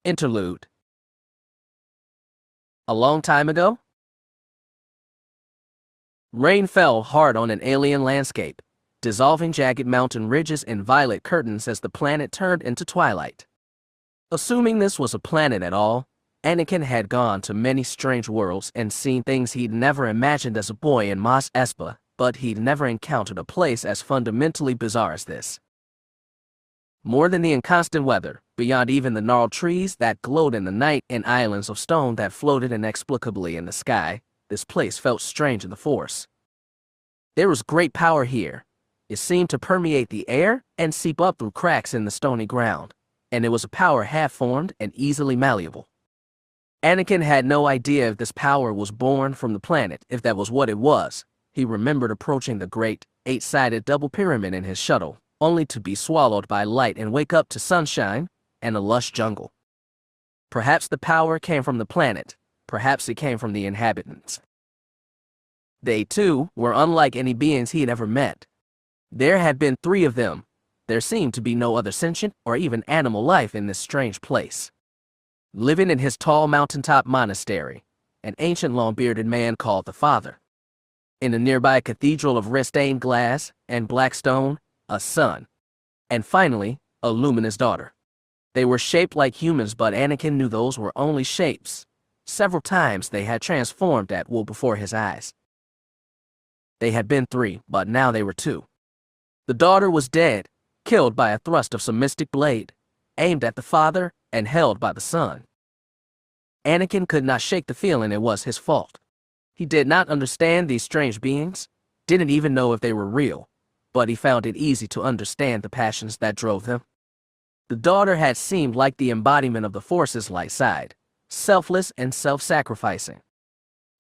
Interlude. A long time ago, rain fell hard on an alien landscape, dissolving jagged mountain ridges in violet curtains as the planet turned into twilight. Assuming this was a planet at all, Anakin had gone to many strange worlds and seen things he'd never imagined as a boy in Mos Espa, but he'd never encountered a place as fundamentally bizarre as this. More than the inconstant weather, beyond even the gnarled trees that glowed in the night and islands of stone that floated inexplicably in the sky, this place felt strange in the Force. There was great power here. It seemed to permeate the air and seep up through cracks in the stony ground, and it was a power half-formed and easily malleable. Anakin had no idea if this power was born from the planet, if that was what it was. He remembered approaching the great, eight-sided double pyramid in his shuttle, only to be swallowed by light and wake up to sunshine and a lush jungle. Perhaps the power came from the planet, perhaps it came from the inhabitants. They, too, were unlike any beings he had ever met. There had been 3 of them. There seemed to be no other sentient or even animal life in this strange place. Living in his tall mountaintop monastery, an ancient long-bearded man called the Father. In a nearby cathedral of red-stained glass and black stone, a son. And finally, a luminous daughter. They were shaped like humans, but Anakin knew those were only shapes. Several times they had transformed at will before his eyes. They had been 3, but now they were 2. The daughter was dead, killed by a thrust of some mystic blade, aimed at the father and held by the son. Anakin could not shake the feeling it was his fault. He did not understand these strange beings, didn't even know if they were real, but he found it easy to understand the passions that drove them. The daughter had seemed like the embodiment of the Force's light side, selfless and self-sacrificing.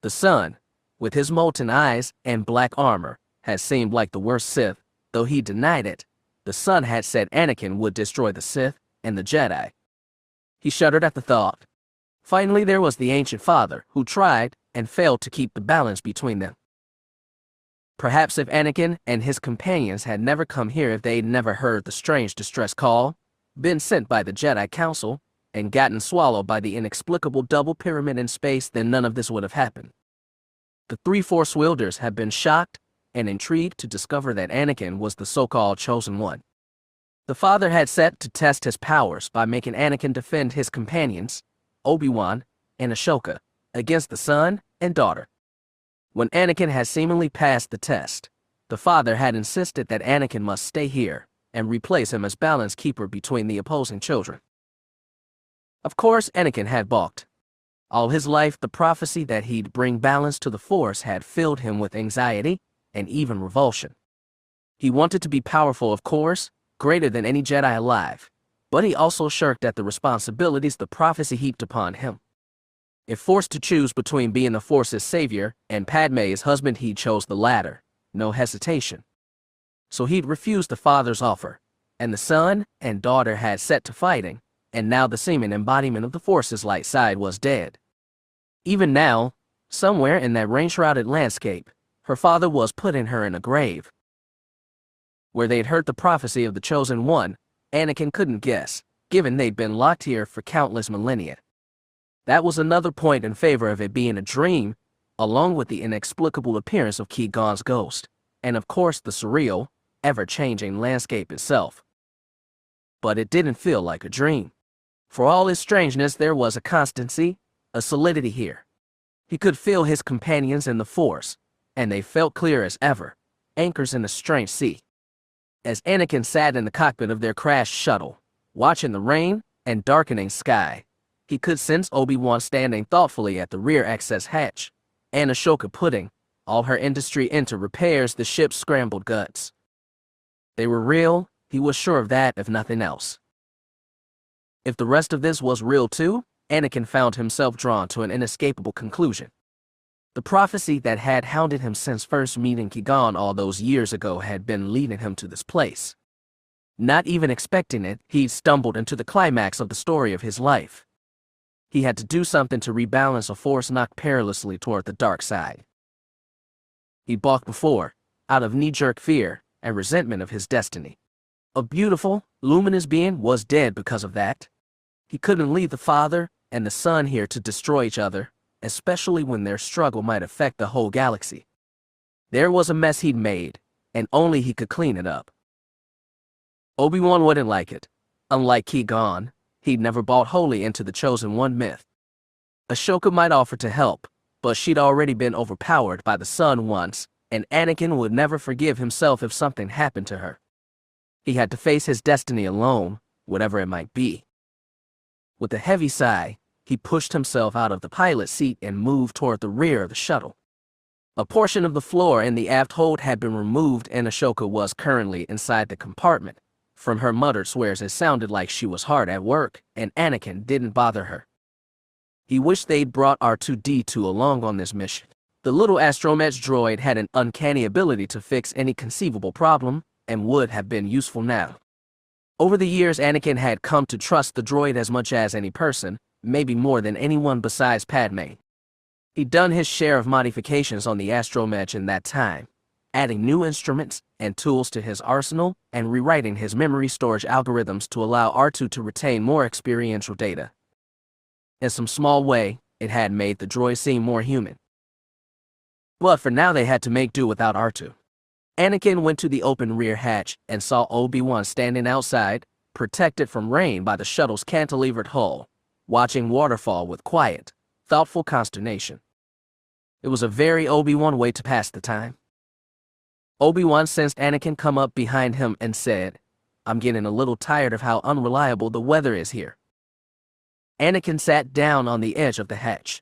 The son, with his molten eyes and black armor, had seemed like the worst Sith, though he denied it. The son had said Anakin would destroy the Sith and the Jedi. He shuddered at the thought. Finally, there was the ancient father, who tried and failed to keep the balance between them. Perhaps if Anakin and his companions had never come here, if they'd never heard the strange distress call, been sent by the Jedi Council, and gotten swallowed by the inexplicable double pyramid in space, then none of this would have happened. The 3 Force wielders had been shocked and intrigued to discover that Anakin was the so-called Chosen One. The father had set to test his powers by making Anakin defend his companions, Obi-Wan and Ahsoka, against the son and daughter. When Anakin had seemingly passed the test, the father had insisted that Anakin must stay here and replace him as balance keeper between the opposing children. Of course, Anakin had balked. All his life, the prophecy that he'd bring balance to the Force had filled him with anxiety and even revulsion. He wanted to be powerful, of course, greater than any Jedi alive, but he also shirked at the responsibilities the prophecy heaped upon him. If forced to choose between being the Force's savior and Padme's husband, he chose the latter, no hesitation. So he'd refused the father's offer, and the son and daughter had set to fighting, and now the seeming embodiment of the Force's light side was dead. Even now, somewhere in that rain-shrouded landscape, her father was putting her in a grave. Where they'd heard the prophecy of the Chosen One, Anakin couldn't guess, given they'd been locked here for countless millennia. That was another point in favor of it being a dream, along with the inexplicable appearance of Qui-Gon's ghost, and of course the surreal, ever-changing landscape itself. But it didn't feel like a dream. For all its strangeness, there was a constancy, a solidity here. He could feel his companions in the Force, and they felt clear as ever, anchors in a strange sea. As Anakin sat in the cockpit of their crashed shuttle, watching the rain and darkening sky, he could sense Obi-Wan standing thoughtfully at the rear access hatch, and Ahsoka putting all her industry into repairs the ship's scrambled guts. They were real, he was sure of that, if nothing else. If the rest of this was real too, Anakin found himself drawn to an inescapable conclusion. The prophecy that had hounded him since first meeting Qui-Gon all those years ago had been leading him to this place. Not even expecting it, he'd stumbled into the climax of the story of his life. He had to do something to rebalance a Force knocked perilously toward the dark side. He'd balked before, out of knee-jerk fear and resentment of his destiny. A beautiful, luminous being was dead because of that. He couldn't leave the father and the son here to destroy each other, especially when their struggle might affect the whole galaxy. There was a mess he'd made, and only he could clean it up. Obi-Wan wouldn't like it. Unlike Qui-Gon, he'd never bought wholly into the Chosen One myth. Ahsoka might offer to help, but she'd already been overpowered by the son once, and Anakin would never forgive himself if something happened to her. He had to face his destiny alone, whatever it might be. With a heavy sigh, he pushed himself out of the pilot's seat and moved toward the rear of the shuttle. A portion of the floor in the aft hold had been removed, and Ahsoka was currently inside the compartment. From her muttered swears, it sounded like she was hard at work, and Anakin didn't bother her. He wished they'd brought R2-D2 along on this mission. The little astromech droid had an uncanny ability to fix any conceivable problem, and would have been useful now. Over the years, Anakin had come to trust the droid as much as any person, maybe more than anyone besides Padme. He'd done his share of modifications on the astromech in that time, adding new instruments and tools to his arsenal and rewriting his memory storage algorithms to allow R2 to retain more experiential data. In some small way, it had made the droid seem more human. But for now, they had to make do without R2. Anakin went to the open rear hatch and saw Obi-Wan standing outside, protected from rain by the shuttle's cantilevered hull, watching waterfall with quiet, thoughtful consternation. It was a very Obi-Wan way to pass the time. Obi-Wan sensed Anakin come up behind him and said, "I'm getting a little tired of how unreliable the weather is here." Anakin sat down on the edge of the hatch.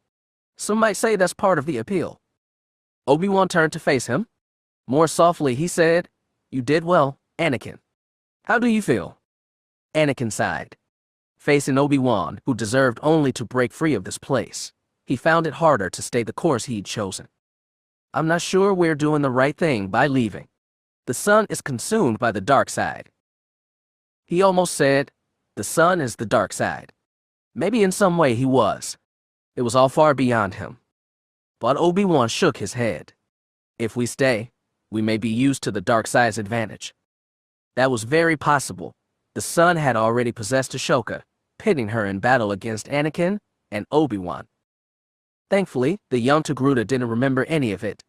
Some might say that's part of the appeal. Obi-Wan turned to face him. More softly, he said, "You did well, Anakin. How do you feel?" Anakin sighed. Facing Obi-Wan, who deserved only to break free of this place, he found it harder to stay the course he'd chosen. "I'm not sure we're doing the right thing by leaving. The sun is consumed by the dark side." He almost said, "The sun is the dark side." Maybe in some way he was. It was all far beyond him. But Obi-Wan shook his head. "If we stay, we may be used to the dark side's advantage." That was very possible. The sun had already possessed Ahsoka, pitting her in battle against Anakin and Obi-Wan. Thankfully, the young Togruta didn't remember any of it.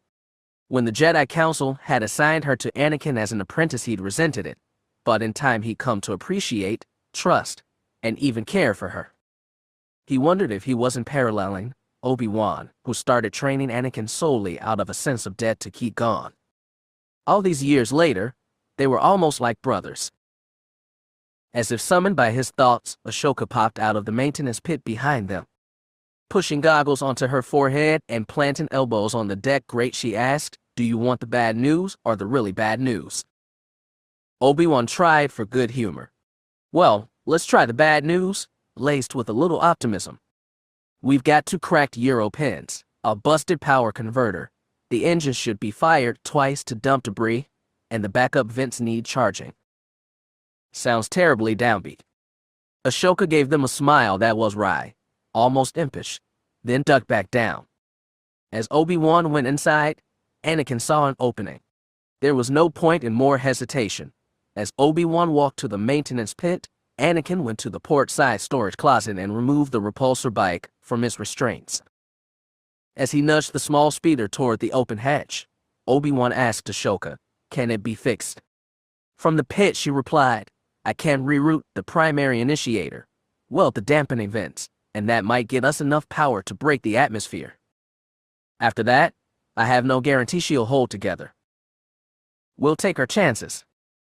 When the Jedi Council had assigned her to Anakin as an apprentice, he'd resented it, but in time he'd come to appreciate, trust, and even care for her. He wondered if he wasn't paralleling Obi-Wan, who started training Anakin solely out of a sense of debt to Qui-Gon. All these years later, they were almost like brothers. As if summoned by his thoughts, Ahsoka popped out of the maintenance pit behind them. Pushing goggles onto her forehead and planting elbows on the deck grate, she asked, "Do you want the bad news or the really bad news?" Obi-Wan tried for good humor. "Well, let's try the bad news," laced with a little optimism. "We've got 2 cracked Euro pins, a busted power converter. The engines should be fired twice to dump debris, and the backup vents need charging." Sounds terribly downbeat. Ahsoka gave them a smile that was wry, almost impish, then ducked back down. As Obi-Wan went inside, Anakin saw an opening. There was no point in more hesitation. As Obi-Wan walked to the maintenance pit, Anakin went to the port-side storage closet and removed the repulsor bike from its restraints. As he nudged the small speeder toward the open hatch, Obi-Wan asked Ahsoka, "Can it be fixed?" From the pit, she replied, "I can reroute the primary initiator, well, the dampening vents, and that might get us enough power to break the atmosphere. After that, I have no guarantee she'll hold together. We'll take our chances.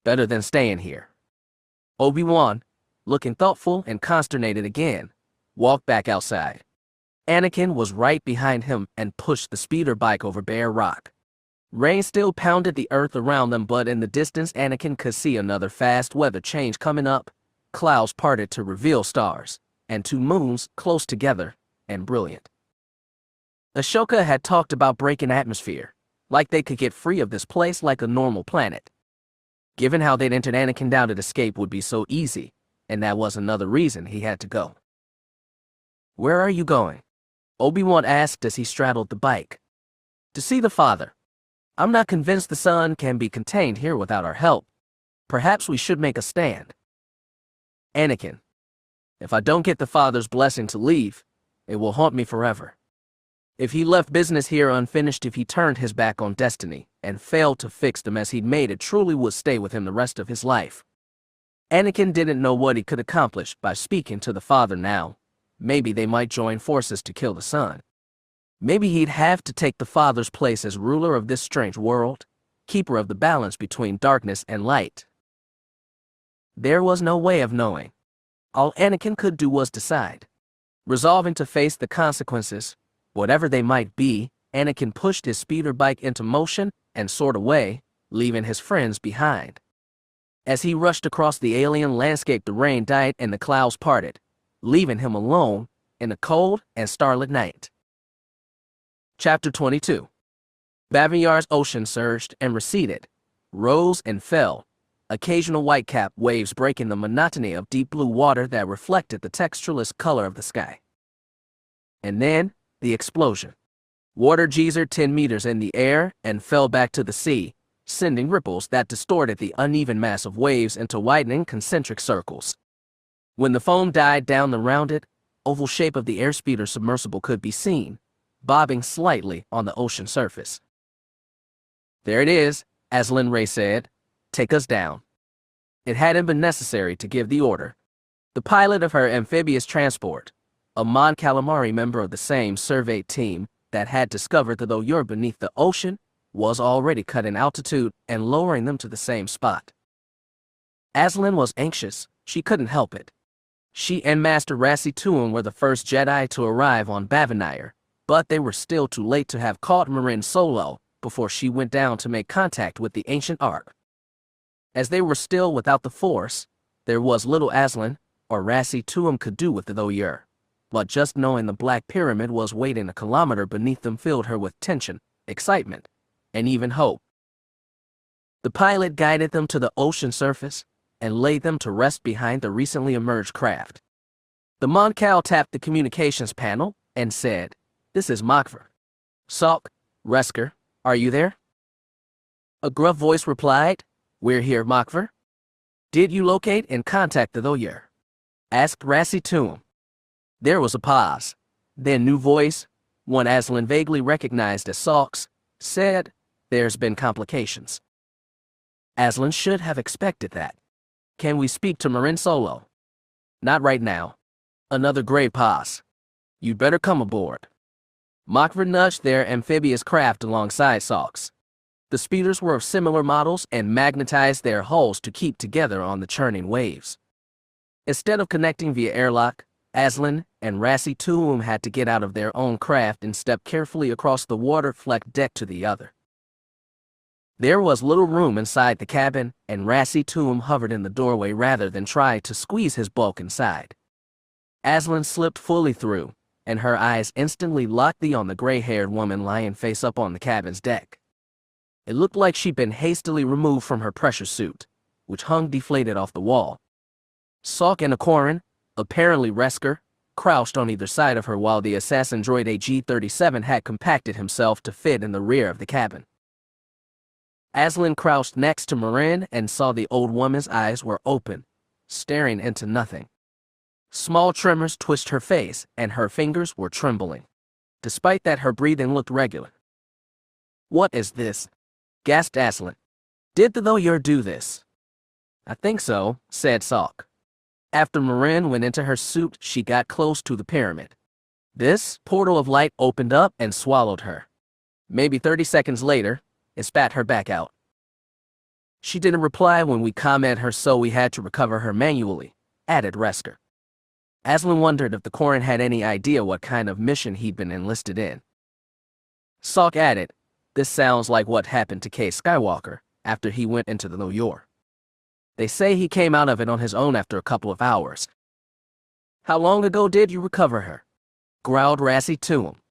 Better than staying here." Obi-Wan, looking thoughtful and consternated again, walked back outside. Anakin was right behind him and pushed the speeder bike over bare rock. Rain still pounded the earth around them, but in the distance Anakin could see another fast weather change coming up. Clouds parted to reveal stars, and 2 moons close together and brilliant. Ahsoka had talked about breaking atmosphere, like they could get free of this place like a normal planet. Given how they'd entered, Anakin doubted escape would be so easy, and that was another reason he had to go. "Where are you going?" Obi-Wan asked as he straddled the bike. "To see the father. I'm not convinced the sun can be contained here without our help. Perhaps we should make a stand." "Anakin, If I don't get the Father's blessing to leave, it will haunt me forever. If he left business here unfinished, if he turned his back on destiny and failed to fix them as he'd made, it truly would stay with him the rest of his life. Anakin didn't know what he could accomplish by speaking to the Father now. Maybe they might join forces to kill the Son. Maybe he'd have to take the Father's place as ruler of this strange world, keeper of the balance between darkness and light. There was no way of knowing. All Anakin could do was decide. Resolving to face the consequences, whatever they might be, Anakin pushed his speeder bike into motion and soared away, leaving his friends behind. As he rushed across the alien landscape, the rain died and the clouds parted, leaving him alone in a cold and starlit night. Chapter 22. Baviyar's ocean surged and receded, rose and fell, occasional whitecap waves breaking the monotony of deep blue water that reflected the textureless color of the sky. And then, the explosion. Water geysered 10 meters in the air and fell back to the sea, sending ripples that distorted the uneven mass of waves into widening concentric circles. When the foam died down, the rounded, oval shape of the airspeeder submersible could be seen, bobbing slightly on the ocean surface. "There it is," Aslan Ray said. "Take us down." It hadn't been necessary to give the order. The pilot of her amphibious transport, a Mon Calamari member of the same survey team that had discovered the Loyur beneath the ocean, was already cutting altitude and lowering them to the same spot. Aslan was anxious. She couldn't help it. She and Master Rassi Tuum were the first Jedi to arrive on Bavinire, but they were still too late to have caught Ania Solo before she went down to make contact with the ancient Ark. As they were still without the Force, there was little Aslan or Rassi Tuum could do with the Loyur, but just knowing the Black Pyramid was waiting a kilometer beneath them filled her with tension, excitement, and even hope. The pilot guided them to the ocean surface and laid them to rest behind the recently emerged craft. The Mon Cal tapped the communications panel and said, "This is Makvar. Salk, Resker, are you there?" A gruff voice replied, "We're here, Makvar." "Did you locate and contact the Loyur?" asked Rassi Tuum. There was a pause. Then new voice, one Aslan vaguely recognized as Salk's, said, "There's been complications." Aslan should have expected that. "Can we speak to Ania Solo?" "Not right now." Another grave pause. "You'd better come aboard." Makvar nudged their amphibious craft alongside Salk's. The speeders were of similar models and magnetized their hulls to keep together on the churning waves. Instead of connecting via airlock, Aslan and Rassi Tuum had to get out of their own craft and step carefully across the water-flecked deck to the other. There was little room inside the cabin, and Rassi Tuum hovered in the doorway rather than try to squeeze his bulk inside. Aslan slipped fully through, and her eyes instantly locked on the gray-haired woman lying face up on the cabin's deck. It looked like she'd been hastily removed from her pressure suit, which hung deflated off the wall. Salk and Akorin, apparently Resker, crouched on either side of her while the assassin droid AG-37 had compacted himself to fit in the rear of the cabin. Aslan crouched next to Ania and saw the old woman's eyes were open, staring into nothing. Small tremors twitched her face and her fingers were trembling. Despite that, her breathing looked regular. "What is this?" gasped Aslan. "Did the Loyur do this?" "I think so," said Salk. After Ania went into her suit, she got close to the pyramid. This portal of light opened up and swallowed her. Maybe 30 seconds later, it spat her back out. "She didn't reply when we commented her, so we had to recover her manually," added Resker. Aslan wondered if the Corrin had any idea what kind of mission he'd been enlisted in. Salk added, "This sounds like what happened to Cade Skywalker after he went into the Loyur. They say he came out of it on his own after a couple of hours." "How long ago did you recover her?" growled Rassi Tuum.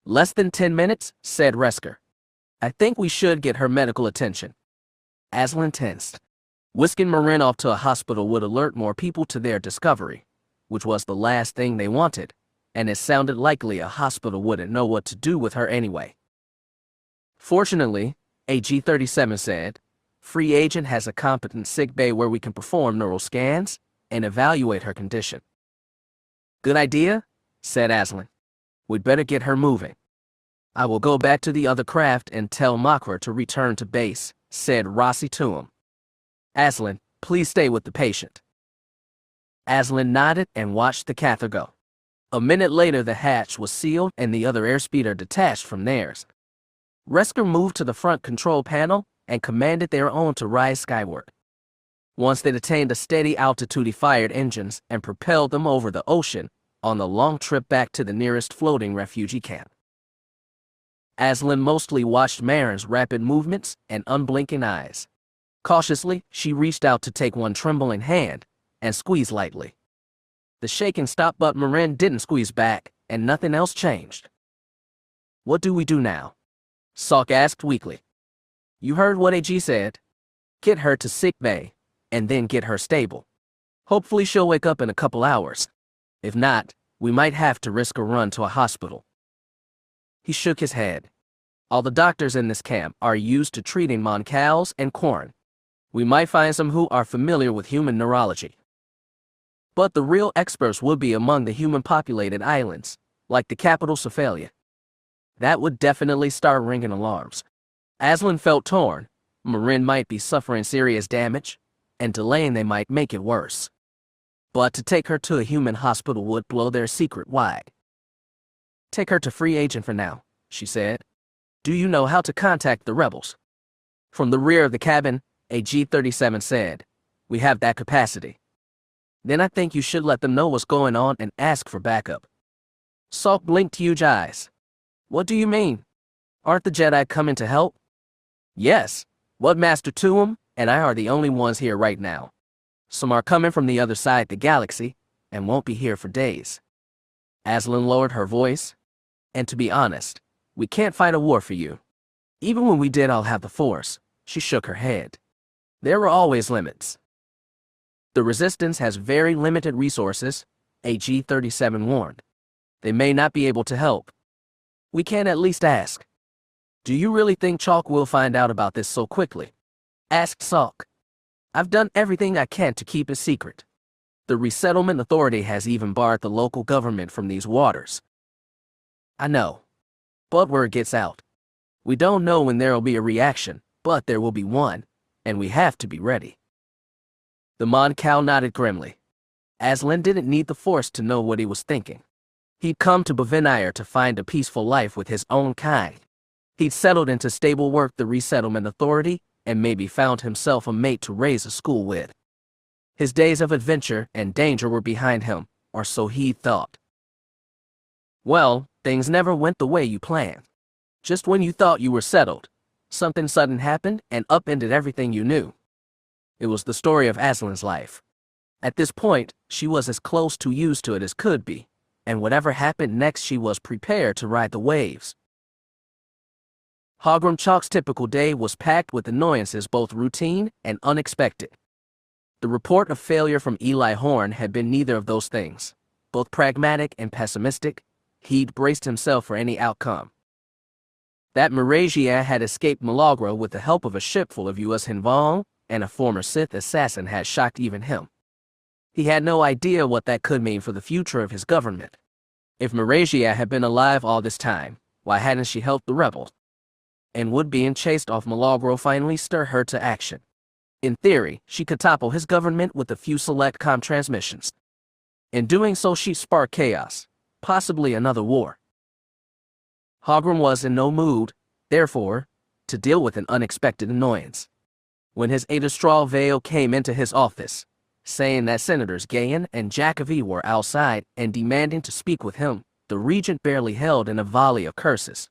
"Less than 10 minutes, said Resker. "I think we should get her medical attention." Aslan tensed. Whisking Ania off to a hospital would alert more people to their discovery, which was the last thing they wanted, and it sounded likely a hospital wouldn't know what to do with her anyway. "Fortunately," AG-37 said, "Free Agent has a competent sick bay where we can perform neural scans and evaluate her condition. Good idea, said Aslan. We'd better get her moving. I will go back to the other craft and tell Makra to return to base, said Rossi to him. Aslan, please stay with the patient. Aslan nodded and watched the catheter go. A minute later, the hatch was sealed and the other airspeeder detached from theirs. Resker moved to the front control panel and commanded their own to rise skyward. Once they'd attained a steady altitude, he fired engines and propelled them over the ocean on the long trip back to the nearest floating refugee camp. Aslan mostly watched Marin's rapid movements and unblinking eyes. Cautiously, she reached out to take one trembling hand and squeezed lightly. The shaking stopped, but Marin didn't squeeze back, and nothing else changed. What do we do now? Salk asked weakly. You heard what AG said. Get her to sick bay, and then get her stable. Hopefully she'll wake up in a couple hours. If not, we might have to risk a run to a hospital. He shook his head. All the doctors in this camp are used to treating Moncals and Corn. We might find some who are familiar with human neurology. But the real experts would be among the human-populated islands, like the capital Cephalia. That would definitely start ringing alarms. Aslan felt torn. Marin might be suffering serious damage, and delaying they might make it worse. But to take her to a human hospital would blow their secret wide. Take her to Free Agent for now, she said. Do you know how to contact the rebels? From the rear of the cabin, a G-37 said, we have that capacity. Then I think you should let them know what's going on and ask for backup. Salk blinked huge eyes. What do you mean? Aren't the Jedi coming to help? Yes, what Master Tuum and I are the only ones here right now. Some are coming from the other side the galaxy and won't be here for days. Aslan lowered her voice. And to be honest, we can't fight a war for you. Even when we did, I'll have the Force. She shook her head. There are always limits. The Resistance has very limited resources, a G-37 warned. They may not be able to help. We can at least ask. Do you really think Chalk will find out about this so quickly? Asked Salk. I've done everything I can to keep it secret. The Resettlement Authority has even barred the local government from these waters. I know. But word gets out. We don't know when there'll be a reaction, but there will be one, and we have to be ready. The Moncal nodded grimly. Aslan didn't need the Force to know what he was thinking. He'd come to Bovenire to find a peaceful life with his own kind. He'd settled into stable work the Resettlement Authority and maybe found himself a mate to raise a school with. His days of adventure and danger were behind him, or so he thought. Well, things never went the way you planned. Just when you thought you were settled, something sudden happened and upended everything you knew. It was the story of Aslan's life. At this point, she was as close to used to it as could be, and whatever happened next, she was prepared to ride the waves. Hogrum Chalk's typical day was packed with annoyances, both routine and unexpected. The report of failure from Eli Horn had been neither of those things. Both pragmatic and pessimistic, he'd braced himself for any outcome. That Marasiah had escaped Malagra with the help of a ship full of U.S. Hinvong and a former Sith assassin had shocked even him. He had no idea what that could mean for the future of his government. If Marasiah had been alive all this time, why hadn't she helped the rebels? And would being chased off Malagra finally stir her to action? In theory, she could topple his government with a few select comm transmissions. In doing so, she'd spark chaos, possibly another war. Hogrum was in no mood, therefore, to deal with an unexpected annoyance. When his Aidastral Vale came into his office, saying that Senators Gayan and Jacovi were outside and demanding to speak with him, the regent barely held in a volley of curses.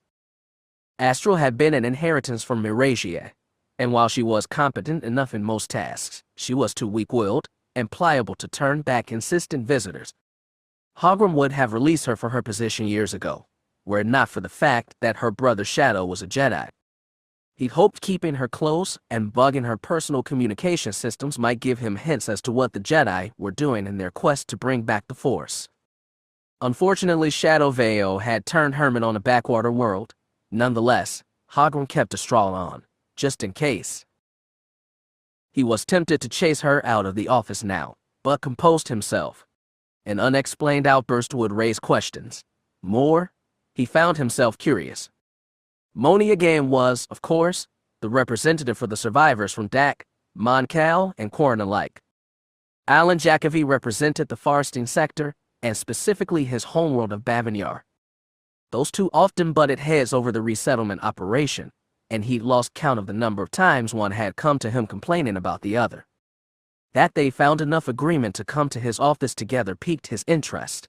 Astral had been an inheritance from Marasiah, and while she was competent enough in most tasks, she was too weak-willed and pliable to turn back insistent visitors. Hogrum would have released her for her position years ago, were it not for the fact that her brother Shadow was a Jedi. He'd hoped keeping her close and bugging her personal communication systems might give him hints as to what the Jedi were doing in their quest to bring back the Force. Unfortunately, Shadow Veo had turned hermit on a backwater world. Nonetheless, Hogrum kept a straw on, just in case. He was tempted to chase her out of the office now, but composed himself. An unexplained outburst would raise questions. More, he found himself curious. Moni again was, of course, the representative for the survivors from Dak, Moncal, and Quarren alike. Alan Jacovi represented the Farsteen sector, and specifically his homeworld of Bavanyar. Those two often butted heads over the resettlement operation, and he'd lost count of the number of times one had come to him complaining about the other. That they found enough agreement to come to his office together piqued his interest.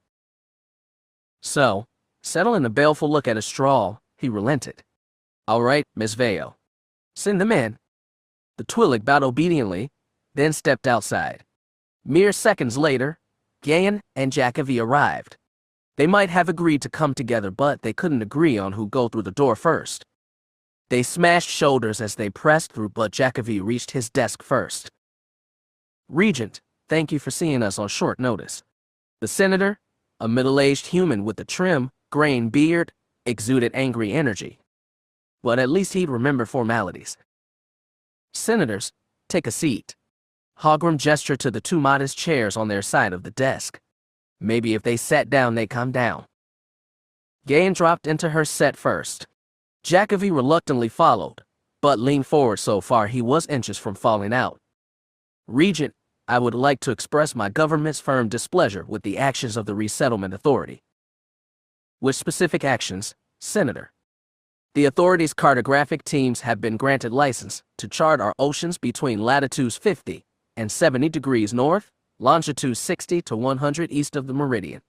So, settling a baleful look at a straw, he relented. "All right, Miss Vale. Send them in." The Twi'lek bowed obediently, then stepped outside. Mere seconds later, Gayan and Jacovi arrived. They might have agreed to come together, but they couldn't agree on who'd go through the door first. They smashed shoulders as they pressed through, but Jacovi reached his desk first. "Regent, thank you for seeing us on short notice." The senator, a middle-aged human with a trim, graying beard, exuded angry energy. But at least he'd remember formalities. "Senators, take a seat." Hogrum gestured to the two modest chairs on their side of the desk. Maybe if they sat down, they'd calm down. Gayan dropped into her set first. Jacovi reluctantly followed, but leaned forward so far he was inches from falling out. "Regent, I would like to express my government's firm displeasure with the actions of the Resettlement Authority." "With specific actions, Senator?" "The authority's cartographic teams have been granted license to chart our oceans between latitudes 50 and 70 degrees north, longitude 60 to 100 east of the meridian.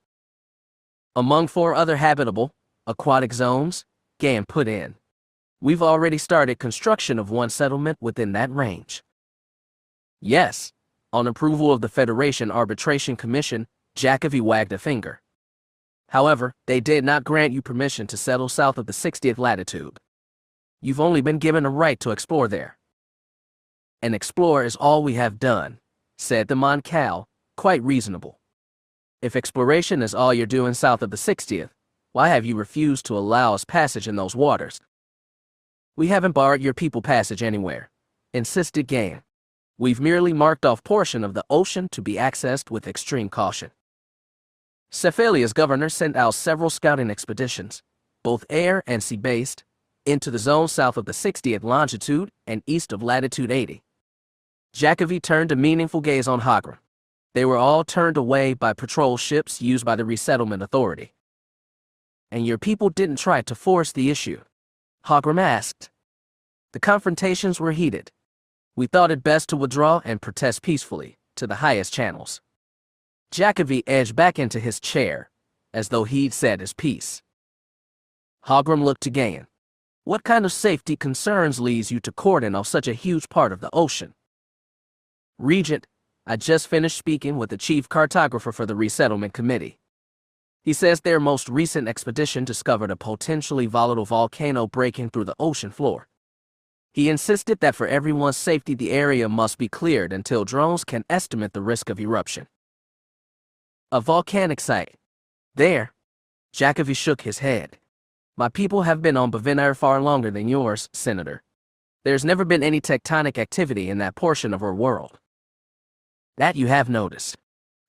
Among 4 other habitable, aquatic zones, Gayan put in. We've already started construction of one settlement within that range." "Yes." On approval of the Federation Arbitration Commission, Jacovi wagged a finger. "However, they did not grant you permission to settle south of the 60th latitude. You've only been given a right to explore there." "And explore is all we have done," said the Moncal, quite reasonable. "If exploration is all you're doing south of the 60th, why have you refused to allow us passage in those waters?" "We haven't barred your people passage anywhere," insisted Gayan. "We've merely marked off portion of the ocean to be accessed with extreme caution." Cephalia's governor sent out several scouting expeditions, both air and sea-based, into the zone south of the 60th longitude and east of latitude 80. Jacovi turned a meaningful gaze on Hogrum. They were all turned away by patrol ships used by the Resettlement Authority. "And your people didn't try to force the issue?" Hogrum asked. "The confrontations were heated. We thought it best to withdraw and protest peacefully, to the highest channels." Jacovi edged back into his chair, as though he'd said his piece. Hogrum looked to Gayan. "What kind of safety concerns leads you to cordon off such a huge part of the ocean?" "Regent, I just finished speaking with the chief cartographer for the Resettlement Committee. He says their most recent expedition discovered a potentially volatile volcano breaking through the ocean floor. He insisted that for everyone's safety the area must be cleared until drones can estimate the risk of eruption." "A volcanic site. There." Jacovi shook his head. "My people have been on Bavanyar far longer than yours, Senator. There's never been any tectonic activity in that portion of our world." "That you have noticed.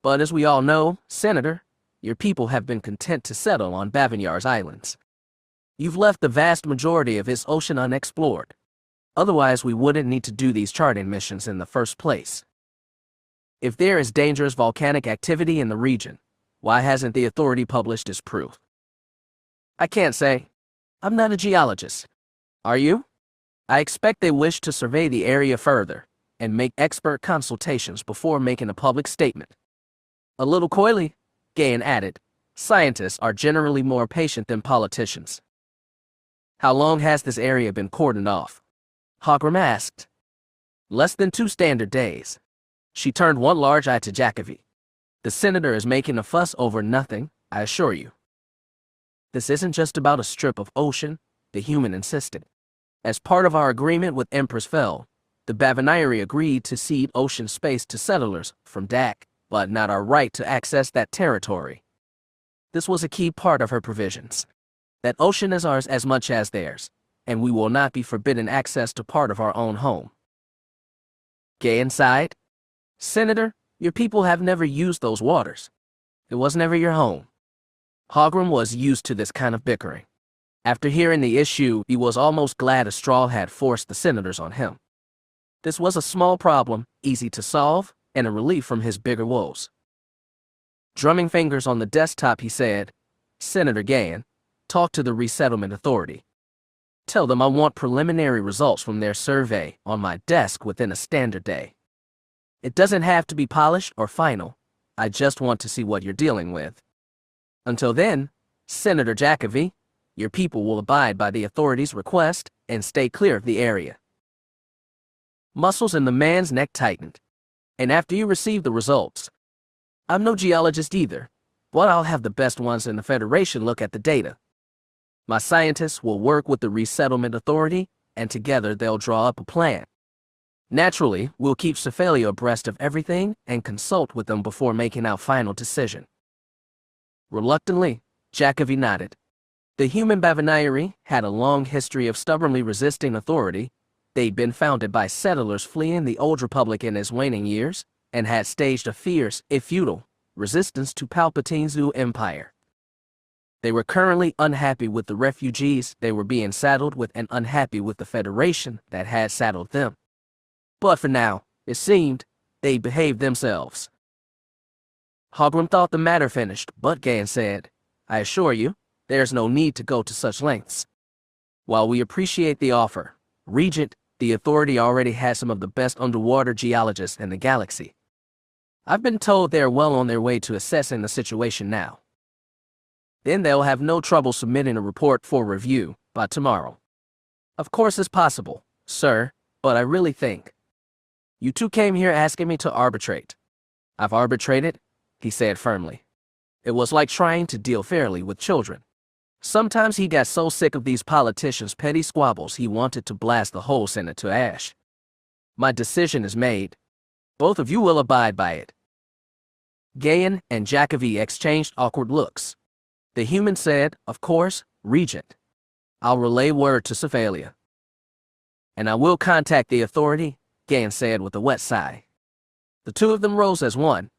But as we all know, Senator, your people have been content to settle on Bavanyar's islands. You've left the vast majority of its ocean unexplored. Otherwise, we wouldn't need to do these charting missions in the first place. If there is dangerous volcanic activity in the region, why hasn't the authority published its proof?" "I can't say. I'm not a geologist. Are you?" "I expect they wish to survey the area further and make expert consultations before making a public statement." A little coyly, Gayan added, "Scientists are generally more patient than politicians." "How long has this area been cordoned off?" Hogrum asked. "Less than 2 standard days." She turned one large eye to Jacovi. "The senator is making a fuss over nothing, I assure you." "This isn't just about a strip of ocean," the human insisted. "As part of our agreement with Empress Fel, the Bavanyari agreed to cede ocean space to settlers from Dak, but not our right to access that territory. This was a key part of her provisions. That ocean is ours as much as theirs, and we will not be forbidden access to part of our own home." Gayan sighed. "Senator, your people have never used those waters. It was never your home. Hogrum was used to this kind of bickering. After hearing the issue, he was almost glad a straw had forced the senators on him. This was a small problem, easy to solve, and a relief from his bigger woes. Drumming fingers on the desktop, he said, "Senator Gayan, talk to the Resettlement Authority. Tell them I want preliminary results from their survey on my desk within a standard day. It doesn't have to be polished or final. I just want to see what you're dealing with. Until then, Senator Jacoby, your people will abide by the authority's request and stay clear of the area." Muscles in the man's neck tightened. "And after you receive the results, I'm no geologist either, but I'll have the best ones in the Federation look at the data. My scientists will work with the Resettlement Authority, and together they'll draw up a plan. Naturally, we'll keep Cephalia abreast of everything and consult with them before making our final decision." Reluctantly, Jacoby nodded. The human Bavanayari had a long history of stubbornly resisting authority. They'd been founded by settlers fleeing the Old Republic in its waning years, and had staged a fierce, if futile, resistance to Palpatine's new empire. They were currently unhappy with the refugees they were being saddled with and unhappy with the Federation that had saddled them. But for now, it seemed, they behaved themselves. Hogrum thought the matter finished, but Gayan said, "I assure you, there's no need to go to such lengths. While we appreciate the offer, Regent, the Authority already has some of the best underwater geologists in the galaxy. I've been told they're well on their way to assessing the situation now. Then they'll have no trouble submitting a report for review by tomorrow. Of course it's possible, sir, but I really think. You two came here asking me to arbitrate. I've arbitrated," he said firmly. It was like trying to deal fairly with children. Sometimes he got so sick of these politicians' petty squabbles he wanted to blast the whole Senate to ash. "My decision is made. Both of you will abide by it." Gayan and Jacoby exchanged awkward looks. The human said, "Of course, Regent. I'll relay word to Cephalia." "And I will contact the authority," Gayan said with a wet sigh. The two of them rose as one.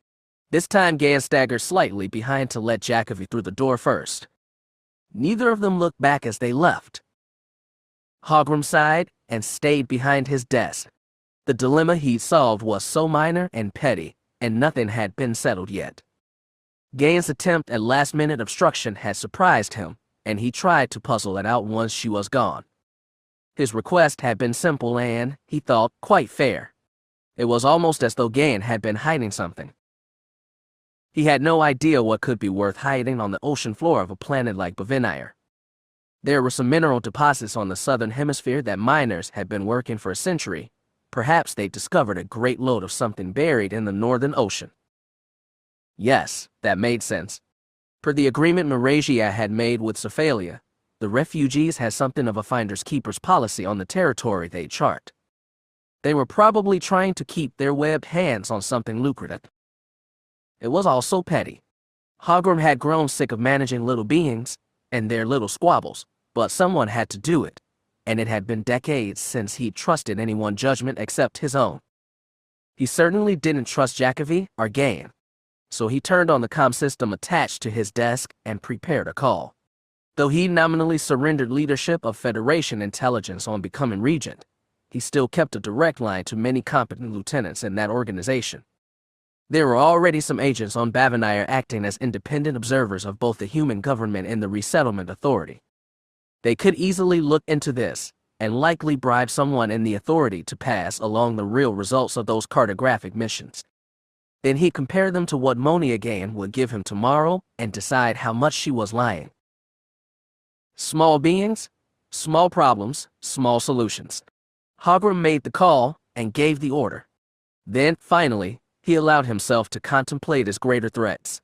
This time Gayan staggered slightly behind to let Jacoby through the door first. Neither of them looked back as they left. Hogrum sighed and stayed behind his desk. The dilemma he'd solved was so minor and petty, and nothing had been settled yet. Gayan's attempt at last-minute obstruction had surprised him, and he tried to puzzle it out once she was gone. His request had been simple and, he thought, quite fair. It was almost as though Gayan had been hiding something. He had no idea what could be worth hiding on the ocean floor of a planet like Bavinayar. There were some mineral deposits on the southern hemisphere that miners had been working for a century. Perhaps they discovered a great load of something buried in the northern ocean. Yes, that made sense. Per the agreement Marasiah had made with Cephalia, the refugees had something of a finder's keeper's policy on the territory they chart. They were probably trying to keep their webbed hands on something lucrative. It was all so petty. Hogrum had grown sick of managing little beings and their little squabbles, but someone had to do it, and it had been decades since he'd trusted anyone's judgment except his own. He certainly didn't trust Jacoby or Gayan, so he turned on the comm system attached to his desk and prepared a call. Though he nominally surrendered leadership of Federation intelligence on becoming regent, he still kept a direct line to many competent lieutenants in that organization. There were already some agents on Bavinayar acting as independent observers of both the human government and the Resettlement Authority. They could easily look into this, and likely bribe someone in the authority to pass along the real results of those cartographic missions. Then he'd compare them to what Ania Gayan would give him tomorrow and decide how much she was lying. Small beings, small problems, small solutions. Hogrum made the call and gave the order. Then, finally, he allowed himself to contemplate his greater threats.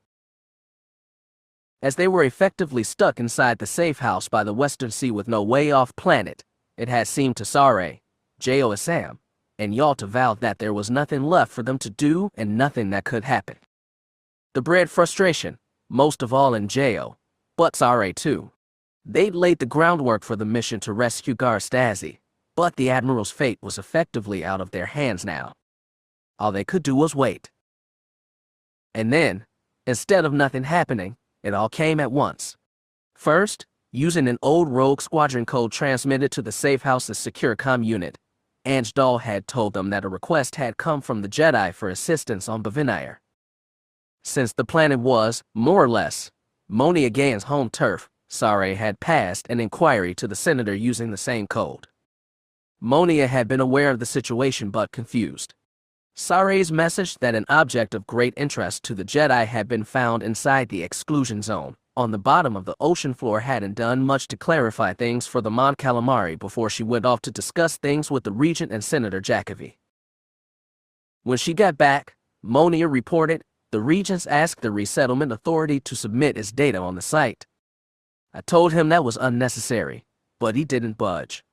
As they were effectively stuck inside the safe house by the Western Sea with no way off planet, it had seemed to Saray, Josam, and Yalta vowed that there was nothing left for them to do and nothing that could happen. The bred frustration, most of all in Jo, but Saray too. They'd laid the groundwork for the mission to rescue Stazi, but the Admiral's fate was effectively out of their hands now. All they could do was wait. And then, Instead of nothing happening, it all came at once. First, using an old rogue squadron code transmitted to the Safe House's secure comm unit, Anjdal had told them that a request had come from the Jedi for assistance on Bavinire. Since the planet was, more or less, Monia Gayan's home turf, Sare had passed an inquiry to the senator using the same code. Monia had been aware of the situation but confused. Sare's message that an object of great interest to the Jedi had been found inside the exclusion zone on the bottom of the ocean floor hadn't done much to clarify things for the Mon Calamari before she went off to discuss things with the Regent and Senator Jacobi. When she got back, Monia reported the Regents asked the Resettlement Authority to submit its data on the site. I told him that was unnecessary, but he didn't budge.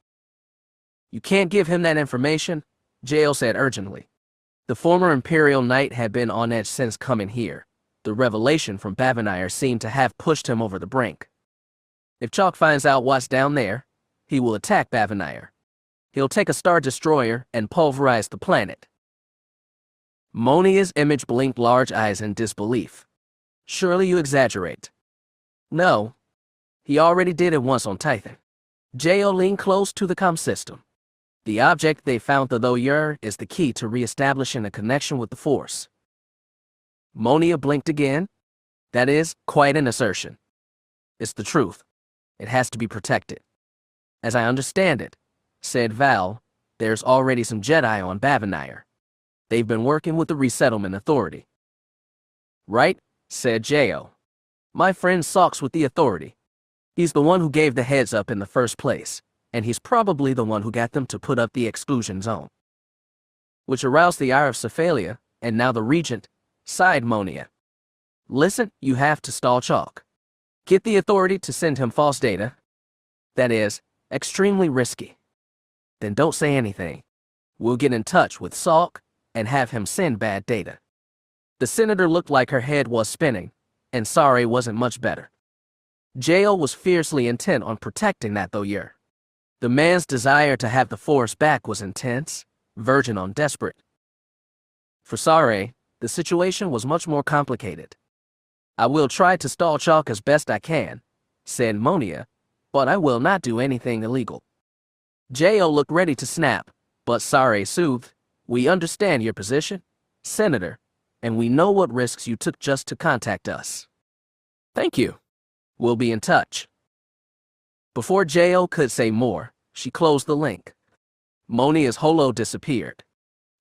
You can't give him that information, Jael said urgently. The former Imperial Knight had been on edge since coming here. The revelation from Bavinire seemed to have pushed him over the brink. If Chalk finds out what's down there, he will attack Bavinire. He'll take a Star Destroyer and pulverize the planet. Monia's image blinked large eyes in disbelief. Surely you exaggerate. No. He already did it once on Tython. Jael leaned close to the comm system. The object they found the Loyur is the key to re-establishing a connection with the Force. Monia blinked again. That is, quite an assertion. It's the truth. It has to be protected. As I understand it, said Val, there's already some Jedi on Bavinire. They've been working with the Resettlement Authority. Right, said Jael. My friend Sawk's with the Authority. He's the one who gave the heads up in the first place, and he's probably the one who got them to put up the exclusion zone. Which aroused the ire of Cephalia, and now the Regent, sighed Monia. Listen, you have to stall Chalk. Get the Authority to send him false data. That is, extremely risky. Then don't say anything. We'll get in touch with Salk and have him send bad data. The senator looked like her head was spinning, and Sare wasn't much better. Jael was fiercely intent on protecting that Loyur. The man's desire to have the Force back was intense, verging on desperate. For Sare, the situation was much more complicated. I will try to stall Chalk as best I can, said Monia, but I will not do anything illegal. Jael looked ready to snap, but Sare soothed. We understand your position, Senator, and we know what risks you took just to contact us. Thank you. We'll be in touch. Before Jael could say more, she closed the link. Monia's holo disappeared.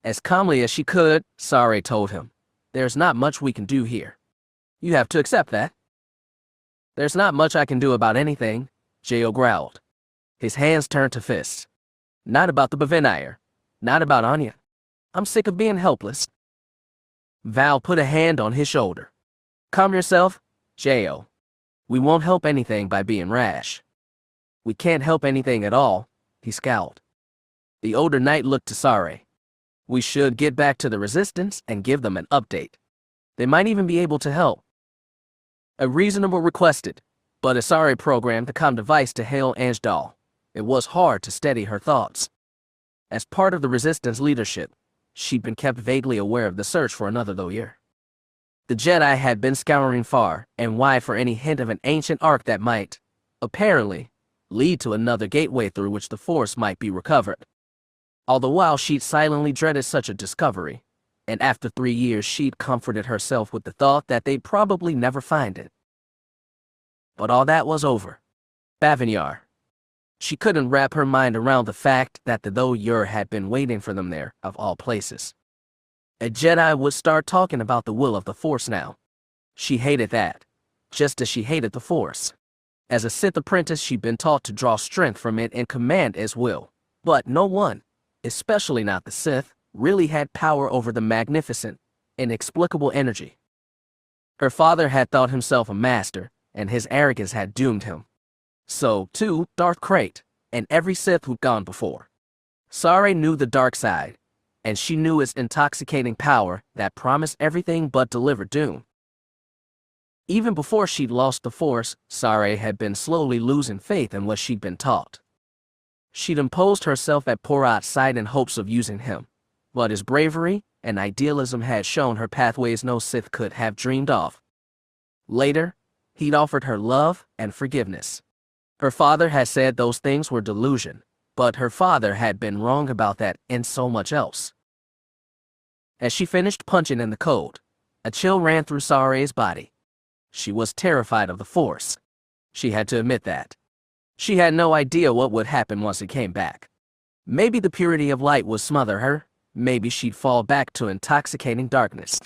As calmly as she could, Sare told him, there's not much we can do here. You have to accept that. There's not much I can do about anything, Jael growled. His hands turned to fists. Not about the Bavinire. Not about Ania. I'm sick of being helpless. Val put a hand on his shoulder. Calm yourself, Jael. We won't help anything by being rash. We can't help anything at all, he scowled. The older knight looked to Sare. We should get back to the Resistance and give them an update. They might even be able to help. A reasonable requested, but Sare programmed the comm device to hail Anjdal. It was hard to steady her thoughts. As part of the Resistance leadership, she'd been kept vaguely aware of the search for another Loyur. The Jedi had been scouring far and wide for any hint of an ancient ark that might, apparently, lead to another gateway through which the Force might be recovered. All the while she'd silently dreaded such a discovery, and after 3 years she'd comforted herself with the thought that they'd probably never find it. But all that was over. Bavinire. She couldn't wrap her mind around the fact that the Loyur had been waiting for them there, of all places. A Jedi would start talking about the will of the Force now. She hated that, just as she hated the Force. As a Sith apprentice, she'd been taught to draw strength from it and command its will. But no one, especially not the Sith, really had power over the magnificent, inexplicable energy. Her father had thought himself a master, and his arrogance had doomed him. So, too, Darth Krayt, and every Sith who'd gone before. Sare knew the dark side, and she knew its intoxicating power that promised everything but delivered doom. Even before she'd lost the Force, Sare had been slowly losing faith in what she'd been taught. She'd imposed herself at Porat's side in hopes of using him, but his bravery and idealism had shown her pathways no Sith could have dreamed of. Later, he'd offered her love and forgiveness. Her father had said those things were delusion, but her father had been wrong about that and so much else. As she finished punching in the code, a chill ran through Sare's body. She was terrified of the Force. She had to admit that. She had no idea what would happen once it came back. Maybe the purity of light would smother her, maybe she'd fall back to intoxicating darkness.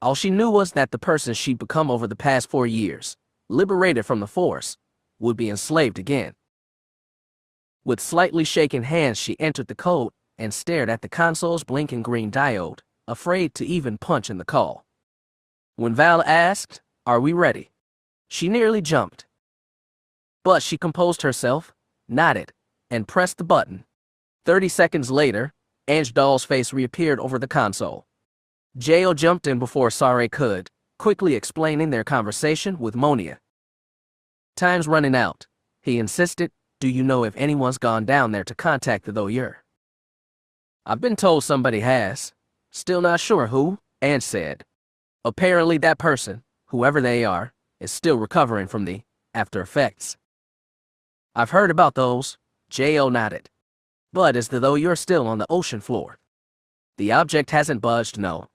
All she knew was that the person she'd become over the past 4 years, liberated from the Force, would be enslaved again. With slightly shaking hands, she entered the code and stared at the console's blinking green diode, afraid to even punch in the call. When Val asked, "Are we ready?" she nearly jumped. But she composed herself, nodded, and pressed the button. 30 seconds later, Ange-Doll's face reappeared over the console. Jo jumped in before Sare could, quickly explaining their conversation with Monia. "Time's running out," he insisted. "Do you know if anyone's gone down there to contact the Lawyer?" "I've been told somebody has. Still not sure who," Ange said. "Apparently that person, whoever they are, is still recovering from the after effects." "I've heard about those," Jo nodded. "But is the Lawyer still on the ocean floor?" "The object hasn't budged, no."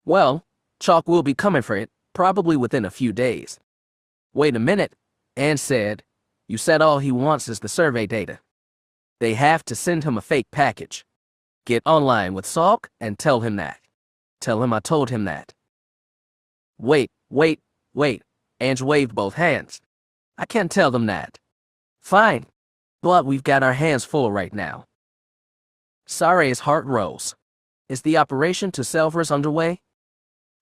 "Well, Chalk will be coming for it, probably within a few days." "Wait a minute," Ange said. "You said all he wants is the survey data. They have to send him a fake package. Get online with Salk and tell him that. Tell him I told him that." Wait, Ange waved both hands. "I can't tell them that." "Fine, but we've got our hands full right now." Sare's heart rose. Is the operation to Selva's underway?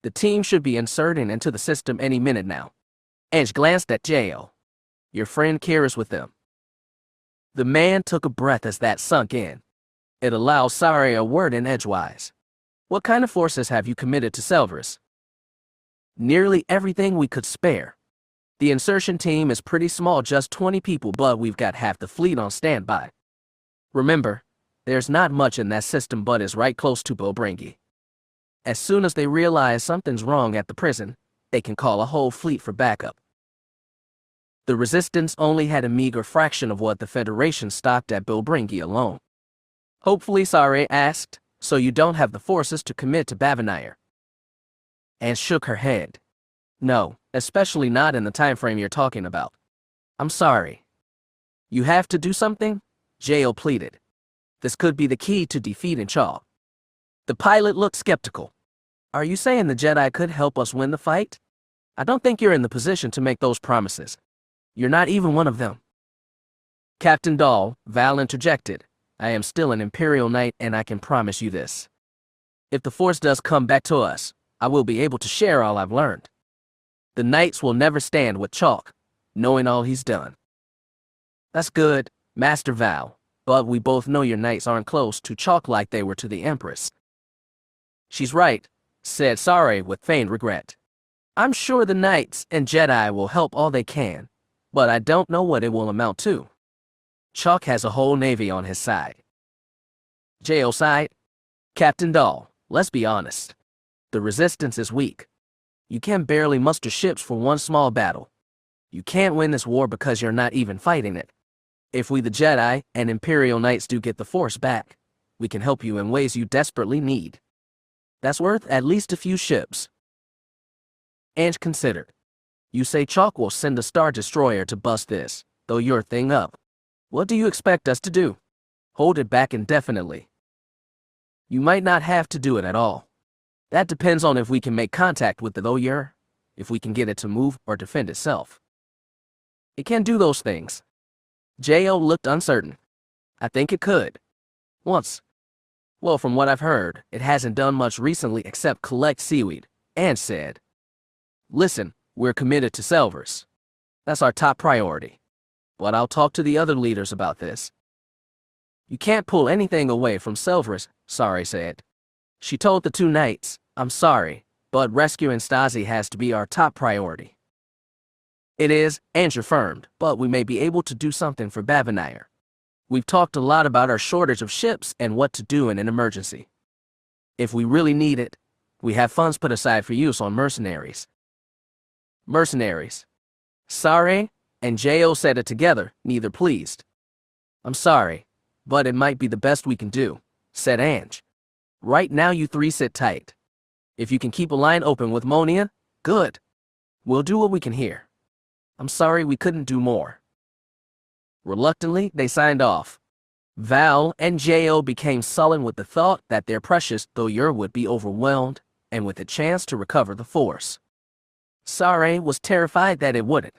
The team should be inserting into the system any minute now. Ange glanced at Jo. "Your friend Kyra's with them." The man took a breath as that sunk in. It allowed Sare a word in edgewise. "What kind of forces have you committed to Selva's?" "Nearly everything we could spare. The insertion team is pretty small, just 20 people, but we've got half the fleet on standby. Remember, there's not much in that system, but it's right close to Bilbringi. As soon as they realize something's wrong at the prison, they can call a whole fleet for backup." The Resistance only had a meager fraction of what the Federation stocked at Bilbringi alone. "Hopefully," Sare asked, "so you don't have the forces to commit to Bavanire?" And shook her head. "No, especially not in the time frame you're talking about. I'm sorry." "You have to do something?" Jo pleaded. "This could be the key to defeating Chalk." The pilot looked skeptical. "Are you saying the Jedi could help us win the fight? I don't think you're in the position to make those promises. You're not even one of them." "Captain Dahl," Val interjected, "I am still an Imperial Knight, and I can promise you this. If the Force does come back to us, I will be able to share all I've learned. The Knights will never stand with Chalk, knowing all he's done." "That's good, Master Val, but we both know your Knights aren't close to Chalk like they were to the Empress." "She's right," said Sare with feigned regret. "I'm sure the Knights and Jedi will help all they can, but I don't know what it will amount to. Chalk has a whole navy on his side." Jo sighed. "Captain Dahl, let's be honest. The Resistance is weak. You can barely muster ships for one small battle. You can't win this war because you're not even fighting it. If we the Jedi and Imperial Knights do get the Force back, we can help you in ways you desperately need. That's worth at least a few ships." Ange considered. "You say Chalk will send a Star Destroyer to bust this, though your thing up. What do you expect us to do? Hold it back indefinitely?" "You might not have to do it at all. That depends on if we can make contact with the Lawyer, if we can get it to move or defend itself." "It can do those things." Jo looked uncertain. "I think it could. Once. Well, from what I've heard, it hasn't done much recently except collect seaweed," Ange said. "Listen, we're committed to Selva's. That's our top priority. But I'll talk to the other leaders about this." "You can't pull anything away from Selva's," Sare said. She told the two Knights, "I'm sorry, but rescuing Stazi has to be our top priority." "It is," Ange affirmed, "but we may be able to do something for Bavanire. We've talked a lot about our shortage of ships and what to do in an emergency. If we really need it, we have funds put aside for use on mercenaries." Mercenaries. Sorry, and Jo said it together, neither pleased. I'm sorry, but it might be the best we can do, said Ange. Right now you three sit tight. If you can keep a line open with Monia, good. We'll do what we can here. I'm sorry we couldn't do more. Reluctantly, they signed off. Val and Jo became sullen with the thought that their precious Thoyer would be overwhelmed, and with a chance to recover the Force. Sare was terrified that it wouldn't.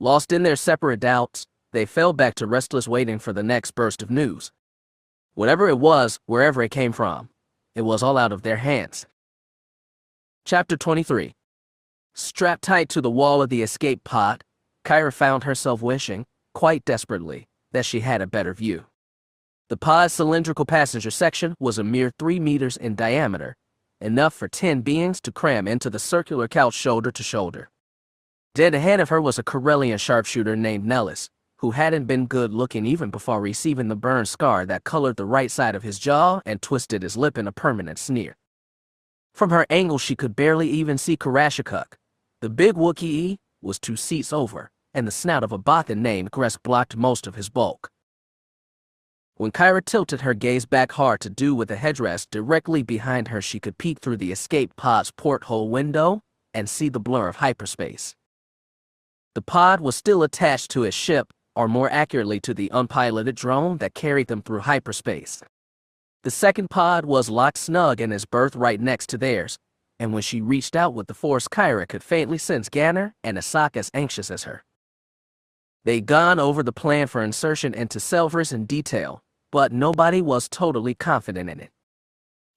Lost in their separate doubts, they fell back to restless waiting for the next burst of news. Whatever it was, wherever it came from, it was all out of their hands. Chapter 23. Strapped tight to the wall of the escape pod, Kyra found herself wishing, quite desperately, that she had a better view. The pod's cylindrical passenger section was a mere 3 meters in diameter, enough for 10 beings to cram into the circular couch shoulder to shoulder. Dead ahead of her was a Corellian sharpshooter named Nellis, who hadn't been good looking even before receiving the burn scar that colored the right side of his jaw and twisted his lip in a permanent sneer. From her angle she could barely even see Karashikuk. The big Wookiee was 2 seats over, and the snout of a Bothan named Gresk blocked most of his bulk. When Kyra tilted her gaze back hard to do with the headrest directly behind her, she could peek through the escape pod's porthole window and see the blur of hyperspace. The pod was still attached to his ship, or more accurately to the unpiloted drone that carried them through hyperspace. The second pod was locked snug in his berth right next to theirs, and when she reached out with the Force, Kyra could faintly sense Ganner and Asok as anxious as her. They'd gone over the plan for insertion into Selvers in detail, but nobody was totally confident in it.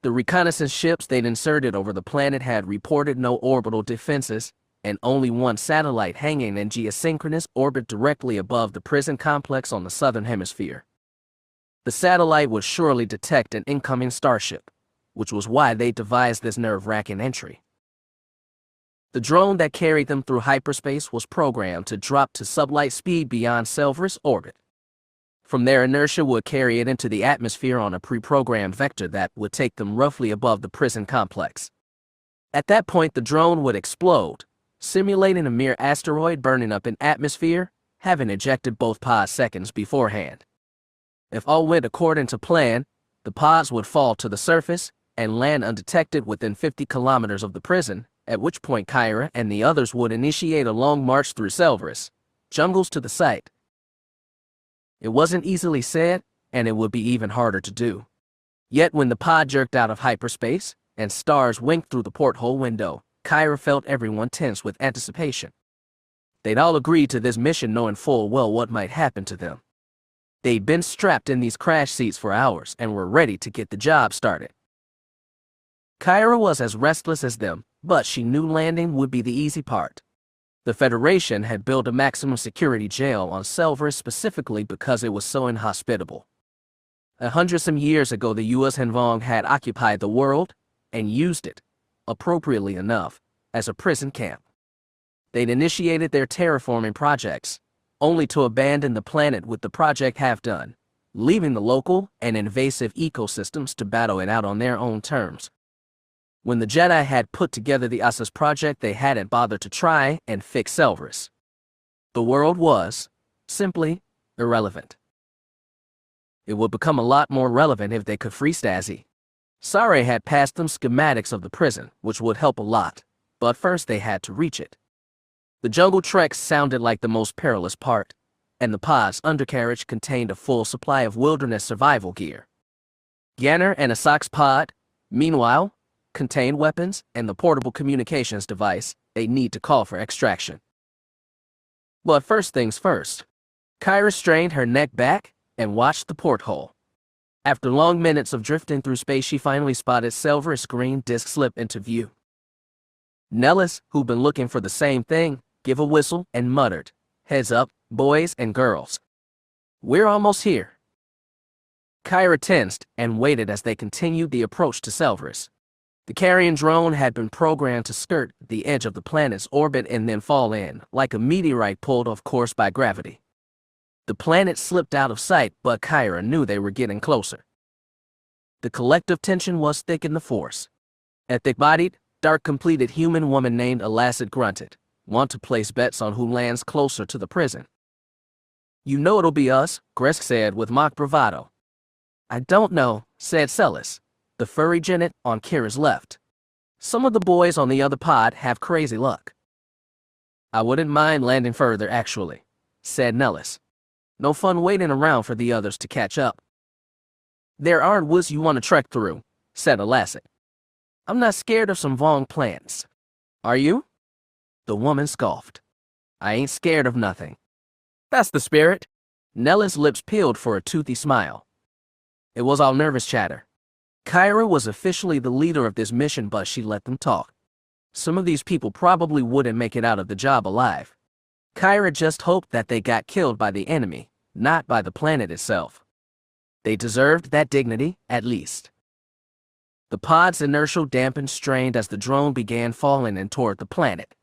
The reconnaissance ships they'd inserted over the planet had reported no orbital defenses, and only one satellite hanging in geosynchronous orbit directly above the prison complex on the southern hemisphere. The satellite would surely detect an incoming starship, which was why they devised this nerve-wracking entry. The drone that carried them through hyperspace was programmed to drop to sublight speed beyond Selver's orbit. From there, inertia would carry it into the atmosphere on a pre-programmed vector that would take them roughly above the prison complex. At that point, the drone would explode, simulating a mere asteroid burning up in atmosphere, having ejected both pods seconds beforehand. If all went according to plan, the pods would fall to the surface and land undetected within 50 kilometers of the prison, at which point Kyra and the others would initiate a long march through Selverus, jungles to the site. It wasn't easily said, and it would be even harder to do. Yet when the pod jerked out of hyperspace, and stars winked through the porthole window, Kyra felt everyone tense with anticipation. They'd all agreed to this mission knowing full well what might happen to them. They'd been strapped in these crash seats for hours and were ready to get the job started. Kyra was as restless as them, but she knew landing would be the easy part. The Federation had built a maximum security jail on Selverus specifically because it was so inhospitable. 100-some years ago, the U.S. Henvong had occupied the world and used it, appropriately enough, as a prison camp. They'd initiated their terraforming projects, only to abandon the planet with the project half done, leaving the local and invasive ecosystems to battle it out on their own terms. When the Jedi had put together the Asas project, they hadn't bothered to try and fix Selverus. The world was, simply, irrelevant. It would become a lot more relevant if they could free Stazi. Sare had passed them schematics of the prison, which would help a lot, but first they had to reach it. The jungle trek sounded like the most perilous part, and the pod's undercarriage contained a full supply of wilderness survival gear. Ganner and Asok's pod, meanwhile, contained weapons and the portable communications device they need to call for extraction. But first things first, Kyra strained her neck back and watched the porthole. After long minutes of drifting through space, she finally spotted Selverus' green disk slip into view. Nellis, who'd been looking for the same thing, gave a whistle and muttered, "Heads up, boys and girls. We're almost here." Kyra tensed and waited as they continued the approach to Selverus. The carrion drone had been programmed to skirt the edge of the planet's orbit and then fall in, like a meteorite pulled off course by gravity. The planet slipped out of sight, but Kyra knew they were getting closer. The collective tension was thick in the Force. A thick-bodied, dark-completed human woman named Alacid grunted, want to place bets on who lands closer to the prison. You know it'll be us, Gresk said with mock bravado. I don't know, said Celis, the furry Genet on Kyra's left. Some of the boys on the other pod have crazy luck. I wouldn't mind landing further, actually, said Nellis. No fun waiting around for the others to catch up. There aren't woods you want to trek through, said Elastic. I'm not scared of some Vong plants. Are you? The woman scoffed. I ain't scared of nothing. That's the spirit. Nellis' lips peeled for a toothy smile. It was all nervous chatter. Kyra was officially the leader of this mission, but she let them talk. Some of these people probably wouldn't make it out of the job alive. Kyra just hoped that they got killed by the enemy, not by the planet itself. They deserved that dignity, at least. The pod's inertial dampened strained as the drone began falling in toward the planet.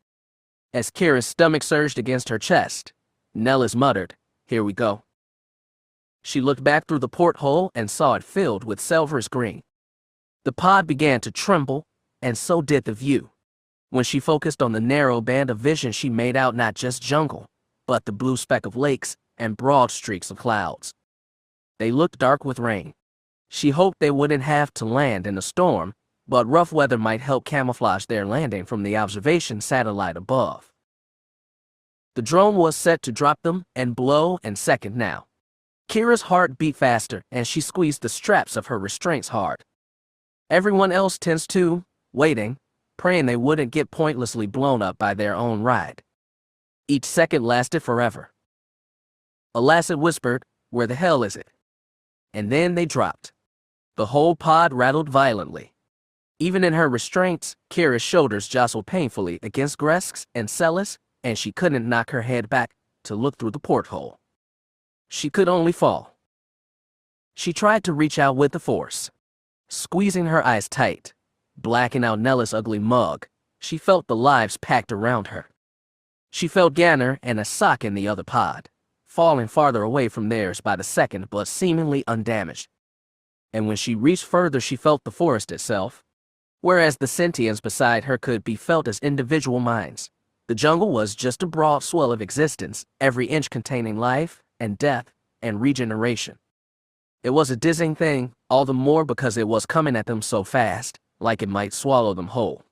As Kyra's stomach surged against her chest, Nellis muttered, "Here we go." She looked back through the porthole and saw it filled with silverish green. The pod began to tremble, and so did the view. When she focused on the narrow band of vision, she made out not just jungle, but the blue speck of lakes and broad streaks of clouds. They looked dark with rain. She hoped they wouldn't have to land in a storm, but rough weather might help camouflage their landing from the observation satellite above. The drone was set to drop them and blow in second now. Kyra's heart beat faster, and she squeezed the straps of her restraints hard. Everyone else tensed too, waiting, praying they wouldn't get pointlessly blown up by their own ride. Each second lasted forever. Elastic whispered, "Where the hell is it?" And then they dropped. The whole pod rattled violently. Even in her restraints, Kyra's shoulders jostled painfully against Gresk's and Celis, and she couldn't knock her head back to look through the porthole. She could only fall. She tried to reach out with the force. Squeezing her eyes tight, blacking out Nellis' ugly mug, she felt the lives packed around her. She felt Ganner and a sock in the other pod, falling farther away from theirs by the second but seemingly undamaged. And when she reached further, she felt the forest itself. Whereas the sentience beside her could be felt as individual minds, the jungle was just a broad swell of existence, every inch containing life and death and regeneration. It was a dizzying thing, all the more because it was coming at them so fast, like it might swallow them whole.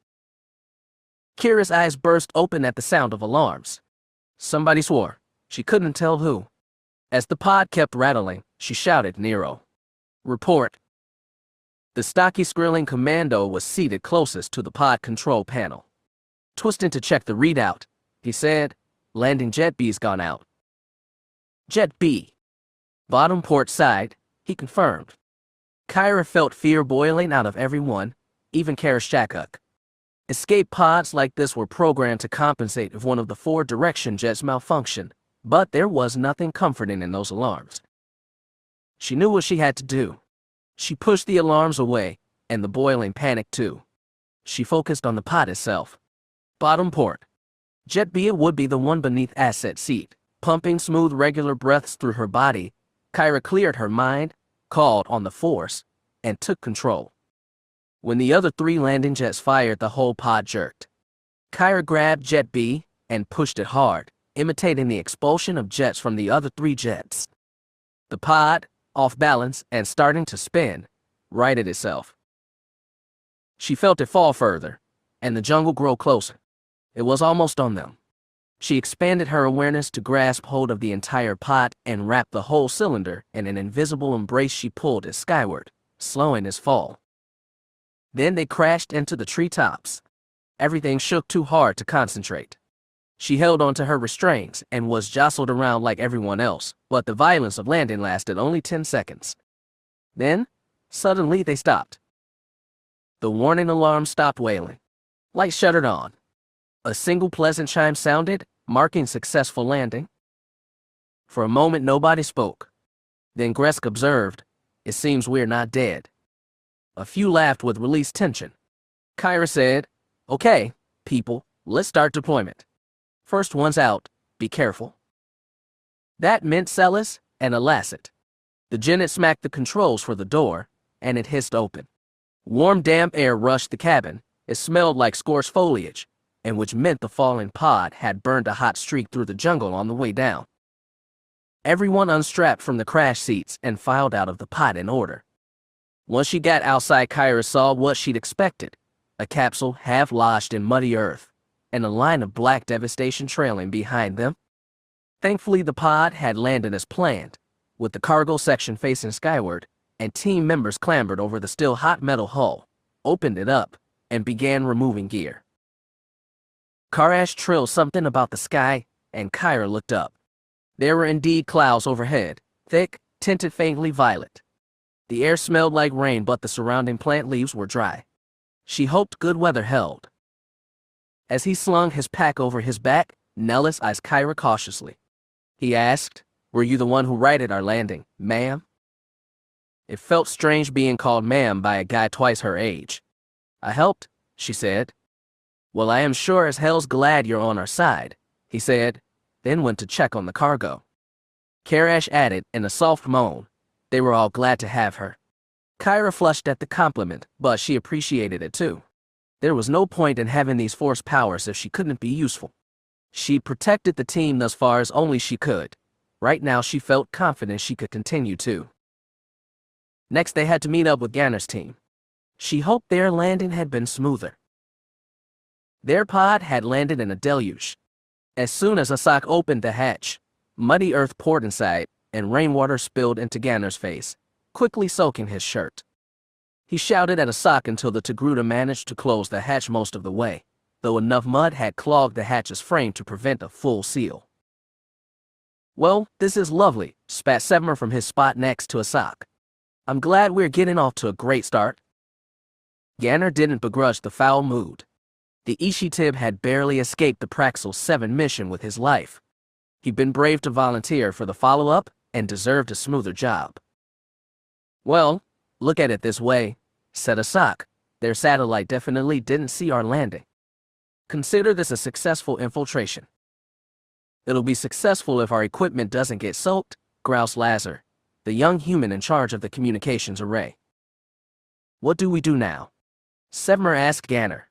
Kyra's eyes burst open at the sound of alarms. Somebody swore. She couldn't tell who. As the pod kept rattling, she shouted Nero. Report. The stocky skrilling commando was seated closest to the pod control panel. Twisting to check the readout, he said, "Landing Jet B's gone out." Jet B. Bottom port side, he confirmed. Kyra felt fear boiling out of everyone, even Karashakuk. Escape pods like this were programmed to compensate if one of the 4 direction jets malfunctioned, but there was nothing comforting in those alarms. She knew what she had to do. She pushed the alarms away, and the boiling panic too. She focused on the pod itself. Bottom port. Jet B would be the one beneath asset seat. Pumping smooth regular breaths through her body, Kyra cleared her mind, called on the force, and took control. When the other 3 landing jets fired, the whole pod jerked. Kyra grabbed Jet B and pushed it hard, imitating the expulsion of jets from the other 3 jets. The pod, off balance and starting to spin, righted itself. She felt it fall further, and the jungle grow closer. It was almost on them. She expanded her awareness to grasp hold of the entire pod and wrap the whole cylinder in an invisible embrace. She pulled it skyward, slowing its fall. Then they crashed into the treetops. Everything shook too hard to concentrate. She held onto her restraints and was jostled around like everyone else, but the violence of landing lasted only 10 seconds. Then, suddenly they stopped. The warning alarm stopped wailing. Lights shuttered on. A single pleasant chime sounded, marking successful landing. For a moment, nobody spoke. Then Gresk observed, "It seems we're not dead." A few laughed with released tension. Kyra said, "Okay, people, let's start deployment. First one's out, be careful." That meant Celis and Elastic. The Genet smacked the controls for the door, and it hissed open. Warm, damp air rushed the cabin. It smelled like scorched foliage, and which meant the falling pod had burned a hot streak through the jungle on the way down. Everyone unstrapped from the crash seats and filed out of the pod in order. Once she got outside, Kyra saw what she'd expected, a capsule half lodged in muddy earth, and a line of black devastation trailing behind them. Thankfully, the pod had landed as planned, with the cargo section facing skyward, and team members clambered over the still hot metal hull, opened it up, and began removing gear. Karash trilled something about the sky, and Kyra looked up. There were indeed clouds overhead, thick, tinted faintly violet. The air smelled like rain, but the surrounding plant leaves were dry. She hoped good weather held. As he slung his pack over his back, Nellis eyed Kyra cautiously. He asked, "Were you the one who righted our landing, ma'am?" It felt strange being called ma'am by a guy twice her age. "I helped," she said. "Well, I am sure as hell's glad you're on our side," he said, then went to check on the cargo. Karash added in a soft moan. They were all glad to have her. Kyra flushed at the compliment, but she appreciated it too. There was no point in having these force powers if she couldn't be useful. She'd protected the team thus far as only she could. Right now she felt confident she could continue to. Next they had to meet up with Ganner's team. She hoped their landing had been smoother. Their pod had landed in a deluge. As soon as Asak opened the hatch, muddy earth poured inside, and rainwater spilled into Ganner's face, quickly soaking his shirt. He shouted at Asak until the Togruta managed to close the hatch most of the way, though enough mud had clogged the hatch's frame to prevent a full seal. "Well, this is lovely," spat Sevmer from his spot next to Asak. "I'm glad we're getting off to a great start." Ganner didn't begrudge the foul mood. The Ishitib had barely escaped the Praxel 7 mission with his life. He'd been brave to volunteer for the follow-up and deserved a smoother job. "Well, look at it this way," said Asak. "Their satellite definitely didn't see our landing. Consider this a successful infiltration." "It'll be successful if our equipment doesn't get soaked," groused Lazar, the young human in charge of the communications array. "What do we do now?" Sevmer asked Ganner.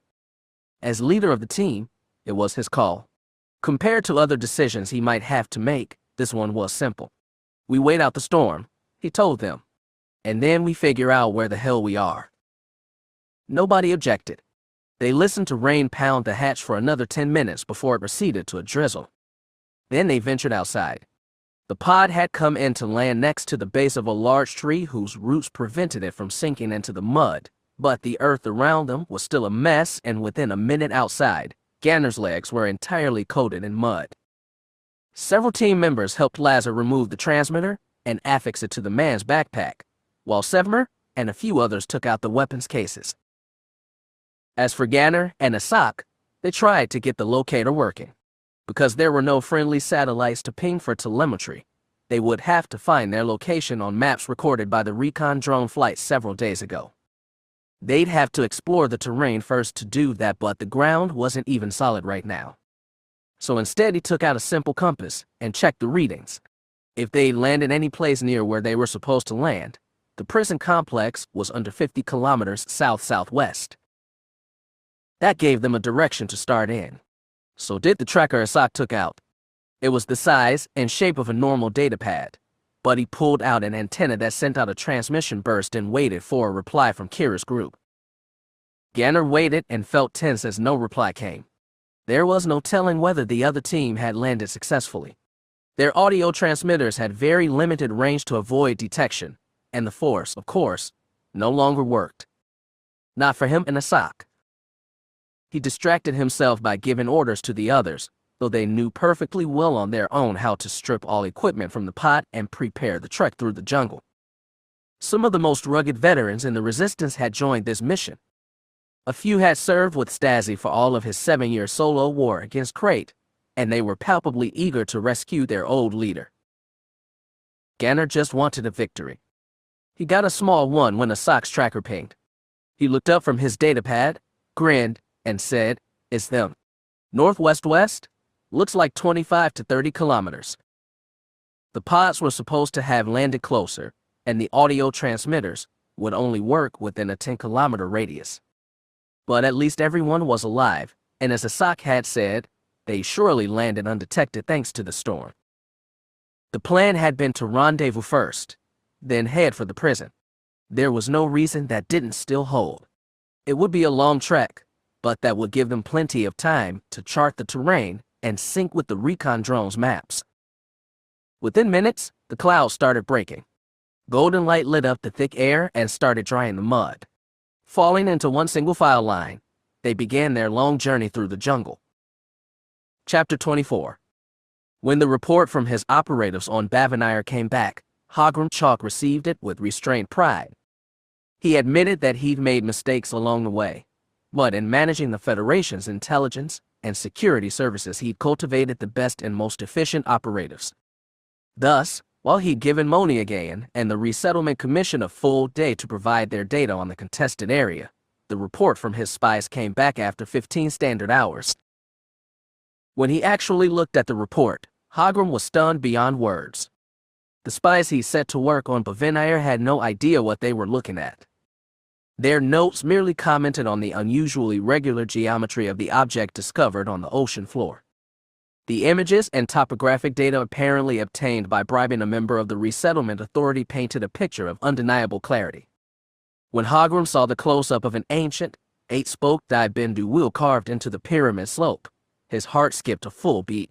As leader of the team, it was his call. Compared to other decisions he might have to make, this one was simple. "We wait out the storm," he told them, "and then we figure out where the hell we are." Nobody objected. They listened to rain pound the hatch for another 10 minutes before it receded to a drizzle. Then they ventured outside. The pod had come in to land next to the base of a large tree whose roots prevented it from sinking into the mud, but the earth around them was still a mess, and within a minute outside, Ganner's legs were entirely coated in mud. Several team members helped Lazar remove the transmitter and affix it to the man's backpack, while Sevmer and a few others took out the weapons cases. As for Ganner and Asak, they tried to get the locator working. Because there were no friendly satellites to ping for telemetry, they would have to find their location on maps recorded by the recon drone flight several days ago. They'd have to explore the terrain first to do that, but the ground wasn't even solid right now. So instead he took out a simple compass and checked the readings. If they landed any place near where they were supposed to land, the prison complex was under 50 kilometers south-southwest. That gave them a direction to start in. So did the tracker Asak took out. It was the size and shape of a normal datapad, but he pulled out an antenna that sent out a transmission burst and waited for a reply from Kira's group. Ganner waited and felt tense as no reply came. There was no telling whether the other team had landed successfully. Their audio transmitters had very limited range to avoid detection, and the force, of course, no longer worked. Not for him and Asak. He distracted himself by giving orders to the others, though they knew perfectly well on their own how to strip all equipment from the pod and prepare the trek through the jungle. Some of the most rugged veterans in the Resistance had joined this mission. A few had served with Stazi for all of his 7-year solo war against Kade, and they were palpably eager to rescue their old leader. Ganner just wanted a victory. He got a small one when Asak's tracker pinged. He looked up from his datapad, grinned, and said, "It's them. Northwest-west? Looks like 25 to 30 kilometers. The pods were supposed to have landed closer, and the audio transmitters would only work within a 10-kilometer radius. But at least everyone was alive, and as Asok had said, they surely landed undetected thanks to the storm. The plan had been to rendezvous first, then head for the prison. There was no reason that didn't still hold. It would be a long trek, but that would give them plenty of time to chart the terrain and sync with the recon drone's maps. Within minutes, the clouds started breaking. Golden light lit up the thick air and started drying the mud. Falling into one single file line, they began their long journey through the jungle. Chapter 24. When the report from his operatives on Bavanire came back, Hogrum Chalk received it with restrained pride. He admitted that he'd made mistakes along the way, but in managing the Federation's intelligence and security services, he'd cultivated the best and most efficient operatives. Thus, while he'd given Moniagayan and the Resettlement Commission a full day to provide their data on the contested area, the report from his spies came back after 15 standard hours. When he actually looked at the report, Hogrum was stunned beyond words. The spies he set to work on Bavanire had no idea what they were looking at. Their notes merely commented on the unusually regular geometry of the object discovered on the ocean floor. The images and topographic data apparently obtained by bribing a member of the Resettlement Authority painted a picture of undeniable clarity. When Hogrum saw the close-up of an ancient, 8-spoke Dai-Bendu wheel carved into the pyramid slope, his heart skipped a full beat.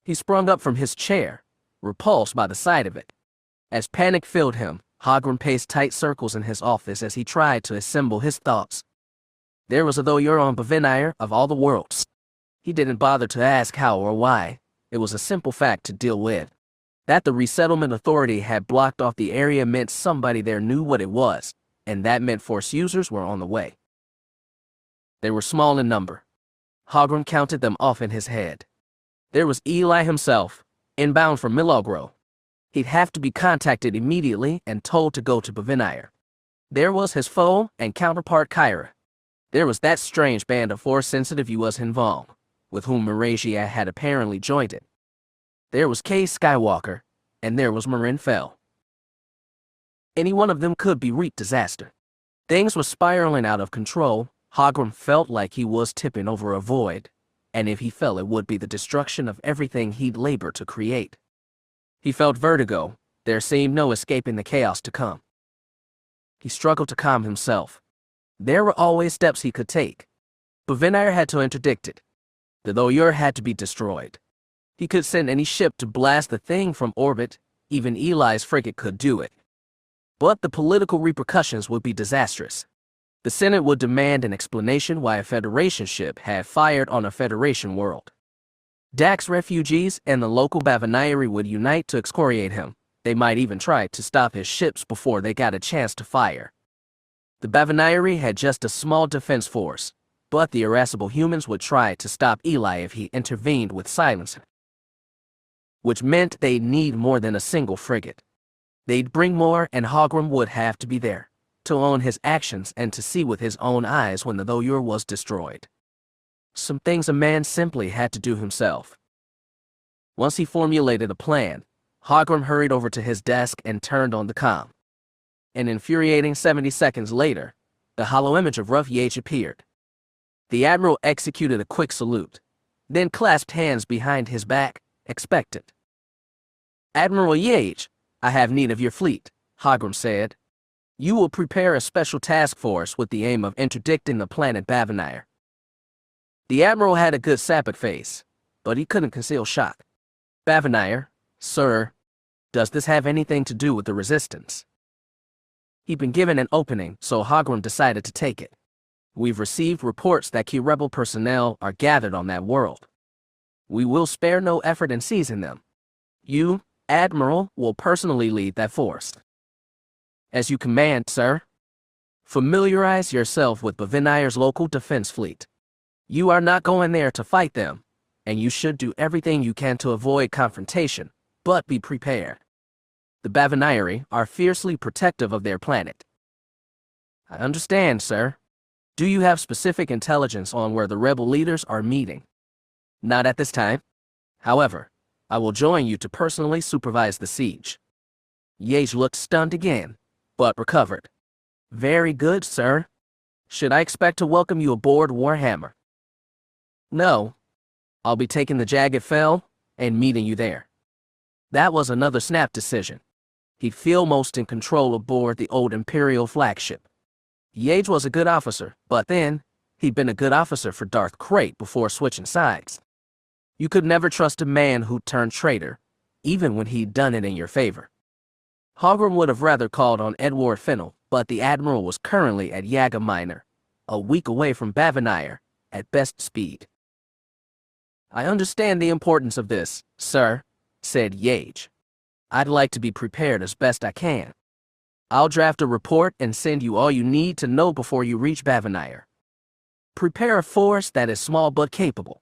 He sprung up from his chair, repulsed by the sight of it. As panic filled him, Hogrum paced tight circles in his office as he tried to assemble his thoughts. There was a though you're on Bavanire of all the worlds. He didn't bother to ask how or why. It was a simple fact to deal with. That the Resettlement Authority had blocked off the area meant somebody there knew what it was, and that meant Force users were on the way. They were small in number. Hogrum counted them off in his head. There was Eli himself, inbound from Milagro. He'd have to be contacted immediately and told to go to Bavanire. There was his foe and counterpart Kyra. There was that strange band of Force-sensitive US involved, with whom Marasiah had apparently joined it. There was Cade Skywalker, and there was Marasiah Fel. Any one of them could be reap disaster. Things were spiraling out of control. Hogrum felt like he was tipping over a void, and if he fell, it would be the destruction of everything he'd labored to create. He felt vertigo. There seemed no escaping the chaos to come. He struggled to calm himself. There were always steps he could take. Bavanire had to interdict it. The Loyur had to be destroyed. He could send any ship to blast the thing from orbit. Even Eli's frigate could do it. But the political repercussions would be disastrous. The Senate would demand an explanation why a Federation ship had fired on a Federation world. Dax refugees and the local Bavanire would unite to excoriate him. They might even try to stop his ships before they got a chance to fire. The Bavanire had just a small defense force, but the irascible humans would try to stop Eli if he intervened with silence, which meant they'd need more than a single frigate. They'd bring more, and Hogrum would have to be there, to own his actions and to see with his own eyes when the Loyur was destroyed. Some things a man simply had to do himself. Once he formulated a plan, Hogrum hurried over to his desk and turned on the comm. An infuriating 70 seconds later, the hollow image of Rough Yage appeared. The Admiral executed a quick salute, then clasped hands behind his back, expectant. "Admiral Yage, I have need of your fleet," Hogrum said. "You will prepare a special task force with the aim of interdicting the planet Bavanire." The Admiral had a good sapid face, but he couldn't conceal shock. "Bavanire, sir, does this have anything to do with the Resistance?" He'd been given an opening, so Hogrum decided to take it. "We've received reports that key rebel personnel are gathered on that world. We will spare no effort in seizing them. You, Admiral, will personally lead that force." "As you command, sir." "Familiarize yourself with Bavanire's local defense fleet. You are not going there to fight them, and you should do everything you can to avoid confrontation, but be prepared. The Bavanire are fiercely protective of their planet." "I understand, sir. Do you have specific intelligence on where the rebel leaders are meeting?" "Not at this time. However, I will join you to personally supervise the siege." Yage looked stunned again, but recovered. "Very good, sir. Should I expect to welcome you aboard Warhammer?" No. I'll be taking the Jagged Fel and meeting you there. That was another snap decision. He'd feel most in control aboard the old Imperial flagship. Yates was a good officer, but then, he'd been a good officer for Darth Krayt before switching sides. You could never trust a man who turned traitor, even when he'd done it in your favor. Hogrum would have rather called on Edward Fennel, but the Admiral was currently at Yaga Minor, a week away from Bavanire, at best speed. I understand the importance of this, sir, said Yage. I'd like to be prepared as best I can. I'll draft a report and send you all you need to know before you reach Bavanire. Prepare a force that is small but capable.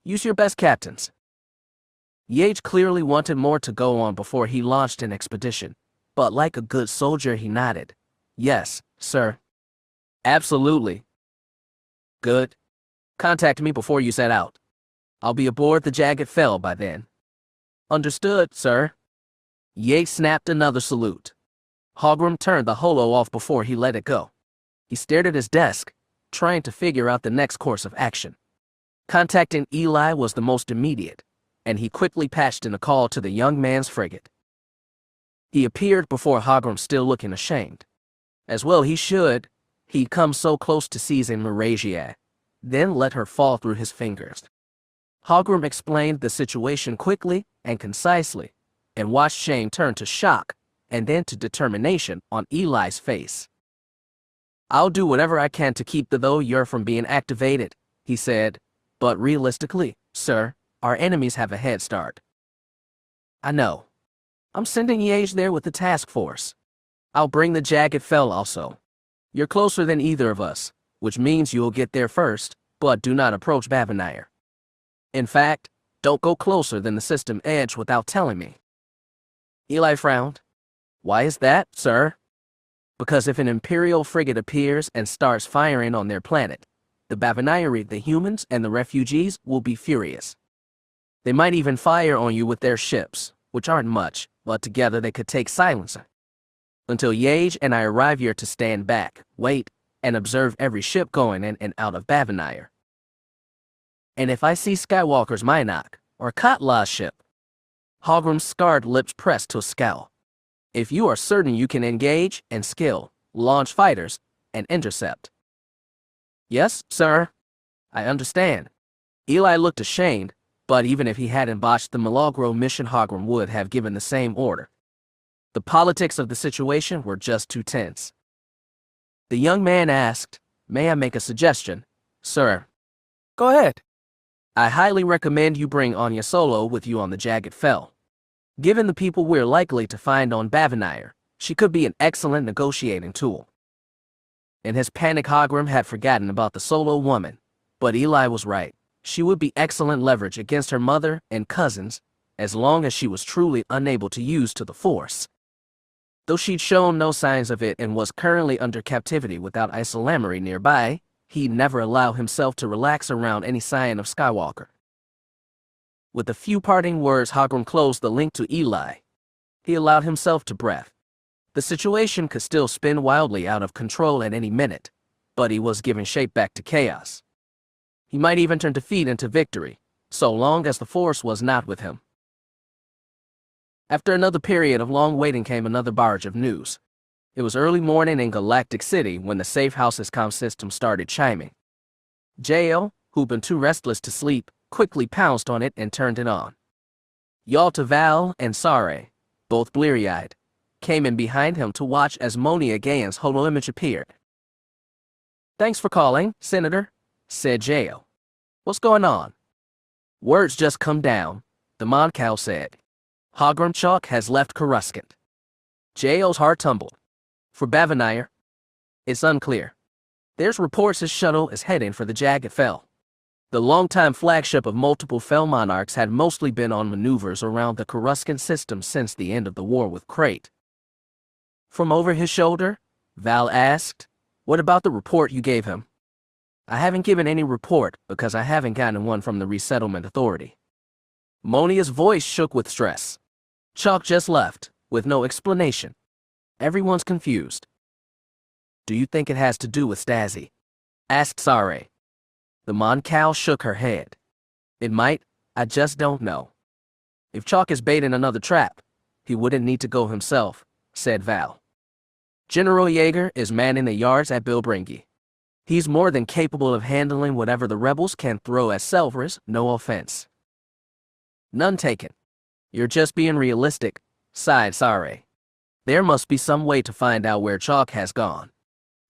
Use your best captains. Yage clearly wanted more to go on before he launched an expedition, but like a good soldier he nodded. Yes, sir. Absolutely. Good. Contact me before you set out. I'll be aboard the Jagged Fel by then. Understood, sir. Yates snapped another salute. Hogrum turned the holo off before he let it go. He stared at his desk, trying to figure out the next course of action. Contacting Eli was the most immediate, and he quickly patched in a call to the young man's frigate. He appeared before Hogrum, still looking ashamed. As well he should. He'd come so close to seizing Marasiah, then let her fall through his fingers. Hogrum explained the situation quickly and concisely, and watched shame turn to shock and then to determination on Eli's face. I'll do whatever I can to keep the though you're from being activated, he said, but realistically, sir, our enemies have a head start. I know. I'm sending Yage there with the task force. I'll bring the Jagged Fel also. You're closer than either of us, which means you'll get there first, but do not approach Bavanire. In fact, don't go closer than the system edge without telling me. Eli frowned. Why is that, sir? Because if an Imperial frigate appears and starts firing on their planet, the Bavanire, the humans, and the refugees will be furious. They might even fire on you with their ships, which aren't much, but together they could take silencer. Until Yage and I arrive here to stand back, wait, and observe every ship going in and out of Bavanire. And if I see Skywalker's Minok, or Katla's ship, Hogrum's scarred lips pressed to a scowl. If you are certain you can engage and skill, launch fighters, and intercept. Yes, sir. I understand. Eli looked ashamed, but even if he hadn't botched the Milagro mission, Hogrum would have given the same order. The politics of the situation were just too tense. The young man asked, "May I make a suggestion, sir?" Go ahead. I highly recommend you bring Ania Solo with you on the Jagged Fel. Given the people we're likely to find on Bavanire, she could be an excellent negotiating tool. In his panic, Hogrum had forgotten about the Solo woman, but Eli was right. She would be excellent leverage against her mother and cousins, as long as she was truly unable to use to the Force. Though she'd shown no signs of it and was currently under captivity without Isolamery nearby, he'd never allow himself to relax around any sign of Skywalker. With a few parting words, Hogrum closed the link to Eli. He allowed himself to breath. The situation could still spin wildly out of control at any minute, but he was giving shape back to chaos. He might even turn defeat into victory, so long as the Force was not with him. After another period of long waiting came another barrage of news. It was early morning in Galactic City when the Safe House's comm system started chiming. Jael, who'd been too restless to sleep, quickly pounced on it and turned it on. Yalta Val and Sare, both bleary-eyed, came in behind him to watch as Monia Gayan's holoimage appeared. "Thanks for calling, Senator," said Jael. "What's going on?" "Word's just come down," the Moncal said. "Hogrum Chalk has left Coruscant." Jael's heart tumbled. "For Bavanire?" "It's unclear. There's reports his shuttle is heading for the Jagged Fel." The longtime flagship of multiple Fel monarchs had mostly been on maneuvers around the Coruscant system since the end of the war with Krayt. From over his shoulder, Val asked, "What about the report you gave him?" "I haven't given any report because I haven't gotten one from the Resettlement Authority." Monia's voice shook with stress. "Chalk just left, with no explanation. Everyone's confused." "Do you think it has to do with Stazi?" asked Sare. The Mon Cal shook her head. It might, I just don't know. If Chalk is baiting another trap, he wouldn't need to go himself, said Val. General Yeager is manning the yards at Bilbringi. He's more than capable of handling whatever the rebels can throw at Selvaris, no offense. None taken. You're just being realistic, sighed Sare. There must be some way to find out where Chalk has gone.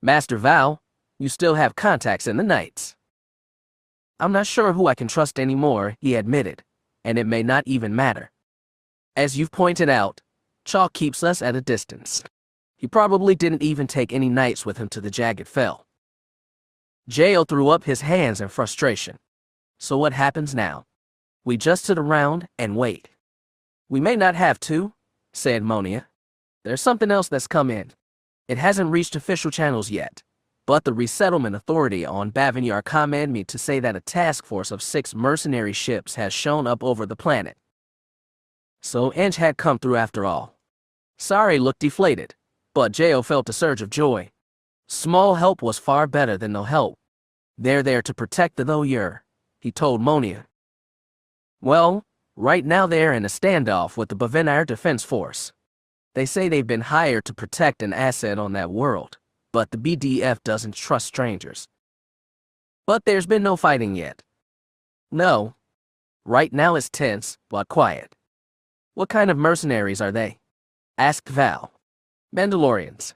Master Val, you still have contacts in the Knights. I'm not sure who I can trust anymore, he admitted, and it may not even matter. As you've pointed out, Chalk keeps us at a distance. He probably didn't even take any Knights with him to the Jagged Fel. Jael threw up his hands in frustration. So what happens now? We just sit around and wait. We may not have to, said Monia. There's something else that's come in. It hasn't reached official channels yet, but the Resettlement Authority on Bavanyar commanded me to say that a task force of 6 mercenary ships has shown up over the planet. So Inch had come through after all. Sari looked deflated, but Jael felt a surge of joy. Small help was far better than no help. They're there to protect the Thoyur, he told Monia. Well, right now they're in a standoff with the Bavanyar Defense Force. They say they've been hired to protect an asset on that world, but the BDF doesn't trust strangers. But there's been no fighting yet. No. Right now it's tense, but quiet. What kind of mercenaries are they? Asked Val. Mandalorians.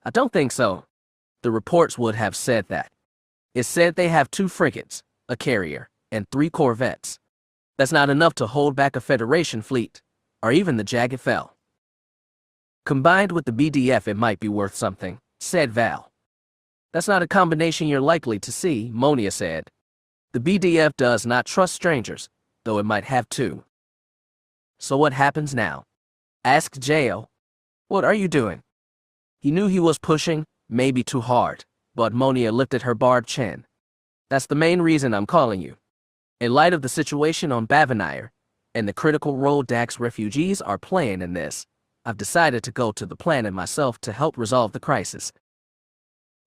I don't think so. The reports would have said that. It said they have 2 frigates, a carrier, and 3 corvettes. That's not enough to hold back a Federation fleet, or even the Jagged Fel. Combined with the BDF, it might be worth something, said Val. That's not a combination you're likely to see, Monia said. The BDF does not trust strangers, though it might have to. So what happens now? Asked Jael. What are you doing? He knew he was pushing, maybe too hard, but Monia lifted her barbed chin. That's the main reason I'm calling you. In light of the situation on Bavanyar, and the critical role Dax refugees are playing in this, I've decided to go to the planet myself to help resolve the crisis.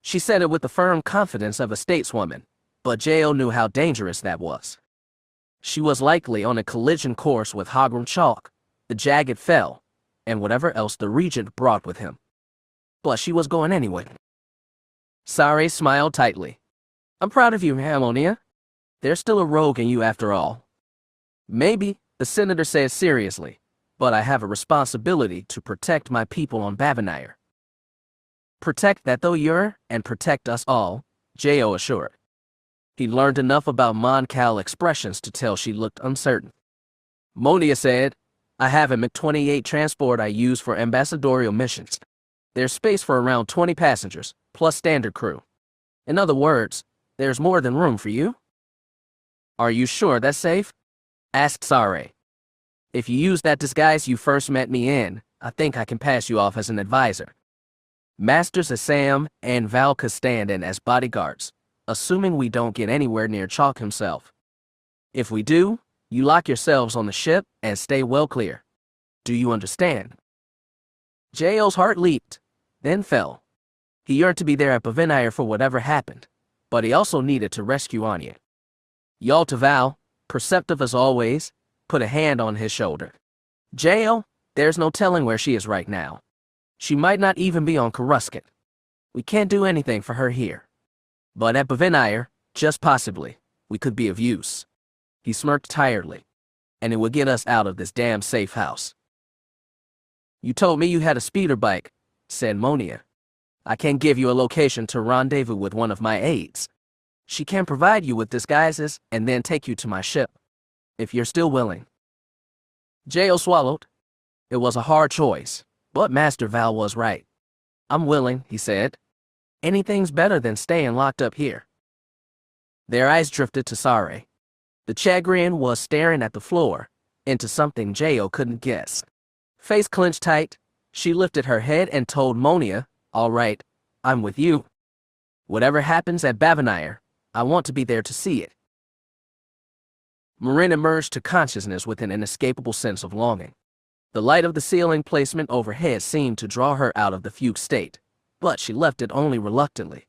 She said it with the firm confidence of a stateswoman, but Jael knew how dangerous that was. She was likely on a collision course with Hogrum Chalk, the Jagged Fel, and whatever else the Regent brought with him. But she was going anyway. Sari smiled tightly. I'm proud of you, Monia. There's still a rogue in you after all. Maybe, the senator said seriously, but I have a responsibility to protect my people on Bavanyar. Protect that Thoyur and protect us all, Jael assured. He learned enough about Mon Cal expressions to tell she looked uncertain. Monia said, I have a MiG-28 transport I use for ambassadorial missions. There's space for around 20 passengers, plus standard crew. In other words, there's more than room for you. Are you sure that's safe? Asked Sare. If you use that disguise you first met me in, I think I can pass you off as an advisor. Masters Assam and Val could stand in as bodyguards, assuming we don't get anywhere near Chalk himself. If we do, you lock yourselves on the ship and stay well clear. Do you understand? Jael's heart leaped, then fell. He yearned to be there at Bavanyar for whatever happened, but he also needed to rescue Ania. Yalta Val, perceptive as always, put a hand on his shoulder. Jael, there's no telling where she is right now. She might not even be on Coruscant. We can't do anything for her here. But at Bavanyar, just possibly, we could be of use. He smirked tiredly. And it would get us out of this damn safe house. You told me you had a speeder bike, said Monia. I can give you a location to rendezvous with one of my aides. She can provide you with disguises and then take you to my ship, if you're still willing. Jael swallowed. It was a hard choice, but Master Val was right. I'm willing, he said. Anything's better than staying locked up here. Their eyes drifted to Sare. The Chagrian was staring at the floor, into something Jael couldn't guess. Face clenched tight, she lifted her head and told Monia, all right, I'm with you. Whatever happens at Bavanyar, I want to be there to see it. Marin emerged to consciousness with an inescapable sense of longing. The light of the ceiling placement overhead seemed to draw her out of the fugue state, but she left it only reluctantly.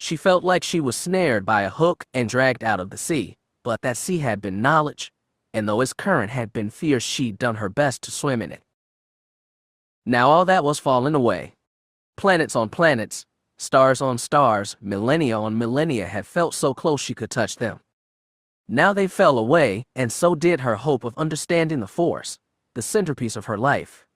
She felt like she was snared by a hook and dragged out of the sea, but that sea had been knowledge, and though its current had been fierce, she'd done her best to swim in it. Now all that was falling away. Planets on planets, stars on stars, millennia on millennia had felt so close she could touch them. Now they fell away, and so did her hope of understanding the Force, the centerpiece of her life.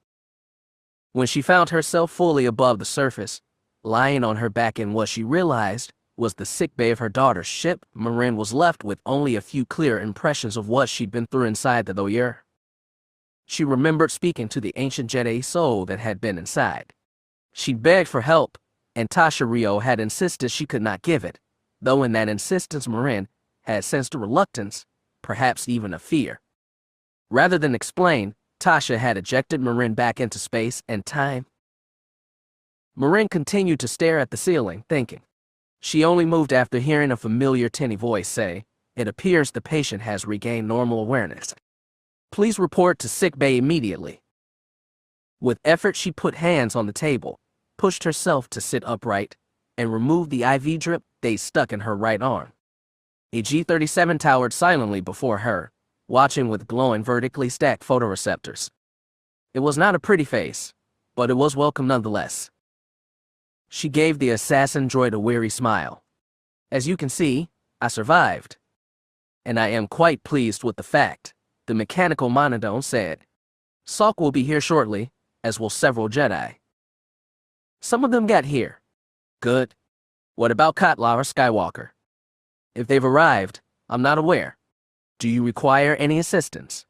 When she found herself fully above the surface, lying on her back in what she realized was the sickbay of her daughter's ship, Marin was left with only a few clear impressions of what she'd been through inside the Doyer. She remembered speaking to the ancient Jedi soul that had been inside. She'd begged for help, and Tasha Rio had insisted she could not give it, though in that insistence Marin had sensed a reluctance, perhaps even a fear. Rather than explain, Tasha had ejected Marin back into space and time. Marin continued to stare at the ceiling, thinking. She only moved after hearing a familiar tinny voice say, "It appears the patient has regained normal awareness. Please report to sickbay immediately." With effort, she put hands on the table, pushed herself to sit upright, and removed the IV drip they stuck in her right arm. A G-37 towered silently before her, watching with glowing vertically stacked photoreceptors. It was not a pretty face, but it was welcome nonetheless. She gave the assassin droid a weary smile. "As you can see, I survived. And I am quite pleased with the fact," the mechanical monodone said. "Salk will be here shortly, as will several Jedi. Some of them got here. Good. What about Cade Skywalker? If they've arrived, I'm not aware. Do you require any assistance?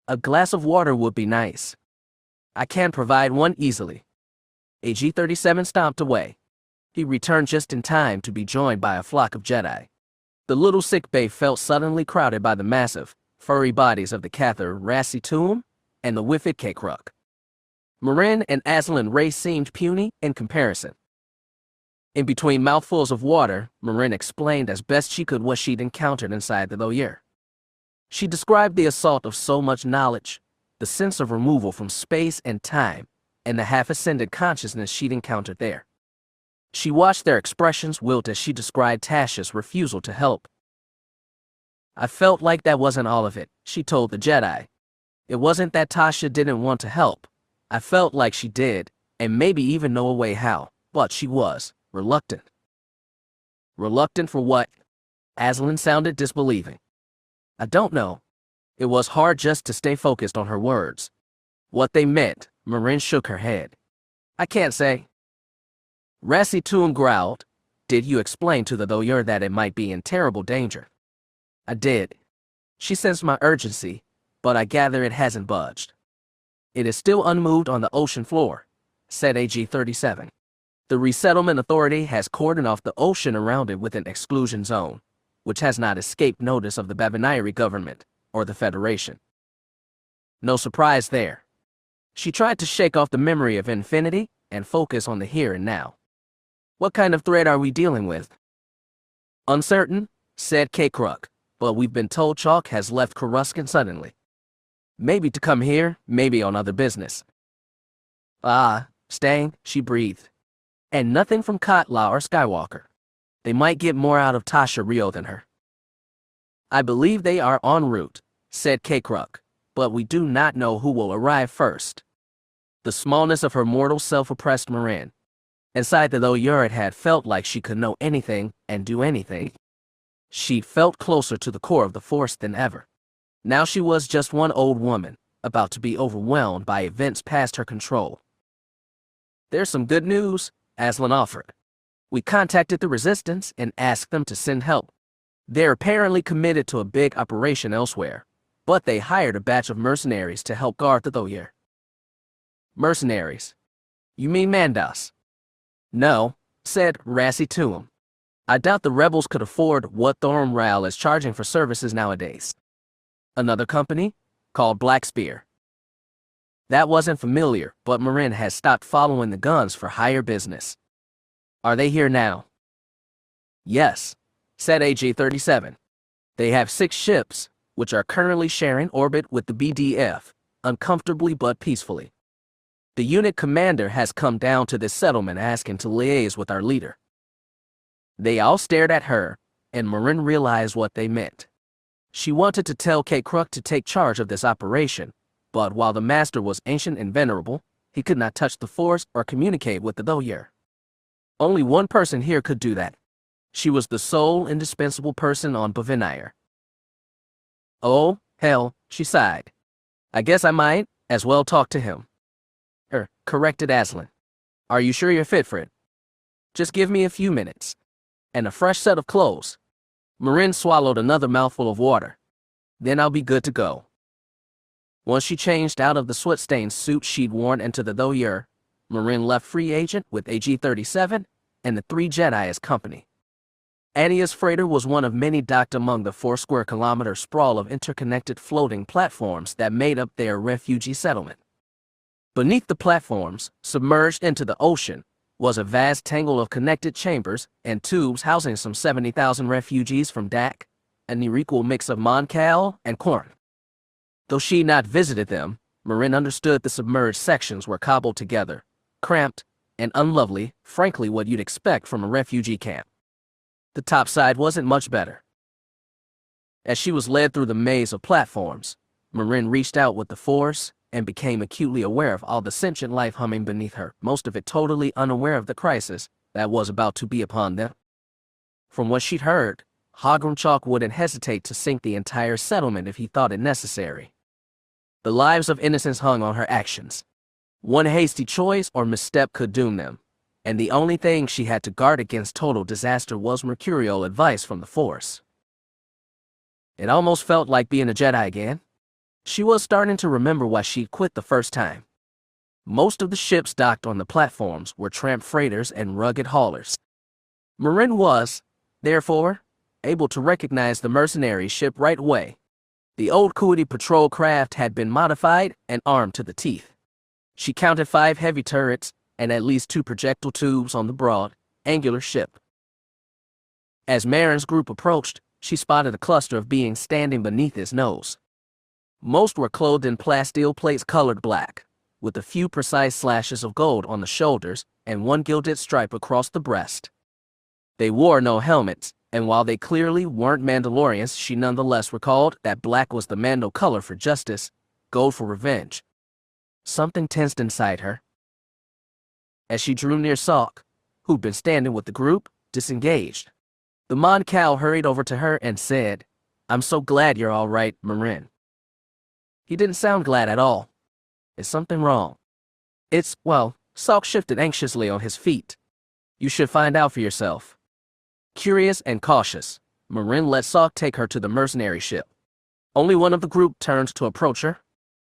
A glass of water would be nice. I can provide one easily." A G-37 stomped away. He returned just in time to be joined by a flock of Jedi. The little sickbay felt suddenly crowded by the massive, furry bodies of the Cather Marasiah Fel and the Wifid Kakruk. Marin and Aslan race seemed puny in comparison. In between mouthfuls of water, Marin explained as best she could what she'd encountered inside the Doyer. She described the assault of so much knowledge, the sense of removal from space and time, and the half-ascended consciousness she'd encountered there. She watched their expressions wilt as she described Tasha's refusal to help. "I felt like that wasn't all of it," she told the Jedi. "It wasn't that Tasha didn't want to help. I felt like she did, and maybe even know a way how, but she was reluctant." "Reluctant for what?" Aslan sounded disbelieving. "I don't know." It was hard just to stay focused on her words. What they meant, Marin shook her head. "I can't say." Marasiah Fel growled. "Did you explain to the Doyer that it might be in terrible danger?" "I did. She sensed my urgency, but I gather it hasn't budged." "It is still unmoved on the ocean floor," said a G-37. "The Resettlement Authority has cordoned off the ocean around it with an exclusion zone, which has not escaped notice of the Babinairi government or the Federation." No surprise there. She tried to shake off the memory of infinity and focus on the here and now. "What kind of threat are we dealing with?" "Uncertain," said Kakruk, "but we've been told Chalk has left Coruscant suddenly. Maybe to come here, maybe on other business." "Ah, staying," she breathed. "And nothing from Cade or Skywalker. They might get more out of Tasha Rio than her." "I believe they are en route," said Kakruk, "but we do not know who will arrive first." The smallness of her mortal self oppressed Marin. Inside the Doyer it had felt like she could know anything and do anything. She felt closer to the core of the Force than ever. Now she was just one old woman, about to be overwhelmed by events past her control. "There's some good news," Aslan offered. "We contacted the Resistance and asked them to send help. They're apparently committed to a big operation elsewhere, but they hired a batch of mercenaries to help guard the Doyer." "Mercenaries? You mean Mandos?" "No," said Marasiah Fel. "I doubt the rebels could afford what Thormral is charging for services nowadays. Another company, called Black Spear." That wasn't familiar, but Marin had stopped following the guns for higher business. "Are they here now?" "Yes," said a G-37. "They have 6 ships, which are currently sharing orbit with the BDF, uncomfortably but peacefully. The unit commander has come down to this settlement asking to liaise with our leader." They all stared at her, and Marin realized what they meant. She wanted to tell Cade to take charge of this operation, but while the master was ancient and venerable, he could not touch the Force or communicate with the Doyer. Only one person here could do that. She was the sole indispensable person on Bavinire. Oh, hell, she sighed. I guess I might as well talk to him. Corrected Aslan. Are you sure you're fit for it? Just give me a few minutes. And a fresh set of clothes. Marin swallowed another mouthful of water. Then I'll be good to go. Once she changed out of the sweat-stained suit she'd worn into the Doyer, Marin left Free Agent with AG-37 and the 3 Jedi as company. Ania's freighter was one of many docked among the 4-square-kilometer sprawl of interconnected floating platforms that made up their refugee settlement. Beneath the platforms, submerged into the ocean, was a vast tangle of connected chambers and tubes housing some 70,000 refugees from Dak, a near-equal mix of Mon-Cal and Corn. Though she'd not visited them, Marin understood the submerged sections were cobbled together, cramped, and unlovely, frankly what you'd expect from a refugee camp. The topside wasn't much better. As she was led through the maze of platforms, Marin reached out with the Force and became acutely aware of all the sentient life humming beneath her, most of it totally unaware of the crisis that was about to be upon them. From what she'd heard, Hogrum Chalk wouldn't hesitate to sink the entire settlement if he thought it necessary. The lives of innocents hung on her actions. One hasty choice or misstep could doom them, and the only thing she had to guard against total disaster was mercurial advice from the Force. It almost felt like being a Jedi again. She was starting to remember why she'd quit the first time. Most of the ships docked on the platforms were tramp freighters and rugged haulers. Marin was, therefore, able to recognize the mercenary ship right away. The old Kuwait patrol craft had been modified and armed to the teeth. She counted 5 heavy turrets and at least 2 projectile tubes on the broad, angular ship. As Marin's group approached, she spotted a cluster of beings standing beneath his nose. Most were clothed in plasteel plates colored black, with a few precise slashes of gold on the shoulders and 1 gilded stripe across the breast. They wore no helmets, and while they clearly weren't Mandalorians, she nonetheless recalled that black was the Mando color for justice, gold for revenge. Something tensed inside her. As she drew near Salk, who'd been standing with the group, disengaged. The Mon-Cal hurried over to her and said, "I'm so glad you're all right, Marin." He didn't sound glad at all. Is something wrong? Well, Salk shifted anxiously on his feet. You should find out for yourself. Curious and cautious, Marin let Salk take her to the mercenary ship. Only one of the group turned to approach her.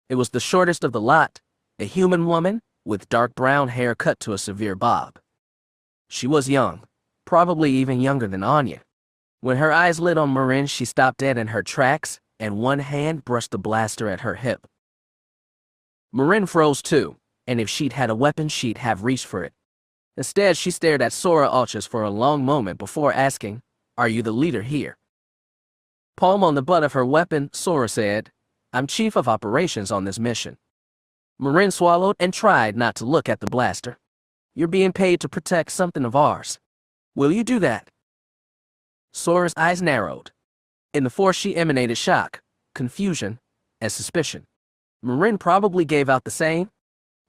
It was the shortest of the lot, a human woman with dark brown hair cut to a severe bob. She was young, probably even younger than Ania. When her eyes lit on Marin, she stopped dead in her tracks, and one hand brushed the blaster at her hip. Marin froze too, and if she'd had a weapon, she'd have reached for it. Instead, she stared at Sora Alchus for a long moment before asking, "Are you the leader here?" Palm on the butt of her weapon, Sora said, "I'm chief of operations on this mission." Marin swallowed and tried not to look at the blaster. "You're being paid to protect something of ours. Will you do that?" Sora's eyes narrowed. In the Force she emanated shock, confusion, and suspicion. Marin probably gave out the same.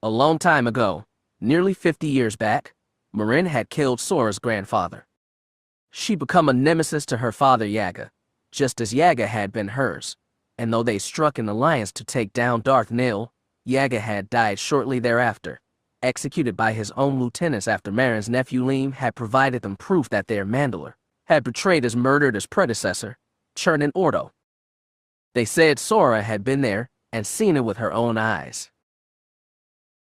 A long time ago, nearly 50 years back, Marin had killed Sora's grandfather. She'd become a nemesis to her father Yaga, just as Yaga had been hers, and though they struck an alliance to take down Darth Nil, Yaga had died shortly thereafter, executed by his own lieutenants after Marin's nephew Liam had provided them proof that their Mandalore had betrayed his murdered his predecessor, Churnin Ordo. They said Sora had been there and seen it with her own eyes.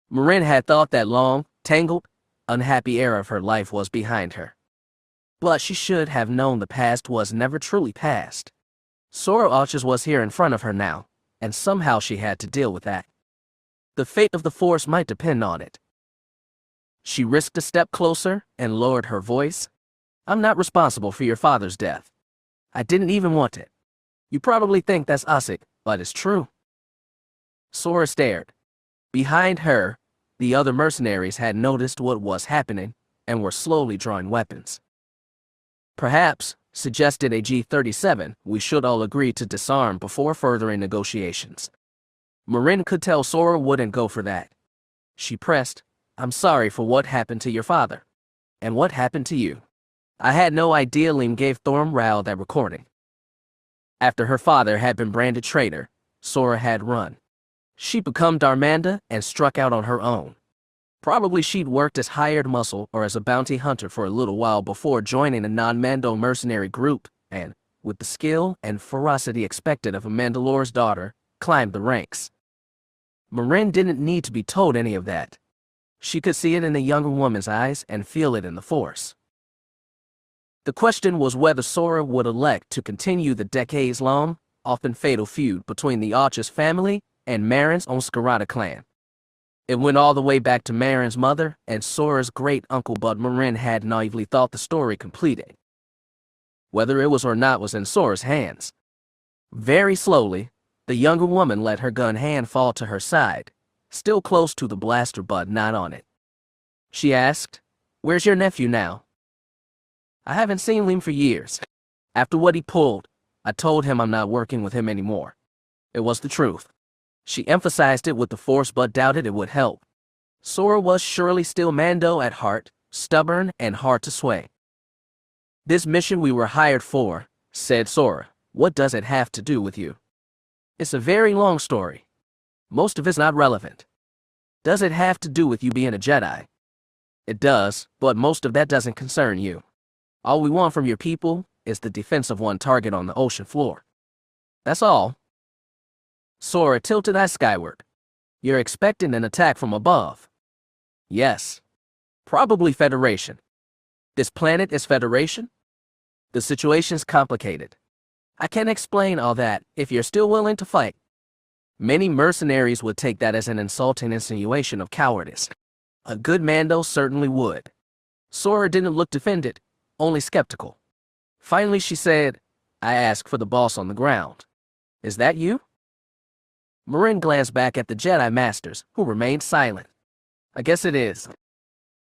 Marin had thought that long, tangled, unhappy era of her life was behind her. But she should have known the past was never truly past. Sora Alchus was here in front of her now, and somehow she had to deal with that. The fate of the Force might depend on it. She risked a step closer and lowered her voice. "I'm not responsible for your father's death. I didn't even want it. You probably think that's Usyk, but it's true." Sora stared. Behind her, the other mercenaries had noticed what was happening and were slowly drawing weapons. Perhaps, suggested a G-37, we should all agree to disarm before furthering negotiations. Marin could tell Sora wouldn't go for that. She pressed, I'm sorry for what happened to your father. And what happened to you? I had no idea Liam gave Thorm that recording. After her father had been branded traitor, Sora had run. She'd become Darmanda and struck out on her own. Probably she'd worked as hired muscle or as a bounty hunter for a little while before joining a non-Mando mercenary group and, with the skill and ferocity expected of a Mandalore's daughter, climbed the ranks. Marin didn't need to be told any of that. She could see it in the younger woman's eyes and feel it in the Force. The question was whether Sora would elect to continue the decades-long, often fatal feud between the Archer's family and Marin's own Skirata clan. It went all the way back to Marin's mother and Sora's great-uncle, but Marin had naively thought the story completed. Whether it was or not was in Sora's hands. Very slowly, the younger woman let her gun hand fall to her side, still close to the blaster but not on it. She asked, Where's your nephew now? I haven't seen Liam for years. After what he pulled, I told him I'm not working with him anymore. It was the truth. She emphasized it with the Force but doubted it would help. Sora was surely still Mando at heart, stubborn and hard to sway. This mission we were hired for, said Sora. What does it have to do with you? It's a very long story. Most of it's not relevant. Does it have to do with you being a Jedi? It does, but most of that doesn't concern you. All we want from your people is the defense of one target on the ocean floor. That's all. Sora tilted eyes skyward. You're expecting an attack from above. Yes. Probably Federation. This planet is Federation? The situation's complicated. I can explain all that if you're still willing to fight. Many mercenaries would take that as an insulting insinuation of cowardice. A good Mando certainly would. Sora didn't look defended, only skeptical. Finally she said, I asked for the boss on the ground. Is that you? Marin glanced back at the Jedi Masters, who remained silent. I guess it is.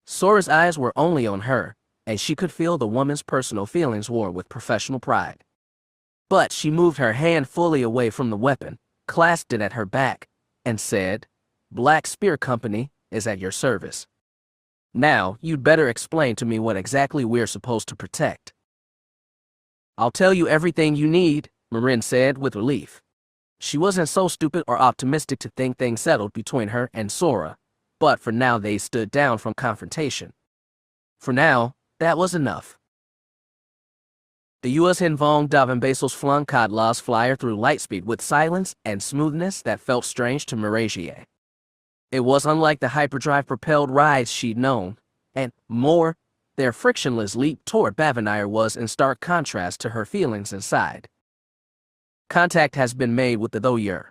Sora's eyes were only on her, and she could feel the woman's personal feelings war with professional pride. But she moved her hand fully away from the weapon, clasped it at her back, and said, Black Spear Company is at your service. Now, you'd better explain to me what exactly we're supposed to protect. I'll tell you everything you need, Marin said with relief. She wasn't so stupid or optimistic to think things settled between her and Sora, but for now they stood down from confrontation. For now, that was enough. The U.S. Hinvong Davin Basil's flung Kadla's flyer through lightspeed with silence and smoothness that felt strange to Marasiah. It was unlike the hyperdrive-propelled rides she'd known, and, more, their frictionless leap toward Bavinire was in stark contrast to her feelings inside. Contact has been made with the Thoyur,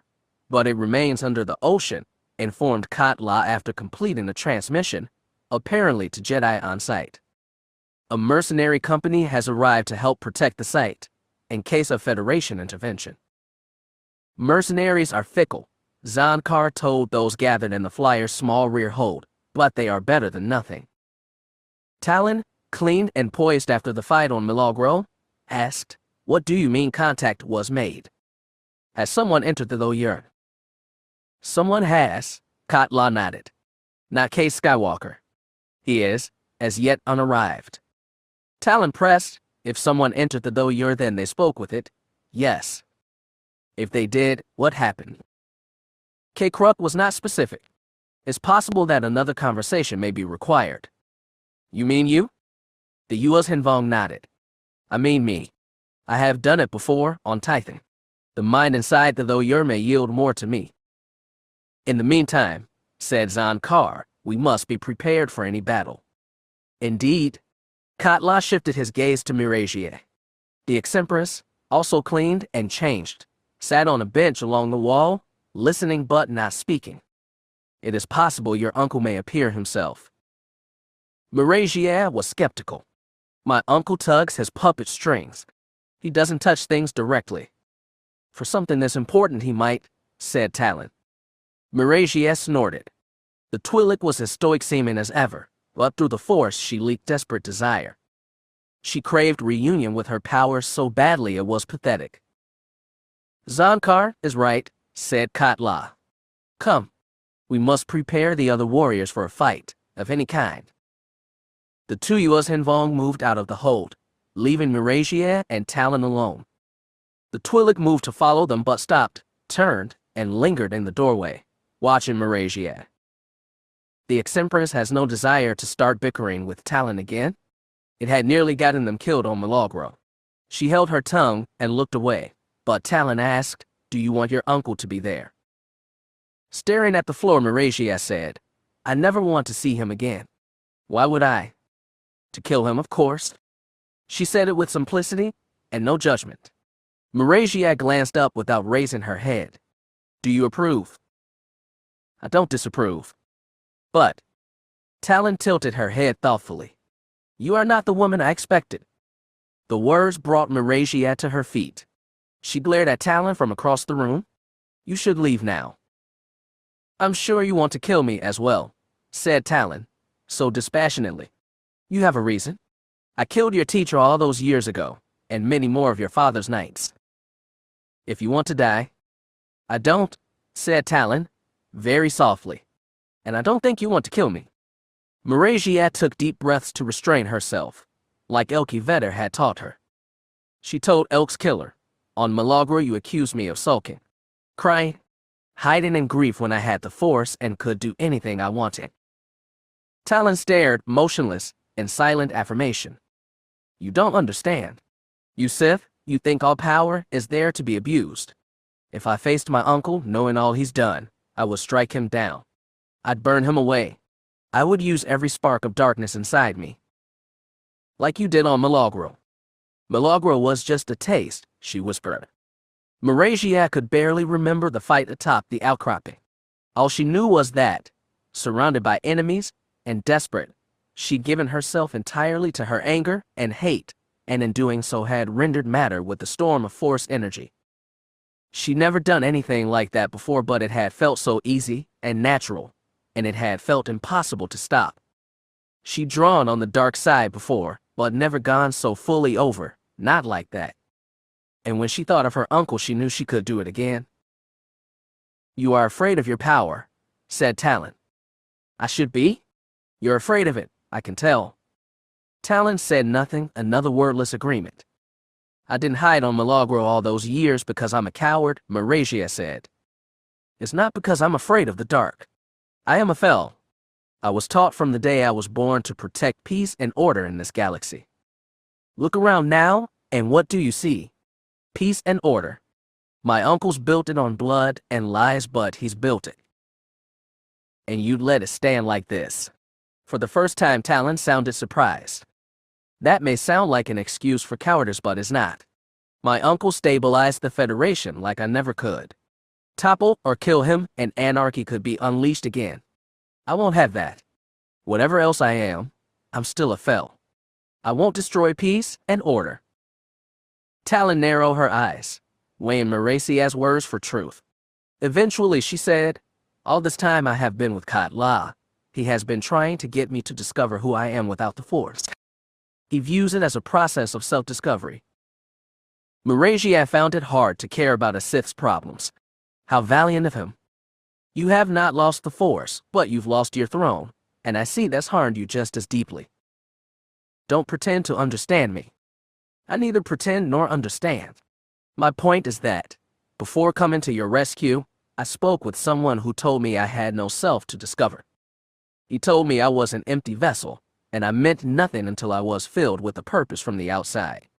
but it remains under the ocean, informed Katla after completing the transmission, apparently to Jedi on site. A mercenary company has arrived to help protect the site, in case of Federation intervention. Mercenaries are fickle, Zonkar told those gathered in the flyer's small rear hold, but they are better than nothing. Talon, cleaned and poised after the fight on Milagro, asked, What do you mean contact was made? Has someone entered the Thoyur? Someone has, Katla nodded. Not Cade Skywalker. He is, as yet, unarrived. Talon pressed, if someone entered the Thoyur then they spoke with it, yes. If they did, what happened? Kruk was not specific. It's possible that another conversation may be required. You mean you? The U.S. Hinvong nodded. I mean me. I have done it before, on Tython. The mind inside the Thoyur may yield more to me. In the meantime, said Zonkar, we must be prepared for any battle. Indeed. Katla shifted his gaze to Marasiah. The ex-Empress, also cleaned and changed, sat on a bench along the wall, listening but not speaking. It is possible your uncle may appear himself. Marasiah was skeptical. My uncle tugs his puppet strings. He doesn't touch things directly. For something this important he might, said Talon. Marasiah snorted. The Twi'lek was as stoic seeming as ever, but through the Force she leaked desperate desire. She craved reunion with her powers so badly it was pathetic. Zonkar is right, said Katla. Come. We must prepare the other warriors for a fight, of any kind. The two Yuas Henvong moved out of the hold, leaving Marasiah and Talon alone. The Twi'lek moved to follow them but stopped, turned, and lingered in the doorway, watching Marasiah. The ex-Empress has no desire to start bickering with Talon again. It had nearly gotten them killed on Milagro. She held her tongue and looked away, but Talon asked, "Do you want your uncle to be there?" Staring at the floor, Marasiah said, "I never want to see him again." "Why would I?" "To kill him, of course." She said it with simplicity and no judgment. Marasiah glanced up without raising her head. "Do you approve?" "I don't disapprove." "But..." Talon tilted her head thoughtfully. "You are not the woman I expected." The words brought Marasiah to her feet. She glared at Talon from across the room. "You should leave now." "I'm sure you want to kill me as well," said Talon, so dispassionately. "You have a reason. I killed your teacher all those years ago, and many more of your father's knights. If you want to die..." "I don't," said Talon, very softly. "And I don't think you want to kill me." Marasiah took deep breaths to restrain herself, like Elke Vetter had taught her. She told Elk's killer, "On Milagro you accused me of sulking, crying, hiding in grief when I had the Force and could do anything I wanted." Talon stared, motionless, in silent affirmation. "You don't understand. You Sith, you think all power is there to be abused. If I faced my uncle, knowing all he's done, I would strike him down. I'd burn him away. I would use every spark of darkness inside me. Like you did on Milagro." "Milagro was just a taste," she whispered. Marasiah could barely remember the fight atop the outcropping. All she knew was that, surrounded by enemies and desperate, she'd given herself entirely to her anger and hate, and in doing so had rendered matter with the storm of Force energy. She'd never done anything like that before, but it had felt so easy and natural, and it had felt impossible to stop. She'd drawn on the dark side before, but never gone so fully over, not like that. And when she thought of her uncle, she knew she could do it again. "You are afraid of your power," said Talon. "I should be? You're afraid of it, I can tell." Talon said nothing, another wordless agreement. "I didn't hide on Milagro all those years because I'm a coward," Marasiah said. "It's not because I'm afraid of the dark. I am a Fel. I was taught from the day I was born to protect peace and order in this galaxy. Look around now, and what do you see? Peace and order. My uncle's built it on blood and lies, but he's built it. And you'd let it stand like this." For the first time, Talon sounded surprised. "That may sound like an excuse for cowardice, but it's not. My uncle stabilized the Federation like I never could. Topple or kill him, and anarchy could be unleashed again. I won't have that. Whatever else I am, I'm still a Fel. I won't destroy peace and order." Talon narrowed her eyes, weighing Marasiah's words for truth. Eventually she said, "All this time I have been with Katla, he has been trying to get me to discover who I am without the Force. He views it as a process of self-discovery." Marasiah found it hard to care about a Sith's problems. How valiant of him. "You have not lost the Force, but you've lost your throne, and I see that's harmed you just as deeply. Don't pretend to understand me. I neither pretend nor understand. My point is that, before coming to your rescue, I spoke with someone who told me I had no self to discover. He told me I was an empty vessel, and I meant nothing until I was filled with a purpose from the outside.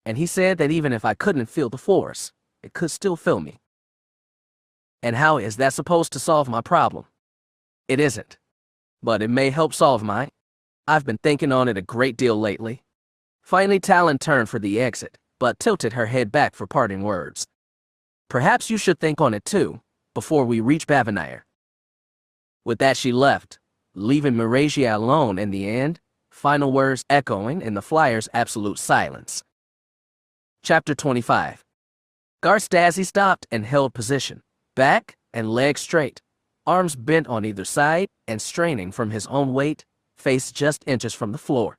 And he said that even if I couldn't feel the Force, it could still fill me. And how is that supposed to solve my problem? It isn't. But it may help solve mine. I've been thinking on it a great deal lately." Finally, Talon turned for the exit, but tilted her head back for parting words. "Perhaps you should think on it too, before we reach Bavanire." With that she left, leaving Marasiah alone in the end, final words echoing in the flyer's absolute silence. Chapter 25. Stazi stopped and held position, back and legs straight, arms bent on either side and straining from his own weight, face just inches from the floor.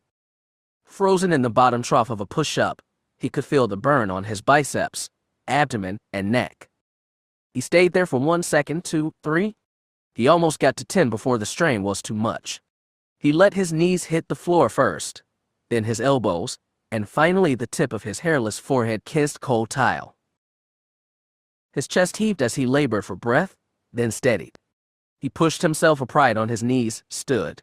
Frozen in the bottom trough of a push-up, he could feel the burn on his biceps, abdomen, and neck. He stayed there for 1 second, 2, 3. He almost got to 10 before the strain was too much. He let his knees hit the floor first, then his elbows, and finally the tip of his hairless forehead kissed cold tile. His chest heaved as he labored for breath, then steadied. He pushed himself upright on his knees, stood.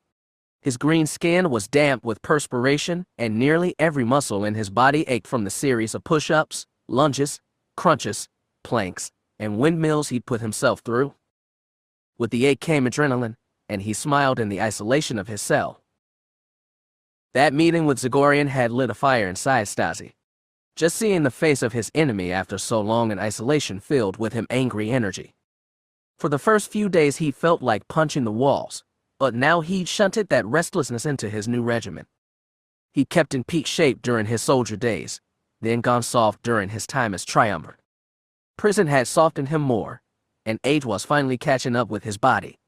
His green skin was damp with perspiration, and nearly every muscle in his body ached from the series of push-ups, lunges, crunches, planks, and windmills he'd put himself through. With the ache came adrenaline, and he smiled in the isolation of his cell. That meeting with Zagorian had lit a fire inside Stazi. Just seeing the face of his enemy after so long in isolation filled with him angry energy. For the first few days he felt like punching the walls, but now he'd shunted that restlessness into his new regiment. He kept in peak shape during his soldier days, then gone soft during his time as triumvirate. Prison had softened him more, and age was finally catching up with his body.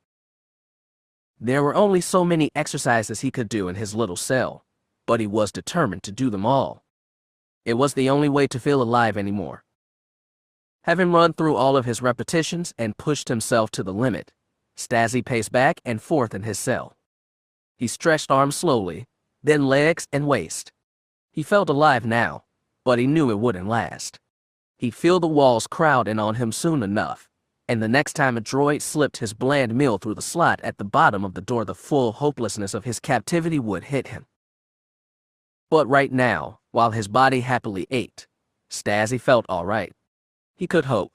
There were only so many exercises he could do in his little cell, but he was determined to do them all. It was the only way to feel alive anymore. Having run through all of his repetitions and pushed himself to the limit, Stazi paced back and forth in his cell. He stretched arms slowly, then legs and waist. He felt alive now, but he knew it wouldn't last. He'd feel the walls crowd in on him soon enough, and the next time a droid slipped his bland meal through the slot at the bottom of the door, the full hopelessness of his captivity would hit him. But right now, while his body happily ached, Stazi felt all right. He could hope.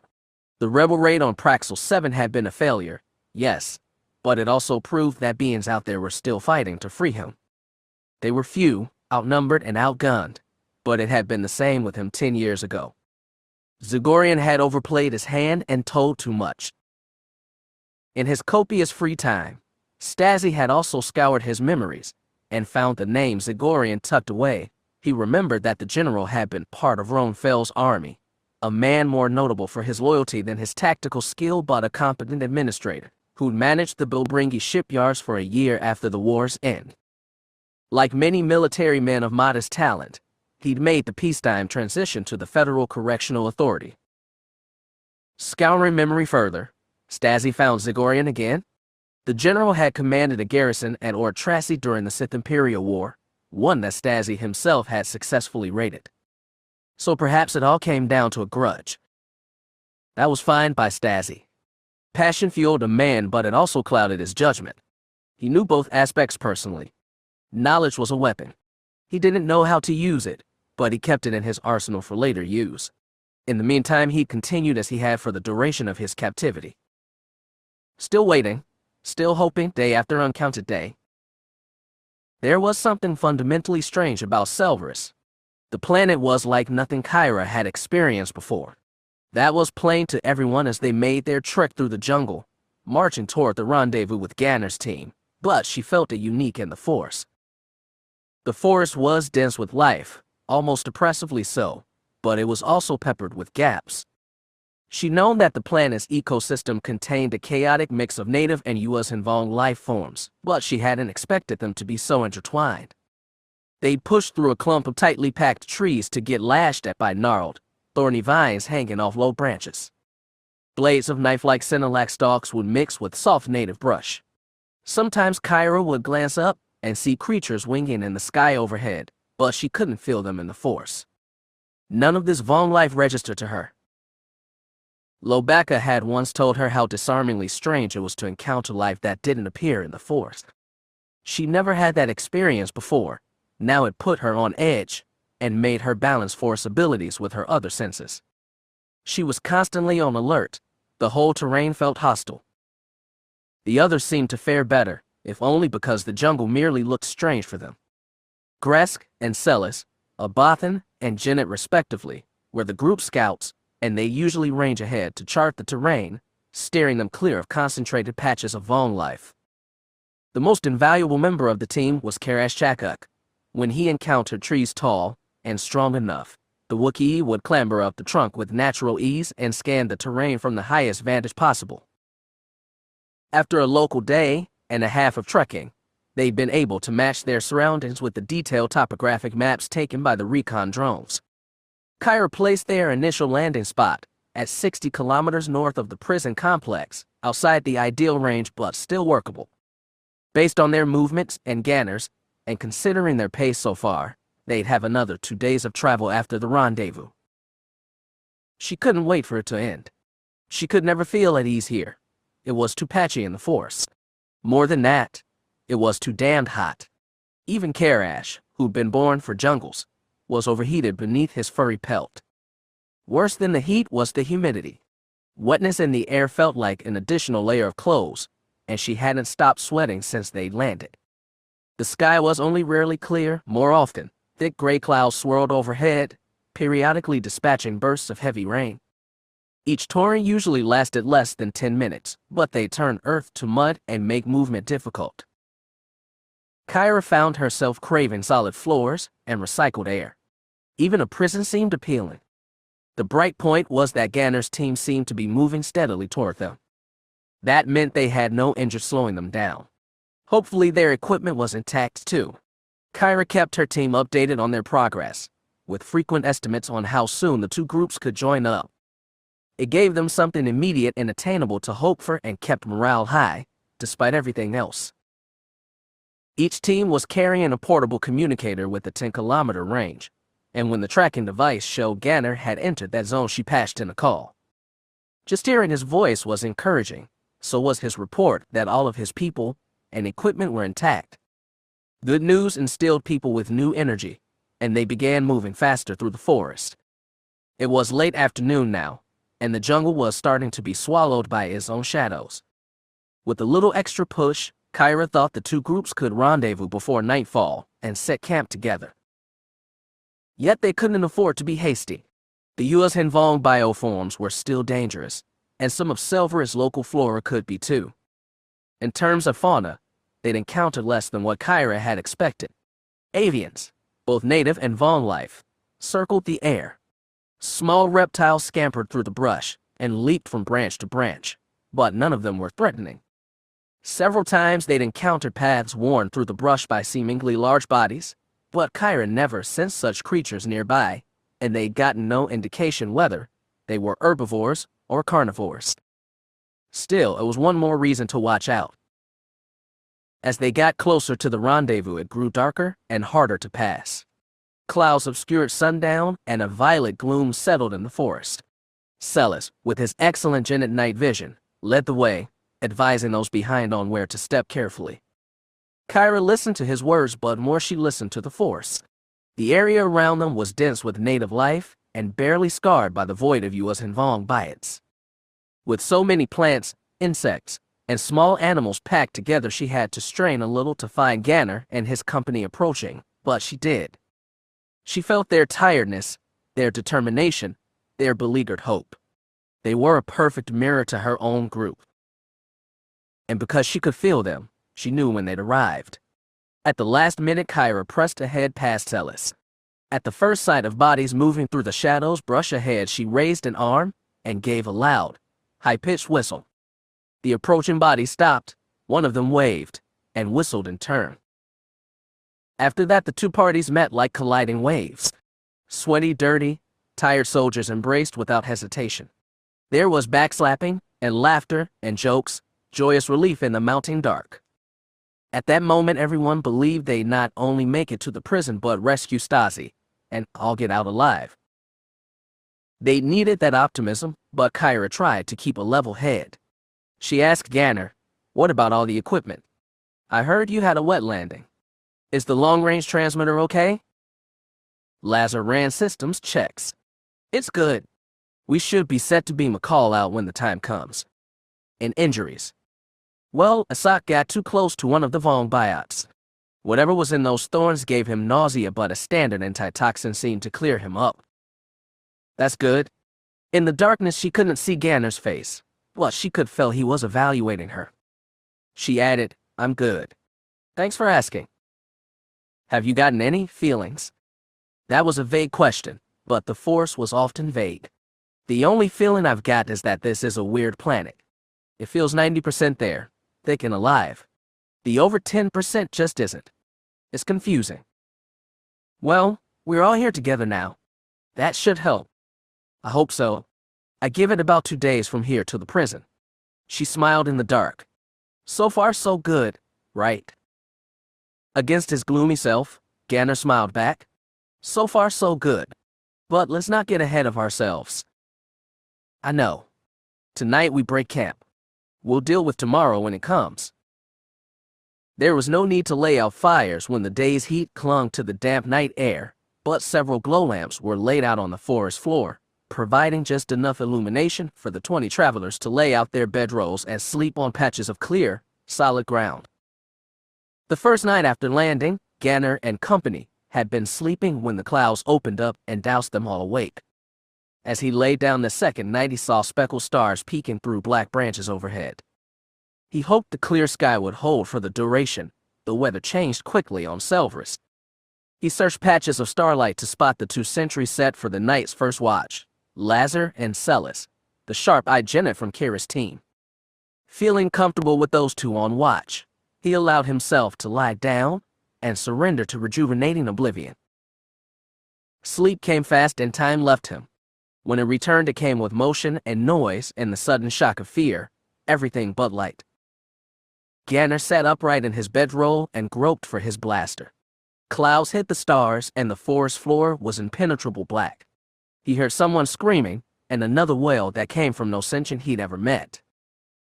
The rebel raid on Praxel 7 had been a failure, yes, but it also proved that beings out there were still fighting to free him. They were few, outnumbered, and outgunned, but it had been the same with him 10 years ago. Zagorian had overplayed his hand and told too much. In his copious free time, Stazi had also scoured his memories and found the name Zagorian tucked away. He remembered that the general had been part of Roan Fel's army, a man more notable for his loyalty than his tactical skill, but a competent administrator who'd managed the Bilbringi shipyards for a year after the war's end. Like many military men of modest talent, he'd made the peacetime transition to the Federal Correctional Authority. Scouring memory further, Stazi found Zagorian again. The general had commanded a garrison at Ortrassi during the Sith Imperial War, one that Stazi himself had successfully raided. So perhaps it all came down to a grudge. That was fine by Stazi. Passion fueled a man, but it also clouded his judgment. He knew both aspects personally. Knowledge was a weapon. He didn't know how to use it, but he kept it in his arsenal for later use. In the meantime, he continued as he had for the duration of his captivity. Still waiting, still hoping day after uncounted day. There was something fundamentally strange about Selvaris. The planet was like nothing Kyra had experienced before. That was plain to everyone as they made their trek through the jungle, marching toward the rendezvous with Ganner's team, but she felt it unique in the Force. The forest was dense with life, almost oppressively so, but it was also peppered with gaps. She'd known that the planet's ecosystem contained a chaotic mix of native and US-Invong life forms, but she hadn't expected them to be so intertwined. They'd pushed through a clump of tightly packed trees to get lashed at by gnarled, thorny vines hanging off low branches. Blades of knife-like Sinilac stalks would mix with soft native brush. Sometimes Kyra would glance up and see creatures winging in the sky overhead, but she couldn't feel them in the Force. None of this Vong life registered to her. Lobaka had once told her how disarmingly strange it was to encounter life that didn't appear in the Force. She never had that experience before. Now it put her on edge and made her balance Force abilities with her other senses. She was constantly on alert. The whole terrain felt hostile. The others seemed to fare better, if only because the jungle merely looked strange for them. Gresk and Celis, Abathan and Jennet respectively, were the group scouts, and they usually range ahead to chart the terrain, steering them clear of concentrated patches of Vong life. The most invaluable member of the team was Karash Chakuk. When he encountered trees tall and strong enough, the Wookiee would clamber up the trunk with natural ease and scan the terrain from the highest vantage possible. After a local day and a half of trekking, They'd been able to match their surroundings with the detailed topographic maps taken by the recon drones. Kyra placed their initial landing spot at 60 kilometers north of the prison complex, outside the ideal range but still workable. Based on their movements and ganners, and considering their pace so far, they'd have another 2 days of travel after the rendezvous. She couldn't wait for it to end. She could never feel at ease here. It was too patchy in the force. More than that, it was too damned hot. Even Karash, who'd been born for jungles, was overheated beneath his furry pelt. Worse than the heat was the humidity. Wetness in the air felt like an additional layer of clothes, and she hadn't stopped sweating since they'd landed. The sky was only rarely clear. More often, thick gray clouds swirled overhead, periodically dispatching bursts of heavy rain. Each torrent usually lasted less than 10 minutes, but they turn earth to mud and make movement difficult. Kyra found herself craving solid floors and recycled air. Even a prison seemed appealing. The bright point was that Ganner's team seemed to be moving steadily toward them. That meant they had no engine slowing them down. Hopefully their equipment was intact too. Kyra kept her team updated on their progress, with frequent estimates on how soon the two groups could join up. It gave them something immediate and attainable to hope for and kept morale high, despite everything else. Each team was carrying a portable communicator with a 10-kilometer range, and when the tracking device showed Ganner had entered that zone, she patched in a call. Just hearing his voice was encouraging, so was his report that all of his people and equipment were intact. Good news instilled people with new energy, and they began moving faster through the forest. It was late afternoon now, and the jungle was starting to be swallowed by its own shadows. With a little extra push, Kyra thought the two groups could rendezvous before nightfall and set camp together. Yet they couldn't afford to be hasty. The U.S. Henvong bioforms were still dangerous, and some of Selva's local flora could be too. In terms of fauna, they'd encountered less than what Kyra had expected. Avians, both native and Vong life, circled the air. Small reptiles scampered through the brush and leaped from branch to branch, but none of them were threatening. Several times they'd encountered paths worn through the brush by seemingly large bodies, but Kyra never sensed such creatures nearby, and they'd gotten no indication whether they were herbivores or carnivores. Still, it was one more reason to watch out. As they got closer to the rendezvous, it grew darker and harder to pass. Clouds obscured sundown, and a violet gloom settled in the forest. Celis, with his excellent Genet night vision, led the way, advising those behind on where to step carefully. Kyra listened to his words, but more she listened to the force. The area around them was dense with native life and barely scarred by the void of U.S. Henvong biots. With so many plants, insects, and small animals packed together, she had to strain a little to find Ganner and his company approaching, but she did. She felt their tiredness, their determination, their beleaguered hope. They were a perfect mirror to her own group. And because she could feel them, she knew when they'd arrived. At the last minute, Kyra pressed ahead past Celis. At the first sight of bodies moving through the shadows brush ahead, she raised an arm and gave a loud, high-pitched whistle. The approaching bodies stopped, one of them waved, and whistled in turn. After that, the two parties met like colliding waves. Sweaty, dirty, tired soldiers embraced without hesitation. There was backslapping, and laughter, and jokes, joyous relief in the mounting dark. At that moment, everyone believed they'd not only make it to the prison but rescue Stazi, and all get out alive. They needed that optimism, but Kyra tried to keep a level head. She asked Ganner, "What about all the equipment? I heard you had a wet landing. Is the long-range transmitter okay?" Lazar ran systems checks. "It's good. We should be set to beam a call out when the time comes." And injuries. Well, Asak got too close to one of the Vong biots. Whatever was in those thorns gave him nausea, but a standard antitoxin seemed to clear him up. That's good. In the darkness, she couldn't see Ganner's face, but she could feel he was evaluating her. She added, "I'm good. Thanks for asking. Have you gotten any feelings?" That was a vague question, but the Force was often vague. "The only feeling I've got is that this is a weird planet. It feels 90% there, thick and alive. The over 10% just isn't. It's confusing. Well, we're all here together now. That should help. I hope so. I give it about 2 days from here to the prison. She smiled in the dark. So far so good, right? Against his gloomy self, Ganner smiled back. So far so good. But let's not get ahead of ourselves. I know. Tonight we break camp. We'll deal with tomorrow when it comes. There was no need to lay out fires when the day's heat clung to the damp night air, but several glow lamps were laid out on the forest floor, providing just enough illumination for the 20 travelers to lay out their bedrolls and sleep on patches of clear, solid ground. The first night after landing, Ganner and company had been sleeping when the clouds opened up and doused them all awake. As he laid down the second night, he saw speckled stars peeking through black branches overhead. He hoped the clear sky would hold for the duration. The weather changed quickly on Selvrist. He searched patches of starlight to spot the 2 sentries set for the night's first watch, Lazar and Celis, the sharp-eyed Jennet from Kyra's team. Feeling comfortable with those 2 on watch, he allowed himself to lie down and surrender to rejuvenating oblivion. Sleep came fast and time left him. When it returned, it came with motion and noise and the sudden shock of fear, everything but light. Ganner sat upright in his bedroll and groped for his blaster. Clouds hid the stars and the forest floor was impenetrable black. He heard someone screaming and another wail that came from no sentient he'd ever met.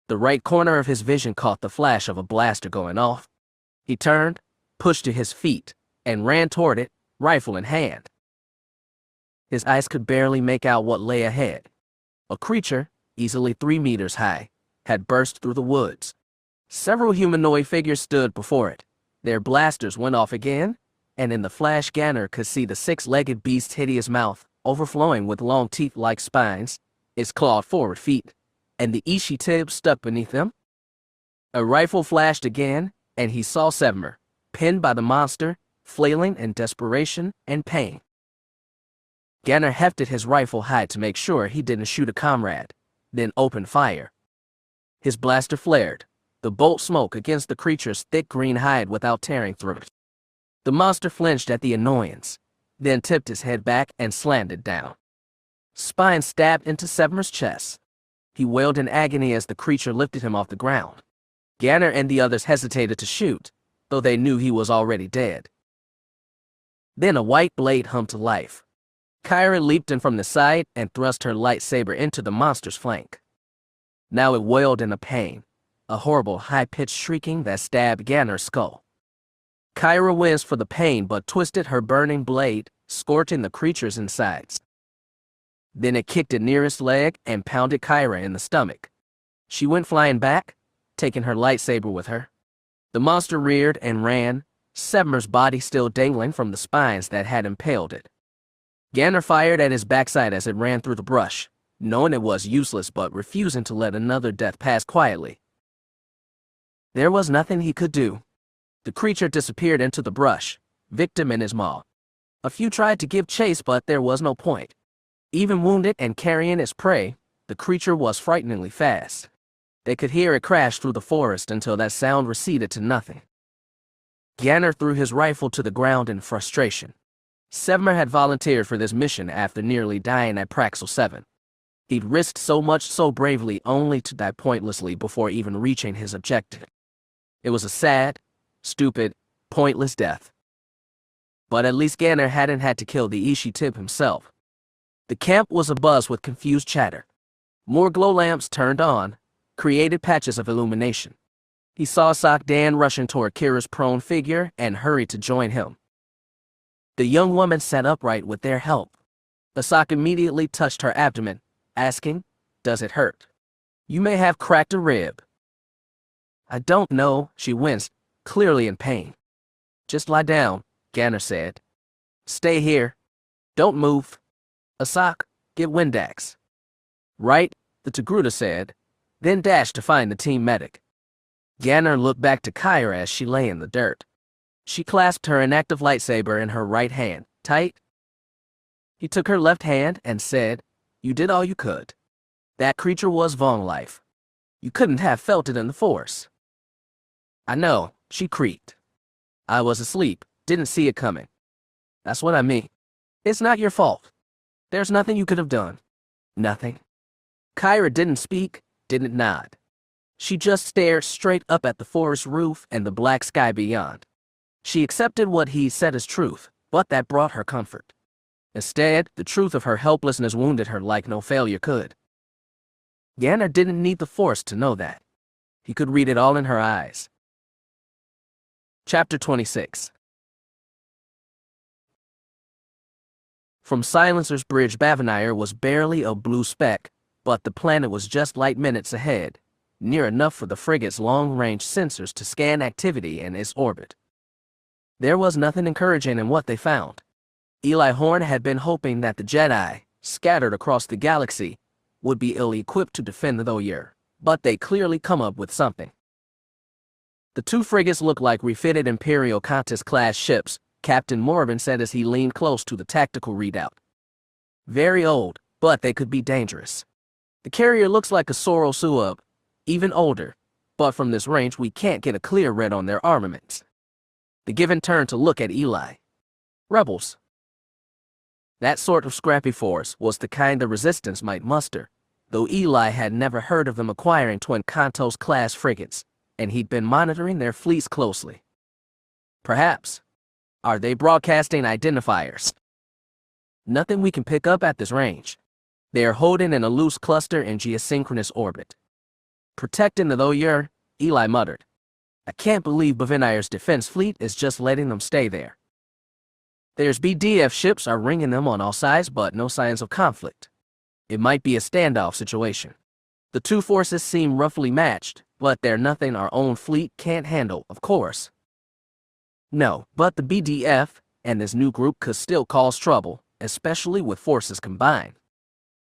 The right corner of his vision caught the flash of a blaster going off. He turned, pushed to his feet, and ran toward it, rifle in hand. His eyes could barely make out what lay ahead. A creature, easily 3 meters high, had burst through the woods. Several humanoid figures stood before it. Their blasters went off again, and in the flash Ganner could see the 6-legged beast's hideous mouth, overflowing with long teeth-like spines, its clawed forward feet, and the Ishi tib stuck beneath them. A rifle flashed again, and he saw Sevmer, pinned by the monster, flailing in desperation and pain. Ganner hefted his rifle high to make sure he didn't shoot a comrade, then opened fire. His blaster flared, the bolt smoke against the creature's thick green hide without tearing through it. The monster flinched at the annoyance, then tipped his head back and slammed it down. Spine stabbed into Sevmer's chest. He wailed in agony as the creature lifted him off the ground. Ganner and the others hesitated to shoot, though they knew he was already dead. Then a white blade hummed to life. Kyra leaped in from the side and thrust her lightsaber into the monster's flank. Now it wailed in a pain, a horrible high-pitched shrieking that stabbed Ganner's skull. Kyra winced for the pain but twisted her burning blade, scorching the creature's insides. Then it kicked it near its leg and pounded Kyra in the stomach. She went flying back, taking her lightsaber with her. The monster reared and ran, Sevmer's body still dangling from the spines that had impaled it. Ganner fired at his backside as it ran through the brush, knowing it was useless but refusing to let another death pass quietly. There was nothing he could do. The creature disappeared into the brush, victim in his maw. A few tried to give chase, but there was no point. Even wounded and carrying its prey, the creature was frighteningly fast. They could hear it crash through the forest until that sound receded to nothing. Ganner threw his rifle to the ground in frustration. Sevmer had volunteered for this mission after nearly dying at Praxel 7. He'd risked so much so bravely only to die pointlessly before even reaching his objective. It was a sad, stupid, pointless death. But at least Ganner hadn't had to kill the Ishi tib himself. The camp was abuzz with confused chatter. More glow lamps turned on, created patches of illumination. He saw Sok Dan rushing toward Kyra's prone figure and hurried to join him. The young woman sat upright with their help. Asok immediately touched her abdomen, asking, "Does it hurt? You may have cracked a rib." "I don't know," she winced, clearly in pain. "Just lie down," Ganner said. "Stay here. Don't move. Asok, get Windax." "Right," the Togruta said, then dashed to find the team medic. Ganner looked back to Kyra as she lay in the dirt. She clasped her inactive lightsaber in her right hand, tight. He took her left hand and said, "You did all you could. That creature was Vong life. You couldn't have felt it in the Force." I know, she creaked. I was asleep, didn't see it coming. That's what I mean. It's not your fault. There's nothing you could have done. Nothing. Kyra didn't speak, didn't nod. She just stared straight up at the forest roof and the black sky beyond. She accepted what he said as truth, but that brought her comfort. Instead, the truth of her helplessness wounded her like no failure could. Yana didn't need the Force to know that. He could read it all in her eyes. Chapter 26. From Silencer's Bridge, Bavenire was barely a blue speck, but the planet was just light minutes ahead, near enough for the frigate's long-range sensors to scan activity in its orbit. There was nothing encouraging in what they found. Eli Horn had been hoping that the Jedi, scattered across the galaxy, would be ill-equipped to defend the Year, but they clearly come up with something. The two frigates looked like refitted Imperial Contest-class ships, Captain Morben said as he leaned close to the tactical readout. Very old, but they could be dangerous. The carrier looks like a Soro Suub, even older, but from this range we can't get a clear read on their armaments. The Given turned to look at Eli. Rebels. That sort of scrappy force was the kind the Resistance might muster, though Eli had never heard of them acquiring twin Kantos-class frigates, and he'd been monitoring their fleets closely. Perhaps. Are they broadcasting identifiers? Nothing we can pick up at this range. They are holding in a loose cluster in geosynchronous orbit. Protecting the Year, Eli muttered. I can't believe Bavenire's defense fleet is just letting them stay there. There's BDF ships are ringing them on all sides, but no signs of conflict. It might be a standoff situation. The two forces seem roughly matched, but they're nothing our own fleet can't handle, of course. No, but the BDF and this new group could still cause trouble, especially with forces combined.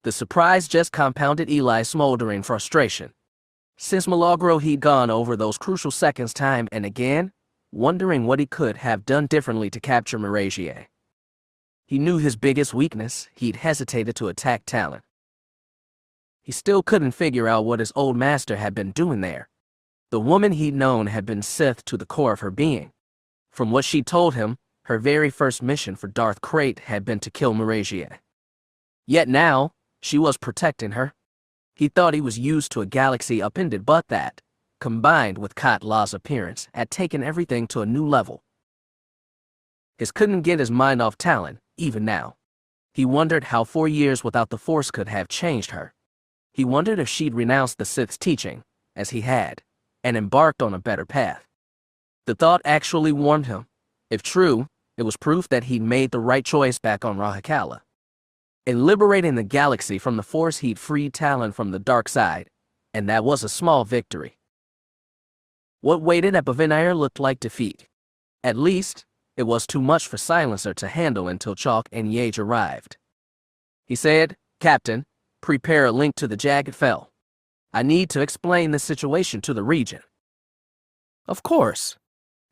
The surprise just compounded Eli's smoldering frustration. Since Milagro, he'd gone over those crucial seconds time and again, wondering what he could have done differently to capture Marasiah. He knew his biggest weakness. He'd hesitated to attack Talon. He still couldn't figure out what his old master had been doing there. The woman he'd known had been Sith to the core of her being. From what she told him, her very first mission for Darth Krayt had been to kill Marasiah. Yet now, she was protecting her. He thought he was used to a galaxy upended, but that, combined with Kat La's appearance, had taken everything to a new level. He couldn't get his mind off Talon, even now. He wondered how 4 years without the Force could have changed her. He wondered if she'd renounced the Sith's teaching, as he had, and embarked on a better path. The thought actually warmed him. If true, it was proof that he'd made the right choice back on Rahakala. In liberating the galaxy from the Force, he'd freed Talon from the dark side, and that was a small victory. What waited at Bavenire looked like defeat. At least, it was too much for Silencer to handle until Chalk and Yage arrived. He said, Captain, prepare a link to the Jagged Fel. I need to explain the situation to the region. Of course.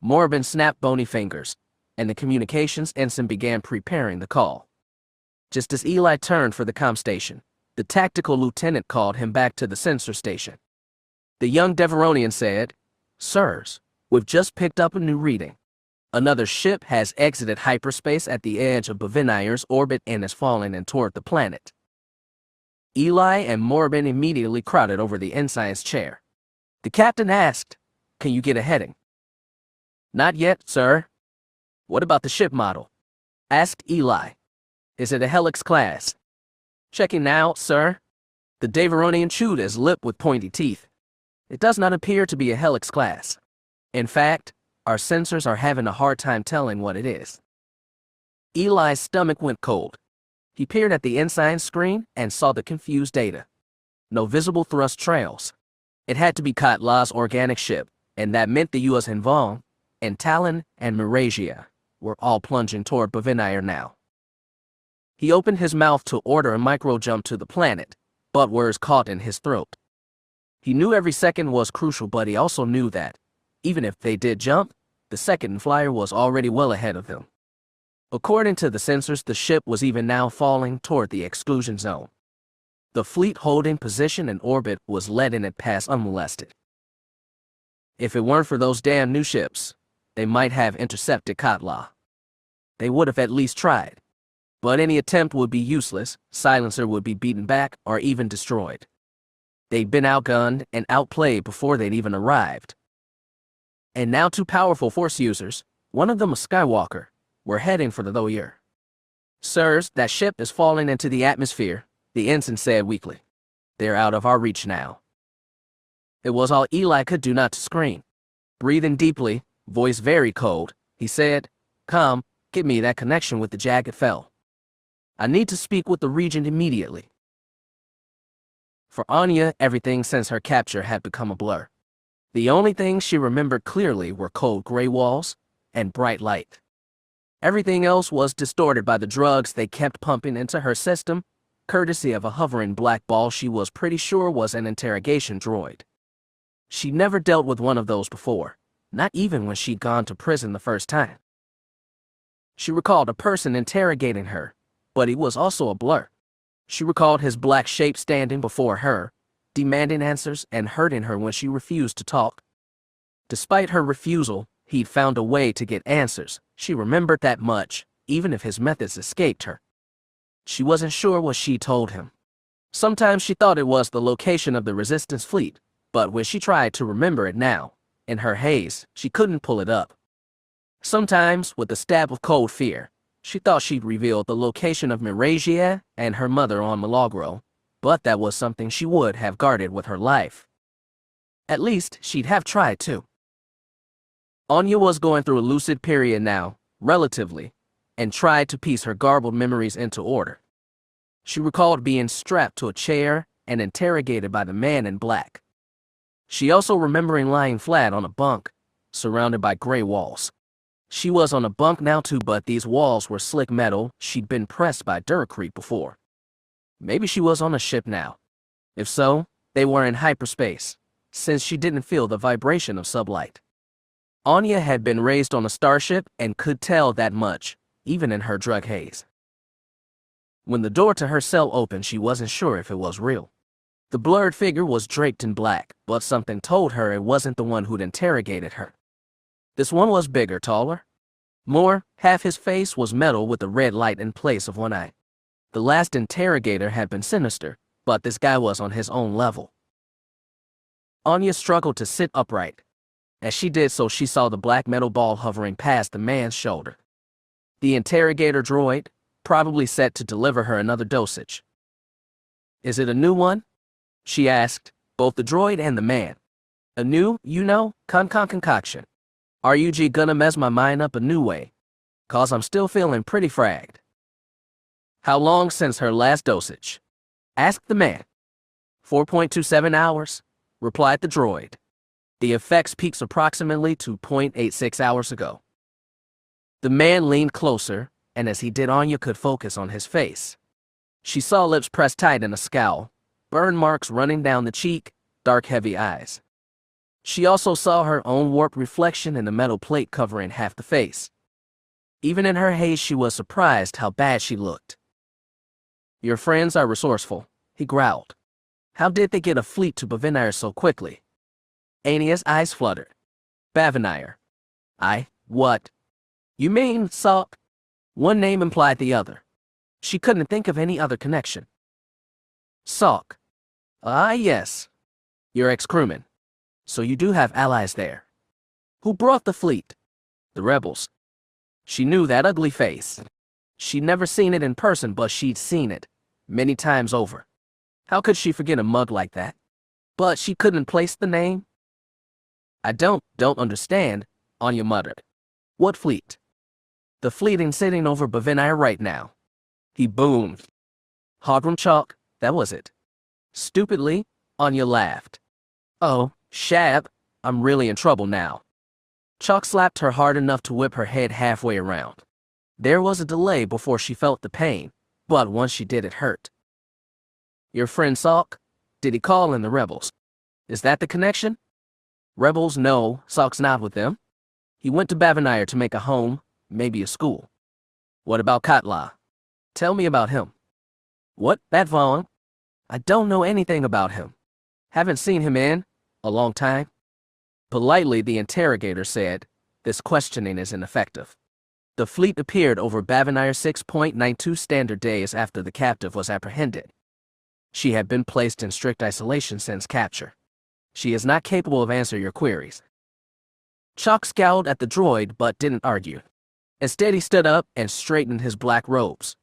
Morben snapped bony fingers, and the communications ensign began preparing the call. Just as Eli turned for the comm station, the tactical lieutenant called him back to the sensor station. The young Deveronian said, Sirs, we've just picked up a new reading. Another ship has exited hyperspace at the edge of Bavenire's orbit and is falling in toward the planet. Eli and Morben immediately crowded over the ensign's chair. The captain asked, Can you get a heading? Not yet, sir. What about the ship model? Asked Eli. Is it a Helix class? Checking now, sir. The Deveronian chewed his lip with pointy teeth. It does not appear to be a Helix class. In fact, our sensors are having a hard time telling what it is. Eli's stomach went cold. He peered at the ensign screen and saw the confused data. No visible thrust trails. It had to be Kat La's organic ship, and that meant the U.S. Vaughn, and Talon and Marasiah were all plunging toward Bavenire now. He opened his mouth to order a micro-jump to the planet, but words caught in his throat. He knew every second was crucial, but he also knew that, even if they did jump, the second flyer was already well ahead of him. According to the sensors, the ship was even now falling toward the exclusion zone. The fleet holding position in orbit was letting it pass unmolested. If it weren't for those damn new ships, they might have intercepted Katla. They would have at least tried. But any attempt would be useless, Silencer would be beaten back or even destroyed. They'd been outgunned and outplayed before they'd even arrived. And now two powerful Force users, one of them a Skywalker, were heading for the Loyer. "Sirs, that ship is falling into the atmosphere," the ensign said weakly. "They're out of our reach now." It was all Eli could do not to scream. Breathing deeply, voice very cold, he said, "Come, get me that connection with the Jagged Fel. I need to speak with the Regent immediately." For Ania, everything since her capture had become a blur. The only things she remembered clearly were cold gray walls and bright light. Everything else was distorted by the drugs they kept pumping into her system, courtesy of a hovering black ball she was pretty sure was an interrogation droid. She'd never dealt with one of those before, not even when she'd gone to prison the first time. She recalled a person interrogating her, but he was also a blur. She recalled his black shape standing before her, demanding answers and hurting her when she refused to talk. Despite her refusal, he'd found a way to get answers. She remembered that much, even if his methods escaped her. She wasn't sure what she told him. Sometimes she thought it was the location of the Resistance fleet, but when she tried to remember it now, in her haze, she couldn't pull it up. Sometimes, with a stab of cold fear, she thought she'd revealed the location of Marasiah and her mother on Milagro, but that was something she would have guarded with her life. At least, she'd have tried to. Ania was going through a lucid period now, relatively, and tried to piece her garbled memories into order. She recalled being strapped to a chair and interrogated by the man in black. She also remembering lying flat on a bunk, surrounded by gray walls. She was on a bunk now too, but these walls were slick metal. She'd been pressed by Duracrete before. Maybe she was on a ship now. If so, they were in hyperspace, since she didn't feel the vibration of sublight. Ania had been raised on a starship and could tell that much, even in her drug haze. When the door to her cell opened, she wasn't sure if it was real. The blurred figure was draped in black, but something told her it wasn't the one who'd interrogated her. This one was bigger, taller. More, half his face was metal with a red light in place of one eye. The last interrogator had been sinister, but this guy was on his own level. Ania struggled to sit upright. As she did so, she saw the black metal ball hovering past the man's shoulder. The interrogator droid, probably set to deliver her another dosage. "Is it a new one?" she asked, both the droid and the man. "A new, concoction. Are you gonna mess my mind up a new way? 'Cause I'm still feeling pretty fragged." "How long since her last dosage?" asked the man. 4.27 hours, replied the droid. The effects peaks approximately 2.86 hours ago. The man leaned closer, and as he did, Ania could focus on his face. She saw lips pressed tight in a scowl, burn marks running down the cheek, dark heavy eyes. She also saw her own warped reflection in the metal plate covering half the face. Even in her haze, she was surprised how bad she looked. "Your friends are resourceful," he growled. "How did they get a fleet to Bavinire so quickly?" Ania's eyes fluttered. "Bavinire? What? You mean Salk?" One name implied the other. She couldn't think of any other connection. "Salk. Yes. Your ex-crewman. So you do have allies there. Who brought the fleet?" "The rebels." She knew that ugly face. She'd never seen it in person, but she'd seen it, many times over. How could she forget a mug like that? But she couldn't place the name. "I don't understand," Ania muttered. "What fleet?" "The fleet in sitting over Bavinire right now." He boomed. Hogrum chalk, that was it. Stupidly, Ania laughed. "Oh, Shab, I'm really in trouble now." Chalk slapped her hard enough to whip her head halfway around. There was a delay before she felt the pain, but once she did, it hurt. "Your friend Salk? Did he call in the rebels? Is that the connection?" "Rebels, no, Salk's not with them. He went to Bavinire to make a home, maybe a school." "What about Katla? Tell me about him." "What, that Vaughn? I don't know anything about him. Haven't seen him in a long time." Politely, the interrogator said, "This questioning is ineffective." The fleet appeared over Bavinire 6.92 standard days after the captive was apprehended. She had been placed in strict isolation since capture. She is not capable of answering your queries. Chalk scowled at the droid but didn't argue. Instead, he stood up and straightened his black robes.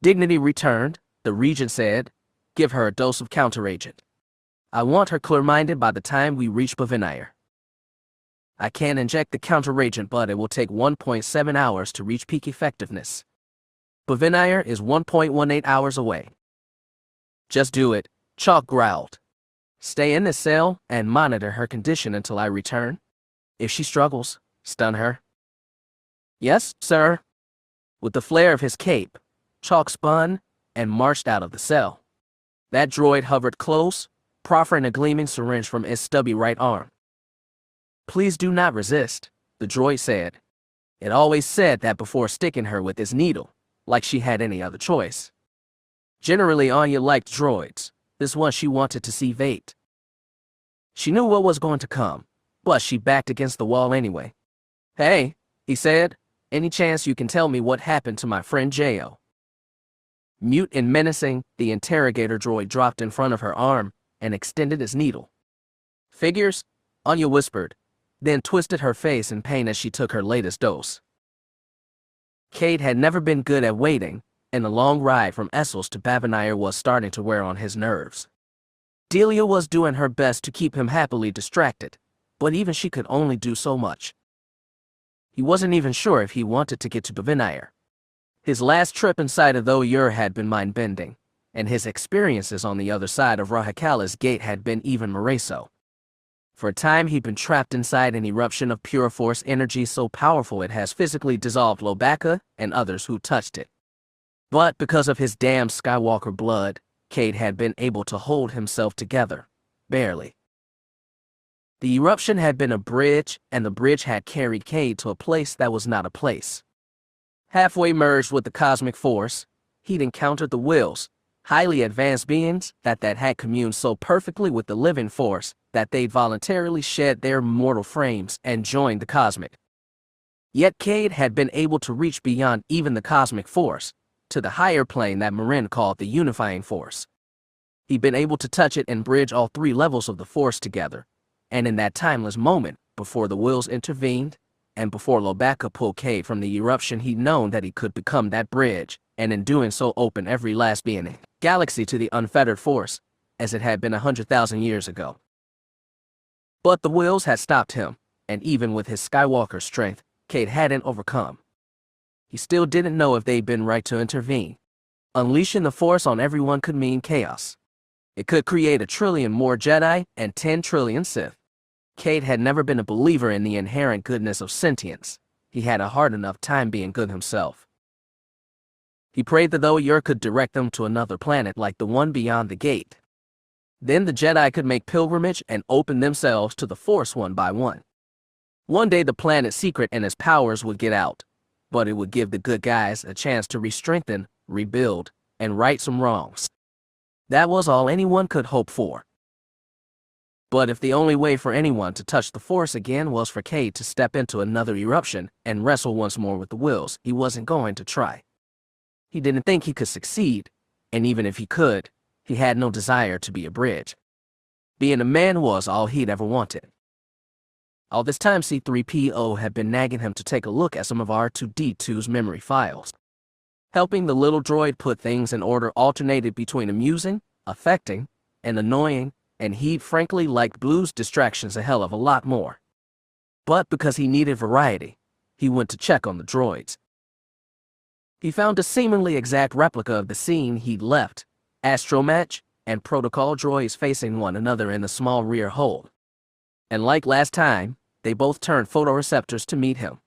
Dignity returned, the regent said. "Give her a dose of counteragent. I want her clear-minded by the time we reach Bavinire. I can inject the counteragent, but it will take 1.7 hours to reach peak effectiveness. Bavinire is 1.18 hours away." "Just do it," Chalk growled. "Stay in this cell and monitor her condition until I return. If she struggles, stun her." "Yes, sir." With the flare of his cape, Chalk spun and marched out of the cell. That droid hovered close, proffering a gleaming syringe from its stubby right arm. "Please do not resist," the droid said. It always said that before sticking her with its needle, like she had any other choice. Generally, Ania liked droids. This one she wanted to see Vate. She knew what was going to come, but she backed against the wall anyway. "Hey," he said, "any chance you can tell me what happened to my friend J.O.?" Mute and menacing, the interrogator droid dropped in front of her arm and extended its needle. "Figures?" Ania whispered, then twisted her face in pain as she took her latest dose. Kade had never been good at waiting, and the long ride from Essos to Bavinire was starting to wear on his nerves. Delia was doing her best to keep him happily distracted, but even she could only do so much. He wasn't even sure if he wanted to get to Bavinire. His last trip inside of the Ur had been mind-bending, and his experiences on the other side of Rahakala's gate had been even more so. For a time, he'd been trapped inside an eruption of pure force energy so powerful it has physically dissolved Lobaka and others who touched it. But because of his damn Skywalker blood, Kade had been able to hold himself together, barely. The eruption had been a bridge, and the bridge had carried Kade to a place that was not a place. Halfway merged with the cosmic force, he'd encountered the Wills, highly advanced beings that had communed so perfectly with the living force that they'd voluntarily shed their mortal frames and joined the cosmic. Yet Kade had been able to reach beyond even the cosmic force, to the higher plane that Marin called the unifying force. He'd been able to touch it and bridge all three levels of the force together, and in that timeless moment, before the Wills intervened, and before Lobaka pulled Kade from the eruption, he'd known that he could become that bridge, and in doing so open every last being in the galaxy to the unfettered force, as it had been 100,000 years ago. But the Wills had stopped him, and even with his Skywalker strength, Kade hadn't overcome. He still didn't know if they'd been right to intervene. Unleashing the Force on everyone could mean chaos. It could create 1 trillion more Jedi and 10 trillion Sith. Kade had never been a believer in the inherent goodness of sentience. He had a hard enough time being good himself. He prayed that the Ur could direct them to another planet like the one beyond the gate. Then the Jedi could make pilgrimage and open themselves to the Force one by one. One day the planet's secret and its powers would get out, but it would give the good guys a chance to re-strengthen, rebuild, and right some wrongs. That was all anyone could hope for. But if the only way for anyone to touch the Force again was for Kade to step into another eruption and wrestle once more with the Wills, he wasn't going to try. He didn't think he could succeed, and even if he could, he had no desire to be a bridge. Being a man was all he'd ever wanted. All this time, C-3PO had been nagging him to take a look at some of R2-D2's memory files. Helping the little droid put things in order alternated between amusing, affecting, and annoying, and he'd frankly liked Blue's distractions a hell of a lot more. But because he needed variety, he went to check on the droids. He found a seemingly exact replica of the scene he'd left, astromech and protocol droids facing one another in the small rear hold. And like last time, they both turned photoreceptors to meet him.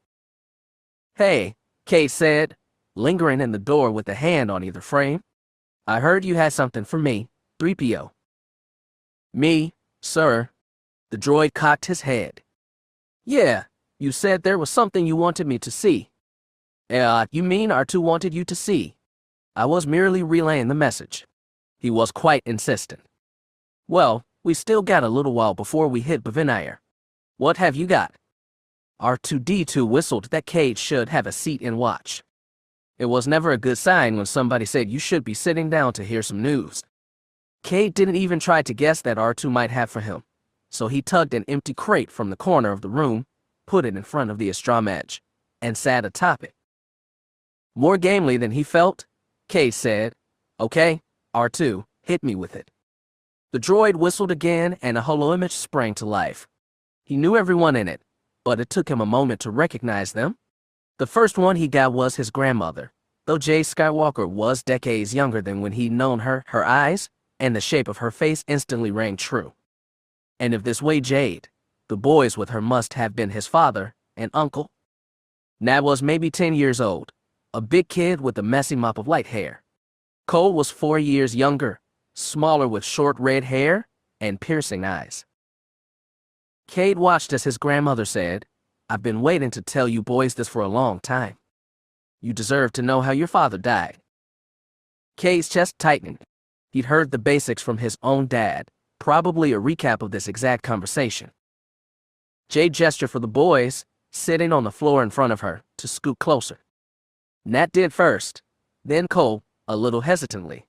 "Hey," Kade said, lingering in the door with a hand on either frame. "I heard you had something for me, 3PO. "Me, sir." The droid cocked his head. "Yeah, you said there was something you wanted me to see." You mean R2 wanted you to see?" "I was merely relaying the message." He was quite insistent. "Well, we still got a little while before we hit Bavinire. What have you got? R2-D2 whistled that Cade should have a seat and watch. It was never a good sign when somebody said you should be sitting down to hear some news. Cade didn't even try to guess that R2 might have for him, so he tugged an empty crate from the corner of the room, put it in front of the astromedge, and sat atop it. More gamely than he felt, Cade said, "Okay, R2, hit me with it." The droid whistled again and a holoimage sprang to life. He knew everyone in it, but it took him a moment to recognize them. The first one he got was his grandmother. Though Cade Skywalker was decades younger than when he'd known her, her eyes and the shape of her face instantly rang true. And if this way Cade, the boys with her must have been his father and uncle. Nat was maybe 10 years old, a big kid with a messy mop of light hair. Cole was 4 years younger, smaller with short red hair and piercing eyes. Cade watched as his grandmother said, "I've been waiting to tell you boys this for a long time. You deserve to know how your father died." Cade's chest tightened. He'd heard the basics from his own dad, probably a recap of this exact conversation. Cade gestured for the boys, sitting on the floor in front of her, to scoot closer. Nat did first, then Cole, a little hesitantly.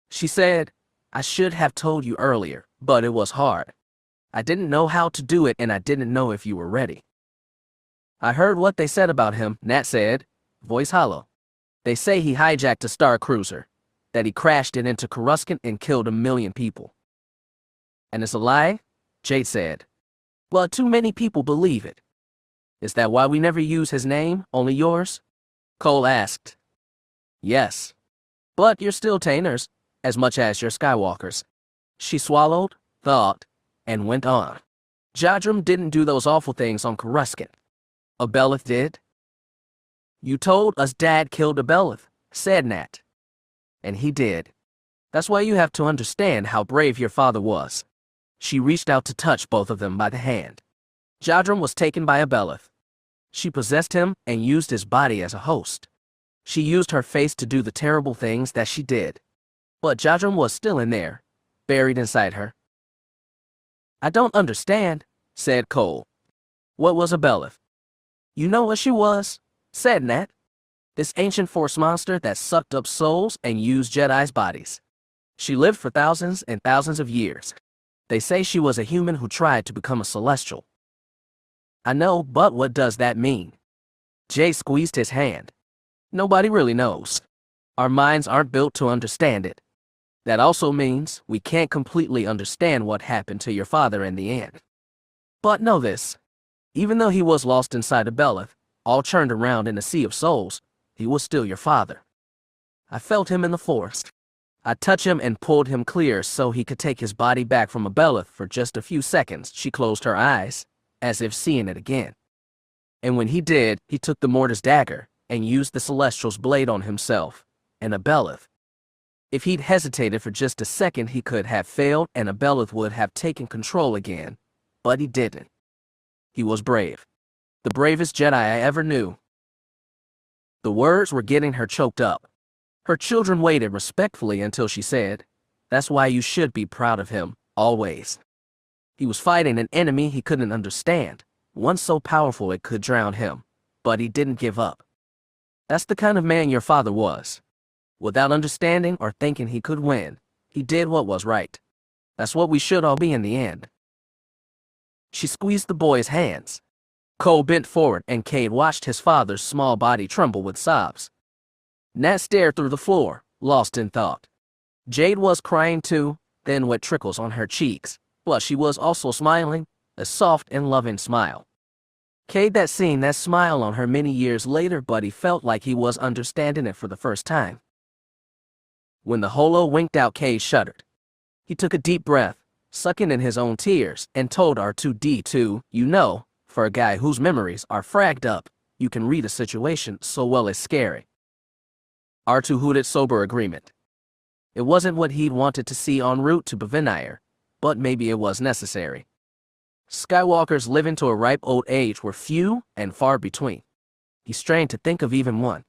She said, "I should have told you earlier, but it was hard. I didn't know how to do it and I didn't know if you were ready." "I heard what they said about him," Nat said, voice hollow. "They say he hijacked a star cruiser, that he crashed it into Coruscant and killed 1 million people." "And it's a lie?" Cade said. "Well, too many people believe it." "Is that why we never use his name, only yours?" Cole asked. "Yes. But you're still Tainers, as much as you're Skywalkers." She swallowed, thought, and went on. "Hogrum didn't do those awful things on Coruscant. Abelleth did." "You told us Dad killed Abelleth," said Nat. "And he did. That's why you have to understand how brave your father was." She reached out to touch both of them by the hand. Hogrum was taken by Abelleth. She possessed him and used his body as a host. She used her face to do the terrible things that she did. But Hogrum was still in there, buried inside her. "I don't understand," said Cole. "What was Abelleth?" "You know what she was," said Nat. "This ancient force monster that sucked up souls and used Jedi's bodies. She lived for thousands and thousands of years. They say she was a human who tried to become a celestial." "I know, but what does that mean?" Jay squeezed his hand. "Nobody really knows. Our minds aren't built to understand it. That also means we can't completely understand what happened to your father in the end. But know this, even though he was lost inside Abelleth, all churned around in a sea of souls, he was still your father. I felt him in the forest. I touched him and pulled him clear so he could take his body back from Abelleth for just a few seconds." She closed her eyes, as if seeing it again. "And when he did, he took the Mortis dagger and used the Celestial's blade on himself and Abelleth. If he'd hesitated for just a second, he could have failed and Abelleth would have taken control again, but he didn't. He was brave. The bravest Jedi I ever knew." The words were getting her choked up. Her children waited respectfully until she said, "That's why you should be proud of him, always. He was fighting an enemy he couldn't understand, one so powerful it could drown him, but he didn't give up. That's the kind of man your father was. Without understanding or thinking he could win, he did what was right. That's what we should all be in the end." She squeezed the boy's hands. Cole bent forward and Cade watched his father's small body tremble with sobs. Nat stared through the floor, lost in thought. Jade was crying too, thin wet trickles on her cheeks, but she was also smiling, a soft and loving smile. Cade had seen that smile on her many years later, but he felt like he was understanding it for the first time. When the holo winked out, Cade shuddered. He took a deep breath, sucking in his own tears, and told R2-D2, "You know, for a guy whose memories are fragged up, you can read a situation so well it's scary." R2 hooted sober agreement. It wasn't what he'd wanted to see en route to Bevenire, but maybe it was necessary. Skywalkers living to a ripe old age were few and far between. He strained to think of even one.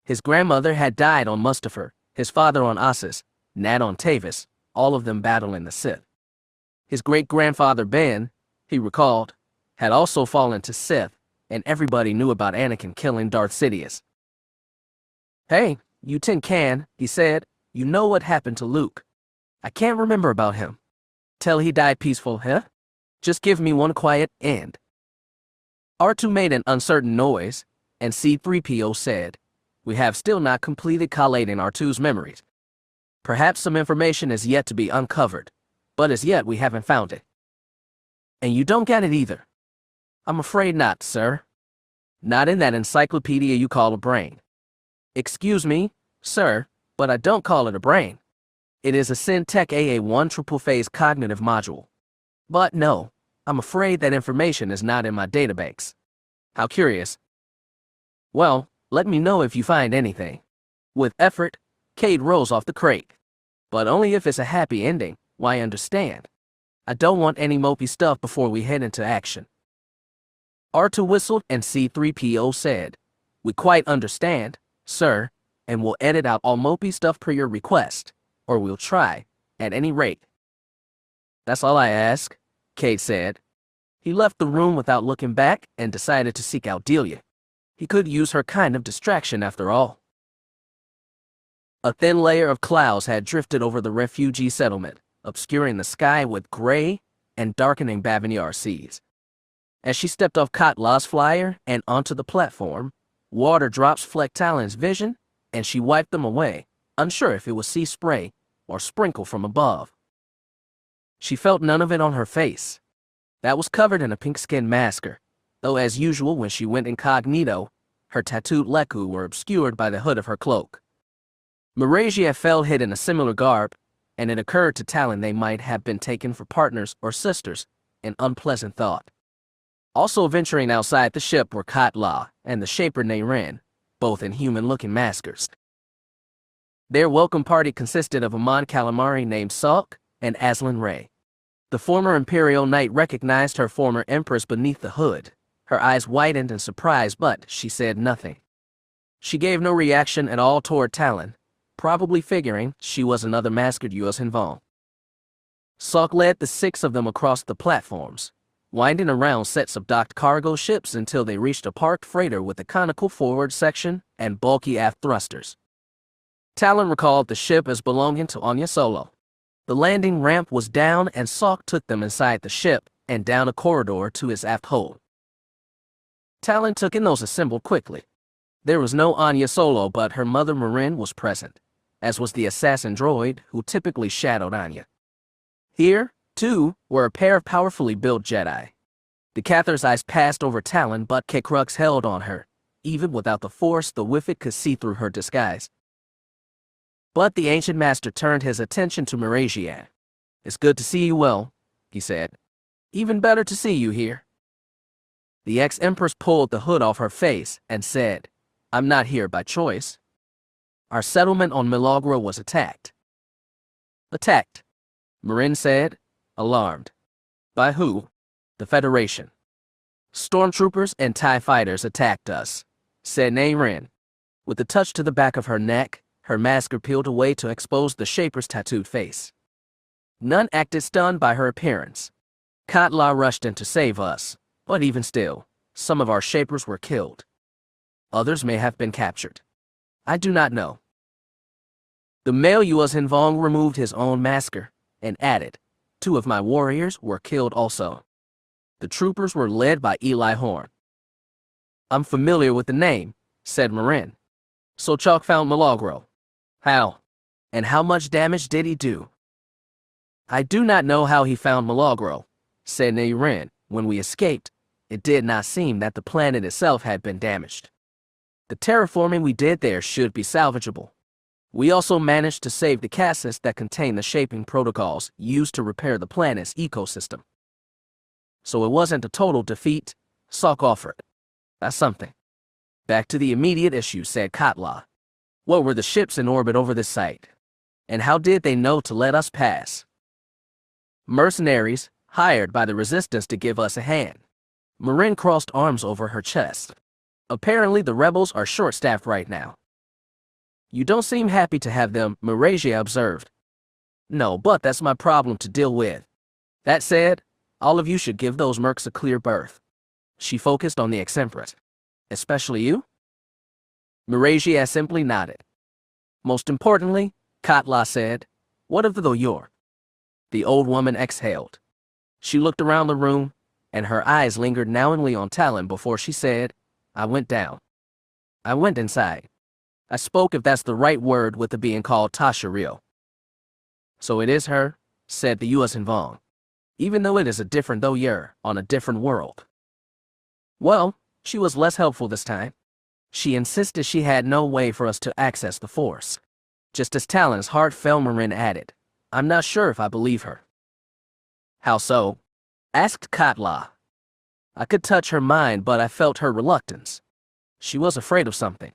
His grandmother had died on Mustafar, his father on Ossus, Nat on Tavis, all of them battling the Sith. His great-grandfather Ben, he recalled, had also fallen to Sith, and everybody knew about Anakin killing Darth Sidious. "Hey, you tin can," he said, "you know what happened to Luke? I can't remember about him. Tell he died peaceful, huh? Just give me one quiet end." R2 made an uncertain noise, and C-3PO said, "We have still not completed collating R2's memories. Perhaps some information is yet to be uncovered, but as yet we haven't found it." "And you don't get it either?" "I'm afraid not, sir. Not in that encyclopedia you call a brain." "Excuse me, sir, but I don't call it a brain. It is a Syntech AA1 triple phase cognitive module. But no, I'm afraid that information is not in my databanks." "How curious." "Well, let me know if you find anything." With effort, Cade rose off the crate. "But only if it's a happy ending, why understand. I don't want any mopey stuff before we head into action." R2 whistled and C-3PO said, "We quite understand, sir, and we'll edit out all mopey stuff per your request, or we'll try, at any rate." "That's all I ask," Cade said. He left the room without looking back and decided to seek out Delia. He could use her kind of distraction after all. A thin layer of clouds had drifted over the refugee settlement, obscuring the sky with gray and darkening Bavanyar seas. As she stepped off Katla's flyer and onto the platform, water drops flecked Talon's vision, and she wiped them away, unsure if it was sea spray or sprinkle from above. She felt none of it on her face. That was covered in a pink-skinned masker, though as usual when she went incognito, her tattooed leku were obscured by the hood of her cloak. Marasiah Fel hid in a similar garb, and it occurred to Talon they might have been taken for partners or sisters, an unpleasant thought. Also venturing outside the ship were Katla and the Shaper Nayren, both in human-looking maskers. Their welcome party consisted of a Mon Calamari named Salk and Aslan Ray. The former Imperial Knight recognized her former Empress beneath the hood. Her eyes widened in surprise, but she said nothing. She gave no reaction at all toward Talon, probably figuring she was another masked U.S. Hinvong. Salk led the 6 of them across the platforms, winding around sets of docked cargo ships until they reached a parked freighter with a conical forward section and bulky aft thrusters. Talon recalled the ship as belonging to Ania Solo. The landing ramp was down and Salk took them inside the ship and down a corridor to his aft hold. Talon took in those assembled quickly. There was no Ania Solo, but her mother Marin was present, as was the assassin droid who typically shadowed Anya. Here, too, were a pair of powerfully built Jedi. The Cather's eyes passed over Talon, but Kekrux held on her. Even without the Force, the Wifid could see through her disguise. But the ancient master turned his attention to Marasiah. "It's good to see you well," he said. "Even better to see you here." The ex-Empress pulled the hood off her face and said, "I'm not here by choice. Our settlement on Milagro was attacked." "Attacked?" Marin said, alarmed. "By who?" "The Federation. Stormtroopers and TIE fighters attacked us," said Nayren. With a touch to the back of her neck, her masker peeled away to expose the Shaper's tattooed face. None acted stunned by her appearance. Katla rushed in to save us, but even still, some of our Shapers were killed. Others may have been captured. I do not know. The male U.S. Hinvong removed his own masker and added, 2 of my warriors were killed also. The troopers were led by Eli Horn. "I'm familiar with the name," said Marin. "So Chalk found Milagro. How? And how much damage did he do?" "I do not know how he found Milagro," said Nayren. "When we escaped, it did not seem that the planet itself had been damaged. The terraforming we did there should be salvageable. We also managed to save the cassettes that contain the shaping protocols used to repair the planet's ecosystem. So it wasn't a total defeat," Salk offered. "That's something." "Back to the immediate issue," said Katla. "What were the ships in orbit over this site? And how did they know to let us pass?" "Mercenaries, hired by the Resistance to give us a hand." Marin crossed arms over her chest. "Apparently the rebels are short-staffed right now." "You don't seem happy to have them," Marasiah observed. "No, but that's my problem to deal with. That said, all of you should give those mercs a clear berth. She focused on the eccentric. Especially you? Marasiah simply nodded. Most importantly, Katla said, what of the Thoyor? The old woman exhaled. She looked around the room, and her eyes lingered knowingly on Talon before she said, I went down. I went inside. I spoke, if that's the right word, with the being called Tasha real. So it is her, said the U.S. Vong. Even though it is a different Thoyor on a different world. Well, she was less helpful this time. She insisted she had no way for us to access the Force. Just as Talon's heart fell, Marin added, I'm not sure if I believe her. How so? Asked Katla. I could touch her mind, but I felt her reluctance. She was afraid of something.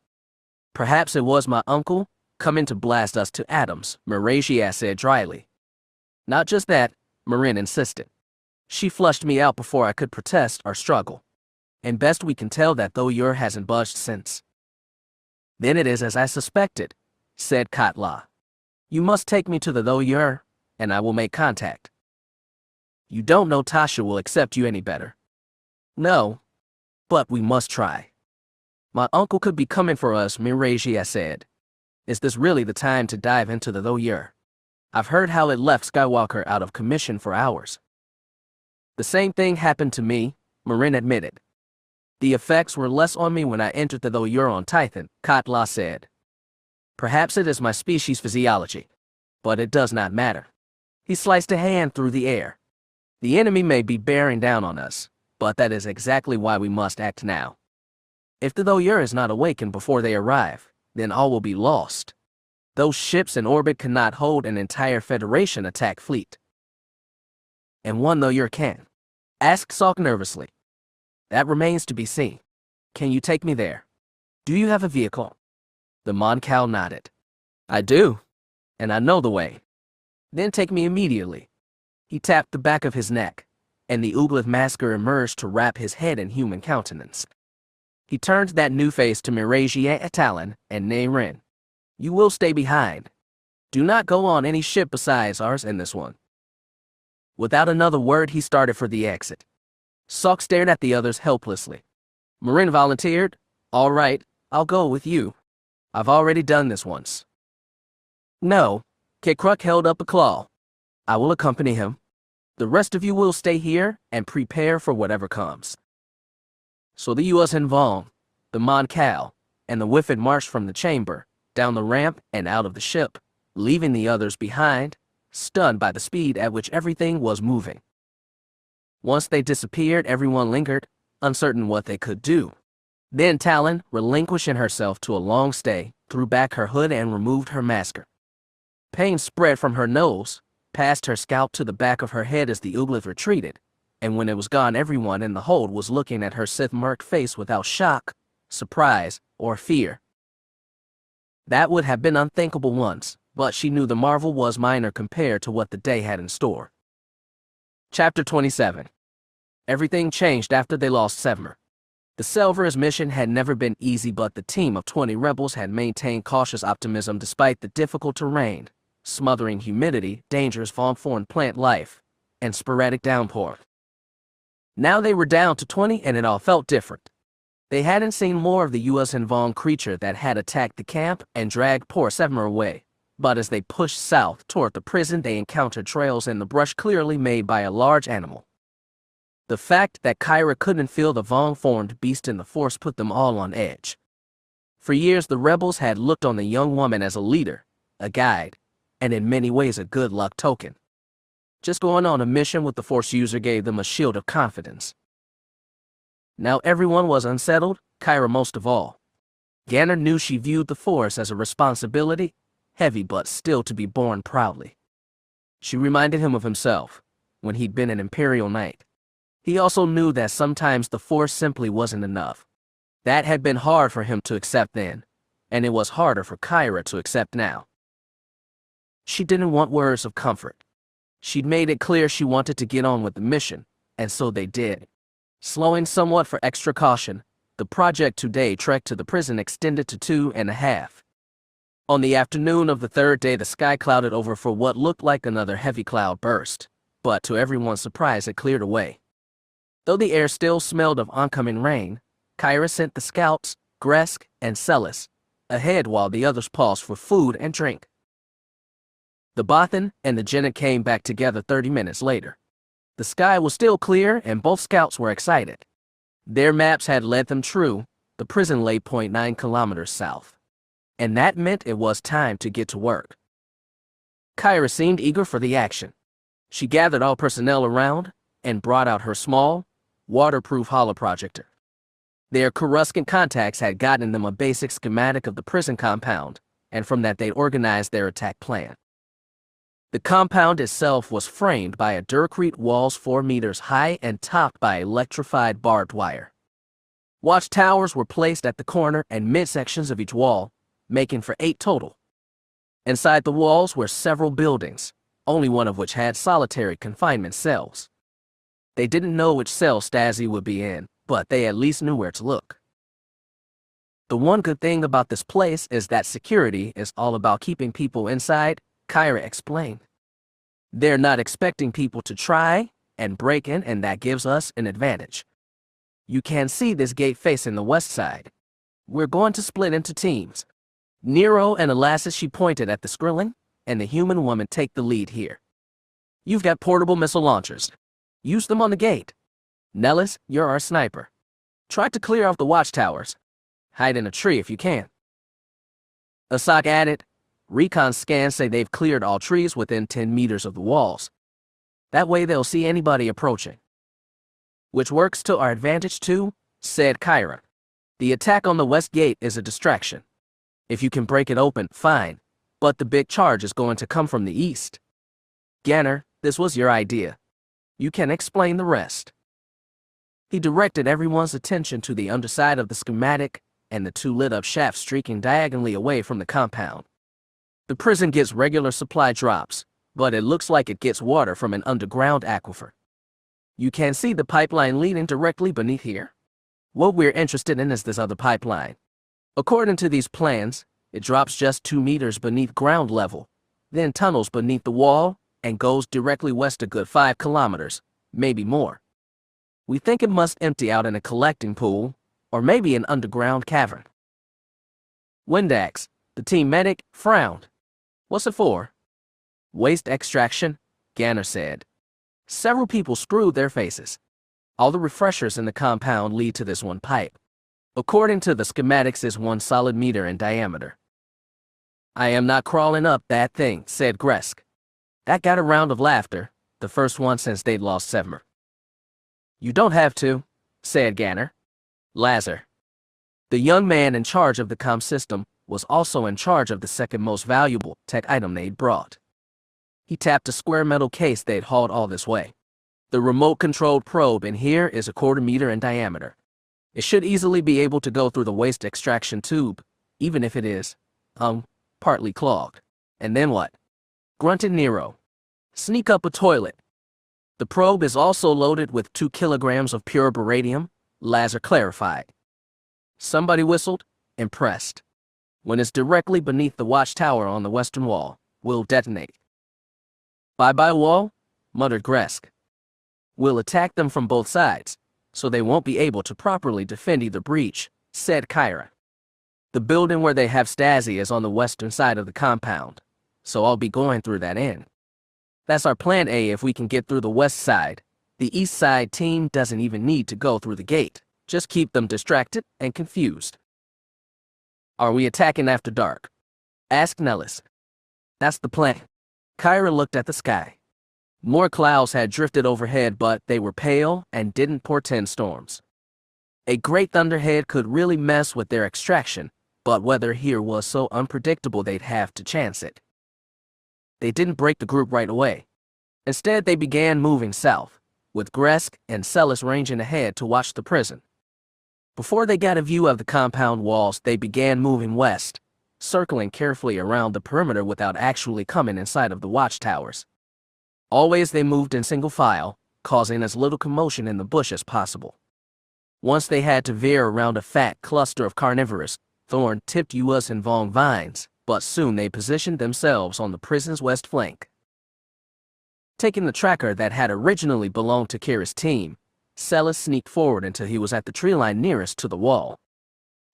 Perhaps it was my uncle, coming to blast us to atoms, Marasiah said dryly. Not just that, Marin insisted. She flushed me out before I could protest or struggle. And best we can tell, that Thoyor hasn't budged since. Then it is as I suspected, said Katla. You must take me to the Thoyor, and I will make contact. You don't know Tasha will accept you any better. No, but we must try. My uncle could be coming for us, Marasiah said. Is this really the time to dive into the Thoyor? I've heard how it left Skywalker out of commission for hours. The same thing happened to me, Marin admitted. The effects were less on me when I entered the Thoyor on Tython, Katla said. Perhaps it is my species physiology, but it does not matter. He sliced a hand through the air. The enemy may be bearing down on us, but that is exactly why we must act now. If the Thoyor is not awakened before they arrive, then all will be lost. Those ships in orbit cannot hold an entire Federation attack fleet. And one Thoyor can? Asked Salk nervously. That remains to be seen. Can you take me there? Do you have a vehicle? The Mon Cal nodded. I do, and I know the way. Then take me immediately. He tapped the back of his neck, and the Uglith masker emerged to wrap his head in human countenance. He turned that new face to Marasiah, Talon, and Nayrin. You will stay behind. Do not go on any ship besides ours in this one. Without another word, he started for the exit. Salk stared at the others helplessly. Marin volunteered, all right, I'll go with you. I've already done this once. No, Kikruck held up a claw. I will accompany him. The rest of you will stay here and prepare for whatever comes. So the U.S. Vong, the Mon Cal, and the Whiffet marched from the chamber, down the ramp and out of the ship, leaving the others behind, stunned by the speed at which everything was moving. Once they disappeared, everyone lingered, uncertain what they could do. Then Talon, relinquishing herself to a long stay, threw back her hood and removed her masker. Pain spread from her nose, past her scalp to the back of her head as the Uglith retreated, and when it was gone, everyone in the hold was looking at her Sith-marked face without shock, surprise, or fear. That would have been unthinkable once, but she knew the marvel was minor compared to what the day had in store. Chapter 27. Everything changed after they lost Sevemer. The Selver's mission had never been easy, but the team of 20 rebels had maintained cautious optimism despite the difficult terrain, smothering humidity, dangerous from foreign plant life, and sporadic downpour. Now they were down to 20 and it all felt different. They hadn't seen more of the U.S. Vong creature that had attacked the camp and dragged poor Sevemer away, but as they pushed south toward the prison, they encountered trails in the brush clearly made by a large animal. The fact that Kyra couldn't feel the Vong-formed beast in the Force put them all on edge. For years, the rebels had looked on the young woman as a leader, a guide, and in many ways a good luck token. Just going on a mission with the Force user gave them a shield of confidence. Now everyone was unsettled, Kyra most of all. Ganner knew she viewed the Force as a responsibility, heavy but still to be borne proudly. She reminded him of himself, when he'd been an Imperial Knight. He also knew that sometimes the Force simply wasn't enough. That had been hard for him to accept then, and it was harder for Kyra to accept now. She didn't want words of comfort. She'd made it clear she wanted to get on with the mission, and so they did. Slowing somewhat for extra caution, the project today trek to the prison extended to 2.5. On the afternoon of the third day, the sky clouded over for what looked like another heavy cloud burst, but to everyone's surprise it cleared away. Though the air still smelled of oncoming rain, Kyra sent the scouts, Gresk and Celis, ahead while the others paused for food and drink. The Bothan and the Jenna came back together 30 minutes later. The sky was still clear and both scouts were excited. Their maps had led them true. The prison lay 0.9 kilometers south. And that meant it was time to get to work. Kyra seemed eager for the action. She gathered all personnel around and brought out her small, waterproof holoprojector. Their Coruscant contacts had gotten them a basic schematic of the prison compound, and from that they'd organized their attack plan. The compound itself was framed by Durcrete walls 4 meters high and topped by electrified barbed wire. Watchtowers were placed at the corner and midsections of each wall, making for 8 total. Inside the walls were several buildings, only one of which had solitary confinement cells. They didn't know which cell Stazi would be in, but they at least knew where to look. The one good thing about this place is that security is all about keeping people inside, Kyra explained. They're not expecting people to try and break in, and that gives us an advantage. You can see this gate facing the west side. We're going to split into teams. Nero and Elastis, she pointed at the Skrilling, and the human woman take the lead here. You've got portable missile launchers. Use them on the gate. Nellis, you're our sniper. Try to clear off the watchtowers. Hide in a tree if you can. Asak added, recon scans say they've cleared all trees within 10 meters of the walls. That way they'll see anybody approaching. Which works to our advantage too, said Kyra. The attack on the west gate is a distraction. If you can break it open, fine, but the big charge is going to come from the east. Ganner, this was your idea. You can explain the rest. He directed everyone's attention to the underside of the schematic and the 2 lit-up shafts streaking diagonally away from the compound. The prison gets regular supply drops, but it looks like it gets water from an underground aquifer. You can see the pipeline leading directly beneath here. What we're interested in is this other pipeline. According to these plans, it drops just 2 meters beneath ground level, then tunnels beneath the wall, and goes directly west a good 5 kilometers, maybe more. We think it must empty out in a collecting pool, or maybe an underground cavern. Windax, the team medic, frowned. What's it for? Waste extraction, Ganner said. Several people screwed their faces. All the refreshers in the compound lead to this one pipe. According to the schematics, is 1 solid meter in diameter. I am not crawling up that thing, said Gresk. That got a round of laughter, the first one since they'd lost Sevmer. You don't have to, said Ganner. Lazar, the young man in charge of the comm system, was also in charge of the second most valuable tech item they'd brought. He tapped a square metal case they'd hauled all this way. The remote-controlled probe in here is a 1/4 meter in diameter. It should easily be able to go through the waste extraction tube, even if it is, partly clogged. And then what? Grunted Nero. Sneak up a toilet. The probe is also loaded with 2 kilograms of pure beradium, Lazar clarified. Somebody whistled, impressed. When it's directly beneath the watchtower on the western wall, we'll detonate. Bye-bye wall, muttered Gresk. We'll attack them from both sides, so they won't be able to properly defend either breach, said Kyra. The building where they have Stazi is on the western side of the compound, so I'll be going through that end. That's our plan A if we can get through the west side. The east side team doesn't even need to go through the gate. Just keep them distracted and confused. Are we attacking after dark? Asked Nellis. That's the plan. Kyra looked at the sky. More clouds had drifted overhead, but they were pale and didn't portend storms. A great thunderhead could really mess with their extraction, but weather here was so unpredictable they'd have to chance it. They didn't break the group right away. Instead, they began moving south, with Gresk and Celis ranging ahead to watch the prison. Before they got a view of the compound walls, they began moving west, circling carefully around the perimeter without actually coming inside of the watchtowers. Always they moved in single file, causing as little commotion in the bush as possible. Once they had to veer around a fat cluster of carnivorous, thorn-tipped Uas and Vong vines, but soon they positioned themselves on the prison's west flank. Taking the tracker that had originally belonged to Kira's team, Celis sneaked forward until he was at the tree line nearest to the wall.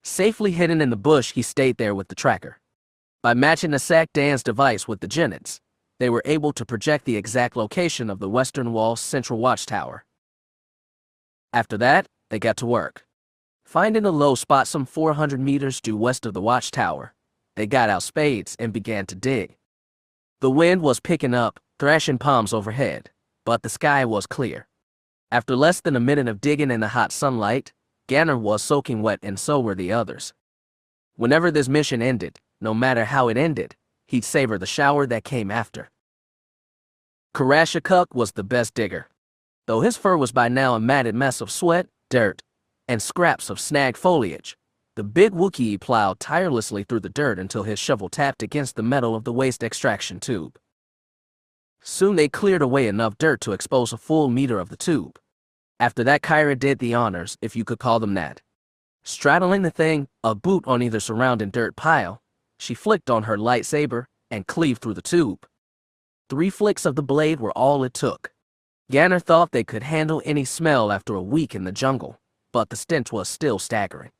Safely hidden in the bush, he stayed there with the tracker. By matching the SAC-DAN's device with the Genet's, they were able to project the exact location of the Western Wall's central watchtower. After that, they got to work. Finding a low spot some 400 meters due west of the watchtower, they got out spades and began to dig. The wind was picking up, thrashing palms overhead, but the sky was clear. After less than a minute of digging in the hot sunlight, Ganner was soaking wet and so were the others. Whenever this mission ended, no matter how it ended, he'd savor the shower that came after. Karashikuk was the best digger. Though his fur was by now a matted mess of sweat, dirt, and scraps of snagged foliage, the big Wookiee plowed tirelessly through the dirt until his shovel tapped against the metal of the waste extraction tube. Soon they cleared away enough dirt to expose a full meter of the tube. After that, Kyra did the honors, if you could call them that. Straddling the thing, a boot on either surrounding dirt pile, she flicked on her lightsaber and cleaved through the tube. 3 flicks of the blade were all it took. Ganner thought they could handle any smell after a week in the jungle, but the stench was still staggering.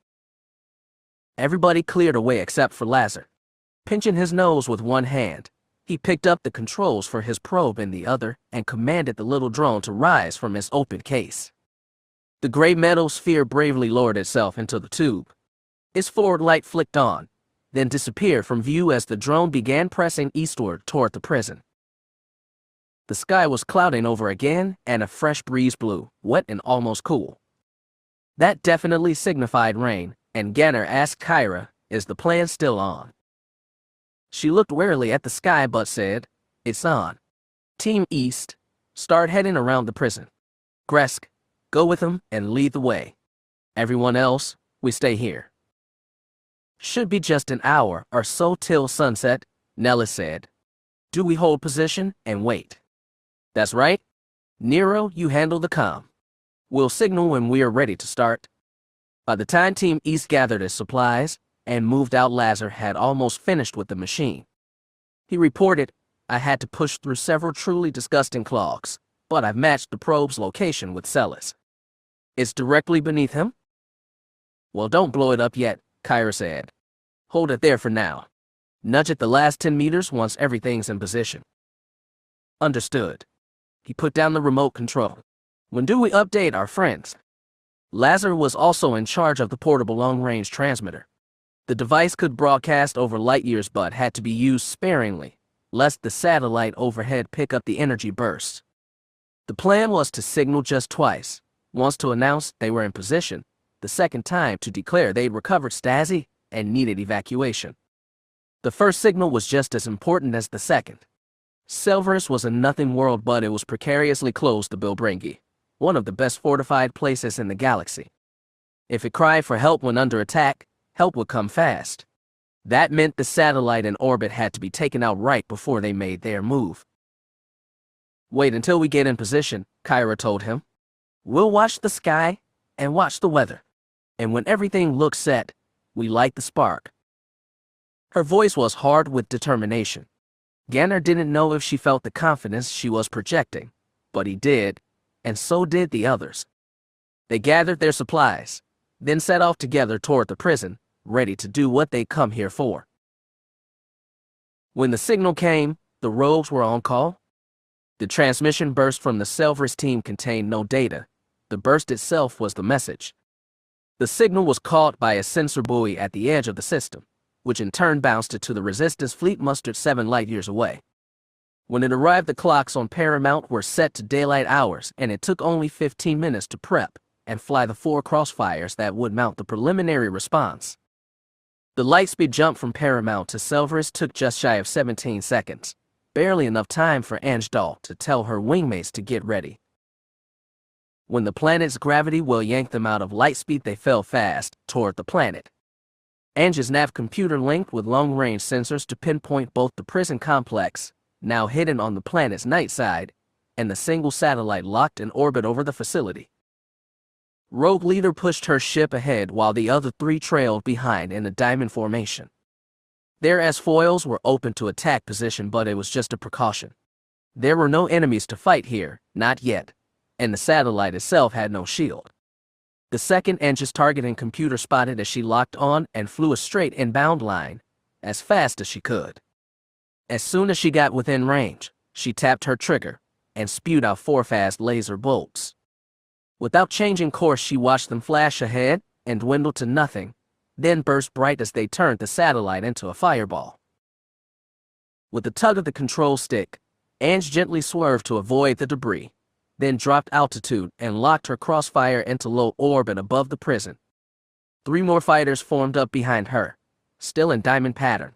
Everybody cleared away except for Lazar. Pinching his nose with one hand, he picked up the controls for his probe in the other and commanded the little drone to rise from its open case. The gray metal sphere bravely lowered itself into the tube. Its forward light flicked on, then disappeared from view as the drone began pressing eastward toward the prison. The sky was clouding over again, and a fresh breeze blew, wet and almost cool. That definitely signified rain, and Ganner asked Kyra, "Is the plan still on?" She looked warily at the sky but said, "It's on. Team East, start heading around the prison. Gresk, go with them and lead the way. Everyone else, we stay here." "Should be just an hour or so till sunset," Nellis said. "Do we hold position and wait?" "That's right. Nero, you handle the comm. We'll signal when we are ready to start." By the time Team East gathered its supplies and moved out, Lazar had almost finished with the machine. He reported, "I had to push through several truly disgusting clogs, but I've matched the probe's location with Celis. It's directly beneath him?" "Well, don't blow it up yet," Kyra said. "Hold it there for now. Nudge it the last 10 meters once everything's in position." "Understood." He put down the remote control. "When do we update our friends?" Lazar was also in charge of the portable long-range transmitter. The device could broadcast over light years but had to be used sparingly, lest the satellite overhead pick up the energy bursts. The plan was to signal just twice, once to announce they were in position, the second time to declare they'd recovered Stazi and needed evacuation. The first signal was just as important as the second. Selvaris was a nothing world, but it was precariously close to Bilbringi, one of the best fortified places in the galaxy. If it cried for help when under attack, help would come fast. That meant the satellite in orbit had to be taken out right before they made their move. "Wait until we get in position," Kyra told him. "We'll watch the sky and watch the weather. And when everything looks set, we light the spark." Her voice was hard with determination. Ganner didn't know if she felt the confidence she was projecting, but he did, and so did the others. They gathered their supplies, then set off together toward the prison, ready to do what they come here for. When the signal came, the rogues were on call. The transmission burst from the Selvaris team contained no data. The burst itself was the message. The signal was caught by a sensor buoy at the edge of the system, which in turn bounced it to the Resistance fleet mustered 7 light-years away. When it arrived, the clocks on Paramount were set to daylight hours, and it took only 15 minutes to prep and fly the 4 crossfires that would mount the preliminary response. The lightspeed jump from Paramount to Selvaris took just shy of 17 seconds, barely enough time for Anjdal to tell her wingmates to get ready. When the planet's gravity well yanked them out of lightspeed, they fell fast toward the planet. Ange's nav computer linked with long-range sensors to pinpoint both the prison complex, now hidden on the planet's night side, and the single satellite locked in orbit over the facility. Rogue Leader pushed her ship ahead while the other 3 trailed behind in a diamond formation. Their S-foils were open to attack position, but it was just a precaution. There were no enemies to fight here, not yet, and the satellite itself had no shield. The second Angel's targeting computer spotted as she locked on and flew a straight inbound line, as fast as she could. As soon as she got within range, she tapped her trigger and spewed out 4 fast laser bolts. Without changing course, she watched them flash ahead and dwindle to nothing, then burst bright as they turned the satellite into a fireball. With a tug of the control stick, Ange gently swerved to avoid the debris, then dropped altitude and locked her crossfire into low orbit above the prison. 3 more fighters formed up behind her, still in diamond pattern.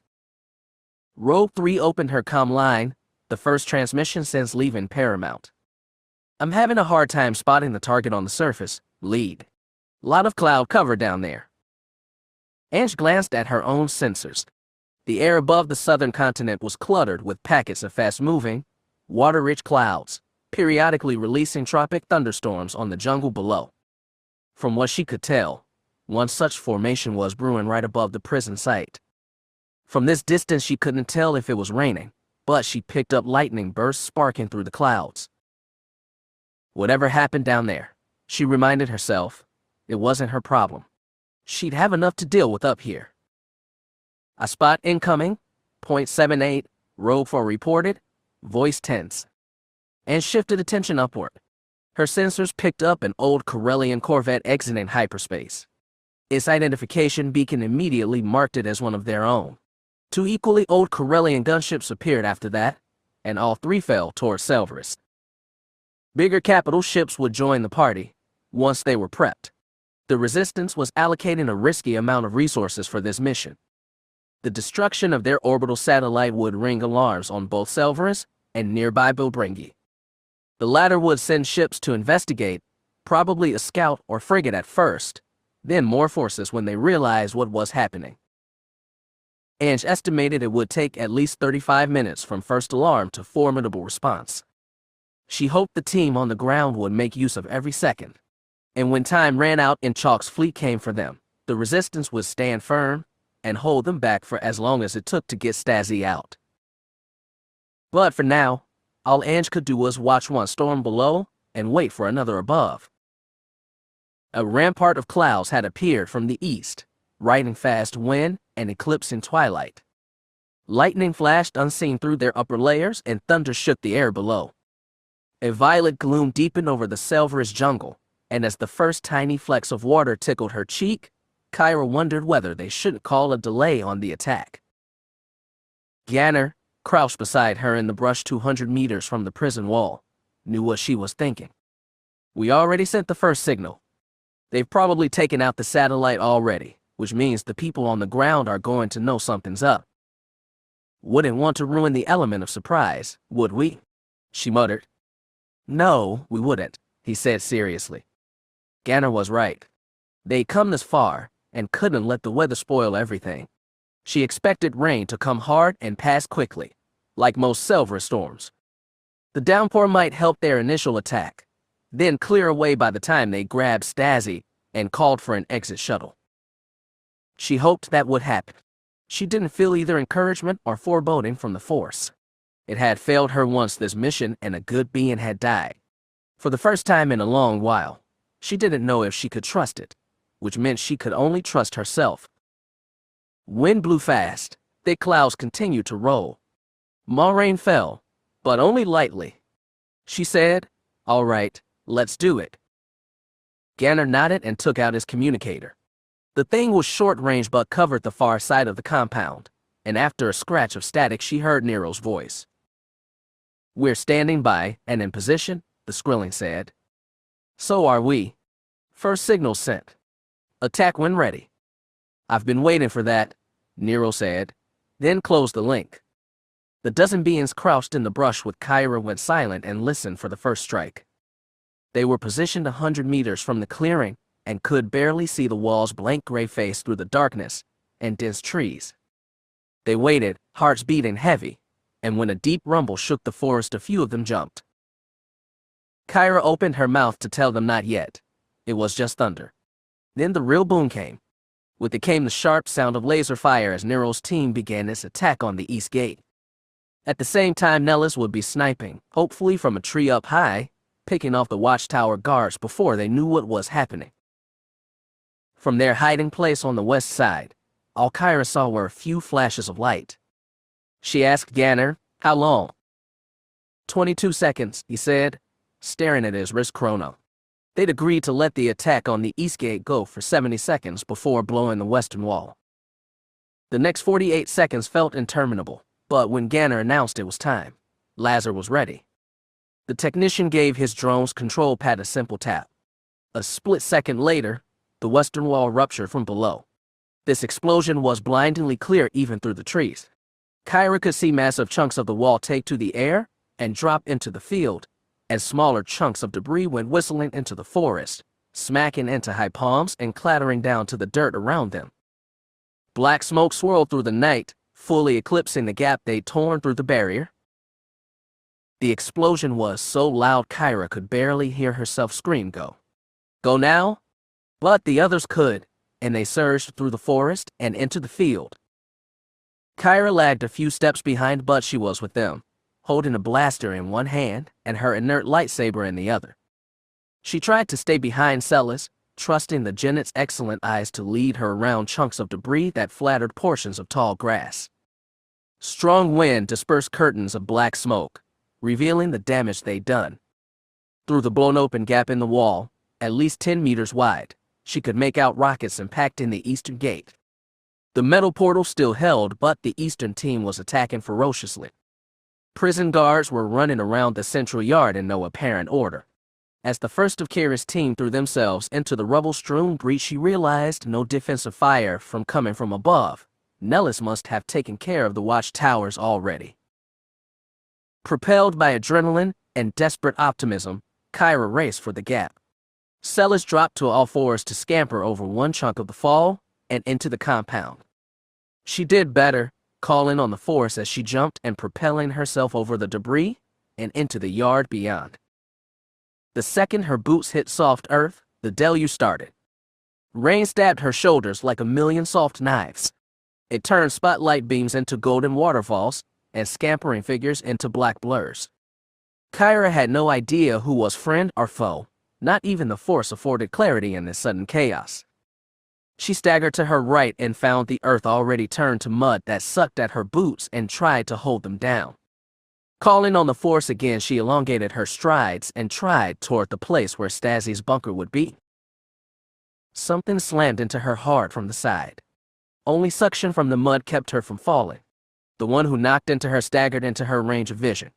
Rogue 3 opened her comm line, the first transmission since leaving Paramount. "I'm having a hard time spotting the target on the surface, lead. Lot of cloud cover down there." Ange glanced at her own sensors. The air above the southern continent was cluttered with packets of fast-moving, water-rich clouds, periodically releasing tropic thunderstorms on the jungle below. From what she could tell, one such formation was brewing right above the prison site. From this distance she couldn't tell if it was raining, but she picked up lightning bursts sparking through the clouds. Whatever happened down there, she reminded herself, it wasn't her problem. She'd have enough to deal with up here. "I spot incoming, 0.78, Rogue 4 reported, voice tense," and shifted attention upward. Her sensors picked up an old Corellian corvette exiting hyperspace. Its identification beacon immediately marked it as one of their own. 2 equally old Corellian gunships appeared after that, and all 3 fell toward Selvaris. Bigger capital ships would join the party, once they were prepped. The Resistance was allocating a risky amount of resources for this mission. The destruction of their orbital satellite would ring alarms on both Selvaris and nearby Bilbringi. The latter would send ships to investigate, probably a scout or frigate at first, then more forces when they realized what was happening. Ange estimated it would take at least 35 minutes from first alarm to formidable response. She hoped the team on the ground would make use of every second. And when time ran out and Chalk's fleet came for them, the Resistance would stand firm and hold them back for as long as it took to get Stazi out. But for now, all Ange could do was watch one storm below and wait for another above. A rampart of clouds had appeared from the east, riding fast wind and eclipsing twilight. Lightning flashed unseen through their upper layers and thunder shook the air below. A violet gloom deepened over the Selvaris jungle, and as the first tiny flecks of water tickled her cheek, Kyra wondered whether they shouldn't call a delay on the attack. Ganner, crouched beside her in the brush 200 meters from the prison wall, knew what she was thinking. "We already sent the first signal. They've probably taken out the satellite already, which means the people on the ground are going to know something's up. Wouldn't want to ruin the element of surprise, would we?" she muttered. "No, we wouldn't," he said seriously. Ganner was right. They'd come this far and couldn't let the weather spoil everything. She expected rain to come hard and pass quickly, like most Selvaris storms. The downpour might help their initial attack, then clear away by the time they grabbed Stazi and called for an exit shuttle. She hoped that would happen. She didn't feel either encouragement or foreboding from the Force. It had failed her once this mission and a good being had died. For the first time in a long while, she didn't know if she could trust it, which meant she could only trust herself. Wind blew fast, thick clouds continued to roll. Rain fell, but only lightly. She said, "All right, let's do it." Ganner nodded and took out his communicator. The thing was short-range but covered the far side of the compound, and after a scratch of static she heard Nero's voice. "We're standing by and in position," the Skrilling said. "So are we. First signal sent. Attack when ready." "I've been waiting for that," Nero said, then closed the link. The dozen beings crouched in the brush with Kyra went silent and listened for the first strike. They were positioned 100 meters from the clearing and could barely see the wall's blank gray face through the darkness and dense trees. They waited, hearts beating heavy, and when a deep rumble shook the forest, a few of them jumped. Kyra opened her mouth to tell them not yet. It was just thunder. Then the real boom came. With it came the sharp sound of laser fire as Nero's team began its attack on the east gate. At the same time, Nellis would be sniping, hopefully from a tree up high, picking off the watchtower guards before they knew what was happening. From their hiding place on the west side, all Kyra saw were a few flashes of light. She asked Ganner, "How long?" 22 seconds, he said, staring at his wrist chrono. They'd agreed to let the attack on the east gate go for 70 seconds before blowing the western wall. The next 48 seconds felt interminable, but when Ganner announced it was time, Lazar was ready. The technician gave his drone's control pad a simple tap. A split second later, the western wall ruptured from below. This explosion was blindingly clear even through the trees. Kyra could see massive chunks of the wall take to the air and drop into the field, and smaller chunks of debris went whistling into the forest, smacking into high palms and clattering down to the dirt around them. Black smoke swirled through the night, fully eclipsing the gap they'd torn through the barrier. The explosion was so loud Kyra could barely hear herself scream, "Go. Go now?" But the others could, and they surged through the forest and into the field. Kyra lagged a few steps behind, but she was with them, holding a blaster in one hand and her inert lightsaber in the other. She tried to stay behind Celes, trusting the Genet's excellent eyes to lead her around chunks of debris that flattered portions of tall grass. Strong wind dispersed curtains of black smoke, revealing the damage they'd done. Through the blown-open gap in the wall, at least 10 meters wide, she could make out rockets impacting the eastern gate. The metal portal still held, but the eastern team was attacking ferociously. Prison guards were running around the central yard in no apparent order. As the first of Kyra's team threw themselves into the rubble-strewn breach, she realized no defensive fire coming from above. Nellis must have taken care of the watchtowers already. Propelled by adrenaline and desperate optimism, Kyra raced for the gap. Celes dropped to all fours to scamper over one chunk of the fall and into the compound. She did better, calling on the force as she jumped and propelling herself over the debris and into the yard beyond. The second her boots hit soft earth, the deluge started. Rain stabbed her shoulders like a million soft knives. It turned spotlight beams into golden waterfalls and scampering figures into black blurs. Kyra had no idea who was friend or foe. Not even the force afforded clarity in this sudden chaos. She staggered to her right and found the earth already turned to mud that sucked at her boots and tried to hold them down. Calling on the force again, she elongated her strides and tried toward the place where Stazi's bunker would be. Something slammed into her hard from the side. Only suction from the mud kept her from falling. The one who knocked into her staggered into her range of vision.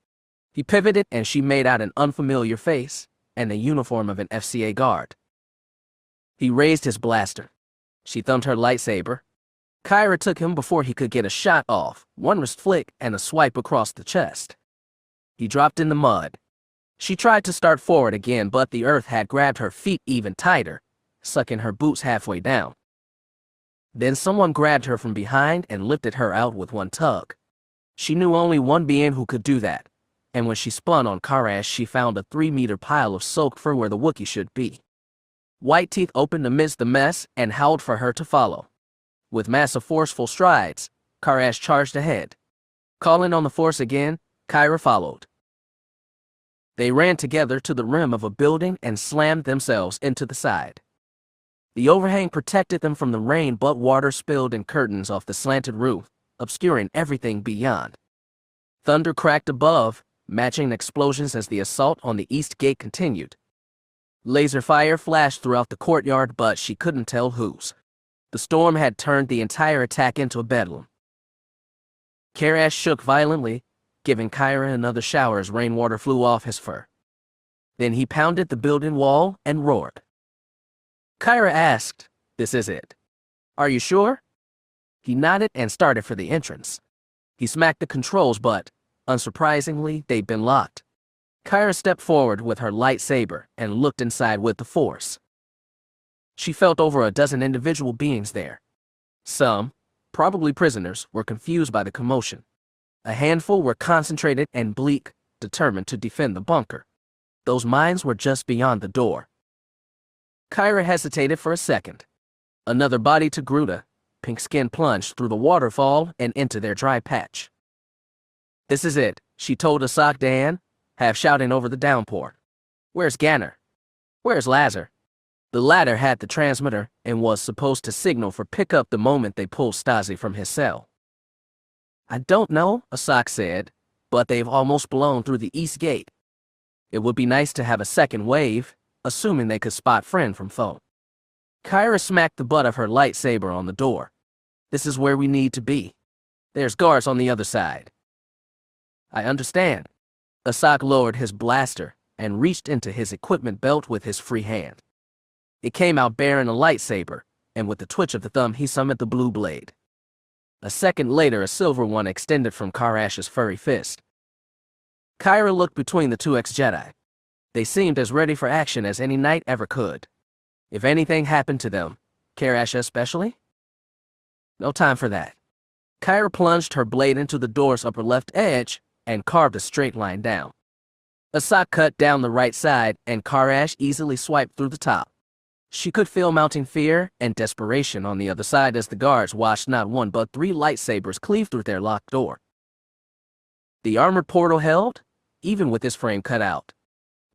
He pivoted and she made out an unfamiliar face and the uniform of an FCA guard. He raised his blaster. She thumbed her lightsaber. Kyra took him before he could get a shot off, one wrist flick and a swipe across the chest. He dropped in the mud. She tried to start forward again, but the earth had grabbed her feet even tighter, sucking her boots halfway down. Then someone grabbed her from behind and lifted her out with one tug. She knew only one being who could do that, and when she spun on Karash, she found a 3-meter pile of soaked fur where the Wookiee should be. White teeth opened amidst the mess and howled for her to follow. With massive forceful strides, Karash charged ahead. Calling on the force again, Kyra followed. They ran together to the rim of a building and slammed themselves into the side. The overhang protected them from the rain, but water spilled in curtains off the slanted roof, obscuring everything beyond. Thunder cracked above, matching explosions as the assault on the east gate continued. Laser fire flashed throughout the courtyard, but she couldn't tell whose. The storm had turned the entire attack into a bedlam. Karash shook violently, giving Kyra another shower as rainwater flew off his fur. Then he pounded the building wall and roared. Kyra asked, "This is it. Are you sure?" He nodded and started for the entrance. He smacked the controls, but, unsurprisingly, they'd been locked. Kyra stepped forward with her lightsaber and looked inside with the force. She felt over a dozen individual beings there. Some, probably prisoners, were confused by the commotion. A handful were concentrated and bleak, determined to defend the bunker. Those minds were just beyond the door. Kyra hesitated for a second. Another body to Gruta, pink skin plunged through the waterfall and into their dry patch. "This is it," she told Asok Dan, half shouting over the downpour. Where's Ganner? Where's Lazar? The latter had the transmitter and was supposed to signal for pickup the moment they pulled Stazi from his cell. I don't know, Asok said, but they've almost blown through the east gate. It would be nice to have a second wave, assuming they could spot friend from foe. Kyra smacked the butt of her lightsaber on the door. This is where we need to be. There's guards on the other side. I understand. Asok lowered his blaster and reached into his equipment belt with his free hand. It came out bearing a lightsaber, and with the twitch of the thumb he summoned the blue blade. A second later, a silver one extended from Karash's furry fist. Kyra looked between the two ex-Jedi. They seemed as ready for action as any knight ever could. If anything happened to them, Karash especially? No time for that. Kyra plunged her blade into the door's upper left edge and carved a straight line down. Asok cut down the right side, and Karash easily swiped through the top. She could feel mounting fear and desperation on the other side as the guards watched not one but 3 lightsabers cleave through their locked door. The armored portal held, even with its frame cut out.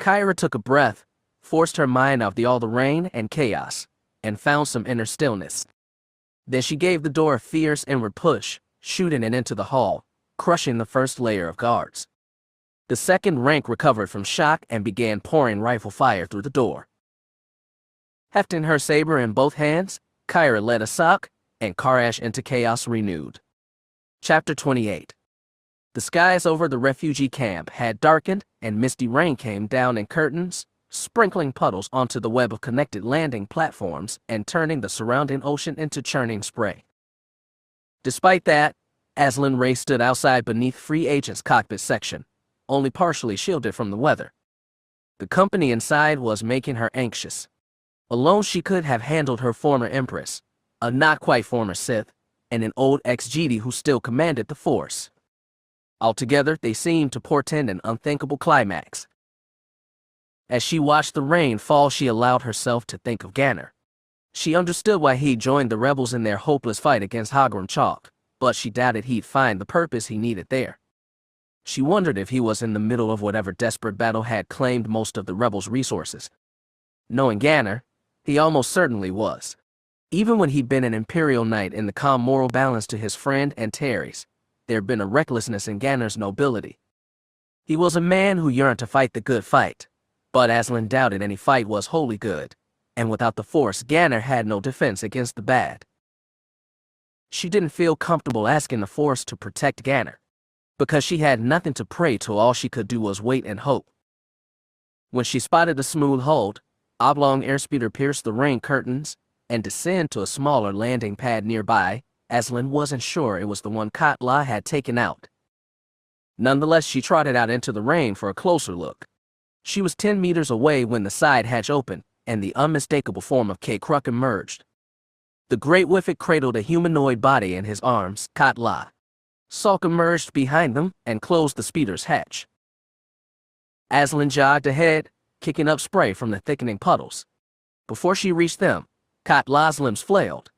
Kyra took a breath, forced her mind off all the rain and chaos, and found some inner stillness. Then she gave the door a fierce inward push, shooting it into the hall, crushing the first layer of guards. The second rank recovered from shock and began pouring rifle fire through the door. Hefting her saber in both hands, Kyra led Asok and Karash into chaos renewed. Chapter 28. The skies over the refugee camp had darkened, and misty rain came down in curtains, sprinkling puddles onto the web of connected landing platforms and turning the surrounding ocean into churning spray. Despite that, Aslan Ray stood outside beneath Free Agent's cockpit section, only partially shielded from the weather. The company inside was making her anxious. Alone she could have handled her former Empress, a not-quite-former Sith, and an old ex-Jedi who still commanded the Force. Altogether, they seemed to portend an unthinkable climax. As she watched the rain fall, she allowed herself to think of Ganner. She understood why he joined the rebels in their hopeless fight against Hogrum Chalk, but she doubted he'd find the purpose he needed there. She wondered if he was in the middle of whatever desperate battle had claimed most of the rebels' resources. Knowing Ganner, he almost certainly was. Even when he'd been an Imperial knight in the calm moral balance to his friend and Terry's, there'd been a recklessness in Ganner's nobility. He was a man who yearned to fight the good fight, but Aslan doubted any fight was wholly good, and without the Force, Ganner had no defense against the bad. She didn't feel comfortable asking the Force to protect Ganner, because she had nothing to pray to. All she could do was wait and hope. When she spotted a smooth hold, oblong airspeeder pierced the rain curtains and descend to a smaller landing pad nearby, Aslan wasn't sure it was the one Kade had taken out. Nonetheless, she trotted out into the rain for a closer look. She was 10 meters away when the side hatch opened, and the unmistakable form of Kade emerged. The Great Wiffic cradled a humanoid body in his arms. Kade Salk emerged behind them and closed the speeder's hatch. Aslan jogged ahead, kicking up spray from the thickening puddles. Before she reached them, Kade's limbs flailed.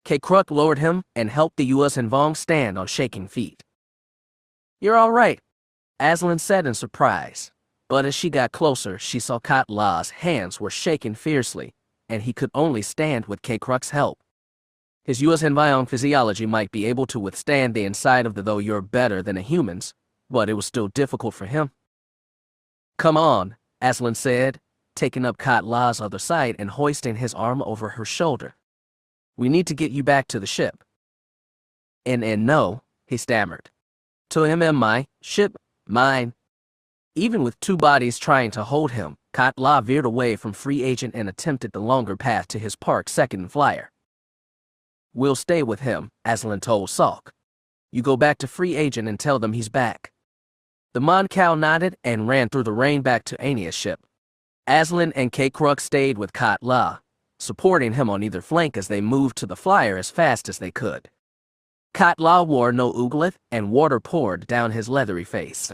Kade lowered him and helped the U.S. Vong stand on shaking feet. "You're all right," Aslan said in surprise. But as she got closer, she saw Kade's hands were shaking fiercely, and he could only stand with Kade's help. His U.S. Vong physiology might be able to withstand the inside of the "though you're better than a human's," but it was still difficult for him. "Come on," Aslan said, taking up Kade's other side and hoisting his arm over her shoulder. "We need to get you back to the ship." And no," he stammered. "To my ship, mine." Even with 2 bodies trying to hold him, Kade veered away from Free Agent and attempted the longer path to his parked second flyer. "We'll stay with him," Aslan told Salk. "You go back to Free Agent and tell them he's back." The Mon Cal nodded and ran through the rain back to Ania's ship. Aslan and Kade stayed with Kade, supporting him on either flank as they moved to the flyer as fast as they could. Kade wore no uglet, and water poured down his leathery face.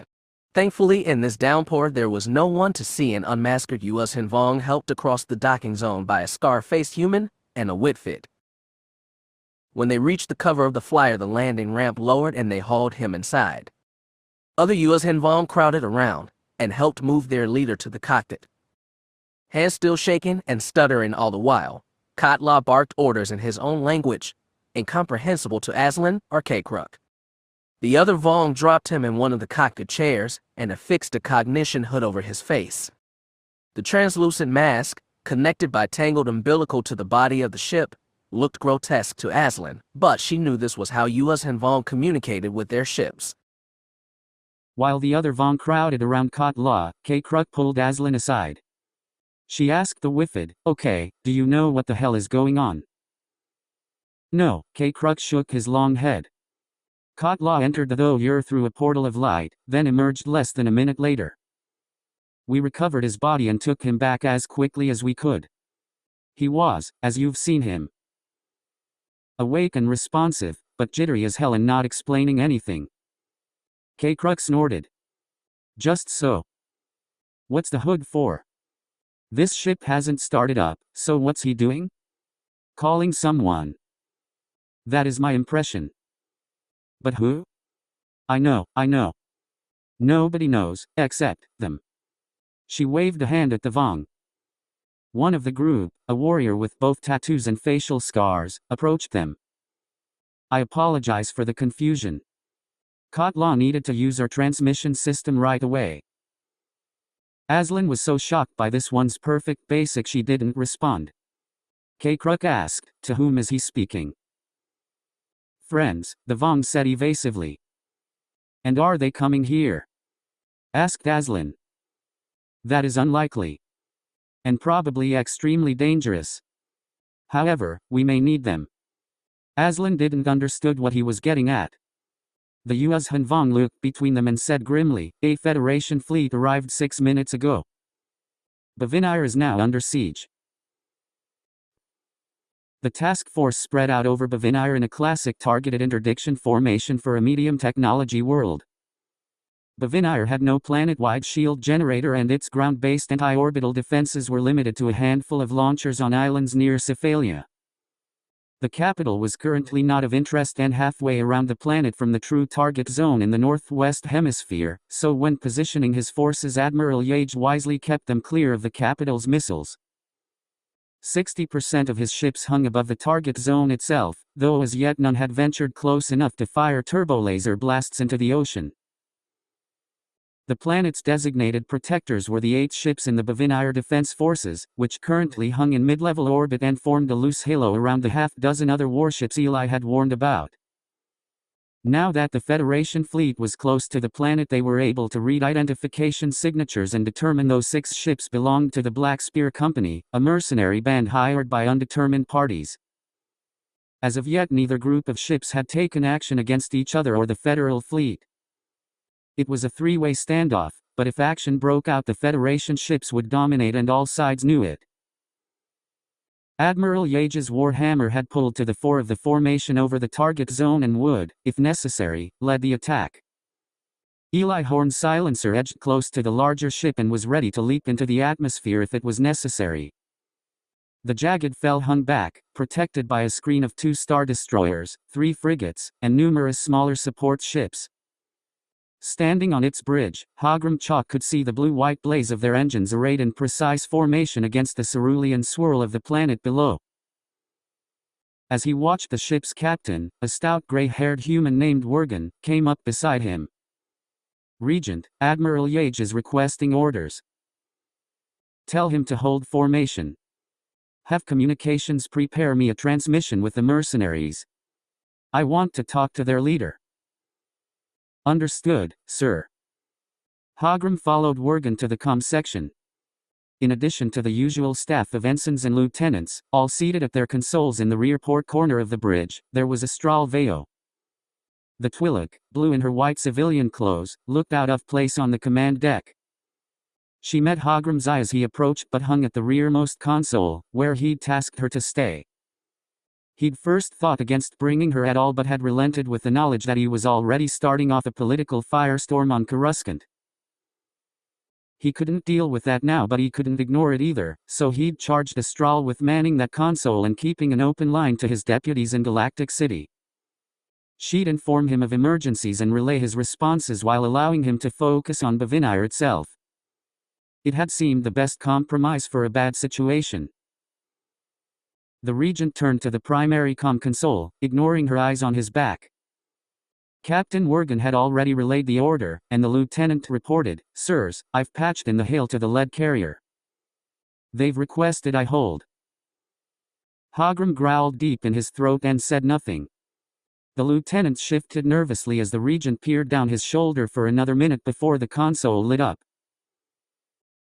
Thankfully, in this downpour, there was no one to see. An unmasked U.S. Vong helped across the docking zone by a scar-faced human and a Whitfit. When they reached the cover of the flyer, the landing ramp lowered and they hauled him inside. Other U.S. Vong crowded around and helped move their leader to the cockpit. Hands still shaking and stuttering all the while, Katla barked orders in his own language, incomprehensible to Aslan or Kakruk. The other Vong dropped him in one of the cockpit chairs and affixed a cognition hood over his face. The translucent mask, connected by tangled umbilical to the body of the ship, looked grotesque to Aslan, but she knew this was how US and Vong communicated with their ships. While the other Vong crowded around Katla, Kakruk pulled Aslan aside. She asked the Wifid, "Okay, do you know what the hell is going on?" No, Kakruk shook his long head. Katla entered the Thoyur through a portal of light, then emerged less than a minute later. We recovered his body and took him back as quickly as we could. He was, as you've seen him, awake and responsive, but jittery as hell and not explaining anything. Kakruk snorted. Just so. What's the hood for? This ship hasn't started up, so what's he doing? Calling someone. That is my impression. But who? I know. Nobody knows, except them. She waved a hand at the Vong. One of the group, a warrior with both tattoos and facial scars, approached them. I apologize for the confusion. Katla needed to use our transmission system right away. Aslan was so shocked by this one's perfect basic she didn't respond. Kakruk asked, "To whom is he speaking?" "Friends," the Vong said evasively. "And are they coming here?" asked Aslan. "That is unlikely. And probably extremely dangerous. However, we may need them." Aslan didn't understood what he was getting at. The Yuuzhan Vong looked between them and said grimly, "A Federation fleet arrived 6 minutes ago. Bavinir is now under siege." The task force spread out over Bavinir in a classic targeted interdiction formation for a medium technology world. Bavinir had no planet-wide shield generator and its ground-based anti-orbital defenses were limited to a handful of launchers on islands near Cephalia. The capital was currently not of interest and halfway around the planet from the true target zone in the northwest hemisphere, so when positioning his forces Admiral Yage wisely kept them clear of the capital's missiles. 60% of his ships hung above the target zone itself, though as yet none had ventured close enough to fire turbolaser blasts into the ocean. The planet's designated protectors were the 8 ships in the Bavinir Defense Forces, which currently hung in mid-level orbit and formed a loose halo around the half-dozen other warships Eli had warned about. Now that the Federation fleet was close to the planet, they were able to read identification signatures and determine those 6 ships belonged to the Black Spear Company, a mercenary band hired by undetermined parties. As of yet, neither group of ships had taken action against each other or the Federal fleet. It was a 3-way standoff, but if action broke out, the Federation ships would dominate and all sides knew it. Admiral Yage's Warhammer had pulled to the fore of the formation over the target zone and would, if necessary, lead the attack. Eli Horn's silencer edged close to the larger ship and was ready to leap into the atmosphere if it was necessary. The Jagged Fel hung back, protected by a screen of 2 star destroyers, 3 frigates, and numerous smaller support ships. Standing on its bridge, Hogrum Chalk could see the blue-white blaze of their engines arrayed in precise formation against the cerulean swirl of the planet below. As he watched, the ship's captain, a stout gray-haired human named Worgen, came up beside him. "Regent, Admiral Yage is requesting orders. Tell him to hold formation. Have communications prepare me a transmission with the mercenaries. I want to talk to their leader." "Understood, sir." Hogrum followed Worgen to the comm section. In addition to the usual staff of ensigns and lieutenants, all seated at their consoles in the rear port corner of the bridge, there was Astral Veo. The Twi'lek, blue in her white civilian clothes, looked out of place on the command deck. She met Hogrum's eye as he approached but hung at the rearmost console, where he'd tasked her to stay. He'd first thought against bringing her at all but had relented with the knowledge that he was already starting off a political firestorm on Coruscant. He couldn't deal with that now, but he couldn't ignore it either, so he'd charged Astral with manning that console and keeping an open line to his deputies in Galactic City. She'd inform him of emergencies and relay his responses while allowing him to focus on Bavinir itself. It had seemed the best compromise for a bad situation. The Regent turned to the primary comm console, ignoring her eyes on his back. Captain Worgen had already relayed the order, and the lieutenant reported, "Sirs, I've patched in the hail to the lead carrier. They've requested I hold." Hogrum growled deep in his throat and said nothing. The lieutenant shifted nervously as the Regent peered down his shoulder for another minute before the console lit up.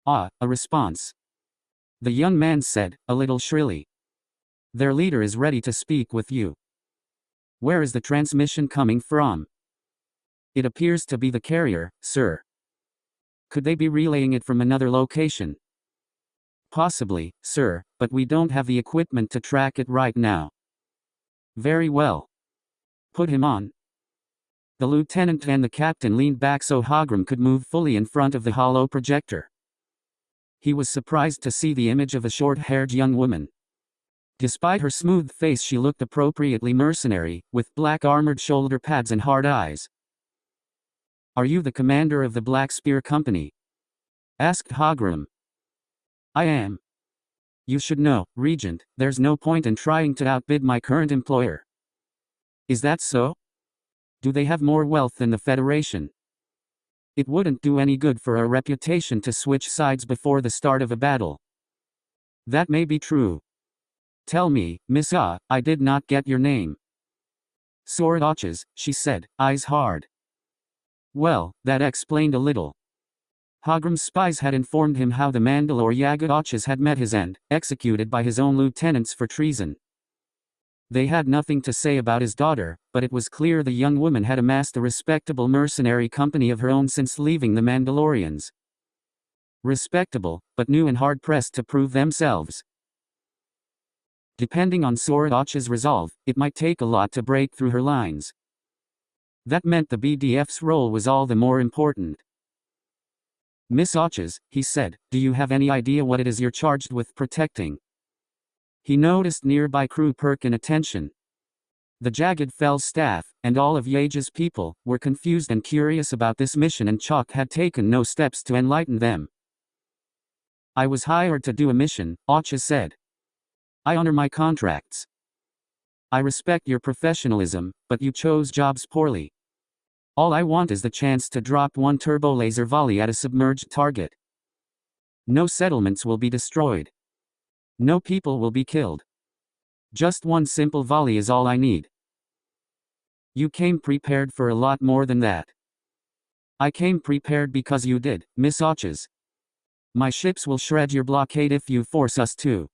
"Ah, a response," the young man said, a little shrilly. "Their leader is ready to speak with you." "Where is the transmission coming from?" "It appears to be the carrier, sir." "Could they be relaying it from another location?" "Possibly, sir, but we don't have the equipment to track it right now." "Very well. Put him on." The lieutenant and the captain leaned back so Hogrum could move fully in front of the hollow projector. He was surprised to see the image of a short-haired young woman. Despite her smooth face, she looked appropriately mercenary, with black armored shoulder pads and hard eyes. "Are you the commander of the Black Spear Company?" asked Hogrum. "I am. You should know, Regent, there's no point in trying to outbid my current employer." "Is that so? Do they have more wealth than the Federation?" "It wouldn't do any good for our reputation to switch sides before the start of a battle." "That may be true. Tell me, Miss I did not get your name." "Sword Arches," she said, eyes hard. Well, that explained a little. Hogrum's spies had informed him how the Mandalore Yagud Arches had met his end, executed by his own lieutenants for treason. They had nothing to say about his daughter, but it was clear the young woman had amassed a respectable mercenary company of her own since leaving the Mandalorians. Respectable, but new and hard-pressed to prove themselves. Depending on Sword Arch's resolve, it might take a lot to break through her lines. That meant the BDF's role was all the more important. "Miss Arches," he said, "do you have any idea what it is you're charged with protecting?" He noticed nearby crew perking attention. The Jagged Fel staff, and all of Yage's people, were confused and curious about this mission, and Chalk had taken no steps to enlighten them. "I was hired to do a mission," Arches said. "I honor my contracts. I respect your professionalism, but you chose jobs poorly. All I want is the chance to drop one turbo laser volley at a submerged target. No settlements will be destroyed. No people will be killed. Just one simple volley is all I need." "You came prepared for a lot more than that." "I came prepared because you did, Miss Arches. My ships will shred your blockade if you force us to.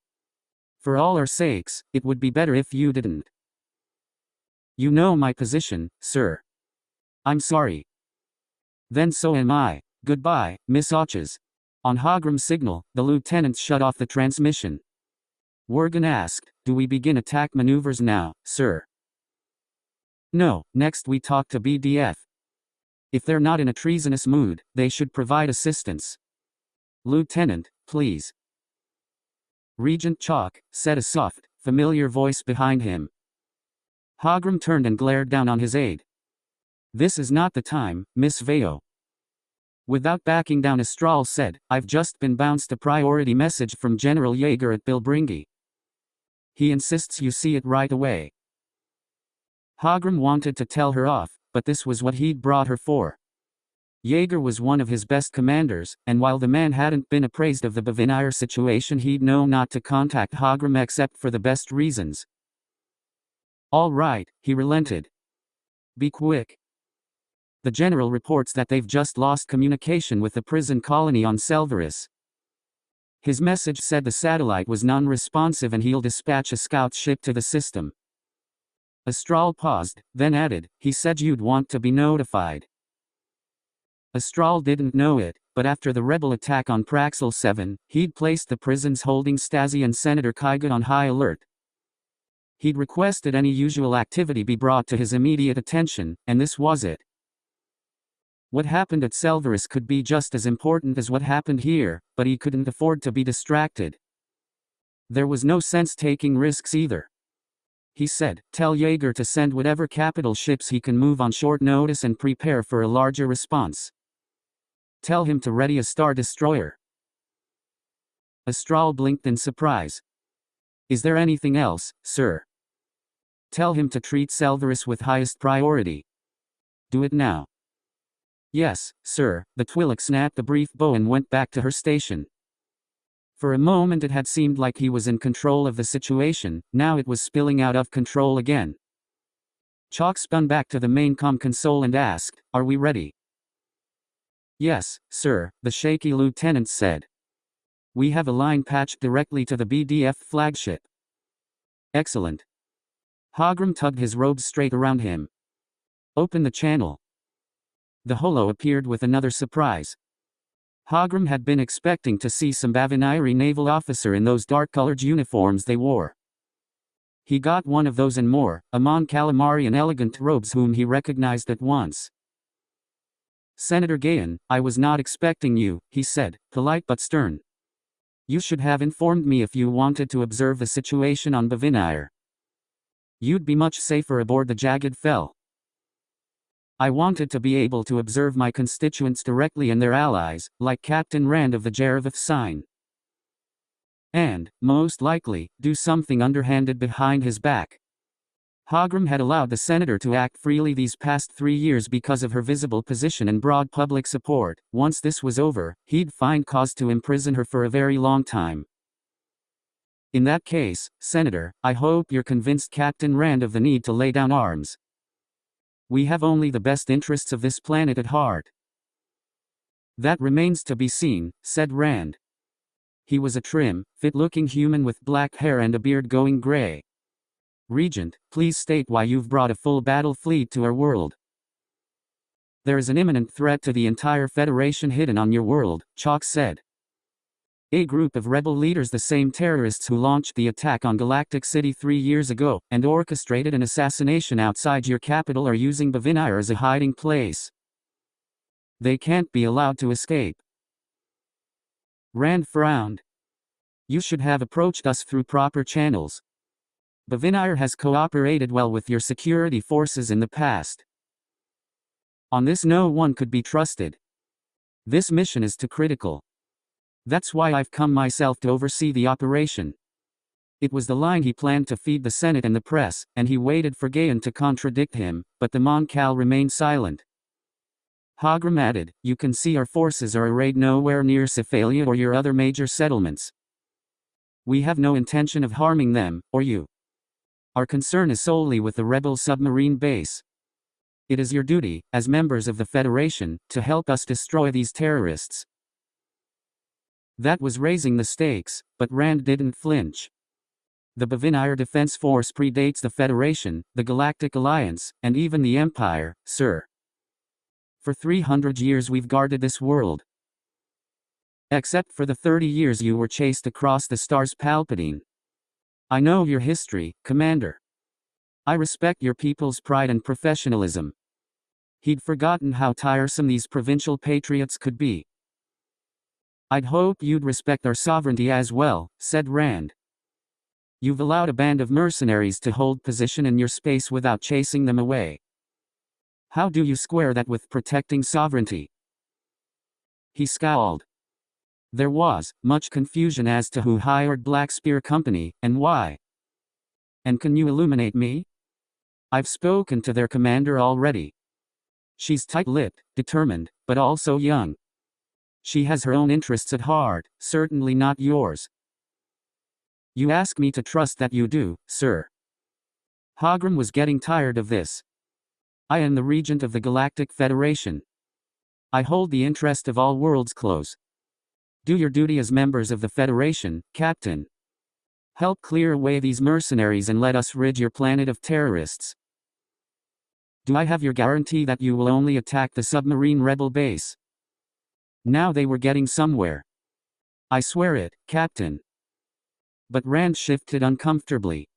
For all our sakes, it would be better if you didn't." "You know my position, sir." "I'm sorry." "Then so am I. Goodbye, Miss Arches." On Hogrum's signal, the lieutenant shut off the transmission. Worgen asked, "Do we begin attack maneuvers now, sir?" "No, next we talk to BDF. If they're not in a treasonous mood, they should provide assistance." "Lieutenant, please." "Regent Chalk," said a soft, familiar voice behind him. Hogrum turned and glared down on his aide. "This is not the time, Miss Veo." Without backing down, Astral said, "I've just been bounced a priority message from General Yeager at Bilbringi. He insists you see it right away." Hogrum wanted to tell her off, but this was what he'd brought her for. Yeager was one of his best commanders, and while the man hadn't been appraised of the Bavinair situation, he'd know not to contact Hogrum except for the best reasons. "All right," he relented. "Be quick. The general reports that they've just lost communication with the prison colony on Selvaris. His message said the satellite was non-responsive and he'll dispatch a scout ship to the system." Astral paused, then added, "He said you'd want to be notified." Astral didn't know it, but after the rebel attack on Praxel 7, he'd placed the prisons holding Stazi and Senator Kyra on high alert. He'd requested any usual activity be brought to his immediate attention, and this was it. What happened at Selvaris could be just as important as what happened here, but he couldn't afford to be distracted. There was no sense taking risks either. He said, "Tell Yeager to send whatever capital ships he can move on short notice and prepare for a larger response. Tell him to ready a Star Destroyer. Astral blinked in surprise. Is there anything else, sir? Tell him to treat Selvarus with highest priority. Do it now. Yes, sir. The Twi'lek snapped a brief bow and went back to her station. For a moment it had seemed like he was in control of the situation, now it was spilling out of control again. Chalk spun back to the main comm console and asked, "Are we ready?" "Yes, sir," the shaky lieutenant said. "We have a line patched directly to the BDF flagship." "Excellent." Hogrum tugged his robes straight around him. "Open the channel." The holo appeared with another surprise. Hogrum had been expecting to see some Baviniri naval officer in those dark-colored uniforms they wore. He got one of those and more, a Mon Calamari in elegant robes whom he recognized at once. "Senator Gayan, I was not expecting you," he said, polite but stern. "You should have informed me if you wanted to observe the situation on Bavinir. You'd be much safer aboard the Jagged Fel. I wanted to be able to observe my constituents directly and their allies, like Captain Rand of the Jerevith sign. And, most likely, do something underhanded behind his back." Hogrum had allowed the senator to act freely these past 3 years because of her visible position and broad public support. Once this was over, he'd find cause to imprison her for a very long time. "In that case, Senator, I hope you're convinced Captain Rand of the need to lay down arms. We have only the best interests of this planet at heart." "That remains to be seen," said Rand. He was a trim, fit-looking human with black hair and a beard going gray. "Regent, please state why you've brought a full battle fleet to our world." "There is an imminent threat to the entire Federation hidden on your world," Chalk said. "A group of rebel leaders, the same terrorists who launched the attack on Galactic City 3 years ago, and orchestrated an assassination outside your capital, are using Bavinir as a hiding place. They can't be allowed to escape." Rand frowned. "You should have approached us through proper channels. Bavinir has cooperated well with your security forces in the past. On this no one could be trusted. This mission is too critical. That's why I've come myself to oversee the operation." It was the line he planned to feed the Senate and the press, and he waited for Gayan to contradict him, but the Mon Cal remained silent. Hogrum added, "You can see our forces are arrayed nowhere near Cephalia or your other major settlements. We have no intention of harming them, or you. Our concern is solely with the rebel submarine base. It is your duty, as members of the Federation, to help us destroy these terrorists." That was raising the stakes, but Rand didn't flinch. "The Bavinir Defense Force predates the Federation, the Galactic Alliance, and even the Empire, sir. For 300 years we've guarded this world. Except for the 30 years you were chased across the stars, Palpatine. I know your history, Commander. I respect your people's pride and professionalism." He'd forgotten how tiresome these provincial patriots could be. "I'd hope you'd respect our sovereignty as well," said Rand. "You've allowed a band of mercenaries to hold position in your space without chasing them away. How do you square that with protecting sovereignty?" He scowled. There was much confusion as to who hired Black Spear Company, and why. "And can you illuminate me?" "I've spoken to their commander already. She's tight-lipped, determined, but also young. She has her own interests at heart, certainly not yours." "You ask me to trust that you do, sir." Hogrum was getting tired of this. "I am the regent of the Galactic Federation. I hold the interest of all worlds close. Do your duty as members of the Federation, Captain. Help clear away these mercenaries and let us rid your planet of terrorists. Do I have your guarantee that you will only attack the submarine rebel base?" Now they were getting somewhere. "I swear it, Captain." But Rand shifted uncomfortably.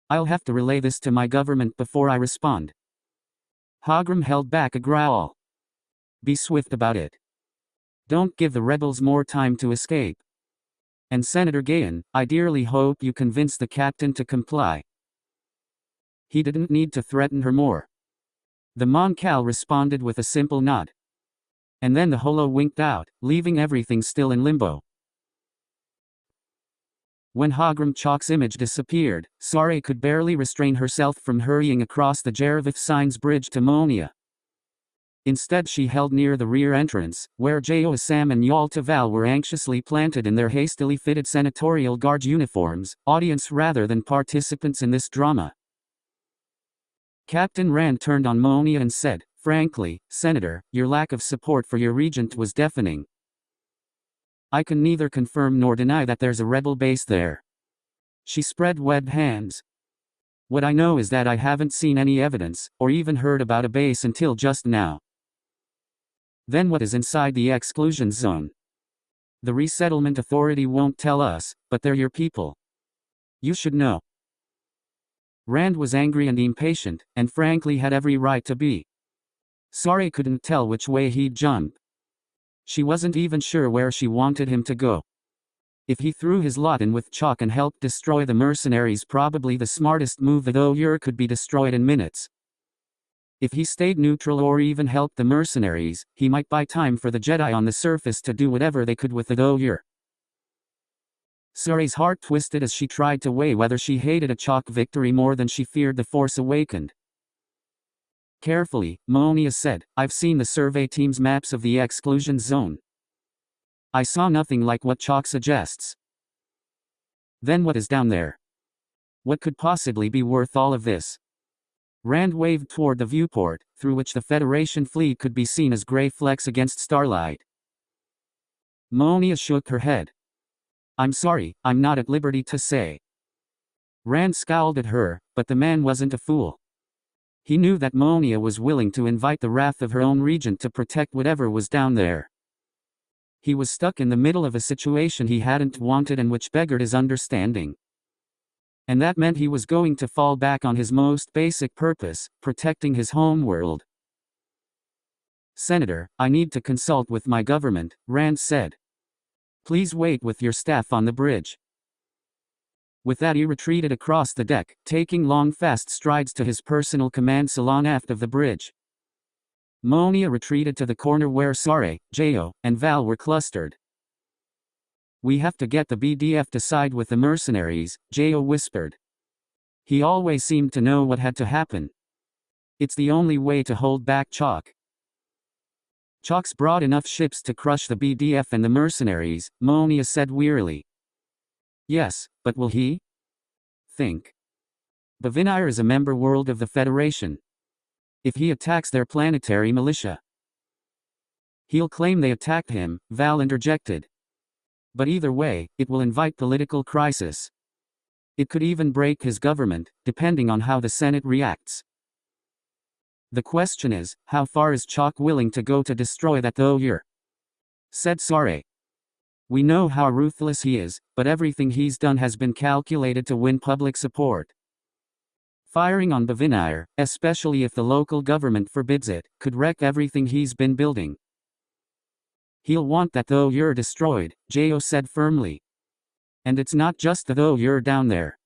"I'll have to relay this to my government before I respond." Hogrum held back a growl. "Be swift about it. Don't give the rebels more time to escape. And Senator Gayan, I dearly hope you convince the captain to comply." He didn't need to threaten her more. The Mon Cal responded with a simple nod. And then the holo winked out, leaving everything still in limbo. When Hogrum Chalk's image disappeared, Sari could barely restrain herself from hurrying across the Jerevith Signs Bridge to Monia. Instead she held near the rear entrance, where Jo, Sam and Yalta Val were anxiously planted in their hastily fitted senatorial guard uniforms, audience rather than participants in this drama. Captain Rand turned on Monia and said, "Frankly, Senator, your lack of support for your regent was deafening. I can neither confirm nor deny that there's a rebel base there." She spread webbed hands. "What I know is that I haven't seen any evidence, or even heard about a base until just now." "Then what is inside the exclusion zone?" "The resettlement authority won't tell us, but they're your people. You should know." Rand was angry and impatient, and frankly had every right to be. Sari couldn't tell which way he'd jump. She wasn't even sure where she wanted him to go. If he threw his lot in with Chalk and helped destroy the mercenaries, probably the smartest move, though Ur could be destroyed in minutes. If he stayed neutral or even helped the mercenaries, he might buy time for the Jedi on the surface to do whatever they could with the Ur. Sari's heart twisted as she tried to weigh whether she hated a Chalk victory more than she feared the Force Awakened. Carefully, Monia said, "I've seen the survey team's maps of the exclusion zone. I saw nothing like what Chalk suggests." "Then what is down there? What could possibly be worth all of this?" Rand waved toward the viewport, through which the Federation fleet could be seen as gray flecks against starlight. Monia shook her head. "I'm sorry, I'm not at liberty to say." Rand scowled at her, but the man wasn't a fool. He knew that Monia was willing to invite the wrath of her own regent to protect whatever was down there. He was stuck in the middle of a situation he hadn't wanted and which beggared his understanding. And that meant he was going to fall back on his most basic purpose, protecting his homeworld. "Senator, I need to consult with my government," Rand said. "Please wait with your staff on the bridge." With that he retreated across the deck, taking long fast strides to his personal command salon aft of the bridge. Monia retreated to the corner where Sari, Jo, and Val were clustered. "We have to get the BDF to side with the mercenaries," Jo whispered. He always seemed to know what had to happen. "It's the only way to hold back Chalk." "Chalk's brought enough ships to crush the BDF and the mercenaries," Monia said wearily. "Yes, but will he? Think. Bavinir is a member world of the Federation. If he attacks their planetary militia, he'll claim they attacked him," Val interjected. "But either way, it will invite political crisis. It could even break his government, depending on how the Senate reacts. The question is, how far is Chalk willing to go to destroy that Ur?" said Sari. "We know how ruthless he is, but everything he's done has been calculated to win public support. Firing on Bavinir, especially if the local government forbids it, could wreck everything he's been building." "He'll want that Ur destroyed," Jo said firmly. "And it's not just the Ur down there."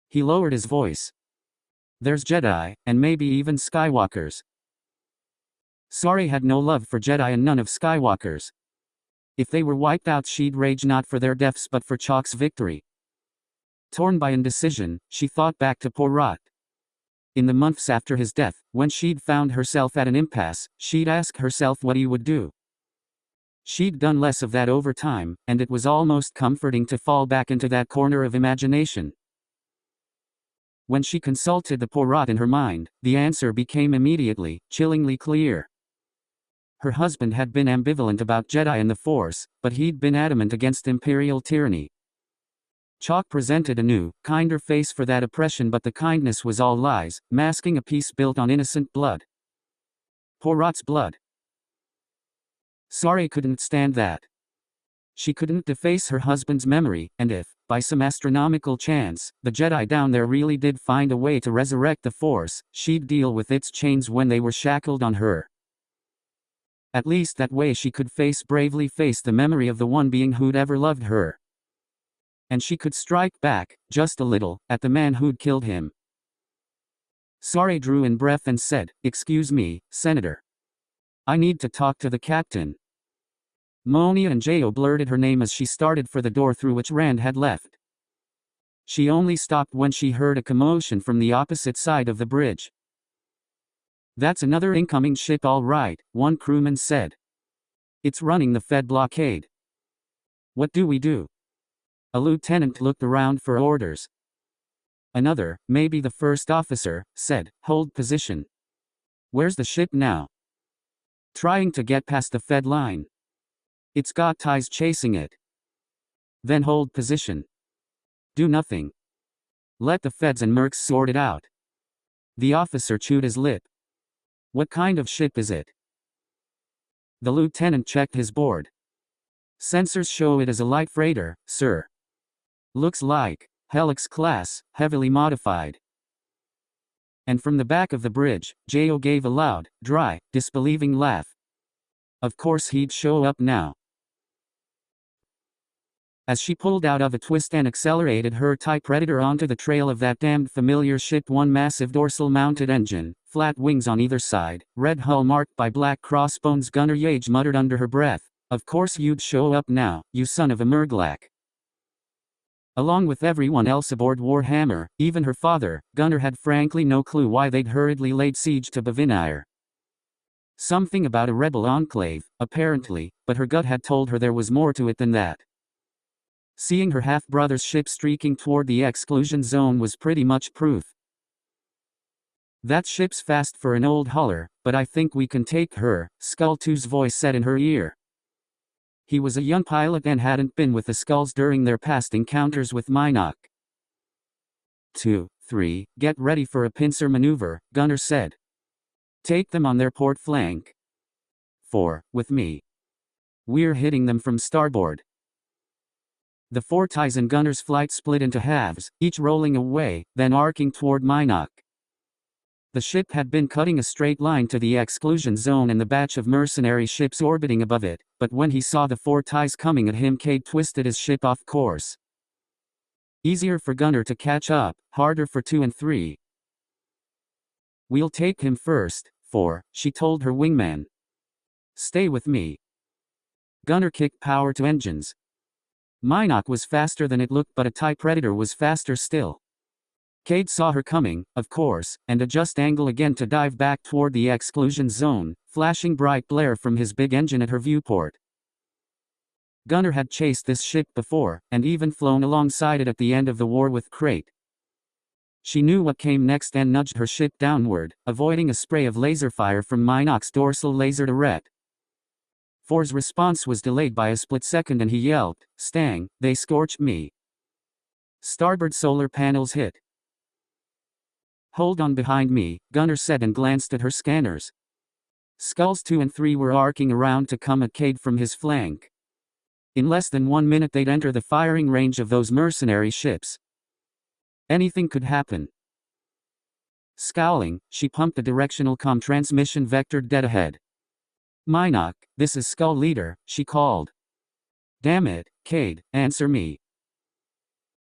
He lowered his voice. "There's Jedi, and maybe even Skywalkers." Sari had no love for Jedi and none of Skywalkers. If they were wiped out, she'd rage not for their deaths but for Chalk's victory. Torn by indecision, she thought back to Porat. In the months after his death, when she'd found herself at an impasse, she'd ask herself what he would do. She'd done less of that over time, and it was almost comforting to fall back into that corner of imagination. When she consulted the Porat in her mind, the answer became immediately, chillingly clear. Her husband had been ambivalent about Jedi and the Force, but he'd been adamant against Imperial tyranny. Chalk presented a new, kinder face for that oppression, but the kindness was all lies, masking a peace built on innocent blood. Porat's blood. Sari couldn't stand that. She couldn't deface her husband's memory, and if, by some astronomical chance, the Jedi down there really did find a way to resurrect the Force, she'd deal with its chains when they were shackled on her. At least that way she could bravely face the memory of the one being who'd ever loved her. And she could strike back, just a little, at the man who'd killed him. Sari drew in breath and said, "Excuse me, Senator. I need to talk to the captain." Monia and Jo blurted her name as she started for the door through which Rand had left. She only stopped when she heard a commotion from the opposite side of the bridge. "That's another incoming ship all right," one crewman said. "It's running the Fed blockade." "What do we do?" A lieutenant looked around for orders. Another, maybe the first officer, said, "Hold position." "Where's the ship now?" "Trying to get past the Fed line. It's got ties chasing it." "Then hold position. Do nothing. Let the Feds and mercs sort it out." The officer chewed his lip. "What kind of ship is it?" The lieutenant checked his board. "Sensors show it as a light freighter, sir. Looks like Helix class, heavily modified." And from the back of the bridge, Jo gave a loud, dry, disbelieving laugh. Of course he'd show up now. As she pulled out of a twist and accelerated her TIE Predator onto the trail of that damned familiar ship, one massive dorsal-mounted engine, flat wings on either side, red hull marked by black crossbones, Gunner Yage muttered under her breath, "Of course you'd show up now, you son of a Murglak." Along with everyone else aboard Warhammer, even her father, Gunner had frankly no clue why they'd hurriedly laid siege to Bavinire. Something about a rebel enclave, apparently, but her gut had told her there was more to it than that. Seeing her half-brother's ship streaking toward the exclusion zone was pretty much proof. "That ship's fast for an old hauler, but I think we can take her," Skull 2's voice said in her ear. He was a young pilot and hadn't been with the Skulls during their past encounters with Minok. 2, 3, get ready for a pincer maneuver, Gunner said. "Take them on their port flank." 4, with me. "We're hitting them from starboard." The four ties in Gunner's flight split into halves, each rolling away, then arcing toward Minok. The ship had been cutting a straight line to the exclusion zone and the batch of mercenary ships orbiting above it, but when he saw the four ties coming at him, Cade twisted his ship off course. Easier for Gunner to catch up, harder for 2 and 3. "We'll take him first, 4, she told her wingman. "Stay with me." Gunner kicked power to engines. Minok was faster than it looked, but a TIE Predator was faster still. Cade saw her coming, of course, and adjust angle again to dive back toward the exclusion zone, flashing bright glare from his big engine at her viewport. Gunner had chased this ship before, and even flown alongside it at the end of the war with Crate. She knew what came next and nudged her ship downward, avoiding a spray of laser fire from Minok's dorsal laser turret. 4's response was delayed by a split second and he yelped, "Stang, they scorched me." Starboard solar panels hit. "Hold on behind me," Gunner said and glanced at her scanners. Skulls 2 and 3 were arcing around to come at Cade from his flank. In less than 1 minute they'd enter the firing range of those mercenary ships. Anything could happen. Scowling, she pumped a directional comm transmission vectored dead ahead. "Minok, this is Skull Leader," she called. "Damn it, Cade, answer me."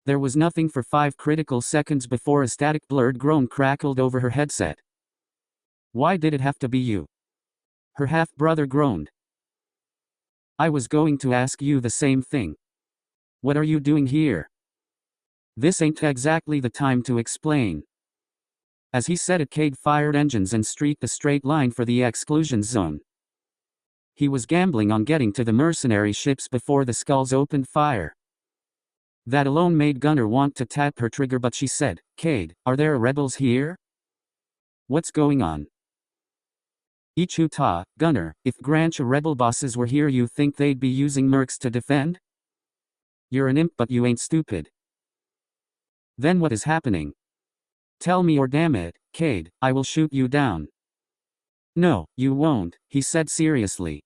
There was nothing for 5 critical seconds before a static blurred groan crackled over her headset. "Why did it have to be you?" her half-brother groaned. "I was going to ask you the same thing. What are you doing here?" "This ain't exactly the time to explain." As he said it, Cade fired engines and streaked a straight line for the exclusion zone. He was gambling on getting to the mercenary ships before the Skulls opened fire. That alone made Gunner want to tap her trigger, but she said, "Cade, are there rebels here? What's going on?" "Ichuta, Gunner, if Grancha rebel bosses were here, you think they'd be using mercs to defend? You're an imp, but you ain't stupid." "Then what is happening? Tell me, or damn it, Cade, I will shoot you down." "No, you won't," he said seriously.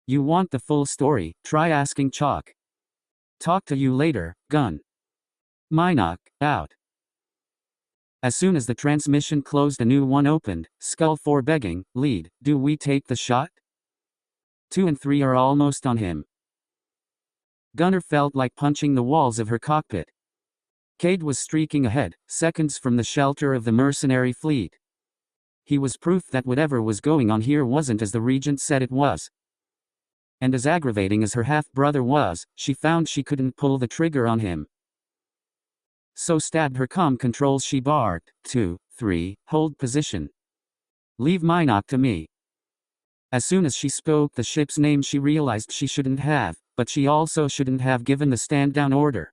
"You want the full story, try asking Chalk." "Talk to you later, Gun." Minok, out. As soon as the transmission closed, a new one opened, Skull 4 begging, "Lead, do we take the shot?" 2 and 3 are almost on him. Gunner felt like punching the walls of her cockpit. Cade was streaking ahead, seconds from the shelter of the mercenary fleet. He was proof that whatever was going on here wasn't as the Regent said it was. And as aggravating as her half-brother was, she found she couldn't pull the trigger on him. So stabbed her comm controls, she barked. 2, 3, hold position. Leave Minok to me. As soon as she spoke the ship's name, she realized she shouldn't have, but she also shouldn't have given the stand-down order.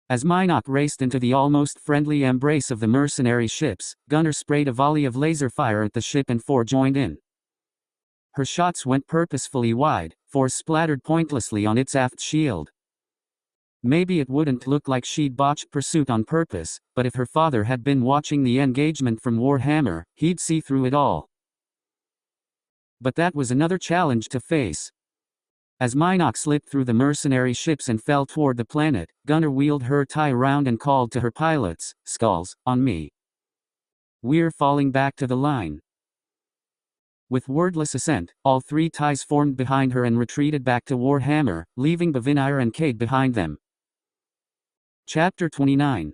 As Minok raced into the almost friendly embrace of the mercenary ships, Gunner sprayed a volley of laser fire at the ship and 4 joined in. Her shots went purposefully wide, 4 splattered pointlessly on its aft shield. Maybe it wouldn't look like she'd botched pursuit on purpose, but if her father had been watching the engagement from Warhammer, he'd see through it all. But that was another challenge to face. As Minok slipped through the mercenary ships and fell toward the planet, Gunner wheeled her tie around and called to her pilots, "Skulls, on me. We're falling back to the line." With wordless assent, all 3 ties formed behind her and retreated back to Warhammer, leaving Bavinir and Cade behind them. Chapter 29.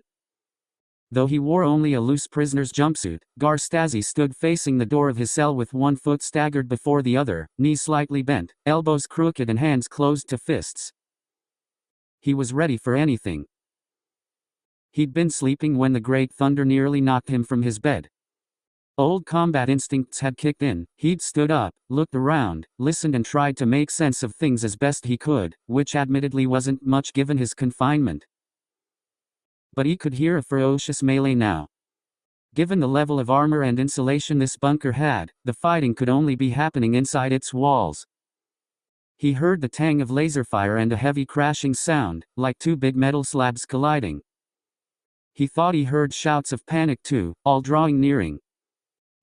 Though he wore only a loose prisoner's jumpsuit, Gar Stazi stood facing the door of his cell with one foot staggered before the other, knees slightly bent, elbows crooked and hands closed to fists. He was ready for anything. He'd been sleeping when the great thunder nearly knocked him from his bed. Old combat instincts had kicked in. He'd stood up, looked around, listened and tried to make sense of things as best he could, which admittedly wasn't much given his confinement. But he could hear a ferocious melee now. Given the level of armor and insulation this bunker had, the fighting could only be happening inside its walls. He heard the tang of laser fire and a heavy crashing sound, like 2 big metal slabs colliding. He thought he heard shouts of panic too, all drawing nearing.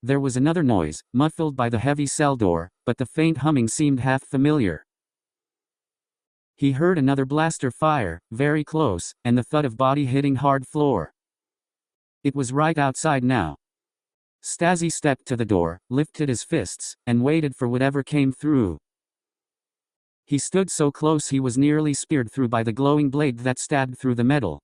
There was another noise, muffled by the heavy cell door, but the faint humming seemed half familiar. He heard another blaster fire, very close, and the thud of body hitting hard floor. It was right outside now. Stazi stepped to the door, lifted his fists, and waited for whatever came through. He stood so close he was nearly speared through by the glowing blade that stabbed through the metal.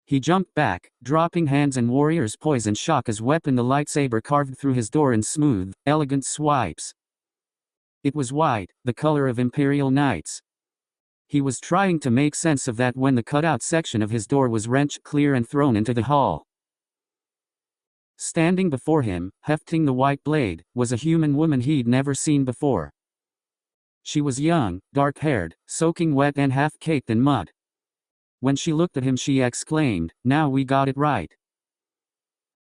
He jumped back, dropping hands and warrior's poise and shock as weapon the lightsaber carved through his door in smooth, elegant swipes. It was white, the color of Imperial Knights. He was trying to make sense of that when the cutout section of his door was wrenched clear and thrown into the hall. Standing before him, hefting the white blade, was a human woman he'd never seen before. She was young, dark-haired, soaking wet and half-caked in mud. When she looked at him she exclaimed, "Now we got it right."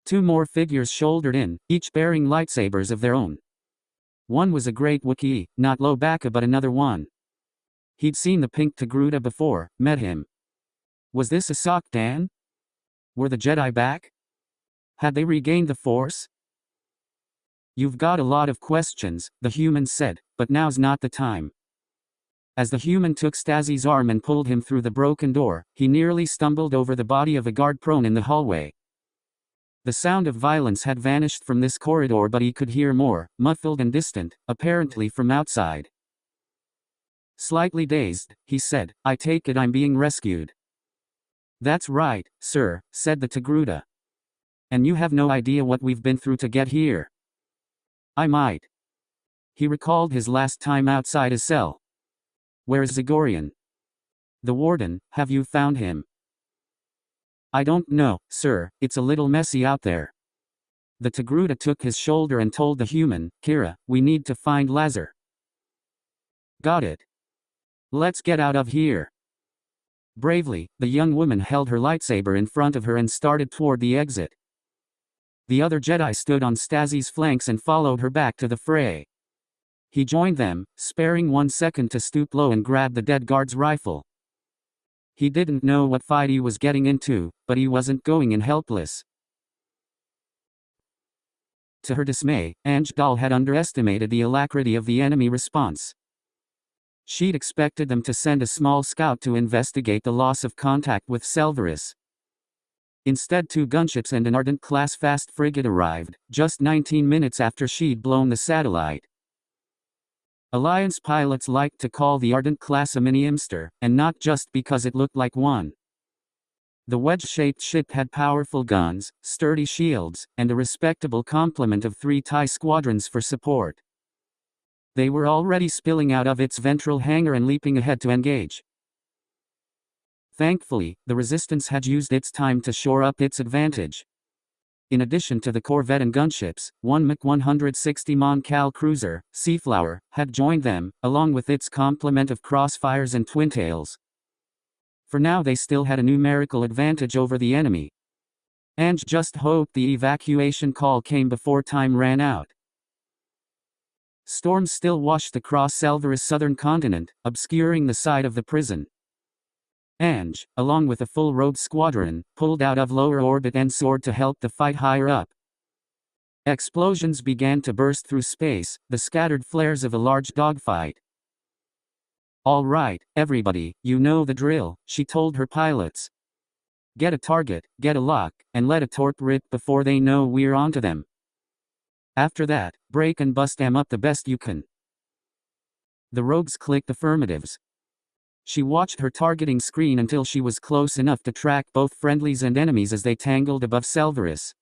2 more figures shouldered in, each bearing lightsabers of their own. One was a great Wookiee, not Lobaka but another one. He'd seen the pink Togruta before, met him. Was this Ahsoka Dan? Were the Jedi back? Had they regained the Force? "You've got a lot of questions," the human said, "but now's not the time." As the human took Stazi's arm and pulled him through the broken door, he nearly stumbled over the body of a guard prone in the hallway. The sound of violence had vanished from this corridor, but he could hear more, muffled and distant, apparently from outside. Slightly dazed, he said, "I take it I'm being rescued." "That's right, sir," said the Togruta. "And you have no idea what we've been through to get here." "I might." He recalled his last time outside his cell. "Where's Zagorian?" "The warden, have you found him?" "I don't know, sir, it's a little messy out there." The Togruta took his shoulder and told the human, "Kyra, we need to find Lazar." "Got it. Let's get out of here." Bravely, the young woman held her lightsaber in front of her and started toward the exit. The other Jedi stood on Stazi's flanks and followed her back to the fray. He joined them, sparing 1 second to stoop low and grab the dead guard's rifle. He didn't know what fight he was getting into, but he wasn't going in helpless. To her dismay, Anj had underestimated the alacrity of the enemy response. She'd expected them to send a small scout to investigate the loss of contact with Selvaris. Instead 2 gunships and an Ardent-class fast frigate arrived, just 19 minutes after she'd blown the satellite. Alliance pilots liked to call the Ardent-class a mini-Imster, and not just because it looked like one. The wedge-shaped ship had powerful guns, sturdy shields, and a respectable complement of 3 TIE squadrons for support. They were already spilling out of its ventral hangar and leaping ahead to engage. Thankfully, the Resistance had used its time to shore up its advantage. In addition to the corvette and gunships, one Mach-160 Mon Cal cruiser, Seaflower, had joined them, along with its complement of Crossfires and Twintails. For now they still had a numerical advantage over the enemy. Ange just hoped the evacuation call came before time ran out. Storms still washed across Selvaris' southern continent, obscuring the side of the prison. Ange, along with a full rogue squadron, pulled out of lower orbit and soared to help the fight higher up. Explosions began to burst through space, the scattered flares of a large dogfight. "All right, everybody, you know the drill," she told her pilots. "Get a target, get a lock, and let a torp rip before they know we're onto them. After that, break and bust them up the best you can." The rogues clicked affirmatives. She watched her targeting screen until she was close enough to track both friendlies and enemies as they tangled above Selvaris.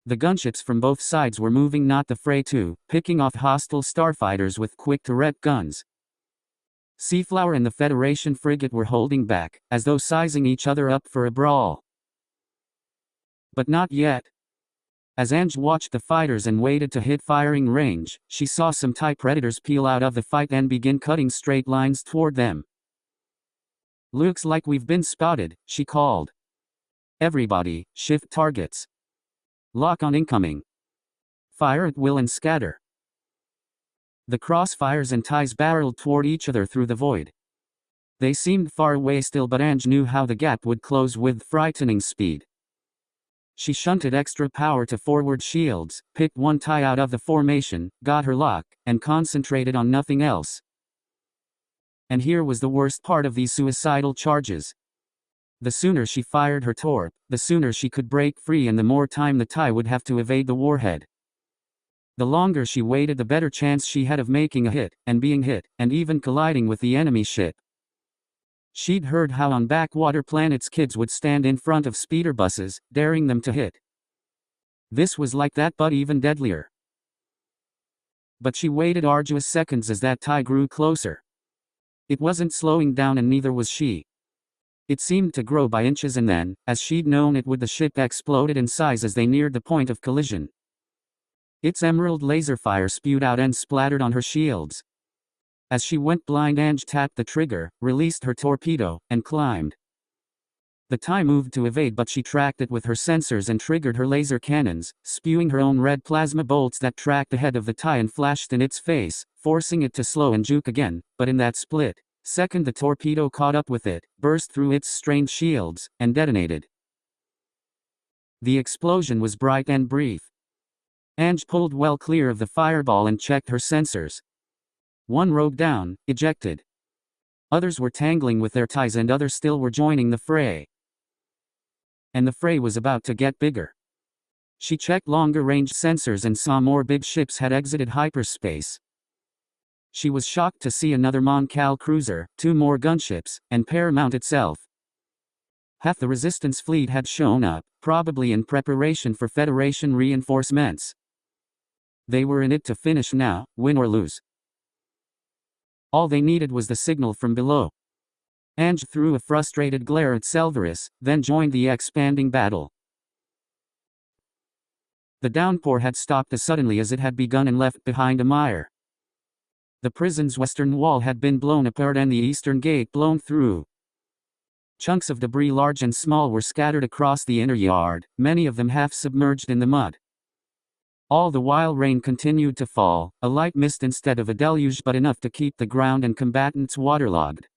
The gunships from both sides were moving not the fray too, picking off hostile starfighters with quick turret guns. Seaflower and the Federation frigate were holding back, as though sizing each other up for a brawl. But not yet. As Ange watched the fighters and waited to hit firing range, she saw some TIE Predators peel out of the fight and begin cutting straight lines toward them. "Looks like we've been spotted," she called. "Everybody, shift targets. Lock on incoming. Fire at will and scatter." The crossfires and TIEs barreled toward each other through the void. They seemed far away still, but Ange knew how the gap would close with frightening speed. She shunted extra power to forward shields, picked one TIE out of the formation, got her lock, and concentrated on nothing else. And here was the worst part of these suicidal charges. The sooner she fired her torp, the sooner she could break free and the more time the TIE would have to evade the warhead. The longer she waited, the better chance she had of making a hit, and being hit, and even colliding with the enemy ship. She'd heard how on backwater planets kids would stand in front of speeder buses, daring them to hit. This was like that, but even deadlier. But she waited arduous seconds as that TIE grew closer. It wasn't slowing down and neither was she. It seemed to grow by inches, and then, as she'd known it would, the ship exploded in size as they neared the point of collision. Its emerald laser fire spewed out and splattered on her shields. As she went blind, Ange tapped the trigger, released her torpedo, and climbed. The TIE moved to evade, but she tracked it with her sensors and triggered her laser cannons, spewing her own red plasma bolts that tracked the head of the TIE and flashed in its face, forcing it to slow and juke again. But in that split second, the torpedo caught up with it, burst through its strained shields, and detonated. The explosion was bright and brief. Ange pulled well clear of the fireball and checked her sensors. One rogue down, ejected. Others were tangling with their TIEs and others still were joining the fray. And the fray was about to get bigger. She checked longer-range sensors and saw more big ships had exited hyperspace. She was shocked to see another Mon Cal cruiser, 2 more gunships, and Paramount itself. Half the Resistance fleet had shown up, probably in preparation for Federation reinforcements. They were in it to finish now, win or lose. All they needed was the signal from below. Ange threw a frustrated glare at Selvaris, then joined the expanding battle. The downpour had stopped as suddenly as it had begun and left behind a mire. The prison's western wall had been blown apart and the eastern gate blown through. Chunks of debris large and small were scattered across the inner yard, many of them half submerged in the mud. All the while rain continued to fall, a light mist instead of a deluge, but enough to keep the ground and combatants waterlogged.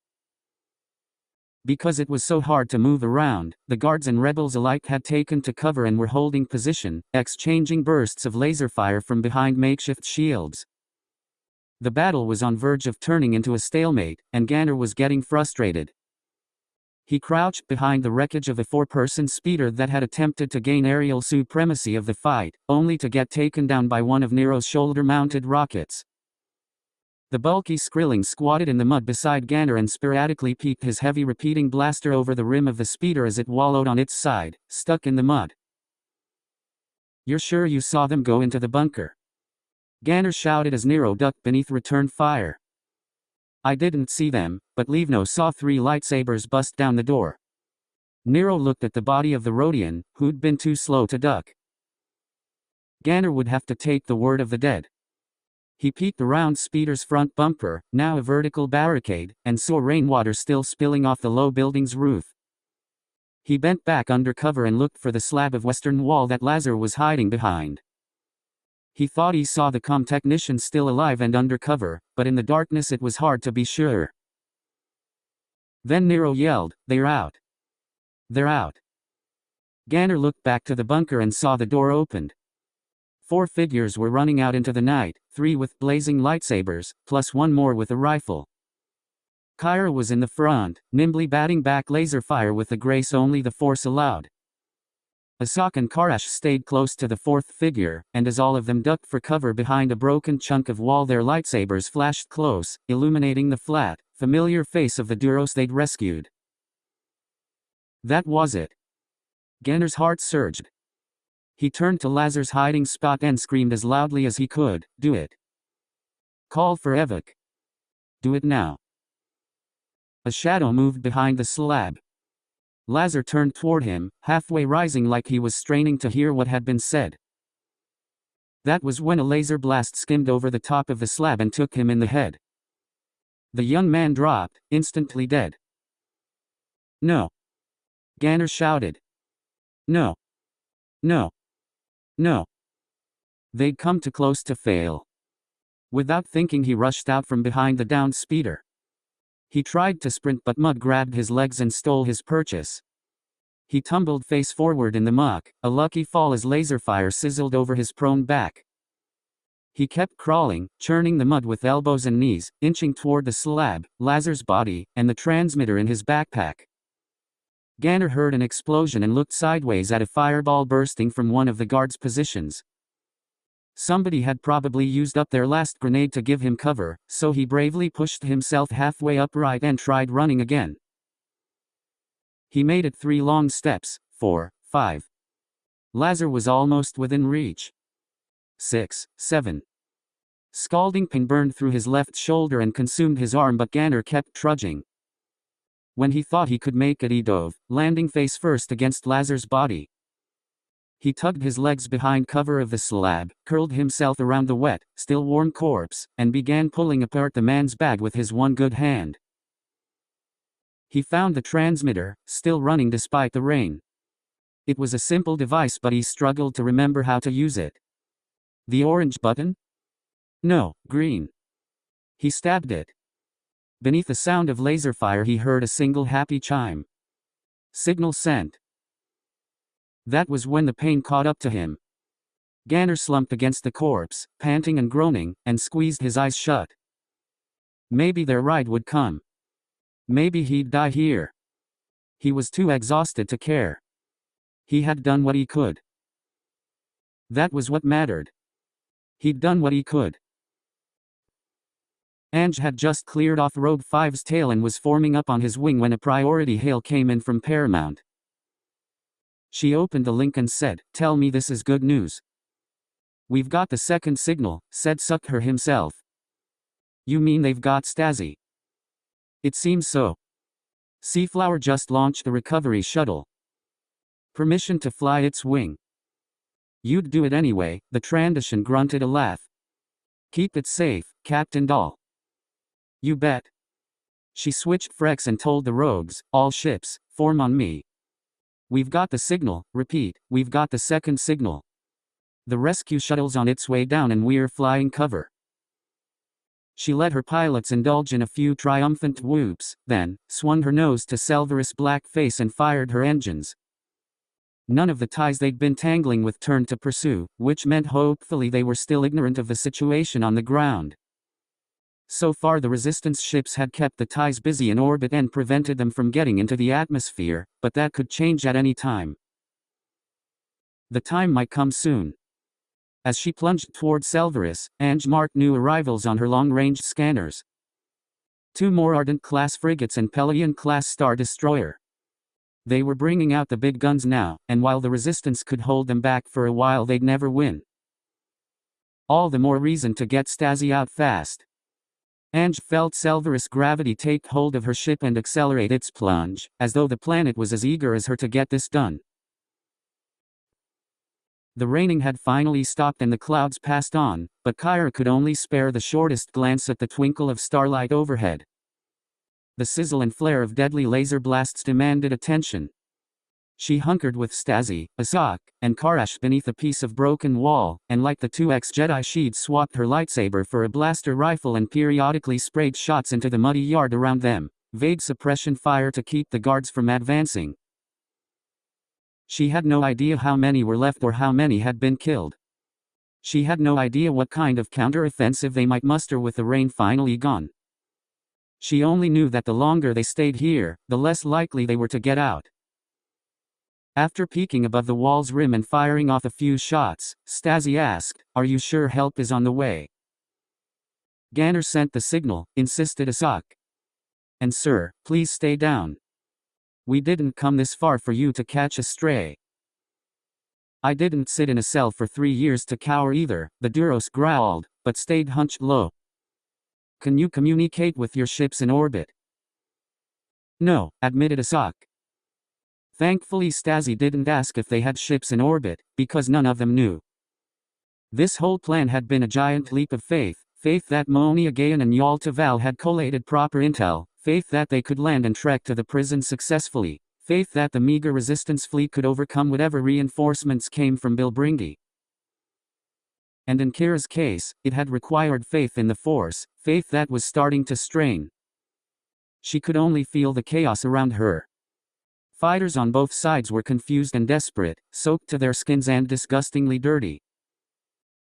Because it was so hard to move around, the guards and rebels alike had taken to cover and were holding position, exchanging bursts of laser fire from behind makeshift shields. The battle was on verge of turning into a stalemate, and Ganner was getting frustrated. He crouched behind the wreckage of a 4-person speeder that had attempted to gain aerial supremacy of the fight, only to get taken down by one of Nero's shoulder-mounted rockets. The bulky Skrilling squatted in the mud beside Ganner and sporadically peeked his heavy repeating blaster over the rim of the speeder as it wallowed on its side, stuck in the mud. "You're sure you saw them go into the bunker?" Ganner shouted as Nero ducked beneath return fire. I didn't see them, but Livno saw 3 lightsabers bust down the door. Nero looked at the body of the Rodian, who'd been too slow to duck. Ganner would have to take the word of the dead. He peeked around Speeder's front bumper, now a vertical barricade, and saw rainwater still spilling off the low building's roof. He bent back under cover and looked for the slab of western wall that Lazar was hiding behind. He thought he saw the comm technician still alive and under cover, but in the darkness it was hard to be sure. Then Nero yelled, "They're out! They're out!" Ganner looked back to the bunker and saw the door opened. 4 figures were running out into the night, 3 with blazing lightsabers, plus 1 more with a rifle. Kyra was in the front, nimbly batting back laser fire with the grace only the Force allowed. Ahsoka and Karash stayed close to the 4th figure, and as all of them ducked for cover behind a broken chunk of wall, their lightsabers flashed close, illuminating the flat, familiar face of the Duros they'd rescued. That was it. Ganner's heart surged. He turned to Lazar's hiding spot and screamed as loudly as he could, "Do it! Call for evac! Do it now!" A shadow moved behind the slab. Lazar turned toward him, halfway rising like he was straining to hear what had been said. That was when a laser blast skimmed over the top of the slab and took him in the head. The young man dropped, instantly dead. "No!" Ganner shouted. "No! No! No!" They'd come too close to fail. Without thinking, he rushed out from behind the downed speeder. He tried to sprint, but mud grabbed his legs and stole his purchase. He tumbled face forward in the muck, a lucky fall as laser fire sizzled over his prone back. He kept crawling, churning the mud with elbows and knees, inching toward the slab, Lazar's body, and the transmitter in his backpack. Ganner heard an explosion and looked sideways at a fireball bursting from one of the guards' positions. Somebody had probably used up their last grenade to give him cover, so he bravely pushed himself halfway upright and tried running again. He made it 3 long steps, 4, 5. Lazar was almost within reach. 6, 7. Scalding pain burned through his left shoulder and consumed his arm, but Ganner kept trudging. When he thought he could make it, he dove, landing face first against Lazar's body. He tugged his legs behind cover of the slab, curled himself around the wet, still warm corpse, and began pulling apart the man's bag with his one good hand. He found the transmitter, still running despite the rain. It was a simple device, but he struggled to remember how to use it. The orange button? No, green. He stabbed it. Beneath the sound of laser fire, he heard a single happy chime. Signal sent. That was when the pain caught up to him. Ganner slumped against the corpse, panting and groaning, and squeezed his eyes shut. Maybe their ride would come. Maybe he'd die here. He was too exhausted to care. He had done what he could. That was what mattered. He'd done what he could. Ange had just cleared off Rogue 5's tail and was forming up on his wing when a priority hail came in from Paramount. She opened the link and said, "Tell me this is good news." "We've got the second signal," said Sucker himself. "You mean they've got Stazi?" "It seems so. Seaflower just launched the recovery shuttle. Permission to fly its wing." "You'd do it anyway," the Trandoshan grunted a laugh. "Keep it safe, Captain Dahl." "You bet." She switched frex and told the rogues, "All ships, form on me. We've got the signal, repeat, we've got the second signal. The rescue shuttle's on its way down and we're flying cover." She let her pilots indulge in a few triumphant whoops, then swung her nose to Selvarus' black face and fired her engines. None of the ties they'd been tangling with turned to pursue, which meant hopefully they were still ignorant of the situation on the ground. So far the Resistance ships had kept the ties busy in orbit and prevented them from getting into the atmosphere, but that could change at any time. The time might come soon. As she plunged toward Selvarus, Ange marked new arrivals on her long-range scanners. 2 more Ardent-class frigates and Pelion-class Star Destroyer. They were bringing out the big guns now, and while the Resistance could hold them back for a while, they'd never win. All the more reason to get Stazi out fast. Ange felt Selvarus gravity take hold of her ship and accelerate its plunge, as though the planet was as eager as her to get this done. The raining had finally stopped and the clouds passed on, but Kyra could only spare the shortest glance at the twinkle of starlight overhead. The sizzle and flare of deadly laser blasts demanded attention. She hunkered with Stazi, Asok, and Karash beneath a piece of broken wall, and like the 2X Jedi she'd swapped her lightsaber for a blaster rifle and periodically sprayed shots into the muddy yard around them, vague suppression fire to keep the guards from advancing. She had no idea how many were left or how many had been killed. She had no idea what kind of counter-offensive they might muster with the rain finally gone. She only knew that the longer they stayed here, the less likely they were to get out. After peeking above the wall's rim and firing off a few shots, Stazi asked, "Are you sure help is on the way?" "Ganner sent the signal," insisted Asok. "And sir, please stay down. We didn't come this far for you to catch a stray." "I didn't sit in a cell for 3 years to cower either," the Duros growled, but stayed hunched low. "Can you communicate with your ships in orbit?" "No," admitted Asok. Thankfully Stazi didn't ask if they had ships in orbit, because none of them knew. This whole plan had been a giant leap of faith, faith that Monia Gayan and Yalta Val had collated proper intel, faith that they could land and trek to the prison successfully, faith that the meager resistance fleet could overcome whatever reinforcements came from Bilbringi. And in Kyra's case, it had required faith in the Force, faith that was starting to strain. She could only feel the chaos around her. Fighters on both sides were confused and desperate, soaked to their skins and disgustingly dirty.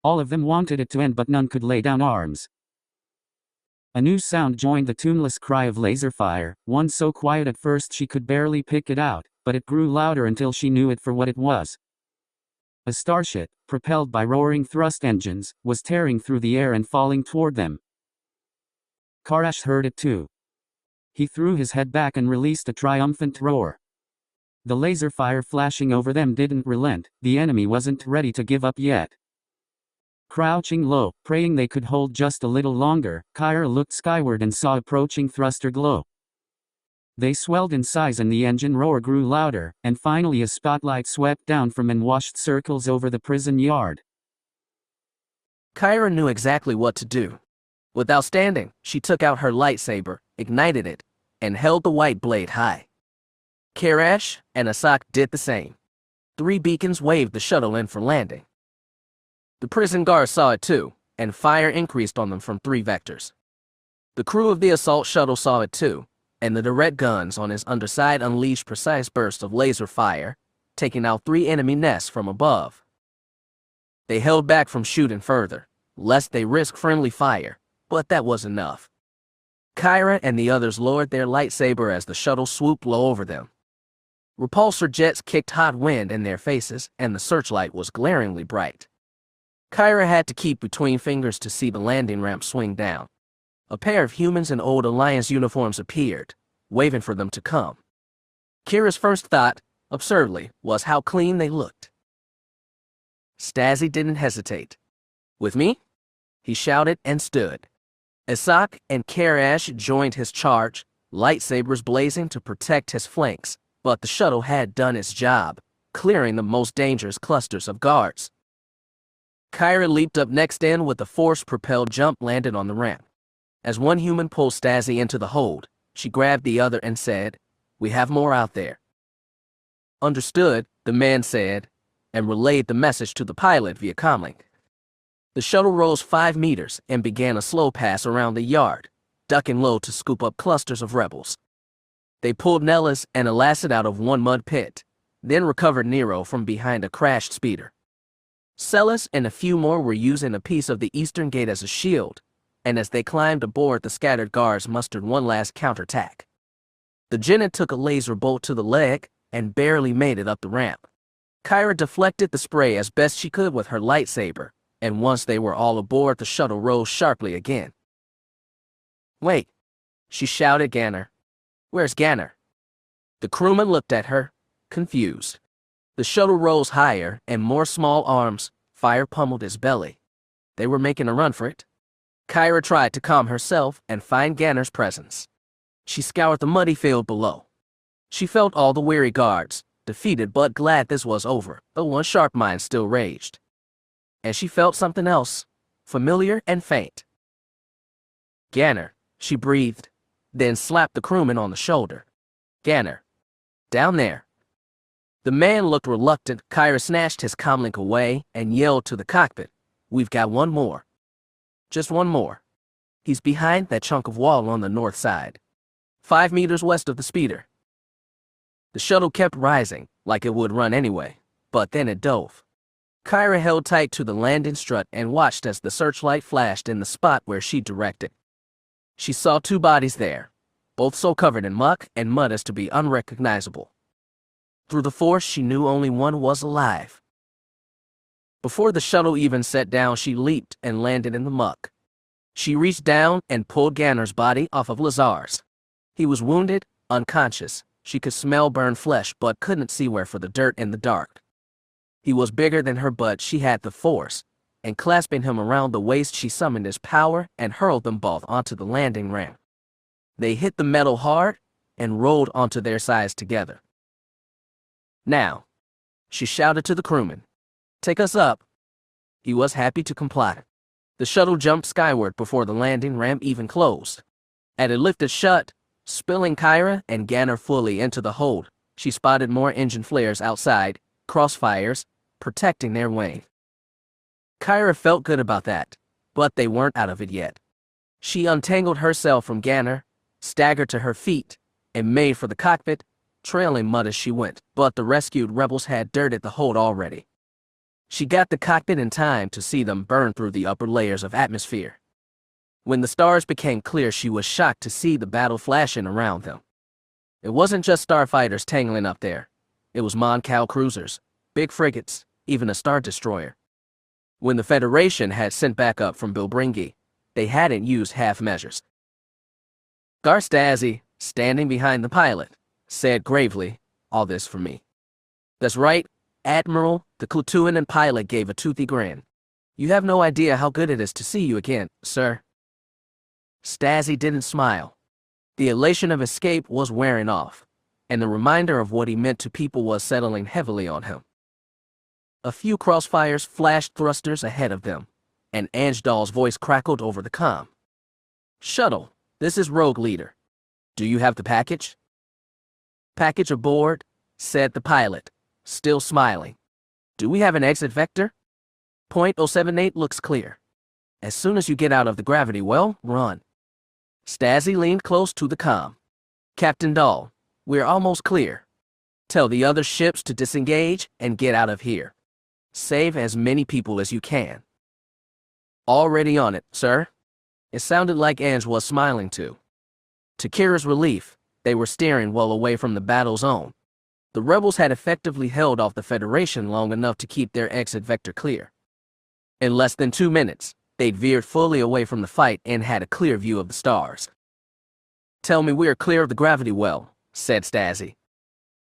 All of them wanted it to end, but none could lay down arms. A new sound joined the tuneless cry of laser fire, one so quiet at first she could barely pick it out, but it grew louder until she knew it for what it was. A starship, propelled by roaring thrust engines, was tearing through the air and falling toward them. Karash heard it too. He threw his head back and released a triumphant roar. The laser fire flashing over them didn't relent, the enemy wasn't ready to give up yet. Crouching low, praying they could hold just a little longer, Kyra looked skyward and saw approaching thruster glow. They swelled in size and the engine roar grew louder, and finally a spotlight swept down from and washed circles over the prison yard. Kyra knew exactly what to do. Without standing, she took out her lightsaber, ignited it, and held the white blade high. Karash and Asok did the same. 3 beacons waved the shuttle in for landing. The prison guards saw it too, and fire increased on them from 3 vectors. The crew of the assault shuttle saw it too, and the direct guns on its underside unleashed precise bursts of laser fire, taking out 3 enemy nests from above. They held back from shooting further, lest they risk friendly fire, but that was enough. Kyra and the others lowered their lightsaber as the shuttle swooped low over them. Repulsor jets kicked hot wind in their faces, and the searchlight was glaringly bright. Kyra had to keep between fingers to see the landing ramp swing down. A pair of humans in old Alliance uniforms appeared, waving for them to come. Kyra's first thought, absurdly, was how clean they looked. Stazi didn't hesitate. "With me?" he shouted and stood. Asok and Karash joined his charge, lightsabers blazing to protect his flanks, but the shuttle had done its job, clearing the most dangerous clusters of guards. Kyra leaped up next and with a force-propelled jump landed on the ramp. As one human pulled Stazi into the hold, she grabbed the other and said, "We have more out there." "Understood," the man said, and relayed the message to the pilot via comlink. The shuttle rose 5 meters and began a slow pass around the yard, ducking low to scoop up clusters of rebels. They pulled Nellis and Elacid out of one mud pit, then recovered Nero from behind a crashed speeder. Celis and a few more were using a piece of the eastern gate as a shield, and as they climbed aboard, the scattered guards mustered one last counterattack. The Jenna took a laser bolt to the leg and barely made it up the ramp. Kyra deflected the spray as best she could with her lightsaber, and once they were all aboard, the shuttle rose sharply again. "Wait," she shouted at Ganner. "Where's Ganner?" The crewman looked at her, confused. The shuttle rose higher, and more small arms, fire pummeled his belly. They were making a run for it. Kyra tried to calm herself and find Ganner's presence. She scoured the muddy field below. She felt all the weary guards, defeated but glad this was over, but one sharp mind still raged. And she felt something else, familiar and faint. Ganner, she breathed, then slapped the crewman on the shoulder. Ganner. Down there. The man looked reluctant. Kyra snatched his comlink away and yelled to the cockpit, "We've got one more. Just one more. He's behind that chunk of wall on the north side. 5 meters west of the speeder." The shuttle kept rising, like it would run anyway, but then it dove. Kyra held tight to the landing strut and watched as the searchlight flashed in the spot where she directed. She saw 2 bodies there, both so covered in muck and mud as to be unrecognizable. Through the force, she knew only one was alive. Before the shuttle even set down, she leaped and landed in the muck. She reached down and pulled Ganner's body off of Lazar's. He was wounded, unconscious. She could smell burned flesh but couldn't see where for the dirt in the dark. He was bigger than her, but she had the force, and clasping him around the waist, she summoned his power and hurled them both onto the landing ramp. They hit the metal hard and rolled onto their sides together. "Now," she shouted to the crewman, "take us up." He was happy to comply. The shuttle jumped skyward before the landing ramp even closed. As it lifted shut, spilling Kyra and Ganner fully into the hold, she spotted more engine flares outside, crossfires, protecting their wing. Kyra felt good about that, but they weren't out of it yet. She untangled herself from Ganner, staggered to her feet, and made for the cockpit, trailing mud as she went, but the rescued rebels had dirted the hold already. She got the cockpit in time to see them burn through the upper layers of atmosphere. When the stars became clear, she was shocked to see the battle flashing around them. It wasn't just starfighters tangling up there. It was Mon Cal cruisers, big frigates, even a star destroyer. When the Federation had sent back up from Bilbringi, they hadn't used half measures. Stazi, standing behind the pilot, said gravely, "All this for me." "That's right, Admiral," the Lieutenant pilot gave a toothy grin. "You have no idea how good it is to see you again, sir." Stazi didn't smile. The elation of escape was wearing off, and the reminder of what he meant to people was settling heavily on him. A few crossfires flashed thrusters ahead of them, and Anjdal's voice crackled over the comm. "Shuttle, this is Rogue Leader. Do you have the package?" "Package aboard," said the pilot, still smiling. "Do we have an exit vector?" Point 078 looks clear. As soon as you get out of the gravity well, run." Stazi leaned close to the comm. "Captain Dahl, we're almost clear. Tell the other ships to disengage and get out of here. Save as many people as you can." "Already on it, sir." It sounded like Ange was smiling too. To Kira's relief, they were steering well away from the battle zone. The rebels had effectively held off the Federation long enough to keep their exit vector clear. In less than 2 minutes, they'd veered fully away from the fight and had a clear view of the stars. "Tell me we are clear of the gravity well," said Stazi.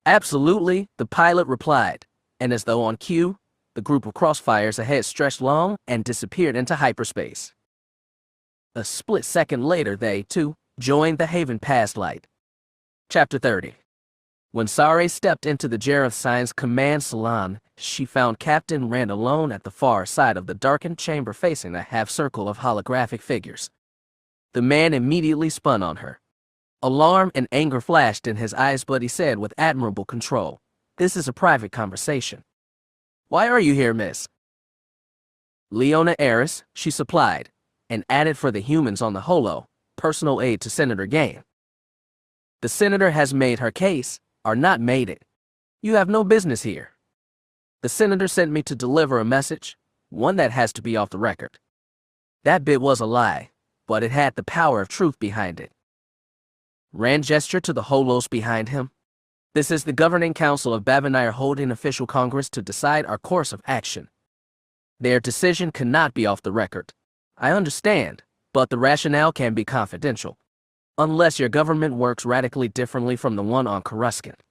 "Absolutely," the pilot replied, and as though on cue, the group of crossfires ahead stretched long and disappeared into hyperspace. A split second later, they, too, joined the Haven Pass light. Chapter 30. When Sare stepped into the Jareth Sign's command salon, she found Captain Rand alone at the far side of the darkened chamber facing a half-circle of holographic figures. The man immediately spun on her. Alarm and anger flashed in his eyes, but he said with admirable control, "This is a private conversation." "Why are you here, miss?" "Leona Eris," she supplied, and added for the humans on the holo, "personal aid to Senator Gain." "The senator has made her case, or not made it. You have no business here. The senator sent me to deliver a message, one that has to be off the record." That bit was a lie, but it had the power of truth behind it. Rand gestured to the holos behind him. "This is the Governing Council of Babenire holding official Congress to decide our course of action. Their decision cannot be off the record. I understand, but the rationale can be confidential. Unless your government works radically differently from the one on Coruscant."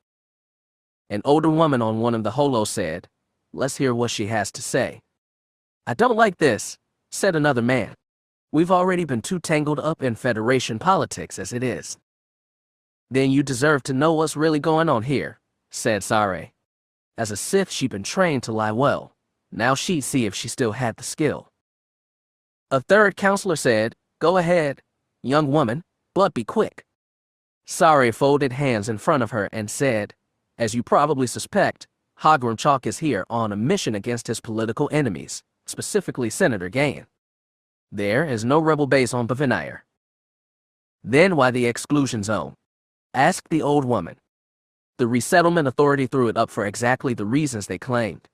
An older woman on one of the holos said, "Let's hear what she has to say." "I don't like this," said another man. We've already been too tangled up in Federation politics as it is. Then you deserve to know what's really going on here, said Sare. As a Sith, she'd been trained to lie well. Now she'd see if she still had the skill. A third counselor said, "Go ahead, young woman, but be quick." Sare folded hands in front of her and said, "As you probably suspect, Hogrum Chalk is here on a mission against his political enemies, specifically Senator Gain. There is no rebel base on Bavinire." "Then why the exclusion zone?" asked the old woman. The resettlement authority threw it up for exactly the reasons they claimed.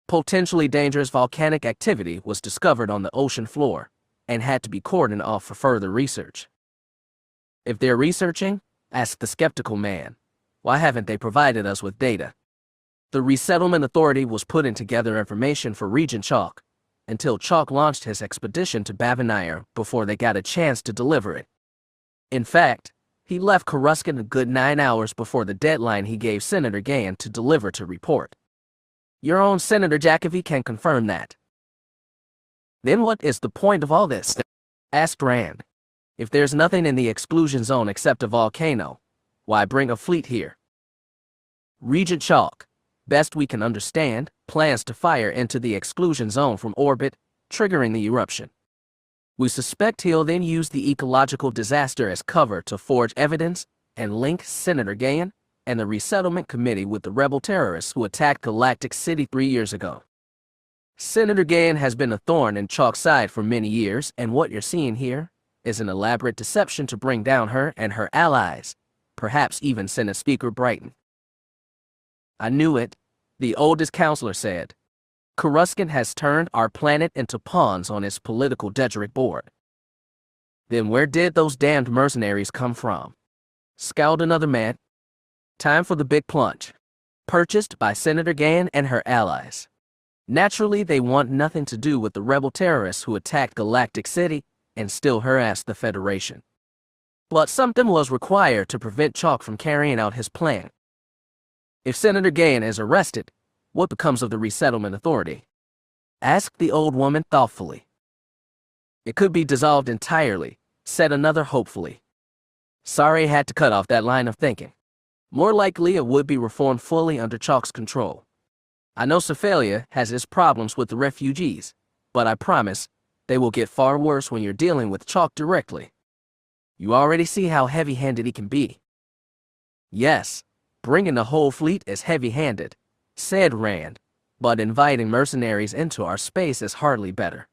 Potentially dangerous volcanic activity was discovered on the ocean floor and had to be cordoned off for further research. "If they're researching," asked the skeptical man, "why haven't they provided us with data?" The resettlement authority was putting together information for Regent Chalk until Chalk launched his expedition to Bavinire before they got a chance to deliver it. In fact, he left Coruscant a good 9 hours before the deadline he gave Senator Gain to deliver to report. Your own Senator Jacobi can confirm that. "Then what is the point of all this?" asked Rand. "If there's nothing in the exclusion zone except a volcano, why bring a fleet here?" Regent Chalk, best we can understand, plans to fire into the exclusion zone from orbit, triggering the eruption. We suspect he'll then use the ecological disaster as cover to forge evidence and link Senator Gain and the resettlement committee with the rebel terrorists who attacked Galactic City 3 years ago. Senator Gain has been a thorn in Chalk's side for many years, and what you're seeing here is an elaborate deception to bring down her and her allies, perhaps even Senate Speaker Brighton. "I knew it," the oldest counselor said. "Coruscant has turned our planet into pawns on its political Dedrick board." "Then where did those damned mercenaries come from?" scowled another man. "Time for the big plunge. Purchased by Senator Gain and her allies. Naturally, they want nothing to do with the rebel terrorists who attacked Galactic City and still harassed the Federation. But something was required to prevent Chalk from carrying out his plan. If Senator Gain is arrested, what becomes of the resettlement authority?" asked the old woman thoughtfully. "It could be dissolved entirely," said another hopefully. Sari had to cut off that line of thinking. More likely it would be reformed fully under Chalk's control. "I know Cephalia has its problems with the refugees, but I promise they will get far worse when you're dealing with Chalk directly. You already see how heavy-handed he can be." "Yes, bringing the whole fleet is heavy-handed," said Rand, "but inviting mercenaries into our space is hardly better."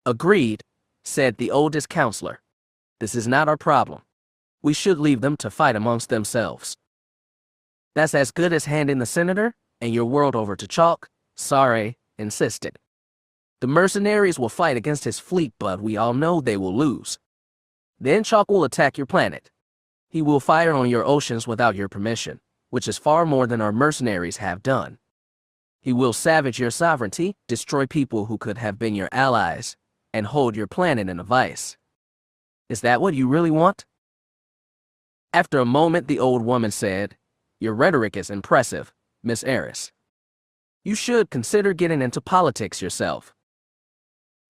"Agreed," said the oldest counselor. "This is not our problem. We should leave them to fight amongst themselves." "That's as good as handing the senator and your world over to Chalk," Sare insisted. "The mercenaries will fight against his fleet, but we all know they will lose. Then Chalk will attack your planet. He will fire on your oceans without your permission, which is far more than our mercenaries have done. He will savage your sovereignty, destroy people who could have been your allies, and hold your planet in a vice. Is that what you really want?" After a moment, the old woman said, "Your rhetoric is impressive, Miss Eris. You should consider getting into politics yourself."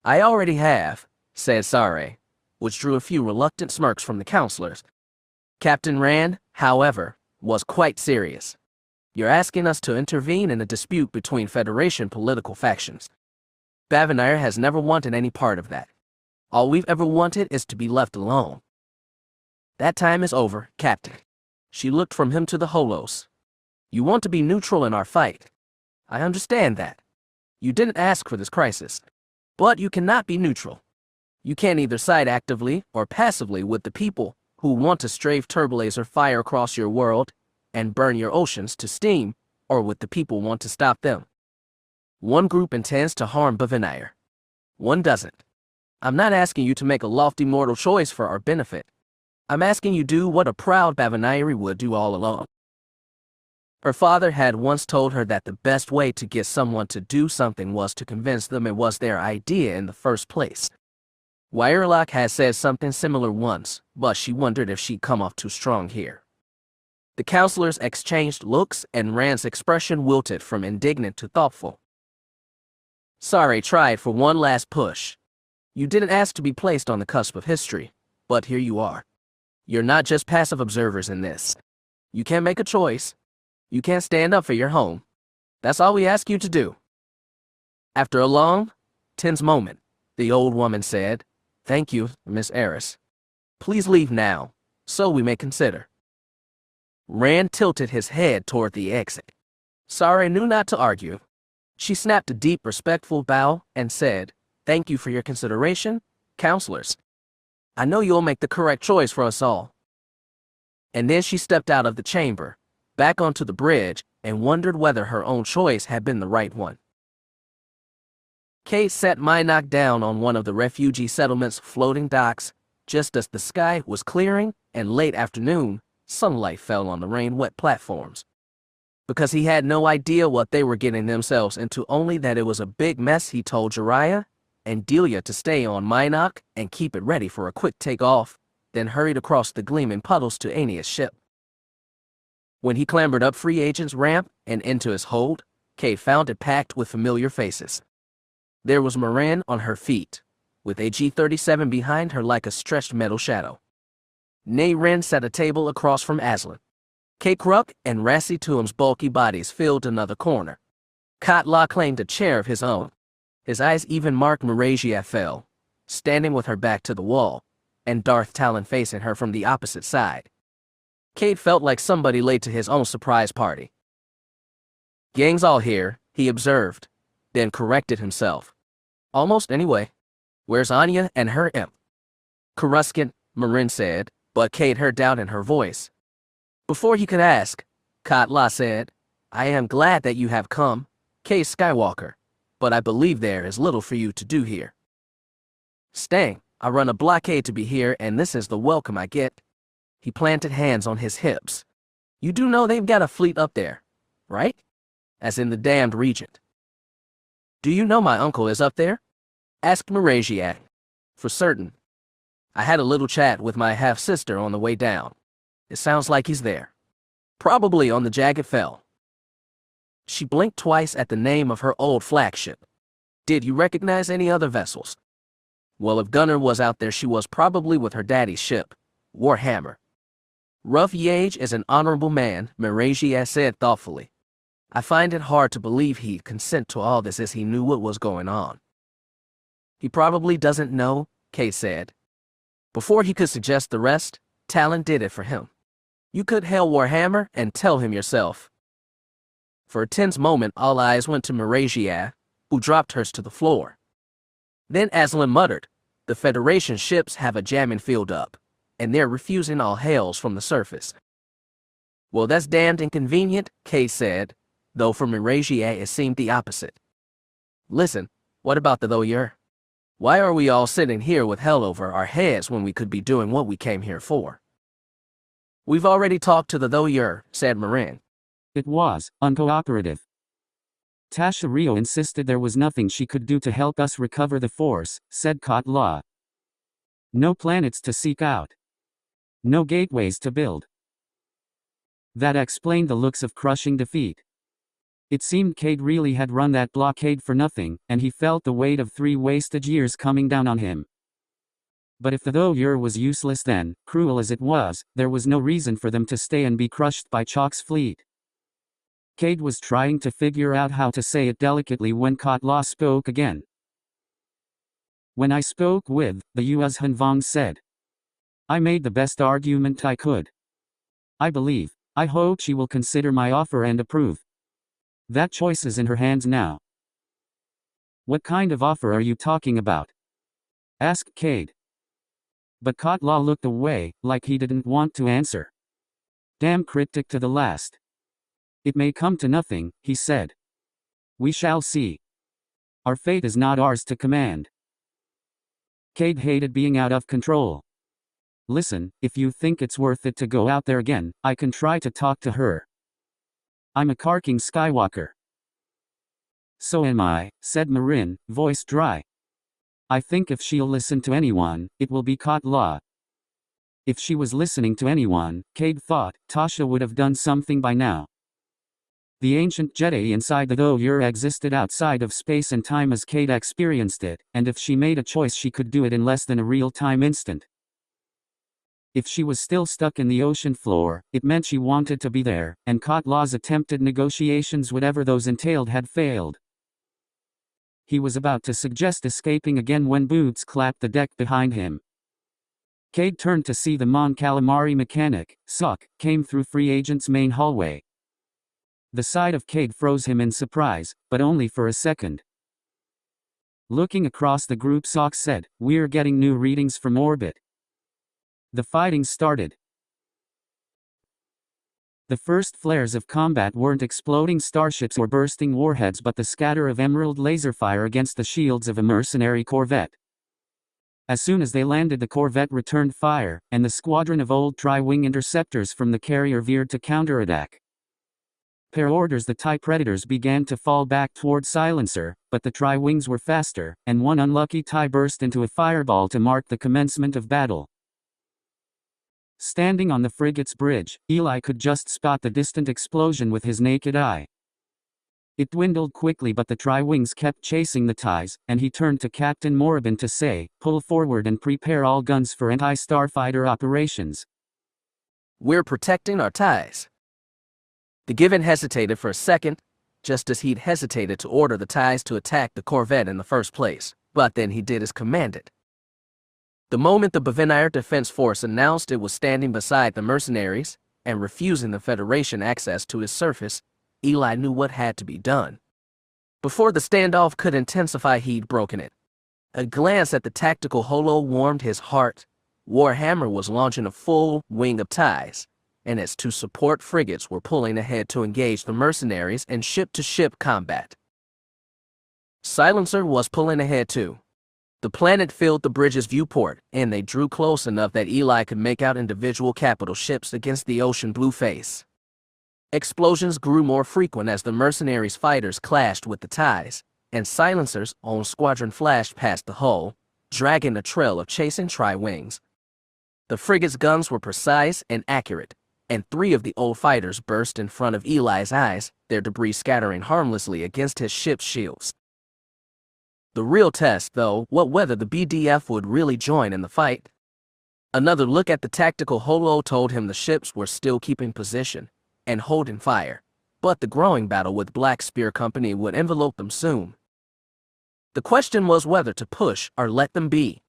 "I already have," said Sare, which drew a few reluctant smirks from the counselors. Captain Rand, however, was quite serious. "You're asking us to intervene in a dispute between Federation political factions. Bavinire has never wanted any part of that. All we've ever wanted is to be left alone." "That time is over, Captain." She looked from him to the Holos. "You want to be neutral in our fight. I understand that. You didn't ask for this crisis. But you cannot be neutral. You can't either side actively or passively with the people who want to strafe turbolaser fire across your world and burn your oceans to steam, or with the people who want to stop them. One group intends to harm Bavinire. One doesn't. I'm not asking you to make a lofty moral choice for our benefit. I'm asking you do what a proud Bavinire would do all along." Her father had once told her that the best way to get someone to do something was to convince them it was their idea in the first place. Wirelock had said something similar once, but she wondered if she'd come off too strong here. The counselors exchanged looks, and Rand's expression wilted from indignant to thoughtful. Sari tried for one last push. You didn't ask to be placed on the cusp of history, but here you are. You're not just passive observers in this. You can't make a choice. You can't stand up for your home. That's all we ask you to do." After a long, tense moment, the old woman said, "Thank you, Miss Eris. Please leave now, so we may consider." Rand tilted his head toward the exit. Sari knew not to argue. She snapped a deep, respectful bow and said, "Thank you for your consideration, counselors. I know you'll make the correct choice for us all." And then she stepped out of the chamber, back onto the bridge, and wondered whether her own choice had been the right one. Kate sat Minok down on one of the refugee settlement's floating docks, just as the sky was clearing and late afternoon sunlight fell on the rain-wet platforms. Because he had no idea what they were getting themselves into, only that it was a big mess, he told Jariah and Delia to stay on Minok and keep it ready for a quick takeoff, then hurried across the gleaming puddles to Ania's ship. When he clambered up Free Agent's ramp and into his hold, Kate found it packed with familiar faces. There was Moran on her feet, with a G-37 behind her like a stretched metal shadow. Nay Ren sat at a table across from Aslan. Kate Kruk and Rassi Tuum's bulky bodies filled another corner. Katla claimed a chair of his own. His eyes even marked Marasiah Fel, standing with her back to the wall, and Darth Talon facing her from the opposite side. Kate felt like somebody late to his own surprise party. "Gang's all here," he observed, then corrected himself. "Almost anyway. Where's Ania and her imp?" "Coruscant," Marin said, but Kate heard doubt in her voice. Before he could ask, Katla said, "I am glad that you have come, Cade Skywalker, but I believe there is little for you to do here." "Staying. I run a blockade to be here, and this is the welcome I get." He planted hands on his hips. "You do know they've got a fleet up there, right? As in the damned Regent." "Do you know my uncle is up there?" asked Marasiah. "For certain. I had a little chat with my half-sister on the way down. It sounds like he's there. Probably on the Jagged Fel." She blinked twice at the name of her old flagship. "Did you recognize any other vessels?" "Well, if Gunnar was out there, she was probably with her daddy's ship, Warhammer." "Rough Yage is an honorable man," Marasiah said thoughtfully. "I find it hard to believe he'd consent to all this as he knew what was going on." "He probably doesn't know," Kate said. Before he could suggest the rest, Talon did it for him. "You could hail Warhammer and tell him yourself." For a tense moment, all eyes went to Marasiah, who dropped hers to the floor. Then Aslan muttered, "The Federation ships have a jamming field up, and they're refusing all hails from the surface." "Well, that's damned inconvenient," Kate said, though for Marasiah it seemed the opposite. "Listen, what about the Thoyur? Why are we all sitting here with hell over our heads when we could be doing what we came here for?" "We've already talked to the Thoyur," said Moran. It was uncooperative. Tasha Rio insisted there was nothing she could do to help us recover the Force, said Katla. "No planets to seek out. No gateways to build." That explained the looks of crushing defeat. It seemed Kade really had run that blockade for nothing, and he felt the weight of 3 wasted years coming down on him. But if the Thoyur was useless then, cruel as it was, there was no reason for them to stay and be crushed by Chalk's fleet. Kade was trying to figure out how to say it delicately when Katla spoke again. "When I spoke with the US, Hanvong said, I made the best argument I could. I hope she will consider my offer and approve. That choice is in her hands now." "What kind of offer are you talking about?" asked Kade. But Katla looked away, like he didn't want to answer. "Damn cryptic to the last." "It may come to nothing," he said. "We shall see. Our fate is not ours to command." Kade hated being out of control. "Listen, if you think it's worth it to go out there again, I can try to talk to her. I'm a Karking Skywalker." "So am I," said Marin, voice dry. "I think if she'll listen to anyone, it will be Katla." If she was listening to anyone, Kade thought, Tasha would have done something by now. The ancient Jedi inside the Doer existed outside of space and time as Kade experienced it, and if she made a choice she could do it in less than a real-time instant. If she was still stuck in the ocean floor, it meant she wanted to be there, and Kade Law's attempted negotiations, whatever those entailed, had failed. He was about to suggest escaping again when boots clapped the deck behind him. Kade turned to see the Mon Calamari mechanic, Suck, came through Free Agent's main hallway. The sight of Kade froze him in surprise, but only for a second. Looking across the group, Sock said, "We're getting new readings from orbit." The fighting started. The first flares of combat weren't exploding starships or bursting warheads but the scatter of emerald laser fire against the shields of a mercenary corvette. As soon as they landed, the corvette returned fire, and the squadron of old tri-wing interceptors from the carrier veered to counterattack. Per orders, the TIE Predators began to fall back toward Silencer, but the tri-wings were faster, and one unlucky TIE burst into a fireball to mark the commencement of battle. Standing on the frigate's bridge, Eli could just spot the distant explosion with his naked eye. It dwindled quickly, but the tri-wings kept chasing the TIEs, and he turned to Captain Morabin to say, "Pull forward and prepare all guns for anti-starfighter operations." "We're protecting our TIEs." The Given hesitated for a second, just as he'd hesitated to order the TIEs to attack the corvette in the first place, but then he did as commanded. The moment the Bavinair Defense Force announced it was standing beside the mercenaries and refusing the Federation access to its surface, Eli knew what had to be done. Before the standoff could intensify, he'd broken it. A glance at the tactical holo warmed his heart. Warhammer was launching a full wing of TIEs, and its two support frigates were pulling ahead to engage the mercenaries in ship-to-ship combat. Silencer was pulling ahead too. The planet filled the bridge's viewport, and they drew close enough that Eli could make out individual capital ships against the ocean blue face. Explosions grew more frequent as the mercenaries' fighters clashed with the TIEs, and Silencer's own squadron flashed past the hull, dragging a trail of chasing tri-wings. The frigate's guns were precise and accurate, and 3 of the old fighters burst in front of Eli's eyes, their debris scattering harmlessly against his ship's shields. The real test, though, was whether the BDF would really join in the fight. Another look at the tactical holo told him the ships were still keeping position and holding fire, but the growing battle with Black Spear Company would envelope them soon. The question was whether to push or let them be.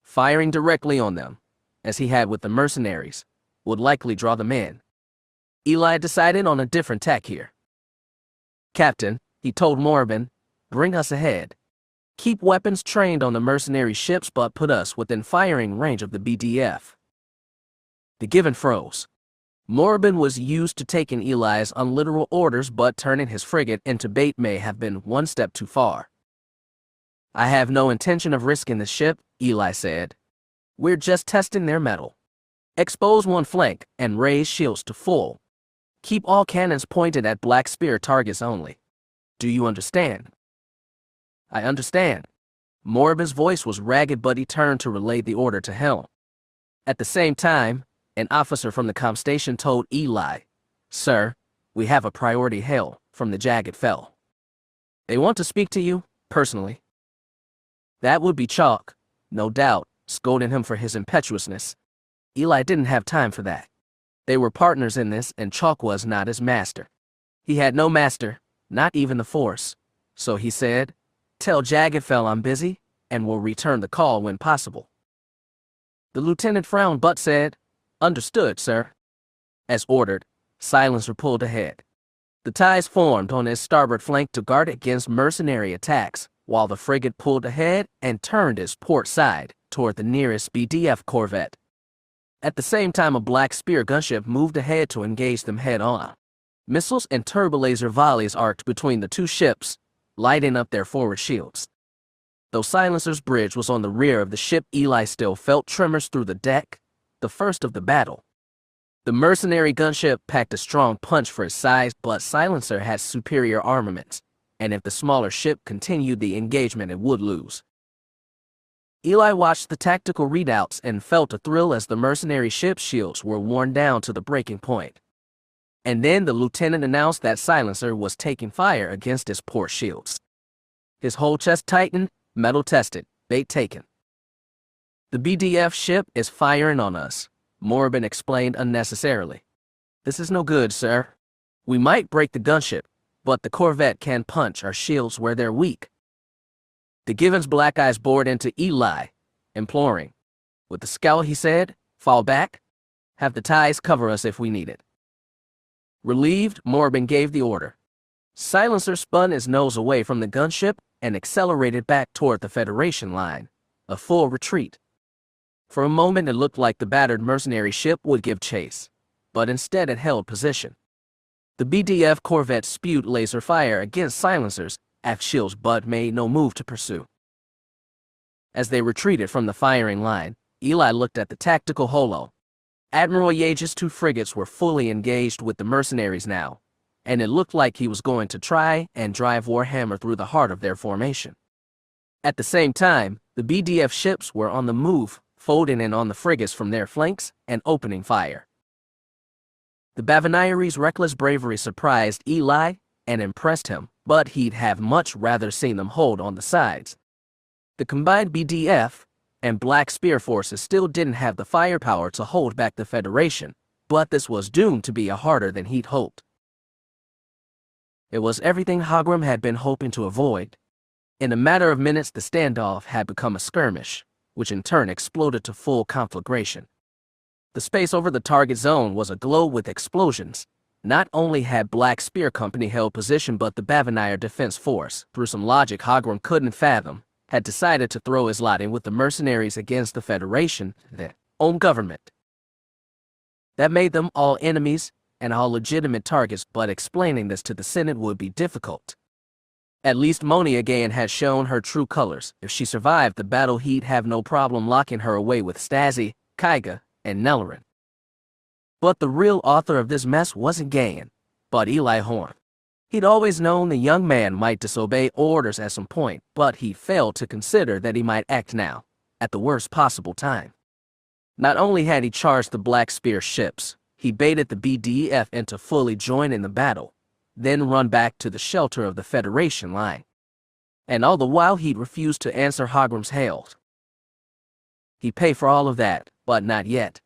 Firing directly on them, as he had with the mercenaries, would likely draw them in. Eli decided on a different tack here. "Captain," he told Morabin, "bring us ahead. Keep weapons trained on the mercenary ships, but put us within firing range of the BDF." The Given froze. Morabin was used to taking Eli's unliteral orders, but turning his frigate into bait may have been one step too far. "I have no intention of risking the ship," Eli said. "We're just testing their mettle. Expose one flank and raise shields to full. Keep all cannons pointed at Black Spear targets only. Do you understand?" "I understand." Morabin's voice was ragged, but he turned to relay the order to Helm. At the same time, an officer from the comm station told Eli, "Sir, we have a priority hail from the Jagged Fel. They want to speak to you, personally." That would be Chalk, no doubt, scolding him for his impetuousness. Eli didn't have time for that. They were partners in this, and Chalk was not his master. He had no master, not even the Force. So he said, "Tell Jagged Fel I'm busy, and will return the call when possible." The lieutenant frowned but said, "Understood, sir." As ordered, Silencer pulled ahead. The TIEs formed on his starboard flank to guard against mercenary attacks, while the frigate pulled ahead and turned its port side toward the nearest BDF corvette. At the same time, a Black Spear gunship moved ahead to engage them head-on. Missiles and turbolaser volleys arced between the two ships, lighting up their forward shields. Though Silencer's bridge was on the rear of the ship, Eli still felt tremors through the deck, the first of the battle. The mercenary gunship packed a strong punch for its size, but Silencer had superior armaments, and if the smaller ship continued the engagement, it would lose. Eli watched the tactical readouts and felt a thrill as the mercenary ship's shields were worn down to the breaking point. And then the lieutenant announced that silencer was taking fire against his port shields. His whole chest tightened, metal tested, bait taken. The BDF ship is firing on us, Morabin explained unnecessarily. This is no good, sir. We might break the gunship, but the corvette can punch our shields where they're weak. The Given's black eyes bored into Eli, imploring. With the scowl, he said, fall back. Have the ties cover us if we need it. Relieved, Morabin gave the order. Silencer spun his nose away from the gunship and accelerated back toward the Federation line, a full retreat. For a moment it looked like the battered mercenary ship would give chase, but instead it held position. The BDF corvette spewed laser fire against silencers aft shields but made no move to pursue. As they retreated from the firing line, Eli looked at the tactical holo. Admiral Yage's 2 frigates were fully engaged with the mercenaries now, and it looked like he was going to try and drive Warhammer through the heart of their formation. At the same time, the BDF ships were on the move, folding in on the frigates from their flanks and opening fire. The Bavanieri's reckless bravery surprised Eli and impressed him, but he'd have much rather seen them hold on the sides. The combined BDF and Black Spear forces still didn't have the firepower to hold back the Federation, but this was doomed to be harder than he'd hoped. It was everything Hogrum had been hoping to avoid. In a matter of minutes, the standoff had become a skirmish, which in turn exploded to full conflagration. The space over the target zone was aglow with explosions. Not only had Black Spear Company held position, but the Bavanier Defense Force, through some logic Hogrum couldn't fathom, had decided to throw his lot in with the mercenaries against the Federation, their own government. That made them all enemies and all legitimate targets, but explaining this to the Senate would be difficult. At least Moni again had shown her true colors. If she survived the battle, he'd have no problem locking her away with Stazi, Kyra, and Nellerin. But the real author of this mess wasn't Gayan, but Eli Horn. He'd always known the young man might disobey orders at some point, but he failed to consider that he might act now, at the worst possible time. Not only had he charged the Black Spear ships, he baited the BDF into fully joining the battle, then run back to the shelter of the Federation line. And all the while he'd refused to answer Hogrum's hails. He'd pay for all of that, but not yet.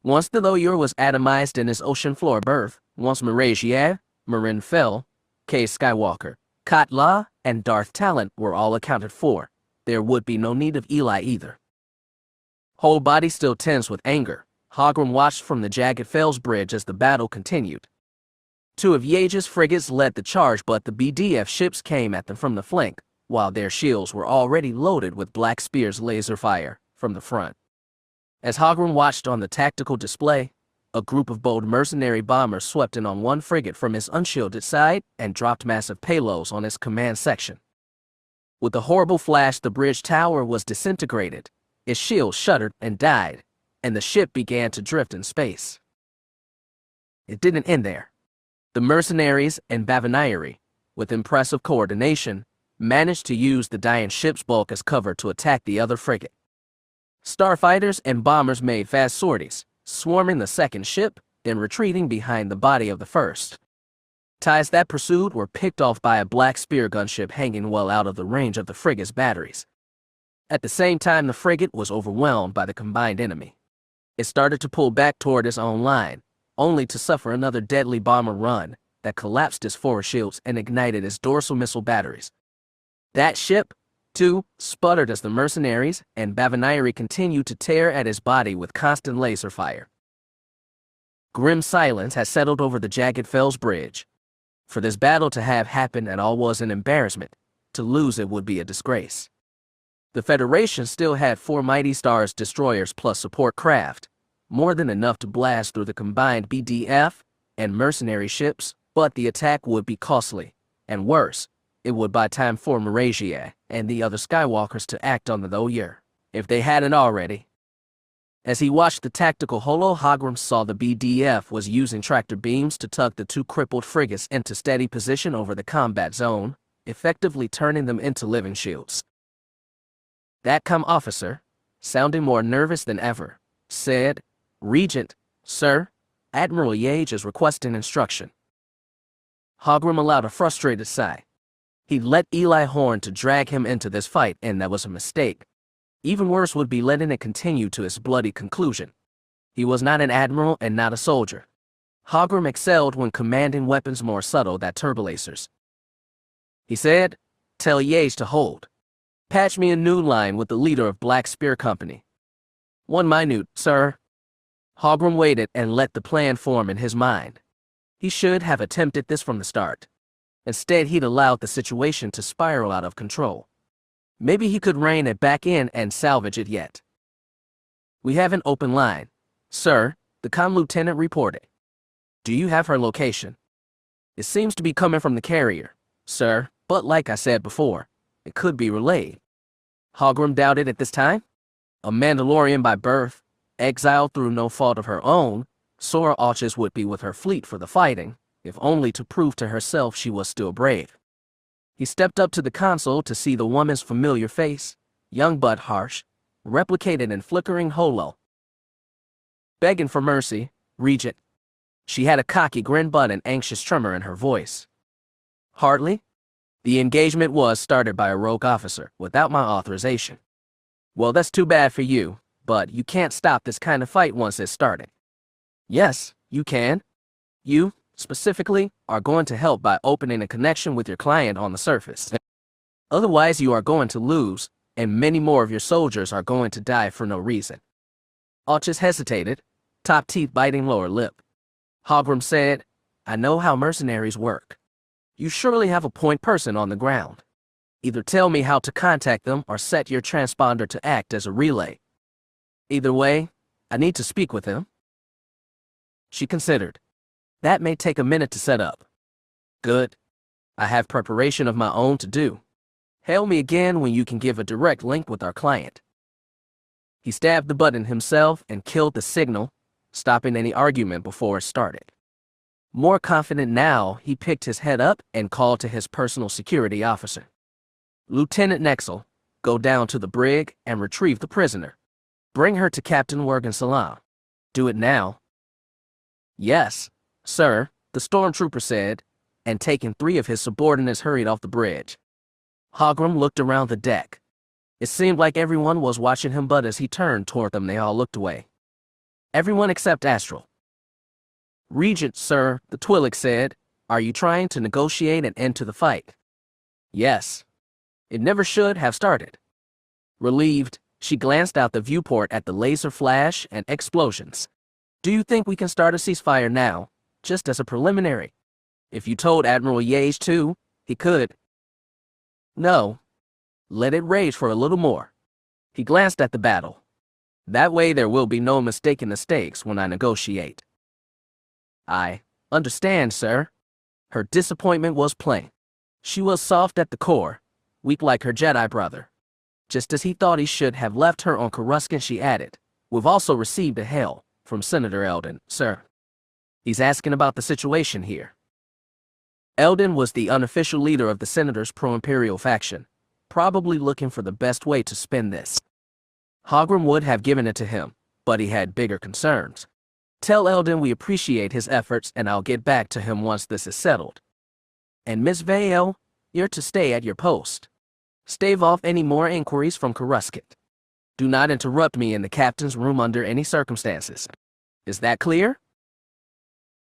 Once the lawyer was atomized in his ocean floor berth, once Marasiah Fel, Cade Skywalker, Katla, and Darth Talon were all accounted for, there would be no need of Eli either. Whole body still tense with anger, Hogrum watched from the jagged Fel's bridge as the battle continued. 2 of Yage's frigates led the charge, but the BDF ships came at them from the flank, while their shields were already loaded with Black Spear's laser fire from the front. As Hogrum watched on the tactical display, a group of bold mercenary bombers swept in on one frigate from his unshielded side and dropped massive payloads on its command section. With a horrible flash, the bridge tower was disintegrated, its shield shuddered and died, and the ship began to drift in space. It didn't end there. The mercenaries and Bavanieri, with impressive coordination, managed to use the dying ship's bulk as cover to attack the other frigate. Starfighters and bombers made fast sorties, swarming the second ship, then retreating behind the body of the first. Ties that pursued were picked off by a Black Spear gunship hanging well out of the range of the frigate's batteries. At the same time, the frigate was overwhelmed by the combined enemy. It started to pull back toward its own line, only to suffer another deadly bomber run that collapsed its forward shields and ignited its dorsal missile batteries. That ship, too, sputtered as the mercenaries and Bavanieri continued to tear at his body with constant laser fire. Grim silence had settled over the jagged Fel's bridge. For this battle to have happened at all was an embarrassment. To lose it would be a disgrace. The Federation still had 4 Mighty Stars destroyers plus support craft, more than enough to blast through the combined BDF and mercenary ships, but the attack would be costly, and worse, it would buy time for Marasiah and the other Skywalkers to act on the lawyer, if they hadn't already. As he watched the tactical holo, Hogrum saw the BDF was using tractor beams to tug the 2 crippled frigates into steady position over the combat zone, effectively turning them into living shields. That officer, sounding more nervous than ever, said, "Regent, sir, Admiral Yates is requesting instruction. Hogrum allowed a frustrated sigh. He'd let Eli Horn to drag him into this fight, and that was a mistake. Even worse would be letting it continue to its bloody conclusion. He was not an admiral and not a soldier. Hogrum excelled when commanding weapons more subtle than turbolasers. He said, "Tell Yates to hold. Patch me a new line with the leader of Black Spear Company." "One minute, sir." Hogrum waited and let the plan form in his mind. He should have attempted this from the start. Instead, he'd allowed the situation to spiral out of control. Maybe he could rein it back in and salvage it yet. "We have an open line, sir," the comm lieutenant reported. "Do you have her location?" "It seems to be coming from the carrier, sir, but like I said before, it could be relayed." Hogrum doubted at this time. A Mandalorian by birth, exiled through no fault of her own, Sora Auchus would be with her fleet for the fighting, if only to prove to herself she was still brave. He stepped up to the console to see the woman's familiar face, young but harsh, replicated in flickering holo. "Begging for mercy, Regent." She had a cocky grin but an anxious tremor in her voice. "Hardly. The engagement was started by a rogue officer, without my authorization." "Well, that's too bad for you, but you can't stop this kind of fight once it's started." "Yes, you can. You, specifically, are going to help by opening a connection with your client on the surface. Otherwise, you are going to lose, and many more of your soldiers are going to die for no reason." Auchus hesitated, top teeth biting lower lip. Hogrum said, "I know how mercenaries work. You surely have a point person on the ground. Either tell me how to contact them or set your transponder to act as a relay. Either way, I need to speak with him." She considered. "That may take a minute to set up." "Good. I have preparation of my own to do. Hail me again when you can give a direct link with our client." He stabbed the button himself and killed the signal, stopping any argument before it started. More confident now, he picked his head up and called to his personal security officer. "Lieutenant Nexel, go down to the brig and retrieve the prisoner. Bring her to Captain Wergen Salam. Do it now." "Yes, sir," the stormtrooper said, and taking 3 of his subordinates hurried off the bridge. Hogrum looked around the deck. It seemed like everyone was watching him, but as he turned toward them, they all looked away. Everyone except Astral. "Regent, sir," the Twi'lek said, "are you trying to negotiate an end to the fight?" "Yes. It never should have started." Relieved, she glanced out the viewport at the laser flash and explosions. "Do you think we can start a ceasefire now, just as a preliminary? If you told Admiral Yates to, he could." "No. Let it rage for a little more." He glanced at the battle. "That way there will be no mistaking the stakes when I negotiate." "I understand, sir." Her disappointment was plain. She was soft at the core, weak like her Jedi brother. Just as he thought he should have left her on Coruscant, she added, "We've also received a hail from Senator Eldon, sir. He's asking about the situation here." Eldon was the unofficial leader of the Senator's pro-Imperial faction, probably looking for the best way to spin this. Hogrum would have given it to him, but he had bigger concerns. "Tell Eldon we appreciate his efforts and I'll get back to him once this is settled. And Miss Vale, you're to stay at your post. Stave off any more inquiries from Coruscant. Do not interrupt me in the captain's room under any circumstances. Is that clear?"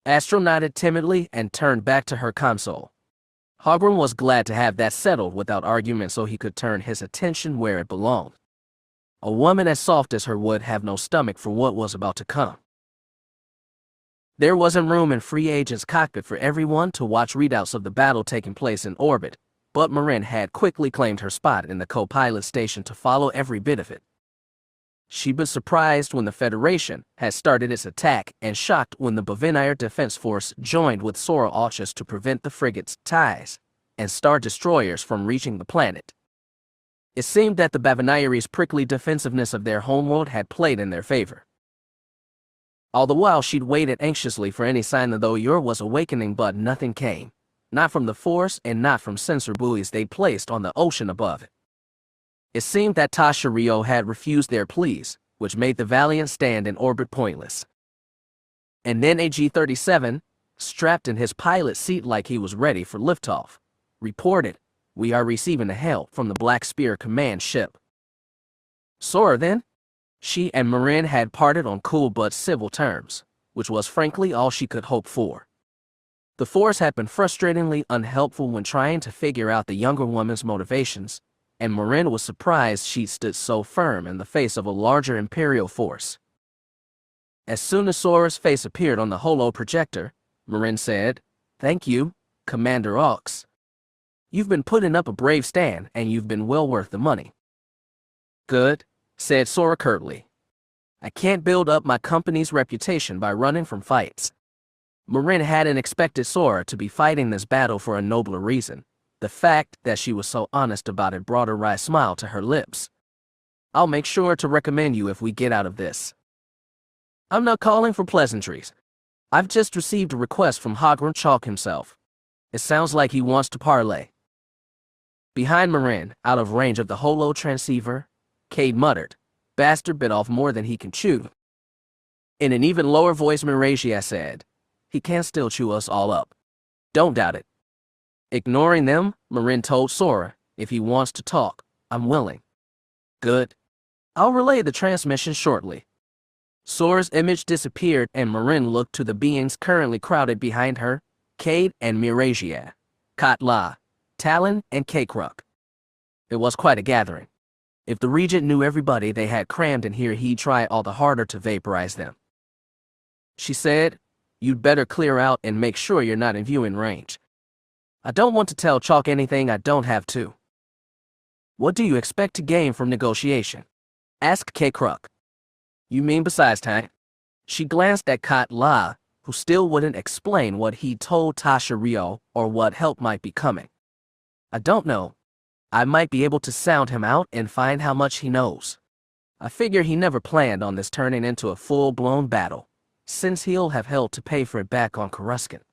Astral nodded timidly and turned back to her console. Hogrum was glad to have that settled without argument so he could turn his attention where it belonged. A woman as soft as her would have no stomach for what was about to come. There wasn't room in Free Agent's cockpit for everyone to watch readouts of the battle taking place in orbit, but Marin had quickly claimed her spot in the co-pilot station to follow every bit of it. She'd been surprised when the Federation had started its attack and shocked when the Bavinir Defense Force joined with Sora Auchus to prevent the frigates, ties, and star destroyers from reaching the planet. It seemed that the Baviniris' prickly defensiveness of their homeworld had played in their favor. All the while she'd waited anxiously for any sign that the Ur was awakening, but nothing came. Not from the Force and not from sensor buoys they'd placed on the ocean above it. It seemed that Tasha Rio had refused their pleas, which made the valiant stand in orbit pointless. And then AG-37, strapped in his pilot seat like he was ready for liftoff, reported, "We are receiving a hail from the Black Spear command ship." Sora then? She and Marin had parted on cool but civil terms, which was frankly all she could hope for. The Force had been frustratingly unhelpful when trying to figure out the younger woman's motivations, and Marin was surprised she stood so firm in the face of a larger Imperial force. As soon as Sora's face appeared on the holo projector, Marin said, "Thank you, Commander Aux. You've been putting up a brave stand, and you've been well worth the money." "Good," said Sora curtly. "I can't build up my company's reputation by running from fights." Marin hadn't expected Sora to be fighting this battle for a nobler reason. The fact that she was so honest about it brought a wry smile to her lips. "I'll make sure to recommend you if we get out of this." "I'm not calling for pleasantries. I've just received a request from Hogrum Chalk himself. It sounds like he wants to parlay." Behind Marin, out of range of the holo transceiver, Kade muttered, "Bastard bit off more than he can chew." In an even lower voice, Marasiah said, "He can still chew us all up. Don't doubt it." Ignoring them, Marin told Sora, "If he wants to talk, I'm willing." "Good. I'll relay the transmission shortly." Sora's image disappeared and Marin looked to the beings currently crowded behind her, Kade and Marasiah, Katla, Talon, and Kakruk. It was quite a gathering. If the Regent knew everybody they had crammed in here, he'd try all the harder to vaporize them. She said, "You'd better clear out and make sure you're not in viewing range. I don't want to tell Chalk anything I don't have to." "What do you expect to gain from negotiation?" asked Kakruk. "You mean besides time?" She glanced at Katla, who still wouldn't explain what he told Tasha Rio or what help might be coming. "I don't know. I might be able to sound him out and find how much he knows. I figure he never planned on this turning into a full-blown battle, since he'll have hell to pay for it back on Coruscant.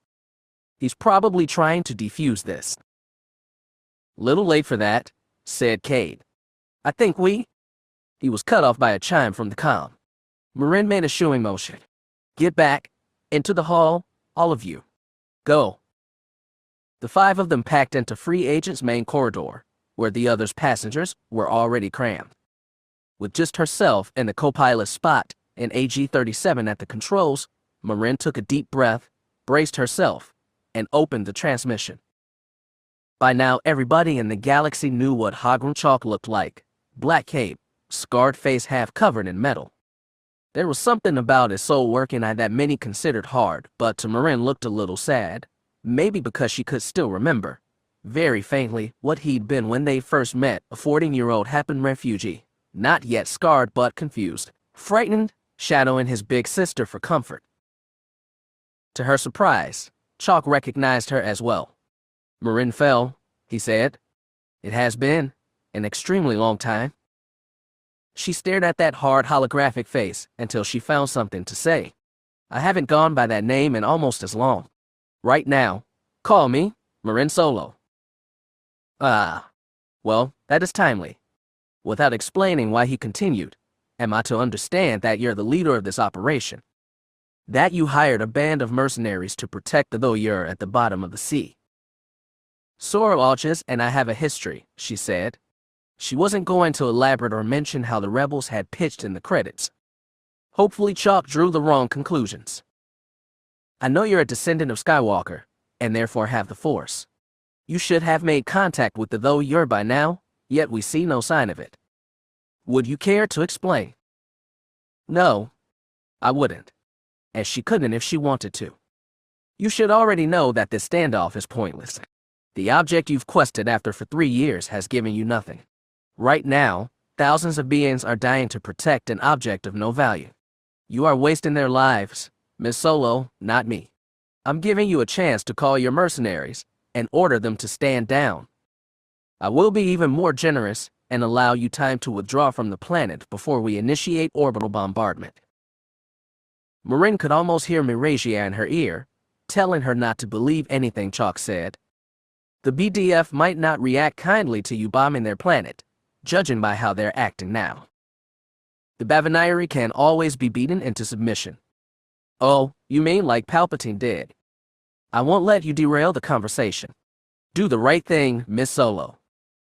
He's probably trying to defuse this." "Little late for that," said Kade. "I think we—" He was cut off by a chime from the comm. Marin made a shooing motion. "Get back. Into the hall, all of you. Go." The five of them packed into Free Agent's main corridor, where the others' passengers were already crammed. With just herself and the co-pilot spot and AG-37 at the controls, Marin took a deep breath, braced herself, and opened the transmission. By now, everybody in the galaxy knew what Hogrum Chalk looked like: black cape, scarred face half covered in metal. There was something about his soul working that many considered hard, but to Marin looked a little sad, maybe because she could still remember, very faintly, what he'd been when they first met, a 14-year-old Happen refugee, not yet scarred but confused, frightened, shadowing his big sister for comfort. To her surprise, Chalk recognized her as well. "Marin Fel," he said. "It has been an extremely long time." She stared at that hard holographic face until she found something to say. "I haven't gone by that name in almost as long. Right now, call me Marin Solo." "Ah, well, that is timely." Without explaining why, he continued, "Am I to understand that you're the leader of this operation? That you hired a band of mercenaries to protect though you're at the bottom of the sea?" "Sora Alches and I have a history," she said. She wasn't going to elaborate or mention how the rebels had pitched in the credits. Hopefully Chalk drew the wrong conclusions. "I know you're a descendant of Skywalker, and therefore have the Force. You should have made contact with the though you're by now, yet we see no sign of it. Would you care to explain?" "No, I wouldn't. And she couldn't if she wanted to. You should already know that this standoff is pointless. The object you've quested after for 3 years has given you nothing. Right now, thousands of beings are dying to protect an object of no value. You are wasting their lives, Miss Solo, not me. I'm giving you a chance to call your mercenaries and order them to stand down. I will be even more generous and allow you time to withdraw from the planet before we initiate orbital bombardment." Marin could almost hear Marasiah in her ear, telling her not to believe anything Chalk said. The BDF might not react kindly to you bombing their planet, judging by how they're acting now. The Bavanayari can always be beaten into submission. Oh, you mean like Palpatine did? I won't let you derail the conversation. Do the right thing, Miss Solo.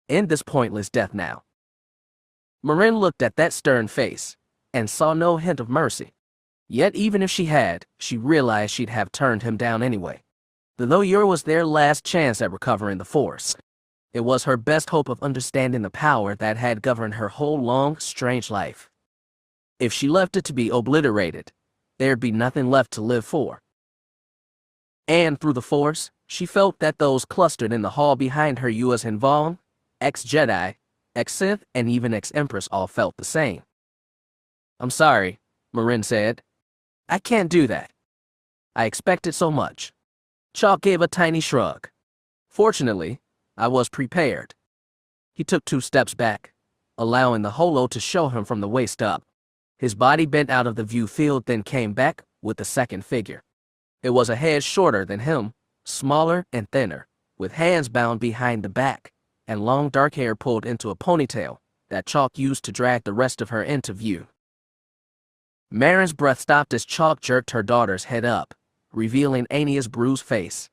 End this pointless death now. Marin looked at that stern face and saw no hint of mercy. Yet even if she had, she realized she'd have turned him down anyway. The lawyer was their last chance at recovering the Force. It was her best hope of understanding the power that had governed her whole long, strange life. If she left it to be obliterated, there'd be nothing left to live for. And through the Force, she felt that those clustered in the hall behind her Yuuz and Vong, ex-Jedi, ex-Sith, and even ex-Empress all felt the same. I'm sorry, Marin said. I can't do that. I expected so much. Chalk gave a tiny shrug. Fortunately, I was prepared. He took 2 steps back, allowing the holo to show him from the waist up. His body bent out of the view field, then came back with the second figure. It was a head shorter than him, smaller and thinner, with hands bound behind the back, and long dark hair pulled into a ponytail that Chalk used to drag the rest of her into view. Marin's breath stopped as Chalk jerked her daughter's head up, revealing Ania's bruised face.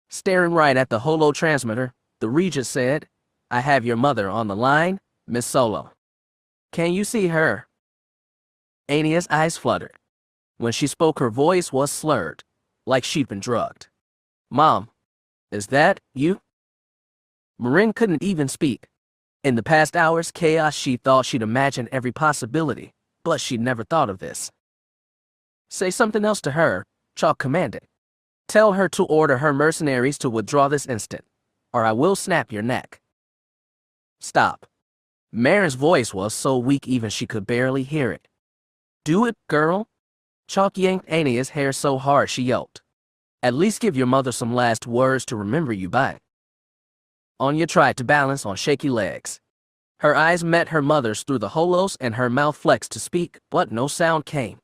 Staring right at the holo transmitter, the Regent said, I have your mother on the line, Miss Solo. Can you see her? Ania's eyes fluttered. When she spoke, her voice was slurred, like she'd been drugged. Mom, is that you? Marin couldn't even speak. In the past hours, chaos, she thought she'd imagined every possibility, but she'd never thought of this. Say something else to her, Chalk commanded. Tell her to order her mercenaries to withdraw this instant, or I will snap your neck. Stop. Marin's voice was so weak even she could barely hear it. Do it, girl. Chalk yanked Ania's hair so hard she yelped. At least give your mother some last words to remember you by. Ania tried to balance on shaky legs. Her eyes met her mother's through the holos and her mouth flexed to speak, but no sound came.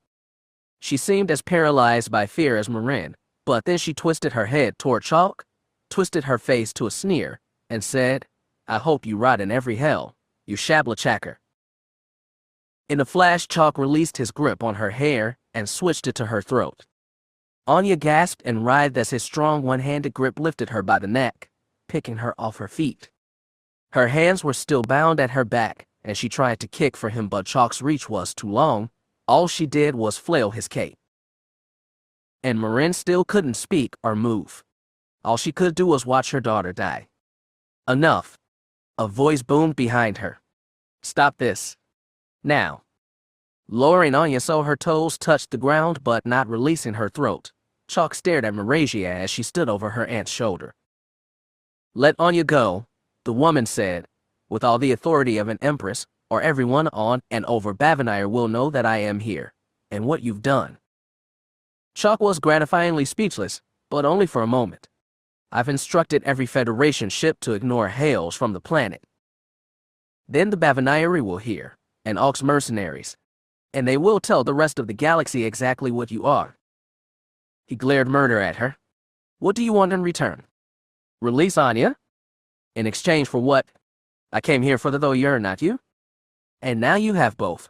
She seemed as paralyzed by fear as Marin, but then she twisted her head toward Chalk, twisted her face to a sneer, and said, I hope you rot in every hell, you shablachacker. In a flash, Chalk released his grip on her hair and switched it to her throat. Ania gasped and writhed as his strong one-handed grip lifted her by the neck, picking her off her feet. Her hands were still bound at her back, and she tried to kick for him, but Chalk's reach was too long. All she did was flail his cape. And Marin still couldn't speak or move. All she could do was watch her daughter die. Enough. A voice boomed behind her. Stop this. Now. Lowering Ania so her toes touched the ground but not releasing her throat, Chalk stared at Marasiah as she stood over her aunt's shoulder. Let Ania go, the woman said, with all the authority of an empress, or everyone on and over Bavanire will know that I am here, and what you've done. Chalk was gratifyingly speechless, but only for a moment. I've instructed every Federation ship to ignore hails from the planet. Then the Bavanire will hear, and Aux mercenaries, and they will tell the rest of the galaxy exactly what you are. He glared murder at her. What do you want in return? Release Ania? In exchange for what? I came here for the lawyer, not you. And now you have both.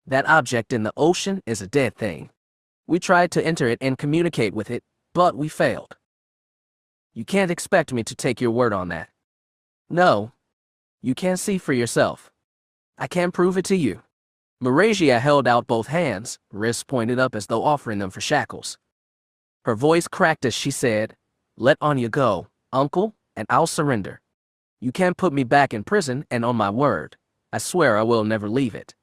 That object in the ocean is a dead thing. We tried to enter it and communicate with it, but we failed. You can't expect me to take your word on that. No. You can't see for yourself. I can't prove it to you. Marasiah held out both hands, wrists pointed up as though offering them for shackles. Her voice cracked as she said, Let Ania go, uncle, and I'll surrender. You can't put me back in prison, and on my word, I swear I will never leave it.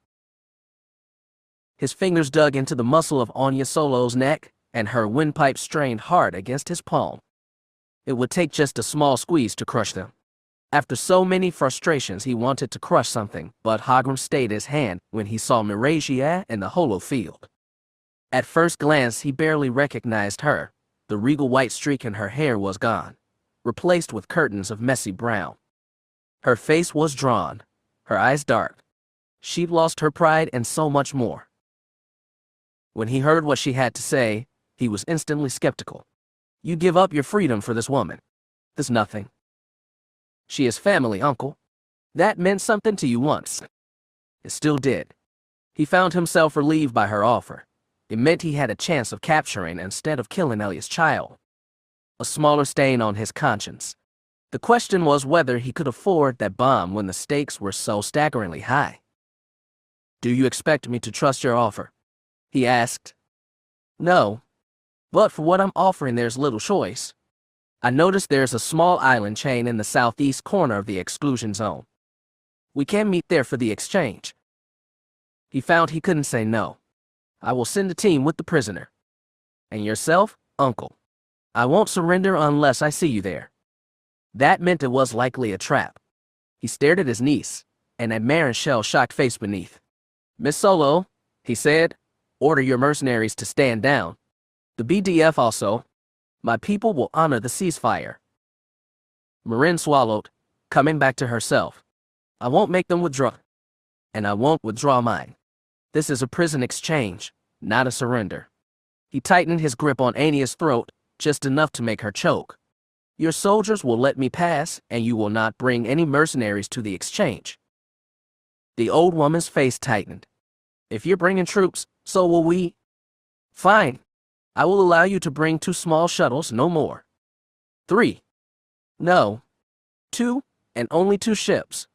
His fingers dug into the muscle of Ania Solo's neck, and her windpipe strained hard against his palm. It would take just a small squeeze to crush them. After so many frustrations, he wanted to crush something, but Hogrum stayed his hand when he saw Marasiah in the holo field. At first glance, he barely recognized her. The regal white streak in her hair was gone, replaced with curtains of messy brown. Her face was drawn, her eyes dark. She'd lost her pride and so much more. When he heard what she had to say, he was instantly skeptical. You give up your freedom for this woman. There's nothing. She is family, uncle. That meant something to you once. It still did. He found himself relieved by her offer. It meant he had a chance of capturing instead of killing Elia's child. A smaller stain on his conscience. The question was whether he could afford that bomb when the stakes were so staggeringly high. "Do you expect me to trust your offer?" he asked. "No. But for what I'm offering, there's little choice. I noticed there's a small island chain in the southeast corner of the exclusion zone. We can meet there for the exchange." He found he couldn't say no. "I will send a team with the prisoner. And yourself, Uncle. I won't surrender unless I see you there." That meant it was likely a trap. He stared at his niece, and at Marin's shell-shocked face beneath. "Miss Solo," he said, "order your mercenaries to stand down. The BDF also. My people will honor the ceasefire." Marin swallowed, coming back to herself. "I won't make them withdraw. And I won't withdraw mine. This is a prison exchange, not a surrender." He tightened his grip on Ania's throat, just enough to make her choke. "Your soldiers will let me pass, and you will not bring any mercenaries to the exchange." The old woman's face tightened. "If you're bringing troops, so will we." "Fine. I will allow you to bring 2 small shuttles, no more. 3. No. 2, and only 2 ships.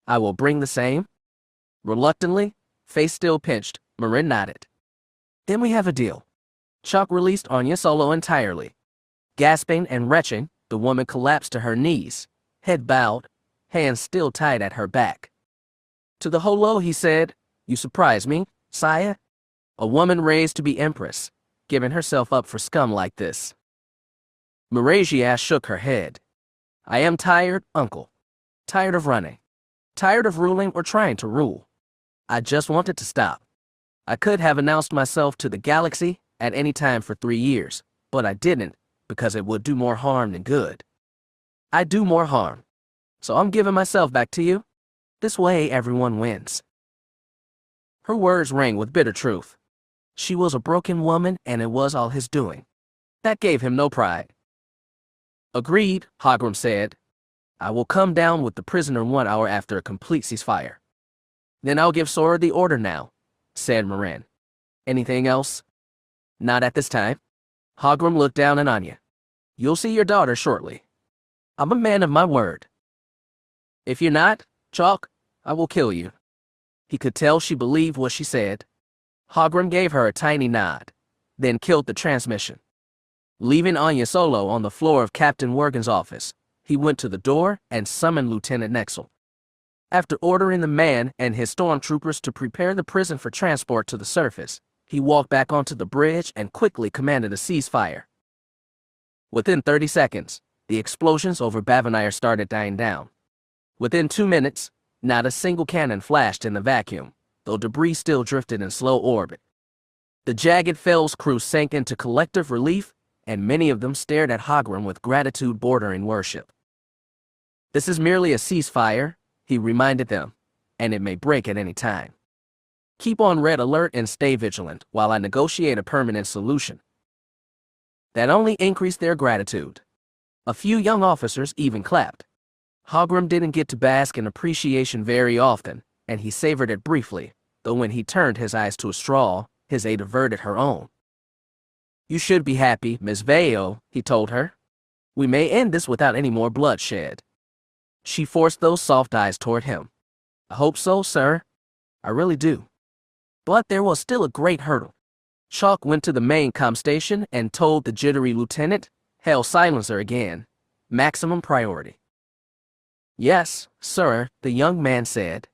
I will bring the same." Reluctantly, face still pinched, Marin nodded. "Then we have a deal." Chuck released Ania Solo entirely. Gasping and retching, the woman collapsed to her knees, head bowed, hands still tied at her back. "To the holo," he said, "you surprise me, sire." A woman raised to be empress, giving herself up for scum like this. Marasiah shook her head. "I am tired, Uncle. Tired of running. Tired of ruling or trying to rule. I just wanted to stop. I could have announced myself to the galaxy at any time for 3 years, but I didn't, because it would do more harm than good. I do more harm. So I'm giving myself back to you. This way everyone wins." Her words rang with bitter truth. She was a broken woman, and it was all his doing. That gave him no pride. "Agreed," Hogrum said. "I will come down with the prisoner 1 hour after a complete ceasefire." "Then I'll give Sora the order now," said Marin. "Anything else?" "Not at this time." Hogrum looked down at Ania. "You'll see your daughter shortly. I'm a man of my word. If you're not, Chalk, I will kill you." He could tell she believed what she said. Hogrum gave her a tiny nod, then killed the transmission. Leaving Ania Solo on the floor of Captain Wergen's office, he went to the door and summoned Lieutenant Nexel. After ordering the man and his stormtroopers to prepare the prison for transport to the surface, he walked back onto the bridge and quickly commanded a ceasefire. Within 30 seconds, the explosions over Bavanire started dying down. Within 2 minutes, not a single cannon flashed in the vacuum, though debris still drifted in slow orbit. The Jagged Fel's crew sank into collective relief, and many of them stared at Hogrum with gratitude bordering worship. "This is merely a ceasefire," he reminded them, "and it may break at any time. Keep on red alert and stay vigilant while I negotiate a permanent solution." That only increased their gratitude. A few young officers even clapped. Hogrum didn't get to bask in appreciation very often, and he savored it briefly, though when he turned his eyes to Astral, his aide averted her own. "You should be happy, Miss Veo," he told her. "We may end this without any more bloodshed." She forced those soft eyes toward him. "I hope so, sir. I really do." But there was still a great hurdle. Chalk went to the main comm station and told the jittery lieutenant, "Hell silencer again. Maximum priority." "Yes, sir," the young man said.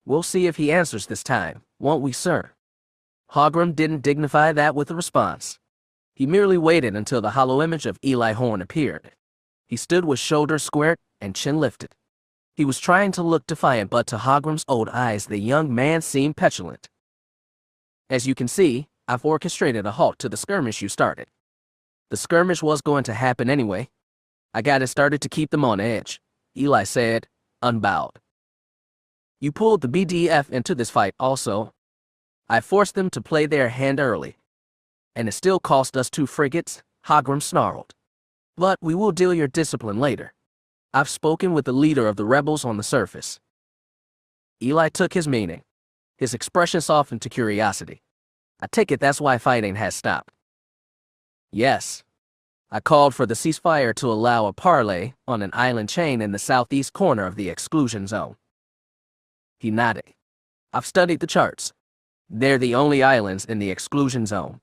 "We'll see if he answers this time, won't we, sir?" Hogrum didn't dignify that with a response. He merely waited until the hollow image of Eli Horn appeared. He stood with shoulders squared and chin lifted. He was trying to look defiant, but to Hogrum's old eyes the young man seemed petulant. "As you can see, I've orchestrated a halt to the skirmish you started. The skirmish was going to happen anyway. I got it started to keep them on edge," Eli said, unbowed. "You pulled the BDF into this fight also. I forced them to play their hand early. And it still cost us 2 frigates," Hogrum snarled. "But we will deal your discipline later. I've spoken with the leader of the rebels on the surface." Eli took his meaning. His expression softened to curiosity. I take it that's why fighting has stopped. Yes. I called for the ceasefire to allow a parlay on an island chain in the southeast corner of the exclusion zone. He nodded. I've studied the charts. They're the only islands in the exclusion zone.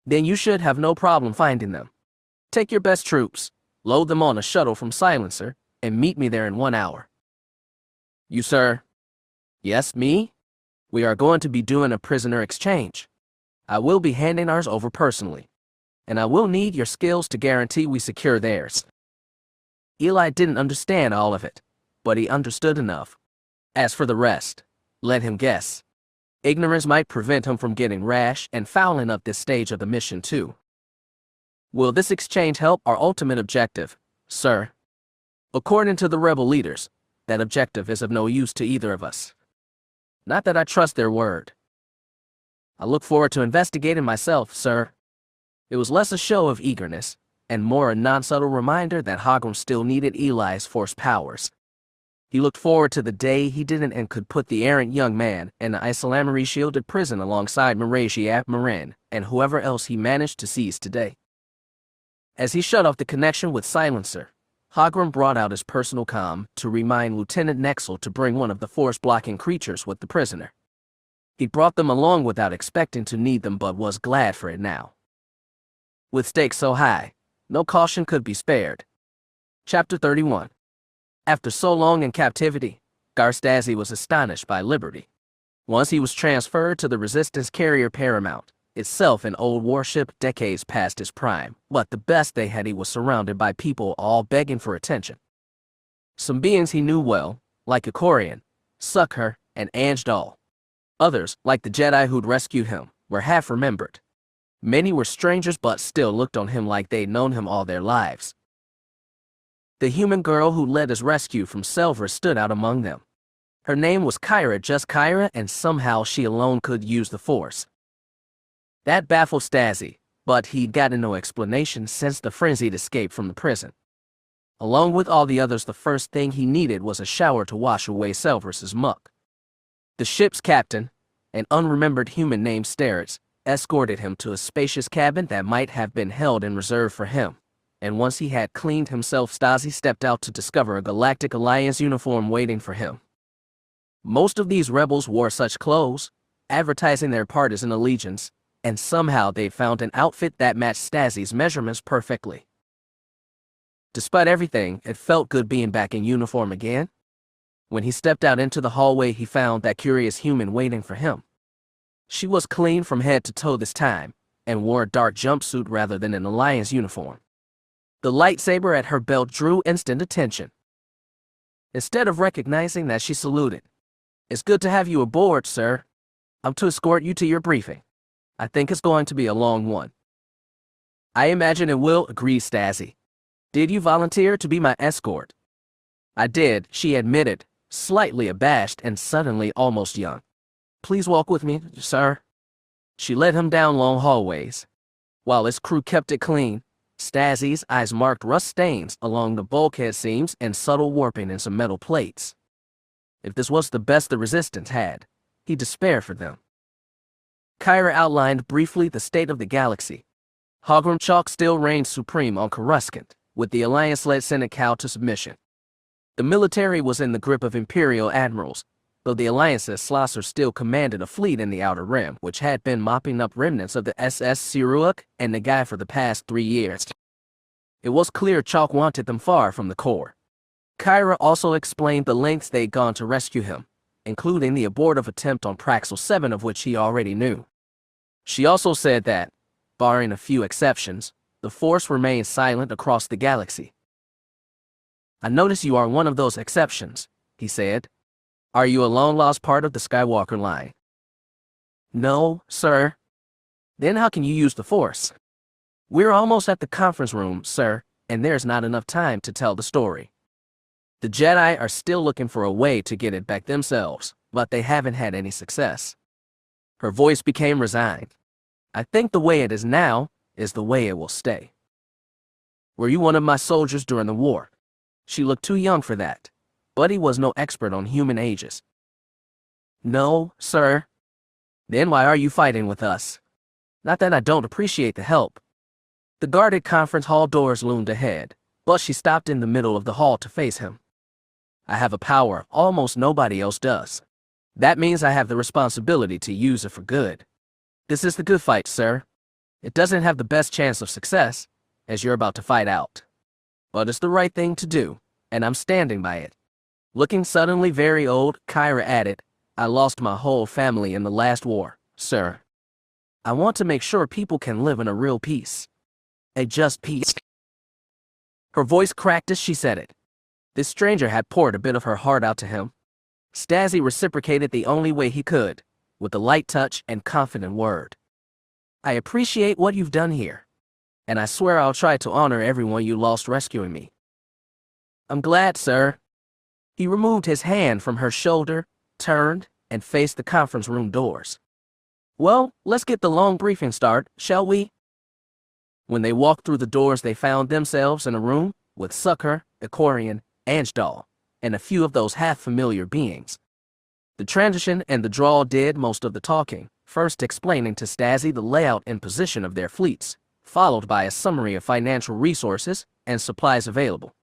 Then you should have no problem finding them. Take your best troops, load them on a shuttle from Silencer, and meet me there in 1 hour. You, sir? Yes, me? We are going to be doing a prisoner exchange. I will be handing ours over personally, and I will need your skills to guarantee we secure theirs. Eli didn't understand all of it, but he understood enough. As for the rest, let him guess. Ignorance might prevent him from getting rash and fouling up this stage of the mission too. Will this exchange help our ultimate objective, sir? According to the rebel leaders, that objective is of no use to either of us. Not that I trust their word. I look forward to investigating myself, sir. It was less a show of eagerness, and more a non-subtle reminder that Hogrum still needed Eli's force powers. He looked forward to the day he didn't and could put the errant young man in the Isolamary-shielded prison alongside Marasiah Fel and whoever else he managed to seize today. As he shut off the connection with Silencer, Hogrum brought out his personal comm to remind Lieutenant Nexel to bring one of the force-blocking creatures with the prisoner. He brought them along without expecting to need them but was glad for it now. With stakes so high, no caution could be spared. Chapter 31. After so long in captivity, Stazi was astonished by liberty. Once he was transferred to the Resistance carrier Paramount, itself an old warship decades past its prime, but the best they had, he was surrounded by people all begging for attention. Some beings he knew well, like Ikorian, Sucker, and Anjdal. Others, like the Jedi who'd rescued him, were half-remembered. Many were strangers but still looked on him like they'd known him all their lives. The human girl who led his rescue from Selver stood out among them. Her name was Kyra, just Kyra, and somehow she alone could use the Force. That baffled Stazi, but he'd gotten no explanation since the frenzied escape from the prison. Along with all the others, the first thing he needed was a shower to wash away Selver's muck. The ship's captain, an unremembered human named Starrett, escorted him to a spacious cabin that might have been held in reserve for him, and once he had cleaned himself, Stazi stepped out to discover a Galactic Alliance uniform waiting for him. Most of these rebels wore such clothes, advertising their partisan allegiance, and somehow they found an outfit that matched Stazi's measurements perfectly. Despite everything, it felt good being back in uniform again. When he stepped out into the hallway, he found that curious human waiting for him. She was clean from head to toe this time, and wore a dark jumpsuit rather than an Alliance uniform. The lightsaber at her belt drew instant attention. Instead of recognizing that, she saluted. "It's good to have you aboard, sir. I'm to escort you to your briefing. I think it's going to be a long one." "I imagine it will," agreed Stazi. "Did you volunteer to be my escort?" "I did," she admitted, slightly abashed and suddenly almost young. "Please walk with me, sir." She led him down long hallways. While his crew kept it clean, Stazi's eyes marked rust stains along the bulkhead seams and subtle warping in some metal plates. If this was the best the Resistance had, he despaired for them. Kyra outlined briefly the state of the galaxy. Hogrum Chalk still reigned supreme on Coruscant, with the Alliance-led Senate cowed to submission. The military was in the grip of Imperial admirals, though the Alliance's Slosser still commanded a fleet in the Outer Rim, which had been mopping up remnants of the SS Siruak and Nagai for the past 3 years. It was clear Chalk wanted them far from the core. Kyra also explained the lengths they'd gone to rescue him, including the abortive attempt on Praxel 7, of which he already knew. She also said that, barring a few exceptions, the Force remained silent across the galaxy. "I notice you are one of those exceptions," he said. "Are you a long-lost part of the Skywalker line?" "No, sir." "Then how can you use the Force?" "We're almost at the conference room, sir, and there's not enough time to tell the story. The Jedi are still looking for a way to get it back themselves, but they haven't had any success." Her voice became resigned. "I think the way it is now is the way it will stay." "Were you one of my soldiers during the war?" She looked too young for that, but he was no expert on human ages. "No, sir." Then why are you fighting with us? Not that I don't appreciate the help. The guarded conference hall doors loomed ahead, but she stopped in the middle of the hall to face him. I have a power almost nobody else does. That means I have the responsibility to use it for good. This is the good fight, sir. It doesn't have the best chance of success, as you're about to fight out. But it's the right thing to do, and I'm standing by it. Looking suddenly very old, Kyra added, I lost my whole family in the last war, sir. I want to make sure people can live in a real peace. A just peace. Her voice cracked as she said it. This stranger had poured a bit of her heart out to him. Stazi reciprocated the only way he could, with a light touch and confident word. I appreciate what you've done here, and I swear I'll try to honor everyone you lost rescuing me. I'm glad, sir. He removed his hand from her shoulder, turned, and faced the conference room doors. Well, let's get the long briefing started, shall we? When they walked through the doors, they found themselves in a room with Sucker, Icorian, Anjdal, and a few of those half-familiar beings. The transition and the drawl did most of the talking, first explaining to Stazi the layout and position of their fleets, followed by a summary of financial resources and supplies available.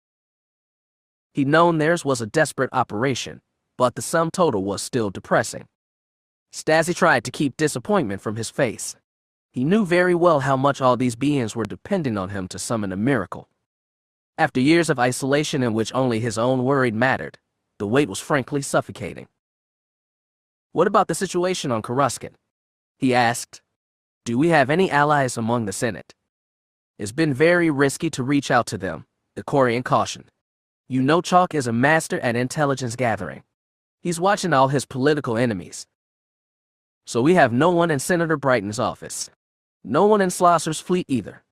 He'd known theirs was a desperate operation, but the sum total was still depressing. Stazi tried to keep disappointment from his face. He knew very well how much all these beings were depending on him to summon a miracle. After years of isolation in which only his own worry mattered, the weight was frankly suffocating. What about the situation on Coruscant? He asked. Do we have any allies among the Senate? It's been very risky to reach out to them, the Icorian cautioned. You know Chalk is a master at intelligence gathering. He's watching all his political enemies. So we have no one in Senator Brighton's office. No one in Slosser's fleet either.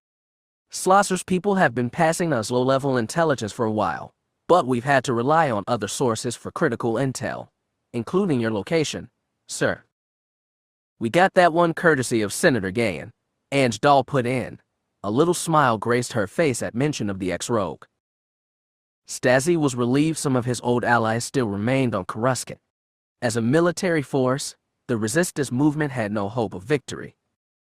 Slosser's people have been passing us low-level intelligence for a while, but we've had to rely on other sources for critical intel, including your location, sir. We got that one courtesy of Senator Gayan, Anjdal put in. A little smile graced her face at mention of the ex-rogue. Stazi was relieved some of his old allies still remained on Coruscant. As a military force, the resistance movement had no hope of victory.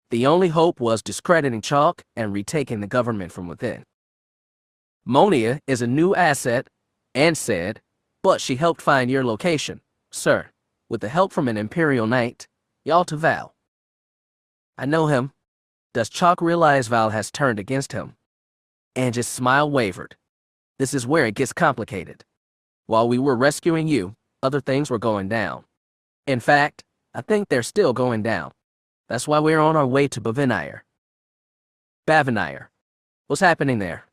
The only hope was discrediting Chalk and retaking the government from within. Monia is a new asset, and said, but she helped find your location, sir, with the help from an Imperial knight, Yalta Val. I know him. Does Chalk realize Val has turned against him? Angie's smile wavered. This is where it gets complicated. While we were rescuing you, other things were going down. In fact, I think they're still going down. That's why we're on our way to Bavinire. Bavinire. What's happening there?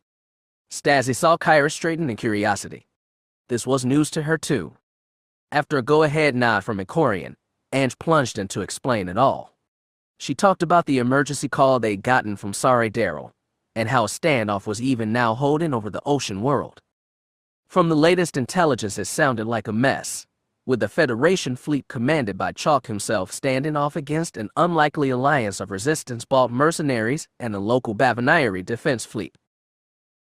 Stazi saw Kyra straighten in curiosity. This was news to her too. After a go-ahead nod from Icorian, Ange plunged in to explain it all. She talked about the emergency call they'd gotten from Sare Darrell, and how a standoff was even now holding over the ocean world. From the latest intelligence, it sounded like a mess, with the Federation fleet commanded by Chalk himself standing off against an unlikely alliance of resistance-bought mercenaries and a local Bavinire defense fleet.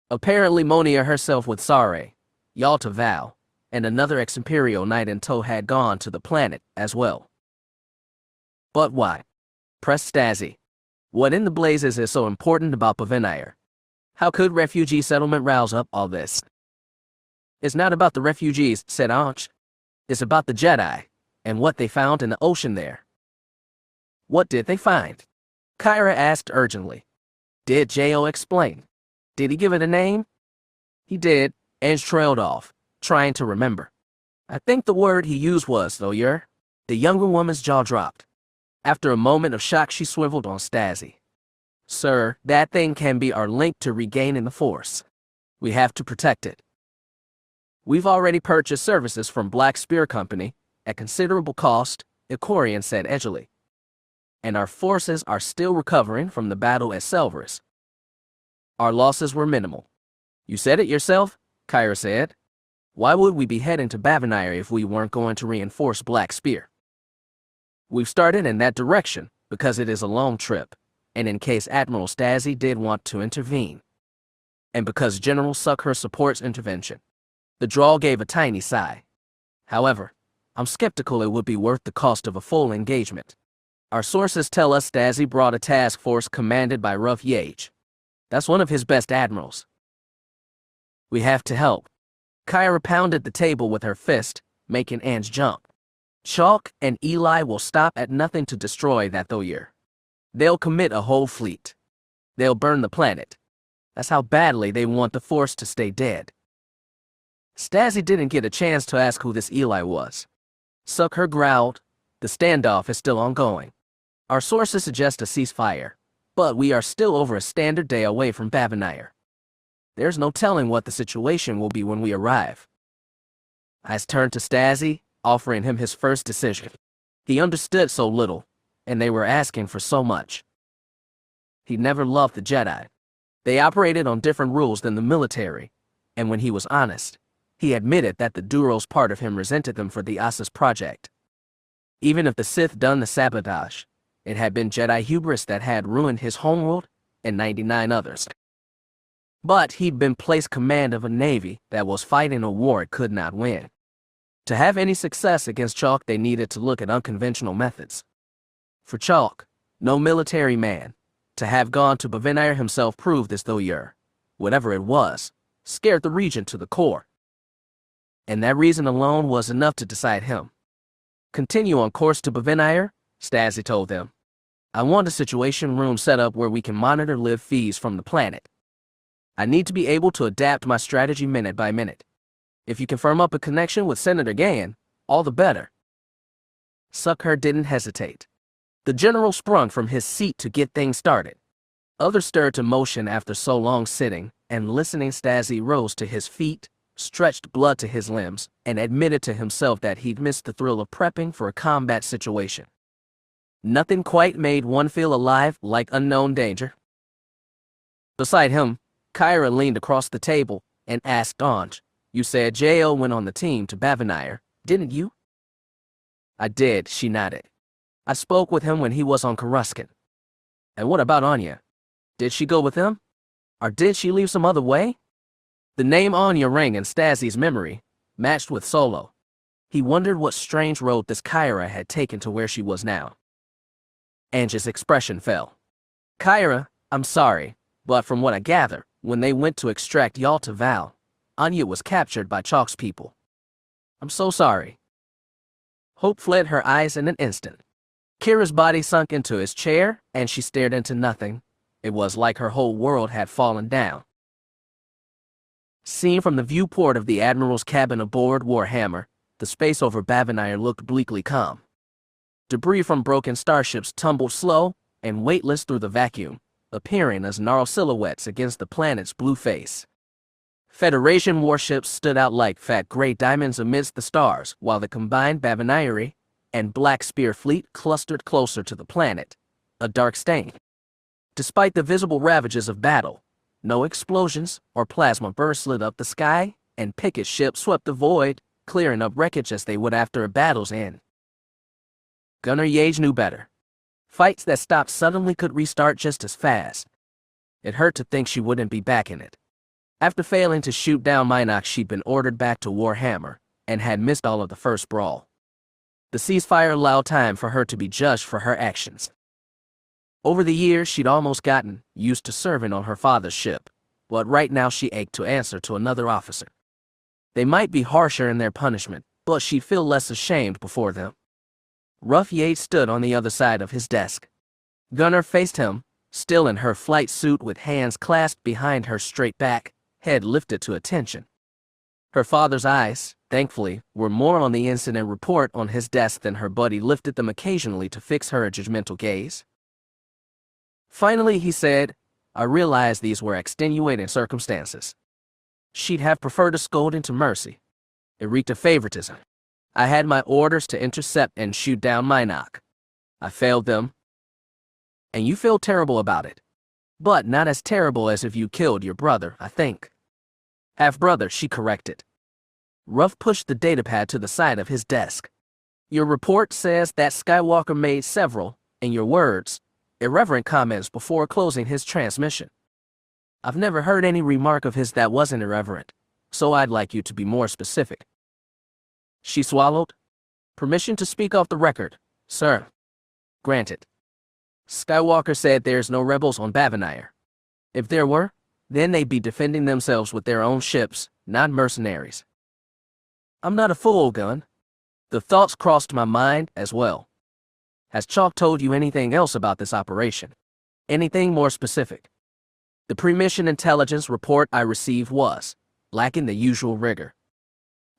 Apparently Monia herself with Sare, Yalta Val, and another ex-Imperial knight in tow had gone to the planet as well. But why? Pressed Stazi. What in the blazes is so important about Bavinire? How could refugee settlement rouse up all this? It's not about the refugees, said Anch. It's about the Jedi, and what they found in the ocean there. What did they find? Kyra asked urgently. Did J.O. explain? Did he give it a name? He did, and trailed off, trying to remember. I think the word he used was, though, The younger woman's jaw dropped. After a moment of shock, she swiveled on Stazi. Sir, that thing can be our link to regaining the Force. We have to protect it. We've already purchased services from Black Spear Company, at considerable cost, Icorian said edgily. And our forces are still recovering from the battle at Selvaris. Our losses were minimal. You said it yourself, Kyra said. Why would we be heading to Bavinire if we weren't going to reinforce Black Spear? We've started in that direction, because it is a long trip, and in case Admiral Stazi did want to intervene. And because General Sucker supports intervention. The drawl gave a tiny sigh. However, I'm skeptical it would be worth the cost of a full engagement. Our sources tell us Stazi brought a task force commanded by Rough Yage. That's one of his best admirals. We have to help. Kyra pounded the table with her fist, making ants jump. Chalk and Eli will stop at nothing to destroy that Thoir. They'll commit a whole fleet. They'll burn the planet. That's how badly they want the Force to stay dead. Stazi didn't get a chance to ask who this Eli was. Sucker growled, the standoff is still ongoing. Our sources suggest a ceasefire, but we are still over a standard day away from Bavinire. There's no telling what the situation will be when we arrive. Eyes turned to Stazi, offering him his first decision. He understood so little, and they were asking for so much. He never loved the Jedi. They operated on different rules than the military, and when he was honest, he admitted that the Duros part of him resented them for the Asas project. Even if the Sith done the sabotage, it had been Jedi hubris that had ruined his homeworld and 99 others. But he'd been placed command of a navy that was fighting a war it could not win. To have any success against Chalk, they needed to look at unconventional methods. For Chalk, no military man, to have gone to Bavinire himself proved as though whatever it was, scared the region to the core. And that reason alone was enough to decide him. Continue on course to Bavinire, Stazi told them. I want a situation room set up where we can monitor live feeds from the planet. I need to be able to adapt my strategy minute by minute. If you can firm up a connection with Senator Gann, all the better. Sucker didn't hesitate. The general sprung from his seat to get things started. Others stirred to motion after so long sitting, and listening. Stazi rose to his feet, stretched blood to his limbs, and admitted to himself that he'd missed the thrill of prepping for a combat situation. Nothing quite made one feel alive like unknown danger. Beside him, Kyra leaned across the table and asked Anj, you said J.O. went on the team to Bavinire, didn't you? I did, she nodded. I spoke with him when he was on Coruscant. And what about Ania? Did she go with him? Or did she leave some other way? The name Ania rang in Stazi's memory, matched with Solo. He wondered what strange road this Kyra had taken to where she was now. Anj's expression fell. Kyra, I'm sorry, but from what I gather, when they went to extract Yalta Val, Ania was captured by Chalk's people. I'm so sorry. Hope fled her eyes in an instant. Kira's body sunk into his chair, and she stared into nothing. It was like her whole world had fallen down. Seen from the viewport of the Admiral's cabin aboard Warhammer, the space over Bavinire looked bleakly calm. Debris from broken starships tumbled slow and weightless through the vacuum, appearing as gnarled silhouettes against the planet's blue face. Federation warships stood out like fat gray diamonds amidst the stars, while the combined Bavinire and Black Spear fleet clustered closer to the planet, a dark stain. Despite the visible ravages of battle, no explosions or plasma bursts lit up the sky, and picket ships swept the void, clearing up wreckage as they would after a battle's end. Gunner Yage knew better. Fights that stopped suddenly could restart just as fast. It hurt to think she wouldn't be back in it. After failing to shoot down Minox, she'd been ordered back to Warhammer, and had missed all of the first brawl. The ceasefire allowed time for her to be judged for her actions. Over the years, she'd almost gotten used to serving on her father's ship, but right now she ached to answer to another officer. They might be harsher in their punishment, but she'd feel less ashamed before them. Rough Yates stood on the other side of his desk. Gunner faced him, still in her flight suit with hands clasped behind her straight back, head lifted to attention. Her father's eyes, thankfully, were more on the incident report on his desk than her buddy lifted them occasionally to fix her judgmental gaze. Finally, he said, I realized these were extenuating circumstances. She'd have preferred a scolding to mercy. It reeked of favoritism. I had my orders to intercept and shoot down Minox. I failed them. And you feel terrible about it. But not as terrible as if you killed your brother, I think. Half-brother, she corrected. Ruff pushed the datapad to the side of his desk. Your report says that Skywalker made several, in your words, irreverent comments before closing his transmission. I've never heard any remark of his that wasn't irreverent, so I'd like you to be more specific. She swallowed. Permission to speak off the record, sir. Granted. Skywalker said there's no rebels on Bavanire. If there were, then they'd be defending themselves with their own ships, not mercenaries. I'm not a fool, Gun. The thoughts crossed my mind as well. Has Chalk told you anything else about this operation? Anything more specific? The pre-mission intelligence report I received was lacking the usual rigor.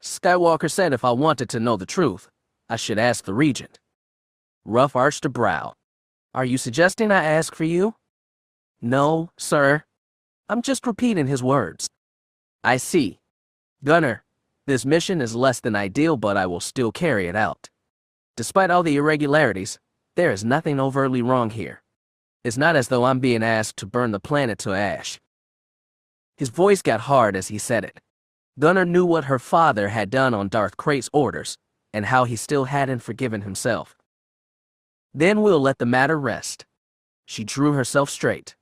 Skywalker said if I wanted to know the truth, I should ask the Regent. Ruff arched a brow. Are you suggesting I ask for you? No, sir. I'm just repeating his words. I see. Gunner, this mission is less than ideal, but I will still carry it out. Despite all the irregularities, there is nothing overtly wrong here. It's not as though I'm being asked to burn the planet to ash. His voice got hard as he said it. Gunner knew what her father had done on Darth Krait's orders, and how he still hadn't forgiven himself. Then we'll let the matter rest. She drew herself straight.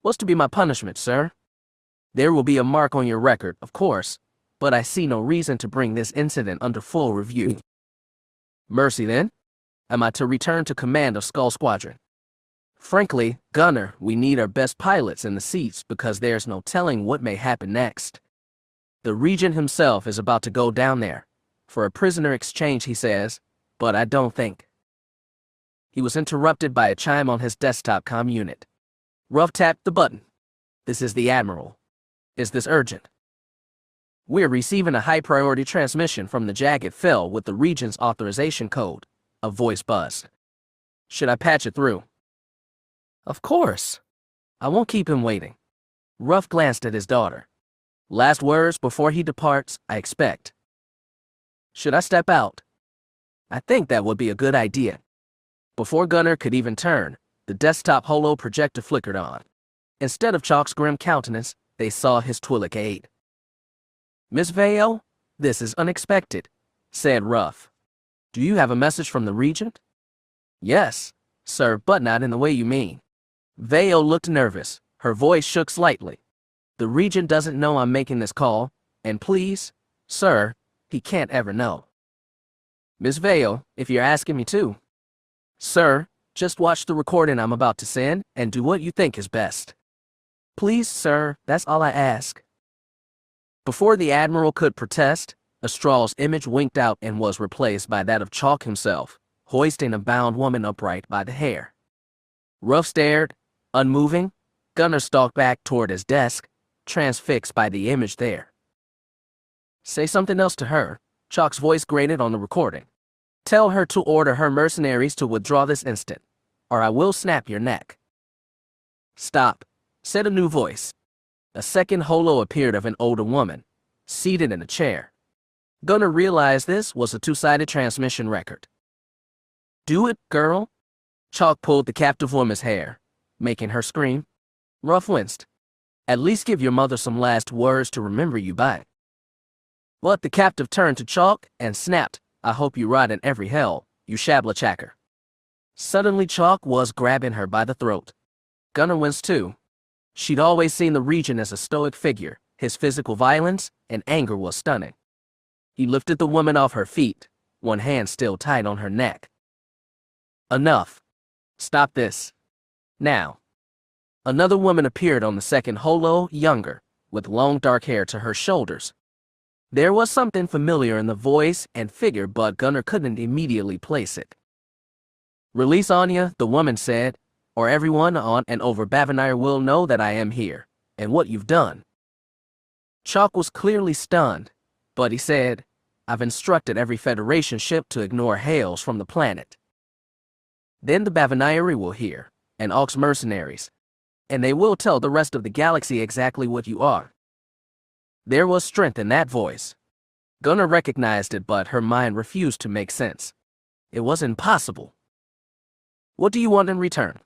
What's to be my punishment, sir? There will be a mark on your record, of course, but I see no reason to bring this incident under full review. Mercy, then? Am I to return to command of Skull Squadron? Frankly, Gunner, we need our best pilots in the seats because there's no telling what may happen next. The Regent himself is about to go down there. For a prisoner exchange, he says, but I don't think. He was interrupted by a chime on his desktop comm unit. Ruff tapped the button. This is the Admiral. Is this urgent? We're receiving a high-priority transmission from the Jagged Fel with the Regent's authorization code. A voice buzzed. Should I patch it through? Of course. I won't keep him waiting. Ruff glanced at his daughter. Last words before he departs, I expect. Should I step out? I think that would be a good idea. Before Gunner could even turn, the desktop holo projector flickered on. Instead of Chalk's grim countenance, they saw his Twi'lek aide. Miss Vale, this is unexpected, said Ruff. Do you have a message from the Regent? Yes, sir, but not in the way you mean. Vale looked nervous. Her voice shook slightly. The Regent doesn't know I'm making this call, and please, sir, he can't ever know. Miss Vale, if you're asking me to. Sir, just watch the recording I'm about to send and do what you think is best. Please, sir, that's all I ask. Before the Admiral could protest, Astral's image winked out and was replaced by that of Chalk himself, hoisting a bound woman upright by the hair. Ruff stared, unmoving. Gunner stalked back toward his desk, transfixed by the image there. Say something else to her, Chalk's voice grated on the recording. Tell her to order her mercenaries to withdraw this instant, or I will snap your neck. Stop, said a new voice. A second holo appeared of an older woman, seated in a chair. Gunner realized this was a two-sided transmission record. Do it, girl. Chalk pulled the captive woman's hair, making her scream. Ruff winced. At least give your mother some last words to remember you by. But the captive turned to Chalk and snapped, I hope you rot in every hell, you shabla-chacker. Suddenly Chalk was grabbing her by the throat. Gunner winced too. She'd always seen the Regent as a stoic figure. His physical violence and anger was stunning. He lifted the woman off her feet, one hand still tight on her neck. Enough. Stop this. Now. Another woman appeared on the second holo, younger, with long dark hair to her shoulders. There was something familiar in the voice and figure, but Gunner couldn't immediately place it. Release Ania, the woman said, or everyone on and over Bavanire will know that I am here, and what you've done. Chalk was clearly stunned, but he said, I've instructed every Federation ship to ignore hails from the planet. Then the Bavanire will hear, and Aux mercenaries, and they will tell the rest of the galaxy exactly what you are. There was strength in that voice. Gunner recognized it, but her mind refused to make sense. It was impossible. What do you want in return?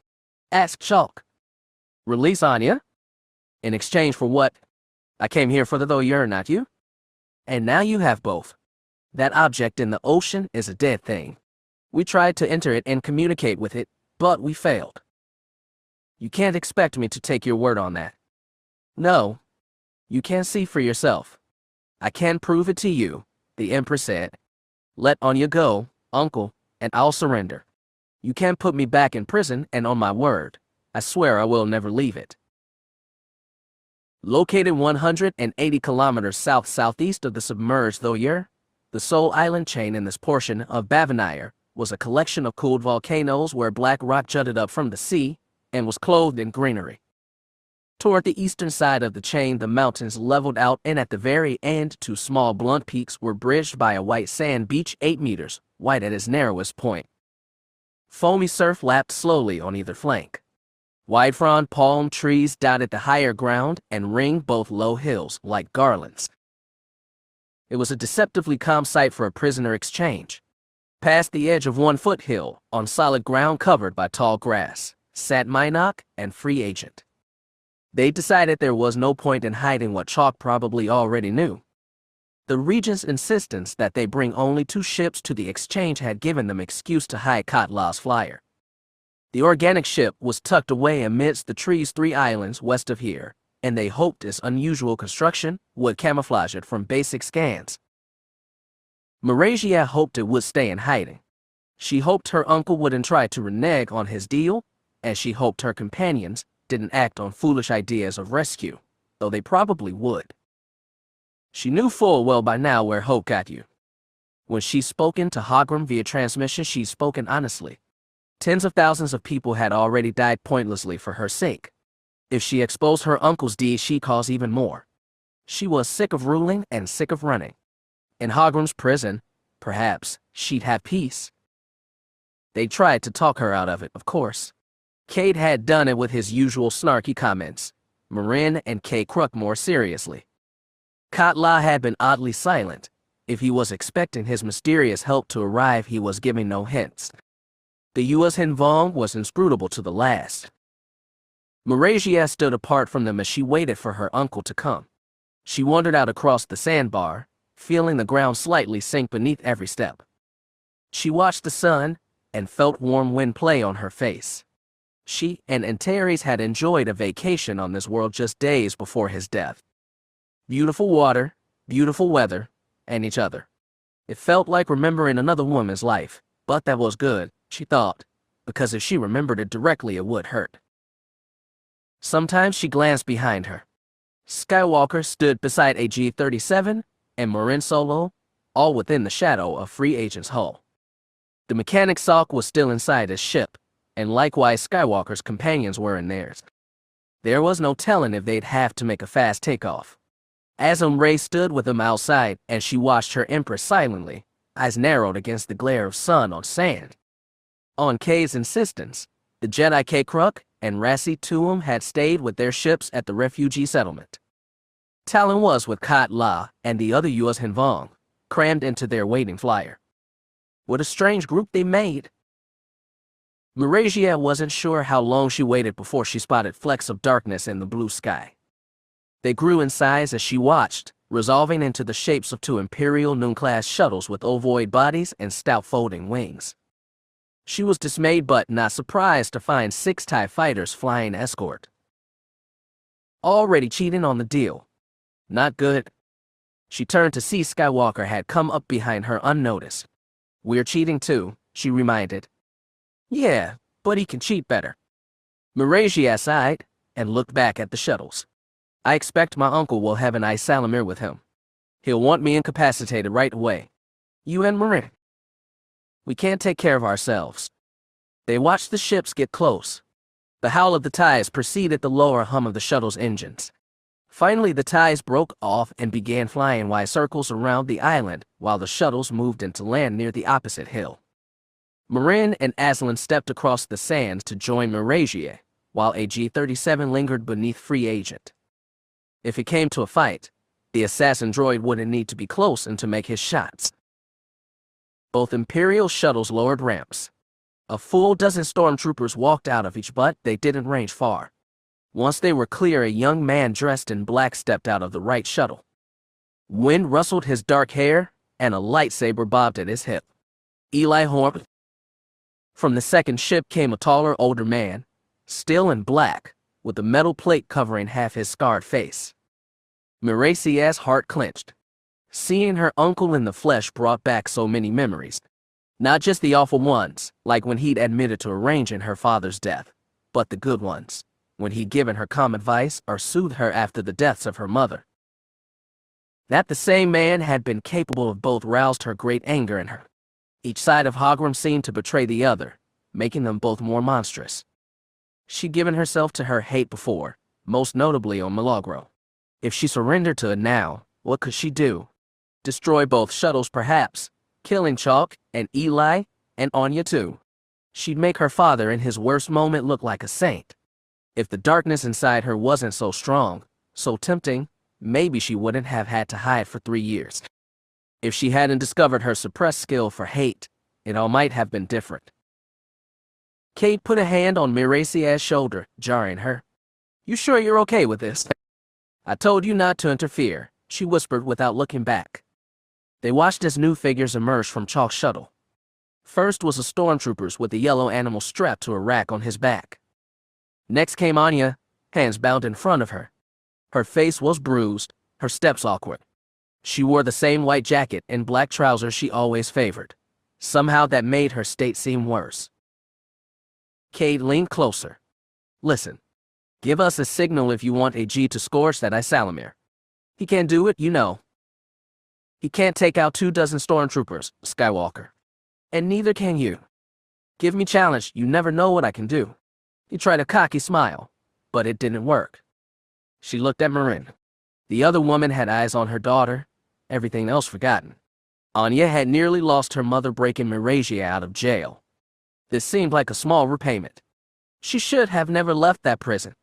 Asked Chalk. Release Ania? In exchange for what? I came here for the though you're not you? And now you have both. That object in the ocean is a dead thing. We tried to enter it and communicate with it, but we failed. You can't expect me to take your word on that. No. You can see for yourself. I can prove it to you, the Empress said. Let Ania go, uncle, and I'll surrender. You can't put me back in prison, and on my word, I swear I will never leave it. Located 180 kilometers south-southeast of the submerged Thoyer, the sole island chain in this portion of Bavanire was a collection of cooled volcanoes where black rock jutted up from the sea and was clothed in greenery. Toward the eastern side of the chain, the mountains leveled out, and at the very end, two small blunt peaks were bridged by a white sand beach 8 meters, white at its narrowest point. Foamy surf lapped slowly on either flank. Wide frond palm trees dotted the higher ground and ringed both low hills like garlands. It was a deceptively calm sight for a prisoner exchange. Past the edge of one foothill, on solid ground covered by tall grass, sat Minok and Free Agent. They decided there was no point in hiding what Chalk probably already knew. The Regent's insistence that they bring only 2 ships to the exchange had given them excuse to hide Katla's flyer. The organic ship was tucked away amidst the trees 3 islands west of here, and they hoped its unusual construction would camouflage it from basic scans. Marasiah hoped it would stay in hiding. She hoped her uncle wouldn't try to renege on his deal, and she hoped her companions didn't act on foolish ideas of rescue, though they probably would. She knew full well by now where hope got you. When she's spoken to Hogrum via transmission, she's spoken honestly. Tens of thousands of people had already died pointlessly for her sake. If she exposed her uncle's deeds, she'd cause even more. She was sick of ruling and sick of running. In Hogrum's prison, perhaps, she'd have peace. They tried to talk her out of it, of course. Kade had done it with his usual snarky comments. Marin and Kade Kruk more seriously. Katla had been oddly silent. If he was expecting his mysterious help to arrive, he was giving no hints. The U.S. Hinvong was inscrutable to the last. Marasiah stood apart from them as she waited for her uncle to come. She wandered out across the sandbar, feeling the ground slightly sink beneath every step. She watched the sun and felt warm wind play on her face. She and Antares had enjoyed a vacation on this world just days before his death. Beautiful water, beautiful weather, and each other. It felt like remembering another woman's life, but that was good, she thought, because if she remembered it directly, it would hurt. Sometimes she glanced behind her. Skywalker stood beside AG-37 and Ania Solo, all within the shadow of Free Agent's hull. The mechanic Salk was still inside his ship, and likewise Skywalker's companions were in theirs. There was no telling if they'd have to make a fast takeoff. Azum Ray stood with them outside, and she watched her Empress silently, eyes narrowed against the glare of sun on sand. On Kade's insistence, the Jedi Kade Kruk and Rassi Tuum had stayed with their ships at the refugee settlement. Talon was with Katla and the other U.S. Hinvong, crammed into their waiting flyer. What a strange group they made. Marasiah wasn't sure how long she waited before she spotted flecks of darkness in the blue sky. They grew in size as she watched, resolving into the shapes of 2 Imperial noon-class shuttles with ovoid bodies and stout folding wings. She was dismayed but not surprised to find 6 TIE fighters flying escort. Already cheating on the deal. Not good. She turned to see Skywalker had come up behind her unnoticed. We're cheating too, she reminded. Yeah, but he can cheat better. Marasiah sighed and looked back at the shuttles. I expect my uncle will have an Isalamir with him. He'll want me incapacitated right away. You and Marin. We can't take care of ourselves. They watched the ships get close. The howl of the ties preceded the lower hum of the shuttle's engines. Finally, the ties broke off and began flying wide circles around the island while the shuttles moved into land near the opposite hill. Marin and Aslan stepped across the sands to join Marasiah, while AG-37 lingered beneath Free Agent. If it came to a fight, the assassin droid wouldn't need to be close and to make his shots. Both Imperial shuttles lowered ramps. A full dozen stormtroopers walked out of each, but they didn't range far. Once they were clear, a young man dressed in black stepped out of the right shuttle. Wind rustled his dark hair, and a lightsaber bobbed at his hip. Eli Horn. From the second ship came a taller, older man, still in black, with a metal plate covering half his scarred face. Marasiah's heart clenched. Seeing her uncle in the flesh brought back so many memories. Not just the awful ones, like when he'd admitted to arranging her father's death, but the good ones, when he'd given her calm advice or soothed her after the deaths of her mother. That the same man had been capable of both roused her great anger in her. Each side of Hogrum seemed to betray the other, making them both more monstrous. She'd given herself to her hate before, most notably on Milagro. If she surrendered to it now, what could she do? Destroy both shuttles perhaps, killing Chalk and Eli and Ania too. She'd make her father in his worst moment look like a saint. If the darkness inside her wasn't so strong, so tempting, maybe she wouldn't have had to hide for 3 years. If she hadn't discovered her suppressed skill for hate, it all might have been different. Cade put a hand on Marasiah's shoulder, jarring her. "You sure you're okay with this?" "I told you not to interfere," she whispered without looking back. They watched as new figures emerged from Chalk's shuttle. First was a stormtrooper with a yellow animal strapped to a rack on his back. Next came Ania, hands bound in front of her. Her face was bruised, her steps awkward. She wore the same white jacket and black trousers she always favored. Somehow that made her state seem worse. Cade leaned closer. "Listen, give us a signal if you want AG to scorch that Isalamir. He can't do it, you know. He can't take out 24 stormtroopers, Skywalker. And neither can you. Give me challenge, you never know what I can do." He tried a cocky smile, but it didn't work. She looked at Marin. The other woman had eyes on her daughter, everything else forgotten. Ania had nearly lost her mother breaking Marasiah out of jail. This seemed like a small repayment. She should have never left that prison.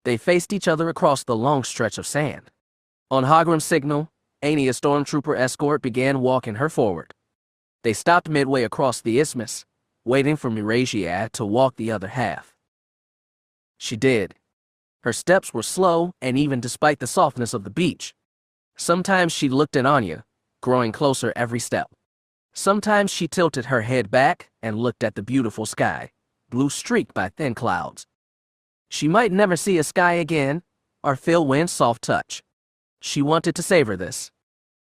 They faced each other across the long stretch of sand. On Hogrum's signal, Ania's stormtrooper escort began walking her forward. They stopped midway across the isthmus, waiting for Marasiah to walk the other half. She did. Her steps were slow, and even despite the softness of the beach. Sometimes she looked at Ania, growing closer every step. Sometimes she tilted her head back and looked at the beautiful sky, blue streaked by thin clouds. She might never see a sky again, or feel wind's soft touch. She wanted to savor this.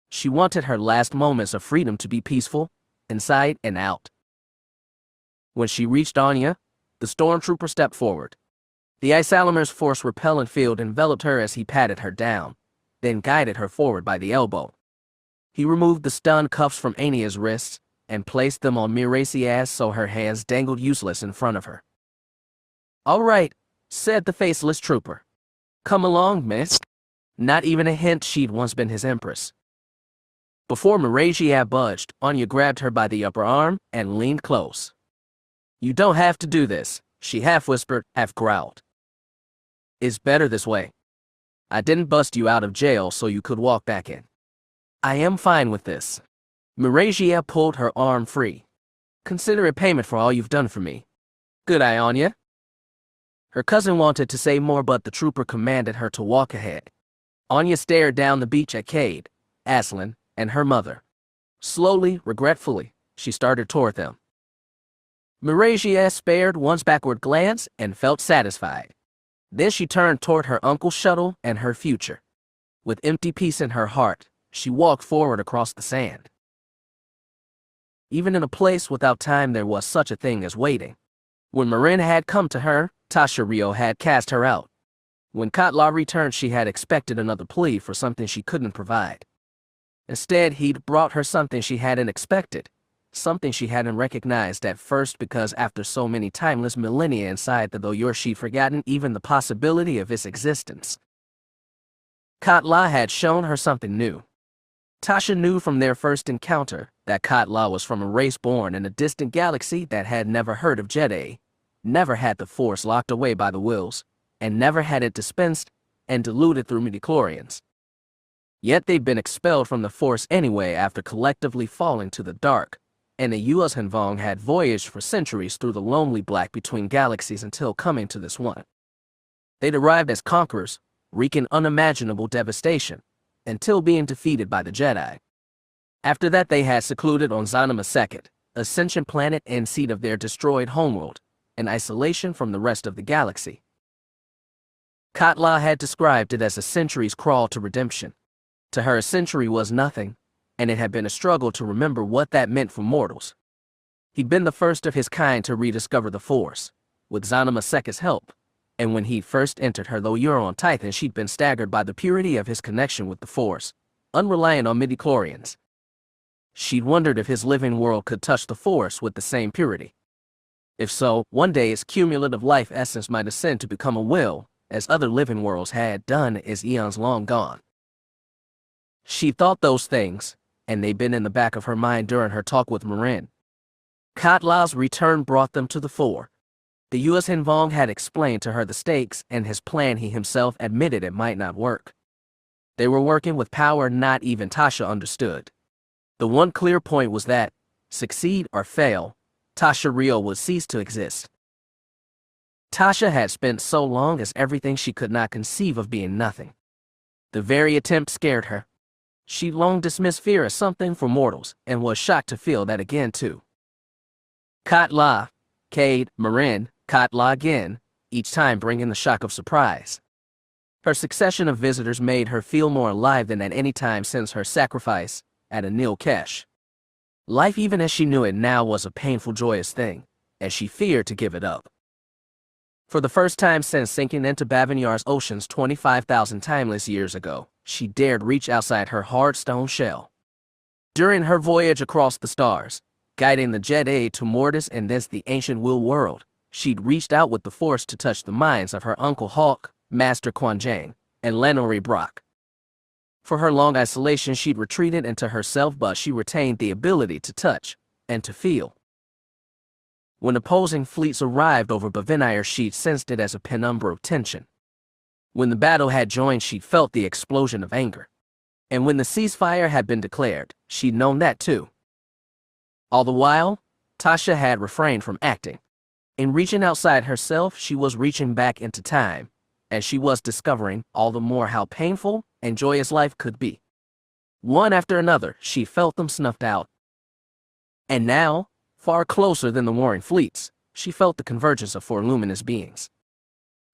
She wanted her last moments of freedom to be peaceful, inside and out. When she reached Ania, the stormtrooper stepped forward. The Isalamir's force repellent field enveloped her as he patted her down, then guided her forward by the elbow. He removed the stun cuffs from Ania's wrists and placed them on Marasiah's so her hands dangled useless in front of her. "All right," said the faceless trooper. "Come along, miss." Not even a hint she'd once been his empress. Before Marasiah budged, Ania grabbed her by the upper arm and leaned close. "You don't have to do this," she half whispered, half growled. "It's better this way. I didn't bust you out of jail so you could walk back in. I am fine with this." Marasiah pulled her arm free. "Consider it payment for all you've done for me. Good eye, Ania." Her cousin wanted to say more, but the trooper commanded her to walk ahead. Ania stared down the beach at Cade, Aslan, and her mother. Slowly, regretfully, she started toward them. Marasiah spared one's backward glance and felt satisfied. Then she turned toward her uncle's shuttle and her future. With empty peace in her heart, she walked forward across the sand. Even in a place without time, there was such a thing as waiting. When Marin had come to her, Tasha Rio had cast her out. When Katla returned, she had expected another plea for something she couldn't provide. Instead, he'd brought her something she hadn't expected, something she hadn't recognized at first because after so many timeless millennia inside the though she'd forgotten even the possibility of its existence. Katla had shown her something new. Tasha knew from their first encounter that Katla was from a race born in a distant galaxy that had never heard of Jedi, never had the Force locked away by the wills, and never had it dispensed and diluted through midichlorians. Yet they'd been expelled from the Force anyway after collectively falling to the dark, and the US Hanvong had voyaged for centuries through the lonely black between galaxies until coming to this one. They'd arrived as conquerors, wreaking unimaginable devastation, until being defeated by the Jedi. After that they had secluded on Zanima II, Ascension planet and seat of their destroyed homeworld, in isolation from the rest of the galaxy. Katla had described it as a century's crawl to redemption. To her, a century was nothing, and it had been a struggle to remember what that meant for mortals. He'd been the first of his kind to rediscover the Force, with Zanima Sekka's help, and when he first entered her low on Titan, she'd been staggered by the purity of his connection with the Force, unreliant on midichlorians. She'd wondered if his living world could touch the Force with the same purity. If so, one day its cumulative life essence might ascend to become a will, as other living worlds had done as eons long gone. She thought those things, and they'd been in the back of her mind during her talk with Marin. Katla's return brought them to the fore. The U.S. Hinvong had explained to her the stakes, and his plan he himself admitted it might not work. They were working with power not even Tasha understood. The one clear point was that, succeed or fail, Tasha Rio would cease to exist. Tasha had spent so long as everything she could not conceive of being nothing. The very attempt scared her. She'd long dismissed fear as something for mortals, and was shocked to feel that again too. Katla, Cade, Marin, Katla again, each time bringing the shock of surprise. Her succession of visitors made her feel more alive than at any time since her sacrifice at Anil Kesh. Life even as she knew it now was a painful, joyous thing, and she feared to give it up. For the first time since sinking into Bavanyar's oceans 25,000 timeless years ago, she dared reach outside her hard stone shell. During her voyage across the stars, guiding the Jedi to Mortis and thence the ancient Will world, she'd reached out with the Force to touch the minds of her Uncle Hawk, Master Quanjang, and Lenore Brock. For her long isolation, she'd retreated into herself, but she retained the ability to touch and to feel. When opposing fleets arrived over Bavinir, she'd sensed it as a penumbra of tension. When the battle had joined, she'd felt the explosion of anger. And when the ceasefire had been declared, she'd known that too. All the while, Tasha had refrained from acting. In reaching outside herself, she was reaching back into time, and she was discovering all the more how painful and joyous life could be. One after another, she felt them snuffed out. And now, far closer than the warring fleets, she felt the convergence of four luminous beings.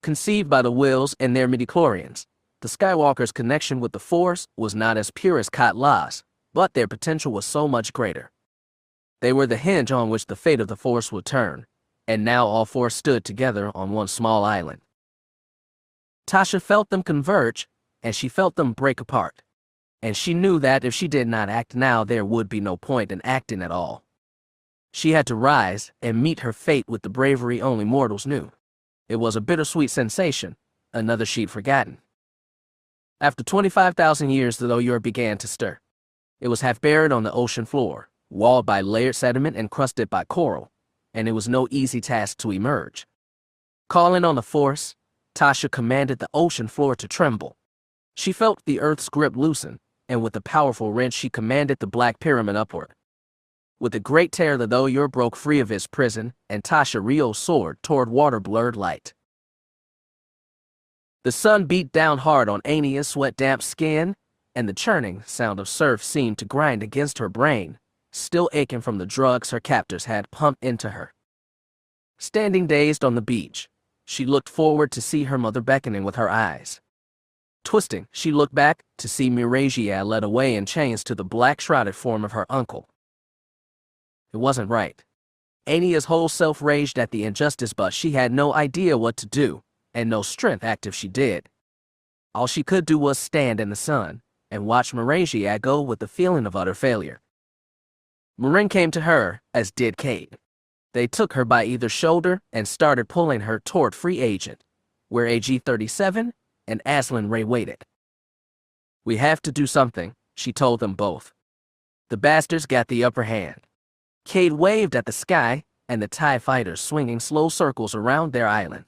Conceived by the Wills and their midichlorians, the Skywalkers' connection with the Force was not as pure as Katla's, but their potential was so much greater. They were the hinge on which the fate of the Force would turn, and now all four stood together on one small island. Tasha felt them converge, and she felt them break apart. And she knew that if she did not act now, there would be no point in acting at all. She had to rise and meet her fate with the bravery only mortals knew. It was a bittersweet sensation, another she'd forgotten. After 25,000 years, the Loyur began to stir. It was half buried on the ocean floor, walled by layered sediment and crusted by coral, and it was no easy task to emerge. Calling on the Force, Tasha commanded the ocean floor to tremble. She felt the earth's grip loosen, and with a powerful wrench she commanded the black pyramid upward. With a great tear, the Loyur broke free of his prison, and Tasha Rio soared toward water-blurred light. The sun beat down hard on Ania's sweat-damp skin, and the churning sound of surf seemed to grind against her brain, still aching from the drugs her captors had pumped into her. Standing dazed on the beach, she looked forward to see her mother beckoning with her eyes. Twisting, she looked back to see Marasiah led away in chains to the black-shrouded form of her uncle. It wasn't right. Ania's whole self raged at the injustice, but she had no idea what to do, and no strength act if she did. All she could do was stand in the sun and watch Marasiah go with the feeling of utter failure. Marin came to her, as did Cade. They took her by either shoulder and started pulling her toward Free Agent, where AG-37 and Aslan Ray waited. "We have to do something," she told them both. The bastards got the upper hand. Cade waved at the sky, and the TIE fighters swinging slow circles around their island.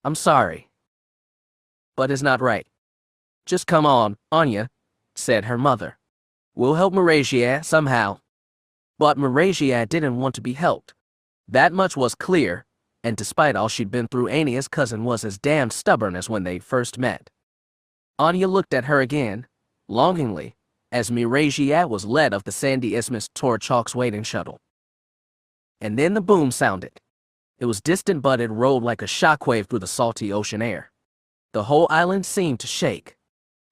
"I'm sorry, but it's not right. Just come on, Ania," said her mother. "We'll help Marasiah somehow." But Marasiah didn't want to be helped. That much was clear, and despite all she'd been through, Ania's cousin was as damned stubborn as when they first met. Ania looked at her again, longingly, as Marasiah was led up the sandy isthmus toward Chalk's waiting shuttle. And then the boom sounded. It was distant, but it rolled like a shockwave through the salty ocean air. The whole island seemed to shake.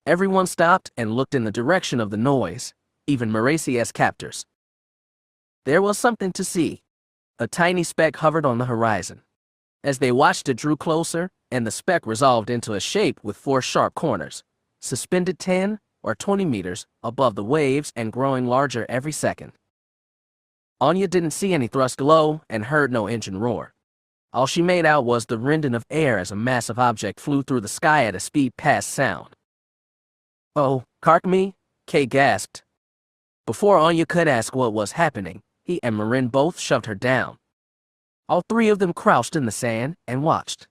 Everyone stopped and looked in the direction of the noise, even Marasiah's captors. There was something to see. A tiny speck hovered on the horizon. As they watched, it drew closer, and the speck resolved into a shape with 4 sharp corners, suspended 10 or 20 meters above the waves and growing larger every second. Ania didn't see any thrust glow and heard no engine roar. All she made out was the rending of air as a massive object flew through the sky at a speed past sound. "Oh, cark me," Kade gasped. Before Ania could ask what was happening, he and Marin both shoved her down. All 3 of them crouched in the sand and watched.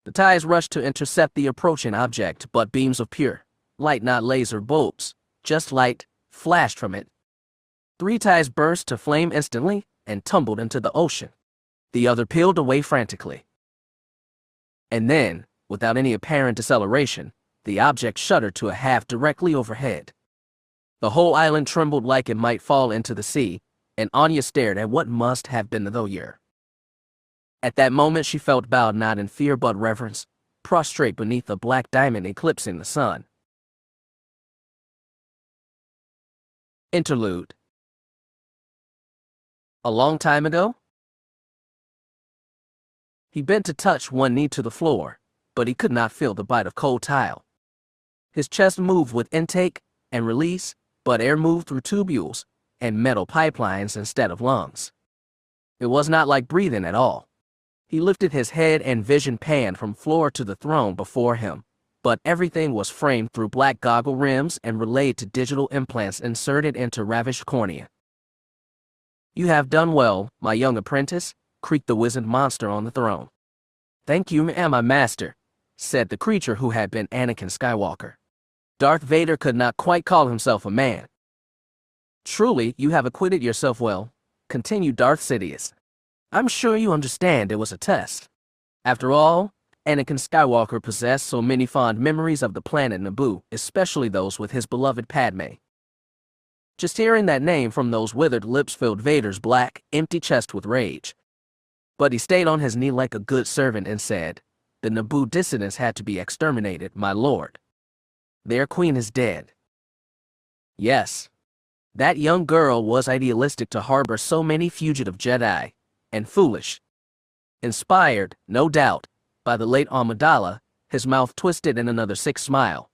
The TIEs rushed to intercept the approaching object, but beams of pure light, not laser bolts, just light, flashed from it. 3 TIEs burst to flame instantly and tumbled into the ocean. The other peeled away frantically. And then, without any apparent deceleration, the object shuddered to a half directly overhead. The whole island trembled like it might fall into the sea, and Ania stared at what must have been the year. At that moment she felt bowed not in fear but reverence, prostrate beneath a black diamond eclipsing the sun. Interlude. A long time ago? He bent to touch one knee to the floor, but he could not feel the bite of cold tile. His chest moved with intake and release, but air moved through tubules and metal pipelines instead of lungs. It was not like breathing at all. He lifted his head and vision panned from floor to the throne before him, but everything was framed through black goggle rims and relayed to digital implants inserted into ravished cornea. "You have done well, my young apprentice," creaked the wizened monster on the throne. "Thank you, my master," said the creature who had been Anakin Skywalker. Darth Vader could not quite call himself a man. "Truly, you have acquitted yourself well," continued Darth Sidious. "I'm sure you understand it was a test. After all, Anakin Skywalker possessed so many fond memories of the planet Naboo, especially those with his beloved Padme." Just hearing that name from those withered lips filled Vader's black, empty chest with rage. But he stayed on his knee like a good servant and said, "The Naboo dissidents had to be exterminated, my lord. Their queen is dead." Yes, that young girl was idealistic to harbor so many fugitive Jedi, and foolish. Inspired, no doubt, by the late Amidala, his mouth twisted in another sick smile.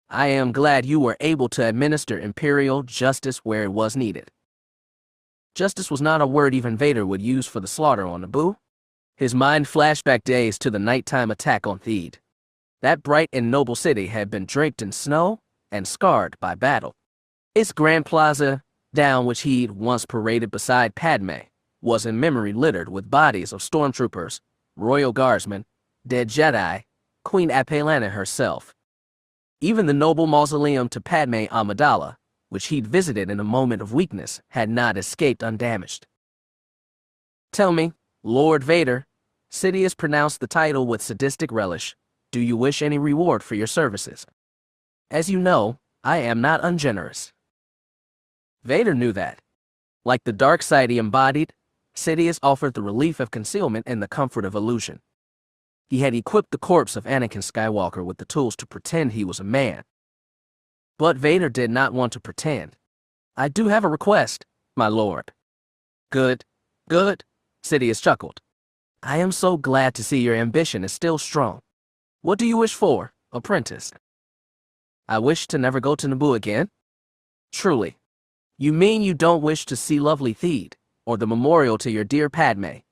"I am glad you were able to administer Imperial justice where it was needed." Justice was not a word even Vader would use for the slaughter on Naboo. His mind flashed back days to the nighttime attack on Theed. That bright and noble city had been draped in snow and scarred by battle. Its grand plaza, down which he'd once paraded beside Padme, was in memory littered with bodies of stormtroopers, royal guardsmen, dead Jedi, Queen Apalana herself. Even the noble mausoleum to Padme Amidala, which he'd visited in a moment of weakness, had not escaped undamaged. "Tell me, Lord Vader," Sidious pronounced the title with sadistic relish, "do you wish any reward for your services? As you know, I am not ungenerous." Vader knew that. Like the dark side he embodied, Sidious offered the relief of concealment and the comfort of illusion. He had equipped the corpse of Anakin Skywalker with the tools to pretend he was a man. But Vader did not want to pretend. "I do have a request, my lord." Good, Sidious chuckled. "I am so glad to see your ambition is still strong. What do you wish for, apprentice?" "I wish to never go to Naboo again." "Truly? You mean you don't wish to see lovely Theed, or the memorial to your dear Padme?"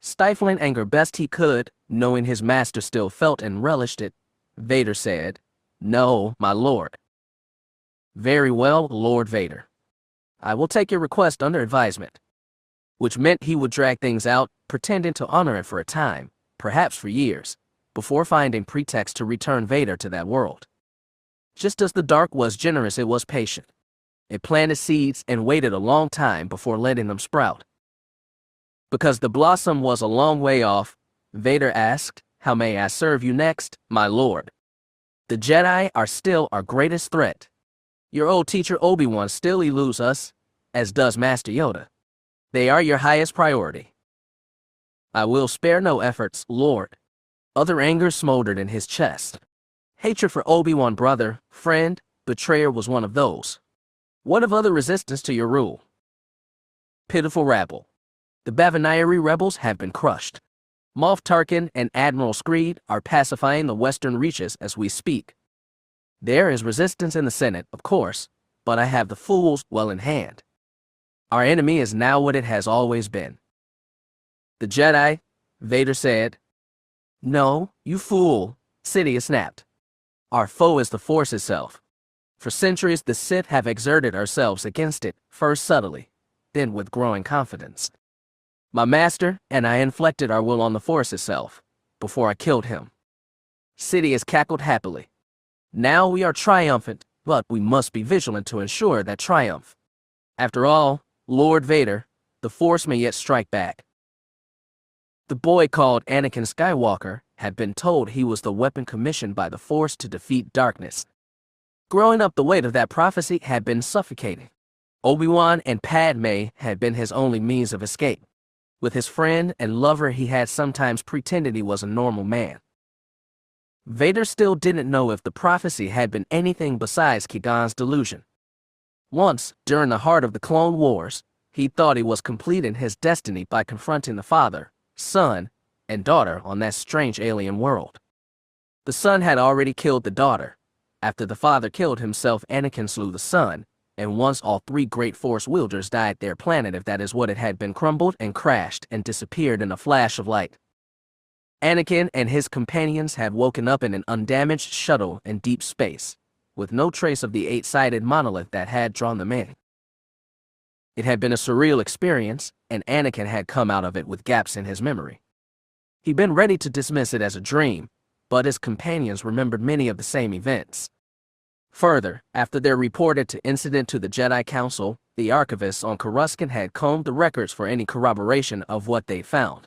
Stifling anger best he could, knowing his master still felt and relished it, Vader said, "No, my lord." "Very well, Lord Vader. I will take your request under advisement." Which meant he would drag things out, pretending to honor it for a time, perhaps for years, before finding pretext to return Vader to that world. Just as the dark was generous, it was patient. It planted seeds and waited a long time before letting them sprout. Because the blossom was a long way off, Vader asked, "How may I serve you next, my lord?" "The Jedi are still our greatest threat. Your old teacher Obi-Wan still eludes us, as does Master Yoda. They are your highest priority." "I will spare no efforts, Lord." Other anger smoldered in his chest. Hatred for Obi-Wan, brother, friend, betrayer was one of those. What of other resistance to your rule? Pitiful rabble. The Bavanayari rebels have been crushed. Moff Tarkin and Admiral Screed are pacifying the western reaches as we speak. There is resistance in the Senate, of course, but I have the fools well in hand. Our enemy is now what it has always been. The Jedi, Vader said. No, you fool, Sidious snapped. Our foe is the Force itself. For centuries the Sith have exerted ourselves against it, first subtly, then with growing confidence. My master and I inflected our will on the Force itself, before I killed him. Sidious cackled happily. Now we are triumphant, but we must be vigilant to ensure that triumph. After all, Lord Vader, the Force may yet strike back. The boy called Anakin Skywalker had been told he was the weapon commissioned by the Force to defeat darkness. Growing up, the weight of that prophecy had been suffocating. Obi-Wan and Padme had been his only means of escape. With his friend and lover, he had sometimes pretended he was a normal man. Vader still didn't know if the prophecy had been anything besides Qui-Gon's delusion. Once, during the heart of the Clone Wars, he thought he was completing his destiny by confronting the father, son, and daughter on that strange alien world. The son had already killed the daughter. After the father killed himself, Anakin slew the son, and once all three great Force wielders died, their planet, if that is what it had been, crumbled and crashed and disappeared in a flash of light. Anakin and his companions had woken up in an undamaged shuttle in deep space, with no trace of the eight-sided monolith that had drawn them in. It had been a surreal experience, and Anakin had come out of it with gaps in his memory. He'd been ready to dismiss it as a dream, but his companions remembered many of the same events. Further, after their reported incident to the Jedi Council, the archivists on Coruscant had combed the records for any corroboration of what they found.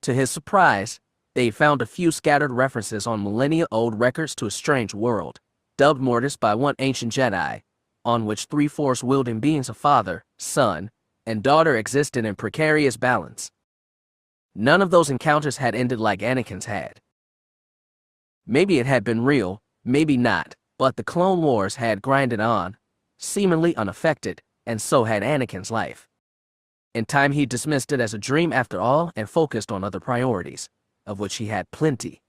To his surprise, they found a few scattered references on millennia-old records to a strange world, dubbed Mortis by one ancient Jedi, on which three Force-wielding beings of father, son, and daughter existed in precarious balance. None of those encounters had ended like Anakin's had. Maybe it had been real, maybe not, but the Clone Wars had grinded on, seemingly unaffected, and so had Anakin's life. In time he dismissed it as a dream after all and focused on other priorities, of which he had plenty.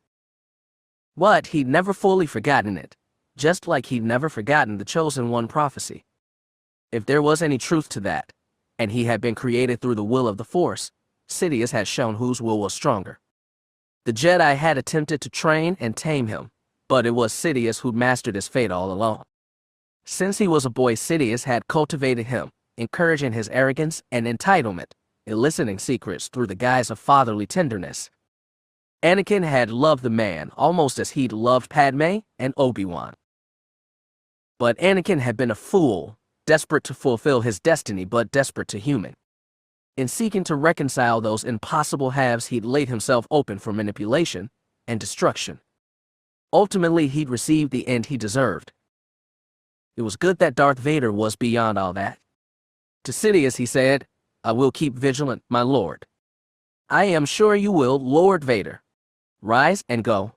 But he'd never fully forgotten it, just like he'd never forgotten the Chosen One prophecy. If there was any truth to that, and he had been created through the will of the Force, Sidious had shown whose will was stronger. The Jedi had attempted to train and tame him, but it was Sidious who'd mastered his fate all along. Since he was a boy, Sidious had cultivated him, encouraging his arrogance and entitlement, eliciting secrets through the guise of fatherly tenderness. Anakin had loved the man almost as he'd loved Padme and Obi-Wan. But Anakin had been a fool, desperate to fulfill his destiny but desperate to human. In seeking to reconcile those impossible halves, he'd laid himself open for manipulation and destruction. Ultimately, he'd received the end he deserved. It was good that Darth Vader was beyond all that. To Sidious he said, "I will keep vigilant, my lord." "I am sure you will, Lord Vader. Rise and go.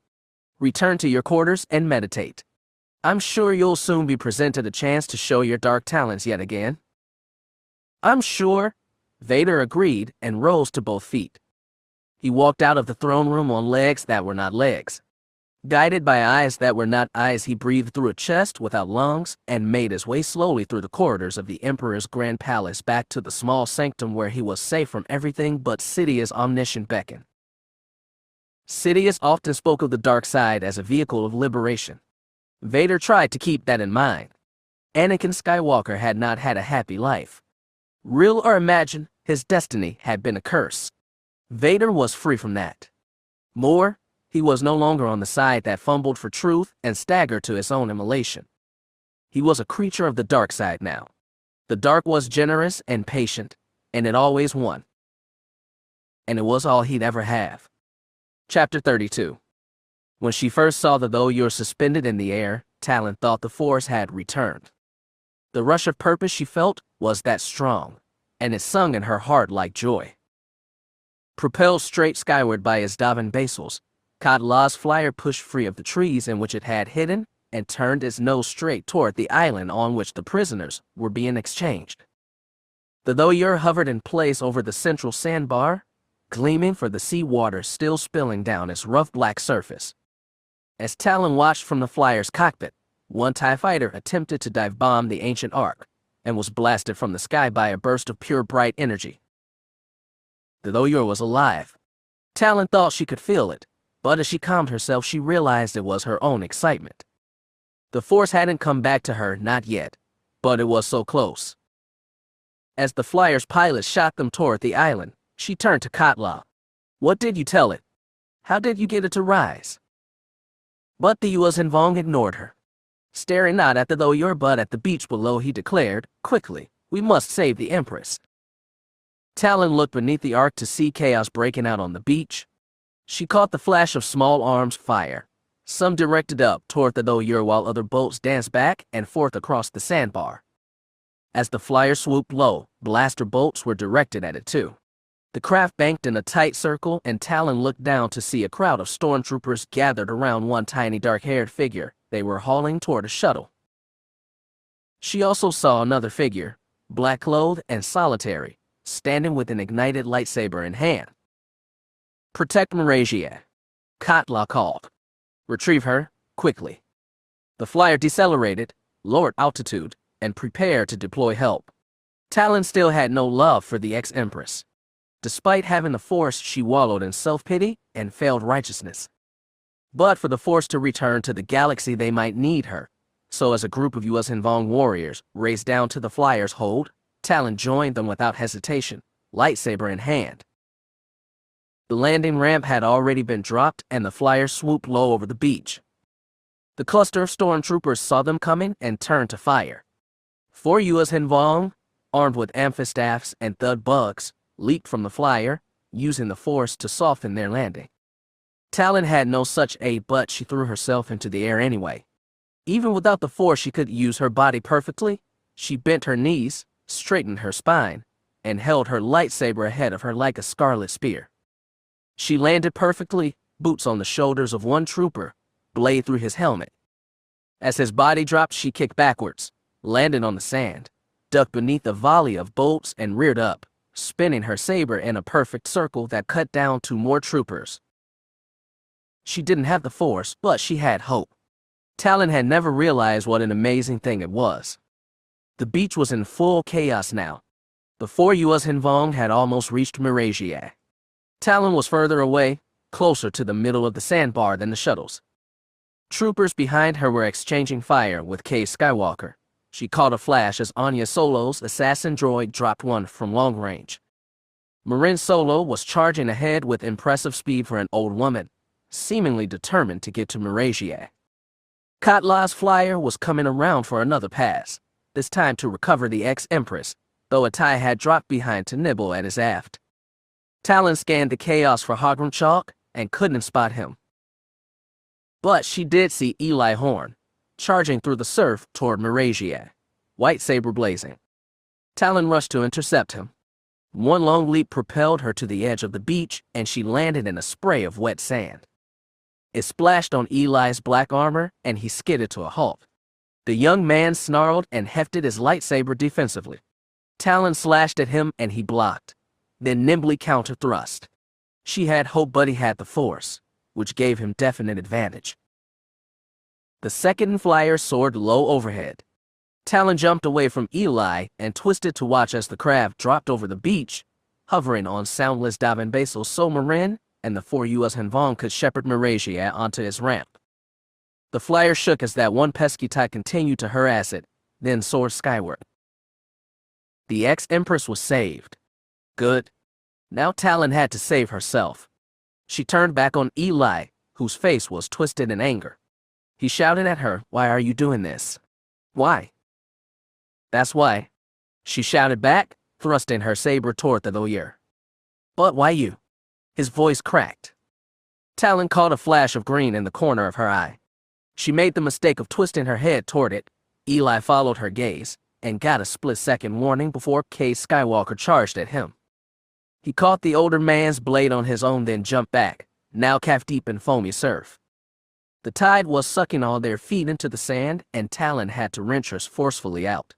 Return to your quarters and meditate. I'm sure you'll soon be presented a chance to show your dark talents yet again." "I'm sure," Vader agreed and rose to both feet. He walked out of the throne room on legs that were not legs. Guided by eyes that were not eyes, he breathed through a chest without lungs and made his way slowly through the corridors of the Emperor's grand palace back to the small sanctum where he was safe from everything but Sidious' omniscient beckon. Sidious often spoke of the dark side as a vehicle of liberation. Vader tried to keep that in mind. Anakin Skywalker had not had a happy life. Real or imagined, his destiny had been a curse. Vader was free from that. More, he was no longer on the side that fumbled for truth and staggered to its own immolation. He was a creature of the dark side now. The dark was generous and patient, and it always won. And it was all he'd ever have. Chapter 32. When she first saw the though you're suspended in the air, Talon thought the Force had returned. The rush of purpose she felt was that strong, and it sung in her heart like joy. Propelled straight skyward by his Davin basils, Kade La's flyer pushed free of the trees in which it had hidden and turned its nose straight toward the island on which the prisoners were being exchanged. The Thoyer hovered in place over the central sandbar, gleaming for the sea water still spilling down its rough black surface. As Talon watched from the flyer's cockpit, one TIE fighter attempted to dive bomb the ancient ark and was blasted from the sky by a burst of pure bright energy. The Thoyer was alive. Talon thought she could feel it, but as she calmed herself, she realized it was her own excitement. The Force hadn't come back to her, not yet, but it was so close. As the flyer's pilot shot them toward the island, she turned to Kade. "What did you tell it? How did you get it to rise?" But the Yuuzhan Vong ignored her. Staring not at the Thoyer but at the beach below, he declared, "Quickly, we must save the Empress." Talon looked beneath the ark to see chaos breaking out on the beach. She caught the flash of small arms fire, some directed up toward the Thoyer while other bolts danced back and forth across the sandbar. As the flyer swooped low, blaster bolts were directed at it too. The craft banked in a tight circle, and Talon looked down to see a crowd of stormtroopers gathered around one tiny dark-haired figure they were hauling toward a shuttle. She also saw another figure, black-clothed and solitary, standing with an ignited lightsaber in hand. "Protect Marasiah," Kade called. "Retrieve her, quickly." The flyer decelerated, lowered altitude, and prepared to deploy help. Talon still had no love for the ex-Empress. Despite having the Force, she wallowed in self-pity and failed righteousness. But for the Force to return to the galaxy, they might need her. So as a group of Yuuzhan Vong warriors raced down to the flyer's hold, Talon joined them without hesitation, lightsaber in hand. The landing ramp had already been dropped, and the flyer swooped low over the beach. The cluster of stormtroopers saw them coming and turned to fire. 4 Yuuzhan Vong, armed with amphistaffs and thud bugs, leaped from the flyer, using the Force to soften their landing. Talon had no such aid, but she threw herself into the air anyway. Even without the Force, she could use her body perfectly. She bent her knees, straightened her spine, and held her lightsaber ahead of her like a scarlet spear. She landed perfectly, boots on the shoulders of one trooper, blade through his helmet. As his body dropped, she kicked backwards, landed on the sand, ducked beneath a volley of bolts, and reared up, spinning her saber in a perfect circle that cut down 2 more troopers. She didn't have the Force, but she had hope. Talon had never realized what an amazing thing it was. The beach was in full chaos now. The 4 Yuuzhan Vong had almost reached Marasiah. Talon was further away, closer to the middle of the sandbar than the shuttles. Troopers behind her were exchanging fire with Cade Skywalker. She caught a flash as Ania Solo's assassin droid dropped one from long range. Ania Solo was charging ahead with impressive speed for an old woman, seemingly determined to get to Marasiah. Kade's flyer was coming around for another pass, this time to recover the ex-Empress, though a TIE had dropped behind to nibble at his aft. Talon scanned the chaos for Hogrum chalk and couldn't spot him. But she did see Eli Horn, charging through the surf toward Marasiah, white saber blazing. Talon rushed to intercept him. One long leap propelled her to the edge of the beach, and she landed in a spray of wet sand. It splashed on Eli's black armor, and he skidded to a halt. The young man snarled and hefted his lightsaber defensively. Talon slashed at him, and he blocked, then nimbly counter-thrust. She had hope, but he had the Force, which gave him definite advantage. The second flyer soared low overhead. Talon jumped away from Eli and twisted to watch as the craft dropped over the beach, hovering on soundless diving bases so Marine and the 4 Yuuzhan Vong could shepherd Marasiah onto its ramp. The flyer shook as that one pesky TIE continued to harass it, then soared skyward. The ex-Empress was saved. Good. Now Talon had to save herself. She turned back on Eli, whose face was twisted in anger. He shouted at her, "Why are you doing this?" "Why?" "That's why," she shouted back, thrusting her saber toward the Thoyer. "But why you?" His voice cracked. Talon caught a flash of green in the corner of her eye. She made the mistake of twisting her head toward it. Eli followed her gaze and got a split-second warning before Cade Skywalker charged at him. He caught the older man's blade on his own, then jumped back, now calf-deep in foamy surf. The tide was sucking all their feet into the sand, and Talon had to wrench hers forcefully out.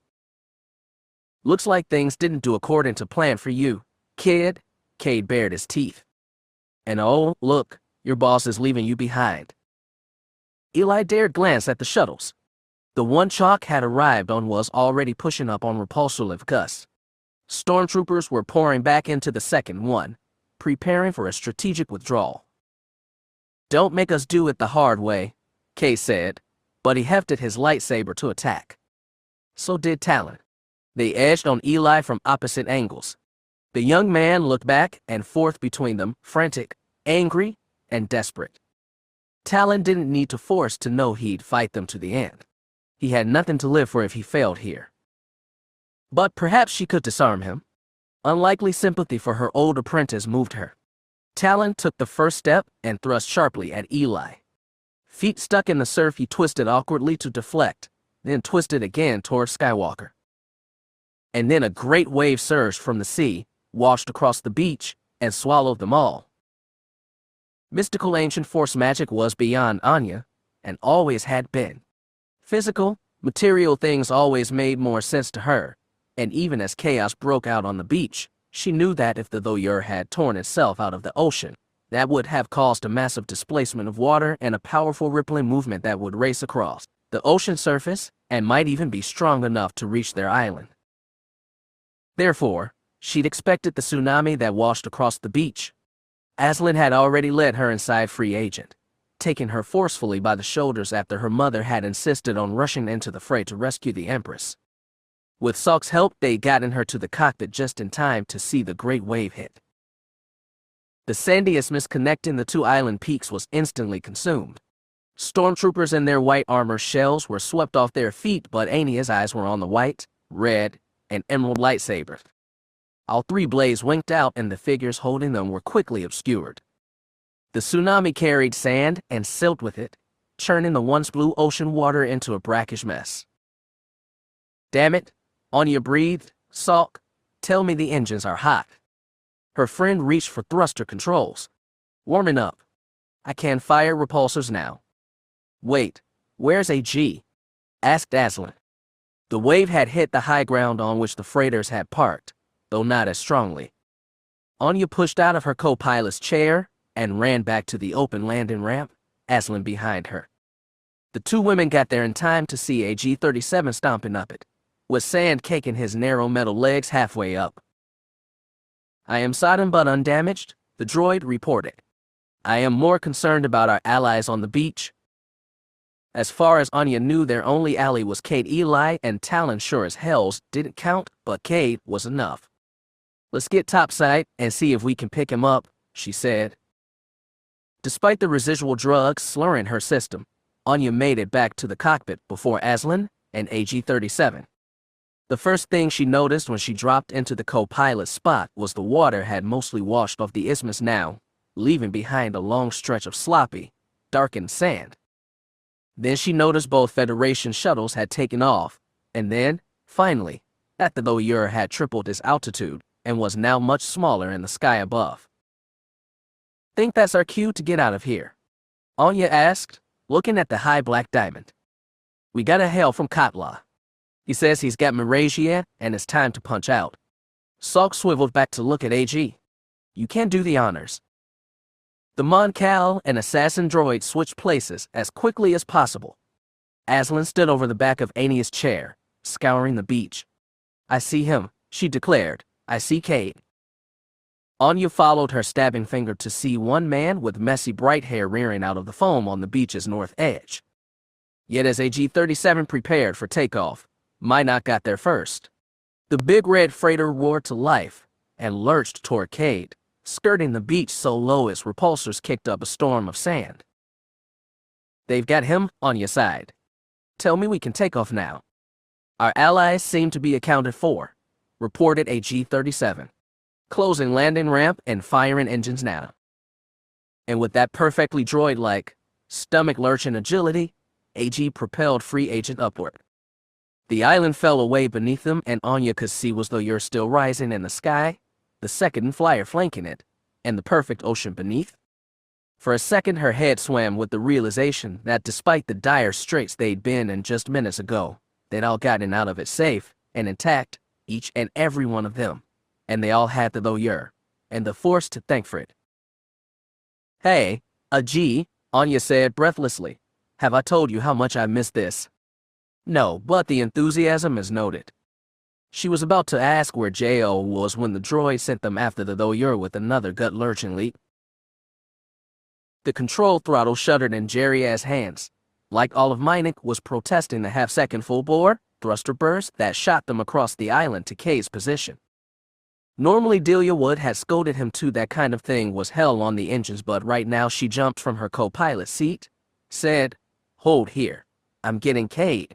Looks like things didn't do according to plan for you, kid. Cade bared his teeth. And oh, look, your boss is leaving you behind. Eli dared glance at the shuttles. The one Chalk had arrived on was already pushing up on repulsive gusts. Stormtroopers were pouring back into the second one, preparing for a strategic withdrawal. Don't make us do it the hard way, Kay said, but he hefted his lightsaber to attack. So did Talon. They edged on Eli from opposite angles. The young man looked back and forth between them, frantic, angry, and desperate. Talon didn't need to force to know he'd fight them to the end. He had nothing to live for if he failed here. But perhaps she could disarm him. Unlikely sympathy for her old apprentice moved her. Talon took the first step and thrust sharply at Eli. Feet stuck in the surf, he twisted awkwardly to deflect, then twisted again toward Skywalker. And then a great wave surged from the sea, washed across the beach, and swallowed them all. Mystical ancient force magic was beyond Ania, and always had been. Physical, material things always made more sense to her, and even as chaos broke out on the beach, she knew that if the Thoyur had torn itself out of the ocean, that would have caused a massive displacement of water and a powerful rippling movement that would race across the ocean surface and might even be strong enough to reach their island. Therefore, she'd expected the tsunami that washed across the beach. Aslan had already led her inside free agent, taking her forcefully by the shoulders after her mother had insisted on rushing into the fray to rescue the Empress. With Salk's help, they'd gotten her to the cockpit just in time to see the great wave hit. The sandy isthmus connecting the two island peaks was instantly consumed. Stormtroopers in their white armor shells were swept off their feet, but Ania's eyes were on the white, red, and emerald lightsabers. All three blades winked out and the figures holding them were quickly obscured. The tsunami carried sand and silt with it, churning the once blue ocean water into a brackish mess. Damn it, Ania breathed. Salk, tell me the engines are hot. Her friend reached for thruster controls. Warming up. I can fire repulsors now. Wait, where's AG? Asked Aslan. The wave had hit the high ground on which the freighters had parked, though not as strongly. Ania pushed out of her co-pilot's chair and ran back to the open landing ramp, Aslan behind her. The two women got there in time to see AG-37 stomping up it, with sand caking his narrow metal legs halfway up. I am sodden but undamaged, the droid reported. I am more concerned about our allies on the beach. As far as Ania knew, their only ally was Cade. Eli and Talon sure as hells didn't count, but Cade was enough. Let's get topside and see if we can pick him up, she said. Despite the residual drugs slurring her system, Ania made it back to the cockpit before Aslan and AG-37. The first thing she noticed when she dropped into the co-pilot spot was the water had mostly washed off the isthmus now, leaving behind a long stretch of sloppy, darkened sand. Then she noticed both Federation shuttles had taken off, and then, finally, that the Thoyur had tripled its altitude and was now much smaller in the sky above. Think that's our cue to get out of here? Ania asked, looking at the high black diamond. We got a hail from Kotla. He says he's got Marasiah and it's time to punch out. Salk swiveled back to look at AG. You can't do the honors. The Mon Cal and assassin droid switched places as quickly as possible. Aslan stood over the back of Ania's chair, scouring the beach. I see him, she declared. I see Cade. Ania followed her stabbing finger to see one man with messy bright hair rearing out of the foam on the beach's north edge. Yet as AG-37 prepared for takeoff, Minot got there first. The big red freighter roared to life and lurched toward Cade, skirting the beach so low its repulsors kicked up a storm of sand. They've got him on your side. Tell me we can take off now. Our allies seem to be accounted for, reported AG-37. Closing landing ramp and firing engines now. And with that perfectly droid-like, stomach-lurching agility, AG propelled free agent upward. The island fell away beneath them and Ania could see was though you're still rising in the sky, the second flyer flanking it, and the perfect ocean beneath. For a second her head swam with the realization that despite the dire straits they'd been in just minutes ago, they'd all gotten out of it safe and intact, each and every one of them, and they all had the lawyer and the Force to thank for it. Hey, G, Ania said breathlessly. Have I told you how much I miss this? No, but the enthusiasm is noted. She was about to ask where J.O. was when the droid sent them after the lawyer with another gut-lurching leap. The control throttle shuddered in Jerry's hands. Like all of Minik was protesting the half-second full-bore thruster burst that shot them across the island to Kade's position. Normally Delia would have scolded him to that kind of thing was hell on the engines, but right now she jumped from her co-pilot seat, said, "Hold here, I'm getting Kade,"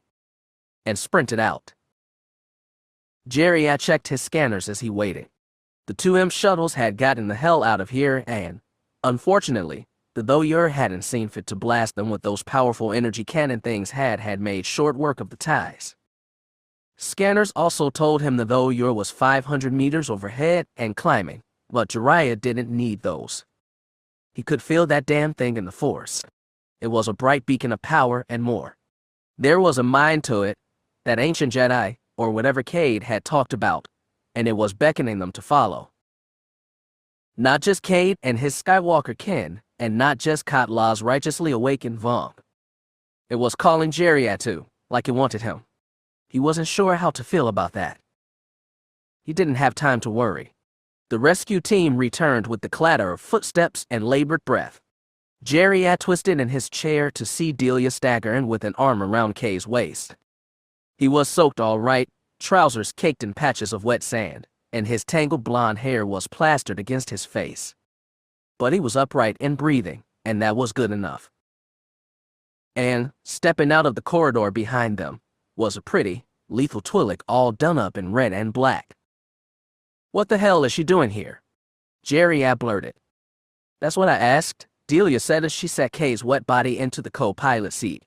and sprinted out. Jerry checked his scanners as he waited. The 2M shuttles had gotten the hell out of here and, unfortunately, the lawyer hadn't seen fit to blast them with those powerful energy cannon things had made short work of the ties. Scanners also told him the lawyer was 500 meters overhead and climbing, but Jiraiya didn't need those. He could feel that damn thing in the Force. It was a bright beacon of power and more. There was a mind to it, that ancient Jedi, or whatever Kade had talked about, and it was beckoning them to follow. Not just Kade and his Skywalker kin, and not just Katla's righteously awakened Vong. It was calling Jerry too, like it wanted him. He wasn't sure how to feel about that. He didn't have time to worry. The rescue team returned with the clatter of footsteps and labored breath. Jerry twisted in his chair to see Delia staggering with an arm around Kade's waist. He was soaked all right, trousers caked in patches of wet sand, and his tangled blonde hair was plastered against his face. But he was upright and breathing, and that was good enough. And, stepping out of the corridor behind them, was a pretty, lethal Twi'lek all done up in red and black. "What the hell is she doing here?" Jerry blurted. "That's what I asked," Delia said as she sat Kade's wet body into the co-pilot seat.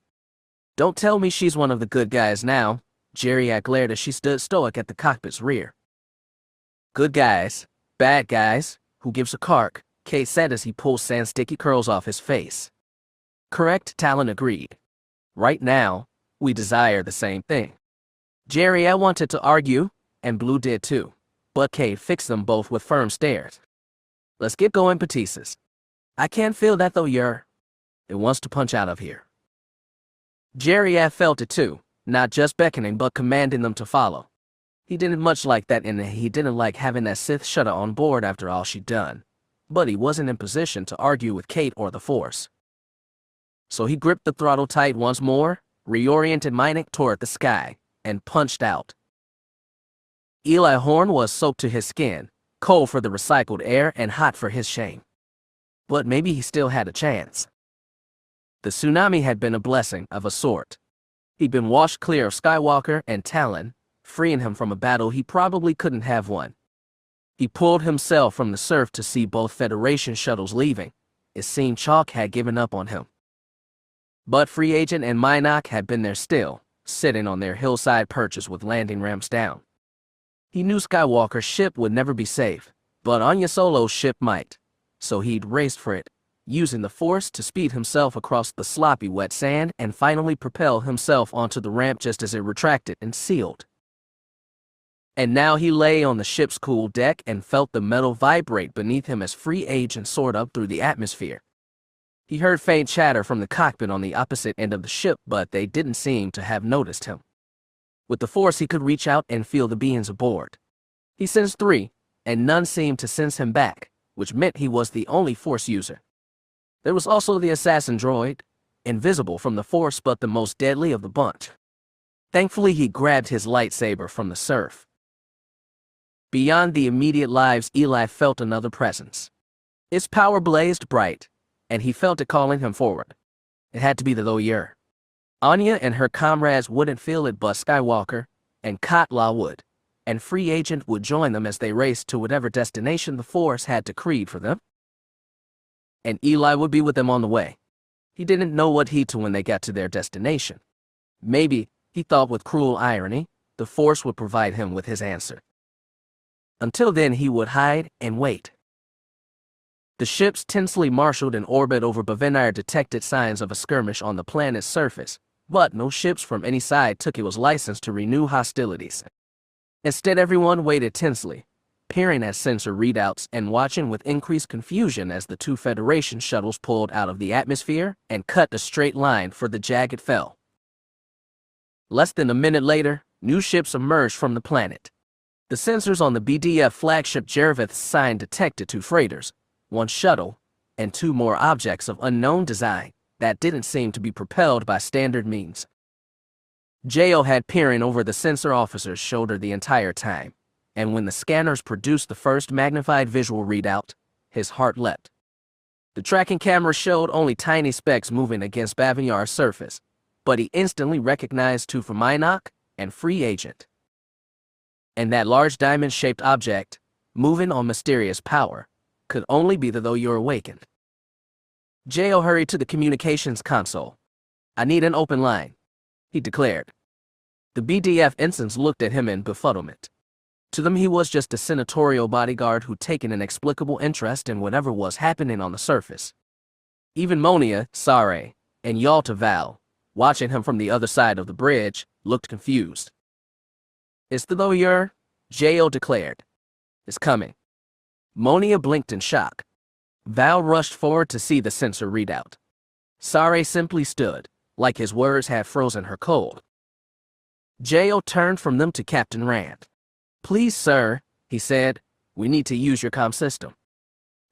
"Don't tell me she's one of the good guys now," Jerry glared as she stood stoic at the cockpit's rear. "Good guys, bad guys, who gives a cark," Kade said as he pulled sand sticky curls off his face. "Correct," Talon agreed. "Right now, we desire the same thing." Jerry wanted to argue, and Blue did too, but Kade fixed them both with firm stares. "Let's get going, Batises. I can't feel that though it wants to punch out of here." Jerry felt it too, not just beckoning but commanding them to follow. He didn't much like that, and he didn't like having that Sith shudder on board after all she'd done, but he wasn't in position to argue with Kade or the Force. So he gripped the throttle tight once more, reoriented Minik toward the sky, and punched out. Eli Horn was soaked to his skin, cold for the recycled air and hot for his shame. But maybe he still had a chance. The tsunami had been a blessing of a sort. He'd been washed clear of Skywalker and Talon, freeing him from a battle he probably couldn't have won. He pulled himself from the surf to see both Federation shuttles leaving. It seemed Chalk had given up on him. But Free Agent and Minok had been there still, sitting on their hillside perches with landing ramps down. He knew Skywalker's ship would never be safe, but Ania Solo's ship might, so he'd raced for it, using the Force to speed himself across the sloppy wet sand and finally propel himself onto the ramp just as it retracted and sealed. And now he lay on the ship's cool deck and felt the metal vibrate beneath him as Free Agent soared up through the atmosphere. He heard faint chatter from the cockpit on the opposite end of the ship, but they didn't seem to have noticed him. With the Force, he could reach out and feel the beings aboard. He sensed 3, and none seemed to sense him back, which meant he was the only Force user. There was also the assassin droid, invisible from the Force but the most deadly of the bunch. Thankfully, he grabbed his lightsaber from the surf. Beyond the immediate lives, Eli felt another presence. Its power blazed bright, and he felt it calling him forward. It had to be the lawyer. Ania and her comrades wouldn't feel it, but Skywalker and Katla would, and Free Agent would join them as they raced to whatever destination the Force had decreed for them. And Eli would be with them on the way. He didn't know what he'd do when they got to their destination. Maybe, he thought with cruel irony, the Force would provide him with his answer. Until then, he would hide and wait. The ships tensely marshaled in orbit over Bavenire detected signs of a skirmish on the planet's surface, but no ships from any side took it was licensed to renew hostilities. Instead, everyone waited tensely, peering at sensor readouts and watching with increased confusion as the two Federation shuttles pulled out of the atmosphere and cut a straight line for the jagged Fel. Less than a minute later, new ships emerged from the planet. The sensors on the BDF flagship Jervith's sign detected 2 freighters, 1 shuttle, and 2 more objects of unknown design that didn't seem to be propelled by standard means. Jo had peering over the sensor officer's shoulder the entire time, and when the scanners produced the first magnified visual readout, his heart leapt. The tracking camera showed only tiny specks moving against Bavignar's surface, but he instantly recognized 2 from Minok and Free Agent. And that large diamond-shaped object, moving on mysterious power, could only be though you're awakened. Jo hurried to the communications console. "I need an open line," he declared. The BDF ensigns looked at him in befuddlement. To them, he was just a senatorial bodyguard who'd taken an inexplicable interest in whatever was happening on the surface. Even Monia, Sare, and Yalta Val, watching him from the other side of the bridge, looked confused. "It's the lawyer," Jo declared. "It's coming." Monia blinked in shock. Val rushed forward to see the sensor readout. Sare simply stood, like his words had frozen her cold. Jo turned from them to Captain Rand. "Please, sir," he said, "we need to use your comm system."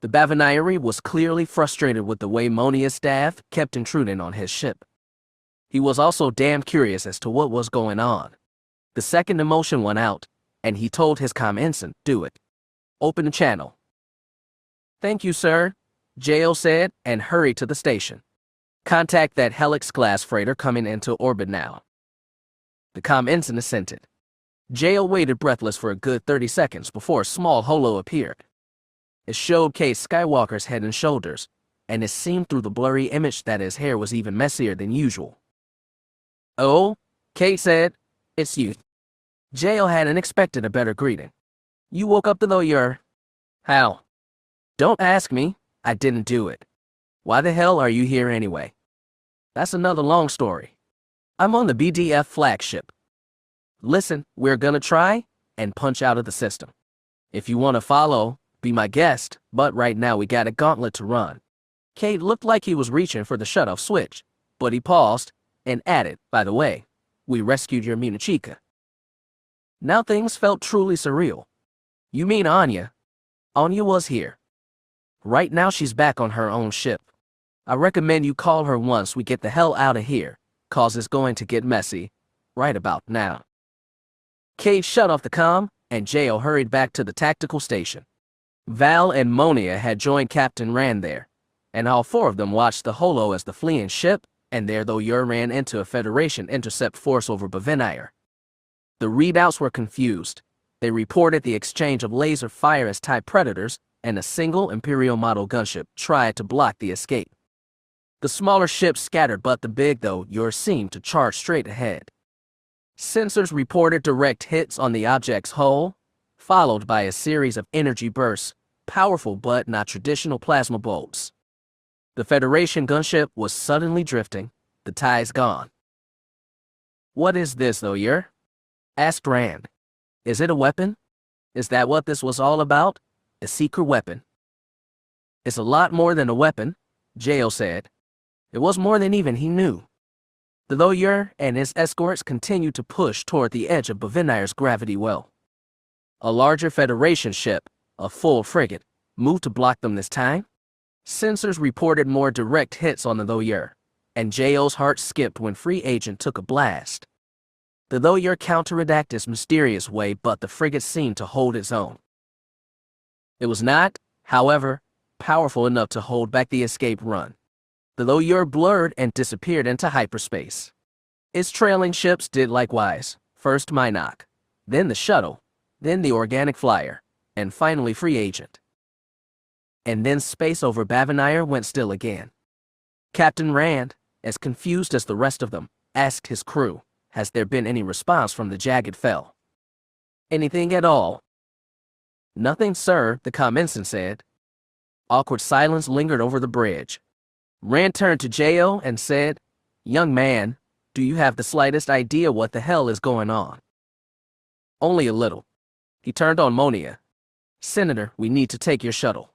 The Bavignari was clearly frustrated with the way Monia's staff kept intruding on his ship. He was also damn curious as to what was going on. The second emotion went out, and he told his comm ensign, "Do it. Open the channel." "Thank you, sir," Jo said, and hurried to the station. "Contact that Helix-class freighter coming into orbit now." The comm ensign assented. Jo waited breathless for a good 30 seconds before a small holo appeared. It showed Cade Skywalker's head and shoulders, and it seemed through the blurry image that his hair was even messier than usual. "Oh," Cade said, "it's you." Jo hadn't expected a better greeting. "You woke up though you're..." "How?" "Don't ask me. I didn't do it." "Why the hell are you here anyway?" "That's another long story. I'm on the BDF flagship. Listen, we're gonna try and punch out of the system. If you want to follow, be my guest, but right now we got a gauntlet to run." Cade looked like he was reaching for the shut-off switch, but he paused and added, "By the way, we rescued your Munachica." Now things felt truly surreal. "You mean Ania?" "Ania was here. Right now she's back on her own ship. I recommend you call her once we get the hell out of here, cause it's going to get messy right about now." Cade shut off the comm, and Jo hurried back to the tactical station. Val and Monia had joined Captain Rand there, and all 4 of them watched the holo as the fleeing ship and there though Ur ran into a Federation intercept force over Bavignar. The readouts were confused. They reported the exchange of laser fire as TIE Predators, and a single Imperial model gunship tried to block the escape. The smaller ships scattered, but the big though Ur seemed to charge straight ahead. Sensors reported direct hits on the object's hull, followed by a series of energy bursts, powerful but not traditional plasma bolts. The Federation gunship was suddenly drifting, the ties gone. "What is this though, Ur?" asked Rand. "Is it a weapon? Is that what this was all about? A secret weapon?" "It's a lot more than a weapon," Jo said. "It was more than even he knew." The lawyer and his escorts continued to push toward the edge of Bavignar's gravity well. A larger Federation ship, a full frigate, moved to block them this time. Sensors reported more direct hits on the lawyer, and Jo's heart skipped when Free Agent took a blast. The lawyer counterattacked this mysterious way, but the frigate seemed to hold its own. It was not, however, powerful enough to hold back the escape run. The lawyer blurred and disappeared into hyperspace. Its trailing ships did likewise, first Minok, then the shuttle, then the organic flyer, and finally Free Agent. And then space over Bavignar went still again. Captain Rand, as confused as the rest of them, asked his crew, "Has there been any response from the jagged Fel?" "Anything at all?" "Nothing, sir," the comm ensign said. Awkward silence lingered over the bridge. Rand turned to Jo and said, "Young man, do you have the slightest idea what the hell is going on?" Only a little. He turned on Monia. Senator, we need to take your shuttle.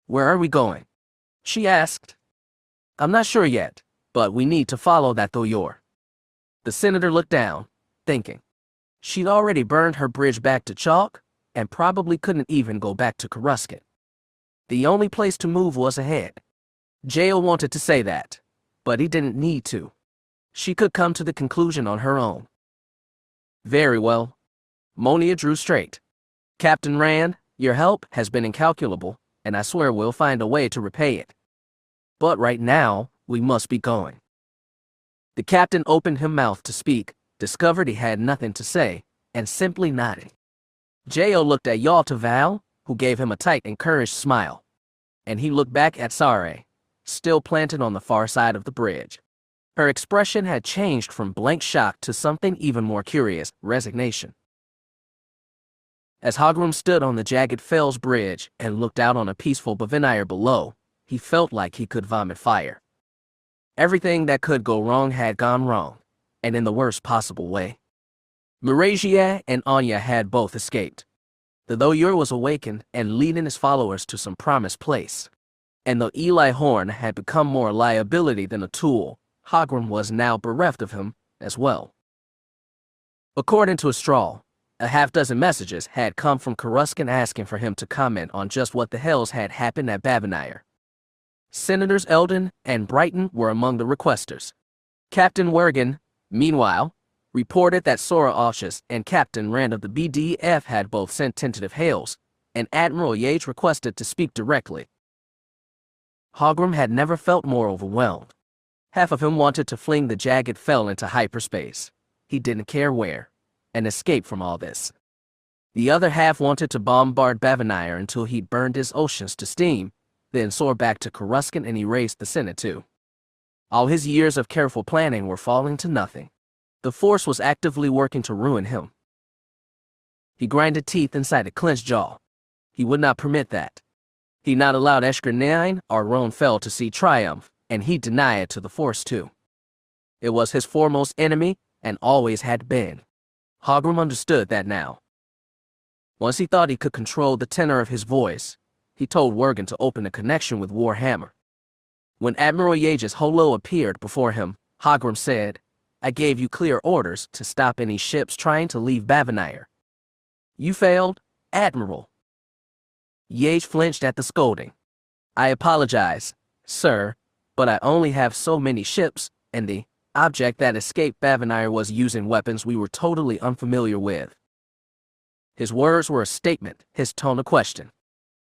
Where are we going? She asked. I'm not sure yet, but we need to follow that Thoyor. The senator looked down, thinking. She'd already burned her bridge back to chalk, and probably couldn't even go back to Coruscant. The only place to move was ahead. Jael wanted to say that, but he didn't need to. She could come to the conclusion on her own. Very well. Monia drew straight. Captain Rand, your help has been incalculable, and I swear we'll find a way to repay it. But right now, we must be going. The captain opened his mouth to speak, discovered he had nothing to say, and simply nodded. Jael looked at Yalta Val, who gave him a tight, encouraged smile. And he looked back at Sare, still planted on the far side of the bridge. Her expression had changed from blank shock to something even more curious, resignation. As Hogrum stood on the jagged Fells bridge and looked out on a peaceful Bavinire below, he felt like he could vomit fire. Everything that could go wrong had gone wrong, and in the worst possible way. Marasiah and Ania had both escaped. The Thoyor was awakened and leading his followers to some promised place. And though Eli Horn had become more a liability than a tool, Hogrum was now bereft of him as well. According to Astral, a half-dozen messages had come from Coruscant asking for him to comment on just what the hells had happened at Bavinire. Senators Eldon and Brighton were among the requesters. Captain Wergen, meanwhile, reported that Sora Aushus and Captain Rand of the BDF had both sent tentative hails, and Admiral Yates requested to speak directly. Hogrum had never felt more overwhelmed. Half of him wanted to fling the jagged Fel into hyperspace. He didn't care where, and escape from all this. The other half wanted to bombard Bavinire until he'd burned his oceans to steam, then soar back to Coruscant and erase the Senate too. All his years of careful planning were falling to nothing. The Force was actively working to ruin him. He grinded teeth inside a clenched jaw. He would not permit that. He not allowed Eshker 9 or Roan Fel to see triumph, and he'd deny it to the Force too. It was his foremost enemy, and always had been. Hogrum understood that now. Once he thought he could control the tenor of his voice, he told Wergen to open a connection with Warhammer. When Admiral Yage's holo appeared before him, Hogrum said, I gave you clear orders to stop any ships trying to leave Bavinire. You failed, Admiral. Yage flinched at the scolding. I apologize, sir, but I only have so many ships, and the object that escaped Bavinire was using weapons we were totally unfamiliar with. His words were a statement, his tone a question.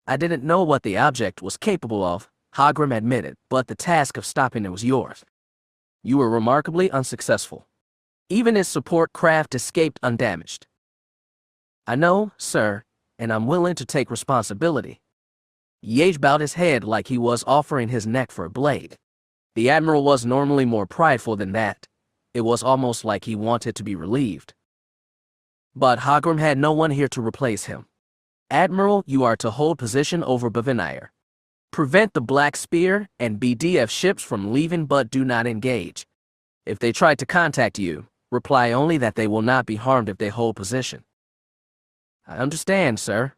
I didn't know what the object was capable of, Hogrum admitted, but the task of stopping it was yours. You were remarkably unsuccessful. Even its support craft escaped undamaged. I know, sir, and I'm willing to take responsibility. Yage bowed his head like he was offering his neck for a blade. The Admiral was normally more prideful than that. It was almost like he wanted to be relieved. But Hogrum had no one here to replace him. Admiral, you are to hold position over Bavinire. Prevent the Black Spear and BDF ships from leaving, but do not engage. If they try to contact you, reply only that they will not be harmed if they hold position. I understand, sir.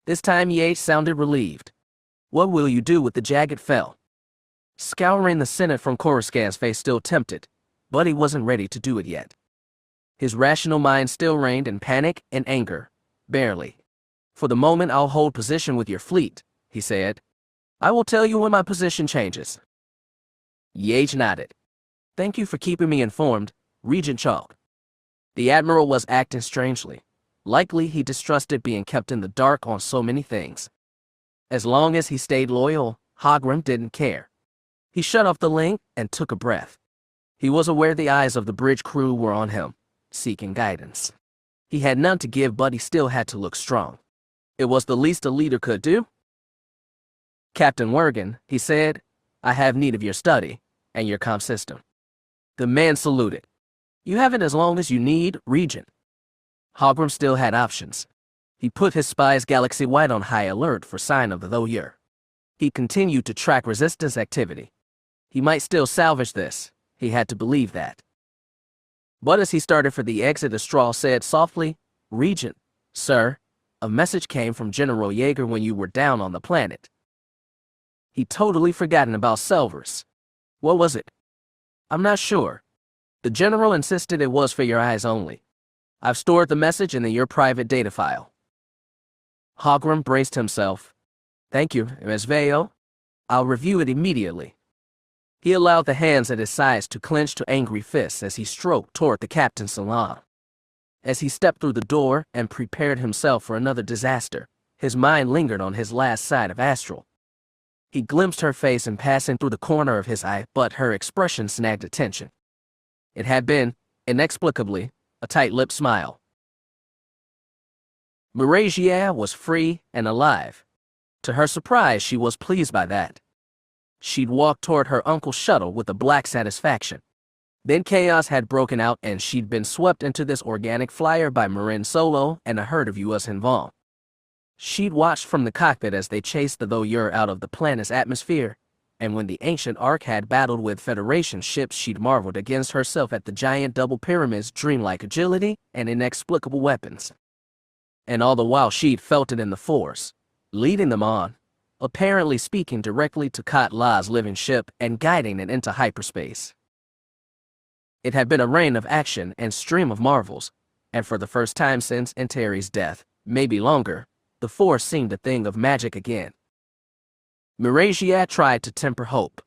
This time Yates sounded relieved. What will you do with the jagged Fel? Scouring the Senate from Coruscant's face still tempted, but he wasn't ready to do it yet. His rational mind still reigned in panic and anger. Barely. For the moment I'll hold position with your fleet, he said. I will tell you when my position changes. Yage nodded. Thank you for keeping me informed, Regent Chalk. The Admiral was acting strangely. Likely he distrusted being kept in the dark on so many things. As long as he stayed loyal, Hogrum didn't care. He shut off the link and took a breath. He was aware the eyes of the bridge crew were on him, seeking guidance. He had none to give, but he still had to look strong. It was the least a leader could do. Captain Wergen, he said, I have need of your study and your comm system. The man saluted. You have it as long as you need, Regent. Hogrum still had options. He put his spies galaxy-wide on high alert for sign of the Thoyor. He continued to track resistance activity. He might still salvage this. He had to believe that. But as he started for the exit, Astral said softly, Regent, sir, a message came from General Yeager when you were down on the planet. He'd totally forgotten about Selvers. What was it? I'm not sure. The General insisted it was for your eyes only. I've stored the message in your private data file. Hogrum braced himself. Thank you, Ms. Veo. I'll review it immediately. He allowed the hands at his sides to clench to angry fists as he stroked toward the captain's salon. As he stepped through the door and prepared himself for another disaster, his mind lingered on his last sight of Astral. He glimpsed her face in passing through the corner of his eye, but her expression snagged attention. It had been, inexplicably, a tight-lipped smile. Marasiah was free and alive. To her surprise, she was pleased by that. She'd walked toward her uncle's shuttle with a black satisfaction. Then chaos had broken out and she'd been swept into this organic flyer by Ania Solo and a herd of US Vong. She'd watched from the cockpit as they chased the Voyeur out of the planet's atmosphere, and when the ancient Ark had battled with Federation ships, she'd marveled against herself at the giant double pyramid's dreamlike agility and inexplicable weapons. And all the while she'd felt it in the Force, leading them on, apparently speaking directly to Katla's living ship and guiding it into hyperspace. It had been a reign of action and stream of marvels, and for the first time since Entari's death, maybe longer, the Force seemed a thing of magic again. Marasiah tried to temper hope.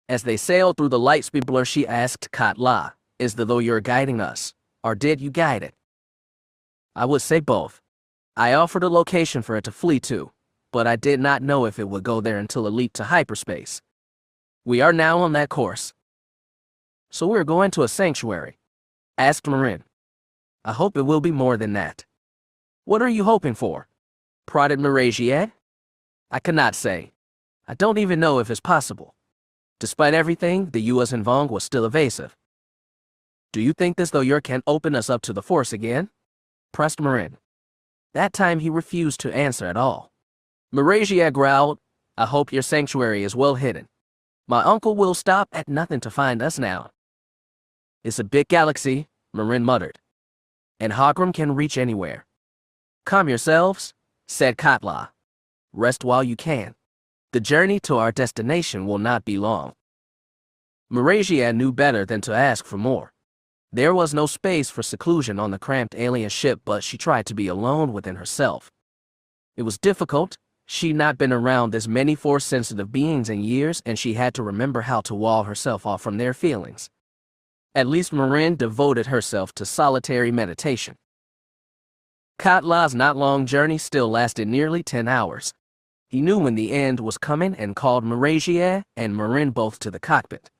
As they sailed through the lightspeed blur, she asked Katla, "Is the Voyeur guiding us, or did you guide it?" "I would say both. I offered a location for it to flee to, but I did not know if it would go there until it leaped to hyperspace. We are now on that course." "So we're going to a sanctuary?" asked Marin. "I hope it will be more than that." "What are you hoping for?" prodded Marasiah. "I cannot say. I don't even know if it's possible." Despite everything, the US Vong was still evasive. "Do you think this Voyeur can open us up to the Force again?" pressed Marin. That time he refused to answer at all. Marasiah growled, "I hope your sanctuary is well hidden. My uncle will stop at nothing to find us now." "It's a big galaxy," Marin muttered. "And Hogrum can reach anywhere." "Calm yourselves," said Katla. "Rest while you can. The journey to our destination will not be long." Marasiah knew better than to ask for more. There was no space for seclusion on the cramped alien ship, but she tried to be alone within herself. It was difficult. She'd not been around this many Force-sensitive beings in years, and she had to remember how to wall herself off from their feelings. At least Marin devoted herself to solitary meditation. Katla's not-long journey still lasted nearly 10 hours. He knew when the end was coming and called Marasiah and Marin both to the cockpit.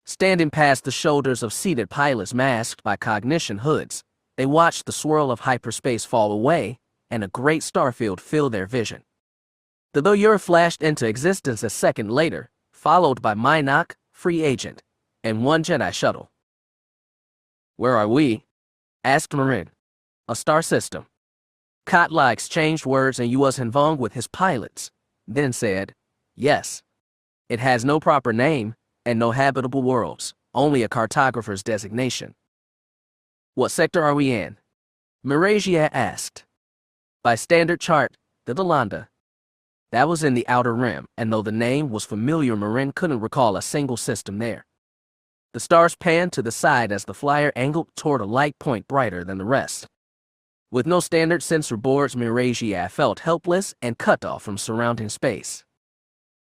Standing past the shoulders of seated pilots masked by cognition hoods, they watched the swirl of hyperspace fall away and a great starfield fill their vision. The Voyeur flashed into existence a second later, followed by Minok, free agent, and one Jedi shuttle. "Where are we?" asked Marin. "A star system." Katla exchanged words in US Vong with his pilots, then said, "Yes. It has no proper name and no habitable worlds, only a cartographer's designation." "What sector are we in?" Marasiah asked. "By standard chart, the Delanda." That was in the Outer Rim, and though the name was familiar, Marin couldn't recall a single system there. The stars panned to the side as the flyer angled toward a light point brighter than the rest. With no standard sensor boards, Marasiah felt helpless and cut off from surrounding space.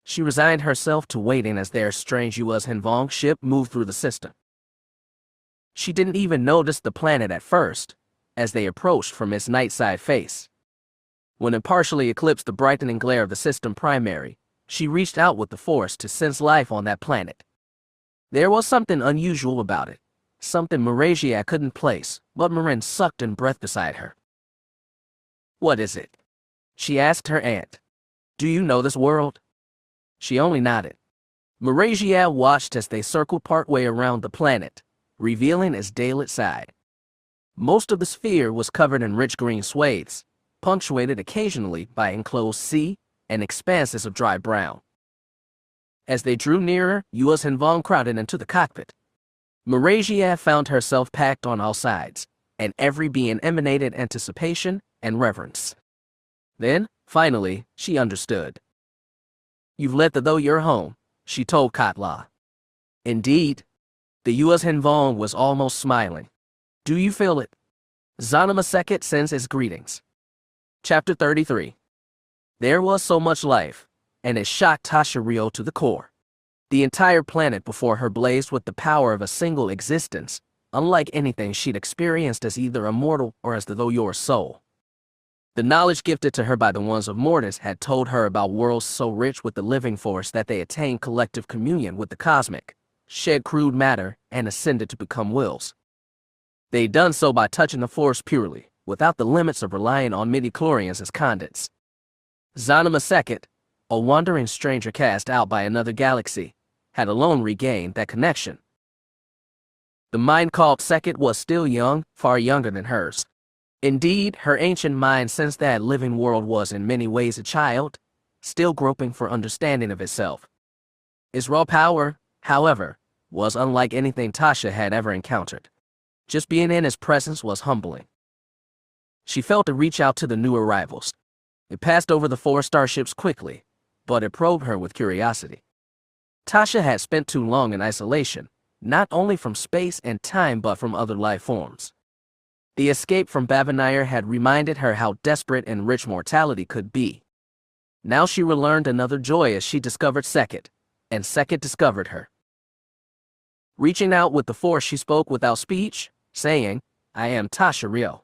She resigned herself to waiting as their strange US Vong ship moved through the system. She didn't even notice the planet at first, as they approached from its night side face. When it partially eclipsed the brightening glare of the system primary, she reached out with the Force to sense life on that planet. There was something unusual about it, something Marasiah couldn't place, but Marin sucked in breath beside her. "What is it?" she asked her aunt. "Do you know this world?" She only nodded. Marasiah watched as they circled partway around the planet, revealing its daylit side. Most of the sphere was covered in rich green swathes, punctuated occasionally by enclosed sea and expanses of dry brown. As they drew nearer, US Vong crowded into the cockpit. Marasiah found herself packed on all sides, and every being emanated anticipation and reverence. Then, finally, she understood. "You've let the though you're home," she told Kade. Indeed, the U.S. Hinvong was almost smiling. "Do you feel it?" Zanima Sekhet sends his greetings. Chapter 33. There was so much life, and it shocked Tasha Rio to the core. The entire planet before her blazed with the power of a single existence, unlike anything she'd experienced as either a mortal or as the Thoyor soul. The knowledge gifted to her by the ones of Mortis had told her about worlds so rich with the living force that they attained collective communion with the cosmic, shed crude matter, and ascended to become wills. They'd done so by touching the force purely, without the limits of relying on midichlorians as conduits. Zanima Sekhet, a wandering stranger cast out by another galaxy, had alone regained that connection. The mind called Sekhet was still young, far younger than hers. Indeed, her ancient mind since that living world was in many ways a child, still groping for understanding of itself. Its raw power, however, was unlike anything Tasha had ever encountered. Just being in his presence was humbling. She felt to reach out to the new arrivals. It passed over the 4 starships quickly, but it probed her with curiosity. Tasha had spent too long in isolation, not only from space and time but from other life forms. The escape from Bavinire had reminded her how desperate and rich mortality could be. Now she relearned another joy as she discovered Sekhet, and Sekhet discovered her. Reaching out with the force, she spoke without speech, saying, "I am Tasha Rio."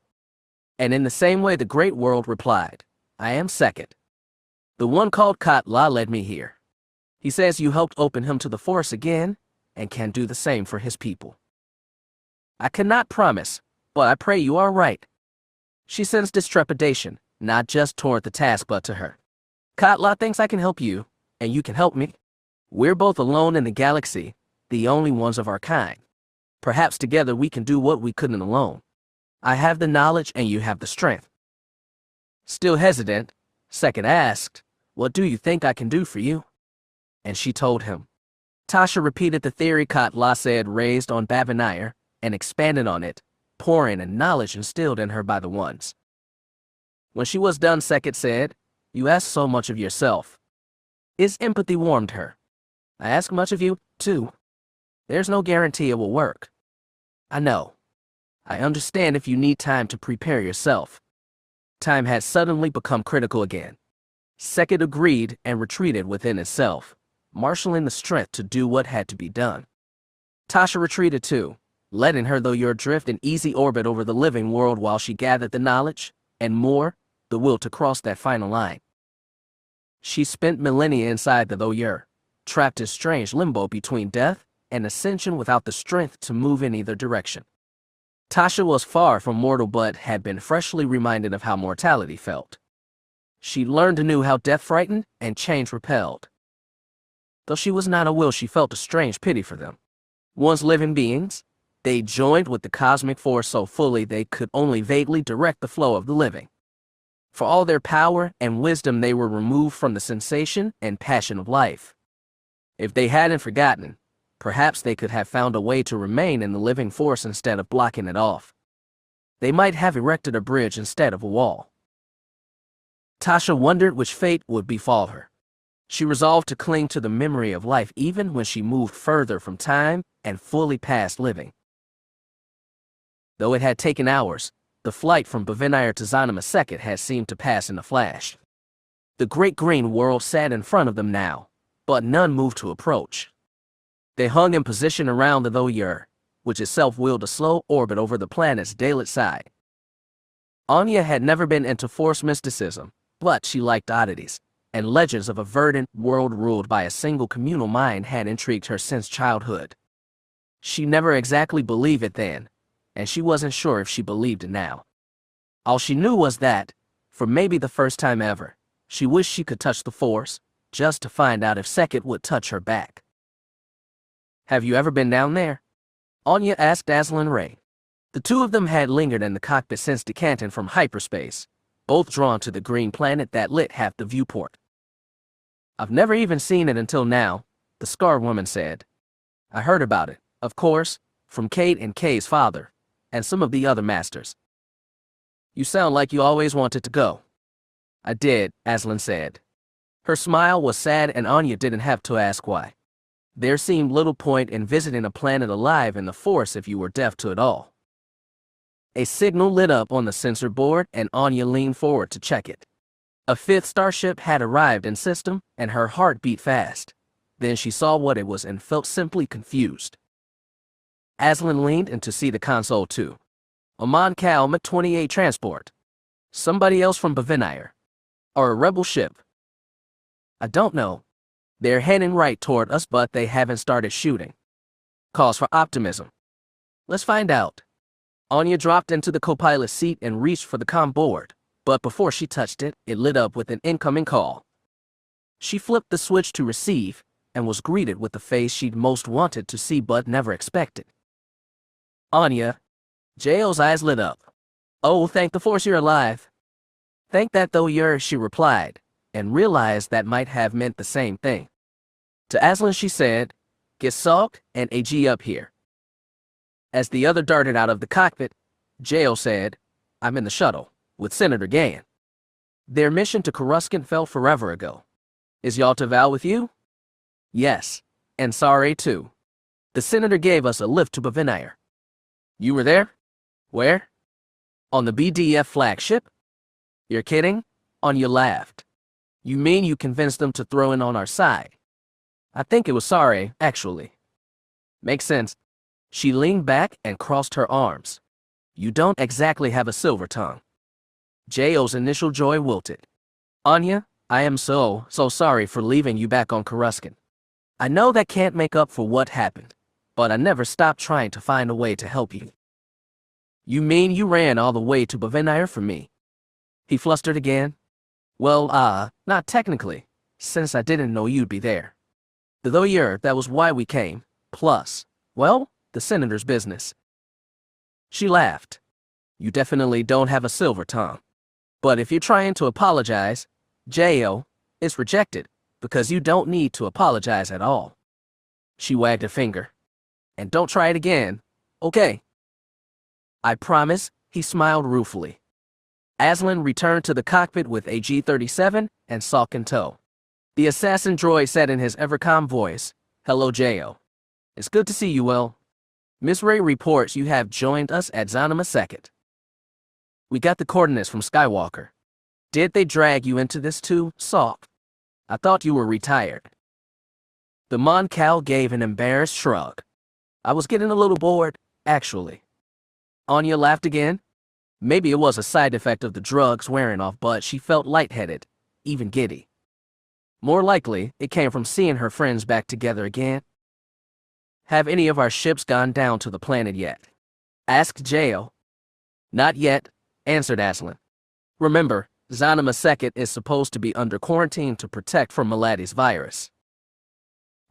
And in the same way the great world replied, "I am Sekhet. The one called Kade led me here. He says you helped open him to the force again, and can do the same for his people. I cannot promise, but I pray you are right." She sensed this trepidation, not just toward the task but to her. "Kade thinks I can help you, and you can help me. We're both alone in the galaxy, the only ones of our kind. Perhaps together we can do what we couldn't alone. I have the knowledge and you have the strength." Still hesitant, Sekhet asked, "What do you think I can do for you?" And she told him. Tasha repeated the theory Kade said raised on Bavinire, and expanded on it, pouring in knowledge instilled in her by the ones. When she was done, Sekhet said, "You ask so much of yourself." His empathy warmed her. "I ask much of you, too. There's no guarantee it will work. I know. I understand if you need time to prepare yourself." Time had suddenly become critical again. Sekhet agreed and retreated within itself, marshaling the strength to do what had to be done. Tasha retreated too, letting her Thoyor drift in easy orbit over the living world while she gathered the knowledge, and more, the will to cross that final line. She spent millennia inside the Thoyor, trapped in strange limbo between death and ascension without the strength to move in either direction. Tasha was far from mortal but had been freshly reminded of how mortality felt. She learned anew how death frightened and change repelled. Though she was not a will, she felt a strange pity for them. Once living beings, they joined with the cosmic force so fully they could only vaguely direct the flow of the living. For all their power and wisdom, they were removed from the sensation and passion of life. If they hadn't forgotten, perhaps they could have found a way to remain in the living force instead of blocking it off. They might have erected a bridge instead of a wall. Tasha wondered which fate would befall her. She resolved to cling to the memory of life even when she moved further from time and fully past living. Though it had taken hours, the flight from Bavinire to Zanima Sekhet had seemed to pass in a flash. The great green world sat in front of them now, but none moved to approach. They hung in position around the Thoyor, which itself wheeled a slow orbit over the planet's daylit side. Ania had never been into force mysticism, but she liked oddities, and legends of a verdant world ruled by a single communal mind had intrigued her since childhood. She never exactly believed it then, and she wasn't sure if she believed it now. All she knew was that, for maybe the first time ever, she wished she could touch the force, just to find out if Sekhet would touch her back. "Have you ever been down there?" Ania asked Dazzlin Ray. The two of them had lingered in the cockpit since decanting from hyperspace, both drawn to the green planet that lit half the viewport. "I've never even seen it until now," the scarred woman said. "I heard about it, of course, from Kade and Kade's father, and some of the other masters. You sound like you always wanted to go. I did, Aslan said. Her smile was sad and Ania didn't have to ask why. There seemed little point in visiting a planet alive in the Force if you were deaf to it all. A signal lit up on the sensor board and Ania leaned forward to check it. A fifth starship had arrived in system and her heart beat fast. Then she saw what it was and felt simply confused. Aslan leaned in to see the console too. A Mon Cal M28 transport. Somebody else from Bevenire. Or a rebel ship. I don't know. They're heading right toward us but they haven't started shooting. Cause for optimism. Let's find out. Ania dropped into the co-pilot seat and reached for the comm board, but before she touched it, it lit up with an incoming call. She flipped the switch to receive and was greeted with the face she'd most wanted to see but never expected. Ania. J.O.'s eyes lit up. Oh, thank the Force you're alive. Thank that though you're, she replied, and realized that might have meant the same thing. To Aslan she said, get Salk and AG up here. As the other darted out of the cockpit, J.O. said, I'm in the shuttle, with Senator Gann. Their mission to Coruscant fell forever ago. Is Yalta Val with you? Yes, and Sare too. The Senator gave us a lift to Bevenire. You were there? Where? On the BDF flagship? You're kidding? Anya laughed. You mean you convinced them to throw in on our side? I think it was Sare, actually. Makes sense. She leaned back and crossed her arms. You don't exactly have a silver tongue. J.O.'s initial joy wilted. Anya, I am so sorry for leaving you back on Coruscant. I know that can't make up for what happened, but I never stopped trying to find a way to help you. You mean you ran all the way to Bevenire for me? He flustered again. Well, not technically, since I didn't know you'd be there. Though that was why we came. Plus, well, the Senator's business. She laughed. You definitely don't have a silver tongue. But if you're trying to apologize, J.O., it's rejected, because you don't need to apologize at all. She wagged a finger. And don't try it again, okay? I promise, he smiled ruefully. Aslan returned to the cockpit with a G-37 and Salk in tow. The assassin droid said in his ever-calm voice, Hello, J.O. It's good to see you, Will. Miss Ray reports you have joined us at Zonima 2nd. We got the coordinates from Skywalker. Did they drag you into this too, Salk? I thought you were retired. The Mon Cal gave an embarrassed shrug. I was getting a little bored, actually. Anya laughed again. Maybe it was a side effect of the drugs wearing off, but she felt lightheaded, even giddy. More likely, it came from seeing her friends back together again. Have any of our ships gone down to the planet yet? Asked J.O. Not yet, answered Aslan. Remember, Zonima 2nd is supposed to be under quarantine to protect from Maladi's virus.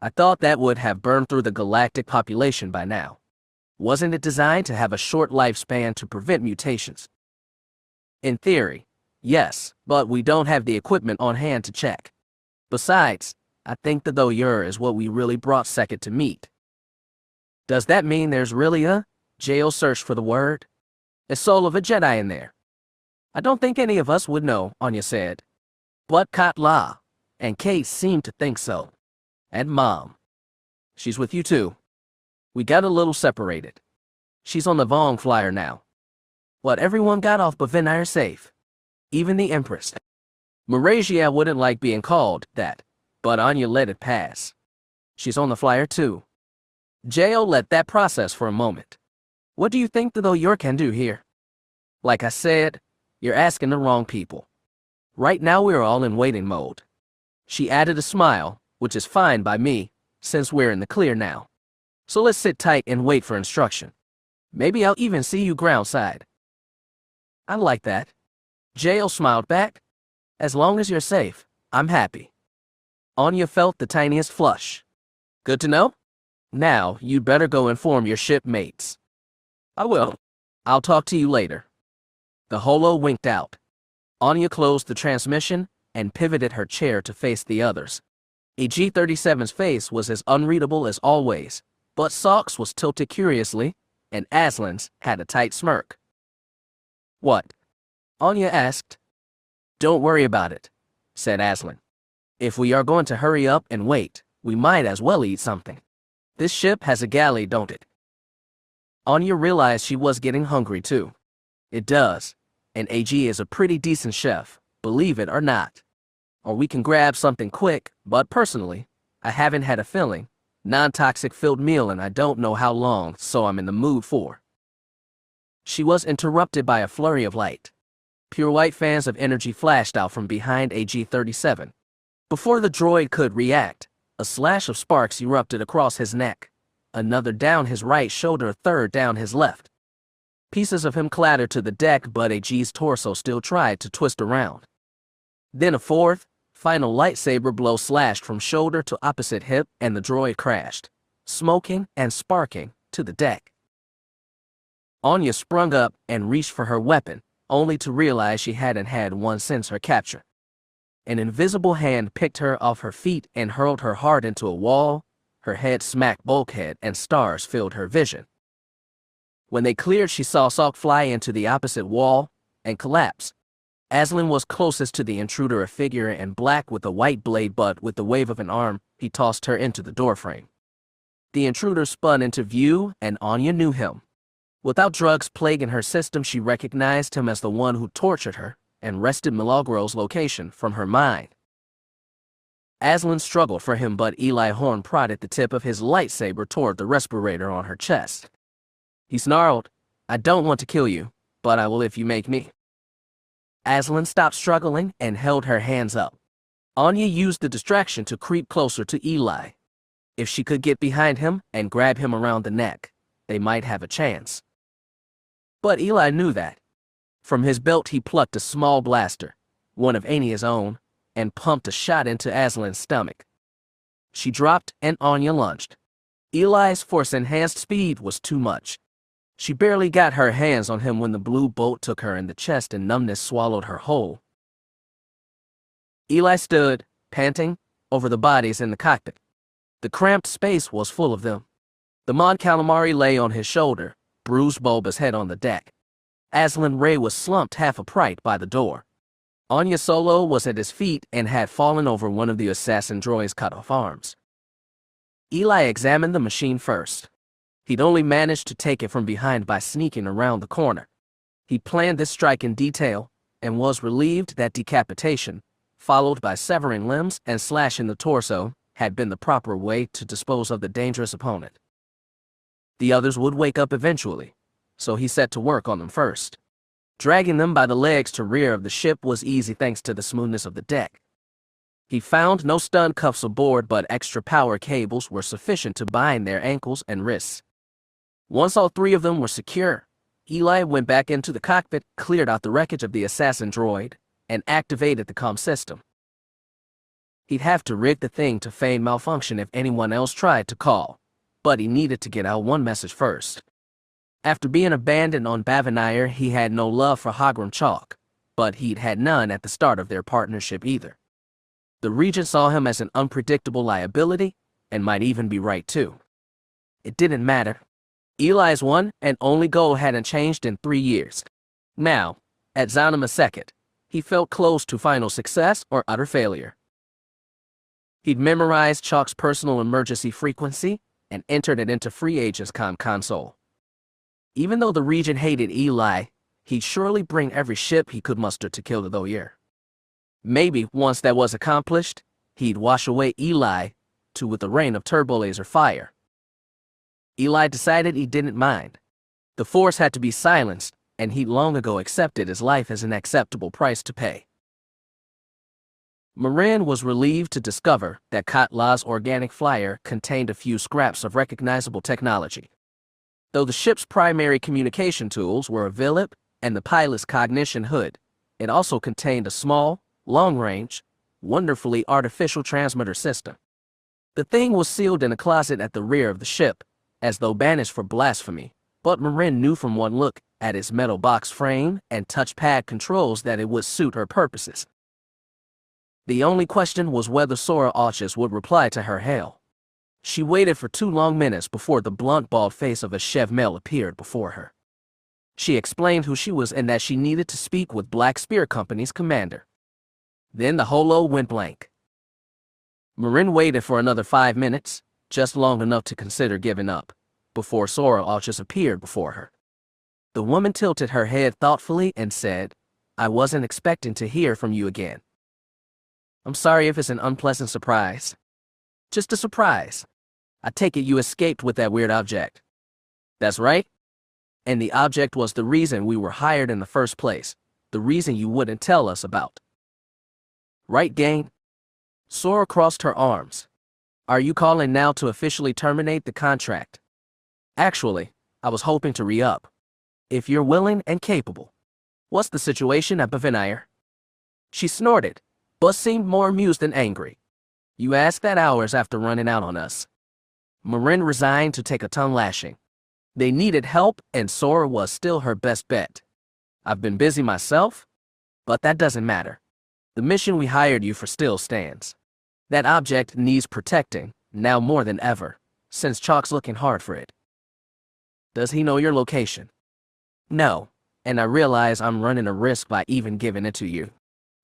I thought that would have burned through the galactic population by now. Wasn't it designed to have a short lifespan to prevent mutations? In theory, yes, but we don't have the equipment on hand to check. Besides, I think the Doyer is what we really brought Second to meet. Does that mean there's really a J.O. search for the word? A soul of a Jedi in there? I don't think any of us would know, Anya said. But Katla and Kate seem to think so. And Mom. She's with you too. We got a little separated. She's on the Vong flyer now. What, everyone got off Bevenire safe? Even the Empress. Marasiah wouldn't like being called that, but Anya let it pass. She's on the flyer too. J.O. let that process for a moment. What do you think the Doyer can do here? Like I said, you're asking the wrong people. Right now we're all in waiting mode. She added a smile, which is fine by me, since we're in the clear now. So let's sit tight and wait for instruction. Maybe I'll even see you groundside. I like that. J.O. smiled back. As long as you're safe, I'm happy. Anya felt the tiniest flush. Good to know? Now, you'd better go inform your shipmates. I will. I'll talk to you later. The holo winked out. Anya closed the transmission and pivoted her chair to face the others. A G-37's face was as unreadable as always, but Salk's was tilted curiously, and Aslan's had a tight smirk. "What?" Ania asked. "Don't worry about it," said Aslan. "If we are going to hurry up and wait, we might as well eat something. This ship has a galley, don't it?" Ania realized she was getting hungry too. It does, and AG is a pretty decent chef, believe it or not. Or we can grab something quick, but personally, I haven't had a filling, non-toxic filled meal and I don't know how long, so I'm in the mood for. She was interrupted by a flurry of light. Pure white fans of energy flashed out from behind AG-37. Before the droid could react, a slash of sparks erupted across his neck, another down his right shoulder, a third down his left. Pieces of him clattered to the deck, but AG's torso still tried to twist around. Then a fourth, final lightsaber blow slashed from shoulder to opposite hip, and the droid crashed, smoking and sparking, to the deck. Ania sprung up and reached for her weapon, only to realize she hadn't had one since her capture. An invisible hand picked her off her feet and hurled her hard into a wall. Her head smacked bulkhead and stars filled her vision. When they cleared, she saw Salk fly into the opposite wall and collapse. Aslan was closest to the intruder, a figure in black with a white blade, but with the wave of an arm, he tossed her into the doorframe. The intruder spun into view, and Ania knew him. Without drugs plaguing her system, she recognized him as the one who tortured her and wrested Milagro's location from her mind. Aslan struggled for him, but Eli Horn prodded the tip of his lightsaber toward the respirator on her chest. He snarled, "I don't want to kill you, but I will if you make me." Aslan stopped struggling and held her hands up. Ania used the distraction to creep closer to Eli. If she could get behind him and grab him around the neck, they might have a chance. But Eli knew that. From his belt he plucked a small blaster, one of Ania's own, and pumped a shot into Aslan's stomach. She dropped and Ania lunged. Eli's force-enhanced speed was too much. She barely got her hands on him when the blue bolt took her in the chest and numbness swallowed her whole. Eli stood, panting, over the bodies in the cockpit. The cramped space was full of them. The Mon Calamari lay on his shoulder, bruised bulbous head on the deck. Aslan Ray was slumped half upright by the door. Ania Solo was at his feet and had fallen over one of the assassin droid's cut-off arms. Eli examined the machine first. He'd only managed to take it from behind by sneaking around the corner. He planned this strike in detail and was relieved that decapitation, followed by severing limbs and slashing the torso, had been the proper way to dispose of the dangerous opponent. The others would wake up eventually, so he set to work on them first. Dragging them by the legs to rear of the ship was easy thanks to the smoothness of the deck. He found no stun cuffs aboard, but extra power cables were sufficient to bind their ankles and wrists. Once all three of them were secure, Eli went back into the cockpit, cleared out the wreckage of the assassin droid, and activated the comm system. He'd have to rig the thing to feign malfunction if anyone else tried to call, but he needed to get out one message first. After being abandoned on Bavanire, he had no love for Hogrum Chalk, but he'd had none at the start of their partnership either. The Regent saw him as an unpredictable liability, and might even be right too. It didn't matter. Eli's one and only goal hadn't changed in 3 years. Now, at Zonima Second, he felt close to final success or utter failure. He'd memorized Chalk's personal emergency frequency and entered it into Free Agents console. Even though the Regent hated Eli, he'd surely bring every ship he could muster to kill the Doyer. Maybe once that was accomplished, he'd wash away Eli, too, with a rain of turbolaser fire. Eli decided he didn't mind. The Force had to be silenced, and he'd long ago accepted his life as an acceptable price to pay. Moran was relieved to discover that Katla's organic flyer contained a few scraps of recognizable technology. Though the ship's primary communication tools were a VLIP and the pilot's cognition hood, it also contained a small, long-range, wonderfully artificial transmitter system. The thing was sealed in a closet at the rear of the ship, as though banished for blasphemy, but Marin knew from one look at its metal box frame and touchpad controls that it would suit her purposes. The only question was whether Sora Auchus would reply to her hail. She waited for 2 long minutes before the blunt, bald face of a Chev male appeared before her. She explained who she was and that she needed to speak with Black Spear Company's commander. Then the holo went blank. Marin waited for another 5 minutes, just long enough to consider giving up, before Sora just appeared before her. The woman tilted her head thoughtfully and said, "I wasn't expecting to hear from you again. I'm sorry if it's an unpleasant surprise. Just a surprise. I take it you escaped with that weird object." "That's right. And the object was the reason we were hired in the first place, the reason you wouldn't tell us about." "Right, gang?" Sora crossed her arms. "Are you calling now to officially terminate the contract?" "Actually, I was hoping to re-up. If you're willing and capable. What's the situation at Bavinire?" She snorted, but seemed more amused than angry. "You asked that hours after running out on us." Marin resigned to take a tongue lashing. They needed help, and Sora was still her best bet. "I've been busy myself, but that doesn't matter. The mission we hired you for still stands. That object needs protecting, now more than ever, since Chalk's looking hard for it." "Does he know your location?" "No, and I realize I'm running a risk by even giving it to you.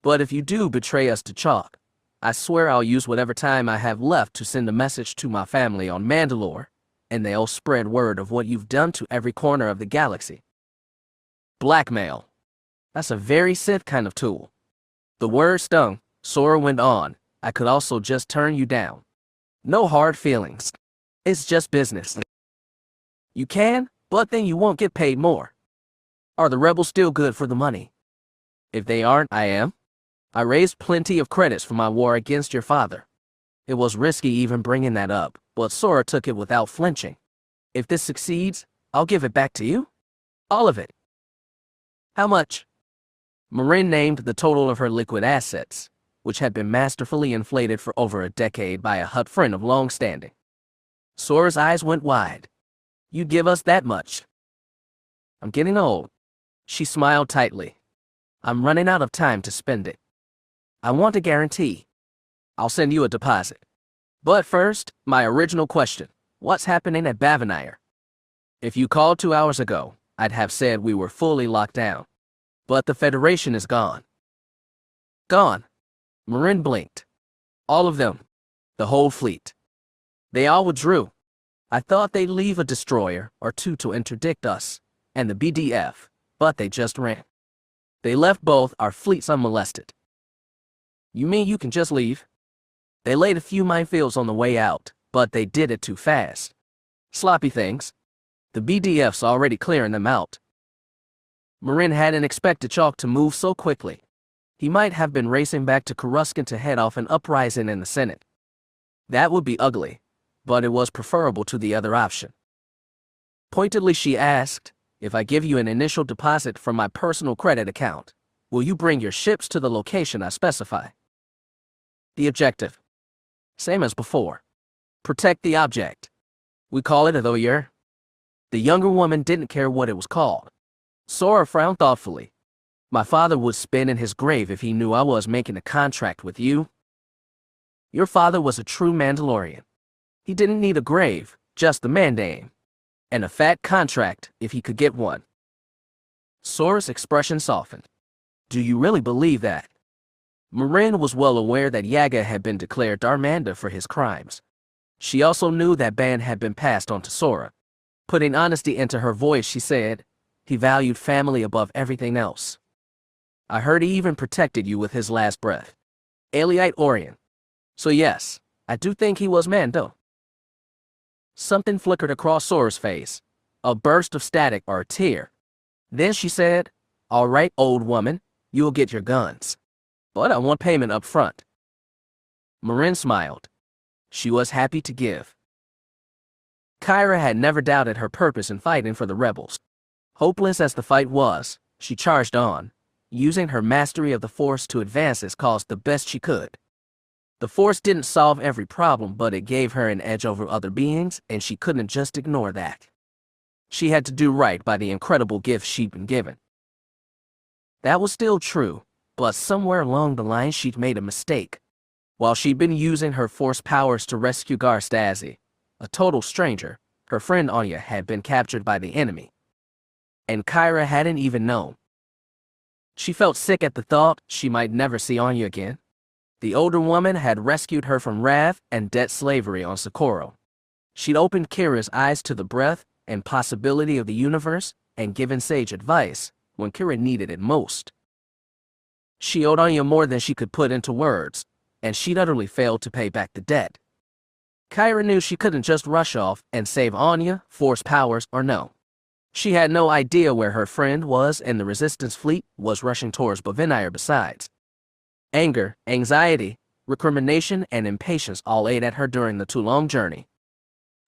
But if you do betray us to Chalk, I swear I'll use whatever time I have left to send a message to my family on Mandalore, and they'll spread word of what you've done to every corner of the galaxy." Blackmail. That's a very Sith kind of tool. The word stung. Sora went on, "I could also just turn you down. No hard feelings. It's just business." "You can, but then you won't get paid more. Are the rebels still good for the money?" "If they aren't, I am. I raised plenty of credits for my war against your father. It was risky even bringing that up, but Sora took it without flinching. If this succeeds, I'll give it back to you. All of it." "How much?" Marin named the total of her liquid assets, which had been masterfully inflated for over a decade by a Hutt friend of long standing. Sora's eyes went wide. "You'd give us that much?" "I'm getting old." She smiled tightly. "I'm running out of time to spend it. I want a guarantee. I'll send you a deposit. But first, my original question. What's happening at Bavinire?" "If you called 2 hours ago, I'd have said we were fully locked down. But the Federation is gone." "Gone?" Marin blinked. "All of them. The whole fleet. They all withdrew. I thought they'd leave a destroyer or 2 to interdict us and the BDF, but they just ran. They left both our fleets unmolested." "You mean you can just leave?" "They laid a few minefields on the way out, but they did it too fast. Sloppy things. The BDF's already clearing them out." Marin hadn't expected Chalk to move so quickly. He might have been racing back to Coruscant to head off an uprising in the Senate. That would be ugly, but it was preferable to the other option. Pointedly she asked, "If I give you an initial deposit from my personal credit account, will you bring your ships to the location I specify?" "The objective. Same as before. Protect the object. We call it a though." The younger woman didn't care what it was called. Sora frowned thoughtfully. "My father would spin in his grave if he knew I was making a contract with you." "Your father was a true Mandalorian. He didn't need a grave, just the mandame. And a fat contract if he could get one." Sora's expression softened. "Do you really believe that?" Marin was well aware that Yaga had been declared Darmanda for his crimes. She also knew that ban had been passed on to Sora. Putting honesty into her voice, she said, "He valued family above everything else. I heard he even protected you with his last breath. Aliite Orion. So yes, I do think he was Mando." Something flickered across Sora's face, a burst of static or a tear. Then she said, "All right, old woman, you'll get your guns. But I want payment up front." Marin smiled. She was happy to give. Kyra had never doubted her purpose in fighting for the rebels. Hopeless as the fight was, she charged on, using her mastery of the Force to advance its cause the best she could. The Force didn't solve every problem, but it gave her an edge over other beings, and she couldn't just ignore that. She had to do right by the incredible gift she'd been given. That was still true, but somewhere along the line she'd made a mistake. While she'd been using her Force powers to rescue Stazi, a total stranger, her friend Ania had been captured by the enemy. And Kyra hadn't even known. She felt sick at the thought she might never see Ania again. The older woman had rescued her from wrath and debt slavery on Socorro. She'd opened Kyra's eyes to the breadth and possibility of the universe and given sage advice when Kyra needed it most. She owed Ania more than she could put into words, and she'd utterly failed to pay back the debt. Kyra knew she couldn't just rush off and save Ania, force powers or no. She had no idea where her friend was, and the resistance fleet was rushing towards Bovenire besides. Anger, anxiety, recrimination, and impatience all ate at her during the too-long journey.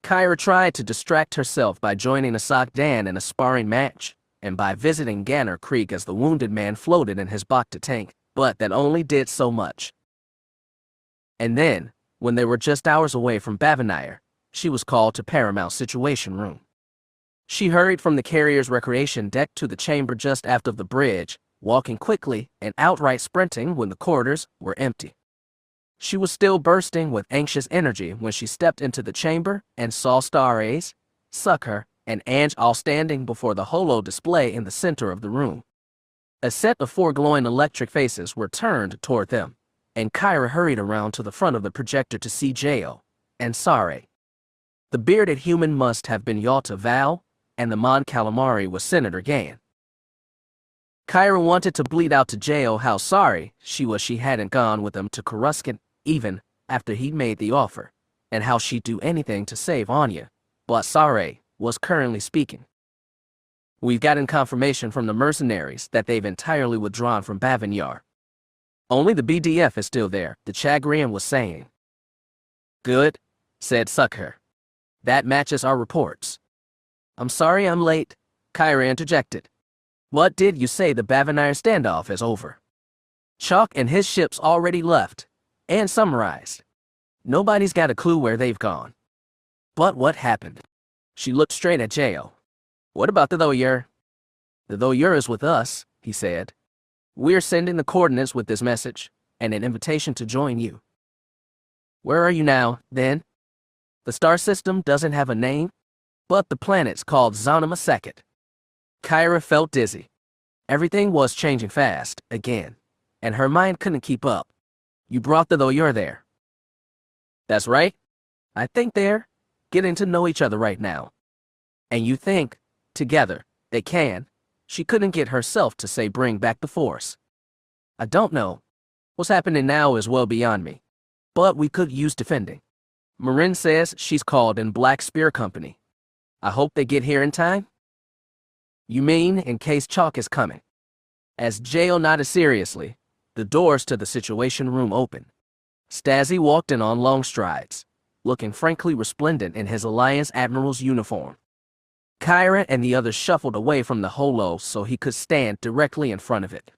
Kyra tried to distract herself by joining Asajj Dan in a sparring match, and by visiting Ganner Creek as the wounded man floated in his Bacta tank, but that only did so much. And then, when they were just hours away from Bovenire, she was called to Paramount's Situation Room. She hurried from the carrier's recreation deck to the chamber just aft of the bridge, walking quickly and outright sprinting when the corridors were empty. She was still bursting with anxious energy when she stepped into the chamber and saw Stazi, Sucker, and Ange all standing before the holo display in the center of the room. A set of 4 glowing electric faces were turned toward them, and Kyra hurried around to the front of the projector to see Jo and Sare. The bearded human must have been Yalta Val, and the Mon Calamari was Senator Gan. Kyra wanted to bleat out to Jo how sorry she was she hadn't gone with him to Coruscant even after he'd made the offer, and how she'd do anything to save Ania, but Sare was currently speaking. We've gotten confirmation from the mercenaries that they've entirely withdrawn from Bovenire. Only the BDF is still there, the Chagrian was saying. Good, said Sucker. That matches our reports. I'm sorry I'm late, Kyra interjected. What did you say? The Bovenire standoff is over? Chalk and his ships already left, and summarized. Nobody's got a clue where they've gone. But what happened? She looked straight at Jo. What about the Thoyur? The Thoyur is with us, he said. We're sending the coordinates with this message, and an invitation to join you. Where are you now, then? The star system doesn't have a name, but the planet's called Zonima Second. Kyra felt dizzy. Everything was changing fast, again, and her mind couldn't keep up. You brought the Thoyur there. That's right. I think they're getting to know each other right now. And you think, together, they can. She couldn't get herself to say bring back the Force. I don't know. What's happening now is well beyond me. But we could use defending. Marin says she's called in Black Spear Company. I hope they get here in time. You mean in case Chalk is coming? As Jo nodded seriously, the doors to the Situation Room opened. Stazi walked in on long strides, looking frankly resplendent in his Alliance Admiral's uniform. Kyra and the others shuffled away from the holo so he could stand directly in front of it.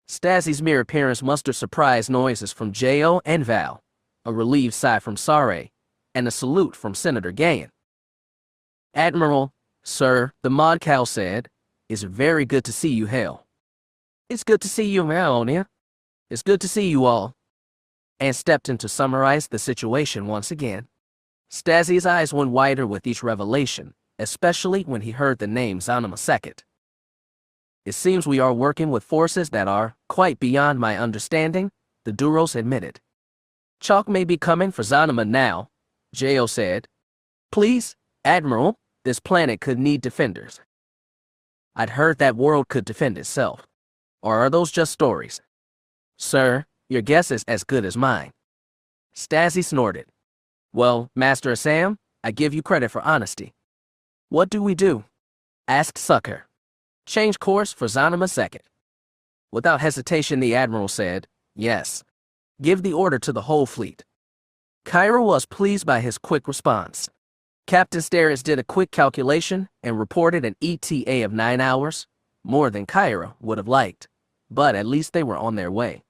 Stazi's mere appearance mustered surprised noises from Jo and Val, a relieved sigh from Sare, and a salute from Senator Gan. Admiral, sir, the Mod Cal said, it's very good to see you, Hale. It's good to see you, Ania. It's good to see you all. And stepped in to summarize the situation once again. Stazi's eyes went wider with each revelation, especially when he heard the name Zonima Second. It seems we are working with forces that are quite beyond my understanding, the Duros admitted. Chalk may be coming for Zonima now, Jo said. Please, Admiral, this planet could need defenders. I'd heard that world could defend itself. Or are those just stories? Sir, your guess is as good as mine. Stazi snorted. Well, Master Assam, I give you credit for honesty. What do we do? Asked Sucker. Change course for Zonima Second. Without hesitation, the Admiral said, yes. Give the order to the whole fleet. Kyra was pleased by his quick response. Captain Steris did a quick calculation and reported an ETA of 9 hours, more than Kyra would have liked, but at least they were on their way.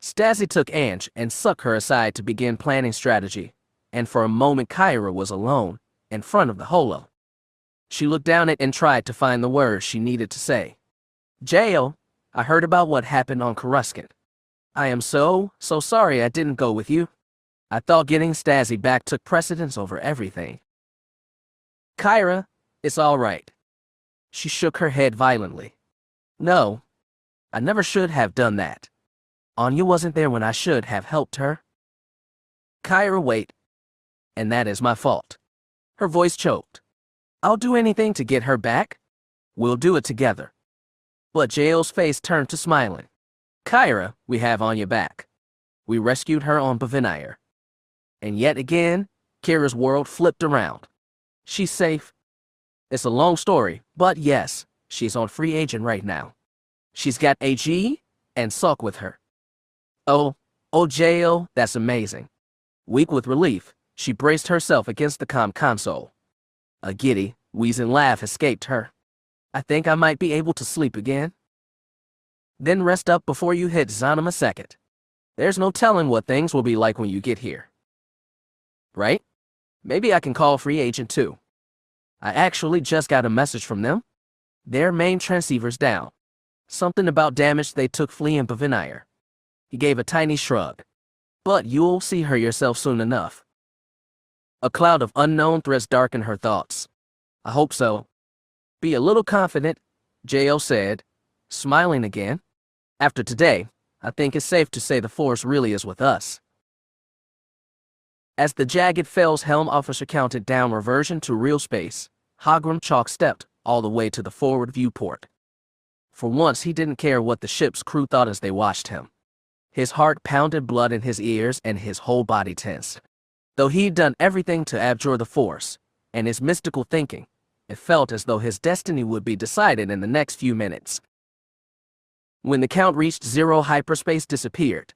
Stazi took Ange and sucked her aside to begin planning strategy, and for a moment Kyra was alone, in front of the holo. She looked down it and tried to find the words she needed to say. Jo, I heard about what happened on Coruscant. I am so sorry I didn't go with you. I thought getting Stazi back took precedence over everything. Kyra, it's all right. She shook her head violently. No, I never should have done that. Ania wasn't there when I should have helped her. Kyra, wait. And that is my fault. Her voice choked. I'll do anything to get her back. We'll do it together. But Jael's face turned to smiling. Kyra, we have Ania back. We rescued her on Bavinire. And yet again, Kyra's world flipped around. She's safe. It's a long story, but yes, she's on free agent right now. She's got AG and Sulk with her. Oh, Jael, that's amazing. Weak with relief, she braced herself against the console. A giddy, wheezing laugh escaped her. I think I might be able to sleep again. Then rest up before you hit Zanima second. There's no telling what things will be like when you get here. Right? Maybe I can call free agent too. I actually just got a message from them. Their main transceiver's down. Something about damage they took fleeing Bavinire. He gave a tiny shrug. But you'll see her yourself soon enough. A cloud of unknown threats darkened her thoughts. I hope so. Be a little confident, Jael said, smiling again. After today, I think it's safe to say the Force really is with us. As the Jagged Fel's helm officer counted down reversion to real space, Hogrum chalk stepped all the way to the forward viewport. For once, he didn't care what the ship's crew thought as they watched him. His heart pounded, blood in his ears, and his whole body tensed. Though he'd done everything to abjure the Force and his mystical thinking, it felt as though his destiny would be decided in the next few minutes. When the count reached zero, hyperspace disappeared.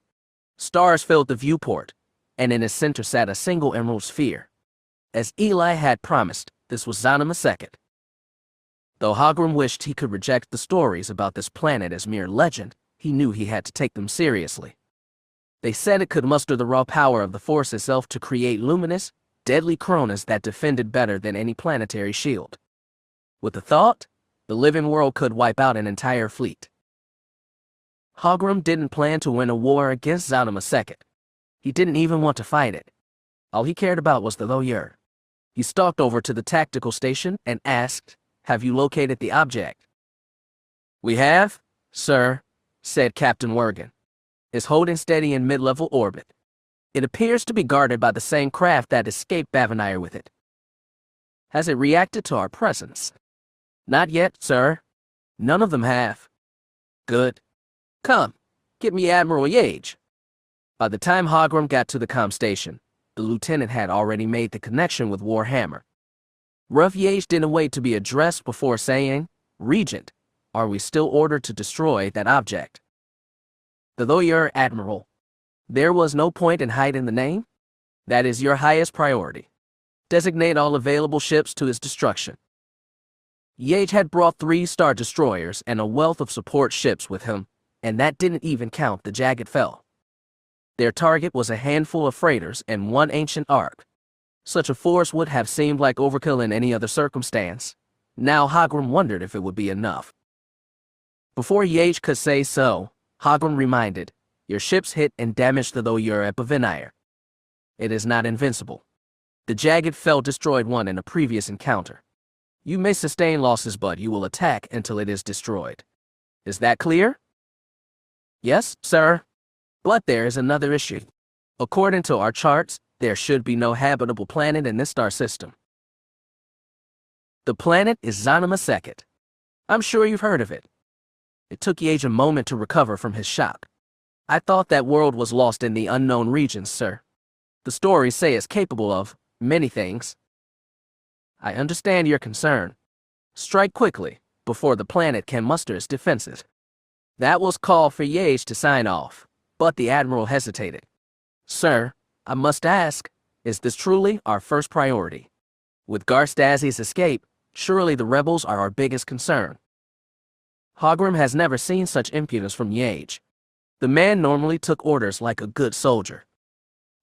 Stars filled the viewport, and in its center sat a single emerald sphere. As Eli had promised, this was Zanima second. Though Hogrum wished he could reject the stories about this planet as mere legend, he knew he had to take them seriously. They said it could muster the raw power of the Force itself to create luminous, deadly coronas that defended better than any planetary shield. With the thought, the living world could wipe out an entire fleet. Hogrum didn't plan to win a war against Zanima second. He didn't even want to fight it. All he cared about was the lawyer. He stalked over to the tactical station and asked, "Have you located the object?" "We have, sir," said Captain Wergen. "It's holding steady in mid-level orbit. It appears to be guarded by the same craft that escaped Bavinire with it." "Has it reacted to our presence?" "Not yet, sir. None of them have." "Good. Come, get me Admiral Yates." By the time Hogrum got to the comm station, the lieutenant had already made the connection with Warhammer. Rough Yates didn't wait to be addressed before saying, "Regent, are we still ordered to destroy that object?" "The lawyer, Admiral. There was no point in hiding the name. That is your highest priority. Designate all available ships to its destruction." Yates had brought 3 Star Destroyers and a wealth of support ships with him, and that didn't even count the Jagged Fel. Their target was a handful of freighters and 1 ancient ark. Such a force would have seemed like overkill in any other circumstance. Now Hogrum wondered if it would be enough. Before Yates could say so, Hogrum reminded, "Your ships hit and damaged the lawyer at Bavinire. It is not invincible. The Jagged Fel destroyed one in a previous encounter. You may sustain losses, but you will attack until it is destroyed. Is that clear?" "Yes, sir. But there is another issue. According to our charts, there should be no habitable planet in this star system." The planet is Zanima second. I'm sure you've heard of it. It took Yates a moment to recover from his shock. "I thought that world was lost in the unknown regions, sir. The stories say it's capable of many things." "I understand your concern. Strike quickly, before the planet can muster its defenses." That was call for Yates to sign off, but the Admiral hesitated. "Sir, I must ask, is this truly our first priority? With Stazi's escape, surely the rebels are our biggest concern." Hogrum has never seen such impudence from Yates. The man normally took orders like a good soldier.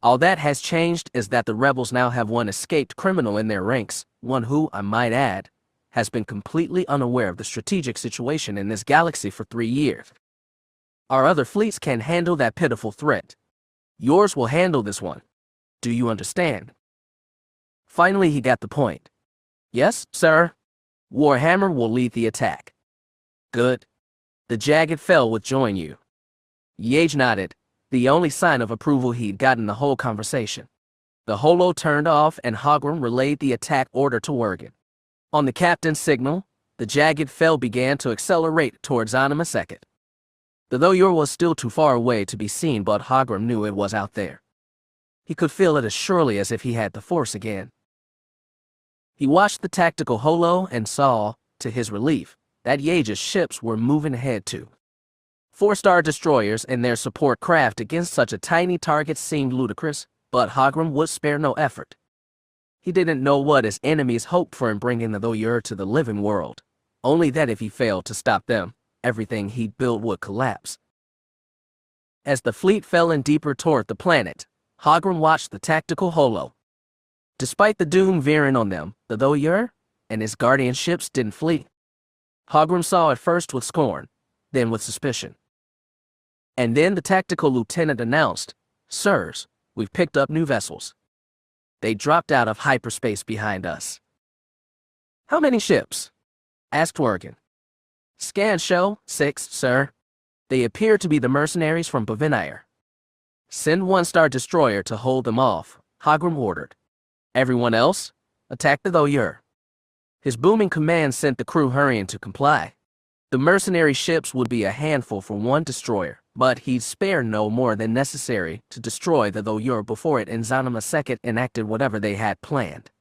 All that has changed is that the rebels now have one escaped criminal in their ranks, one who, I might add, has been completely unaware of the strategic situation in this galaxy for 3 years. Our other fleets can handle that pitiful threat. Yours will handle this one. Do you understand? Finally, he got the point. Yes, sir. Warhammer will lead the attack. Good. The Jagged Fel would join you. Yage nodded, the only sign of approval he'd gotten the whole conversation. The holo turned off and Hogrum relayed the attack order to Wergen. On the captain's signal, the Jagged Fel began to accelerate towards Ania Solo. The Thoyer was still too far away to be seen, but Hogrum knew it was out there. He could feel it as surely as if he had the Force again. He watched the tactical holo and saw, to his relief, that Yage's ships were moving ahead too. 4-star destroyers and their support craft against such a tiny target seemed ludicrous, but Hogrum would spare no effort. He didn't know what his enemies hoped for in bringing the Thoyer to the living world, only that if he failed to stop them, everything he'd built would collapse. As the fleet fell in deeper toward the planet, Hogrum watched the tactical holo. Despite the doom veering on them, the Thoyer and his guardian ships didn't flee. Hogrum saw it first with scorn, then with suspicion. And then the tactical lieutenant announced, "Sirs, we've picked up new vessels. They dropped out of hyperspace behind us." "How many ships?" asked Wergen. "Scans show 6, sir. They appear to be the mercenaries from Bavinir. Send 1-star destroyer to hold them off," Hogrum ordered. "Everyone else, attack the Thoyer." His booming command sent the crew hurrying to comply. The mercenary ships would be a handful for one destroyer, but he'd spare no more than necessary to destroy the Thoyer before it and Ania Solo enacted whatever they had planned.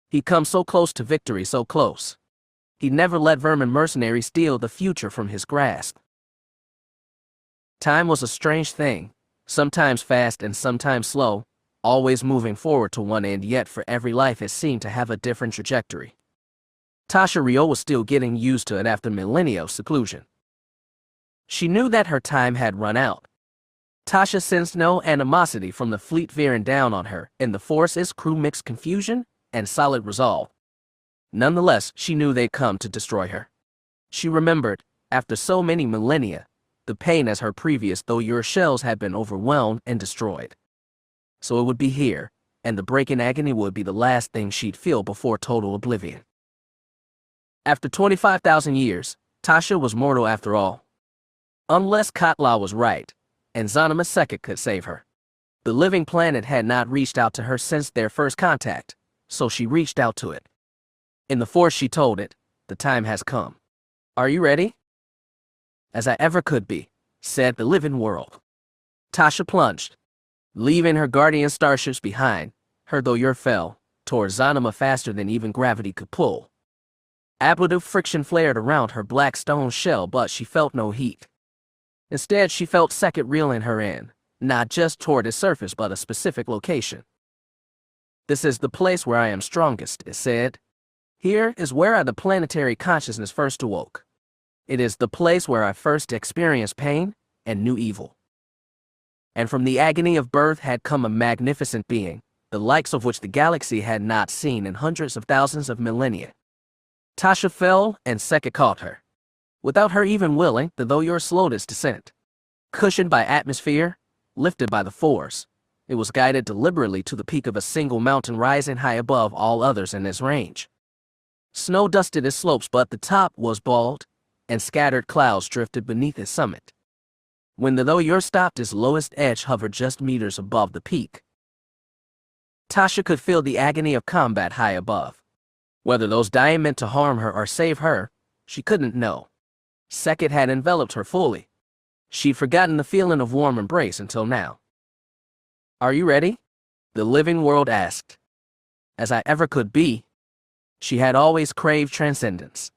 He'd come so close to victory, so close. He'd never let vermin mercenaries steal the future from his grasp. Time was a strange thing, sometimes fast and sometimes slow, always moving forward to one end, yet for every life it seemed to have a different trajectory. Tasha was still getting used to it after millennia of seclusion. She knew that her time had run out. Tasha sensed no animosity from the fleet veering down on her, and the Force's crew mixed confusion and solid resolve. Nonetheless, she knew they'd come to destroy her. She remembered, after so many millennia, the pain as her previous Thoyer shells had been overwhelmed and destroyed. So it would be here, and the break-in agony would be the last thing she'd feel before total oblivion. After 25,000 years, Tasha was mortal after all. Unless Kade was right, and Ania Solo could save her. The living planet had not reached out to her since their first contact, so she reached out to it. In the Force she told it, "The time has come. Are you ready?" "As I ever could be," said the living world. Tasha plunged, leaving her guardian starships behind. Her Thoyer fell towards Ania faster than even gravity could pull. Ablative friction flared around her black stone shell, but she felt no heat. Instead, she felt Solo reeling her in, not just toward its surface, but a specific location. "This is the place where I am strongest," it said. "Here is where the planetary consciousness first awoke. It is the place where I first experienced pain and knew evil. And from the agony of birth had come a magnificent being, the likes of which the galaxy had not seen in hundreds of thousands of millennia." Tasha fell, and Solo caught her. Without her even willing, the Thoyer slowed its descent. Cushioned by atmosphere, lifted by the Force, it was guided deliberately to the peak of a single mountain rising high above all others in its range. Snow dusted its slopes, but the top was bald, and scattered clouds drifted beneath its summit. When the Thoyer stopped, its lowest edge hovered just meters above the peak. Tasha could feel the agony of combat high above. Whether those dying meant to harm her or save her, she couldn't know. Solo had enveloped her fully. She'd forgotten the feeling of warm embrace until now. "Are you ready?" the living world asked. "As I ever could be." She had always craved transcendence.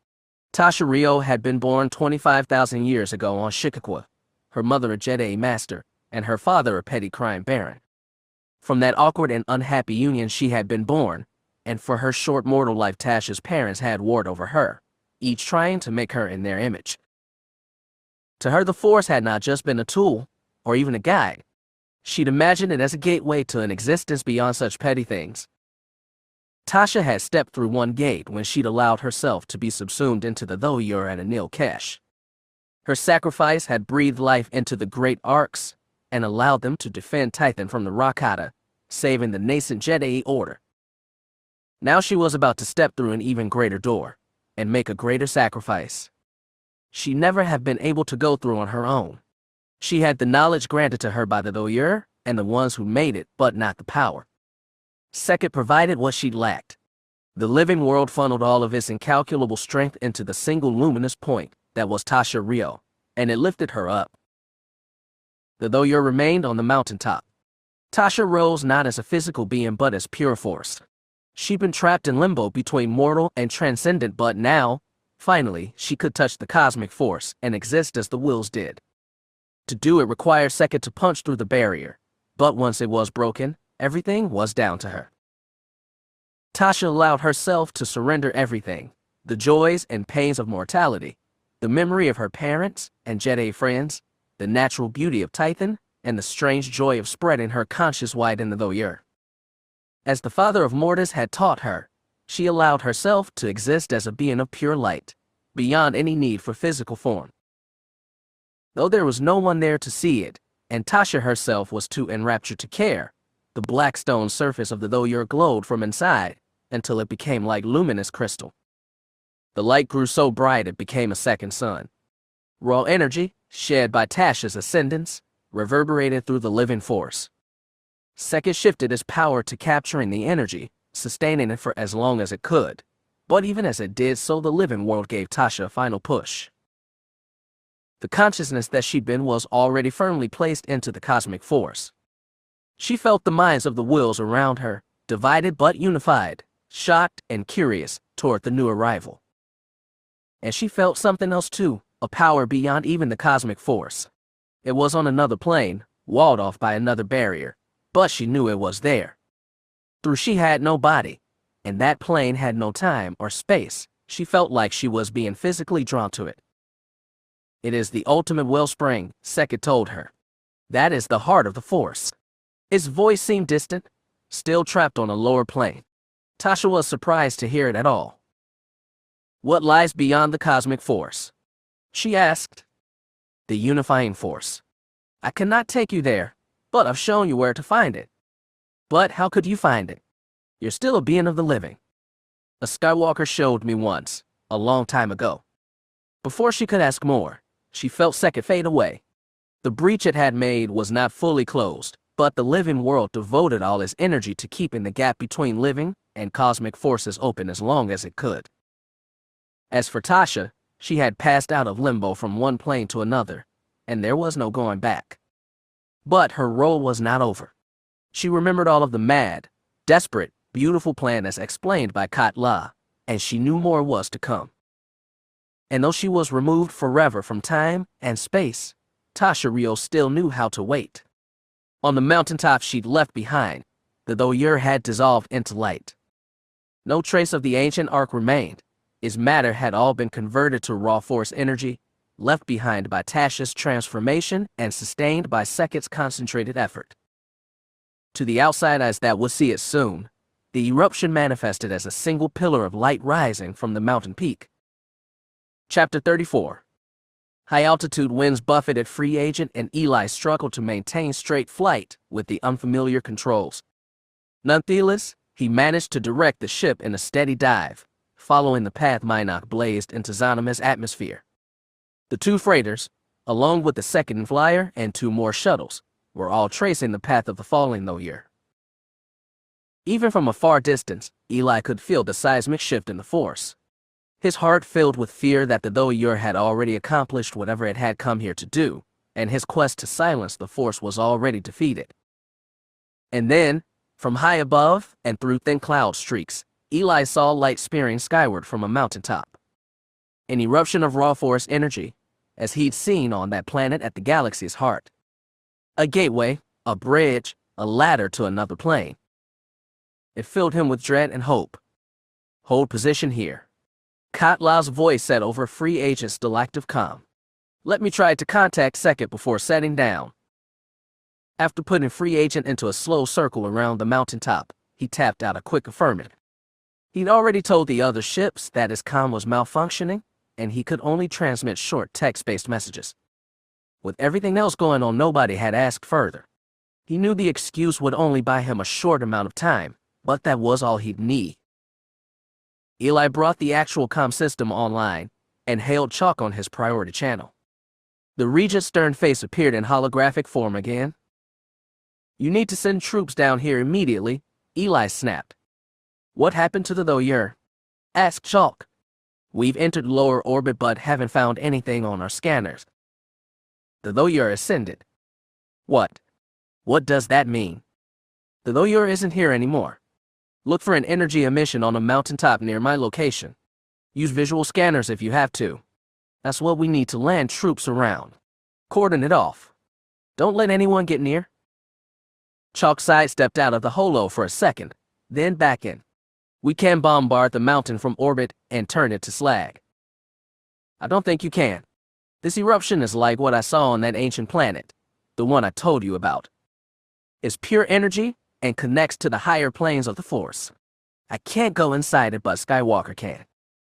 Tasha had been born 25,000 years ago on Shikakwa, her mother a Jedi master, and her father a petty crime baron. From that awkward and unhappy union she had been born, and for her short mortal life Tasha's parents had warred over her, each trying to make her in their image. To her the Force had not just been a tool, or even a guide. She'd imagined it as a gateway to an existence beyond such petty things. Tasha had stepped through one gate when she'd allowed herself to be subsumed into the Thoyer and Anil Kesh. Her sacrifice had breathed life into the great arcs, and allowed them to defend Titan from the Rakata, saving the nascent Jedi Order. Now she was about to step through an even greater door, and make a greater sacrifice. She never had been able to go through on her own. She had the knowledge granted to her by the Doyer and the ones who made it, but not the power. Sekhet provided what she lacked. The living world funneled all of its incalculable strength into the single luminous point that was Tasha Rio, and it lifted her up. The Doyer remained on the mountaintop. Tasha rose not as a physical being but as pure force. She'd been trapped in limbo between mortal and transcendent, but now, finally, she could touch the cosmic force and exist as the wills did. To do it required Sekhet to punch through the barrier, but once it was broken, everything was down to her. Tasha allowed herself to surrender everything, the joys and pains of mortality, the memory of her parents and Jedi friends, the natural beauty of Tython, and the strange joy of spreading her conscience wide in the Doyer. As the Father of Mortis had taught her, she allowed herself to exist as a being of pure light, beyond any need for physical form. Though there was no one there to see it, and Tasha herself was too enraptured to care, the black stone surface of the Doyer glowed from inside until it became like luminous crystal. The light grew so bright it became a second sun. Raw energy, shed by Tasha's ascendance, reverberated through the living force. Sekhet shifted its power to capturing the energy, sustaining it for as long as it could, but even as it did so, the living world gave Tasha a final push. The consciousness that she'd been was already firmly placed into the cosmic force. She felt the minds of the wills around her, divided but unified, shocked and curious toward the new arrival. And she felt something else too, a power beyond even the cosmic force. It was on another plane, walled off by another barrier, but she knew it was there. Though she had no body, and that plane had no time or space, she felt like she was being physically drawn to it. It is the ultimate wellspring, Sekhet told her. That is the heart of the force. Its voice seemed distant, still trapped on a lower plane. Tasha was surprised to hear it at all. What lies beyond the cosmic force? She asked. The unifying force. I cannot take you there, but I've shown you where to find it. But how could you find it? You're still a being of the living. A Skywalker showed me once, a long time ago. Before she could ask more, she felt Sekhet fade away. The breach it had made was not fully closed, but the living world devoted all its energy to keeping the gap between living and cosmic forces open as long as it could. As for Tasha, she had passed out of limbo from one plane to another, and there was no going back. But her role was not over. She remembered all of the mad, desperate, beautiful plan as explained by Kade, and she knew more was to come. And though she was removed forever from time and space, Tasha Rio still knew how to wait. On the mountaintop she'd left behind, the Doyer had dissolved into light. No trace of the ancient arc remained. Its matter had all been converted to raw force energy, left behind by Tasha's transformation and sustained by Sekhet's concentrated effort. To the outside eyes that would see it soon, the eruption manifested as a single pillar of light rising from the mountain peak. Chapter 34. High-altitude winds buffeted Free Agent and Eli struggled to maintain straight flight with the unfamiliar controls. Nonetheless, he managed to direct the ship in a steady dive, following the path Minok blazed into Zonama's atmosphere. The two freighters, along with the second flyer and two more shuttles, were all tracing the path of the falling Doyer. Even from a far distance, Eli could feel the seismic shift in the force. His heart filled with fear that the Doyer had already accomplished whatever it had come here to do, and his quest to silence the force was already defeated. And then, from high above and through thin cloud streaks, Eli saw light spearing skyward from a mountaintop. An eruption of raw force energy, as he'd seen on that planet at the galaxy's heart. A gateway, a bridge, a ladder to another plane. It filled him with dread and hope. Hold position here. Kade's voice said over Free Agent's galactic comm. Let me try to contact Sekhet before setting down. After putting Free Agent into a slow circle around the mountaintop, he tapped out a quick affirmative. He'd already told the other ships that his comm was malfunctioning, and he could only transmit short text-based messages. With everything else going on, nobody had asked further. He knew the excuse would only buy him a short amount of time, but that was all he'd need. Eli brought the actual comm system online and hailed Chalk on his priority channel. The Regent's stern face appeared in holographic form again. "You need to send troops down here immediately," Eli snapped. "What happened to the Thoyer?" asked Chalk. "We've entered lower orbit but haven't found anything on our scanners." "The Thoyer ascended." "What? What does that mean?" "The Thoyer isn't here anymore. Look for an energy emission on a mountaintop near my location. Use visual scanners if you have to. That's what we need to land troops around. Cordon it off. Don't let anyone get near." Chalk sidestepped out of the holo for a second, then back in. "We can bombard the mountain from orbit and turn it to slag." "I don't think you can. This eruption is like what I saw on that ancient planet, the one I told you about. It's pure energy and connects to the higher planes of the Force. I can't go inside it, but Skywalker can.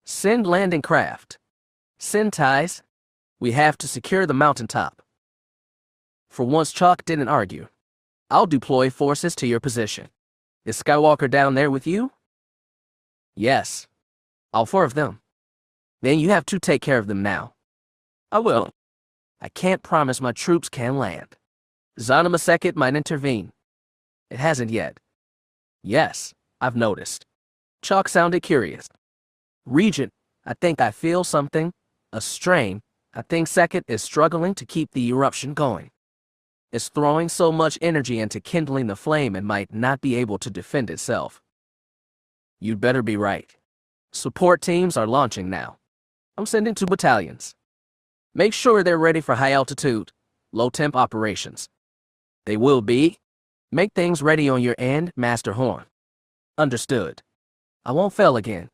Send landing craft. Send ties. We have to secure the mountaintop." For once, Chalk didn't argue. "I'll deploy forces to your position. Is Skywalker down there with you?" "Yes. All 4 of them." "Then you have to take care of them now." "I will." "I can't promise my troops can land. Zanima Sekit might intervene." "It hasn't yet." "Yes, I've noticed." Chalk sounded curious. "Regent, I think I feel something. A strain. I think Sekit is struggling to keep the eruption going. It's throwing so much energy into kindling the flame it might not be able to defend itself." "You'd better be right. Support teams are launching now. I'm sending 2 battalions. Make sure they're ready for high altitude, low temp operations." "They will be. Make things ready on your end, Master Horn." "Understood. I won't fail again."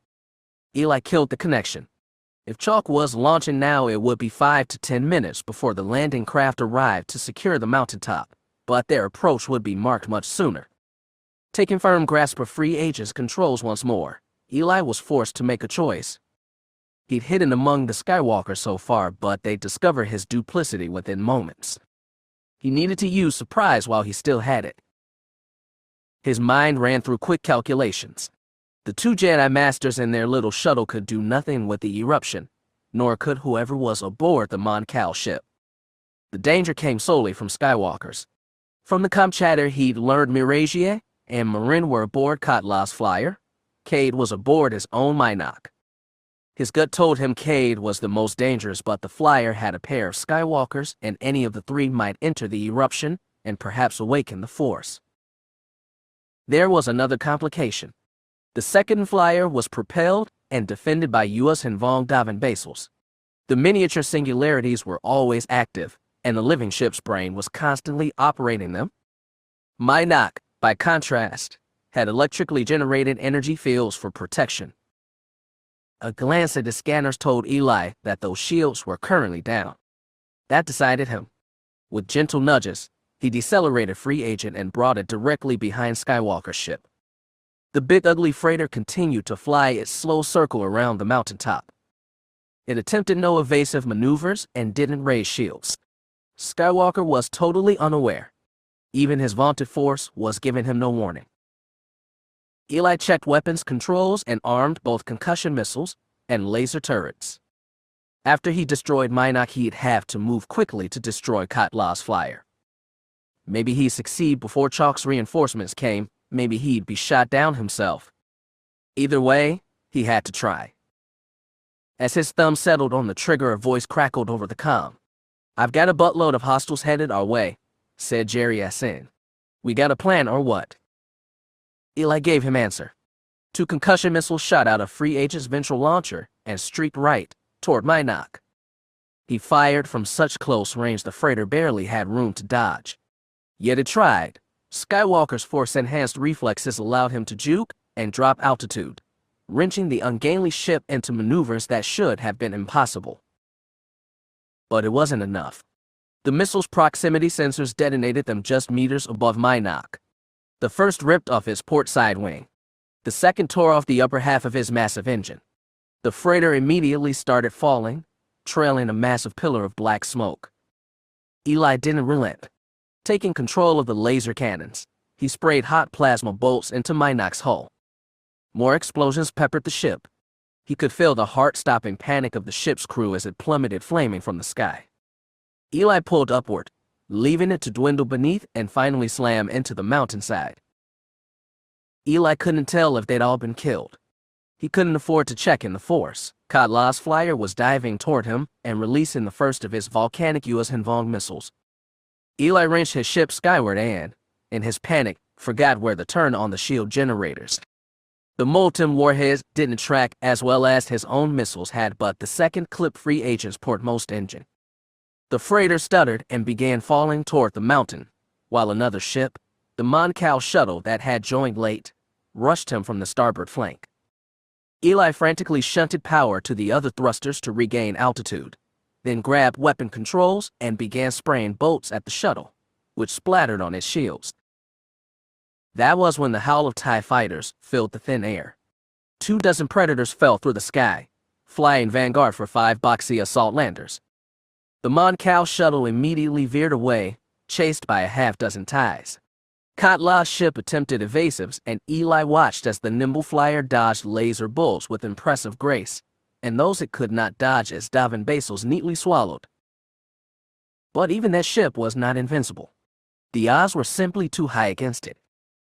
Eli killed the connection. If Chalk was launching now, it would be 5 to 10 minutes before the landing craft arrived to secure the mountaintop, but their approach would be marked much sooner. Taking firm grasp of free agents' controls once more, Eli was forced to make a choice. He'd hidden among the Skywalkers so far, but they'd discover his duplicity within moments. He needed to use surprise while he still had it. His mind ran through quick calculations. The 2 Jedi Masters in their little shuttle could do nothing with the eruption, nor could whoever was aboard the Mon Cal ship. The danger came solely from Skywalkers. From the comm chatter he'd learned Marasiah and Marin were aboard Katla's flyer. Kade was aboard his own Mynock. His gut told him Kade was the most dangerous, but the flyer had a pair of Skywalkers, and any of the 3 might enter the eruption and perhaps awaken the Force. There was another complication. The second flyer was propelled and defended by US and Vong Davin basals. The miniature singularities were always active, and the living ship's brain was constantly operating them. Mynock, by contrast, had electrically generated energy fields for protection. A glance at the scanners told Eli that those shields were currently down. That decided him. With gentle nudges, he decelerated Free Agent and brought it directly behind Skywalker's ship. The big ugly freighter continued to fly its slow circle around the mountaintop. It attempted no evasive maneuvers and didn't raise shields. Skywalker was totally unaware. Even his vaunted force was giving him no warning. Eli checked weapons controls and armed both concussion missiles and laser turrets. After he destroyed Mynock, he'd have to move quickly to destroy Katla's flyer. Maybe he'd succeed before Chalk's reinforcements came. Maybe he'd be shot down himself. Either way, he had to try. As his thumb settled on the trigger, a voice crackled over the comm. "I've got a buttload of hostiles headed our way," said Jerry S.N. "We got a plan or what?" Eli gave him answer. 2 concussion missiles shot out of Free Agent's ventral launcher and streaked right toward Mynock. He fired from such close range the freighter barely had room to dodge. Yet it tried. Skywalker's force-enhanced reflexes allowed him to juke and drop altitude, wrenching the ungainly ship into maneuvers that should have been impossible. But it wasn't enough. The missile's proximity sensors detonated them just meters above Mynock. The first ripped off his port side wing. The second tore off the upper half of his massive engine. The freighter immediately started falling, trailing a massive pillar of black smoke. Eli didn't relent. Taking control of the laser cannons, he sprayed hot plasma bolts into Minok's hull. More explosions peppered the ship. He could feel the heart-stopping panic of the ship's crew as it plummeted flaming from the sky. Eli pulled upward, leaving it to dwindle beneath and finally slam into the mountainside. Eli couldn't tell if they'd all been killed. He couldn't afford to check in the Force. Katla's flyer was diving toward him and releasing the first of his volcanic US Hinvong missiles. Eli wrenched his ship skyward and, in his panic, forgot where to turn on the shield generators. The molten warheads didn't track as well as his own missiles had, but the second clip-free agent's portmost engine. The freighter stuttered and began falling toward the mountain, while another ship, the Moncal shuttle that had joined late, rushed him from the starboard flank. Eli frantically shunted power to the other thrusters to regain altitude, then grabbed weapon controls and began spraying bolts at the shuttle, which splattered on its shields. That was when the howl of TIE fighters filled the thin air. 24 Predators fell through the sky, flying vanguard for 5 boxy assault landers. The Moncal shuttle immediately veered away, chased by a half-dozen TIEs. Katla's ship attempted evasives, and Eli watched as the nimble flyer dodged laser bolts with impressive grace, and those it could not dodge as Davin Basils neatly swallowed. But even that ship was not invincible. The odds were simply too high against it.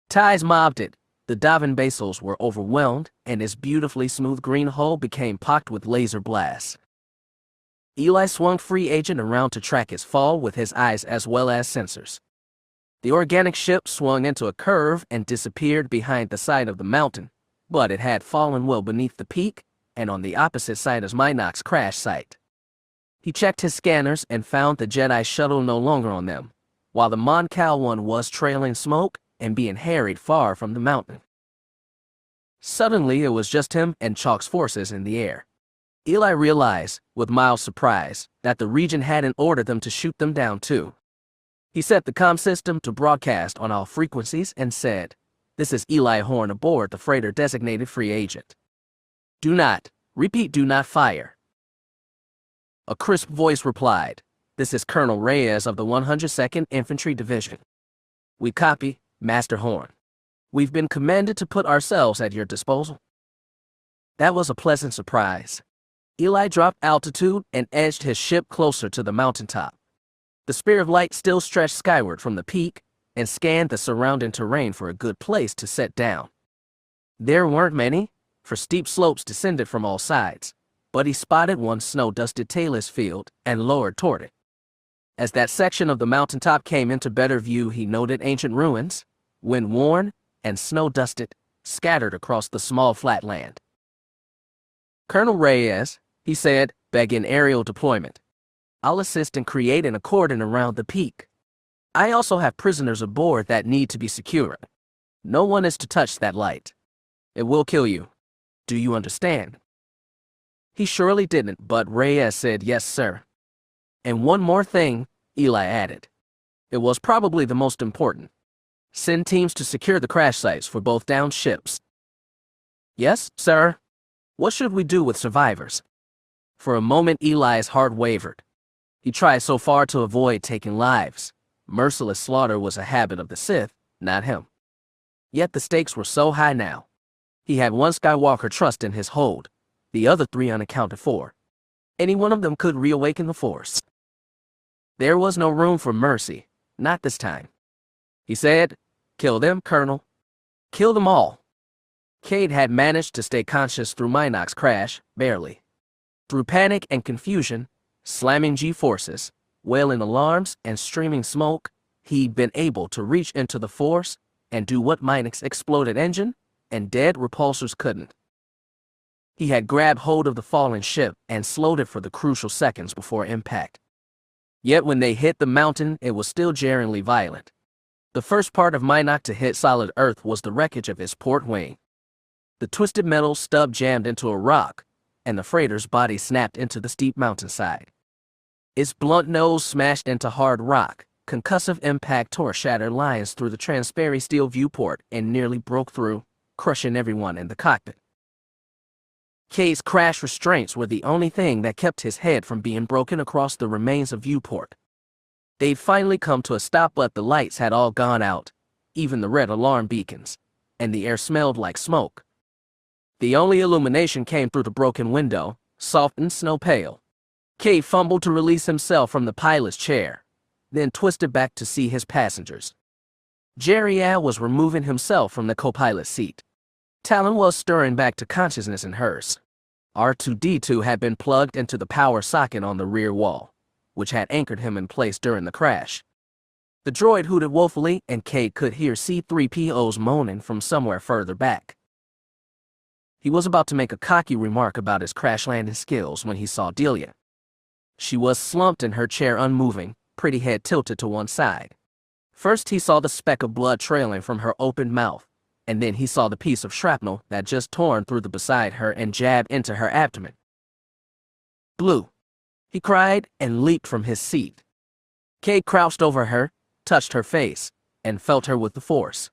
TIEs mobbed it, the Davin Basils were overwhelmed, and its beautifully smooth green hull became pocked with laser blasts. Eli swung free agent around to track its fall with his eyes as well as sensors. The organic ship swung into a curve and disappeared behind the side of the mountain, but it had fallen well beneath the peak and on the opposite side of Minok's crash site. He checked his scanners and found the Jedi shuttle no longer on them, while the Moncal one was trailing smoke and being harried far from the mountain. Suddenly, it was just him and Chalk's forces in the air. Eli realized, with mild surprise, that the Regent hadn't ordered them to shoot them down too. He set the comm system to broadcast on all frequencies and said, "This is Eli Horn aboard the freighter designated free agent. Do not fire." A crisp voice replied, "This is Colonel Reyes of the 102nd Infantry Division. We copy, Master Horn. We've been commanded to put ourselves at your disposal." That was a pleasant surprise. Eli dropped altitude and edged his ship closer to the mountaintop. The spear of light still stretched skyward from the peak and scanned the surrounding terrain for a good place to set down. There weren't many, for steep slopes descended from all sides, but he spotted one snow-dusted Talus field and lowered toward it. As that section of the mountaintop came into better view, he noted ancient ruins, wind-worn and snow-dusted, scattered across the small flat land. "Colonel Reyes," he said, begging aerial deployment. "I'll assist in creating a cordon around the peak. I also have prisoners aboard that need to be secured. No one is to touch that light. It will kill you. Do you understand?" He surely didn't, but Reyes said, "Yes, sir." "And one more thing," Eli added. It was probably the most important. "Send teams to secure the crash sites for both downed ships." "Yes, sir." "What should we do with survivors?" For a moment, Eli's heart wavered. He tried so far to avoid taking lives. Merciless slaughter was a habit of the Sith, not him. Yet the stakes were so high now. He had one Skywalker trust in his hold, the other 3 unaccounted for. Any one of them could reawaken the Force. There was no room for mercy, not this time. He said, "Kill them, Colonel. Kill them all." Cade had managed to stay conscious through Minok's crash, barely. Through panic and confusion, slamming G-forces, wailing alarms, and streaming smoke, he'd been able to reach into the Force and do what Minok's exploded engine and dead repulsors couldn't. He had grabbed hold of the fallen ship and slowed it for the crucial seconds before impact. Yet when they hit the mountain, it was still jarringly violent. The first part of Minok to hit solid earth was the wreckage of his port wing. The twisted metal stub jammed into a rock, and the freighter's body snapped into the steep mountainside. Its blunt nose smashed into hard rock. Concussive impact tore shattered lines through the transparent steel viewport and nearly broke through, crushing everyone in the cockpit. Cade's crash restraints were the only thing that kept his head from being broken across the remains of viewport. They'd finally come to a stop, but the lights had all gone out, even the red alarm beacons, and the air smelled like smoke. The only illumination came through the broken window, soft and snow pale. Cade fumbled to release himself from the pilot's chair, then twisted back to see his passengers. Jerial was removing himself from the co-pilot's seat. Talon was stirring back to consciousness in hers. R2-D2 had been plugged into the power socket on the rear wall, which had anchored him in place during the crash. The droid hooted woefully, and Cade could hear C-3PO's moaning from somewhere further back. He was about to make a cocky remark about his crash landing skills when he saw Delia. She was slumped in her chair, unmoving, pretty head tilted to one side. First he saw the speck of blood trailing from her open mouth, and then he saw the piece of shrapnel that just torn through the beside her and jabbed into her abdomen. "Blue!" he cried and leaped from his seat. Cade crouched over her, touched her face, and felt her with the force.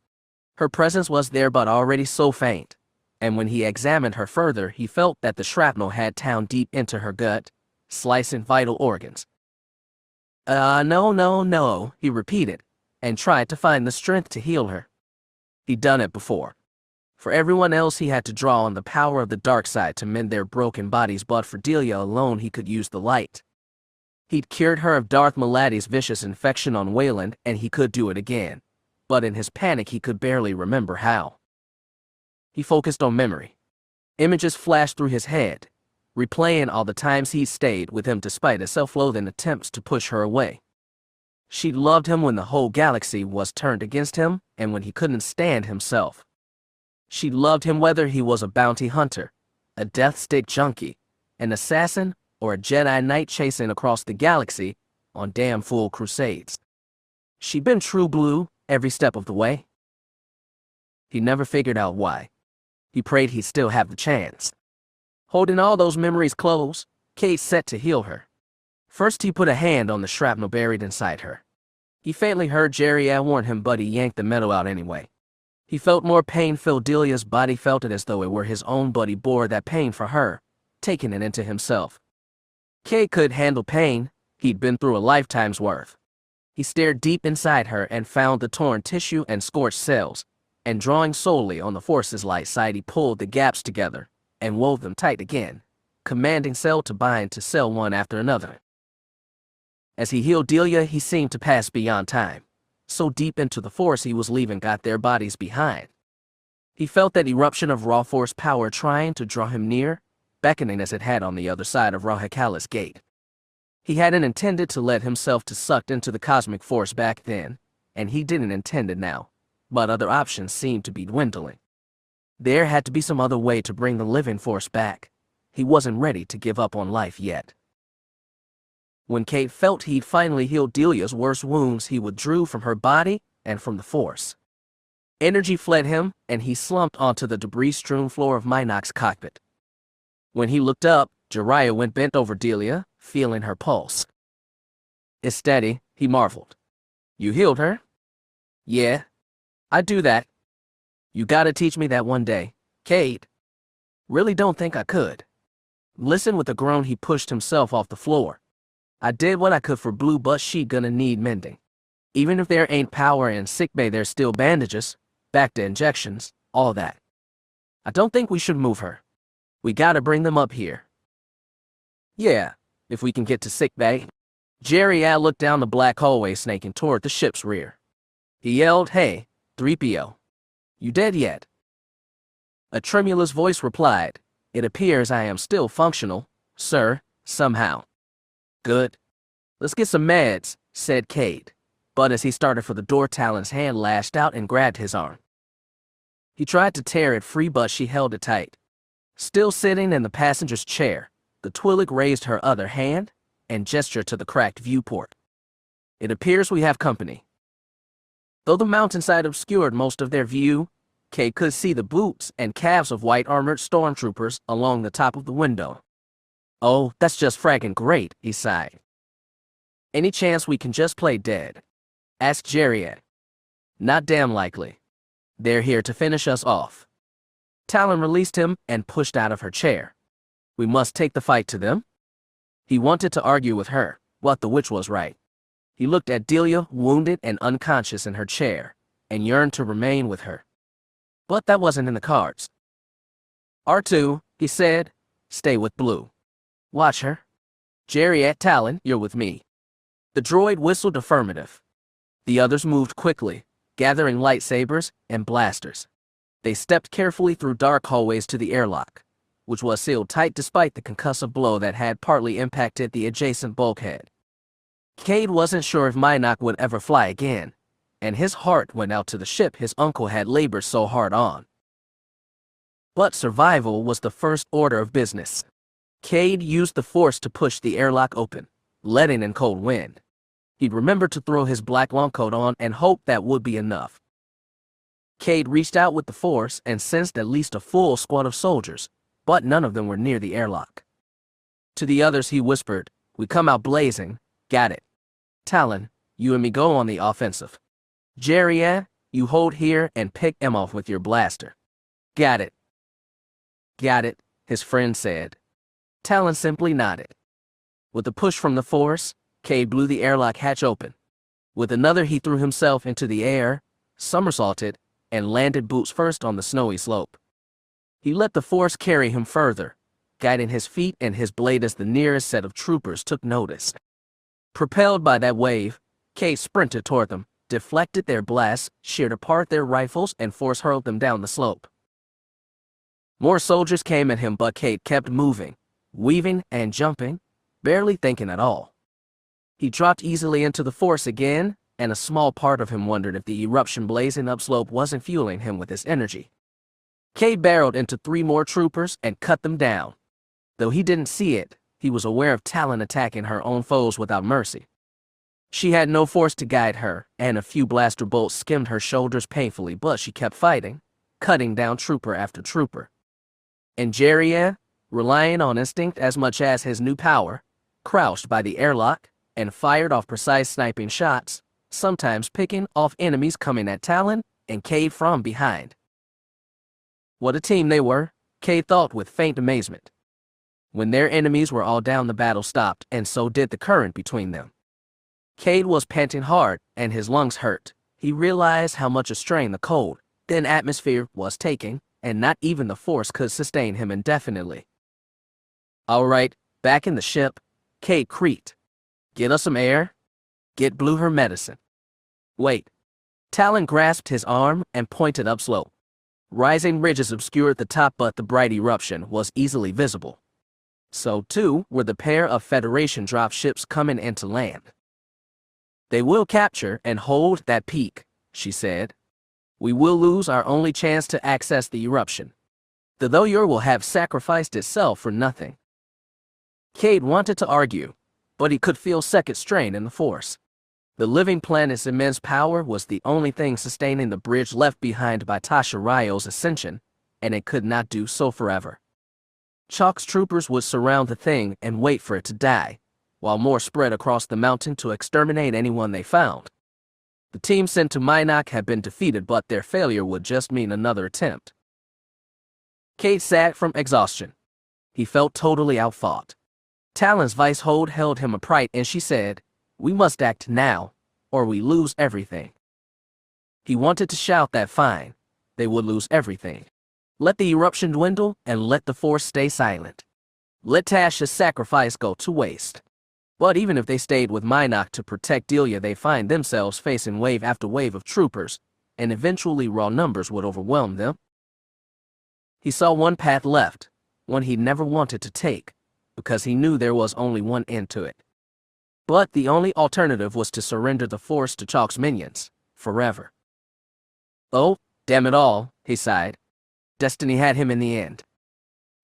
Her presence was there, but already so faint, and when he examined her further, he felt that the shrapnel had towned deep into her gut, slicing vital organs. No, he repeated, and tried to find the strength to heal her. He'd done it before. For everyone else, he had to draw on the power of the dark side to mend their broken bodies, but for Delia alone, he could use the light. He'd cured her of Darth Maladi's vicious infection on Wayland, and he could do it again. But in his panic, he could barely remember how. He focused on memory. Images flashed through his head, replaying all the times he stayed with him despite his self-loathing attempts to push her away. She'd loved him when the whole galaxy was turned against him, and when he couldn't stand himself. She loved him whether he was a bounty hunter, a death stick junkie, an assassin, or a Jedi Knight chasing across the galaxy on damn fool crusades. She'd been true blue every step of the way. He never figured out why. He prayed he'd still have the chance. Holding all those memories close, Cade set to heal her. First he put a hand on the shrapnel buried inside her. He faintly heard Jerial warn him, but he yanked the metal out anyway. He felt more pain fill Delia's body, felt it as though it were his own, but he bore that pain for her, taking it into himself. Cade could handle pain. He'd been through a lifetime's worth. He stared deep inside her and found the torn tissue and scorched cells, and drawing solely on the Force's light side, he pulled the gaps together and wove them tight again, commanding cell to bind to cell one after another. As he healed Delia, he seemed to pass beyond time. So deep into the Force he was leaving got their bodies behind. He felt that eruption of raw Force power trying to draw him near, beckoning as it had on the other side of Rahakala's gate. He hadn't intended to let himself to sucked into the cosmic Force back then, and he didn't intend it now, but other options seemed to be dwindling. There had to be some other way to bring the living Force back. He wasn't ready to give up on life yet. When Cade felt he'd finally healed Delia's worst wounds, he withdrew from her body and from the Force. Energy fled him, and he slumped onto the debris-strewn floor of Minok's cockpit. When he looked up, Jerial went bent over Delia, feeling her pulse. "It's steady," he marveled. "You healed her?" "Yeah, I do that. You gotta teach me that one day, Cade." "Really don't think I could." Listen, with a groan he pushed himself off the floor. "I did what I could for Blue, but she gonna need mending. Even if there ain't power in sickbay, there's still bandages, back to injections, all that. I don't think we should move her. We gotta bring them up here." "Yeah, if we can get to sickbay." Jerial looked down the black hallway snaking toward the ship's rear. He yelled, "Hey, 3PO. You dead yet?" A tremulous voice replied, "It appears I am still functional, sir, somehow." "Good. Let's get some meds," said Cade, but as he started for the door, Talon's hand lashed out and grabbed his arm. He tried to tear it free, but she held it tight. Still sitting in the passenger's chair, the Twi'lek raised her other hand and gestured to the cracked viewport. "It appears we have company." Though the mountainside obscured most of their view, Cade could see the boots and calves of white-armored stormtroopers along the top of the window. "Oh, that's just fraggin' great," he sighed. "Any chance we can just play dead?" asked Jerial. "Not damn likely. They're here to finish us off." Talon released him and pushed out of her chair. "We must take the fight to them?" He wanted to argue with her, but the witch was right. He looked at Delia, wounded and unconscious in her chair, and yearned to remain with her. But that wasn't in the cards. R2, he said, stay with Blue. Watch her. Jerry at Talon, you're with me. The droid whistled affirmative. The others moved quickly, gathering lightsabers and blasters. They stepped carefully through dark hallways to the airlock, which was sealed tight despite the concussive blow that had partly impacted the adjacent bulkhead. Cade wasn't sure if Mynock would ever fly again, and his heart went out to the ship his uncle had labored so hard on. But survival was the first order of business. Cade used the Force to push the airlock open, letting in cold wind. He'd remembered to throw his black long coat on and hoped that would be enough. Cade reached out with the Force and sensed at least a full squad of soldiers, but none of them were near the airlock. To the others he whispered, "We come out blazing, got it. Talon, you and me go on the offensive. Jerry, you hold here and pick him off with your blaster." "Got it." "Got it," his friend said. Talon simply nodded. With a push from the Force, Cade blew the airlock hatch open. With another he threw himself into the air, somersaulted, and landed boots first on the snowy slope. He let the Force carry him further, guiding his feet and his blade as the nearest set of troopers took notice. Propelled by that wave, Cade sprinted toward them, deflected their blasts, sheared apart their rifles, and Force hurled them down the slope. More soldiers came at him, but Cade kept moving, weaving and jumping, barely thinking at all. He dropped easily into the Force again, and a small part of him wondered if the eruption blazing upslope wasn't fueling him with his energy. Cade barreled into 3 more troopers and cut them down. Though he didn't see it, he was aware of Talon attacking her own foes without mercy. She had no Force to guide her, and a few blaster bolts skimmed her shoulders painfully, but she kept fighting, cutting down trooper after trooper. And Jerry, relying on instinct as much as his new power, crouched by the airlock and fired off precise sniping shots, sometimes picking off enemies coming at Talon and Cade from behind. What a team they were, Cade thought with faint amazement. When their enemies were all down, the battle stopped, and so did the current between them. Cade was panting hard, and his lungs hurt. He realized how much a strain the cold, thin atmosphere was taking, and not even the Force could sustain him indefinitely. "All right, back in the ship," Cade creaked. "Get us some air. Get Blue her medicine." "Wait." Talon grasped his arm and pointed upslope. Rising ridges obscured the top, but the bright eruption was easily visible. So too were the pair of Federation dropships coming into land. "They will capture and hold that peak," she said. "We will lose our only chance to access the eruption. Though your will have sacrificed itself for nothing." Cade wanted to argue, but he could feel second strain in the Force. The living planet's immense power was the only thing sustaining the bridge left behind by Tasha Ryo's Ascension, and it could not do so forever. Chalk's troopers would surround the thing and wait for it to die, while more spread across the mountain to exterminate anyone they found. The team sent to Mynock had been defeated, but their failure would just mean another attempt. Cade sagged from exhaustion. He felt totally outfought. Talon's vice hold held him upright, and she said, "We must act now, or we lose everything." He wanted to shout that fine, they would lose everything. Let the eruption dwindle, and let the Force stay silent. Let Tasha's sacrifice go to waste. But even if they stayed with Mynock to protect Delia, they find themselves facing wave after wave of troopers, and eventually raw numbers would overwhelm them. He saw one path left, one he never wanted to take, because he knew there was only one end to it. But the only alternative was to surrender the Force to Chalk's minions, forever. "Oh, damn it all," he sighed. Destiny had him in the end.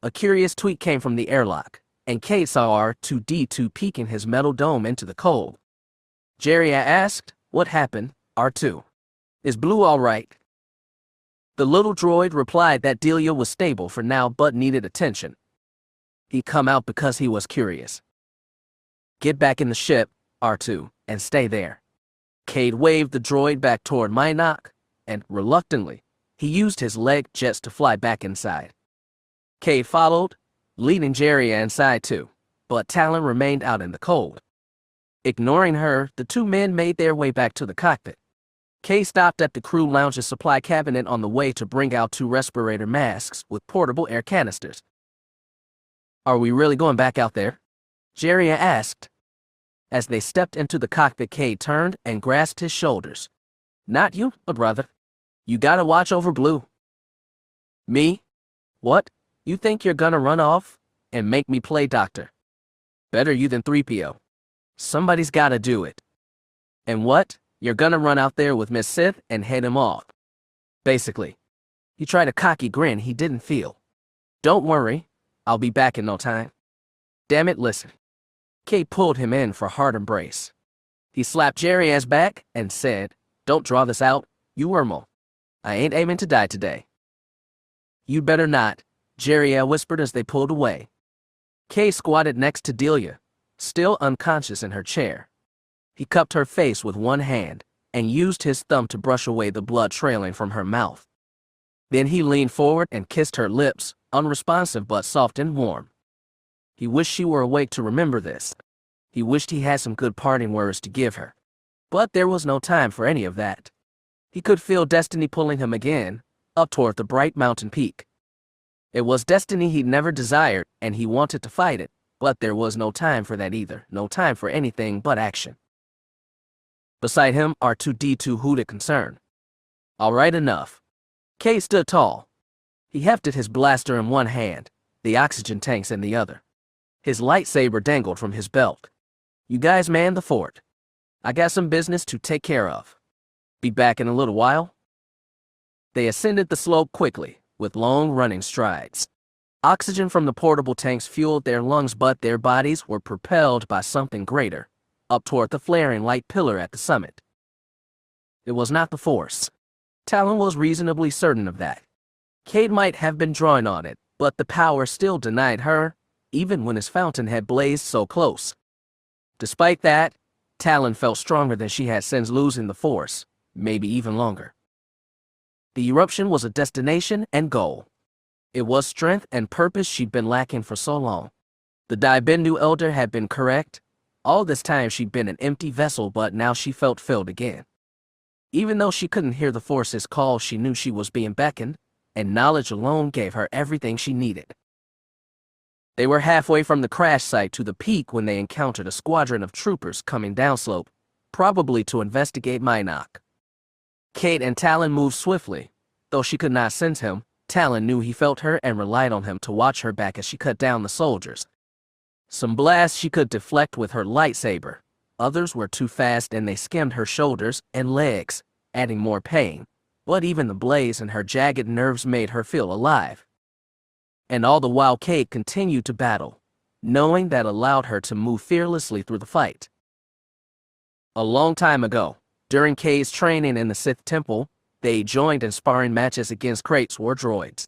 A curious tweak came from the airlock, and Cade saw R2-D2 peeking his metal dome into the cold. Jerry asked, "What happened, R2? Is Blue all right?" The little droid replied that Delia was stable for now but needed attention. He'd come out because he was curious. "Get back in the ship, R2, and stay there." Cade waved the droid back toward Mynock, and, reluctantly, he used his leg jets to fly back inside. Cade followed, leading Jerry inside too, but Talon remained out in the cold. Ignoring her, the two men made their way back to the cockpit. Kade stopped at the crew lounge's supply cabinet on the way to bring out 2 respirator masks with portable air canisters. "Are we really going back out there?" Jeria asked. As they stepped into the cockpit, Kade turned and grasped his shoulders. "Not you, brother. You gotta watch over Blue." "Me? What? You think you're gonna run off and make me play doctor? Better you than 3PO. Somebody's gotta do it. And what? You're gonna run out there with Miss Sith and head him off. Basically." He tried a cocky grin he didn't feel. "Don't worry, I'll be back in no time." "Damn it, listen." Kade pulled him in for a hard embrace. He slapped Jeria's back and said, "Don't draw this out, you wormhole. I ain't aiming to die today." "You'd better not," Jeria whispered as they pulled away. Kade squatted next to Delia, still unconscious in her chair. He cupped her face with one hand and used his thumb to brush away the blood trailing from her mouth. Then he leaned forward and kissed her lips, unresponsive but soft and warm. He wished she were awake to remember this. He wished he had some good parting words to give her. But there was no time for any of that. He could feel destiny pulling him again, up toward the bright mountain peak. It was destiny he'd never desired, and he wanted to fight it, but there was no time for that either, no time for anything but action. Beside him, R2-D2 hooted concern. "All right, enough." Kade stood tall. He hefted his blaster in one hand, the oxygen tanks in the other. His lightsaber dangled from his belt. "You guys man the fort. I got some business to take care of. Be back in a little while." They ascended the slope quickly, with long running strides. Oxygen from the portable tanks fueled their lungs, but their bodies were propelled by something greater, up toward the flaring light pillar at the summit. It was not the Force. Talon was reasonably certain of that. Kade might have been drawing on it, but the power still denied her, even when his fountain had blazed so close. Despite that, Talon felt stronger than she had since losing the Force, maybe even longer. The eruption was a destination and goal. It was strength and purpose she'd been lacking for so long. The Daibendu elder had been correct. All this time she'd been an empty vessel, but now she felt filled again. Even though she couldn't hear the Force's call, she knew she was being beckoned, and knowledge alone gave her everything she needed. They were halfway from the crash site to the peak when they encountered a squadron of troopers coming downslope, probably to investigate Minok. Kade and Talon moved swiftly. Though she could not sense him, Talon knew he felt her and relied on him to watch her back as she cut down the soldiers. Some blasts she could deflect with her lightsaber. Others were too fast and they skimmed her shoulders and legs, adding more pain. But even the blaze in her jagged nerves made her feel alive. And all the while Kade continued to battle, knowing that allowed her to move fearlessly through the fight. A long time ago, during Kade's training in the Sith Temple, they joined in sparring matches against Krait's war droids.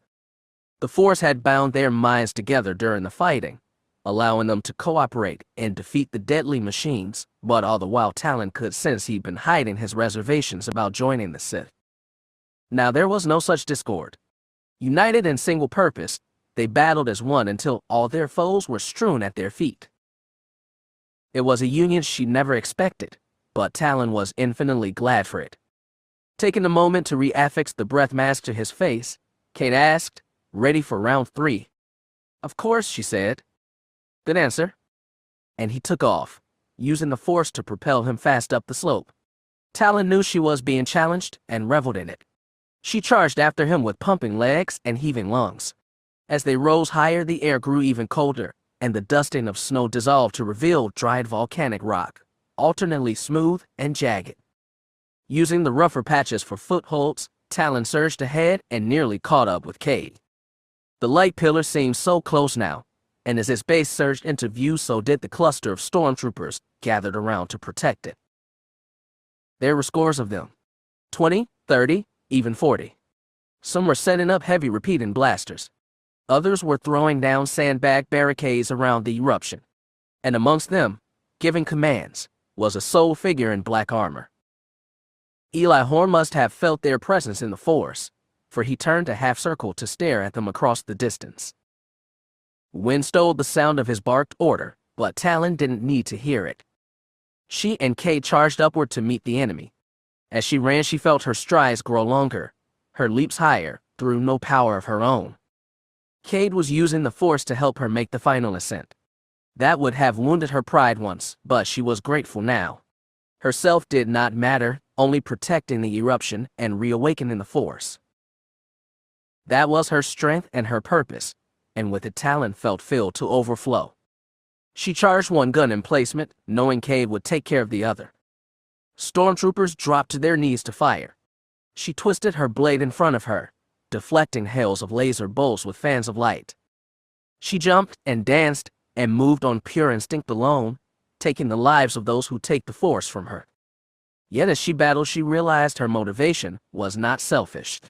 The Force had bound their minds together during the fighting, allowing them to cooperate and defeat the deadly machines, but all the while Talon could sense he'd been hiding his reservations about joining the Sith. Now there was no such discord. United in single purpose, they battled as one until all their foes were strewn at their feet. It was a union she never expected, but Talon was infinitely glad for it. Taking a moment to reaffix the breath mask to his face, Kade asked, "Ready for round 3? "Of course," she said. "Good answer." And he took off, using the Force to propel him fast up the slope. Talon knew she was being challenged and reveled in it. She charged after him with pumping legs and heaving lungs. As they rose higher, the air grew even colder, and the dusting of snow dissolved to reveal dried volcanic rock, alternately smooth and jagged. Using the rougher patches for footholds, Talon surged ahead and nearly caught up with Kade. The light pillar seemed so close now, and as its base surged into view, so did the cluster of stormtroopers gathered around to protect it. There were scores of them. 20, 30, even 40. Some were setting up heavy repeating blasters. Others were throwing down sandbag barricades around the eruption. And amongst them, giving commands, was a sole figure in black armor. Eli Horn must have felt their presence in the Force, for he turned a half-circle to stare at them across the distance. Wind stole the sound of his barked order, but Talon didn't need to hear it. She and Kade charged upward to meet the enemy. As she ran, she felt her strides grow longer, her leaps higher, through no power of her own. Kade was using the Force to help her make the final ascent. That would have wounded her pride once, but she was grateful now. Herself did not matter, only protecting the eruption and reawakening the Force. That was her strength and her purpose, and with it Talon felt filled to overflow. She charged one gun in placement, knowing Kade would take care of the other. Stormtroopers dropped to their knees to fire. She twisted her blade in front of her, deflecting hails of laser bolts with fans of light. She jumped and danced and moved on pure instinct alone, taking the lives of those who take the Force from her. Yet as she battled, she realized her motivation was not selfish.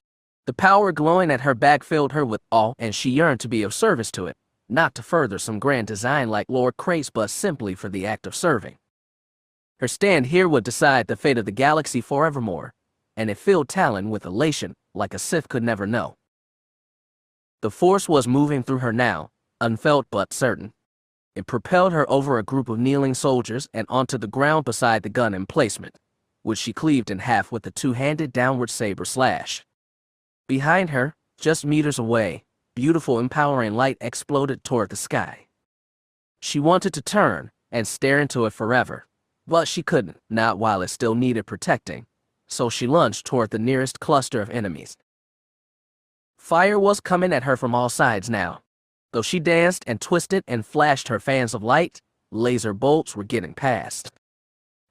The power glowing at her back filled her with awe, and she yearned to be of service to it, not to further some grand design like Lord Crace, but simply for the act of serving. Her stand here would decide the fate of the galaxy forevermore, and it filled Talon with elation like a Sith could never know. The Force was moving through her now, unfelt but certain. It propelled her over a group of kneeling soldiers and onto the ground beside the gun emplacement, which she cleaved in half with the two-handed downward saber slash. Behind her, just meters away, beautiful empowering light exploded toward the sky. She wanted to turn and stare into it forever, but she couldn't, not while it still needed protecting, so she lunged toward the nearest cluster of enemies. Fire was coming at her from all sides now. Though she danced and twisted and flashed her fans of light, laser bolts were getting past.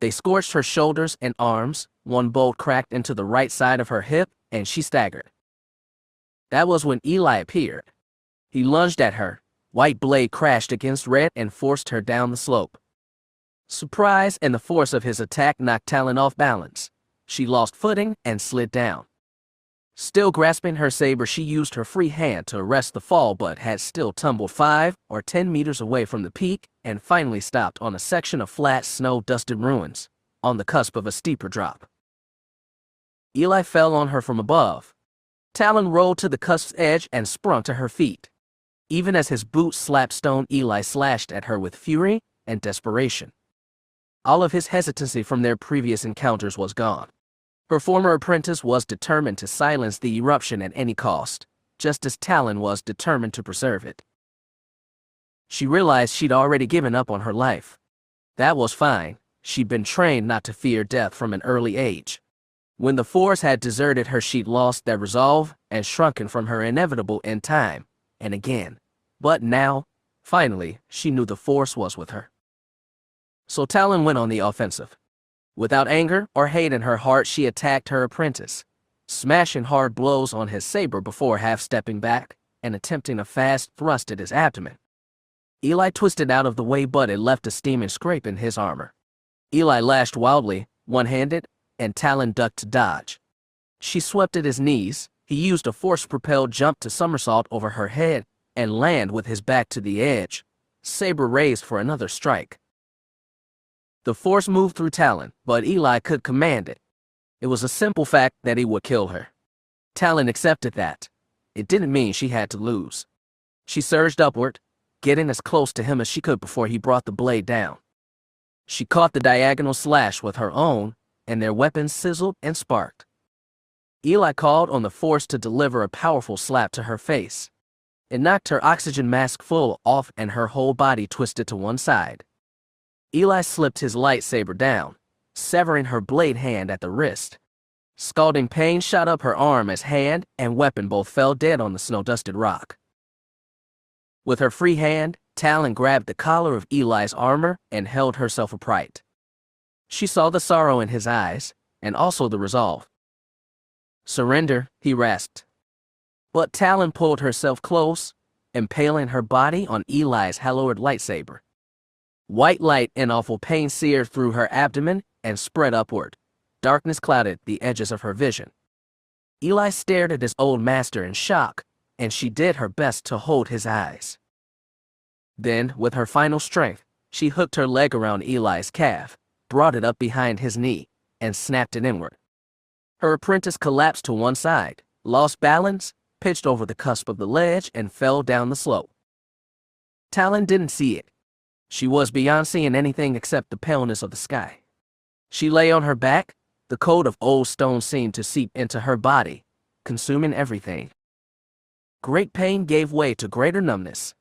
They scorched her shoulders and arms, one bolt cracked into the right side of her hip, and she staggered. That was when Eli appeared. He lunged at her, white blade crashed against red and forced her down the slope. Surprise and the force of his attack knocked Talon off balance. She lost footing and slid down. Still grasping her saber, she used her free hand to arrest the fall, but had still tumbled 5 or 10 meters away from the peak and finally stopped on a section of flat, snow-dusted ruins, on the cusp of a steeper drop. Eli fell on her from above. Talon rolled to the cusp's edge and sprung to her feet. Even as his boots slapped stone, Eli slashed at her with fury and desperation. All of his hesitancy from their previous encounters was gone. Her former apprentice was determined to silence the eruption at any cost, just as Talon was determined to preserve it. She realized she'd already given up on her life. That was fine. She'd been trained not to fear death from an early age. When the Force had deserted her, she'd lost that resolve and shrunken from her inevitable end time, and again. But now, finally, she knew the Force was with her. So Talon went on the offensive. Without anger or hate in her heart, she attacked her apprentice, smashing hard blows on his saber before half-stepping back and attempting a fast thrust at his abdomen. Eli twisted out of the way, but it left a steaming scrape in his armor. Eli lashed wildly, one-handed, and Talon ducked to dodge. She swept at his knees. He used a force-propelled jump to somersault over her head and land with his back to the edge, saber raised for another strike. The Force moved through Talon, but Eli could command it. It was a simple fact that he would kill her. Talon accepted that. It didn't mean she had to lose. She surged upward, getting as close to him as she could before he brought the blade down. She caught the diagonal slash with her own, and their weapons sizzled and sparked. Eli called on the Force to deliver a powerful slap to her face. It knocked her oxygen mask full off and her whole body twisted to one side. Eli slipped his lightsaber down, severing her blade hand at the wrist. Scalding pain shot up her arm as hand and weapon both fell dead on the snow-dusted rock. With her free hand, Talon grabbed the collar of Eli's armor and held herself upright. She saw the sorrow in his eyes, and also the resolve. "Surrender," he rasped. But Talon pulled herself close, impaling her body on Eli's hallowed lightsaber. White light and awful pain seared through her abdomen and spread upward. Darkness clouded the edges of her vision. Eli stared at his old master in shock, and she did her best to hold his eyes. Then, with her final strength, she hooked her leg around Eli's calf, brought it up behind his knee, and snapped it inward. Her apprentice collapsed to one side, lost balance, pitched over the cusp of the ledge, and fell down the slope. Talon didn't see it. She was beyond seeing anything except the paleness of the sky. She lay on her back. The cold of old stone seemed to seep into her body, consuming everything. Great pain gave way to greater numbness.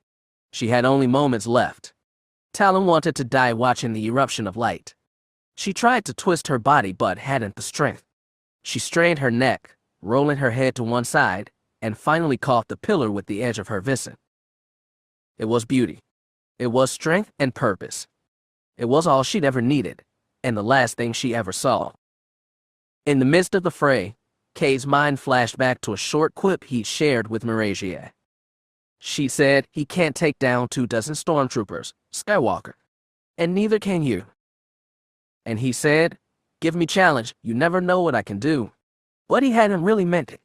She had only moments left. Talon wanted to die watching the eruption of light. She tried to twist her body but hadn't the strength. She strained her neck, rolling her head to one side, and finally caught the pillar with the edge of her viscera. It was beauty. It was strength and purpose. It was all she'd ever needed, and the last thing she ever saw. In the midst of the fray, Cade's mind flashed back to a short quip he'd shared with Marasiah. She said, "He can't take down 24 stormtroopers, Skywalker. And neither can you." And he said, "Give me challenge, you never know what I can do." But he hadn't really meant it.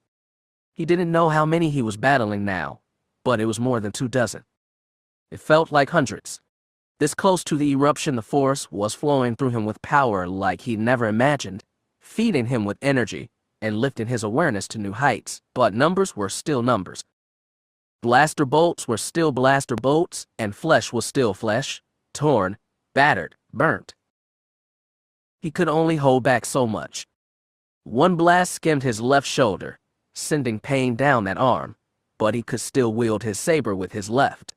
He didn't know how many he was battling now, but it was more than 24. It felt like hundreds. This close to the eruption, the Force was flowing through him with power like he'd never imagined, feeding him with energy and lifting his awareness to new heights. But numbers were still numbers. Blaster bolts were still blaster bolts, and flesh was still flesh, torn, battered, burnt. He could only hold back so much. One blast skimmed his left shoulder, sending pain down that arm, but he could still wield his saber with his left.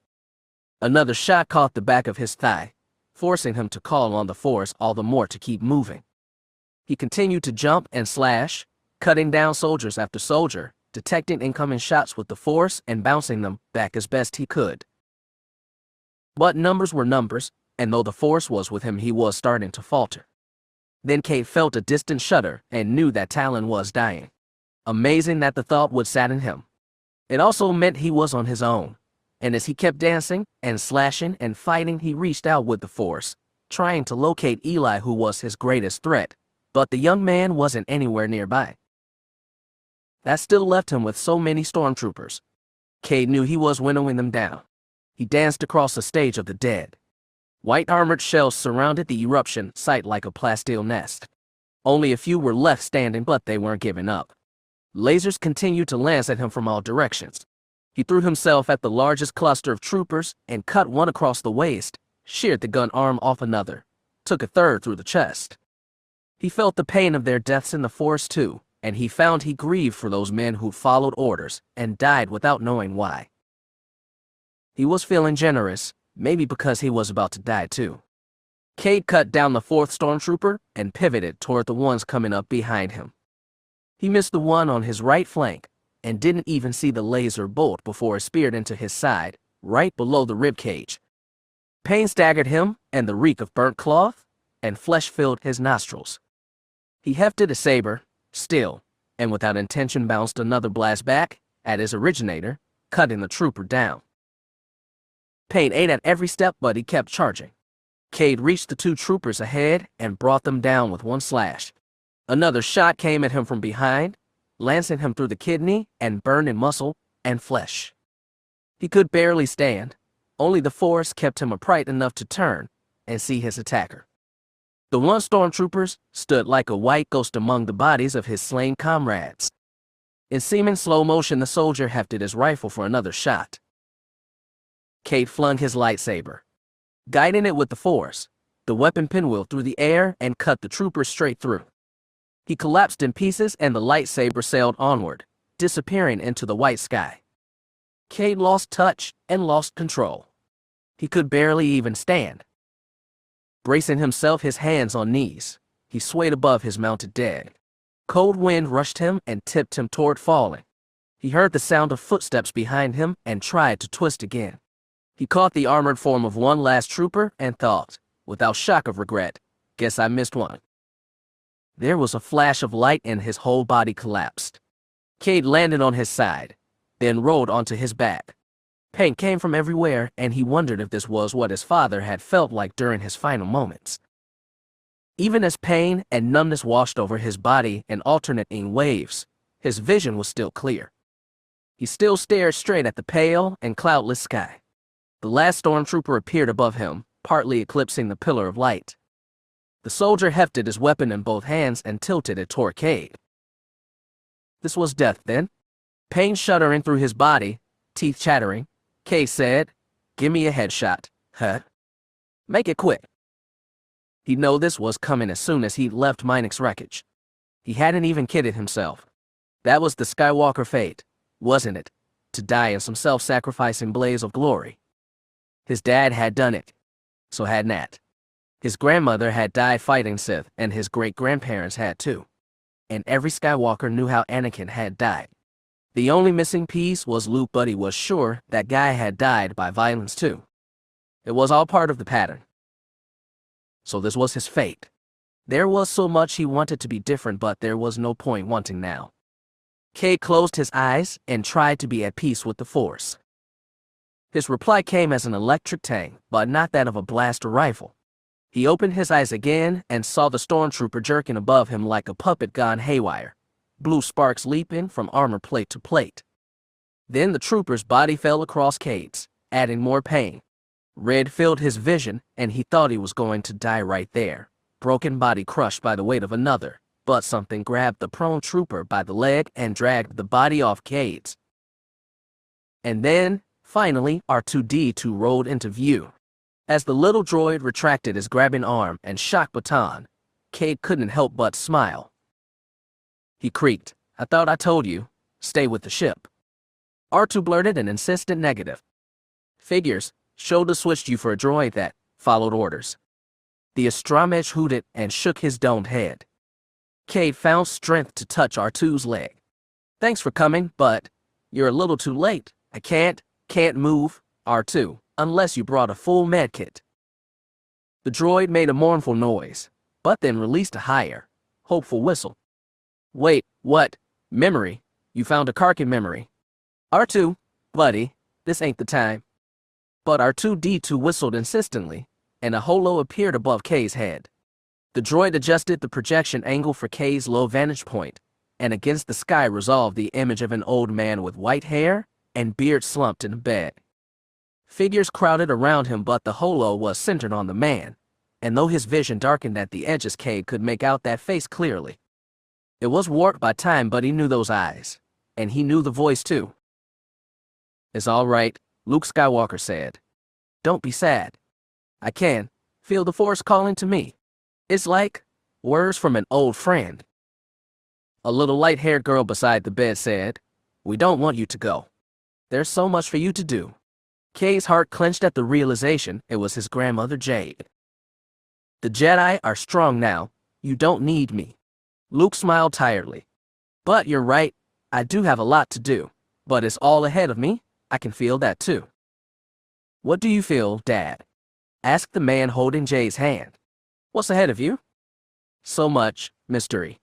Another shot caught the back of his thigh, forcing him to call on the Force all the more to keep moving. He continued to jump and slash, cutting down soldiers after soldier, detecting incoming shots with the Force and bouncing them back as best he could. But numbers were numbers, and though the Force was with him, he was starting to falter. Then Cade felt a distant shudder and knew that Talon was dying. Amazing that the thought would sadden him. It also meant he was on his own, and as he kept dancing and slashing and fighting, he reached out with the Force, trying to locate Eli, who was his greatest threat, but the young man wasn't anywhere nearby. That still left him with so many stormtroopers. Cade knew he was winnowing them down. He danced across the stage of the dead. White armored shells surrounded the eruption site like a plasteel nest. Only a few were left standing, but they weren't giving up. Lasers continued to lance at him from all directions. He threw himself at the largest cluster of troopers and cut one across the waist, sheared the gun arm off another, took a third through the chest. He felt the pain of their deaths in the Force too, and he found he grieved for those men who followed orders and died without knowing why. He was feeling generous, maybe because he was about to die too. Cade cut down the 4th stormtrooper and pivoted toward the ones coming up behind him. He missed the one on his right flank and didn't even see the laser bolt before it speared into his side, right below the rib cage. Pain staggered him, and the reek of burnt cloth and flesh filled his nostrils. He hefted a saber, still, and without intention bounced another blast back at his originator, cutting the trooper down. Pain ate at every step, but he kept charging. Cade reached the 2 troopers ahead and brought them down with one slash. Another shot came at him from behind, lancing him through the kidney and burning muscle and flesh. He could barely stand. Only the Force kept him upright enough to turn and see his attacker. The 1 stormtroopers stood like a white ghost among the bodies of his slain comrades. In seeming slow motion, the soldier hefted his rifle for another shot. Cade flung his lightsaber. Guiding it with the Force, the weapon pinwheeled through the air and cut the trooper straight through. He collapsed in pieces and the lightsaber sailed onward, disappearing into the white sky. Cade lost touch and lost control. He could barely even stand. Bracing himself, his hands on knees, he swayed above his mounted dead. Cold wind rushed him and tipped him toward falling. He heard the sound of footsteps behind him and tried to twist again. He caught the armored form of one last trooper and thought, without shock of regret, "Guess I missed one." There was a flash of light and his whole body collapsed. Cade landed on his side, then rolled onto his back. Pain came from everywhere, and he wondered if this was what his father had felt like during his final moments. Even as pain and numbness washed over his body in alternating waves, his vision was still clear. He still stared straight at the pale and cloudless sky. The last stormtrooper appeared above him, partly eclipsing the pillar of light. The soldier hefted his weapon in both hands and tilted it toward Cade. This was death, then. Pain shuddering through his body, teeth chattering, Cade said, "Give me a headshot, huh?" Make it quick. He'd know this was coming as soon as he'd left Minix wreckage. He hadn't even kidded himself. That was the Skywalker fate, wasn't it? To die in some self-sacrificing blaze of glory. His dad had done it. So had Nat. His grandmother had died fighting Sith, and his great-grandparents had too. And every Skywalker knew how Anakin had died. The only missing piece was Luke, but he was sure that guy had died by violence too. It was all part of the pattern. So this was his fate. There was so much he wanted to be different, but there was no point wanting now. Cade closed his eyes and tried to be at peace with the Force. His reply came as an electric tang, but not that of a blaster rifle. He opened his eyes again and saw the stormtrooper jerking above him like a puppet gone haywire, blue sparks leaping from armor plate to plate. Then the trooper's body fell across Cade's, adding more pain. Red filled his vision, and he thought he was going to die right there, broken body crushed by the weight of another, but something grabbed the prone trooper by the leg and dragged the body off Cade's. And then, finally, R2-D2 rolled into view. As the little droid retracted his grabbing arm and shock baton, Cade couldn't help but smile. He creaked. "I thought I told you. Stay with the ship." R2 blurted an insistent negative. "Figures. Shoulda switched you for a droid that followed orders." The Astramech hooted and shook his domed head. Cade found strength to touch R2's leg. "Thanks for coming, but you're a little too late. I can't move, R2, unless you brought a full medkit." The droid made a mournful noise, but then released a higher, hopeful whistle. "Wait, what? Memory? You found a Karkin memory?" "R2, buddy, this ain't the time." But R2-D2 whistled insistently, and a holo appeared above Cade's head. The droid adjusted the projection angle for Cade's low vantage point, and against the sky resolved the image of an old man with white hair and beard slumped in bed. Figures crowded around him, but the holo was centered on the man, and though his vision darkened at the edges, Cade could make out that face clearly. It was warped by time, but he knew those eyes, and he knew the voice too. "It's all right," Luke Skywalker said. "Don't be sad. I can feel the Force calling to me. It's like words from an old friend." A little light-haired girl beside the bed said, "We don't want you to go. There's so much for you to do." Cade's heart clenched at the realization it was his grandmother Jade. "The Jedi are strong now. You don't need me." Luke smiled tiredly. "But you're right. I do have a lot to do. But it's all ahead of me. I can feel that too." "What do you feel, Dad?" asked the man holding Jay's hand. "What's ahead of you?" "So much mystery.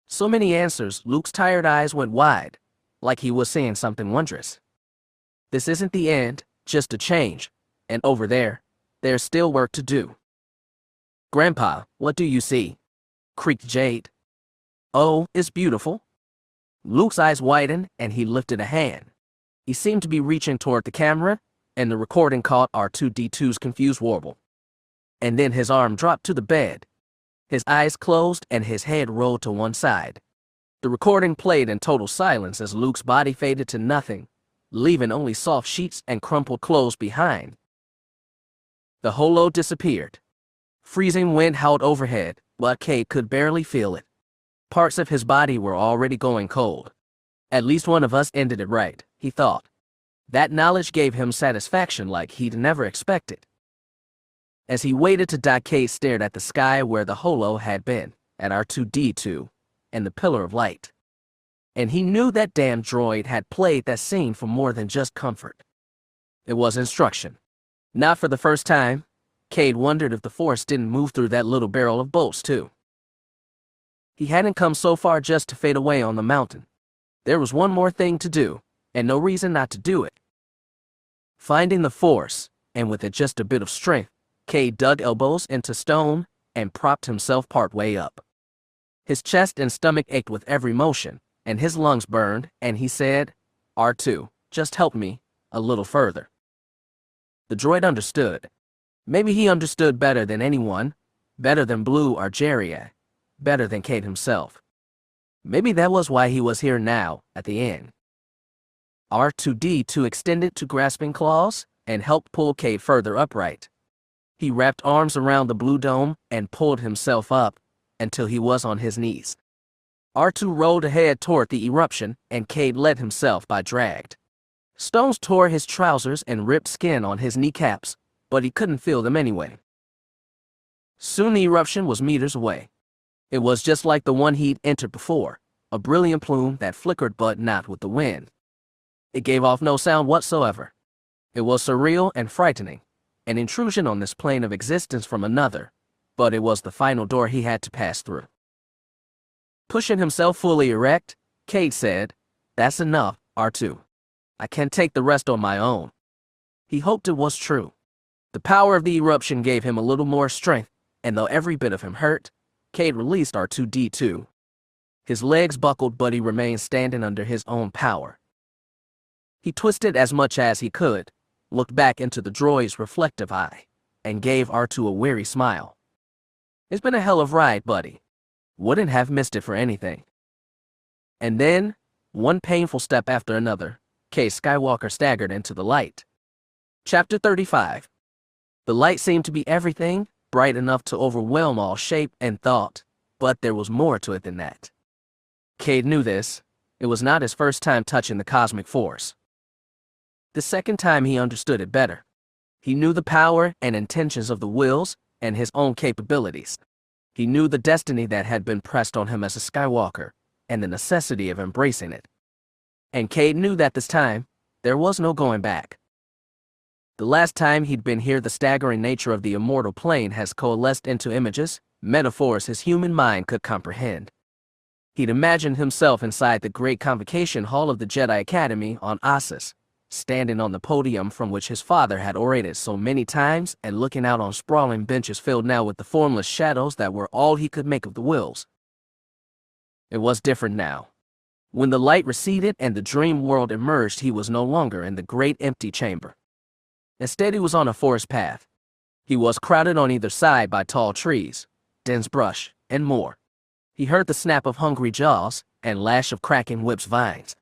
So many answers." Luke's tired eyes went wide, like he was seeing something wondrous. "This isn't the end, just a change. And over there, there's still work to do." "Grandpa, what do you see?" creaked Jade. "Oh, it's beautiful." Luke's eyes widened and he lifted a hand. He seemed to be reaching toward the camera, and the recording caught R2-D2's confused warble. And then his arm dropped to the bed. His eyes closed and his head rolled to one side. The recording played in total silence as Luke's body faded to nothing, leaving only soft sheets and crumpled clothes behind. The holo disappeared. Freezing wind howled overhead, but Cade could barely feel it. Parts of his body were already going cold. At least one of us ended it right, he thought. That knowledge gave him satisfaction like he'd never expected. As he waited to die, Cade stared at the sky where the holo had been, at R2-D2, and the pillar of light. And he knew that damn droid had played that scene for more than just comfort. It was instruction. Not for the first time, Cade wondered if the Force didn't move through that little barrel of bolts too. He hadn't come so far just to fade away on the mountain. There was one more thing to do, and no reason not to do it. Finding the Force, and with it just a bit of strength, Cade dug elbows into stone and propped himself partway up. His chest and stomach ached with every motion, and his lungs burned, and he said, "R2, just help me a little further." The droid understood. Maybe he understood better than anyone, better than Blue or Jerry, better than Cade himself. Maybe that was why he was here now, at the end. R2-D2 extended two grasping claws and helped pull Cade further upright. He wrapped arms around the blue dome and pulled himself up until he was on his knees. R2 rolled ahead toward the eruption, and Cade led himself by dragged. Stones tore his trousers and ripped skin on his kneecaps, but he couldn't feel them anyway. Soon the eruption was meters away. It was just like the one he'd entered before, a brilliant plume that flickered but not with the wind. It gave off no sound whatsoever. It was surreal and frightening, an intrusion on this plane of existence from another, but it was the final door he had to pass through. Pushing himself fully erect, Cade said, "That's enough, R2. I can't take the rest on my own." He hoped it was true. The power of the eruption gave him a little more strength, and though every bit of him hurt, Cade released R2-D2. His legs buckled, but he remained standing under his own power. He twisted as much as he could, looked back into the droid's reflective eye, and gave R2 a weary smile. "It's been a hell of a ride, buddy. Wouldn't have missed it for anything." And then, one painful step after another, Cade Skywalker staggered into the light. Chapter 35. The light seemed to be everything, bright enough to overwhelm all shape and thought, but there was more to it than that. Cade knew this. It was not his first time touching the cosmic force. The second time he understood it better. He knew the power and intentions of the wills and his own capabilities. He knew the destiny that had been pressed on him as a Skywalker and the necessity of embracing it. And Cade knew that this time, there was no going back. The last time he'd been here, the staggering nature of the immortal plane has coalesced into images, metaphors his human mind could comprehend. He'd imagined himself inside the great convocation hall of the Jedi Academy on Ossus, standing on the podium from which his father had orated so many times and looking out on sprawling benches filled now with the formless shadows that were all he could make of the wills. It was different now. When the light receded and the dream world emerged, he was no longer in the great empty chamber. Instead, he was on a forest path. He was crowded on either side by tall trees, dense brush, and more. He heard the snap of hungry jaws and lash of cracking whips' vines.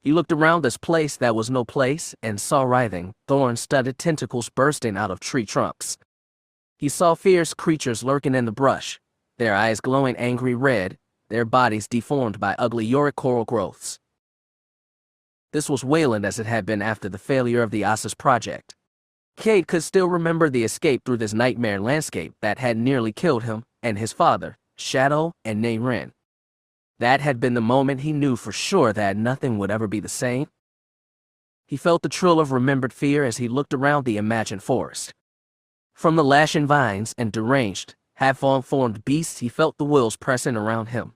He looked around this place that was no place and saw writhing, thorn-studded tentacles bursting out of tree trunks. He saw fierce creatures lurking in the brush, their eyes glowing angry red, their bodies deformed by ugly yorick coral growths. This was Wayland as it had been after the failure of the Ossus project. Cade could still remember the escape through this nightmare landscape that had nearly killed him and his father, Shadow and Nayren. That had been the moment he knew for sure that nothing would ever be the same. He felt the thrill of remembered fear as he looked around the imagined forest. From the lashing vines and deranged, half-formed beasts, he felt the wills pressing around him.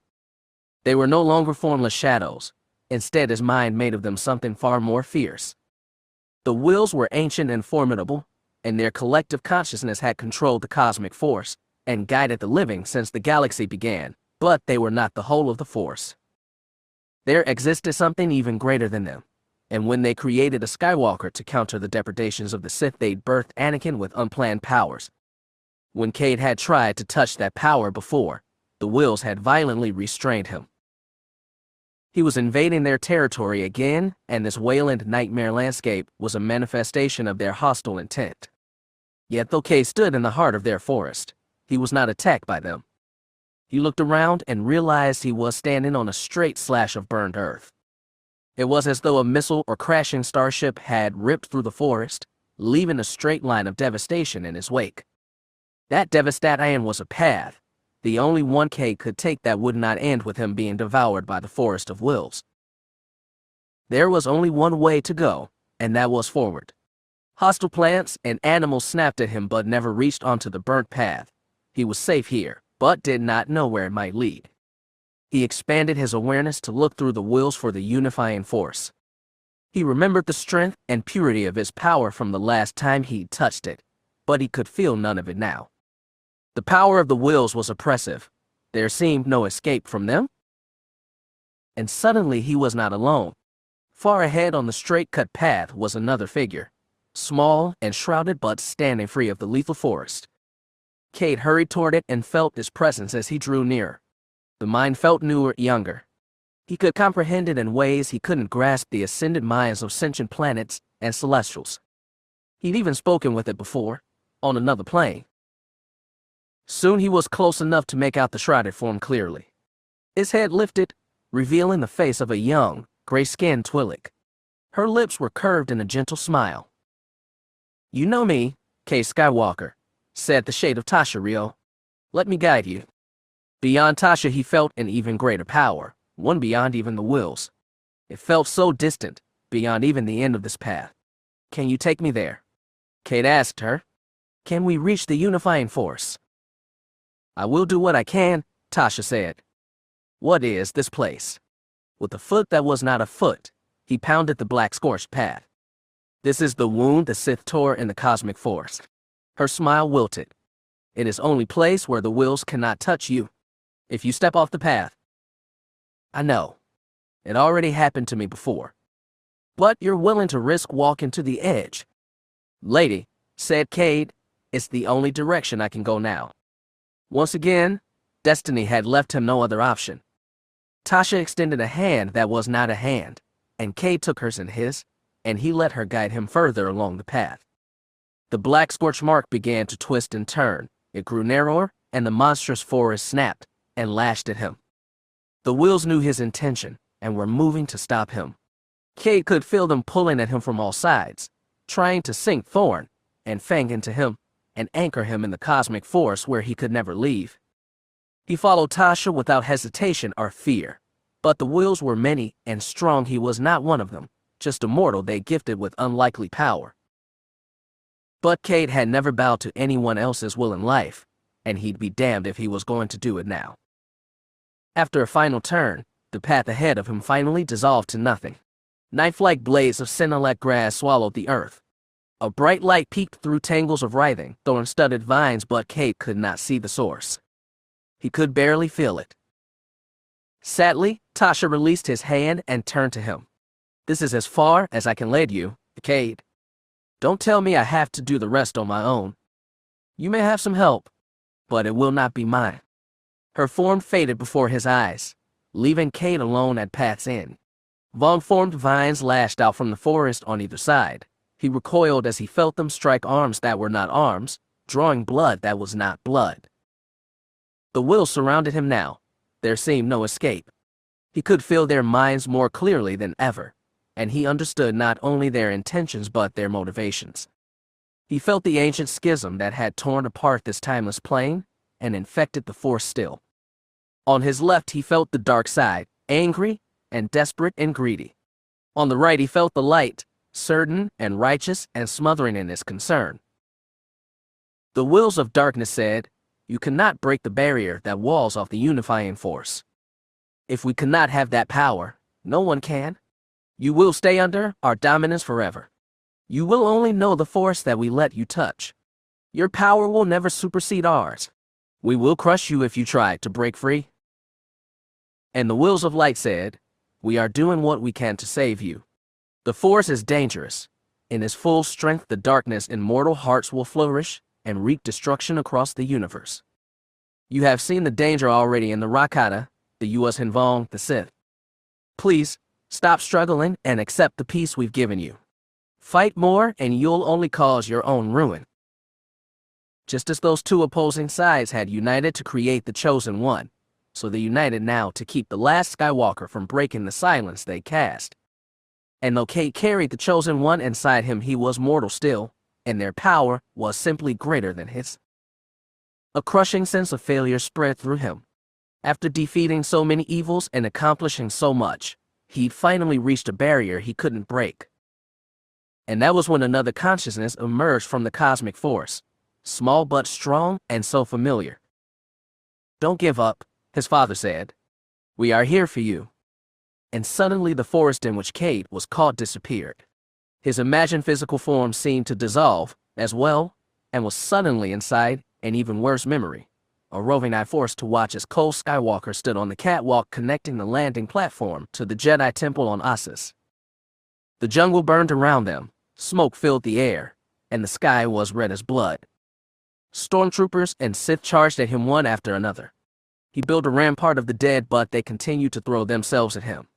They were no longer formless shadows. Instead, his mind made of them something far more fierce. The wills were ancient and formidable, and their collective consciousness had controlled the cosmic force and guided the living since the galaxy began, but they were not the whole of the force. There existed something even greater than them, and when they created a Skywalker to counter the depredations of the Sith, they'd birthed Anakin with unplanned powers. When Cade had tried to touch that power before, the wills had violently restrained him. He was invading their territory again, and this Wayland nightmare landscape was a manifestation of their hostile intent. Yet though Cade stood in the heart of their forest, he was not attacked by them. He looked around and realized he was standing on a straight slash of burned earth. It was as though a missile or crashing starship had ripped through the forest, leaving a straight line of devastation in his wake. That devastation was a path, the only one Cade could take that would not end with him being devoured by the forest of wills. There was only one way to go, and that was forward. Hostile plants and animals snapped at him but never reached onto the burnt path. He was safe here, but did not know where it might lead. He expanded his awareness to look through the wills for the unifying force. He remembered the strength and purity of his power from the last time he'd touched it, but he could feel none of it now. The power of the wills was oppressive. There seemed no escape from them. And suddenly he was not alone. Far ahead on the straight-cut path was another figure, small and shrouded but standing free of the lethal forest. Cade hurried toward it and felt its presence as he drew nearer. The mind felt newer, younger. He could comprehend it in ways he couldn't grasp the ascended minds of sentient planets and celestials. He'd even spoken with it before, on another plane. Soon he was close enough to make out the shrouded form clearly. His head lifted, revealing the face of a young, gray-skinned Twi'lek. Her lips were curved in a gentle smile. "You know me, Cade Skywalker," said the shade of Tasha Rio. "Let me guide you." Beyond Tasha he felt an even greater power, one beyond even the wills. It felt so distant, beyond even the end of this path. "Can you take me there?" Cade asked her. "Can we reach the unifying force?" "I will do what I can," Tasha said. "What is this place?" With a foot that was not a foot, he pounded the black scorched path. "This is the wound the Sith tore in the cosmic force." Her smile wilted. "It is only place where the wills cannot touch you. If you step off the path." "I know. It already happened to me before. But you're willing to risk walking to the edge." "Lady," said Cade, "it's the only direction I can go now." Once again, destiny had left him no other option. Tasha extended a hand that was not a hand, and Cade took hers in his, and he let her guide him further along the path. The black scorch mark began to twist and turn. It grew narrower, and the monstrous forest snapped and lashed at him. The wills knew his intention and were moving to stop him. Cade could feel them pulling at him from all sides, trying to sink Thorn and Fang into him and anchor him in the cosmic force where he could never leave. He followed Tasha without hesitation or fear, but the wills were many and strong. He was not one of them, just a mortal they gifted with unlikely power. But Cade had never bowed to anyone else's will in life, and he'd be damned if he was going to do it now. After a final turn, the path ahead of him finally dissolved to nothing. Knife-like blades of Senelec grass swallowed the earth. A bright light peeked through tangles of writhing, thorn-studded vines, but Cade could not see the source. He could barely feel it. Sadly, Tasha released his hand and turned to him. "This is as far as I can lead you, Cade. Don't tell me I have to do the rest on my own. You may have some help, but it will not be mine." Her form faded before his eyes, leaving Cade alone at path's end. Long-formed vines lashed out from the forest on either side. He recoiled as he felt them strike arms that were not arms, drawing blood that was not blood. The wills surrounded him now. There seemed no escape. He could feel their minds more clearly than ever, and he understood not only their intentions but their motivations. He felt the ancient schism that had torn apart this timeless plane and infected the force still. On his left he felt the dark side, angry and desperate and greedy. On the right he felt the light, certain and righteous and smothering in his concern. The wills of darkness said, "You cannot break the barrier that walls off the unifying force. If we cannot have that power, no one can. You will stay under our dominance forever. You will only know the force that we let you touch. Your power will never supersede ours. We will crush you if you try to break free." And the wills of light said, "We are doing what we can to save you. The force is dangerous. In its full strength, the darkness in mortal hearts will flourish and wreak destruction across the universe. You have seen the danger already in the Rakata, the US Hinvong, the Sith. Please, stop struggling and accept the peace we've given you. Fight more and you'll only cause your own ruin." Just as those two opposing sides had united to create the Chosen One, so they united now to keep the last Skywalker from breaking the silence they cast. And though Cade carried the Chosen One inside him, he was mortal still, and their power was simply greater than his. A crushing sense of failure spread through him. After defeating so many evils and accomplishing so much, he'd finally reached a barrier he couldn't break. And that was when another consciousness emerged from the cosmic force, small but strong and so familiar. "Don't give up," his father said. "We are here for you." And suddenly the forest in which Cade was caught disappeared. His imagined physical form seemed to dissolve as well, and was suddenly inside an even worse memory, a roving eye forced to watch as Cade Skywalker stood on the catwalk connecting the landing platform to the Jedi temple on Asas. The jungle burned around them, smoke filled the air, and the sky was red as blood. Stormtroopers and Sith charged at him one after another. He built a rampart of the dead, but they continued to throw themselves at him.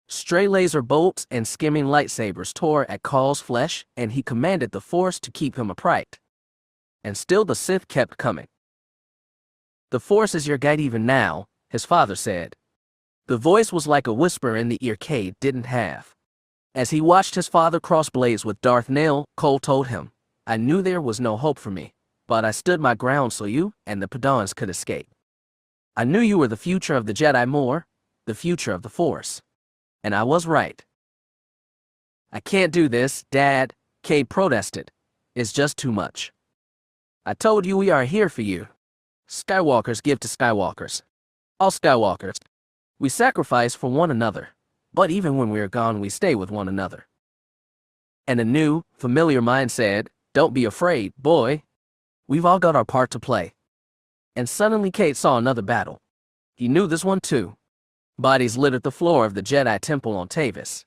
Stray laser bolts and skimming lightsabers tore at Cade's flesh, and he commanded the Force to keep him upright. and still the Sith kept coming. "The Force is your guide even now," his father said. The voice was like a whisper in the ear Cade didn't have. As he watched his father cross blades with Darth Nihil, Cole told him, "I knew there was no hope for me, but I stood my ground so you and the Padawans could escape. I knew you were the future of the Jedi more, the future of the Force. And I was right." "I can't do this, Dad," Cade protested. "It's just too much. I told you we are here for you. Skywalkers give to Skywalkers. All Skywalkers. We sacrifice for one another, but even when we are gone we stay with one another." And a new, familiar mind said, "Don't be afraid, boy. We've all got our part to play." And suddenly Cade saw another battle. He knew this one too. Bodies littered the floor of the Jedi Temple on Tavis.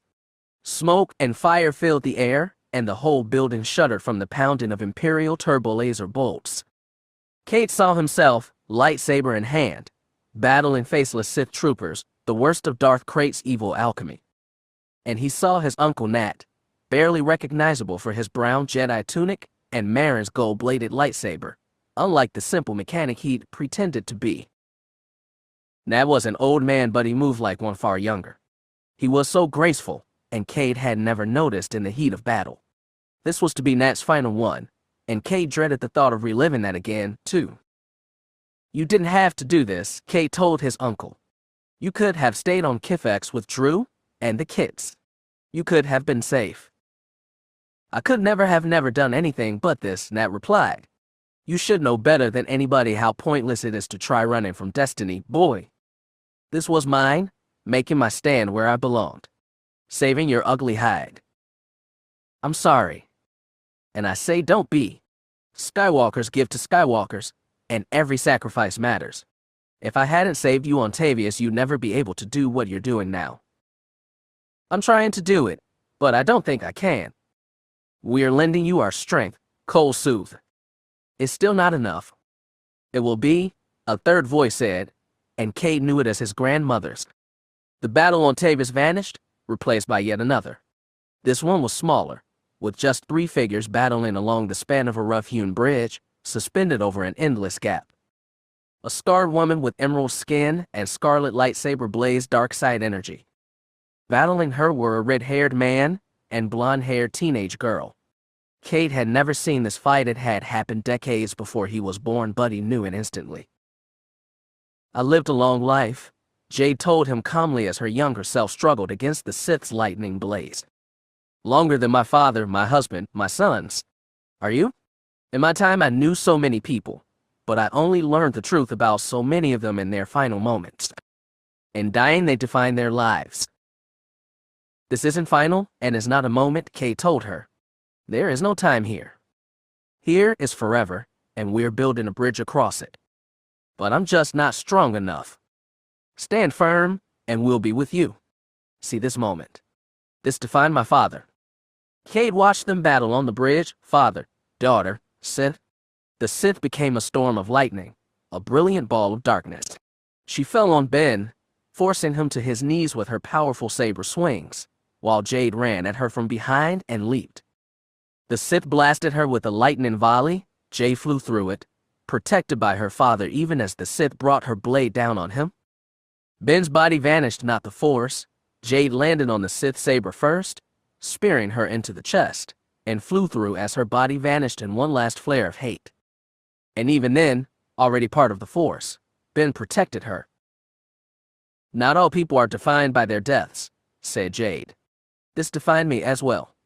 Smoke and fire filled the air, and the whole building shuddered from the pounding of Imperial turbo laser bolts. Cade saw himself, lightsaber in hand, battling faceless Sith troopers, the worst of Darth Krayt's evil alchemy. And he saw his uncle Nat, barely recognizable for his brown Jedi tunic and Marin's gold-bladed lightsaber, unlike the simple mechanic he'd pretended to be. Nat was an old man, but he moved like one far younger. He was so graceful, and Cade had never noticed in the heat of battle. This was to be Nat's final one, and Cade dreaded the thought of reliving that again, too. "You didn't have to do this," Cade told his uncle. "You could have stayed on Kifex with Drew and the kids. You could have been safe." "I could never have done anything but this," Nat replied. "You should know better than anybody how pointless it is to try running from destiny, boy. This was mine, making my stand where I belonged. Saving your ugly hide. I'm sorry. And I say don't be. Skywalkers give to Skywalkers, and every sacrifice matters. If I hadn't saved you on Tavius, you'd never be able to do what you're doing now. I'm trying to do it, but I don't think I can. We're lending you our strength," Cole soothed. "It's still not enough." "It will be," a third voice said, and Cade knew it as his grandmother's. The battle on Tavis vanished, replaced by yet another. This one was smaller, with just 3 figures battling along the span of a rough-hewn bridge, suspended over an endless gap. A scarred woman with emerald skin and scarlet lightsaber blazed dark side energy. Battling her were a red-haired man and blonde-haired teenage girl. Cade had never seen this fight. It had happened decades before he was born, but he knew it instantly. "I lived a long life," Jade told him calmly as her younger self struggled against the Sith's lightning blaze. "Longer than my father, my husband, my sons. Are you? In my time I knew so many people, but I only learned the truth about so many of them in their final moments. In dying they defined their lives." "This isn't final, and is not a moment," Cade told her. "There is no time here. Here is forever, and we're building a bridge across it. But I'm just not strong enough. Stand firm, and we'll be with you. See this moment. This defined my father." Cade watched them battle on the bridge, father, daughter, Sith. The Sith became a storm of lightning, a brilliant ball of darkness. She fell on Ben, forcing him to his knees with her powerful saber swings, while Jade ran at her from behind and leaped. The Sith blasted her with a lightning volley. Jade flew through it, protected by her father even as the Sith brought her blade down on him. Ben's body vanished, not the Force. Jade landed on the Sith saber first, spearing her into the chest, and flew through as her body vanished in one last flare of hate. And even then, already part of the Force, Ben protected her. "Not all people are defined by their deaths," said Jade. "This defined me as well."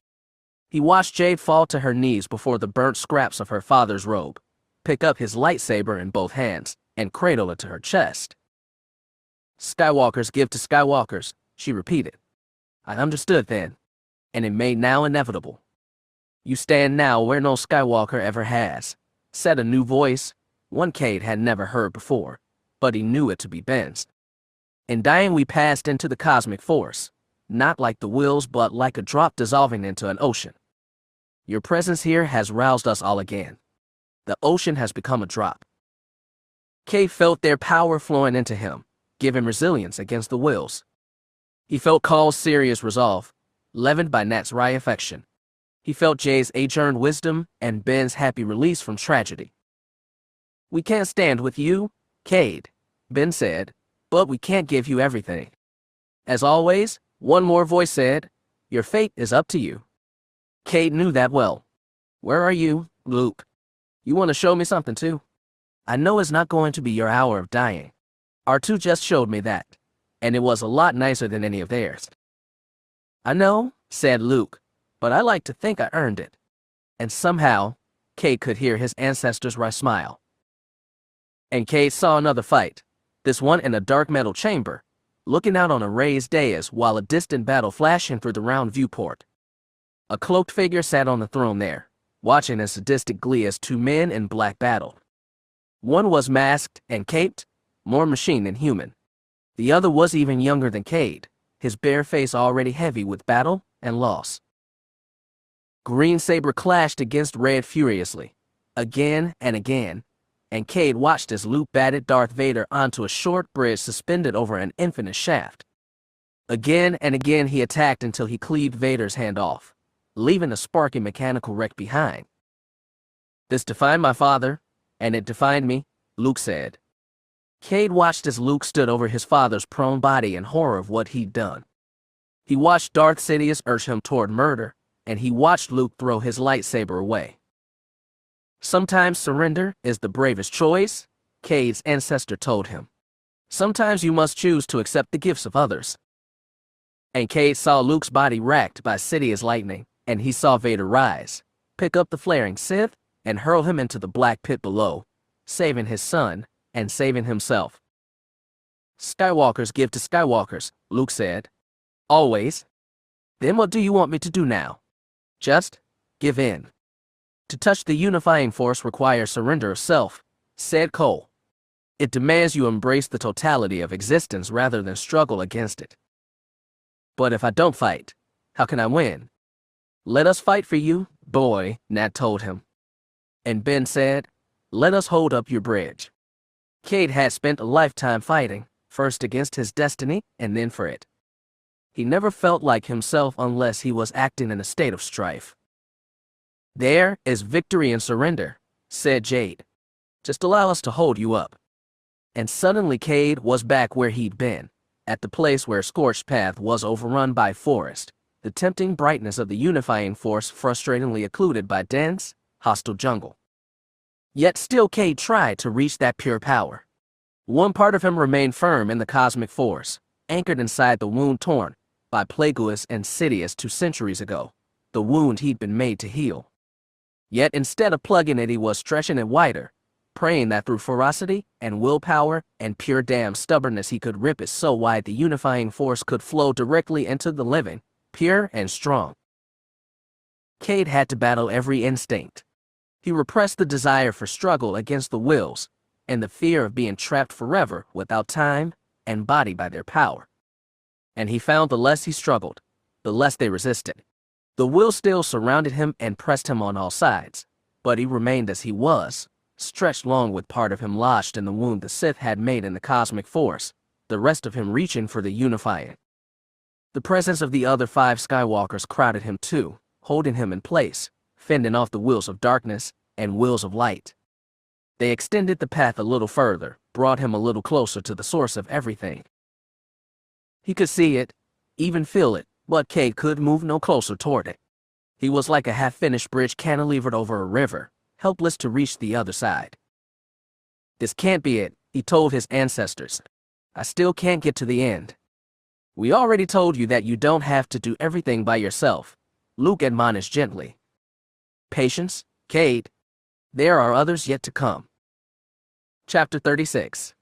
He watched Jade fall to her knees before the burnt scraps of her father's robe, pick up his lightsaber in both hands, and cradle it to her chest. "Skywalkers give to Skywalkers," she repeated. "I understood then, and it made now inevitable. You stand now where no Skywalker ever has," said a new voice, one Cade had never heard before, but he knew it to be Ben's. "In dying we passed into the cosmic force, not like the wheels but like a drop dissolving into an ocean. Your presence here has roused us all again. The ocean has become a drop." Cade felt their power flowing into him, giving resilience against the wills. He felt Call's serious resolve, leavened by Nat's wry affection. He felt Jay's age-earned wisdom and Ben's happy release from tragedy. "We can't stand with you, Cade," Ben said, "but we can't give you everything." As always, one more voice said, "Your fate is up to you." Cade knew that well. "Where are you, Luke? You want to show me something too? I know it's not going to be your hour of dying. R2 just showed me that, and it was a lot nicer than any of theirs." "I know," said Luke, "but I like to think I earned it." And somehow, Cade could hear his ancestors' wry smile. And Cade saw another fight, this one in a dark metal chamber, looking out on a raised dais while a distant battle flashing through the round viewport. A cloaked figure sat on the throne there, watching in sadistic glee as two men in black battled. One was masked and caped, more machine than human. The other was even younger than Cade, his bare face already heavy with battle and loss. Green saber clashed against red furiously, again and again, and Cade watched as Luke batted Darth Vader onto a short bridge suspended over an infinite shaft. Again and again he attacked until he cleaved Vader's hand off, leaving a sparking mechanical wreck behind. "This defined my father, and it defined me," Luke said. Cade watched as Luke stood over his father's prone body in horror of what he'd done. He watched Darth Sidious urge him toward murder, and he watched Luke throw his lightsaber away. "Sometimes surrender is the bravest choice," Cade's ancestor told him. "Sometimes you must choose to accept the gifts of others." And Cade saw Luke's body racked by Sidious lightning, and he saw Vader rise, pick up the flaring Sith, and hurl him into the black pit below, saving his son and saving himself. "Skywalkers give to Skywalkers," Luke said. "Always. Then what do you want me to do now? Just give in." "To touch the unifying force requires surrender of self," said Cole. "It demands you embrace the totality of existence rather than struggle against it." "But if I don't fight, how can I win?" "Let us fight for you, boy," Nat told him. And Ben said, "Let us hold up your bridge." Cade had spent a lifetime fighting, first against his destiny and then for it. He never felt like himself unless he was acting in a state of strife. "There is victory in surrender," said Jade. "Just allow us to hold you up." And suddenly Cade was back where he'd been, at the place where Scorched Path was overrun by forest, the tempting brightness of the unifying force frustratingly occluded by dense, hostile jungle. Yet still Cade tried to reach that pure power. One part of him remained firm in the cosmic force, anchored inside the wound torn by Plagueis and Sidious 2 centuries ago, the wound he'd been made to heal. Yet instead of plugging it, he was stretching it wider, praying that through ferocity and willpower and pure damn stubbornness he could rip it so wide the unifying force could flow directly into the living, pure and strong. Cade had to battle every instinct. He repressed the desire for struggle against the wills and the fear of being trapped forever without time and body by their power. And he found the less he struggled, the less they resisted. The will still surrounded him and pressed him on all sides, but he remained as he was, stretched long with part of him lodged in the wound the Sith had made in the cosmic force, the rest of him reaching for the unifying. The presence of the other 5 Skywalkers crowded him too, holding him in place, fending off the wills of darkness and wills of light. They extended the path a little further, brought him a little closer to the source of everything. He could see it, even feel it, but Cade could move no closer toward it. He was like a half-finished bridge cantilevered over a river, helpless to reach the other side. "This can't be it," he told his ancestors. "I still can't get to the end." "We already told you that you don't have to do everything by yourself," Luke admonished gently. "Patience, Cade. There are others yet to come." Chapter 36.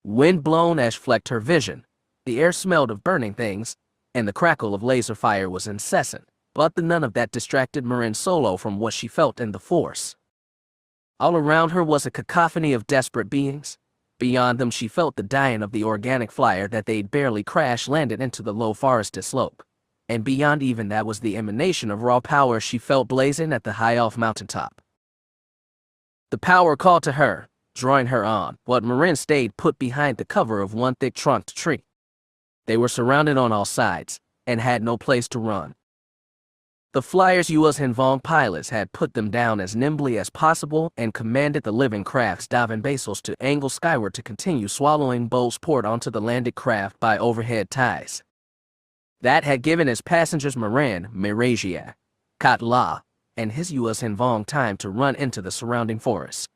Wind-blown ash flecked her vision. The air smelled of burning things, and the crackle of laser fire was incessant, but none of that distracted Ania Solo from what she felt in the Force. All around her was a cacophony of desperate beings. Beyond them she felt the dying of the organic flyer that they'd barely crash-landed into the low forested slope. And beyond even that was the emanation of raw power she felt blazing at the high-off mountaintop. The power called to her, drawing her on, but Ania stayed put behind the cover of one thick-trunked tree. They were surrounded on all sides, and had no place to run. The flyer's U.S. Hinvong pilots had put them down as nimbly as possible and commanded the living craft's diving basils to angle skyward to continue swallowing bolts poured onto the landed craft by overhead ties. That had given its passengers Marasiah, Fel, and his U.S. Hinvong time to run into the surrounding forest.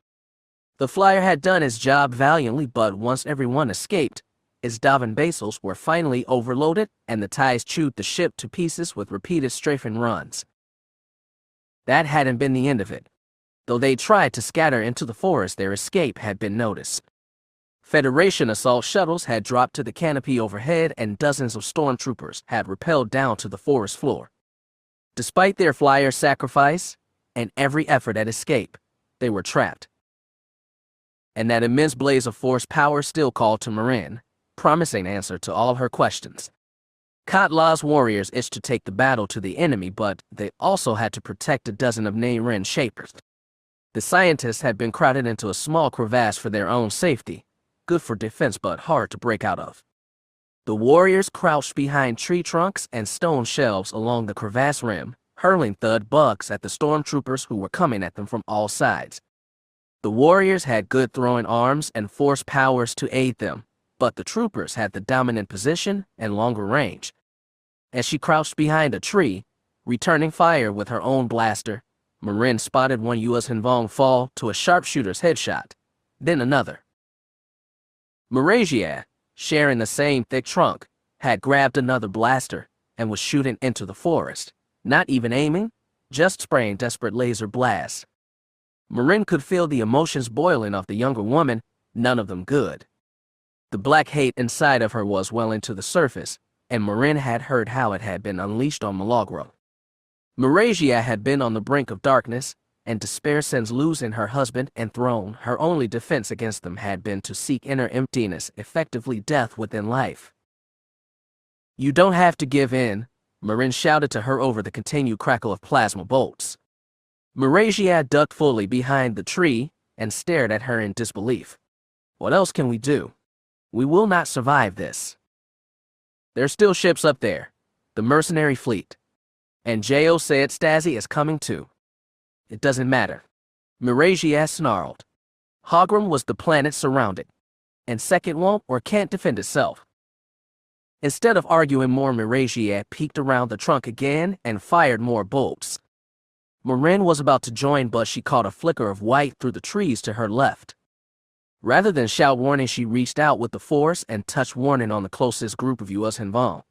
The flyer had done its job valiantly, but once everyone escaped, its diving basils were finally overloaded and the ties chewed the ship to pieces with repeated strafing runs. That hadn't been the end of it. Though they tried to scatter into the forest, their escape had been noticed. Federation assault shuttles had dropped to the canopy overhead and dozens of stormtroopers had rappelled down to the forest floor. Despite their flyer's sacrifice and every effort at escape, they were trapped. And that immense blaze of force power still called to Marin, promising answer to all her questions. Kade's warriors itched to take the battle to the enemy, but they also had to protect a dozen of Nayren shapers. The scientists had been crowded into a small crevasse for their own safety, good for defense but hard to break out of. The warriors crouched behind tree trunks and stone shelves along the crevasse rim, hurling thud bugs at the stormtroopers who were coming at them from all sides. The warriors had good throwing arms and force powers to aid them, but the troopers had the dominant position and longer range. As she crouched behind a tree, returning fire with her own blaster, Marin spotted one U.S. Hinvong fall to a sharpshooter's headshot, then another. Marasiah, sharing the same thick trunk, had grabbed another blaster and was shooting into the forest, not even aiming, just spraying desperate laser blasts. Marin could feel the emotions boiling off the younger woman, none of them good. The black hate inside of her was welling to the surface, and Marin had heard how it had been unleashed on Milagro. Marasiah had been on the brink of darkness, and despair since losing her husband and throne. Her only defense against them had been to seek inner emptiness, effectively death within life. "You don't have to give in," Marin shouted to her over the continued crackle of plasma bolts. Marasiah ducked fully behind the tree and stared at her in disbelief. "What else can we do? We will not survive this. There's still ships up there, the mercenary fleet. And Jo said Stazi is coming too." "It doesn't matter," Marasiah snarled. Hogrum was the planet surrounded, and second won't or can't defend itself. Instead of arguing more, Marasiah peeked around the trunk again and fired more bolts. Marin was about to join, but she caught a flicker of white through the trees to her left. Rather than shout warning, she reached out with the force and touched warning on the closest group of U.S. Hinvong.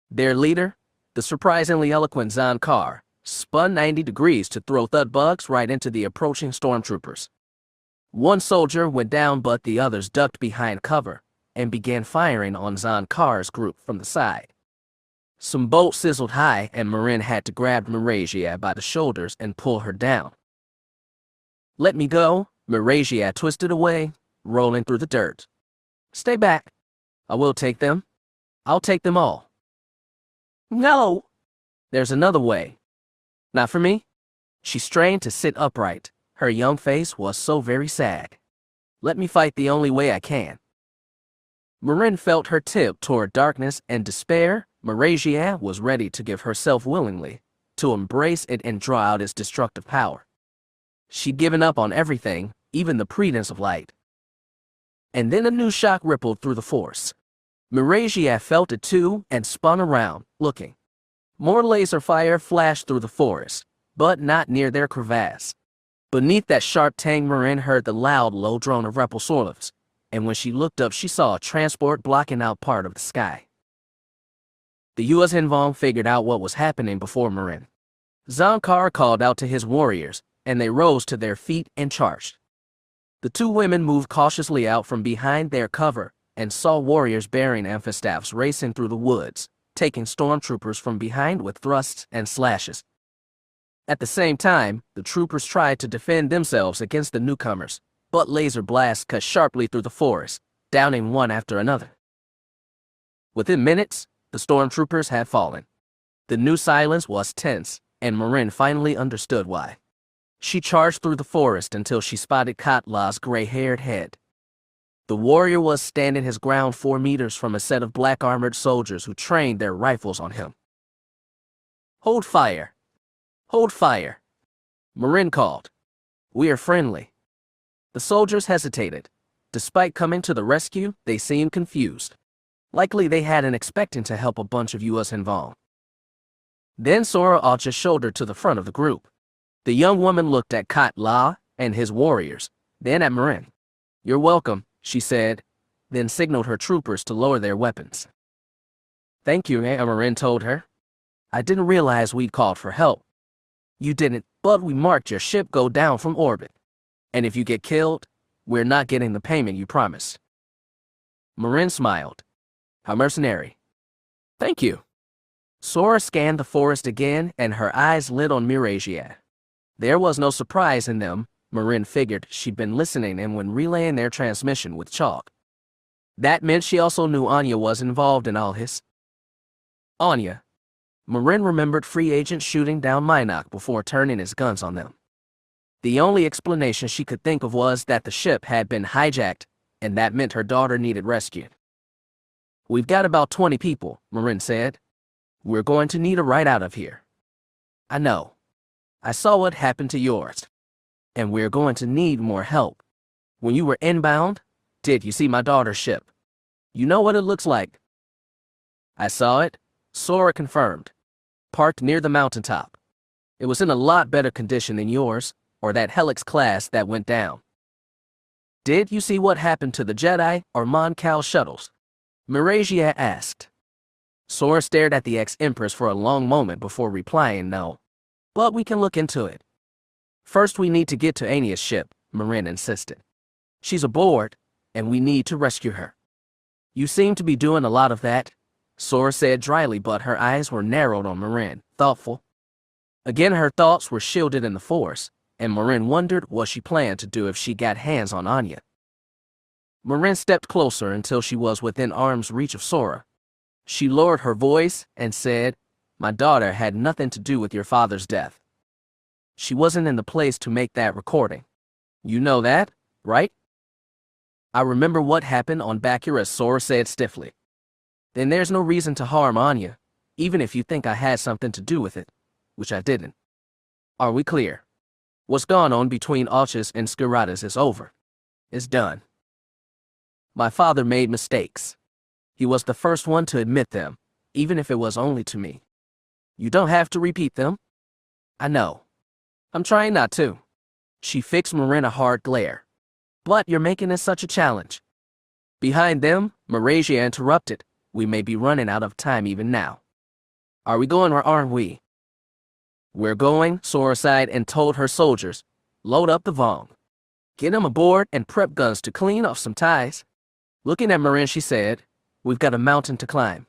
Their leader, the surprisingly eloquent Zan Kar, spun 90 degrees to throw thud bugs right into the approaching stormtroopers. One soldier went down, but the others ducked behind cover and began firing on Zan Kar's group from the side. Some bolts sizzled high, and Marin had to grab Marasiah by the shoulders and pull her down. "Let me go." Marasiah twisted away, rolling through the dirt. "Stay back. I will take them. I'll take them all." "No." "There's another way." "Not for me." She strained to sit upright. Her young face was so very sad. "Let me fight the only way I can." Marin felt her tip toward darkness and despair. Marasiah was ready to give herself willingly, to embrace it and draw out its destructive power. She'd given up on everything, even the pretense of light. And then a new shock rippled through the force. Marasiah felt it too and spun around, looking. More laser fire flashed through the forest, but not near their crevasse. Beneath that sharp tang, Marin heard the loud, low drone of Repulsorlivs, and when she looked up, she saw a transport blocking out part of the sky. The U.S. Hinvong figured out what was happening before Marin. Zan Kar called out to his warriors, and they rose to their feet and charged. The two women moved cautiously out from behind their cover and saw warriors bearing amphistaffs racing through the woods, taking stormtroopers from behind with thrusts and slashes. At the same time, the troopers tried to defend themselves against the newcomers, but laser blasts cut sharply through the forest, downing one after another. Within minutes, the stormtroopers had fallen. The new silence was tense, and Marin finally understood why. She charged through the forest until she spotted Kade's gray-haired head. The warrior was standing his ground 4 meters from a set of black-armored soldiers who trained their rifles on him. "Hold fire," Hold fire, Marin called. We are friendly. The soldiers hesitated. Despite coming to the rescue, they seemed confused. Likely they hadn't expected to help a bunch of us involved. Then Sora arched his shoulder to the front of the group. The young woman looked at Kade and his warriors, then at Marin. You're welcome, she said, then signaled her troopers to lower their weapons. Thank you, Marin told her. I didn't realize we'd called for help. You didn't, but we marked your ship go down from orbit. And if you get killed, we're not getting the payment you promised. Marin smiled. How mercenary. Thank you. Sora scanned the forest again, and her eyes lit on Marasiah. There was no surprise in them. Marin figured she'd been listening and when relaying their transmission with Chalk. That meant she also knew Ania was involved in all his. Ania. Marin remembered free agents shooting down Minok before turning his guns on them. The only explanation she could think of was that the ship had been hijacked, and that meant her daughter needed rescued. We've got about 20 people, Marin said. We're going to need a ride out of here. I know. I saw what happened to yours. And we're going to need more help. When you were inbound, did you see my daughter's ship? You know what it looks like? I saw it, Sora confirmed. Parked near the mountaintop. It was in a lot better condition than yours, or that Helix class that went down. Did you see what happened to the Jedi or Mon Cal shuttles? Marasiah asked. Sora stared at the ex-Empress for a long moment before replying no. But we can look into it. First we need to get to Ania's ship, Marin insisted. She's aboard, and we need to rescue her. You seem to be doing a lot of that, Sora said dryly, but her eyes were narrowed on Marin, thoughtful. Again her thoughts were shielded in the Force, and Marin wondered what she planned to do if she got hands on Ania. Marin stepped closer until she was within arm's reach of Sora. She lowered her voice and said, My daughter had nothing to do with your father's death. She wasn't in the place to make that recording. You know that, right? I remember what happened on Bakura, Sora said stiffly. Then there's no reason to harm Ania, even if you think I had something to do with it, which I didn't. Are we clear? What's gone on between Arches and Skiratas is over. It's done. My father made mistakes. He was the first one to admit them, even if it was only to me. You don't have to repeat them. I know. I'm trying not to. She fixed Marin a hard glare. But you're making this such a challenge. Behind them, Marasiah interrupted. We may be running out of time even now. Are we going or aren't we? We're going, Sora sighed and told her soldiers. Load up the Vong. Get them aboard and prep guns to clean off some ties. Looking at Marin, she said, We've got a mountain to climb.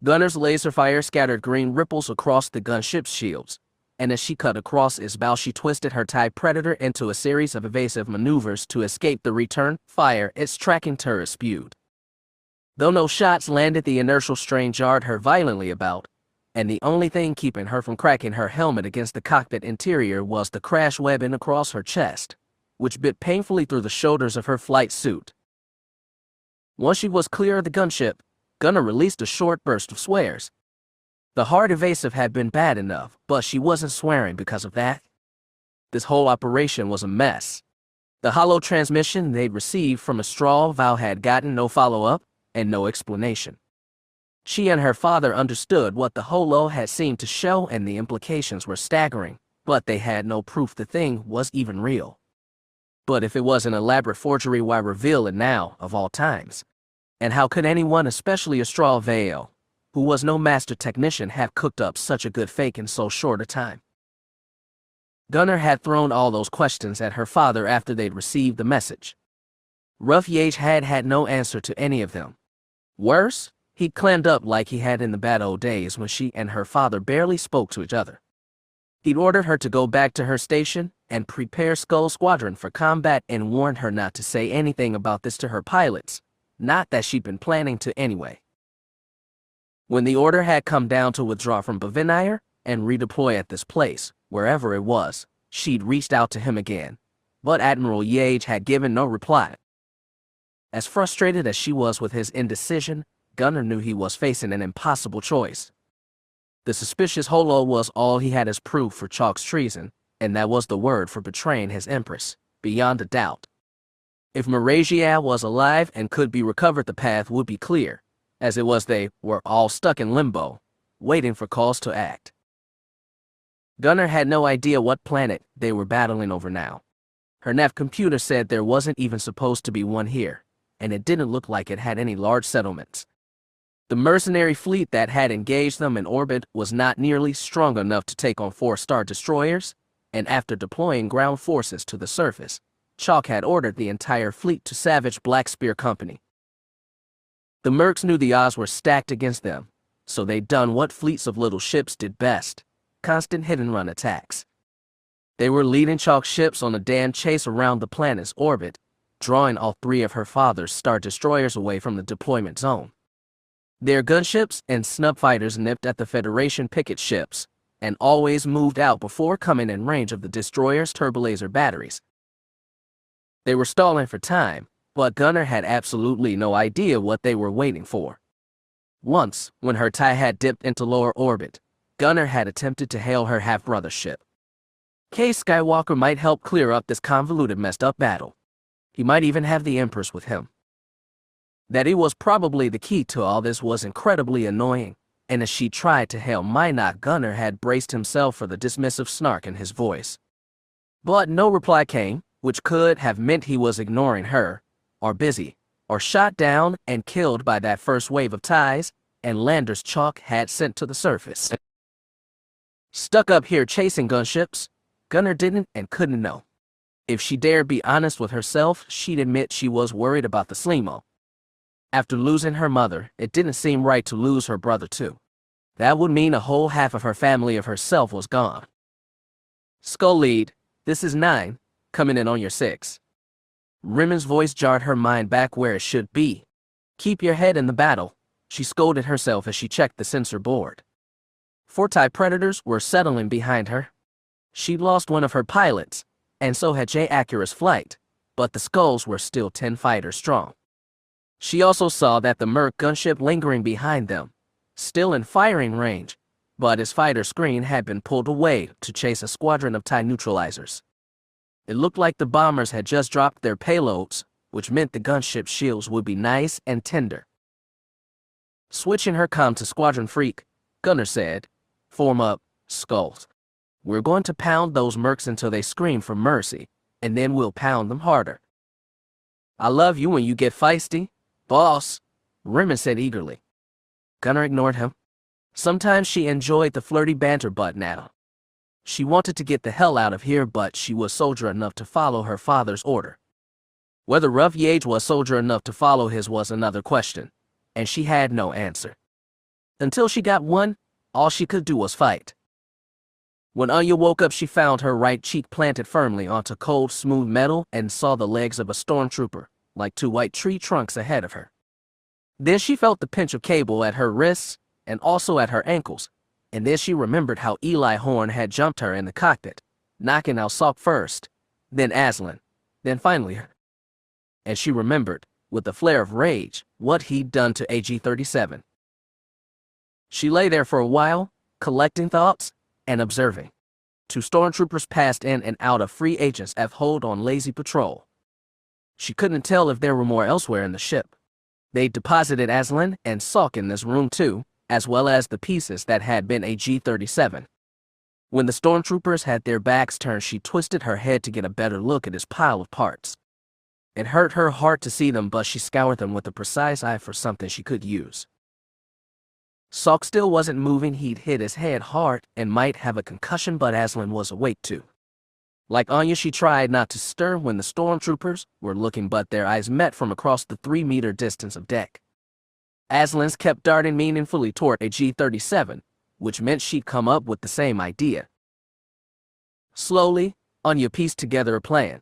Gunner's laser fire scattered green ripples across the gunship's shields, and as she cut across its bow, she twisted her TIE Predator into a series of evasive maneuvers to escape the return fire its tracking turret spewed. Though no shots landed, the inertial strain jarred her violently about, and the only thing keeping her from cracking her helmet against the cockpit interior was the crash webbing across her chest, which bit painfully through the shoulders of her flight suit. Once she was clear of the gunship, Gunner released a short burst of swears. The hard evasive had been bad enough, but she wasn't swearing because of that. This whole operation was a mess. The hollow transmission they'd received from Astral Val had gotten no follow-up and no explanation. She and her father understood what the holo had seemed to show, and the implications were staggering, but they had no proof the thing was even real. But if it was an elaborate forgery, why reveal it now, of all times? And how could anyone, especially Astral Val, who was no master technician, have cooked up such a good fake in so short a time? Gunner had thrown all those questions at her father after they'd received the message. Rough Yage had had no answer to any of them. Worse, he'd clammed up like he had in the bad old days when she and her father barely spoke to each other. He'd ordered her to go back to her station and prepare Skull Squadron for combat and warned her not to say anything about this to her pilots, not that she'd been planning to anyway. When the order had come down to withdraw from Bavinire and redeploy at this place, wherever it was, she'd reached out to him again, but Admiral Yage had given no reply. As frustrated as she was with his indecision, Gunner knew he was facing an impossible choice. The suspicious holo was all he had as proof for Chalk's treason, and that was the word for betraying his empress, beyond a doubt. If Marasiah was alive and could be recovered, the path would be clear. As it was, they were all stuck in limbo, waiting for calls to act. Gunnar had no idea what planet they were battling over now. Her nav computer said there wasn't even supposed to be one here, and it didn't look like it had any large settlements. The mercenary fleet that had engaged them in orbit was not nearly strong enough to take on 4-star destroyers, and after deploying ground forces to the surface, Chalk had ordered the entire fleet to savage Black Spear Company. The Mercs knew the odds were stacked against them, so they'd done what fleets of little ships did best: constant hit-and-run attacks. They were leading Chalk's ships on a damn chase around the planet's orbit, drawing all 3 of her father's star destroyers away from the deployment zone. Their gunships and snub fighters nipped at the Federation picket ships, and always moved out before coming in range of the destroyer's turbolaser batteries. They were stalling for time, but Gunnar had absolutely no idea what they were waiting for. Once, when her TIE had dipped into lower orbit, Gunnar had attempted to hail her half-brother ship. Cade Skywalker might help clear up this convoluted, messed-up battle. He might even have the Empress with him. That he was probably the key to all this was incredibly annoying, and as she tried to hail Minot, Gunnar had braced himself for the dismissive snark in his voice. But no reply came, which could have meant he was ignoring her, or busy, or shot down and killed by that first wave of TIEs and landers Chalk had sent to the surface. Stuck up here chasing gunships, Gunnar didn't and couldn't know. If she dared be honest with herself, she'd admit she was worried about the Slimo. After losing her mother, it didn't seem right to lose her brother too. That would mean a whole half of her family of herself was gone. Skull lead, this is 9, coming in on your 6. Rimmond's voice jarred her mind back where it should be. Keep your head in the battle, she scolded herself as she checked the sensor board. 4 TIE Predators were settling behind her. She'd lost one of her pilots, and so had J. Acura's flight, but the skulls were still 10 fighters strong. She also saw that the Merc gunship lingering behind them, still in firing range, but his fighter screen had been pulled away to chase a squadron of TIE neutralizers. It looked like the bombers had just dropped their payloads, which meant the gunship shields would be nice and tender. Switching her comm to Squadron Freak, Gunnar said, "Form up, skulls. We're going to pound those Mercs until they scream for mercy, and then we'll pound them harder." "I love you when you get feisty, boss," Rimmond said eagerly. Gunnar ignored him. Sometimes she enjoyed the flirty banter, but now she wanted to get the hell out of here, but she was soldier enough to follow her father's order. Whether Rough Yage was soldier enough to follow his was another question, and she had no answer. Until she got one, all she could do was fight. When Ania woke up, she found her right cheek planted firmly onto cold, smooth metal and saw the legs of a stormtrooper, like 2 white tree trunks ahead of her. Then she felt the pinch of cable at her wrists and also at her ankles, and then she remembered how Eli Horn had jumped her in the cockpit, knocking out Salk first, then Aslan, then finally her. And she remembered, with a flare of rage, what he'd done to AG-37. She lay there for a while, collecting thoughts and observing. 2 stormtroopers passed in and out of free agents hold on lazy patrol. She couldn't tell if there were more elsewhere in the ship. They deposited Aslan and Salk in this room too, as well as the pieces that had been AG-37. When the stormtroopers had their backs turned, she twisted her head to get a better look at his pile of parts. It hurt her heart to see them, but she scoured them with a precise eye for something she could use. Salk still wasn't moving. He'd hit his head hard and might have a concussion, but Aslan was awake too. Like Anya, she tried not to stir when the stormtroopers were looking, but their eyes met from across the 3-meter distance of deck. Aslan's kept darting meaningfully toward AG-37, which meant she'd come up with the same idea. Slowly, Anya pieced together a plan.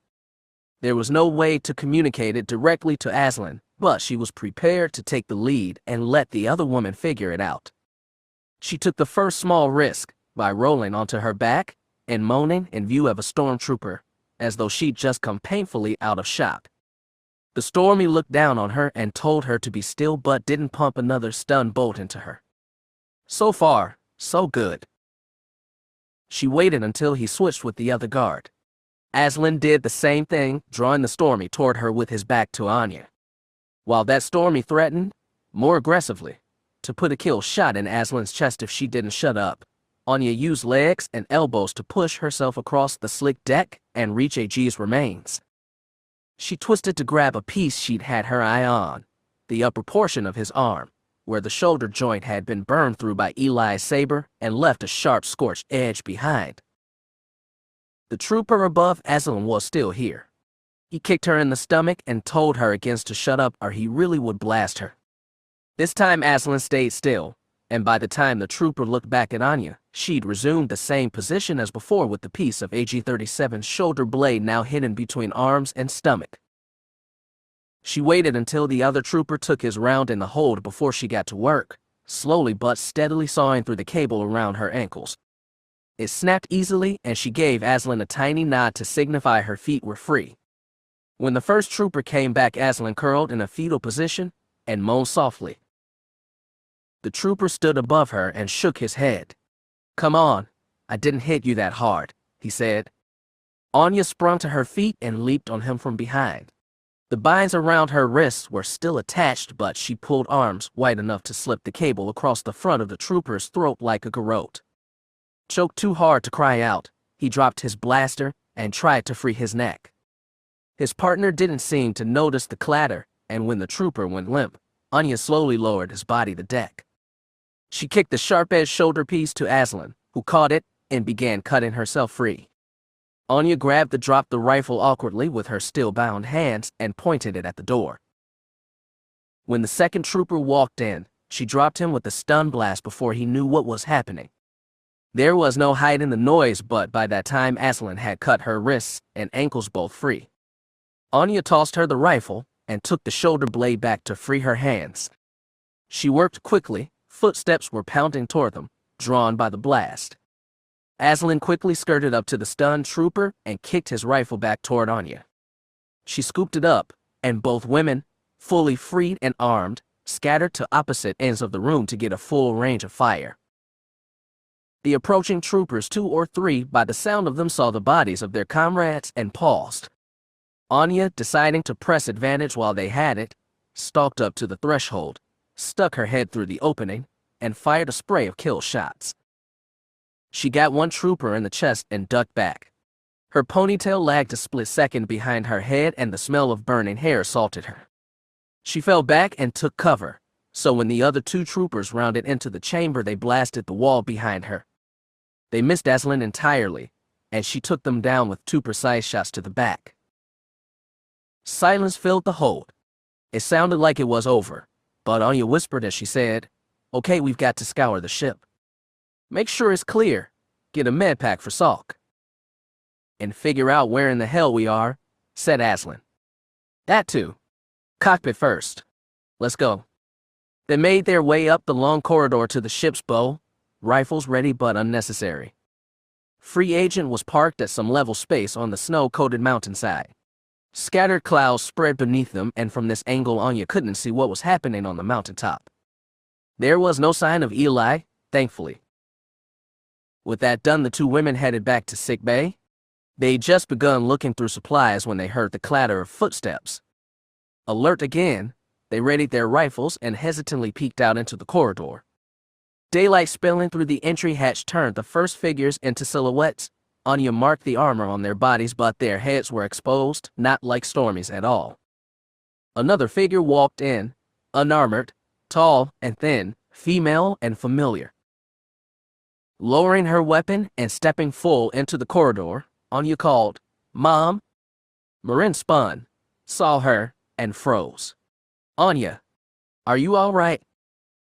There was no way to communicate it directly to Aslan, but she was prepared to take the lead and let the other woman figure it out. She took the first small risk by rolling onto her back and moaning in view of a stormtrooper, as though she'd just come painfully out of shock. The Stormy looked down on her and told her to be still, but didn't pump another stun bolt into her. So far, So good. She waited until he switched with the other guard. Aslan did the same thing, drawing the Stormy toward her with his back to Ania. While that Stormy threatened, more aggressively, to put a kill shot in Aslan's chest if she didn't shut up, Ania used legs and elbows to push herself across the slick deck and reach AG's remains. She twisted to grab a piece she'd had her eye on, the upper portion of his arm, where the shoulder joint had been burned through by Eli's saber and left a sharp scorched edge behind. The trooper above Aslan was still here. He kicked her in the stomach and told her against to shut up or he really would blast her. This time Aslan stayed still, and by the time the trooper looked back at Ania, she'd resumed the same position as before with the piece of AG-37's shoulder blade now hidden between arms and stomach. She waited until the other trooper took his round in the hold before she got to work, slowly but steadily sawing through the cable around her ankles. It snapped easily and she gave Aslan a tiny nod to signify her feet were free. When the first trooper came back, Aslan curled in a fetal position and moaned softly. The trooper stood above her and shook his head. "Come on, I didn't hit you that hard," he said. Ania sprung to her feet and leaped on him from behind. The binds around her wrists were still attached, but she pulled arms wide enough to slip the cable across the front of the trooper's throat like a garrote. Choked too hard to cry out, he dropped his blaster and tried to free his neck. His partner didn't seem to notice the clatter, and when the trooper went limp, Ania slowly lowered his body to deck. She kicked the sharp-edged shoulder piece to Aslan, who caught it and began cutting herself free. Ania grabbed the rifle awkwardly with her still-bound hands and pointed it at the door. When the second trooper walked in, she dropped him with a stun blast before he knew what was happening. There was no hiding the noise, but by that time Aslan had cut her wrists and ankles both free. Ania tossed her the rifle and took the shoulder blade back to free her hands. She worked quickly, footsteps were pounding toward them, drawn by the blast. Aslan quickly skirted up to the stunned trooper and kicked his rifle back toward Ania. She scooped it up, and both women, fully freed and armed, scattered to opposite ends of the room to get a full range of fire. The approaching troopers, 2 or 3, by the sound of them, saw the bodies of their comrades and paused. Ania, deciding to press advantage while they had it, stalked up to the threshold, stuck her head through the opening, and fired a spray of kill shots. She got one trooper in the chest and ducked back. Her ponytail lagged a split second behind her head and the smell of burning hair assaulted her. She fell back and took cover, so when the other 2 troopers rounded into the chamber, they blasted the wall behind her. They missed Aslan entirely, and she took them down with 2 precise shots to the back. Silence filled the hold. It sounded like it was over, but Ania whispered as she said, "Okay, we've got to scour the ship. Make sure it's clear, get a med pack for Salk. And figure out where in the hell we are," said Aslan. "That too. Cockpit first. Let's go." They made their way up the long corridor to the ship's bow, rifles ready but unnecessary. Free Agent was parked at some level space on the snow-coated mountainside. Scattered clouds spread beneath them, and from this angle Ania couldn't see what was happening on the mountaintop. There was no sign of Eli, thankfully. With that done, the 2 women headed back to sick bay. They'd just begun looking through supplies when they heard the clatter of footsteps. Alert again, they readied their rifles and hesitantly peeked out into the corridor. Daylight spilling through the entry hatch turned the first figures into silhouettes. Ania marked the armor on their bodies, but their heads were exposed, not like Stormy's at all. Another figure walked in, unarmored, tall and thin, female and familiar. Lowering her weapon and stepping full into the corridor, Ania called, "Mom." Marin spun, saw her, and froze. "Ania, are you all right?"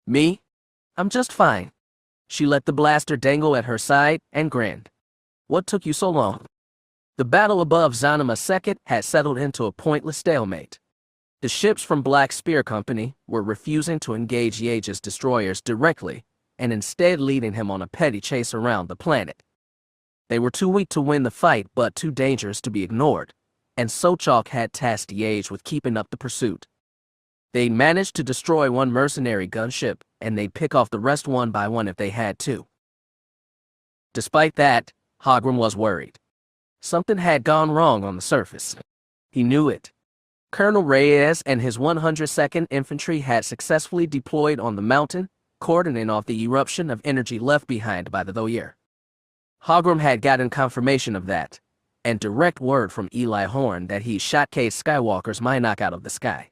"Me? I'm just fine." She let the blaster dangle at her side and grinned. "What took you so long?" The battle above Zanima Second had settled into a pointless stalemate. The ships from Black Spear Company were refusing to engage Yage's destroyers directly, and instead leading him on a petty chase around the planet. They were too weak to win the fight, but too dangerous to be ignored, and Sochok had tasked Yage with keeping up the pursuit. They'd managed to destroy one mercenary gunship, and they'd pick off the rest one by one if they had to. Despite that, Hogrum was worried. Something had gone wrong on the surface. He knew it. Colonel Reyes and his 102nd Infantry had successfully deployed on the mountain, cordoning off the eruption of energy left behind by the Thoyer. Hogrum had gotten confirmation of that, and direct word from Eli Horn that he shot Cade Skywalker's Minoc out of the sky.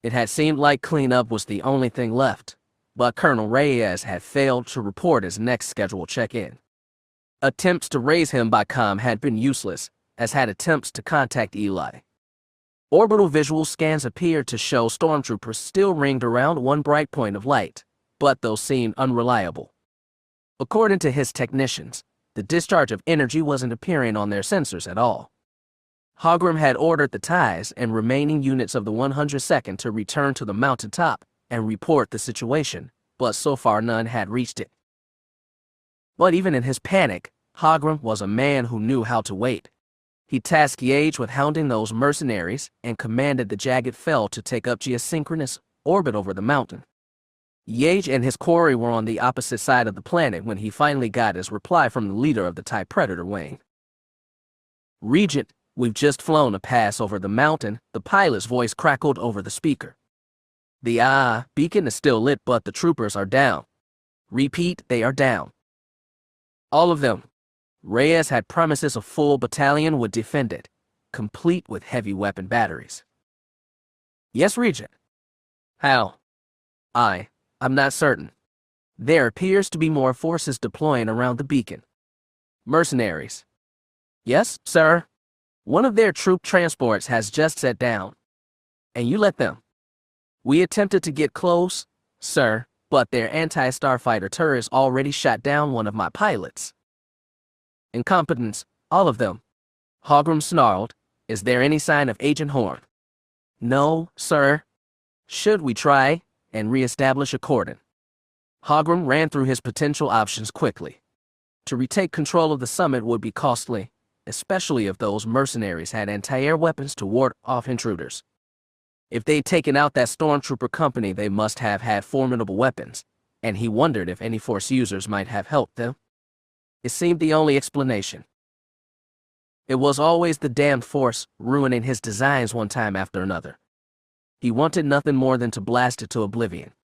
It had seemed like cleanup was the only thing left, but Colonel Reyes had failed to report his next scheduled check-in. Attempts to raise him by comm had been useless, as had attempts to contact Eli. Orbital visual scans appeared to show stormtroopers still ringed around one bright point of light, but those seemed unreliable. According to his technicians, the discharge of energy wasn't appearing on their sensors at all. Hogrum had ordered the TIEs and remaining units of the 102nd to return to the mountaintop and report the situation, but so far none had reached it. But even in his panic, Hogrum was a man who knew how to wait. He tasked Yates with hounding those mercenaries and commanded the Jagged Fel to take up geosynchronous orbit over the mountain. Yates and his quarry were on the opposite side of the planet when he finally got his reply from the leader of the TIE Predator wing. "Regent, we've just flown a pass over the mountain," the pilot's voice crackled over the speaker. "The beacon is still lit, but the troopers are down. Repeat, they are down. All of them." Reyes had promises a full battalion would defend it, complete with heavy weapon batteries. "Yes, Regent." "How?" I'm not certain. There appears to be more forces deploying around the beacon." "Mercenaries." "Yes, sir. One of their troop transports has just set down." "And you let them?" "We attempted to get close, sir, but their anti-starfighter turrets already shot down one of my pilots." "Incompetence, all of them." Hogrum snarled. "Is there any sign of Agent Horn?" "No, sir." "Should we try and re-establish a cordon?" Hogrum ran through his potential options quickly. To retake control of the summit would be costly, especially if those mercenaries had anti-air weapons to ward off intruders. If they'd taken out that stormtrooper company, they must have had formidable weapons, and he wondered if any Force users might have helped them. It seemed the only explanation. It was always the damned Force ruining his designs one time after another. He wanted nothing more than to blast it to oblivion.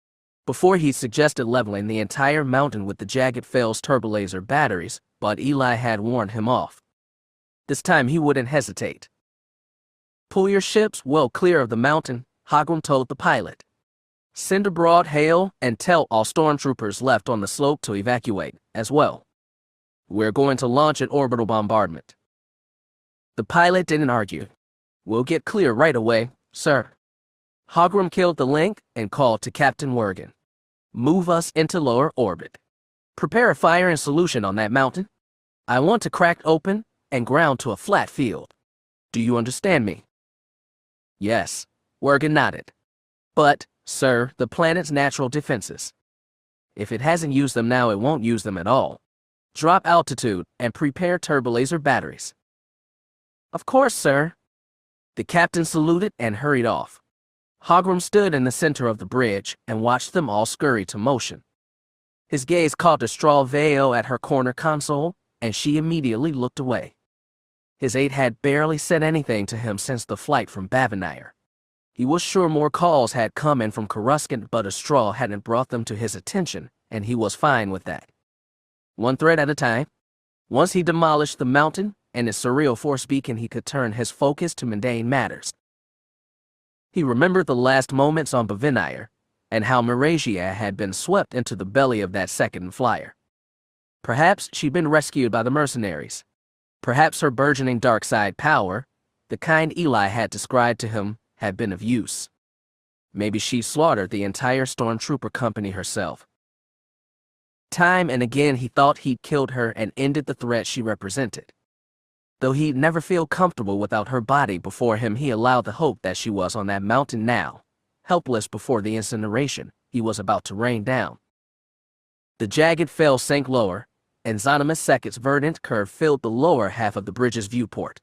Before he suggested leveling the entire mountain with the Jagged Fel's turbolaser batteries, but Eli had warned him off. This time he wouldn't hesitate. "Pull your ships well clear of the mountain," Hogrum told the pilot. "Send a broad hail and tell all stormtroopers left on the slope to evacuate, as well. We're going to launch an orbital bombardment." The pilot didn't argue. "We'll get clear right away, sir." Hogrum killed the link and called to Captain Wergen. "Move us into lower orbit. Prepare a fire and solution on that mountain. I want to crack open and ground to a flat field. Do you understand me?" "Yes," Wergen nodded. "But, sir, the planet's natural defenses. If it hasn't used them now, it won't use them at all. Drop altitude and prepare turbolaser batteries." "Of course, sir." The captain saluted and hurried off. Hogrum stood in the center of the bridge and watched them all scurry to motion. His gaze caught Estrel Veo at her corner console, and she immediately looked away. His aide had barely said anything to him since the flight from Bavenire. He was sure more calls had come in from Coruscant, but Estrel hadn't brought them to his attention, and he was fine with that. One threat at a time. Once he demolished the mountain and his surreal Force beacon, he could turn his focus to mundane matters. He remembered the last moments on Bavenire, and how Marasiah had been swept into the belly of that second flyer. Perhaps she'd been rescued by the mercenaries. Perhaps her burgeoning dark side power, the kind Eli had described to him, had been of use. Maybe she slaughtered the entire stormtrooper company herself. Time and again he thought he'd killed her and ended the threat she represented. Though he'd never feel comfortable without her body before him, he allowed the hope that she was on that mountain now, helpless before the incineration he was about to rain down. The Jagged Fel sank lower, and Zonimus Second's verdant curve filled the lower half of the bridge's viewport.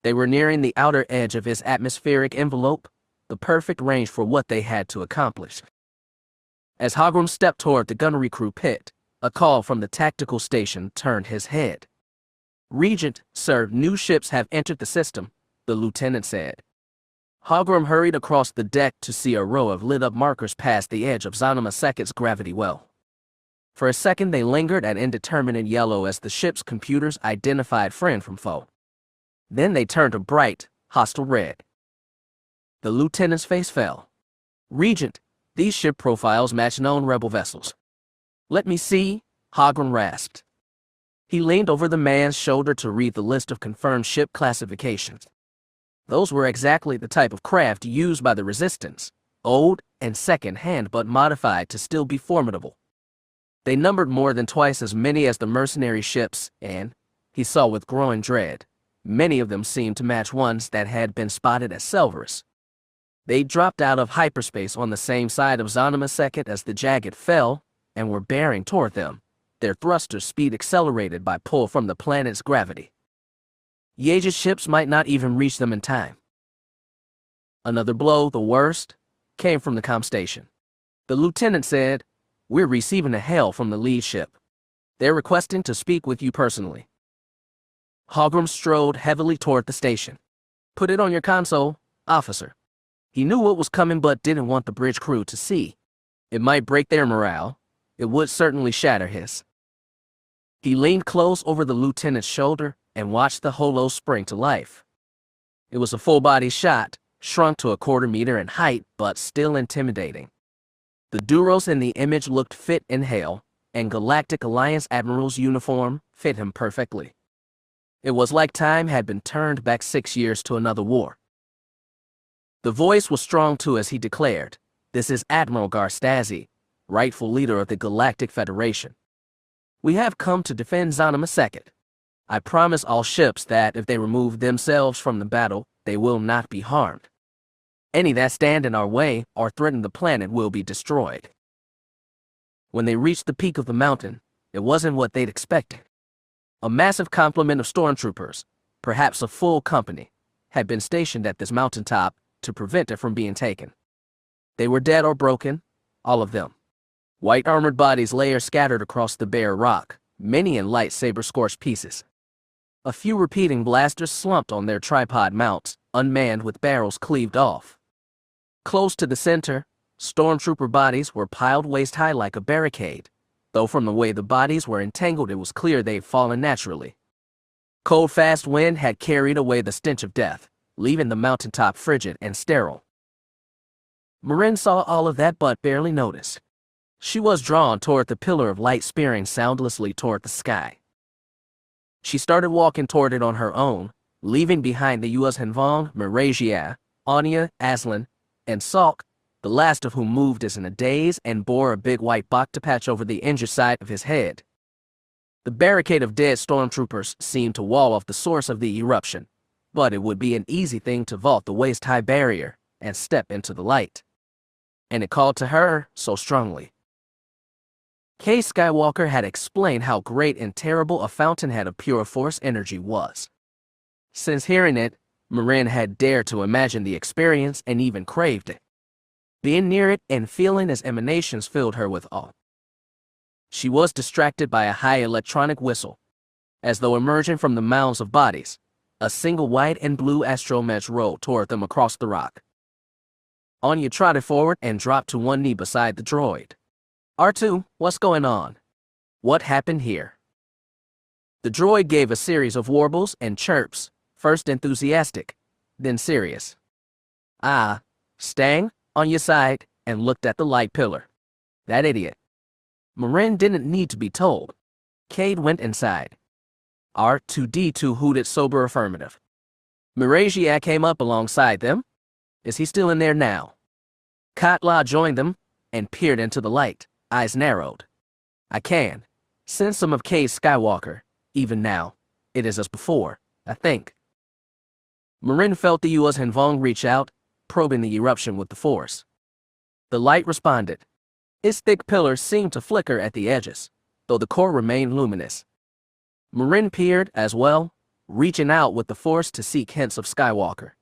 They were nearing the outer edge of his atmospheric envelope, the perfect range for what they had to accomplish. As Hogrum stepped toward the gunnery crew pit, A call from the tactical station turned his head. "Regent, sir, new ships have entered the system," the lieutenant said. Hogrum hurried across the deck to see a row of lit-up markers past the edge of Zanima-Seket's gravity well. For a second they lingered at indeterminate yellow as the ship's computers identified friend from foe. Then they turned to bright, hostile red. The lieutenant's face fell. "Regent, these ship profiles match known rebel vessels." "Let me see," Hogrum rasped. He leaned over the man's shoulder to read the list of confirmed ship classifications. Those were exactly the type of craft used by the Resistance, old and second-hand but modified to still be formidable. They numbered more than twice as many as the mercenary ships, and, he saw with growing dread, many of them seemed to match ones that had been spotted at Selvarus. They dropped out of hyperspace on the same side of Zanima-Seket as the Jagged fell and were bearing toward them, their thruster speed accelerated by pull from the planet's gravity. Yage's ships might not even reach them in time. Another blow, the worst, came from the comm station. The lieutenant said, "We're receiving a hail from the lead ship. They're requesting to speak with you personally." Hogrum strode heavily toward the station. "Put it on your console, officer." He knew what was coming but didn't want the bridge crew to see. It might break their morale. It would certainly shatter his. He leaned close over the lieutenant's shoulder and watched the holo spring to life. It was a full-body shot, shrunk to a quarter-meter in height, but still intimidating. The Duros in the image looked fit in Hale, and Galactic Alliance Admiral's uniform fit him perfectly. It was like time had been turned back 6 years to another war. The voice was strong too as he declared, "This is Admiral Stazi, rightful leader of the Galactic Federation. We have come to defend Zanima-Seket. I promise all ships that if they remove themselves from the battle, they will not be harmed. Any that stand in our way or threaten the planet will be destroyed." When they reached the peak of the mountain, it wasn't what they'd expected. A massive complement of stormtroopers, perhaps a full company, had been stationed at this mountaintop to prevent it from being taken. They were dead or broken, all of them. White armored bodies lay scattered across the bare rock, many in lightsaber-scorched pieces. A few repeating blasters slumped on their tripod mounts, unmanned with barrels cleaved off. Close to the center, stormtrooper bodies were piled waist-high like a barricade, though from the way the bodies were entangled it was clear they'd fallen naturally. Cold, fast wind had carried away the stench of death, leaving the mountaintop frigid and sterile. Marin saw all of that but barely noticed. She was drawn toward the pillar of light spearing soundlessly toward the sky. She started walking toward it on her own, leaving behind the U.S. Henvong, Marasiah, Ania, Aslan, and Salk, the last of whom moved as in a daze and bore a big white bacta patch over the injured side of his head. The barricade of dead stormtroopers seemed to wall off the source of the eruption, but it would be an easy thing to vault the waist-high barrier and step into the light. And it called to her so strongly. Cade Skywalker had explained how great and terrible a fountainhead of pure force energy was. Since hearing it, Marin had dared to imagine the experience and even craved it. Being near it and feeling its emanations filled her with awe. She was distracted by a high electronic whistle. As though emerging from the mounds of bodies, a single white and blue astromech rolled toward them across the rock. Anya trotted forward and dropped to one knee beside the droid. "R2, what's going on? What happened here?" The droid gave a series of warbles and chirps, first enthusiastic, then serious. "Ah, Stang, on your side," and looked at the light pillar. That idiot. Marin didn't need to be told. Cade went inside. R2-D2 hooted sober affirmative. Marasiah came up alongside them. Is he still in there now? Katla joined them and peered into the light, eyes narrowed. "I can sense some of Cade Skywalker, even now. It is as before, I think." Marin felt the U.S. Henvong reach out, probing the eruption with the force. The light responded. Its thick pillars seemed to flicker at the edges, though the core remained luminous. Marin peered as well, reaching out with the force to seek hints of Skywalker.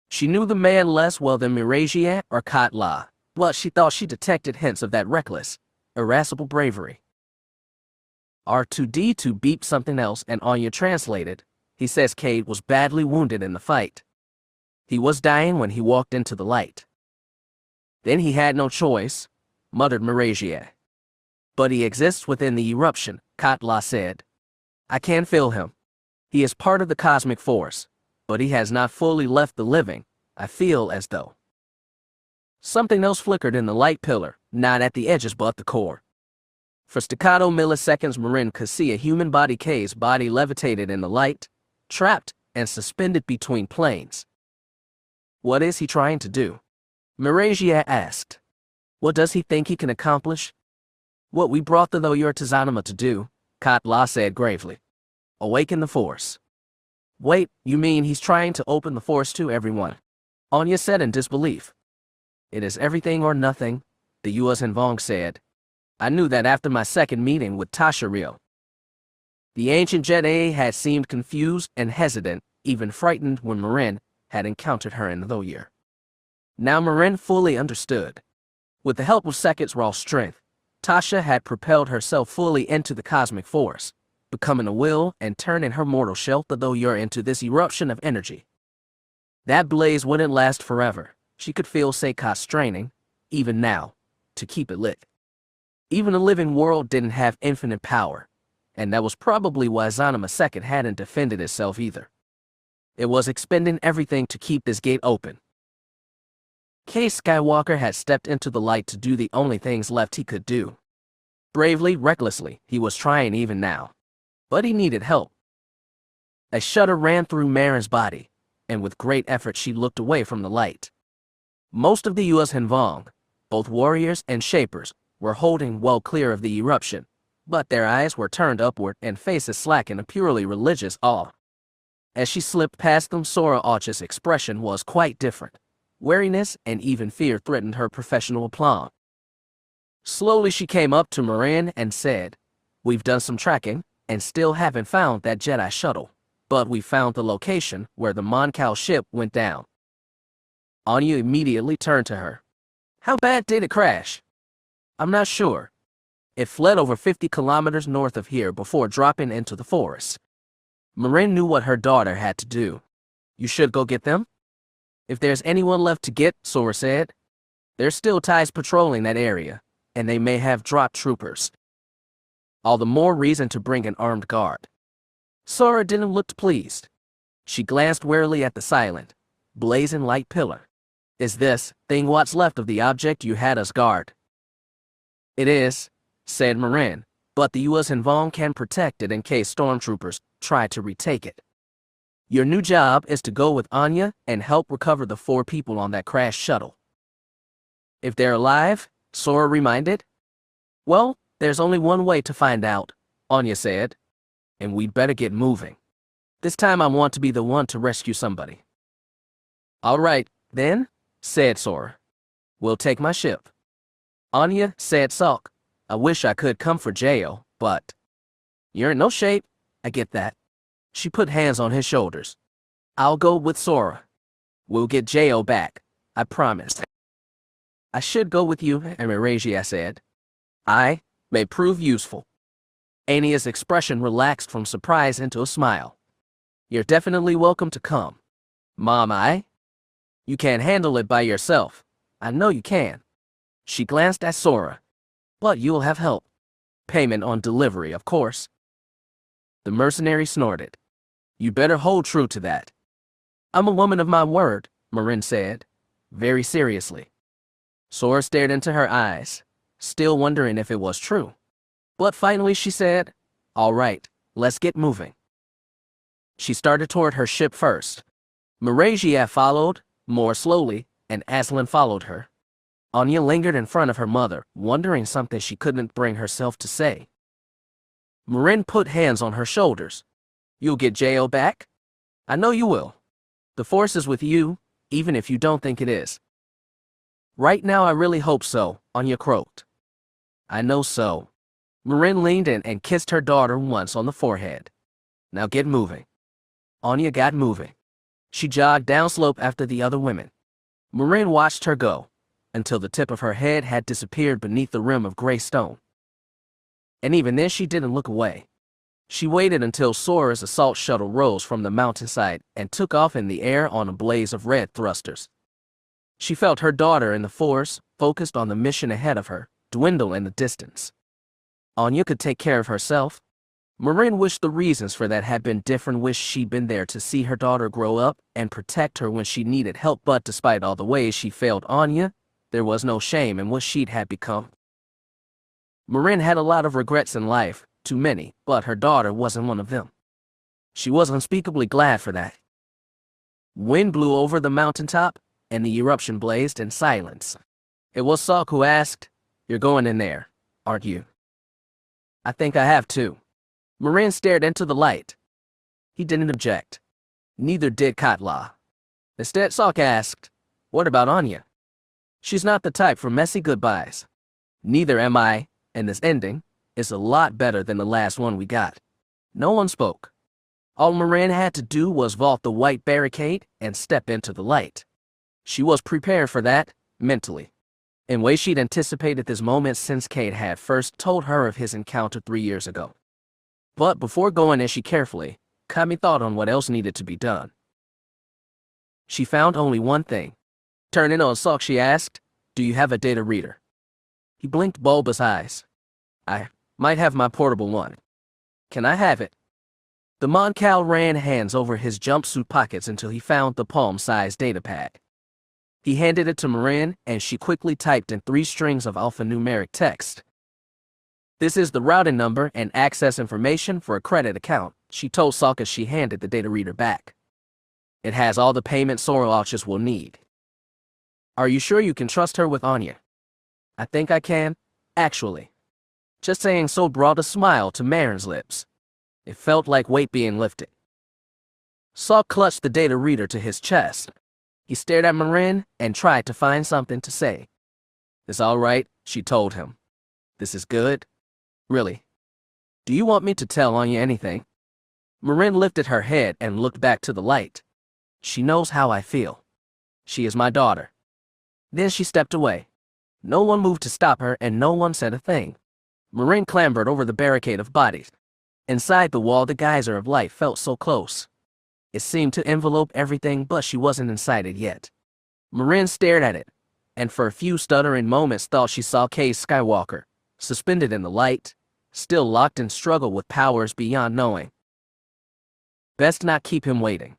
She knew the man less well than Marasiah or Katla, but she thought she detected hints of that reckless, irascible bravery. R2D2 beeped something else and Ania translated. He says Cade was badly wounded in the fight. He was dying when he walked into the light. Then he had no choice, muttered Marasiah. But he exists within the eruption, Kade said. I can feel him. He is part of the cosmic force, but he has not fully left the living. I feel as though. Something else flickered in the light pillar, not at the edges but the core. For staccato milliseconds, Marin could see a human body. Cade's body levitated in the light, trapped and suspended between planes. What is he trying to do? Marasiah asked. What does he think he can accomplish? What we brought the Loyur Tazanima to do, Kade said gravely. Awaken the force. Wait, you mean he's trying to open the force to everyone? Ania said in disbelief. It is everything or nothing, the U.S. Vong said. I knew that after my second meeting with Tasha. The ancient Jedi had seemed confused and hesitant, even frightened when Marin had encountered her in the Loyur. Now Marin fully understood. With the help of Seket's raw strength, Tasha had propelled herself fully into the cosmic force, becoming a will and turning her mortal shell the Loyur into this eruption of energy. That blaze wouldn't last forever. She could feel Sekot straining, even now, to keep it lit. Even a living world didn't have infinite power, and that was probably why Zanima Seket hadn't defended itself either. It was expending everything to keep this gate open. Cade Skywalker had stepped into the light to do the only things left he could do. Bravely, recklessly, he was trying even now. But he needed help. A shudder ran through Marin's body, and with great effort she looked away from the light. Most of the U.S. Vong, both warriors and shapers, were holding well clear of the eruption, but their eyes were turned upward and faces slack in a purely religious awe. As she slipped past them, Sora Och's expression was quite different. Wariness and even fear threatened her professional aplomb. Slowly she came up to Marin and said, We've done some tracking and still haven't found that Jedi shuttle, but we found the location where the Moncal ship went down. Ania immediately turned to her. How bad did it crash? I'm not sure. It fled over 50 kilometers north of here before dropping into the forest. Marin knew what her daughter had to do. You should go get them? If there's anyone left to get, Sora said. There's still TIEs patrolling that area, and they may have dropped troopers. All the more reason to bring an armed guard. Sora didn't look pleased. She glanced warily at the silent, blazing light pillar. Is this thing what's left of the object you had us guard? It is, said Marin, but the U.S. Vong can protect it in case stormtroopers try to retake it. Your new job is to go with Ania and help recover the 4 people on that crashed shuttle. If they're alive, Sora reminded. Well, there's only one way to find out, Ania said. And we'd better get moving. This time I want to be the one to rescue somebody. All right, then, said Sora. We'll take my ship. Ania said sulk. I wish I could come for jail, but... You're in no shape, I get that. She put hands on his shoulders. I'll go with Sora. We'll get J.O. back, I promise. I should go with you, Marasiah said. I may prove useful. Ania's expression relaxed from surprise into a smile. You're definitely welcome to come. Mom, You can't handle it by yourself. I know you can. She glanced at Sora. But you'll have help. Payment on delivery, of course. The mercenary snorted. You'd better hold true to that. I'm a woman of my word, Marin said, very seriously. Sora stared into her eyes, still wondering if it was true. But finally she said, All right, let's get moving. She started toward her ship first. Marasiah followed, more slowly, and Aslan followed her. Ania lingered in front of her mother, wondering something she couldn't bring herself to say. Marin put hands on her shoulders. You'll get J.O. back? I know you will. The Force is with you, even if you don't think it is. Right now I really hope so, Ania croaked. I know so. Marin leaned in and kissed her daughter once on the forehead. Now get moving. Ania got moving. She jogged downslope after the other women. Marin watched her go, until the tip of her head had disappeared beneath the rim of gray stone. and even then she didn't look away. She waited until Sora's assault shuttle rose from the mountainside and took off in the air on a blaze of red thrusters. She felt her daughter in the Force, focused on the mission ahead of her, dwindle in the distance. Ania could take care of herself. Marin wished the reasons for that had been different, wished she'd been there to see her daughter grow up and protect her when she needed help, but despite all the ways she failed Ania, there was no shame in what she'd had become. Marin had a lot of regrets in life, too many, but her daughter wasn't one of them. She was unspeakably glad for that. Wind blew over the mountaintop, and the eruption blazed in silence. It was Salk who asked, "You're going in there, aren't you?" "I think I have to." Marin stared into the light. He didn't object. Neither did Kade. Instead, Salk asked, "What about Ania?" "She's not the type for messy goodbyes." "Neither am I, and this ending is a lot better than the last one we got." No one spoke. All Marin had to do was vault the white barricade and step into the light. She was prepared for that, mentally, in ways she'd anticipated this moment since Kade had first told her of his encounter 3 years ago. But before going in, she carefully, calmly thought on what else needed to be done. She found only one thing. Turning on Salk, she asked, "Do you have a data reader?" He blinked bulbous eyes. "I might have my portable one. Can I have it?" The Mon Cal ran hands over his jumpsuit pockets until he found the palm-sized data pad. He handed it to Marin, and she quickly typed in 3 strings of alphanumeric text. "This is the routing number and access information for a credit account," she told Salk as she handed the data reader back. "It has all the payment Sorolachs will need." "Are you sure you can trust her with Ania?" "I think I can, actually." Just saying so brought a smile to Marin's lips. It felt like weight being lifted. Salk clutched the data reader to his chest. He stared at Marin and tried to find something to say. "It's all right," she told him. "This is good. Really. Do you want me to tell Ania anything?" Marin lifted her head and looked back to the light. "She knows how I feel. She is my daughter." Then she stepped away. No one moved to stop her, and no one said a thing. Marin clambered over the barricade of bodies. Inside the wall, the geyser of light felt so close. It seemed to envelope everything, but she wasn't inside it yet. Marin stared at it, and for a few stuttering moments thought she saw Cade Skywalker, suspended in the light, still locked in struggle with powers beyond knowing. Best not keep him waiting.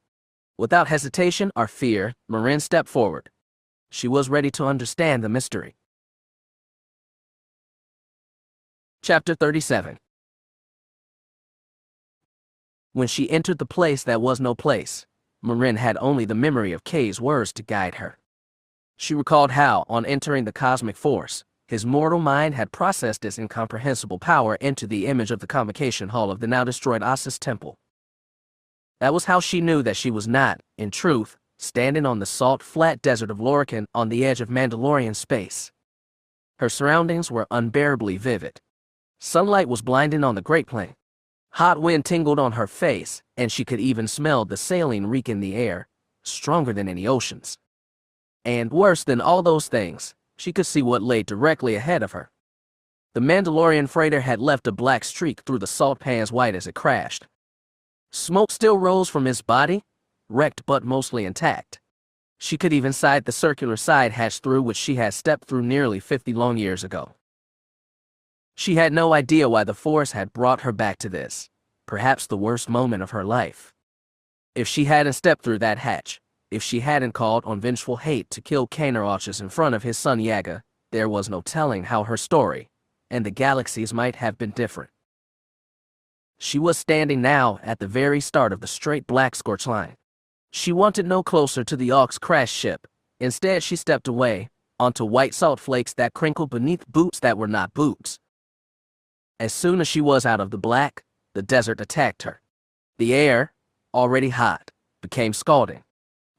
Without hesitation or fear, Marin stepped forward. She was ready to understand the mystery. Chapter 37. When she entered the place that was no place, Marin had only the memory of Cade's words to guide her. She recalled how, on entering the cosmic force, his mortal mind had processed this incomprehensible power into the image of the convocation hall of the now-destroyed Ossus temple. That was how she knew that she was not, in truth, standing on the salt, flat desert of Lorcan on the edge of Mandalorian space. Her surroundings were unbearably vivid. Sunlight was blinding on the Great Plain. Hot wind tingled on her face, and she could even smell the saline reek in the air, stronger than any oceans. And worse than all those things, she could see what lay directly ahead of her. The Mandalorian freighter had left a black streak through the salt pans white as it crashed. Smoke still rose from its body, wrecked but mostly intact. She could even sight the circular side hatch through which she had stepped through nearly 50 long years ago. She had no idea why the Force had brought her back to this, perhaps the worst moment of her life. If she hadn't stepped through that hatch, if she hadn't called on vengeful hate to kill Canerachus in front of his son Yaga, there was no telling how her story and the galaxies might have been different. She was standing now at the very start of the straight black scorch line. She wanted no closer to the Aux crashed ship. Instead, she stepped away, onto white salt flakes that crinkled beneath boots that were not boots. As soon as she was out of the black, the desert attacked her. The air, already hot, became scalding.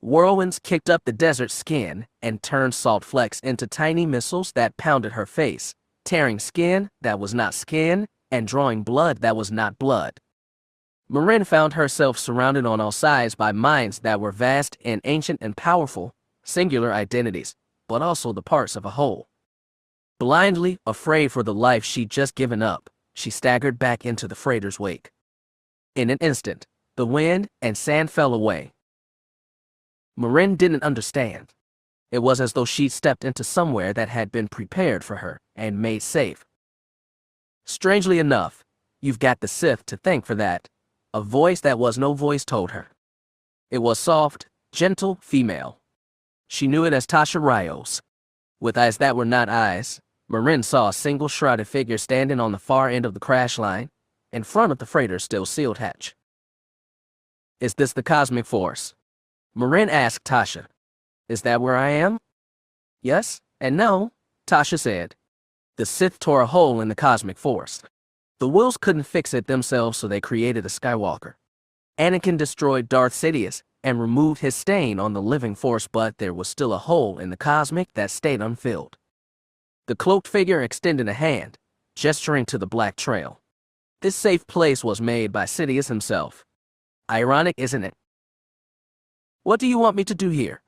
Whirlwinds kicked up the desert skin and turned salt flecks into tiny missiles that pounded her face, tearing skin that was not skin and drawing blood that was not blood. Marin found herself surrounded on all sides by minds that were vast and ancient and powerful, singular identities, but also the parts of a whole. Blindly afraid for the life she'd just given up, she staggered back into the freighter's wake. In an instant, the wind and sand fell away. Marin didn't understand. It was as though she'd stepped into somewhere that had been prepared for her and made safe. Strangely enough, you've got the Sith to thank for that, a voice that was no voice told her. It was soft, gentle, female. She knew it as Tasha Rios. With eyes that were not eyes, Marin saw a single shrouded figure standing on the far end of the crash line, in front of the freighter's still sealed hatch. Is this the cosmic force? Marin asked Tasha. Is that where I am? Yes and no, Tasha said. The Sith tore a hole in the cosmic force. The Wills couldn't fix it themselves, so they created a Skywalker. Anakin destroyed Darth Sidious and removed his stain on the living force, but there was still a hole in the cosmic that stayed unfilled. The cloaked figure extended a hand, gesturing to the black trail. This safe place was made by Sidious himself. Ironic, isn't it? What do you want me to do here?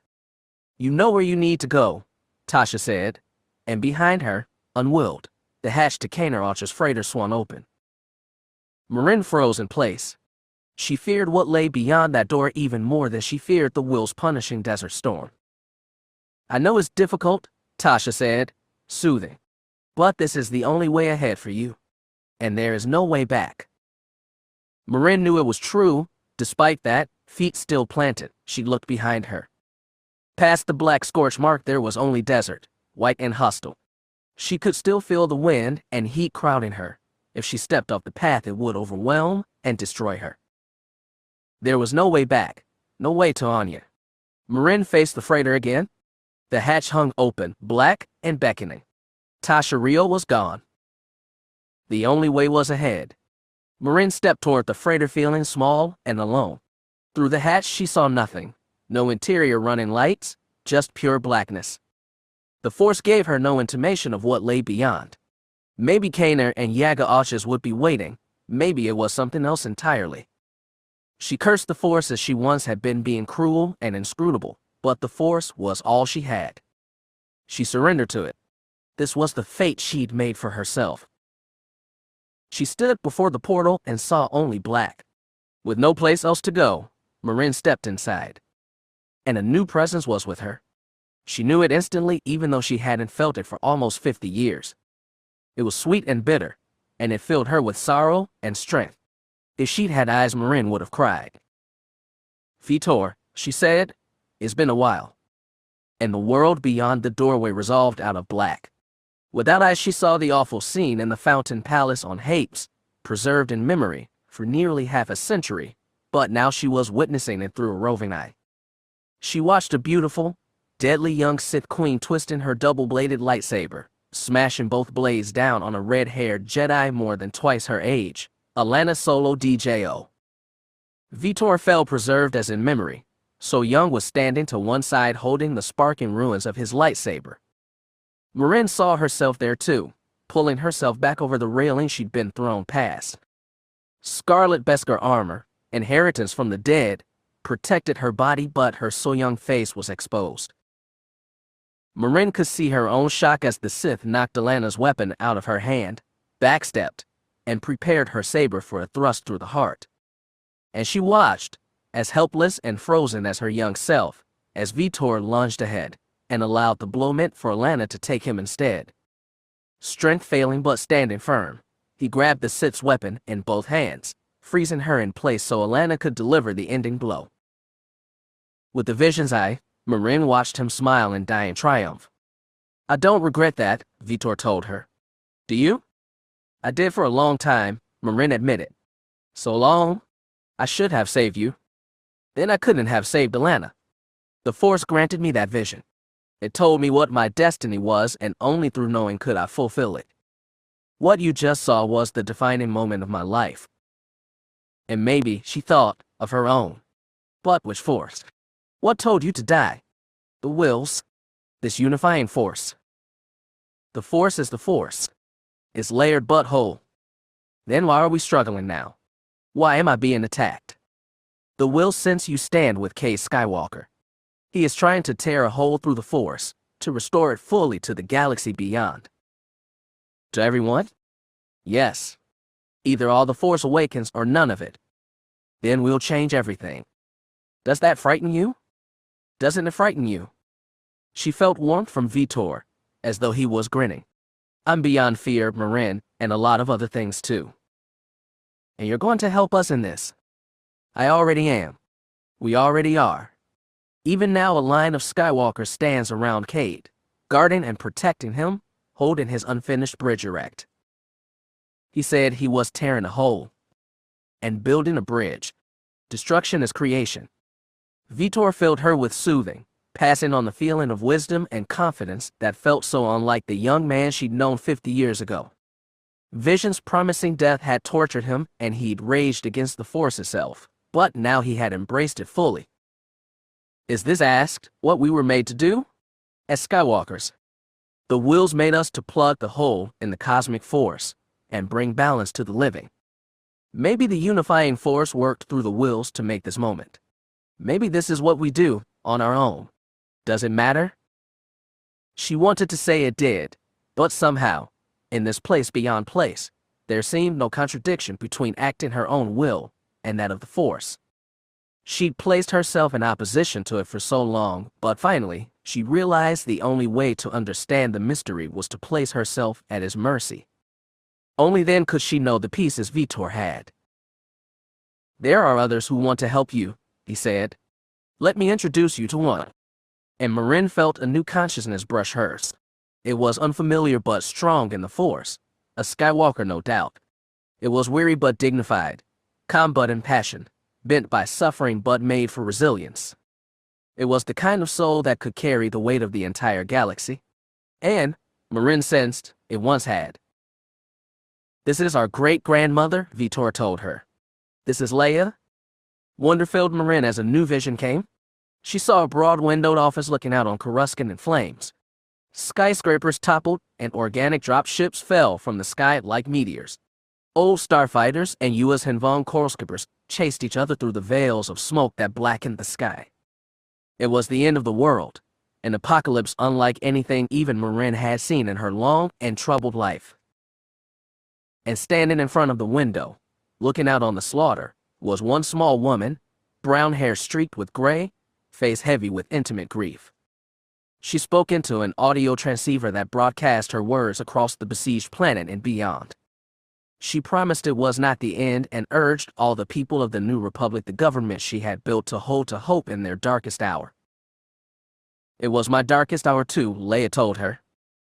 You know where you need to go, Tasha said, and behind her, unwilled, the hatch to Kaner Archer's freighter swung open. Marin froze in place. She feared what lay beyond that door even more than she feared the Wills' punishing desert storm. I know it's difficult, Tasha said, soothing, but this is the only way ahead for you, and there is no way back. Marin knew it was true. Despite that, feet still planted, she looked behind her. Past the black scorch mark there was only desert, white and hostile. She could still feel the wind and heat crowding her. If she stepped off the path, it would overwhelm and destroy her. There was no way back, no way to Ania. Marin faced the freighter again. The hatch hung open, black and beckoning. Tasha Rio was gone. The only way was ahead. Marin stepped toward the freighter feeling small and alone. Through the hatch she saw nothing. No interior running lights, just pure blackness. The Force gave her no intimation of what lay beyond. Maybe Kaner and Yaga Archers would be waiting. Maybe it was something else entirely. She cursed the Force as she once had been, being cruel and inscrutable, but the Force was all she had. She surrendered to it. This was the fate she'd made for herself. She stood before the portal and saw only black. With no place else to go, Marin stepped inside. And a new presence was with her. She knew it instantly, even though she hadn't felt it for almost 50 years. It was sweet and bitter, and it filled her with sorrow and strength. If she'd had eyes, Marin would have cried. Vitor, she said, it's been a while. And the world beyond the doorway resolved out of black. Without eyes, she saw the awful scene in the Fountain Palace on Hapes, preserved in memory for nearly half a century, but now she was witnessing it through a roving eye. She watched a beautiful, deadly young Sith Queen twisting her double-bladed lightsaber, smashing both blades down on a red-haired Jedi more than twice her age, Ania Solo DJO. Vitor Fel preserved as in memory, so young was standing to one side holding the sparking ruins of his lightsaber. Marin saw herself there too, pulling herself back over the railing she'd been thrown past. Scarlet Beskar armor, inheritance from the dead, protected her body, but her so-young face was exposed. Marin could see her own shock as the Sith knocked Alana's weapon out of her hand, backstepped, and prepared her saber for a thrust through the heart. And she watched, as helpless and frozen as her young self, as Vitor lunged ahead and allowed the blow meant for Alana to take him instead. Strength failing but standing firm, he grabbed the Sith's weapon in both hands, freezing her in place so Alana could deliver the ending blow. With the vision's eye, Marin watched him smile in dying triumph. I don't regret that, Vitor told her. Do you? I did for a long time, Marin admitted. So long, I should have saved you. Then I couldn't have saved Alana. The Force granted me that vision. It told me what my destiny was, and only through knowing could I fulfill it. What you just saw was the defining moment of my life. And maybe she thought of her own. But which Force? What told you to die? The Wills. This unifying force. The Force is the Force. It's layered but whole. Then why are we struggling now? Why am I being attacked? The Wills sense you stand with Cade Skywalker. He is trying to tear a hole through the Force, to restore it fully to the galaxy beyond. To everyone? Yes. Either all the Force awakens or none of it. Then we'll change everything. Does that frighten you? Doesn't it frighten you? She felt warmth from Vitor, as though he was grinning. I'm beyond fear, Marin, and a lot of other things too. And you're going to help us in this? I already am. We already are. Even now a line of Skywalkers stands around Cade, guarding and protecting him, holding his unfinished bridge erect. He said he was tearing a hole and building a bridge. Destruction is creation. Vitor filled her with soothing, passing on the feeling of wisdom and confidence that felt so unlike the young man she'd known 50 years ago. Visions promising death had tortured him, and he'd raged against the Force itself, but now he had embraced it fully. Is this asked what we were made to do? As Skywalkers. The wills made us to plug the hole in the cosmic force and bring balance to the living. Maybe the unifying force worked through the wills to make this moment. Maybe this is what we do on our own. Does it matter? She wanted to say it did, but somehow, in this place beyond place, there seemed no contradiction between acting her own will and that of the Force. She'd placed herself in opposition to it for so long, but finally, she realized the only way to understand the mystery was to place herself at his mercy. Only then could she know the pieces Vitor had. There are others who want to help you, he said. Let me introduce you to one. And Marin felt a new consciousness brush hers. It was unfamiliar but strong in the Force. A Skywalker, no doubt. It was weary but dignified, calm but impassioned, bent by suffering but made for resilience. It was the kind of soul that could carry the weight of the entire galaxy. And, Marin sensed, it once had. This is our great-grandmother, Vitor told her. This is Leia. Wonder filled Marin as a new vision came. She saw a broad-windowed office looking out on Coruscant in flames. Skyscrapers toppled and organic dropships fell from the sky like meteors. Old starfighters and U.S. Henvong coralskippers chased each other through the veils of smoke that blackened the sky. It was the end of the world, an apocalypse unlike anything even Marin had seen in her long and troubled life. And standing in front of the window, looking out on the slaughter, was one small woman, brown hair streaked with gray, face heavy with intimate grief. She spoke into an audio transceiver that broadcast her words across the besieged planet and beyond. She promised it was not the end and urged all the people of the New Republic, the government she had built, to hold to hope in their darkest hour. It was my darkest hour too, Leia told her.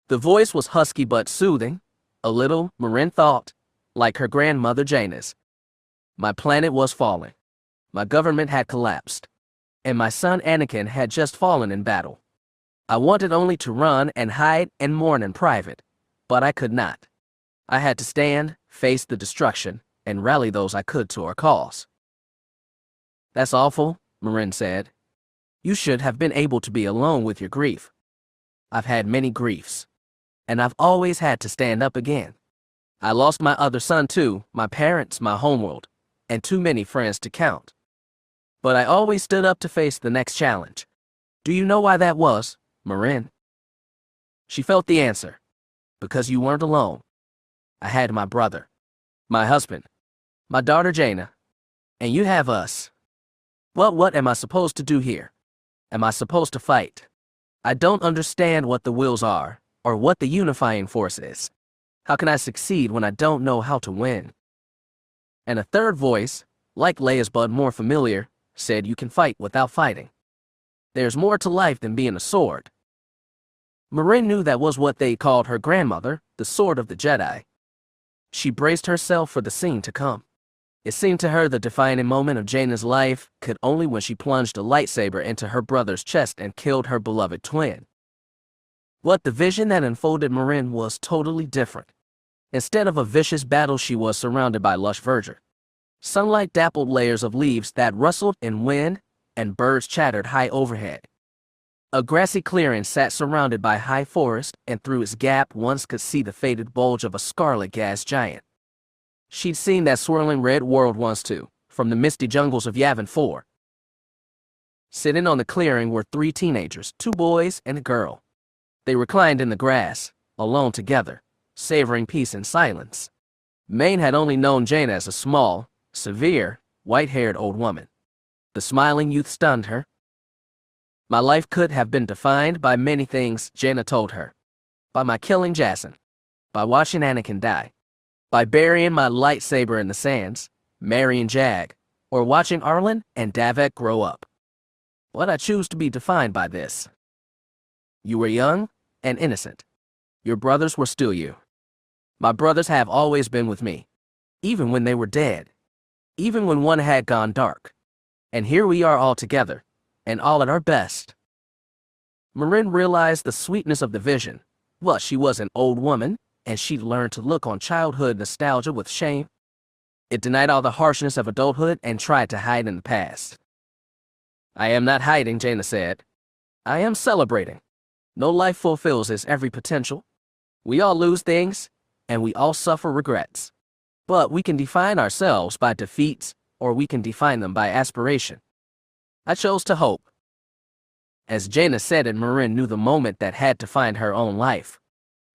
The voice was husky but soothing, a little, Marin thought, like her grandmother Jaina's. My planet was falling. My government had collapsed. And my son Anakin had just fallen in battle. I wanted only to run and hide and mourn in private, but I could not. I had to stand, face the destruction, and rally those I could to our cause. That's awful, Marin said. You should have been able to be alone with your grief. I've had many griefs, and I've always had to stand up again. I lost my other son too, my parents, my homeworld, and too many friends to count. But I always stood up to face the next challenge. Do you know why that was, Marin? She felt the answer. Because you weren't alone. I had my brother, my husband, my daughter Jaina, and you have us. Well, what am I supposed to do here? Am I supposed to fight? I don't understand what the wills are, or what the unifying force is. How can I succeed when I don't know how to win? And a third voice, like Leia's but more familiar, said you can fight without fighting. There's more to life than being a sword. Marin knew that was what they called her grandmother, the sword of the Jedi. She braced herself for the scene to come. It seemed to her the defining moment of Jaina's life could only when she plunged a lightsaber into her brother's chest and killed her beloved twin. But the vision that unfolded Marin was totally different. Instead of a vicious battle, she was surrounded by lush verdure. Sunlight dappled layers of leaves that rustled in wind, and birds chattered high overhead. A grassy clearing sat surrounded by high forest, and through its gap one could see the faded bulge of a scarlet gas giant. She'd seen that swirling red world once too, from the misty jungles of Yavin 4. Sitting on the clearing were 3 teenagers, 2 boys and a girl. They reclined in the grass, alone together, savoring peace and silence. Maine had only known Jaina as a small, severe, white-haired old woman. The smiling youth stunned her. My life could have been defined by many things, Jaina told her. By my killing Jacen. By watching Anakin die. By burying my lightsaber in the sands, marrying Jag, or watching Arlen and Davek grow up. But I choose to be defined by this. You were young and innocent. Your brothers were still you. My brothers have always been with me, even when they were dead, even when one had gone dark. And here we are all together, and all at our best. Marin realized the sweetness of the vision. Well, she was an old woman, and she'd learned to look on childhood nostalgia with shame. It denied all the harshness of adulthood and tried to hide in the past. I am not hiding, Jaina said. I am celebrating. No life fulfills its every potential. We all lose things, and we all suffer regrets. But we can define ourselves by defeats, or we can define them by aspiration. I chose to hope. As Jaina said it, Marin knew the moment that had defined her own life.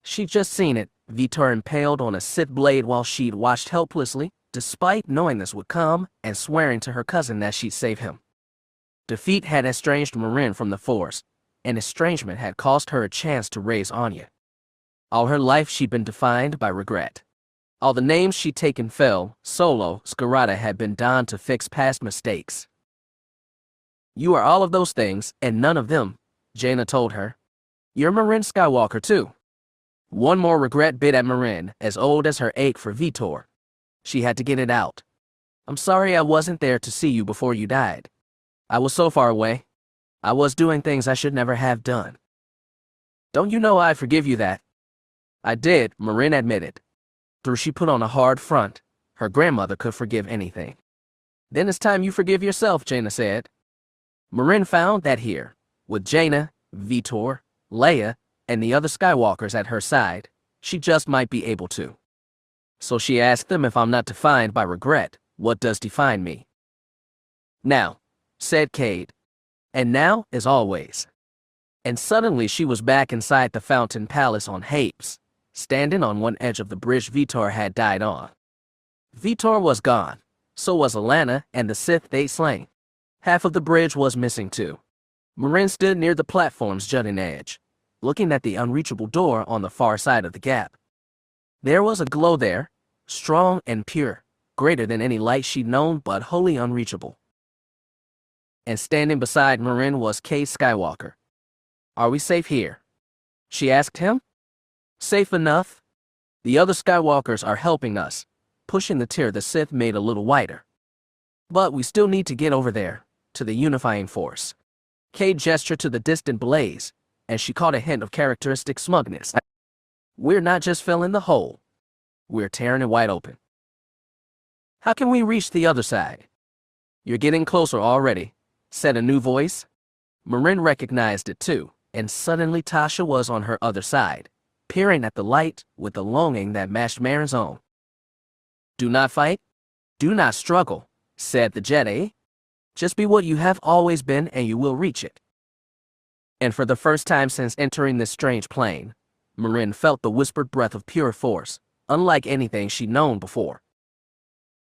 She'd just seen it, Vitor impaled on a Sith blade while she'd watched helplessly, despite knowing this would come, and swearing to her cousin that she'd save him. Defeat had estranged Marin from the Force, and estrangement had cost her a chance to raise Ania. All her life she'd been defined by regret. All the names she'd taken Fel, Solo, Skywalker had been donned to fix past mistakes. You are all of those things, and none of them, Jaina told her. You're Marin Skywalker, too. One more regret bit at Marin, as old as her ache for Vitor. She had to get it out. I'm sorry I wasn't there to see you before you died. I was so far away. I was doing things I should never have done. Don't you know I forgive you that? I did, Marin admitted. Though she put on a hard front, her grandmother could forgive anything. Then it's time you forgive yourself, Jaina said. Marin found that here, with Jaina, Vitor, Leia, and the other Skywalkers at her side, she just might be able to. So she asked them, if I'm not defined by regret, what does define me? Now, said Cade. And now is always. And suddenly she was back inside the Fountain Palace on Hapes, standing on one edge of the bridge Vitor had died on. Vitor was gone, so was Alana and the Sith they'd slain. Half of the bridge was missing too. Marin stood near the platform's jutting edge, looking at the unreachable door on the far side of the gap. There was a glow there, strong and pure, greater than any light she'd known but wholly unreachable. And standing beside Marin was Cade Skywalker. Are we safe here? She asked him. Safe enough. The other Skywalkers are helping us, pushing the tier the Sith made a little wider. But we still need to get over there, to the unifying force. Cade gestured to the distant blaze, and she caught a hint of characteristic smugness. We're not just filling the hole. We're tearing it wide open. How can we reach the other side? You're getting closer already, said a new voice. Marin recognized it too, and suddenly Tasha was on her other side, peering at the light with a longing that matched Marin's own. Do not fight. Do not struggle, said the Jedi. Just be what you have always been and you will reach it. And for the first time since entering this strange plane, Marin felt the whispered breath of pure force, unlike anything she'd known before.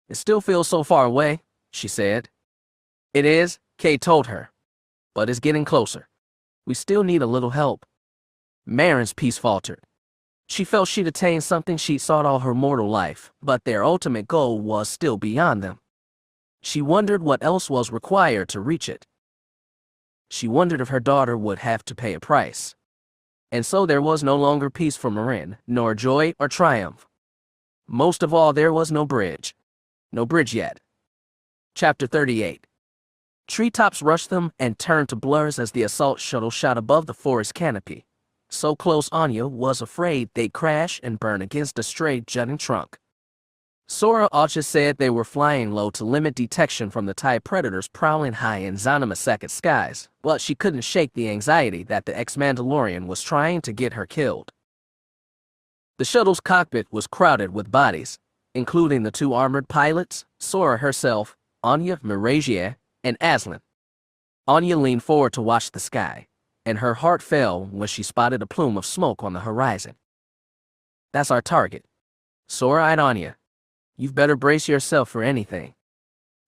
It still feels so far away, she said. It is, Cade told her, but it's getting closer. We still need a little help. Marin's peace faltered. She felt she'd attained something she'd sought all her mortal life, but their ultimate goal was still beyond them. She wondered what else was required to reach it. She wondered if her daughter would have to pay a price. And so there was no longer peace for Marin, nor joy or triumph. Most of all, there was no bridge. No bridge yet. Chapter 38. Treetops rushed them and turned to blurs as the assault shuttle shot above the forest canopy. So close Ania was afraid they'd crash and burn against a straight jutting trunk. Sora Alcha said they were flying low to limit detection from the TIE predators prowling high in Zanamasak's skies, but she couldn't shake the anxiety that the ex-Mandalorian was trying to get her killed. The shuttle's cockpit was crowded with bodies, including the two armored pilots, Sora herself, Ania, Marasiah, and Aslan. Ania leaned forward to watch the sky, and her heart fell when she spotted a plume of smoke on the horizon. That's our target. Sora eyed Ania. You've better brace yourself for anything.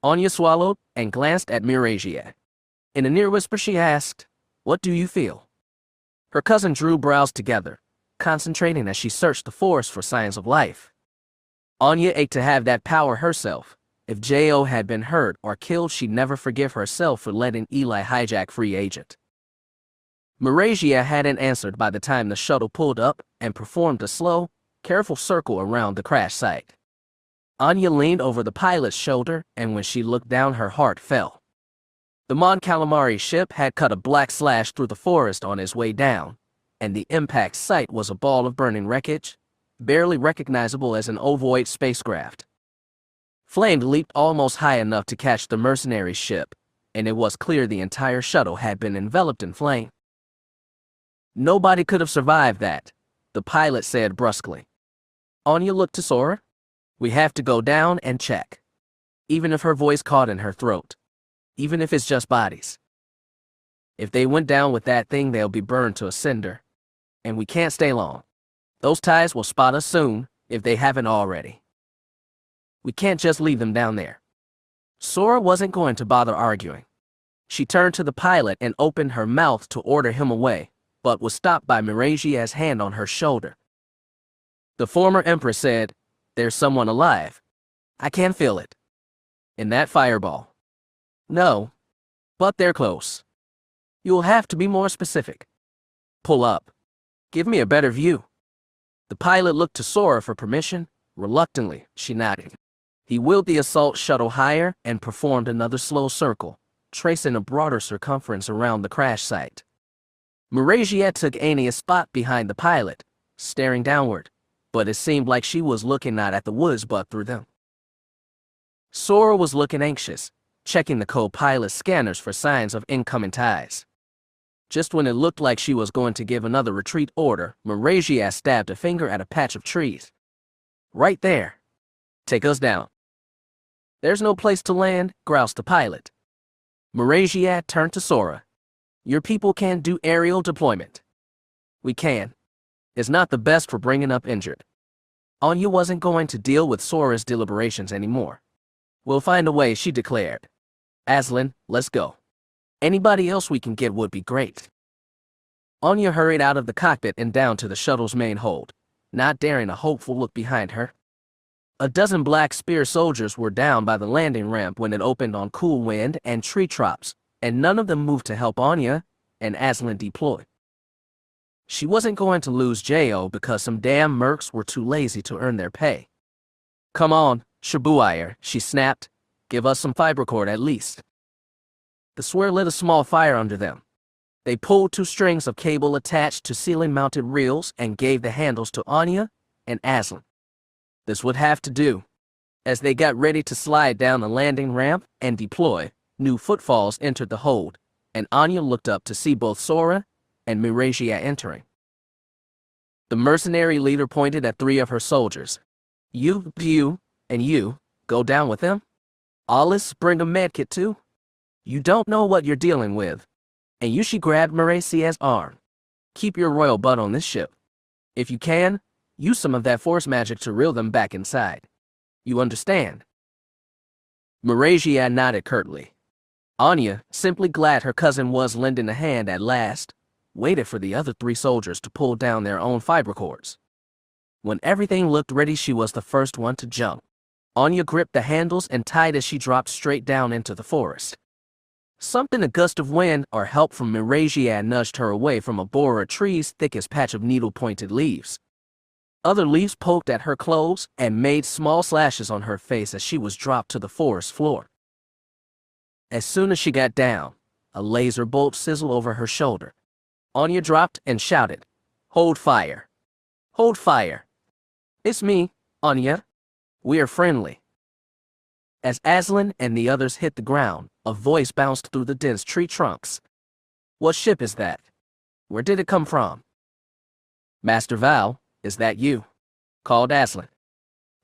Ania swallowed and glanced at Marasiah. In a near whisper she asked, "What do you feel?" Her cousin drew brows together, concentrating as she searched the forest for signs of life. Ania ached to have that power herself. If J.O. had been hurt or killed, she'd never forgive herself for letting Eli hijack Free Agent. Marasiah hadn't answered by the time the shuttle pulled up and performed a slow, careful circle around the crash site. Ania leaned over the pilot's shoulder, and when she looked down, her heart fell. The Mon Calamari ship had cut a black slash through the forest on its way down, and the impact site was a ball of burning wreckage, barely recognizable as an ovoid spacecraft. Flame leaped almost high enough to catch the mercenary ship, and it was clear the entire shuttle had been enveloped in flame. Nobody could have survived that, the pilot said brusquely. Ania looked to Sora. We have to go down and check. Even if her voice caught in her throat. Even if it's just bodies. If they went down with that thing, they'll be burned to a cinder. And we can't stay long. Those ties will spot us soon, if they haven't already. We can't just leave them down there. Sora wasn't going to bother arguing. She turned to the pilot and opened her mouth to order him away, but was stopped by Marasiah's hand on her shoulder. The former Empress said, "There's someone alive. I can feel it. In that fireball." "No, but they're close. You'll have to be more specific. Pull up. Give me a better view." The pilot looked to Sora for permission. Reluctantly, she nodded. He wheeled the assault shuttle higher and performed another slow circle, tracing a broader circumference around the crash site. Marasiah took Ania's spot behind the pilot, staring downward, but it seemed like she was looking not at the woods but through them. Sora was looking anxious, checking the co-pilot's scanners for signs of incoming ties. Just when it looked like she was going to give another retreat order, Marasiah stabbed a finger at a patch of trees. "Right there. Take us down." "There's no place to land," groused the pilot. Marasiah turned to Sora. "Your people can't do aerial deployment." "We can. It's not the best for bringing up injured." Ania wasn't going to deal with Sora's deliberations anymore. "We'll find a way," she declared. "Aslan, let's go. Anybody else we can get would be great." Ania hurried out of the cockpit and down to the shuttle's main hold, not daring a hopeful look behind her. A dozen Black Spear soldiers were down by the landing ramp when it opened on cool wind and tree tops, and none of them moved to help Ania and Aslan deploy. She wasn't going to lose J.O. because some damn mercs were too lazy to earn their pay. "Come on, Shabuire," she snapped. "Give us some fiber cord at least." The swear lit a small fire under them. They pulled 2 strings of cable attached to ceiling-mounted reels and gave the handles to Ania and Aslan. This would have to do. As they got ready to slide down the landing ramp and deploy, new footfalls entered the hold, and Ania looked up to see both Sora and Marasiah entering. The mercenary leader pointed at 3 of her soldiers. You, and you, go down with them. Alice, bring a medkit too. You don't know what you're dealing with. And you should grab Marasiah's arm. Keep your royal butt on this ship. If you can, use some of that force magic to reel them back inside. You understand?" Marasiah nodded curtly. Ania, simply glad her cousin was lending a hand at last, waited for the other 3 soldiers to pull down their own fiber cords. When everything looked ready, she was the first one to jump. Ania gripped the handles and tied as she dropped straight down into the forest. Something, a gust of wind or help from Marasiah, nudged her away from a borer tree's thickest patch of needle-pointed leaves. Other leaves poked at her clothes and made small slashes on her face as she was dropped to the forest floor. As soon as she got down, a laser bolt sizzled over her shoulder. Ania dropped and shouted, "Hold fire! Hold fire! It's me, Ania. We are friendly." As Aslan and the others hit the ground, a voice bounced through the dense tree trunks. "What ship is that? Where did it come from?" "Master Val, is that you?" called Aslan.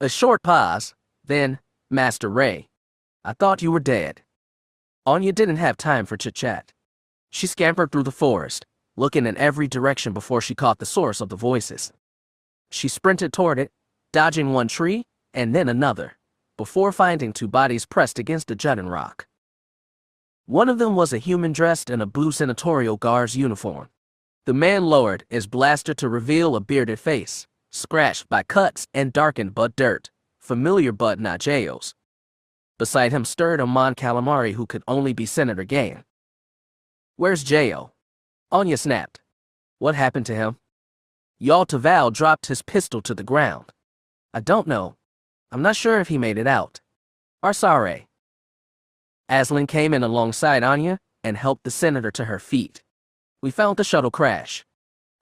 A short pause, then, "Master Ray, I thought you were dead." Ania didn't have time for chit-chat. She scampered through the forest, looking in every direction before she caught the source of the voices. She sprinted toward it, dodging one tree and then another, before finding two bodies pressed against a jutting rock. One of them was a human dressed in a blue senatorial guard's uniform. The man lowered his blaster to reveal a bearded face, scratched by cuts and darkened but dirt, familiar but not Jail's. Beside him stirred a Mon Calamari who could only be Senator Gain. "Where's Jail?" Ania snapped. "What happened to him?" Yalta Val dropped his pistol to the ground. "I don't know. I'm not sure if he made it out. Sorry." Aslan came in alongside Ania and helped the senator to her feet. "We found the shuttle crash.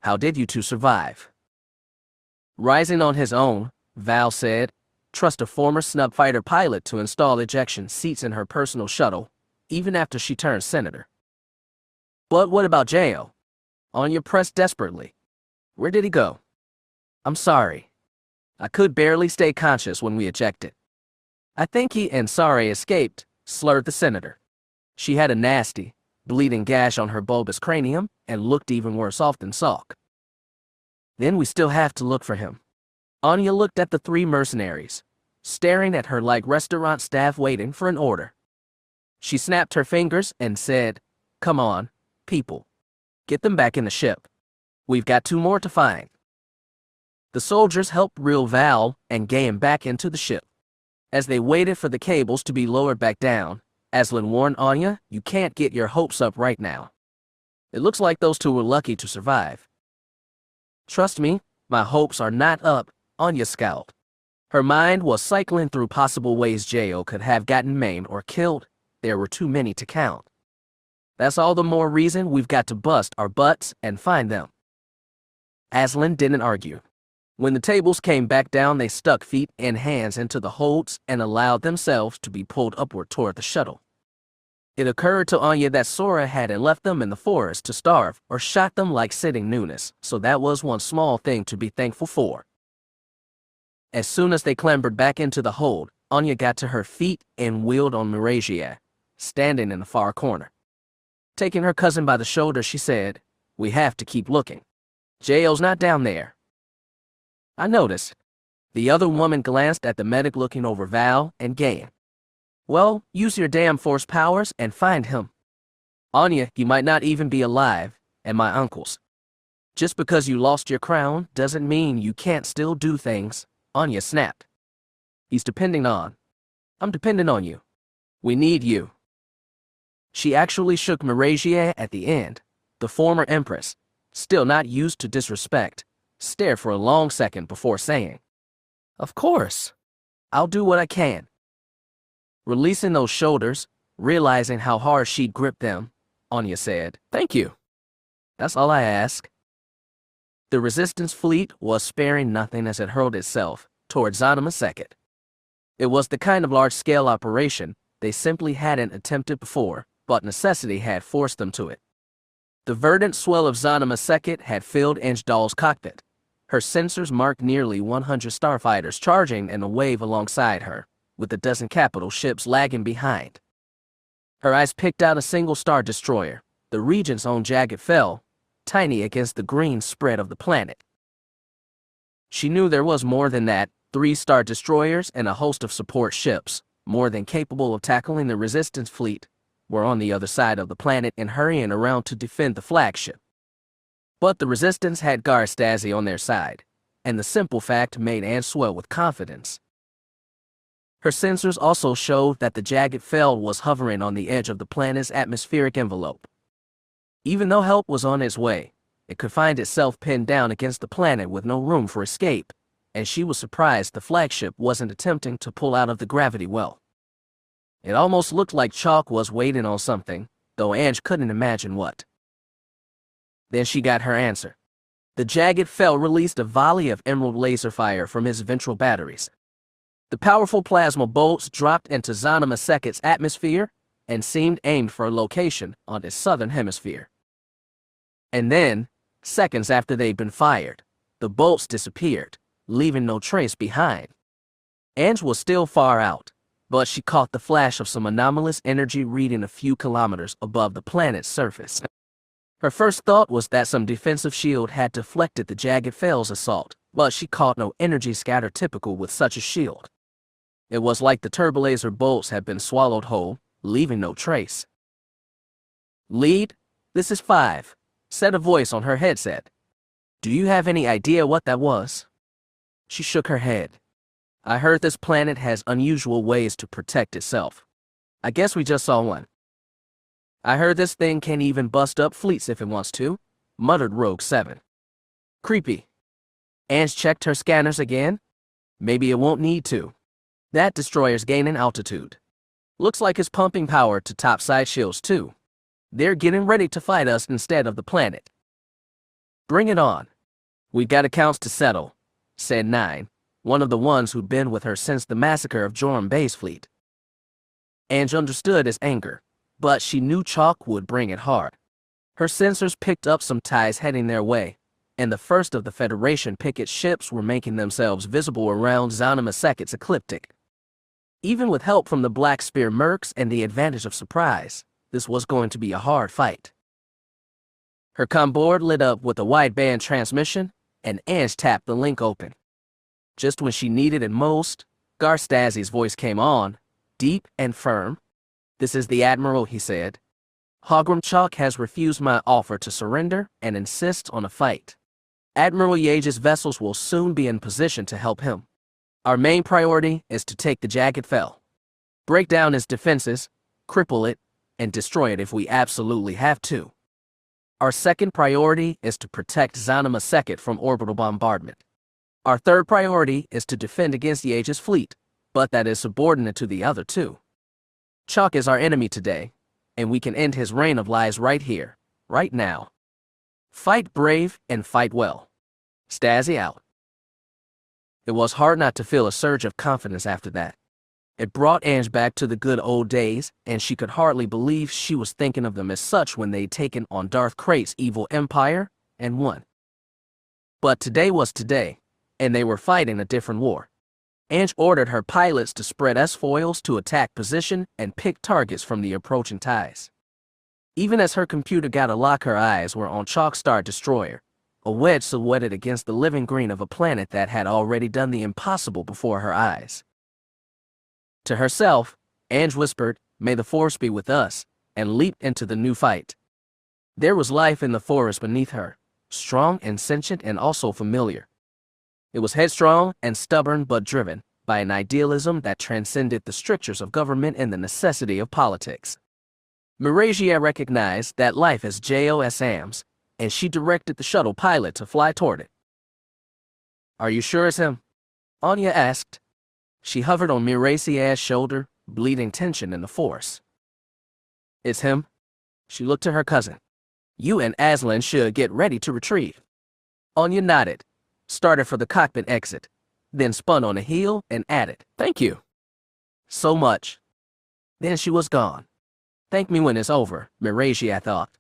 How did you two survive?" Rising on his own, Val said, "Trust a former snub fighter pilot to install ejection seats in her personal shuttle, even after she turned senator." "But what about Jail?" Ania pressed desperately. "Where did he go?" "I'm sorry. I could barely stay conscious when we ejected. I think he and Sari escaped," slurred the senator. She had a nasty, bleeding gash on her bulbous cranium and looked even worse off than Salk. "Then we still have to look for him." Ania looked at the three mercenaries, staring at her like restaurant staff waiting for an order. She snapped her fingers and said, "Come on, people. Get them back in the ship. We've got two more to find." The soldiers helped reel Val and Gaim back into the ship. As they waited for the cables to be lowered back down, Aslan warned Ania, "You can't get your hopes up right now. It looks like those two were lucky to survive." "Trust me, my hopes are not up," Ania scowled. Her mind was cycling through possible ways Jail could have gotten maimed or killed. There were too many to count. "That's all the more reason we've got to bust our butts and find them." Aslan didn't argue. When the tables came back down, they stuck feet and hands into the holds and allowed themselves to be pulled upward toward the shuttle. It occurred to Ania that Sora hadn't left them in the forest to starve or shot them like sitting newness, so that was one small thing to be thankful for. As soon as they clambered back into the hold, Ania got to her feet and wheeled on Marasiah, standing in the far corner. Taking her cousin by the shoulder, she said, "We have to keep looking. Jail's not down there." "I noticed." The other woman glanced at the medic looking over Val and Gaim. "Well, use your damn force powers and find him. Ania, he might not even be alive, and my uncles. Just because you lost your crown doesn't mean you can't still do things," Ania snapped. "He's depending on. I'm dependent on you. We need you." She actually shook Marasiah at the end. The former empress, still not used to disrespect, stared for a long second before saying, "Of course. I'll do what I can." Releasing those shoulders, realizing how hard she'd gripped them, Ania said, "Thank you. That's all I ask." The resistance fleet was sparing nothing as it hurled itself toward Zonima Second. It was the kind of large-scale operation they simply hadn't attempted before, but necessity had forced them to it. The verdant swell of Zonima Second had filled Anjdal's cockpit. Her sensors marked nearly 100 starfighters charging in a wave alongside her, with a dozen capital ships lagging behind. Her eyes picked out a single star destroyer, the Regent's own Jagged Fel, tiny against the green spread of the planet. She knew there was more than that, 3 star destroyers and a host of support ships, more than capable of tackling the resistance fleet, were on the other side of the planet and hurrying around to defend the flagship. But the resistance had guard Stazi on their side, and the simple fact made Anne swell with confidence. Her sensors also showed that the Jagged Fel was hovering on the edge of the planet's atmospheric envelope. Even though help was on its way, it could find itself pinned down against the planet with no room for escape, and she was surprised the flagship wasn't attempting to pull out of the gravity well. It almost looked like Chalk was waiting on something, though Ange couldn't imagine what. Then she got her answer. The Jagged Fel released a volley of emerald laser fire from his ventral batteries. The powerful plasma bolts dropped into Zonima Second's atmosphere and seemed aimed for a location on its southern hemisphere. And then, seconds after they'd been fired, the bolts disappeared, leaving no trace behind. Ange was still far out, but she caught the flash of some anomalous energy reading a few kilometers above the planet's surface. Her first thought was that some defensive shield had deflected the Jagged Fel's assault, but she caught no energy scatter typical with such a shield. It was like the turbolaser bolts had been swallowed whole, leaving no trace. "Lead, this is 5, said a voice on her headset. "Do you have any idea what that was?" She shook her head. "I heard this planet has unusual ways to protect itself. I guess we just saw one." "I heard this thing can even bust up fleets if it wants to," muttered Rogue 7. "Creepy." Ange checked her scanners again. "Maybe it won't need to. That destroyer's gaining altitude. Looks like it's pumping power to topside shields too. They're getting ready to fight us instead of the planet." "Bring it on. We've got accounts to settle," said 9, one of the ones who'd been with her since the massacre of Joram Bay's fleet. Ange understood his anger, but she knew Chalk would bring it hard. Her sensors picked up some ties heading their way, and the first of the Federation picket ships were making themselves visible around Zanima Seket's ecliptic. Even with help from the Black Spear mercs and the advantage of surprise, this was going to be a hard fight. Her comm board lit up with a wideband transmission, and Ange tapped the link open. Just when she needed it most, Gar Stazi's voice came on, deep and firm. "This is the Admiral," he said. "Hogrum Chalk has refused my offer to surrender and insists on a fight. Admiral Yage's vessels will soon be in position to help him. Our main priority is to take the Jagged Fel. Break down its defenses, cripple it, and destroy it if we absolutely have to. Our second priority is to protect Zanima Seket from orbital bombardment. Our third priority is to defend against Yage's fleet, but that is subordinate to the other two. Chalk is our enemy today, and we can end his reign of lies right here, right now. Fight brave and fight well. Stazi out." It was hard not to feel a surge of confidence after that. It brought Ange back to the good old days, and she could hardly believe she was thinking of them as such when they'd taken on Darth Krait's evil empire and won. But today was today, and they were fighting a different war. Ange ordered her pilots to spread S-foils to attack position and pick targets from the approaching ties. Even as her computer got a lock, her eyes were on Chalk Star Destroyer, a wedge silhouetted against the living green of a planet that had already done the impossible before her eyes. To herself, Ange whispered, "May the Force be with us," and leaped into the new fight. There was life in the forest beneath her, strong and sentient and also familiar. It was headstrong and stubborn but driven by an idealism that transcended the strictures of government and the necessity of politics. Marasiah recognized that life is JOSAMS, and she directed the shuttle pilot to fly toward it. "Are you sure it's him?" Ania asked. She hovered on Marasiah's shoulder, bleeding tension in the Force. "It's him." She looked to her cousin. "You and Aslan should get ready to retrieve." Ania nodded, started for the cockpit exit, then spun on a heel and added, "Thank you so much." Then she was gone. Thank me when it's over, Marasiah thought.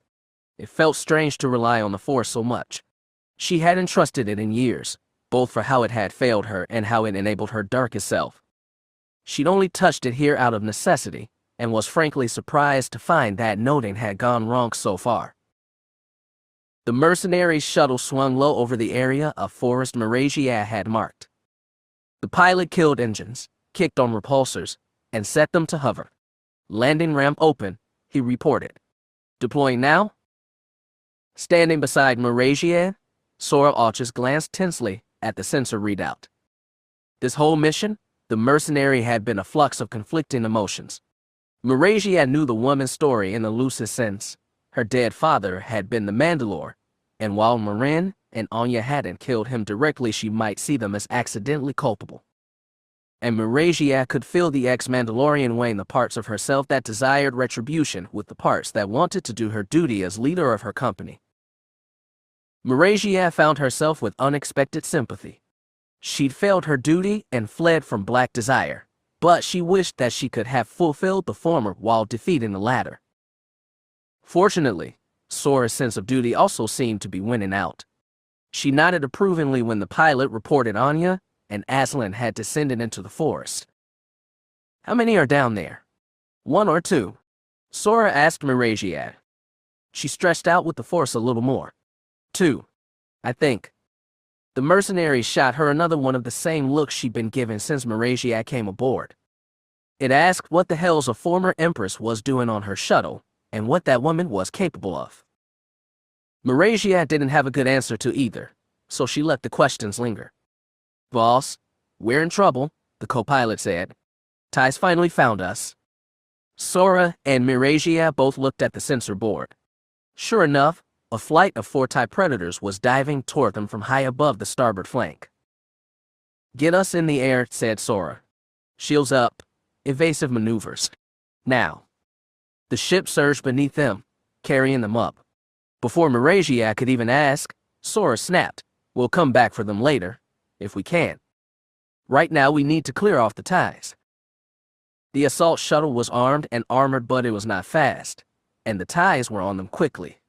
It felt strange to rely on the Force so much. She hadn't trusted it in years, both for how it had failed her and how it enabled her darkest self. She'd only touched it here out of necessity, and was frankly surprised to find that noting had gone wrong so far. The mercenary's shuttle swung low over the area of forest Marasiah had marked. The pilot killed engines, kicked on repulsors, and set them to hover. "Landing ramp open," he reported. "Deploying now?" Standing beside Marasiah, Sora Alchus glanced tensely at the sensor readout. This whole mission, the mercenary had been a flux of conflicting emotions. Marasiah knew the woman's story in the loosest sense. Her dead father had been the Mandalore, and while Marin and Anya hadn't killed him directly, she might see them as accidentally culpable. And Marasiah could feel the ex-Mandalorian weighing the parts of herself that desired retribution with the parts that wanted to do her duty as leader of her company. Marasiah found herself with unexpected sympathy. She'd failed her duty and fled from Black Desire, but she wished that she could have fulfilled the former while defeating the latter. Fortunately, Sora's sense of duty also seemed to be winning out. She nodded approvingly when the pilot reported Anya and Aslan had descended into the forest. "How many are down there?" "1 or 2. Sora asked Marasiah. She stretched out with the Force a little more. 2, I think." The mercenary shot her another one of the same looks she'd been given since Marasiah came aboard, It asked what the hell's a former Empress was doing on her shuttle, and what that woman was capable of. Marasiah didn't have a good answer to either, so she let the questions linger. "Boss, we're in trouble," the co-pilot said. "Ty's finally found us." Sora and Marasiah both looked at the sensor board. Sure enough, a flight of 4 TIE predators was diving toward them from high above the starboard flank. "Get us in the air," said Sora. "Shields up. Evasive maneuvers. Now." The ship surged beneath them, carrying them up. Before Marasiah could even ask, Sora snapped, "We'll come back for them later, if we can. Right now we need to clear off the TIEs." The assault shuttle was armed and armored, but it was not fast, and the TIEs were on them quickly.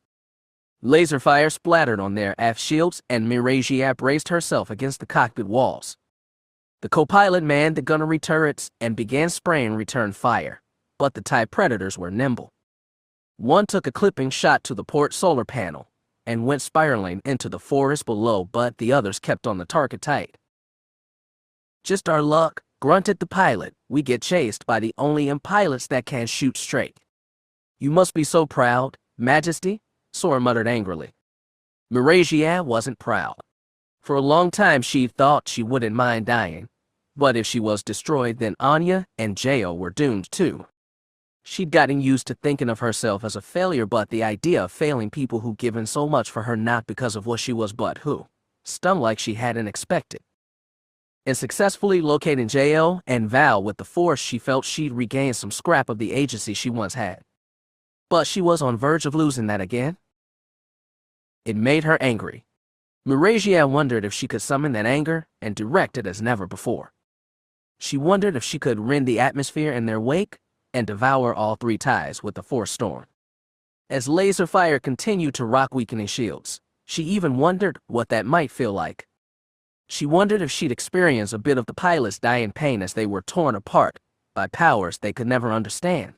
Laser fire splattered on their aft shields, and Marasiah braced herself against the cockpit walls. The co-pilot manned the gunnery turrets and began spraying return fire, but the TIE predators were nimble. One took a clipping shot to the port solar panel and went spiraling into the forest below, but the others kept on the target tight. "Just our luck," grunted the pilot. "We get chased by the only pilots that can shoot straight." "You must be so proud, Majesty," Sora muttered angrily. Marasiah wasn't proud. For a long time she thought she wouldn't mind dying, but if she was destroyed, then Ania and Jo were doomed too. She'd gotten used to thinking of herself as a failure, but the idea of failing people who'd given so much for her not because of what she was but who stung like she hadn't expected. In successfully locating Jo and Val with the Force, she felt she'd regained some scrap of the agency she once had. But she was on verge of losing that again. It made her angry. Marasiah wondered if she could summon that anger and direct it as never before. She wondered if she could rend the atmosphere in their wake and devour all 3 TIEs with the Force storm. As laser fire continued to rock weakening shields, she even wondered what that might feel like. She wondered if she'd experience a bit of the pilots' dying pain as they were torn apart by powers they could never understand.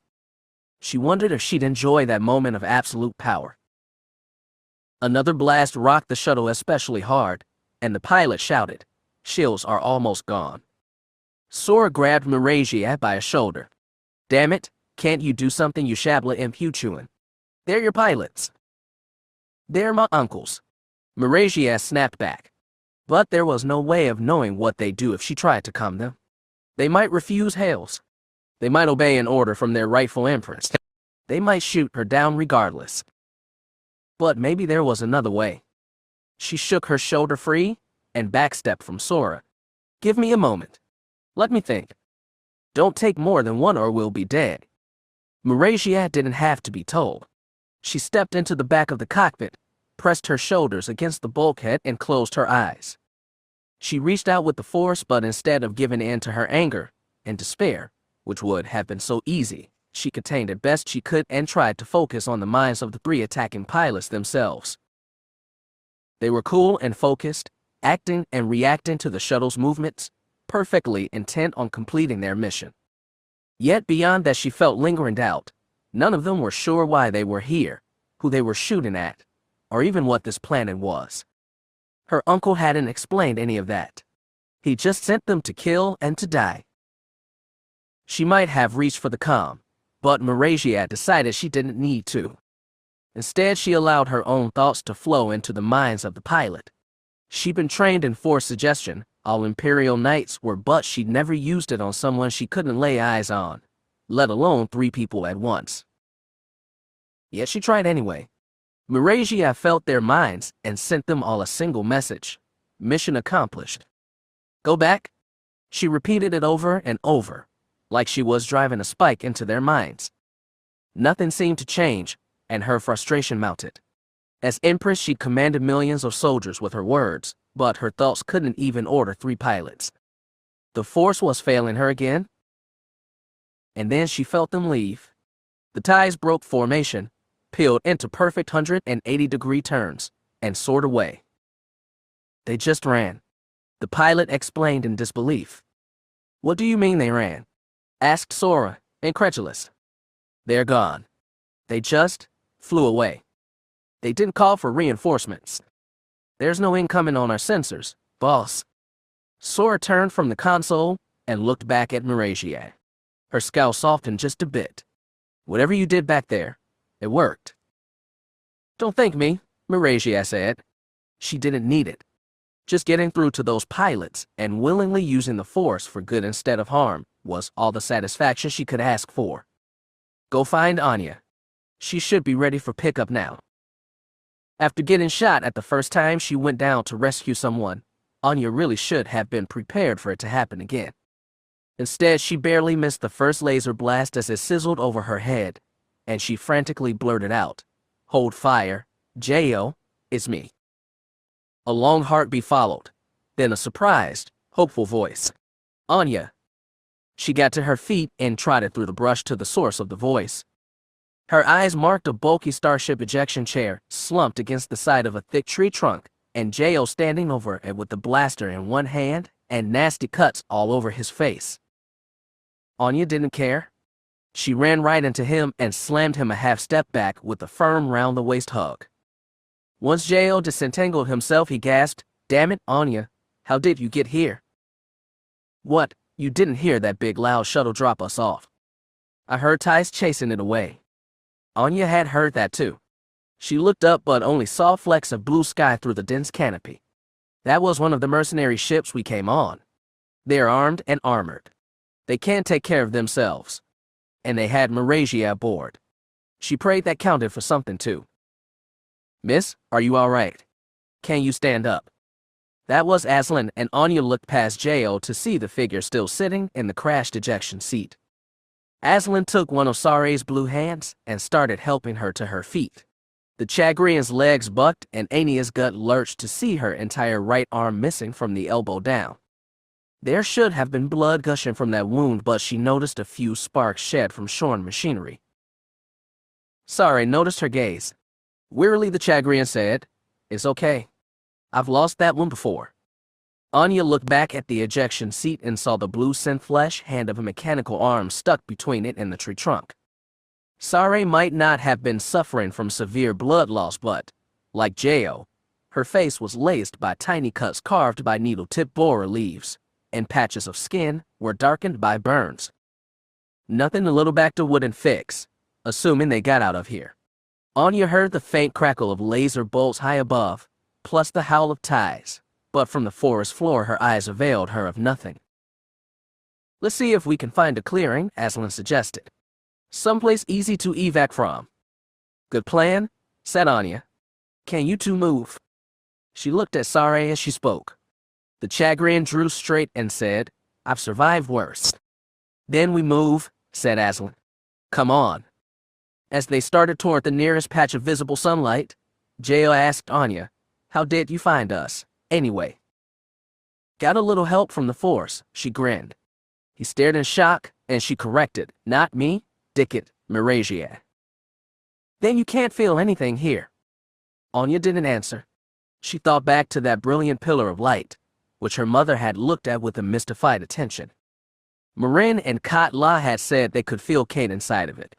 She wondered if she'd enjoy that moment of absolute power. Another blast rocked the shuttle especially hard, and the pilot shouted, "Shields are almost gone." Sora grabbed Marasiah by a shoulder. "Damn it, can't you do something, you shabla imputuin? They're your pilots." "They're my uncles," Marasiah snapped back. But there was no way of knowing what they'd do if she tried to calm them. They might refuse hails. They might obey an order from their rightful empress. They might shoot her down regardless. But maybe there was another way. She shook her shoulder free and backstepped from Sora. "Give me a moment. Let me think. Don't take more than one or we'll be dead." Marasiah didn't have to be told. She stepped into the back of the cockpit, pressed her shoulders against the bulkhead, and closed her eyes. She reached out with the Force, but instead of giving in to her anger and despair, which would have been so easy, she contained it best she could and tried to focus on the minds of the 3 attacking pilots themselves. They were cool and focused, acting and reacting to the shuttle's movements, perfectly intent on completing their mission. Yet beyond that she felt lingering doubt. None of them were sure why they were here, who they were shooting at, or even what this planet was. Her uncle hadn't explained any of that. He just sent them to kill and to die. She might have reached for the comm, but Marasiah decided she didn't need to. Instead, she allowed her own thoughts to flow into the minds of the pilot. She'd been trained in Force suggestion. All Imperial Knights were, but she'd never used it on someone she couldn't lay eyes on, let alone 3 people at once. Yet she tried anyway. Marasiah felt their minds and sent them all a single message. Mission accomplished. "Go back?" She repeated it over and over, like she was driving a spike into their minds. Nothing seemed to change, and her frustration mounted. As Empress, she'd commanded millions of soldiers with her words, but her thoughts couldn't even order 3 pilots. The Force was failing her again. And then she felt them leave. The TIEs broke formation, peeled into perfect 180-degree turns, and soared away. "They just ran," the pilot explained in disbelief. "What do you mean they ran?" asked Sora, incredulous. "They're gone. They just flew away. They didn't call for reinforcements. There's no incoming on our sensors, boss." Sora turned from the console and looked back at Marasiah. Her scowl softened just a bit. Whatever you did back there, it worked. Don't thank me, Marasiah said. She didn't need it. Just getting through to those pilots and willingly using the Force for good instead of harm was all the satisfaction she could ask for. Go find Ania. She should be ready for pickup now. After getting shot at the first time she went down to rescue someone, Ania really should have been prepared for it to happen again. Instead, she barely missed the first laser blast as it sizzled over her head, and she frantically blurted out, "Hold fire, J.O., it's me." A long heartbeat followed, then a surprised, hopeful voice. "Ania." She got to her feet and trotted through the brush to the source of the voice. Her eyes marked a bulky starship ejection chair slumped against the side of a thick tree trunk, and J.O. standing over it with the blaster in one hand and nasty cuts all over his face. Ania didn't care. She ran right into him and slammed him a half step back with a firm round-the-waist hug. Once J.O. disentangled himself, he gasped, "Damn it, Ania, how did you get here?" "What, you didn't hear that big loud shuttle drop us off? I heard Ty's chasing it away." Ania had heard that too. She looked up but only saw flecks of blue sky through the dense canopy. That was one of the mercenary ships we came on. They're armed and armored. They can't take care of themselves. And they had Marasiah aboard. She prayed that counted for something too. "Miss, are you all right? Can you stand up?" That was Aslan, and Ania looked past J.O. to see the figure still sitting in the crashed ejection seat. Aslan took one of Saray's blue hands and started helping her to her feet. The Chagrian's legs bucked and Ania's gut lurched to see her entire right arm missing from the elbow down. There should have been blood gushing from that wound, but she noticed a few sparks shed from shorn machinery. Saray noticed her gaze. Wearily, the Chagrian said, "It's okay. I've lost that one before." Ania looked back at the ejection seat and saw the blue synth flesh hand of a mechanical arm stuck between it and the tree trunk. Saray might not have been suffering from severe blood loss, but, like J.O., her face was laced by tiny cuts carved by needle-tip borer leaves, and patches of skin were darkened by burns. Nothing the little Bacta wouldn't fix, assuming they got out of here. Ania heard the faint crackle of laser bolts high above, plus the howl of ties, but from the forest floor her eyes availed her of nothing. "Let's see if we can find a clearing," Aslan suggested. "Someplace easy to evac from." "Good plan," said Ania. "Can you two move?" She looked at Saray as she spoke. The Chagrian drew straight and said, "I've survived worse." "Then we move," said Aslan. "Come on." As they started toward the nearest patch of visible sunlight, J.O. asked Ania, "How did you find us, anyway?" "Got a little help from the Force," she grinned. He stared in shock, and she corrected, "Not me, Dickett, Marasiah." "Then you can't feel anything here." Ania didn't answer. She thought back to that brilliant pillar of light, which her mother had looked at with a mystified attention. Marin and Katla had said they could feel Kade inside of it.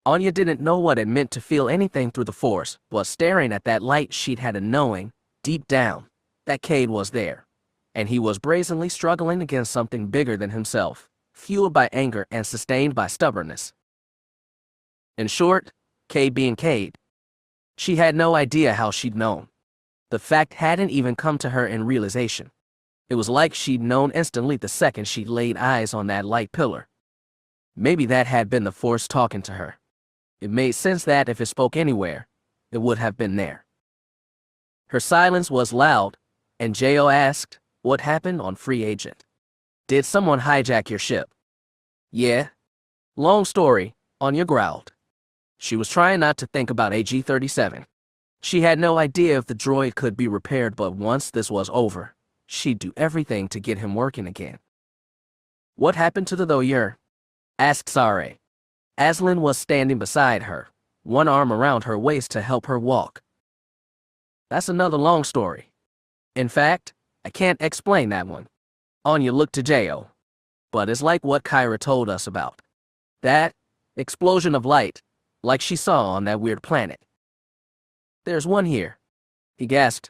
Ania didn't know what it meant to feel anything through the Force, but staring at that light she'd had a knowing, deep down, that Kade was there, and he was brazenly struggling against something bigger than himself, fueled by anger and sustained by stubbornness. In short, Kade being Kade. She had no idea how she'd known. The fact hadn't even come to her in realization. It was like she'd known instantly the second she'd laid eyes on that light pillar. Maybe that had been the Force talking to her. It made sense that if it spoke anywhere, it would have been there. Her silence was loud, and J.O. asked, "What happened on Free Agent? Did someone hijack your ship?" "Yeah." "Long story," Ania growled. She was trying not to think about AG-37. She had no idea if the droid could be repaired, but once this was over, she'd do everything to get him working again. "What happened to the Thoyer?" asked Saray. Aslan was standing beside her, one arm around her waist to help her walk. "That's another long story. In fact, I can't explain that one." Ania looked to J.O. "But it's like what Kyra told us about. That explosion of light, like she saw on that weird planet." "There's one here," he gasped.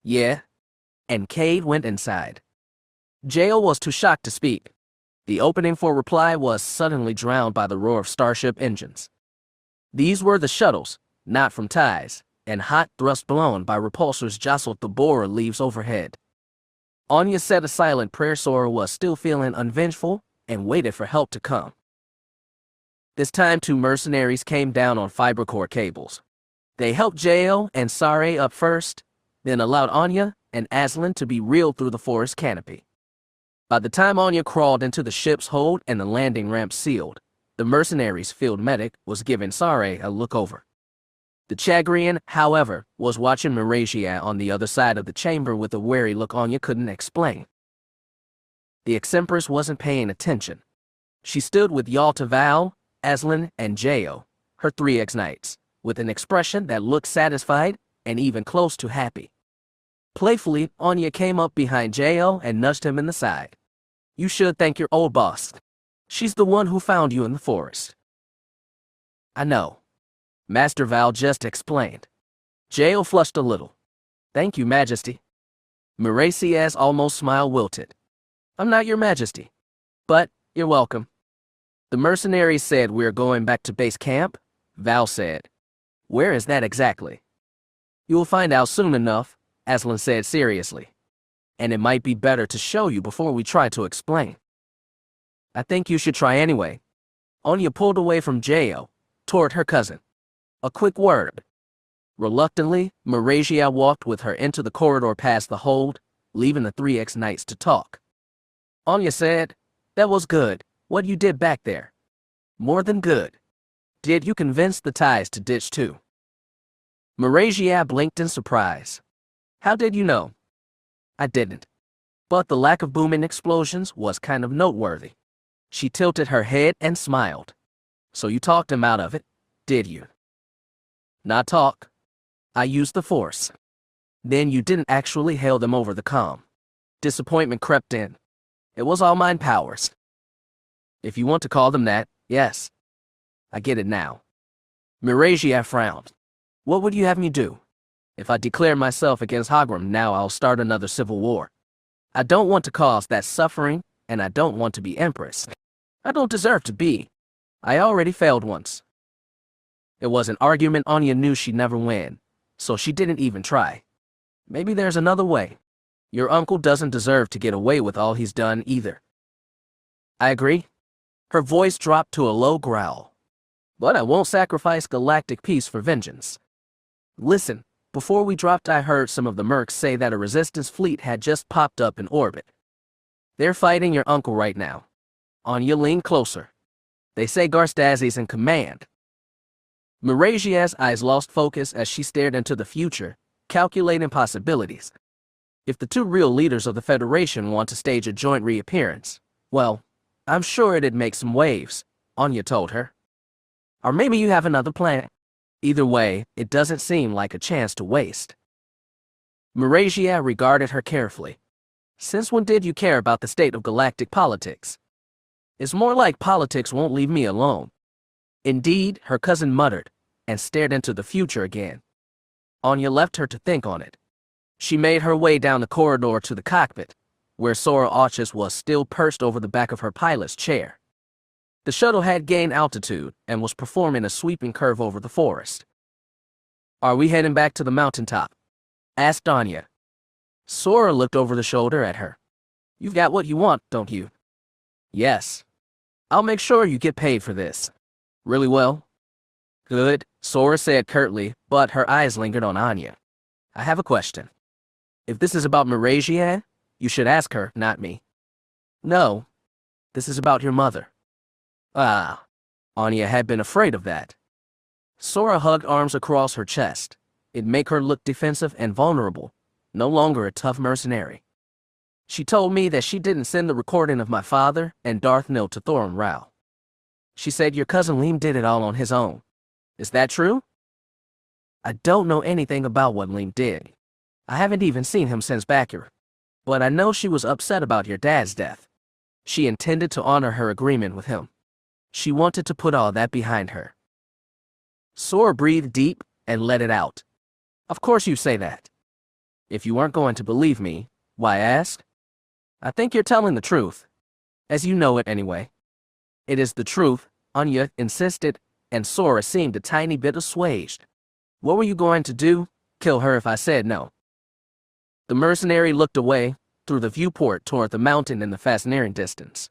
"Yeah." And Kade went inside. J.O. was too shocked to speak. The opening for reply was suddenly drowned by the roar of starship engines. These were the shuttles, not from ties, and hot thrust blown by repulsors jostled the borer leaves overhead. Ania said a silent prayer. Sora was still feeling unvengeful and waited for help to come. This time 2 mercenaries came down on fiber core cables. They helped Jo and Sare up first, then allowed Ania and Aslan to be reeled through the forest canopy. By the time Ania crawled into the ship's hold and the landing ramp sealed, the mercenaries' field medic was giving Sare a look over. The Chagrian, however, was watching Marasiah on the other side of the chamber with a wary look Ania couldn't explain. The Exempress wasn't paying attention. She stood with Yalta Val, Aslan, and Jo, her 3 ex-knights, with an expression that looked satisfied and even close to happy. Playfully, Ania came up behind Jo and nudged him in the side. "You should thank your old boss. She's the one who found you in the forest." "I know," Master Val just explained. Jo flushed a little. "Thank you, Majesty." Marasiah's almost smile wilted. "I'm not your Majesty, but you're welcome." "The mercenaries said we're going back to base camp," Val said. "Where is that exactly?" "You'll find out soon enough," Aslan said seriously. "And it might be better to show you before we try to explain." "I think you should try anyway." Ania pulled away from Jo, toward her cousin. "A quick word." Reluctantly, Marasiah walked with her into the corridor past the hold, leaving the 3 ex-knights to talk. Ania said, "That was good, what you did back there. More than good. Did you convince the ties to ditch too?" Marasiah blinked in surprise. "How did you know?" "I didn't. But the lack of booming explosions was kind of noteworthy." She tilted her head and smiled. "So you talked him out of it, did you?" "Not talk. I used the Force." "Then you didn't actually hail them over the comm." Disappointment crept in. "It was all mind powers." "If you want to call them that, yes. I get it now." Marasiah frowned. "What would you have me do? If I declare myself against Hogrum now, I'll start another civil war. I don't want to cause that suffering, and I don't want to be Empress. I don't deserve to be. I already failed once." It was an argument Ania knew she'd never win, so she didn't even try. "Maybe there's another way. Your uncle doesn't deserve to get away with all he's done either." "I agree." Her voice dropped to a low growl. "But I won't sacrifice galactic peace for vengeance. Listen, before we dropped I heard some of the mercs say that a resistance fleet had just popped up in orbit. They're fighting your uncle right now." Ania leaned closer. "They say Stazi's in command." Marasiah's eyes lost focus as she stared into the future, calculating possibilities. If the 2 real leaders of the Federation want to stage a joint reappearance, well, I'm sure it'd make some waves, Ania told her. "Or maybe you have another plan. Either way, it doesn't seem like a chance to waste." Marasiah regarded her carefully. "Since when did you care about the state of galactic politics?" "It's more like politics won't leave me alone." "Indeed," her cousin muttered, and stared into the future again. Ania left her to think on it. She made her way down the corridor to the cockpit, where Sora Arches was still perched over the back of her pilot's chair. The shuttle had gained altitude and was performing a sweeping curve over the forest. "Are we heading back to the mountaintop?" asked Ania. Sora looked over the shoulder at her. "You've got what you want, don't you?" "Yes. I'll make sure you get paid for this." "Really well?" "Good," Sora said curtly, but her eyes lingered on Ania. "I have a question. If this is about Marasiah, you should ask her, not me." "No. This is about your mother." "Ah." Ania had been afraid of that. Sora hugged arms across her chest. It'd make her look defensive and vulnerable, no longer a tough mercenary. "She told me that she didn't send the recording of my father and Darth Nil to Thorin Rao. She said your cousin Liam did it all on his own. Is that true?" "I don't know anything about what Liam did. I haven't even seen him since Bakker. But I know she was upset about your dad's death. She intended to honor her agreement with him. She wanted to put all that behind her." Sora breathed deep and let it out. "Of course you say that. If you weren't going to believe me, why ask?" "I think you're telling the truth." As you know it anyway. It is the truth, Ania insisted, and Sora seemed a tiny bit assuaged. What were you going to do? Kill her if I said no. The mercenary looked away, through the viewport toward the mountain in the fascinating distance.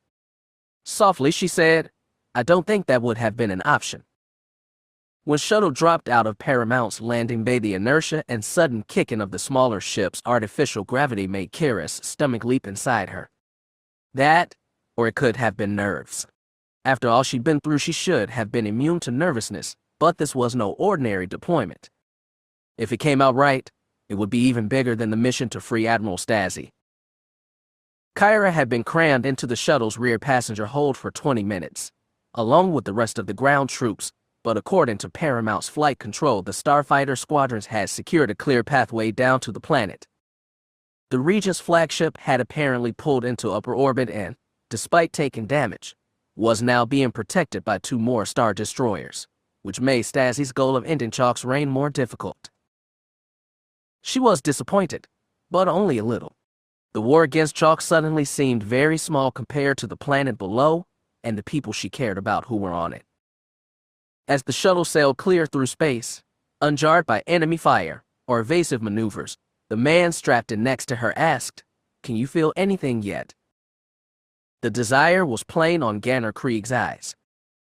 Softly she said, I don't think that would have been an option. When shuttle dropped out of Paramount's landing bay, the inertia and sudden kicking of the smaller ship's artificial gravity made Kyra's stomach leap inside her. That, or it could have been nerves. After all she'd been through, she should have been immune to nervousness, but this was no ordinary deployment. If it came out right, it would be even bigger than the mission to free Admiral Stazi. Kyra had been crammed into the shuttle's rear passenger hold for 20 minutes, along with the rest of the ground troops, but according to Paramount's flight control, the starfighter squadrons had secured a clear pathway down to the planet. The Regent's flagship had apparently pulled into upper orbit and, despite taking damage, was now being protected by 2 more star destroyers, which made Stazi's goal of ending Chalk's reign more difficult. She was disappointed, but only a little. The war against Chalk suddenly seemed very small compared to the planet below and the people she cared about who were on it. As the shuttle sailed clear through space, unjarred by enemy fire or evasive maneuvers, the man strapped in next to her asked, Can you feel anything yet? The desire was plain on Ganner Krieg's eyes.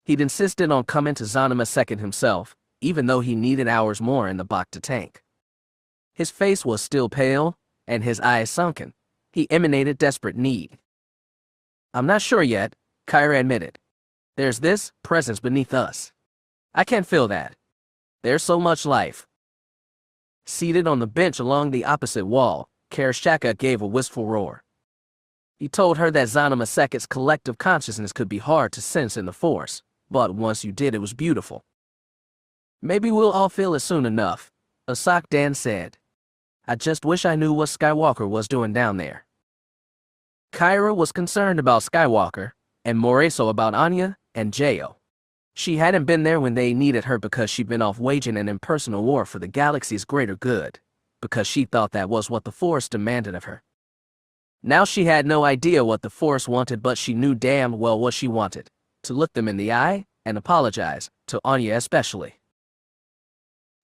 He'd insisted on coming to Zonima second himself, even though he needed hours more in the Bacta tank. His face was still pale, and his eyes sunken. He emanated desperate need. I'm not sure yet, Kyra admitted. There's this presence beneath us. I can't feel that. There's so much life. Seated on the bench along the opposite wall, Karashaka gave a wistful roar. He told her that Zonima Second's collective consciousness could be hard to sense in the Force, but once you did, it was beautiful. Maybe we'll all feel it soon enough, Asak Dan said. I just wish I knew what Skywalker was doing down there. Kyra was concerned about Skywalker, and more so about Ania and Jo. She hadn't been there when they needed her because she'd been off waging an impersonal war for the galaxy's greater good, because she thought that was what the Force demanded of her. Now she had no idea what the Force wanted, but she knew damn well what she wanted, to look them in the eye and apologize, to Ania especially.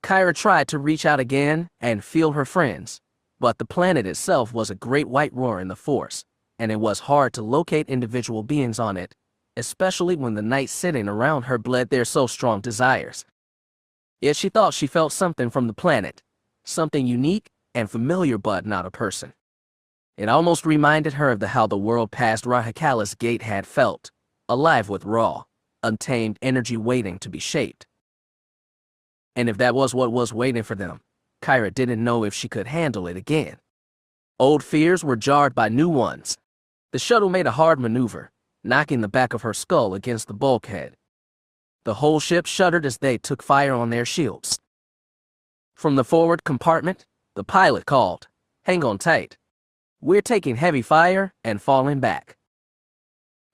Kyra tried to reach out again and feel her friends, but the planet itself was a great white roar in the Force, and it was hard to locate individual beings on it, especially when the knights sitting around her bled their so strong desires. Yet she thought she felt something from the planet, something unique and familiar but not a person. It almost reminded her of how the world past Rahakala's gate had felt, alive with raw, untamed energy waiting to be shaped. And if that was what was waiting for them, Kyra didn't know if she could handle it again. Old fears were jarred by new ones. The shuttle made a hard maneuver, knocking the back of her skull against the bulkhead. The whole ship shuddered as they took fire on their shields. From the forward compartment, the pilot called, Hang on tight. We're taking heavy fire and falling back.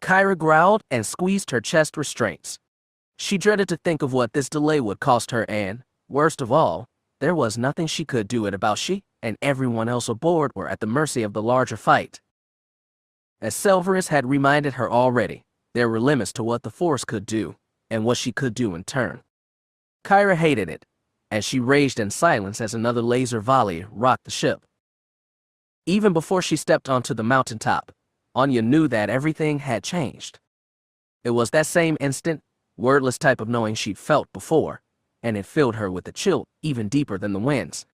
Kyra growled and squeezed her chest restraints. She dreaded to think of what this delay would cost her and, worst of all, there was nothing she could do about. She and everyone else aboard were at the mercy of the larger fight. As Selvarus had reminded her already, there were limits to what the Force could do, and what she could do in turn. Kyra hated it, and she raged in silence as another laser volley rocked the ship. Even before she stepped onto the mountaintop, Ania knew that everything had changed. It was that same instant, wordless type of knowing she'd felt before, and it filled her with a chill even deeper than the winds.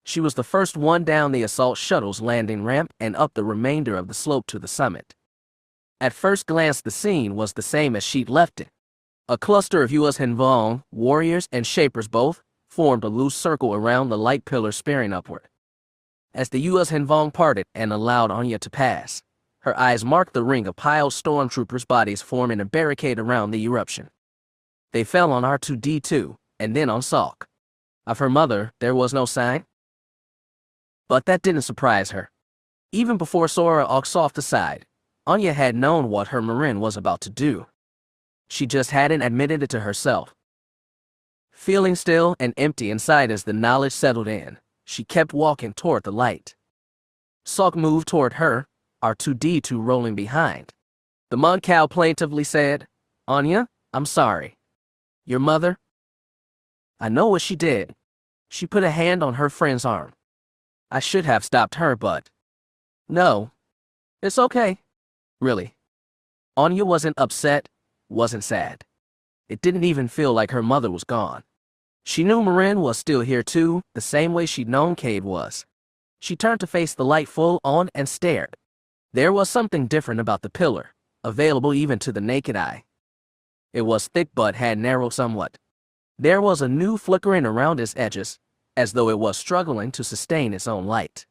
She was the first one down the assault shuttle's landing ramp and up the remainder of the slope to the summit. At first glance, the scene was the same as she'd left it. A cluster of U.S. Henvong warriors and Shapers both formed a loose circle around the light pillar spearing upward. As the U.S. Henvong parted and allowed Ania to pass, her eyes marked the ring of piled stormtroopers' bodies forming a barricade around the eruption. They fell on R2-D2, and then on Salk. Of her mother, there was no sign. But that didn't surprise her. Even before Sora walked off aside, Ania had known what her Marin was about to do. She just hadn't admitted it to herself. Feeling still and empty inside as the knowledge settled in, she kept walking toward the light. Salk moved toward her, R2-D2 rolling behind, The Mon Cal plaintively said, Ania, I'm sorry. Your mother? I know what she did. She put a hand on her friend's arm. I should have stopped her, but... No. It's okay. Really. Ania wasn't upset, wasn't sad. It didn't even feel like her mother was gone. She knew Marin was still here too, the same way she'd known Cade was. She turned to face the light full on and stared. There was something different about the pillar, available even to the naked eye. It was thick but had narrowed somewhat. There was a new flickering around its edges, as though it was struggling to sustain its own light.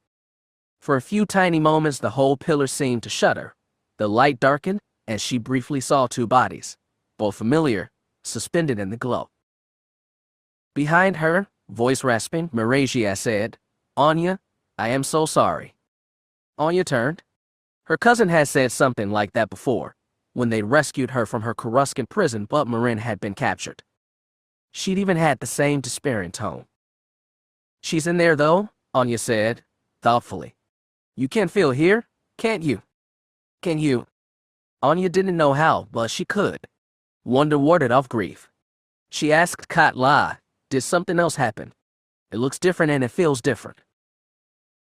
For a few tiny moments the whole pillar seemed to shudder. The light darkened, and she briefly saw two bodies, both familiar, suspended in the glow. Behind her, voice rasping, Marasiah said, Ania, I am so sorry. Ania turned. Her cousin had said something like that before, when they rescued her from her Coruscant prison but Marin had been captured. She'd even had the same despairing tone. She's in there though, Ania said, thoughtfully. You can feel here, can't you? Can you? Ania didn't know how, but she could. Wonder warded off grief. She asked Kade, did something else happen? It looks different and it feels different.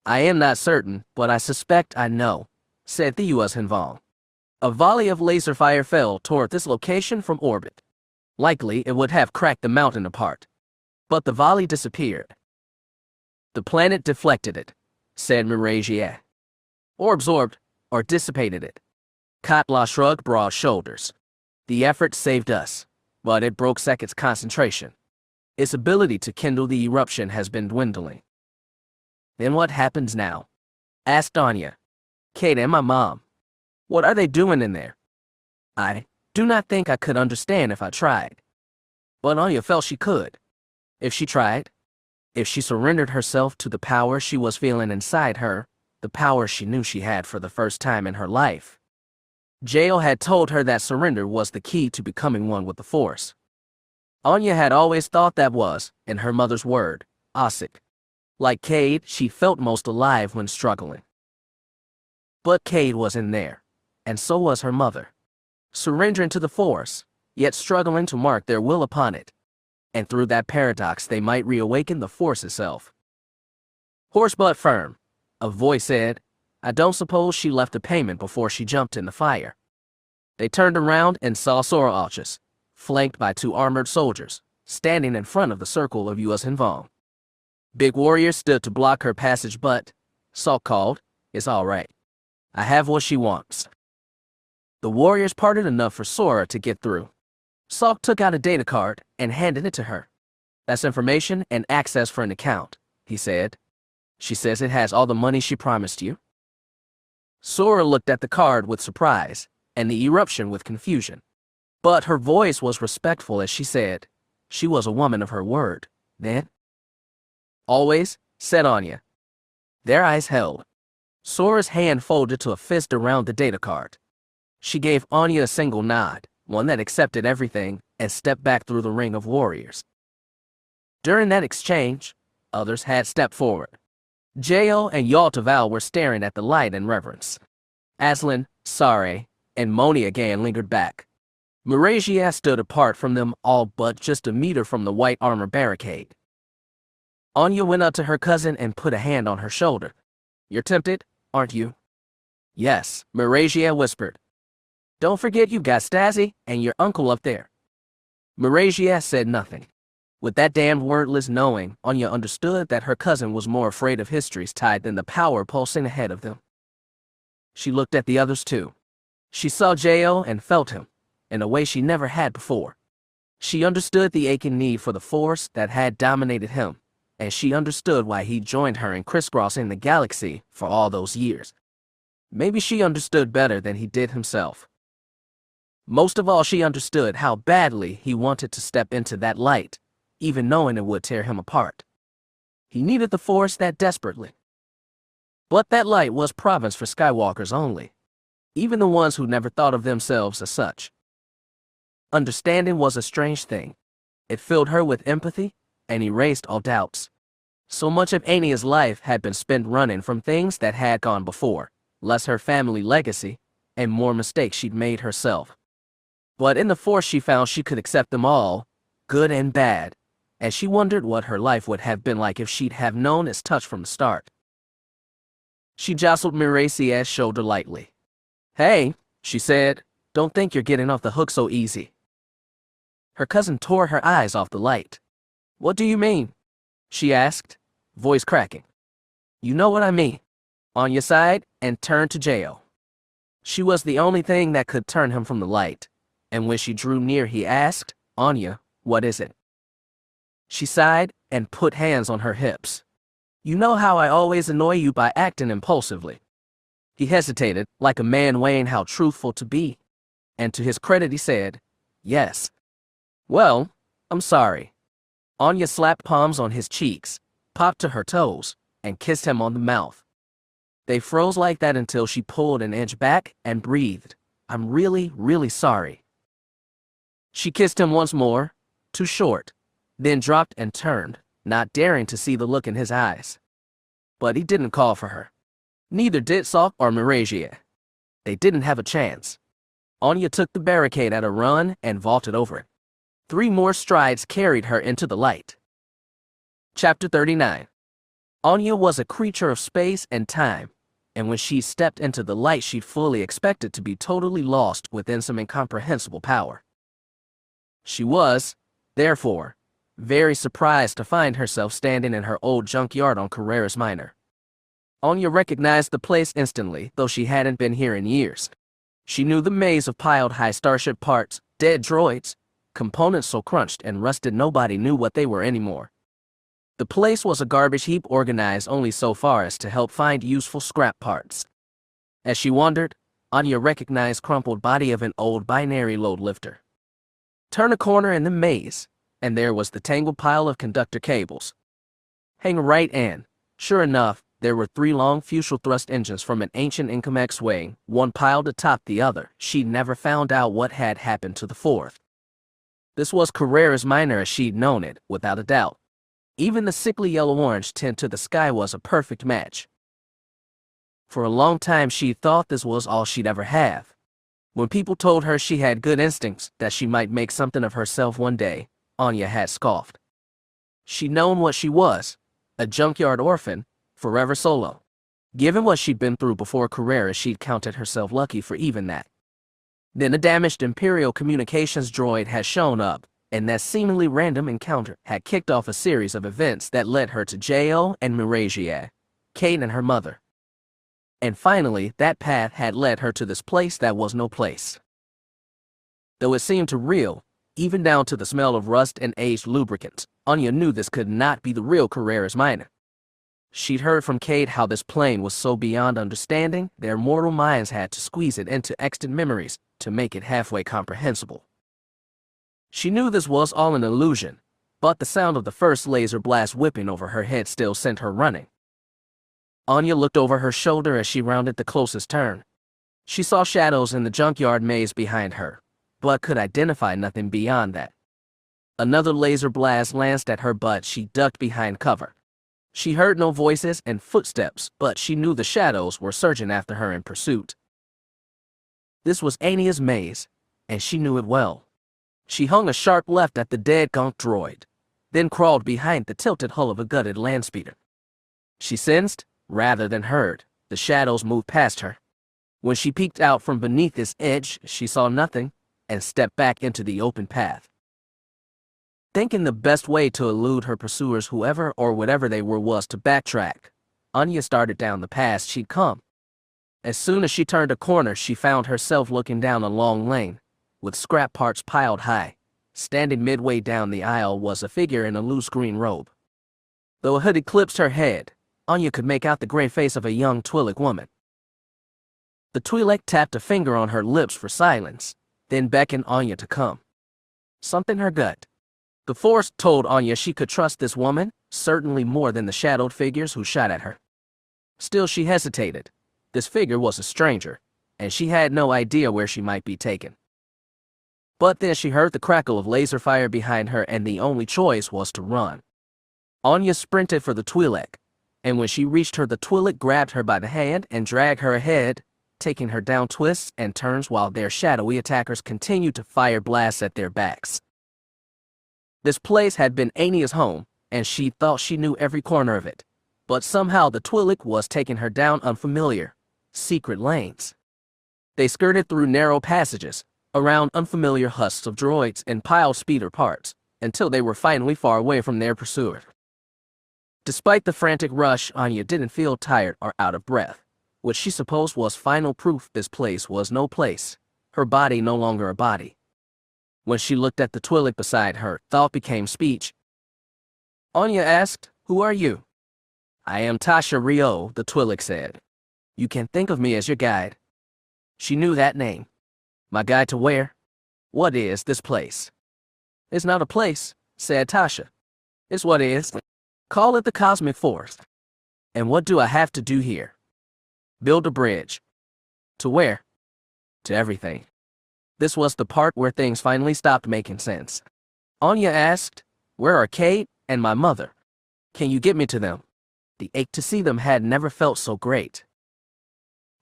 I am not certain, but I suspect I know, said the U.S. Hinvong. A volley of laser fire fell toward this location from orbit. Likely it would have cracked the mountain apart. But the volley disappeared. The planet deflected it, said Marasiah. Or absorbed, or dissipated it. Kade shrugged broad shoulders. The effort saved us, but it broke Seket's concentration. Its ability to kindle the eruption has been dwindling. Then what happens now? Asked Ania. Cade and my mom. What are they doing in there? I do not think I could understand if I tried. But Ania felt she could. If she tried, if she surrendered herself to the power she was feeling inside her, the power she knew she had for the first time in her life. Jael had told her that surrender was the key to becoming one with the Force. Ania had always thought that was, in her mother's word, Asik. Like Cade, she felt most alive when struggling. But Cade was in there, and so was her mother. Surrendering to the Force, yet struggling to mark their will upon it. And through that paradox they might reawaken the Force itself. Horse but firm, a voice said. I don't suppose she left a payment before she jumped in the fire. They turned around and saw Sora Alchus, flanked by two armored soldiers, standing in front of the circle of U.S. Hinvong. Big Warrior stood to block her passage but, Salk called, it's all right. I have what she wants. The warriors parted enough for Sora to get through. Salk took out a data card and handed it to her. That's information and access for an account, he said. She says it has all the money she promised you. Sora looked at the card with surprise, and the eruption with confusion. But her voice was respectful as she said, she was a woman of her word, then. Always, said Ania. Their eyes held. Sora's hand folded to a fist around the data card. She gave Ania a single nod, one that accepted everything, and stepped back through the ring of warriors. During that exchange, others had stepped forward. Jael and Yaltaval were staring at the light in reverence. Aslan, Sare, and Moni again lingered back. Marasiah stood apart from them all but just a meter from the white armor barricade. Ania went up to her cousin and put a hand on her shoulder. You're tempted, aren't you? Yes, Marasiah whispered. Don't forget you've got Stazi and your uncle up there. Marasiah said nothing. With that damned wordless knowing, Ania understood that her cousin was more afraid of history's tide than the power pulsing ahead of them. She looked at the others too. She saw Jael and felt him, in a way she never had before. She understood the aching need for the Force that had dominated him, and she understood why he joined her in crisscrossing the galaxy for all those years. Maybe she understood better than he did himself. Most of all, she understood how badly he wanted to step into that light, even knowing it would tear him apart. He needed the Force that desperately. But that light was province for Skywalkers only, even the ones who never thought of themselves as such. Understanding was a strange thing. It filled her with empathy and erased all doubts. So much of Ania's life had been spent running from things that had gone before, less her family legacy, and more mistakes she'd made herself. But in the Force she found she could accept them all, good and bad, and she wondered what her life would have been like if she'd have known its touch from the start. She jostled Marasiah's shoulder lightly. "Hey," she said, "don't think you're getting off the hook so easy." Her cousin tore her eyes off the light. "What do you mean?" she asked, voice cracking. "You know what I mean." Ania sighed and turned to Jo. She was the only thing that could turn him from the light, and when she drew near he asked, "Ania, what is it?" She sighed and put hands on her hips. "You know how I always annoy you by acting impulsively." He hesitated, like a man weighing how truthful to be, and to his credit he said, "Yes." "Well, I'm sorry." Ania slapped palms on his cheeks, popped to her toes, and kissed him on the mouth. They froze like that until she pulled an inch back and breathed, "I'm really, really sorry." She kissed him once more, too short, then dropped and turned, not daring to see the look in his eyes. But he didn't call for her. Neither did Salk or Marasiah. They didn't have a chance. Ania took the barricade at a run and vaulted over it. 3 more strides carried her into the light. Chapter 39. Ania was a creature of space and time, and when she stepped into the light she'd fully expected to be totally lost within some incomprehensible power. She was, therefore, very surprised to find herself standing in her old junkyard on Carreras Minor. Ania recognized the place instantly, though she hadn't been here in years. She knew the maze of piled high starship parts, dead droids, components so crunched and rusted nobody knew what they were anymore. The place was a garbage heap organized only so far as to help find useful scrap parts. As she wandered, Ania recognized crumpled body of an old binary load lifter. Turn a corner in the maze, and there was the tangled pile of conductor cables. Hang right in. Sure enough, there were 3 long fuselage thrust engines from an ancient Income X-wing, one piled atop the other. She'd never found out what had happened to the 4th. This was Carreras Minor as she'd known it, without a doubt. Even the sickly yellow-orange tint to the sky was a perfect match. For a long time she thought this was all she'd ever have. When people told her she had good instincts, that she might make something of herself one day, Ania had scoffed. She'd known what she was, a junkyard orphan, forever solo. Given what she'd been through before Carreras, she'd counted herself lucky for even that. Then a damaged Imperial communications droid had shown up, and that seemingly random encounter had kicked off a series of events that led her to Jo and Marasiah, Kade and her mother. And finally, that path had led her to this place that was no place. Though it seemed too real, even down to the smell of rust and aged lubricants, Ania knew this could not be the real Carreras Minor. She'd heard from Kade how this plane was so beyond understanding, their mortal minds had to squeeze it into extant memories to make it halfway comprehensible. She knew this was all an illusion, but the sound of the first laser blast whipping over her head still sent her running. Ania looked over her shoulder as she rounded the closest turn. She saw shadows in the junkyard maze behind her, but could identify nothing beyond that. Another laser blast lanced at her, but she ducked behind cover. She heard no voices and footsteps, but she knew the shadows were surging after her in pursuit. This was Ania's maze, and she knew it well. She hung a sharp left at the dead gunk droid, then crawled behind the tilted hull of a gutted landspeeder. She sensed, rather than heard, the shadows move past her. When she peeked out from beneath its edge, she saw nothing, and stepped back into the open path. Thinking the best way to elude her pursuers, whoever or whatever they were, was to backtrack, Ania started down the path she'd come. As soon as she turned a corner, she found herself looking down a long lane, with scrap parts piled high. Standing midway down the aisle was a figure in a loose green robe. Though a hood eclipsed her head, Ania could make out the gray face of a young Twi'lek woman. The Twi'lek tapped a finger on her lips for silence, then beckoned Ania to come. Something in her gut. The Force told Ania she could trust this woman, certainly more than the shadowed figures who shot at her. Still she hesitated. This figure was a stranger, and she had no idea where she might be taken. But then she heard the crackle of laser fire behind her, and the only choice was to run. Ania sprinted for the Twi'lek, and when she reached her, the Twi'lek grabbed her by the hand and dragged her ahead, taking her down twists and turns while their shadowy attackers continued to fire blasts at their backs. This place had been Ania's home, and she thought she knew every corner of it. But somehow the Twi'lek was taking her down unfamiliar, secret lanes. They skirted through narrow passages, around unfamiliar husks of droids and piled speeder parts, until they were finally far away from their pursuer. Despite the frantic rush, Ania didn't feel tired or out of breath, which she supposed was final proof this place was no place, her body no longer a body. When she looked at the Twi'lek beside her, thought became speech. Ania asked, "Who are you?" "I am Tasha Rio," the Twi'lek said. "You can think of me as your guide." She knew that name. "My guide to where? What is this place?" "It's not a place," said Tasha. "It's what is. Call it the cosmic force." "And what do I have to do here?" "Build a bridge." "To where?" "To everything." This was the part where things finally stopped making sense. Ania asked, "Where are Kade and my mother? Can you get me to them?" The ache to see them had never felt so great.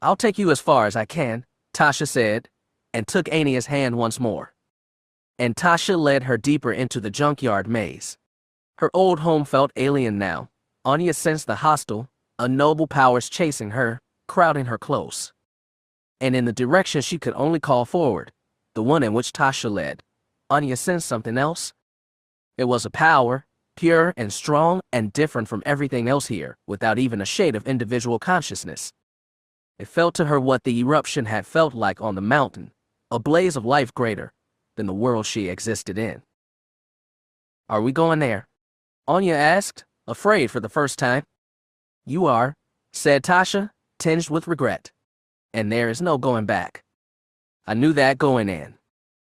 "I'll take you as far as I can," Tasha said, and took Ania's hand once more. And Tasha led her deeper into the junkyard maze. Her old home felt alien now. Ania sensed the hostile, unknowable powers chasing her, crowding her close. And in the direction she could only call forward, the one in which Tasha led, Ania sensed something else. It was a power, pure and strong and different from everything else here, without even a shade of individual consciousness. It felt to her what the eruption had felt like on the mountain, a blaze of life greater than the world she existed in. "Are we going there?" Ania asked, afraid for the first time. "You are," said Tasha, tinged with regret. "And there is no going back." I knew that going in.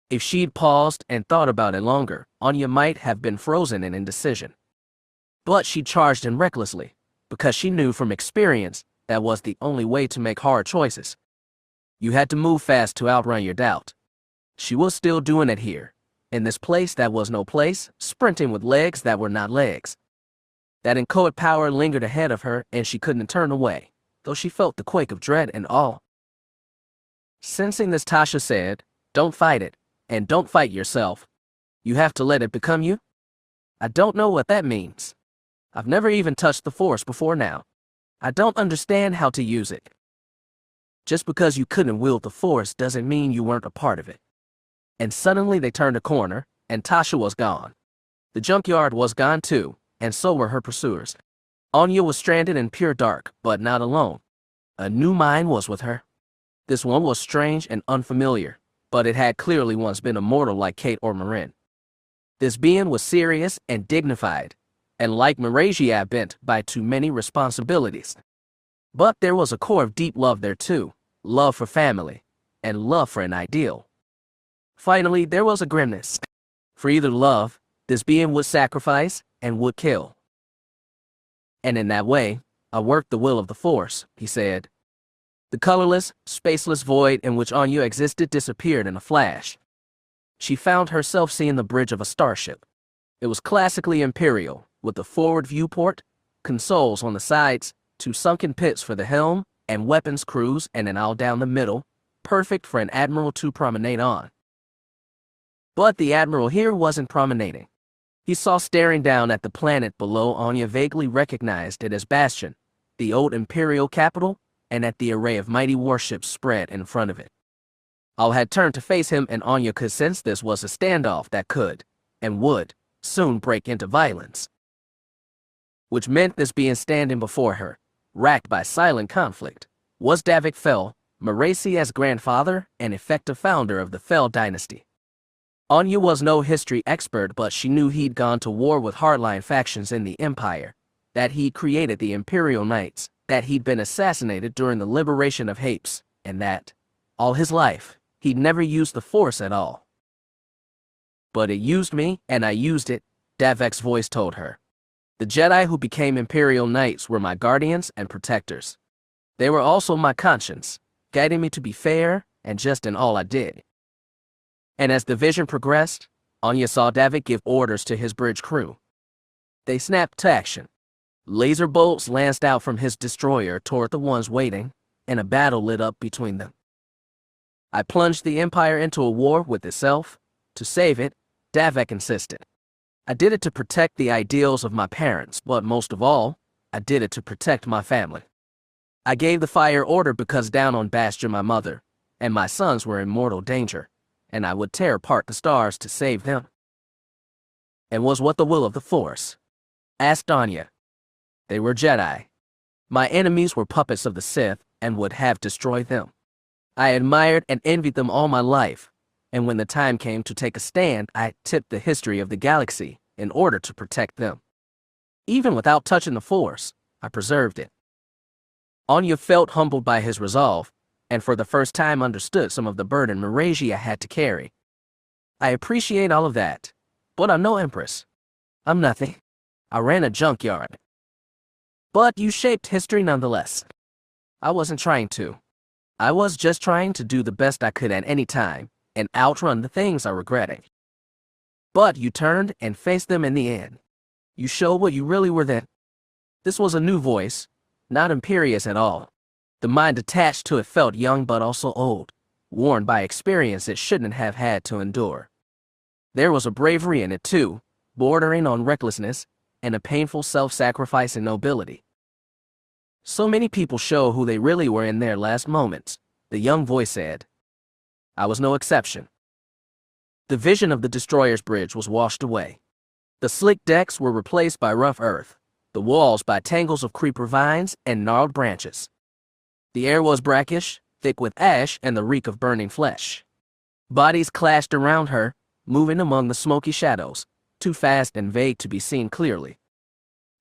If she'd paused and thought about it longer, Ania might have been frozen in indecision. But she charged in recklessly, because she knew from experience that was the only way to make hard choices. You had to move fast to outrun your doubt. She was still doing it here, in this place that was no place, sprinting with legs that were not legs. That inchoate power lingered ahead of her, and she couldn't turn away, though she felt the quake of dread and awe. Sensing this, Tasha said, "Don't fight it, and don't fight yourself. You have to let it become you." "I don't know what that means. I've never even touched the Force before now. I don't understand how to use it." Just because you couldn't wield the Force doesn't mean you weren't a part of it. And suddenly they turned a corner, and Tasha was gone. The junkyard was gone too, and so were her pursuers. Ania was stranded in pure dark, but not alone. A new mind was with her. This one was strange and unfamiliar, but it had clearly once been immortal like Kate or Marin. This being was serious and dignified, and like Marasiah bent by too many responsibilities. But there was a core of deep love there too, love for family, and love for an ideal. Finally, there was a grimness. For either love, this being would sacrifice and would kill. "And in that way, I worked the will of the Force," he said. The colorless, spaceless void in which Ania existed disappeared in a flash. She found herself seeing the bridge of a starship. It was classically Imperial, with a forward viewport, consoles on the sides, 2 sunken pits for the helm, and weapons crews and an aisle down the middle, perfect for an admiral to promenade on. But the admiral here wasn't promenading. He saw staring down at the planet below. Ania vaguely recognized it as Bastion, the old Imperial capital, and at the array of mighty warships spread in front of it. All had turned to face him, and Ania could sense this was a standoff that could, and would, soon break into violence. Which meant this being standing before her, racked by silent conflict, was Marasiah Fel, Marasiah's grandfather and effective founder of the Fel dynasty. Ania was no history expert, but she knew he'd gone to war with hardline factions in the Empire, that he'd created the Imperial Knights, that he'd been assassinated during the liberation of Hapes, and that, all his life, he'd never used the Force at all. "But it used me, and I used it," Davek's voice told her. "The Jedi who became Imperial Knights were my guardians and protectors. They were also my conscience, guiding me to be fair and just in all I did." And as the vision progressed, Ania saw Davek give orders to his bridge crew. They snapped to action. Laser bolts lanced out from his destroyer toward the ones waiting, and a battle lit up between them. I plunged the Empire into a war with itself. To save it, Davek insisted. I did it to protect the ideals of my parents, but most of all, I did it to protect my family. I gave the fire order because down on Bastion my mother and my sons were in mortal danger, and I would tear apart the stars to save them. And was what the will of the Force? Asked Ania. They were Jedi. My enemies were puppets of the Sith and would have destroyed them. I admired and envied them all my life, and when the time came to take a stand, I tipped the history of the galaxy in order to protect them. Even without touching the Force, I preserved it. Ania felt humbled by his resolve, and for the first time understood some of the burden Marasiah had to carry. I appreciate all of that, but I'm no empress. I'm nothing. I ran a junkyard. But you shaped history nonetheless. I wasn't trying to. I was just trying to do the best I could at any time, and outrun the things I regretted. But you turned and faced them in the end. You showed what you really were then. This was a new voice, not imperious at all. The mind attached to it felt young but also old, worn by experience it shouldn't have had to endure. There was a bravery in it too, bordering on recklessness, and a painful self-sacrifice and nobility. So many people show who they really were in their last moments, the young voice said. I was no exception. The vision of the destroyer's bridge was washed away. The slick decks were replaced by rough earth, the walls by tangles of creeper vines and gnarled branches. The air was brackish, thick with ash and the reek of burning flesh. Bodies clashed around her, moving among the smoky shadows, too fast and vague to be seen clearly.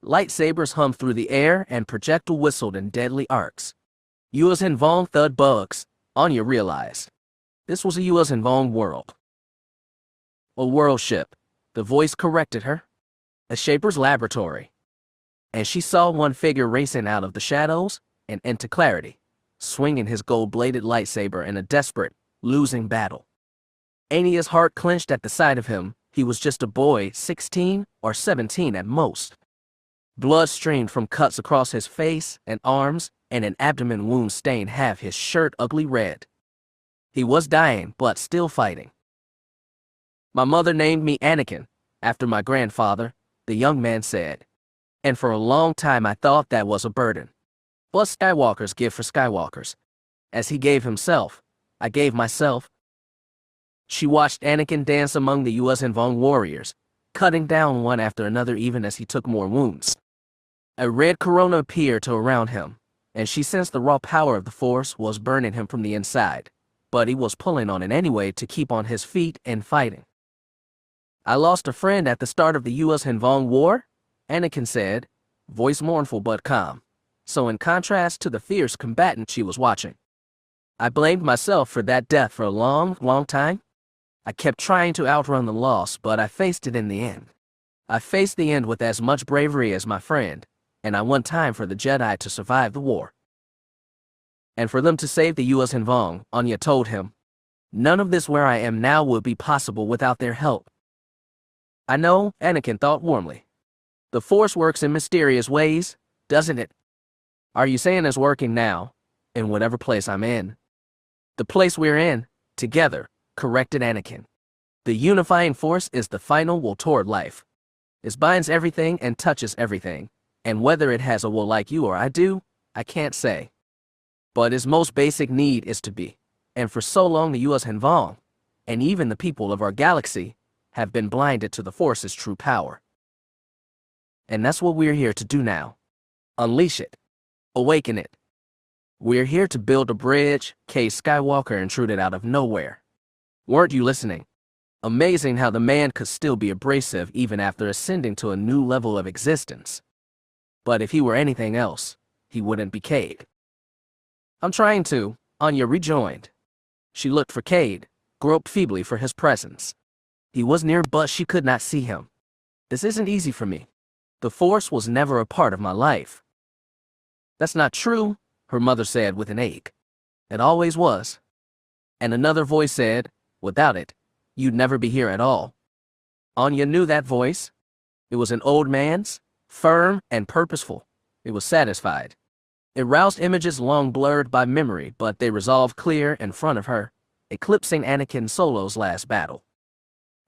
Lightsabers hummed through the air and projectile whistled in deadly arcs. Yuuzhan Vong thud bugs, Ania realized. This was a Yuuzhan Vong world. A world ship, the voice corrected her. A shaper's laboratory. And she saw one figure racing out of the shadows and into clarity, swinging his gold-bladed lightsaber in a desperate, losing battle. Ania's heart clenched at the sight of him. He was just a boy, 16 or 17 at most. Blood streamed from cuts across his face and arms, and an abdomen wound stained half his shirt ugly red. He was dying, but still fighting. My mother named me Anakin, after my grandfather, the young man said. And for a long time I thought that was a burden. But Skywalkers give for Skywalkers. As he gave himself, I gave myself. She watched Anakin dance among the Yuuzhan Vong warriors, cutting down one after another even as he took more wounds. A red corona appeared to around him, and she sensed the raw power of the Force was burning him from the inside, but he was pulling on it anyway to keep on his feet and fighting. I lost a friend at the start of the Yuuzhan Vong War, Anakin said, voice mournful but calm, so in contrast to the fierce combatant she was watching. I blamed myself for that death for a long, long time. I kept trying to outrun the loss, but I faced it in the end. I faced the end with as much bravery as my friend, and I won time for the Jedi to survive the war. And for them to save the Yuuzhan Vong, Ania told him. None of this where I am now would be possible without their help. I know, Anakin thought warmly. The Force works in mysterious ways, doesn't it? Are you saying it's working now, in whatever place I'm in? The place we're in, together, corrected Anakin. The unifying force is the final will toward life. It binds everything and touches everything, and whether it has a will like you or I do, I can't say. But its most basic need is to be, and for so long the Yuuzhan Vong, and even the people of our galaxy, have been blinded to the Force's true power. And that's what we're here to do now. Unleash it. Awaken it. We're here to build a bridge, Cade Skywalker intruded out of nowhere. Weren't you listening? Amazing how the man could still be abrasive even after ascending to a new level of existence. But if he were anything else, he wouldn't be Cade. I'm trying to, Ania rejoined. She looked for Cade, groped feebly for his presence. He was near but she could not see him. This isn't easy for me. The Force was never a part of my life. That's not true, her mother said with an ache. It always was. And another voice said, without it, you'd never be here at all. Ania knew that voice. It was an old man's, firm and purposeful. It was satisfied. It roused images long blurred by memory, but they resolved clear in front of her, eclipsing Anakin Solo's last battle.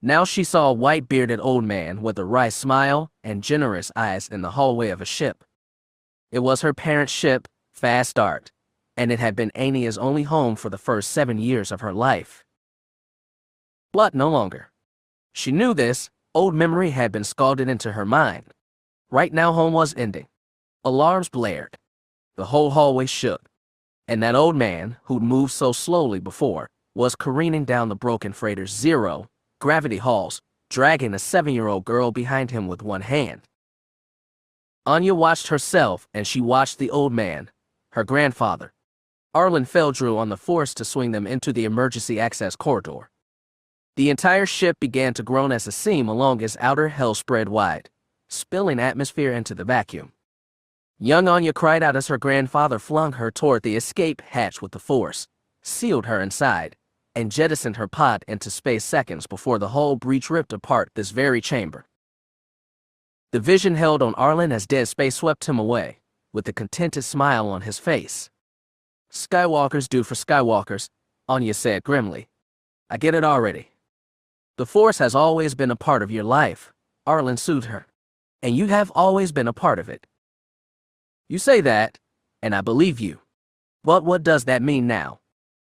Now she saw a white-bearded old man with a wry smile and generous eyes in the hallway of a ship. It was her parents' ship, Fast Start, and it had been Ania's only home for the first 7 years of her life. But no longer. She knew this. Old memory had been scalded into her mind. Right now home was ending. Alarms blared. The whole hallway shook. And that old man, who'd moved so slowly before, was careening down the broken freighter's zero gravity halls, dragging a 7-year-old girl behind him with one hand. Ania watched herself, and she watched the old man, her grandfather. Arlen Fel drew on the force to swing them into the emergency access corridor. The entire ship began to groan as a seam along its outer hull spread wide, spilling atmosphere into the vacuum. Young Ania cried out as her grandfather flung her toward the escape hatch with the force, sealed her inside, and jettisoned her pod into space seconds before the hull breach ripped apart this very chamber. The vision held on Arlen as dead space swept him away, with a contented smile on his face. Skywalkers do for Skywalkers, Ania said grimly. I get it already. The Force has always been a part of your life, Arlen soothed her. And you have always been a part of it. You say that, and I believe you. But what does that mean now?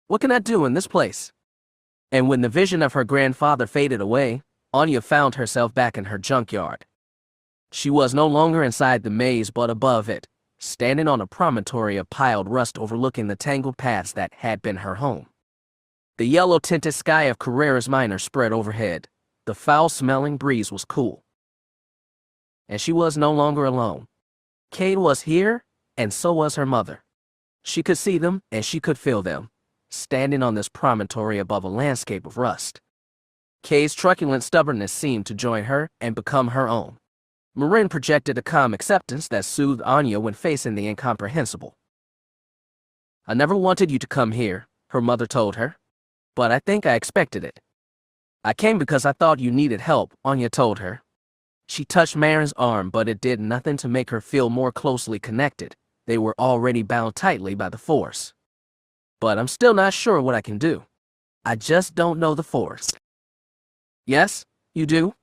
What can I do in this place? And when the vision of her grandfather faded away, Ania found herself back in her junkyard. She was no longer inside the maze but above it, standing on a promontory of piled rust overlooking the tangled paths that had been her home. The yellow-tinted sky of Carrera's Minor spread overhead. The foul-smelling breeze was cool. And she was no longer alone. Kade was here, and so was her mother. She could see them, and she could feel them, standing on this promontory above a landscape of rust. Kade's truculent stubbornness seemed to join her and become her own. Marin projected a calm acceptance that soothed Ania when facing the incomprehensible. I never wanted you to come here, her mother told her. But I think I expected it. I came because I thought you needed help, Ania told her. She touched Marin's arm, but it did nothing to make her feel more closely connected. They were already bound tightly by the Force. But I'm still not sure what I can do. I just don't know the Force. Yes, you do.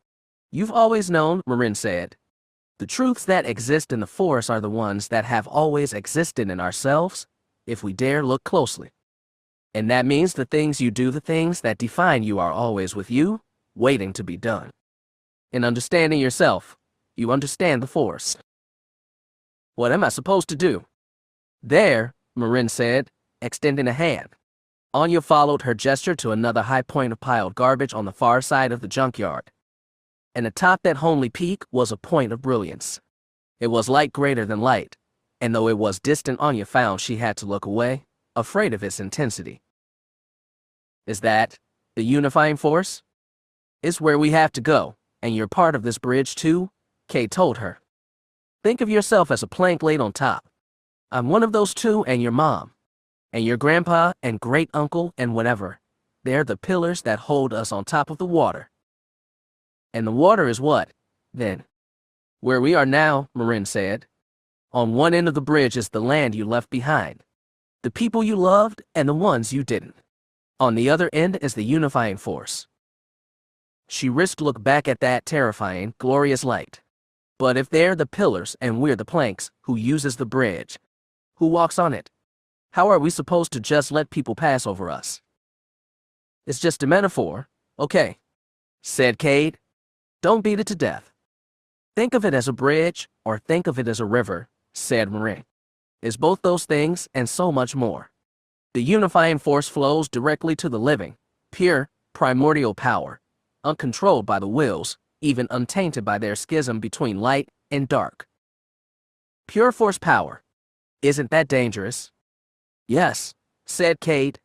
You've always known, Marin said. The truths that exist in the Force are the ones that have always existed in ourselves, if we dare look closely. And that means the things you do, the things that define you, are always with you, waiting to be done. In understanding yourself, you understand the Force. What am I supposed to do? There, Marin said, extending a hand. Ania followed her gesture to another high point of piled garbage on the far side of the junkyard. And atop that homely peak was a point of brilliance. It was light greater than light, and though it was distant, Ania found she had to look away, afraid of its intensity. Is that the unifying force? It's where we have to go, and you're part of this bridge too, Kade told her. Think of yourself as a plank laid on top. I'm one of those too, and your mom, and your grandpa and great uncle and whatever. They're the pillars that hold us on top of the water. And the water is what, then? Where we are now, Marin said. On one end of the bridge is the land you left behind, the people you loved and the ones you didn't. On the other end is the unifying force. She risked look back at that terrifying, glorious light. But if they're the pillars and we're the planks, who uses the bridge? Who walks on it? How are we supposed to just let people pass over us? It's just a metaphor, okay, said Kade. Don't beat it to death. Think of it as a bridge, or think of it as a river, said Marin. It's both those things and so much more. The unifying force flows directly to the living, pure, primordial power, uncontrolled by the wills, even untainted by their schism between light and dark. Pure force power. Isn't that dangerous? Yes, said Kade.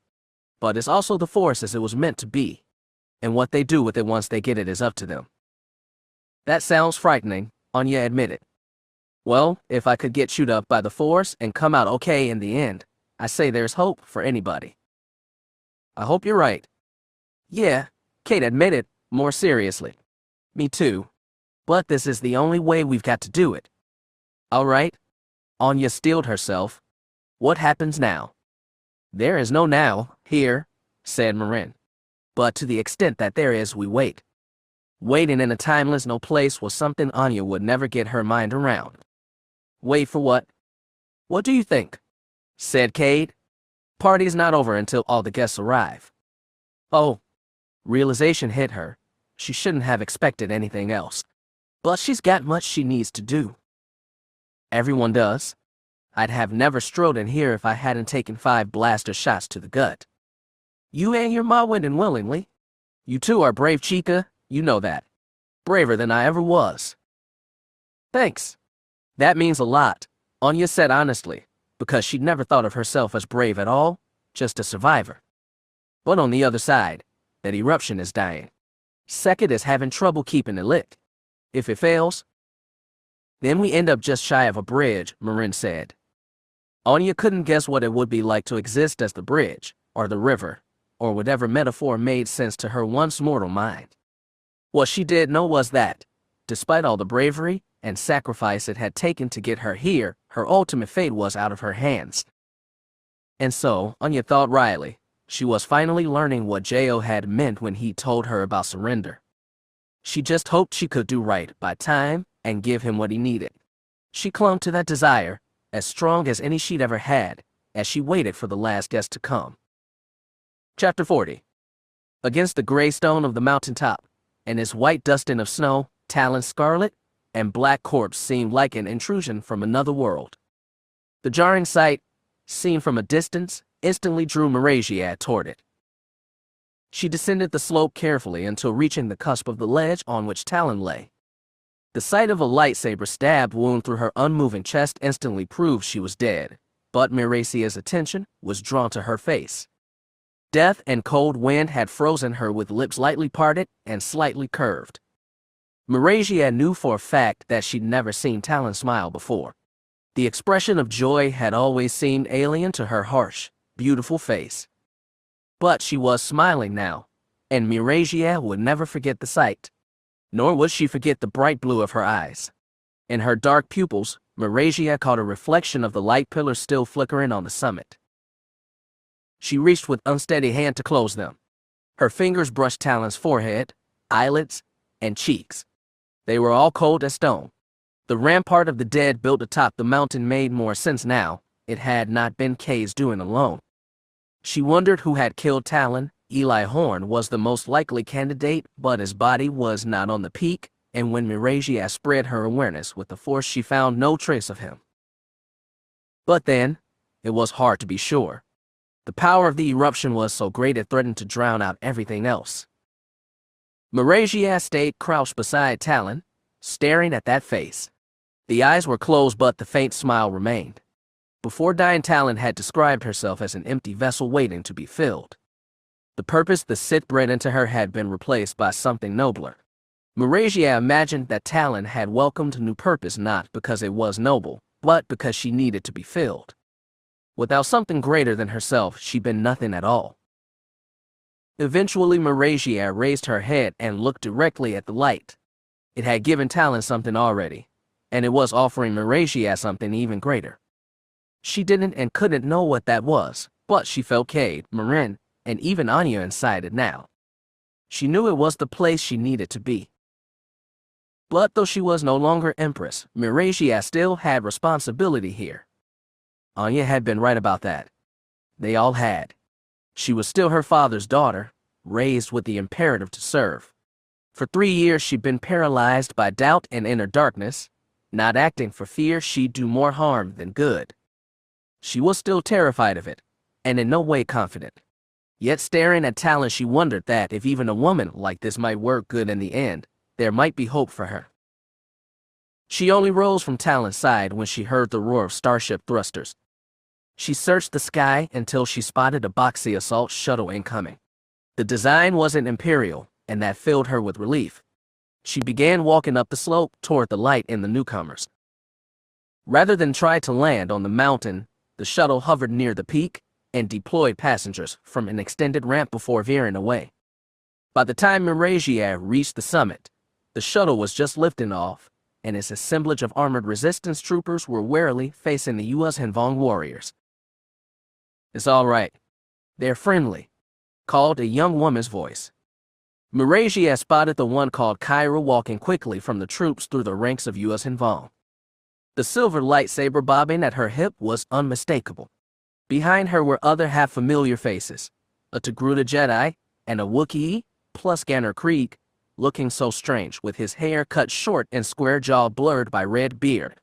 But it's also the force as it was meant to be. And what they do with it once they get it is up to them. That sounds frightening, Ania admitted. Well, if I could get chewed up by the force and come out okay in the end, I say there's hope for anybody. I hope you're right. Yeah, Kade admitted, more seriously. Me too. But this is the only way we've got to do it. All right. Ania steeled herself. What happens now? There is no now, here, said Marin. But to the extent that there is, we wait. Waiting in a timeless no place was something Ania would never get her mind around. Wait for what? What do you think? Said Kade. Party's not over until all the guests arrive. Oh. Realization hit her. She shouldn't have expected anything else. But she's got much she needs to do. Everyone does. I'd have never strode in here if I hadn't taken 5 blaster shots to the gut. You and your ma went in willingly. You two are brave, Chica, you know that. Braver than I ever was. Thanks. That means a lot, Ania said honestly, because she'd never thought of herself as brave at all, just a survivor. But on the other side, that eruption is dying. Second is having trouble keeping it lit. If it fails, then we end up just shy of a bridge, Marin said. Ania couldn't guess what it would be like to exist as the bridge, or the river, or whatever metaphor made sense to her once mortal mind. What she did know was that, despite all the bravery and sacrifice it had taken to get her here, her ultimate fate was out of her hands. And so, Ania thought wryly, she was finally learning what Jo had meant when he told her about surrender. She just hoped she could do right by time and give him what he needed. She clung to that desire, as strong as any she'd ever had, as she waited for the last guest to come. Chapter 40. Against the gray stone of the mountaintop, and its white dusting of snow, Talon's scarlet and black corpse seemed like an intrusion from another world. The jarring sight, seen from a distance, instantly drew Marasiah toward it. She descended the slope carefully until reaching the cusp of the ledge on which Talon lay. The sight of a lightsaber stab wound through her unmoving chest instantly proved she was dead, but Marasiah's attention was drawn to her face. Death and cold wind had frozen her with lips lightly parted and slightly curved. Marasiah knew for a fact that she'd never seen Talon smile before. The expression of joy had always seemed alien to her harsh, beautiful face. But she was smiling now, and Marasiah would never forget the sight. Nor would she forget the bright blue of her eyes. In her dark pupils, Marasiah caught a reflection of the light pillars still flickering on the summit. She reached with unsteady hand to close them. Her fingers brushed Talon's forehead, eyelids, and cheeks. They were all cold as stone. The rampart of the dead built atop the mountain made more sense now. It had not been Kade's doing alone. She wondered who had killed Talon. Eli Horn was the most likely candidate, but his body was not on the peak, and when Marasiah spread her awareness with the Force, she found no trace of him. But then, it was hard to be sure. The power of the eruption was so great it threatened to drown out everything else. Marasiah stayed crouched beside Talon, staring at that face. The eyes were closed, but the faint smile remained. Before dying, Talon had described herself as an empty vessel waiting to be filled. The purpose the Sith bred into her had been replaced by something nobler. Marasiah imagined that Talon had welcomed a new purpose not because it was noble, but because she needed to be filled. Without something greater than herself, she'd been nothing at all. Eventually, Marasiah raised her head and looked directly at the light. It had given Talon something already, and it was offering Marasiah something even greater. She didn't and couldn't know what that was, but she felt Kade, Marin, and even Ania inside it now. She knew it was the place she needed to be. But though she was no longer Empress, Marasiah still had responsibility here. Ania had been right about that. They all had. She was still her father's daughter, raised with the imperative to serve. For 3 years she'd been paralyzed by doubt and inner darkness, not acting for fear she'd do more harm than good. She was still terrified of it, and in no way confident. Yet staring at Talon, she wondered that if even a woman like this might work good in the end, there might be hope for her. She only rose from Talon's side when she heard the roar of starship thrusters. She searched the sky until she spotted a boxy assault shuttle incoming. The design wasn't Imperial, and that filled her with relief. She began walking up the slope toward the light in the newcomers. Rather than try to land on the mountain, the shuttle hovered near the peak and deployed passengers from an extended ramp before veering away. By the time Marasiah reached the summit, the shuttle was just lifting off, and its assemblage of armored resistance troopers were warily facing the U.S. Hanvong warriors. It's all right. They're friendly, called a young woman's voice. Marasiah spotted the one called Kyra walking quickly from the troops through the ranks of U.S. Vong. The silver lightsaber bobbing at her hip was unmistakable. Behind her were other half-familiar faces, a Togruta Jedi and a Wookiee, plus Ganner Krieg, looking so strange with his hair cut short and square jaw blurred by red beard.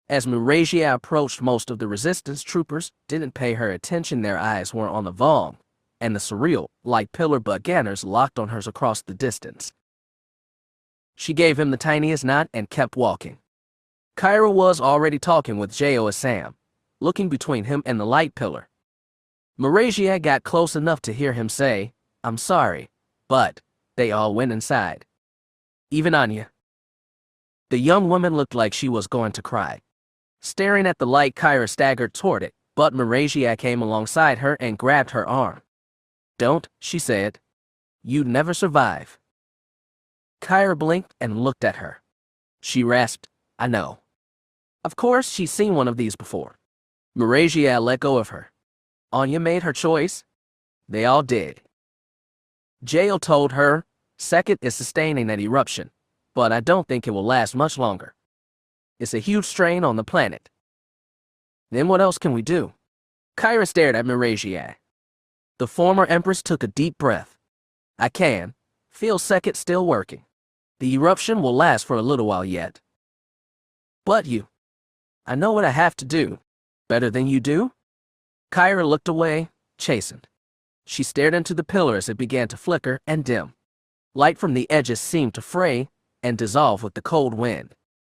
As Marasiah approached, most of the resistance troopers didn't pay her attention. Their eyes were on the Vong, and the surreal, light pillar but Ganners locked on hers across the distance. She gave him the tiniest nod and kept walking. Kyra was already talking with Jo Sam, looking between him and the light pillar. Marasiah got close enough to hear him say, "I'm sorry," but they all went inside. Even Ania. The young woman looked like she was going to cry. Staring at the light, Kyra staggered toward it, but Marasiah came alongside her and grabbed her arm. "Don't," she said. "You'd never survive." Kyra blinked and looked at her. She rasped, "I know." Of course, she'd seen one of these before. Marasiah let go of her. Ania made her choice. They all did. Jo told her, "Second is sustaining that eruption, but I don't think it will last much longer. It's a huge strain on the planet." "Then what else can we do?" Kyra stared at Marasiah. The former Empress took a deep breath. "I can feel Second still working. The eruption will last for a little while yet. But you, I know what I have to do. Better than you do?" Kyra looked away, chastened. She stared into the pillar as it began to flicker and dim. Light from the edges seemed to fray and dissolve with the cold wind.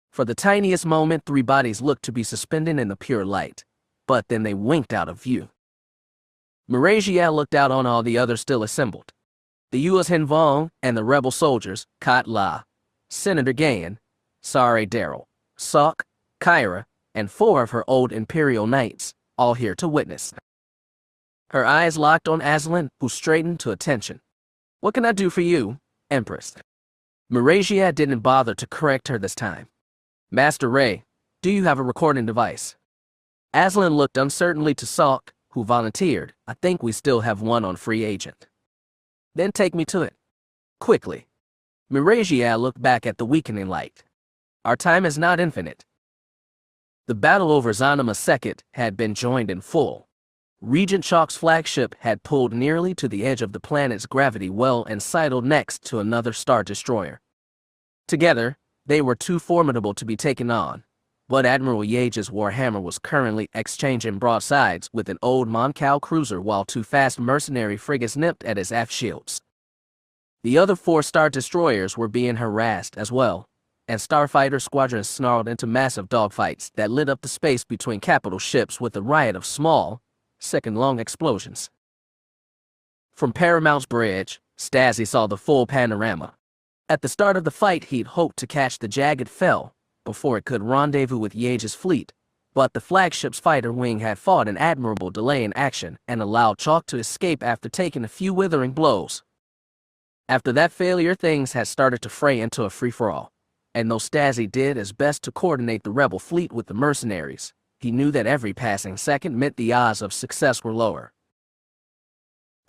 For the tiniest moment, three bodies looked to be suspended in the pure light, but then they winked out of view. Marasiah looked out on all the others still assembled. The U.S. Vong and the rebel soldiers, Kat La, Senator Gayan, Sare Daryl, Sok, Kyra, and 4 of her old Imperial knights, all here to witness. Her eyes locked on Aslan, who straightened to attention. "What can I do for you, Empress?" Marasiah didn't bother to correct her this time. "Master Ray, do you have a recording device?" Aslan looked uncertainly to Sok, who volunteered. "I think we still have one on free agent." "Then take me to it. Quickly." Marasiah looked back at the weakening light. "Our time is not infinite." The battle over Zanima Second had been joined in full. Regent Chalk's flagship had pulled nearly to the edge of the planet's gravity well and sidled next to another Star Destroyer. Together, they were too formidable to be taken on, but Admiral Yage's Warhammer was currently exchanging broadsides with an old Moncal cruiser while 2 fast mercenary frigates nipped at his aft shields. The other 4 Star Destroyers were being harassed as well, and starfighter squadrons snarled into massive dogfights that lit up the space between capital ships with a riot of small, second-long explosions. From Paramount's bridge, Stazi saw the full panorama. At the start of the fight, he'd hoped to catch the jagged Fel before it could rendezvous with Yage's fleet, but the flagship's fighter wing had fought an admirable delay in action and allowed Chalk to escape after taking a few withering blows. After that failure, things had started to fray into a free-for-all, and though Stazi did his best to coordinate the rebel fleet with the mercenaries, he knew that every passing second meant the odds of success were lower.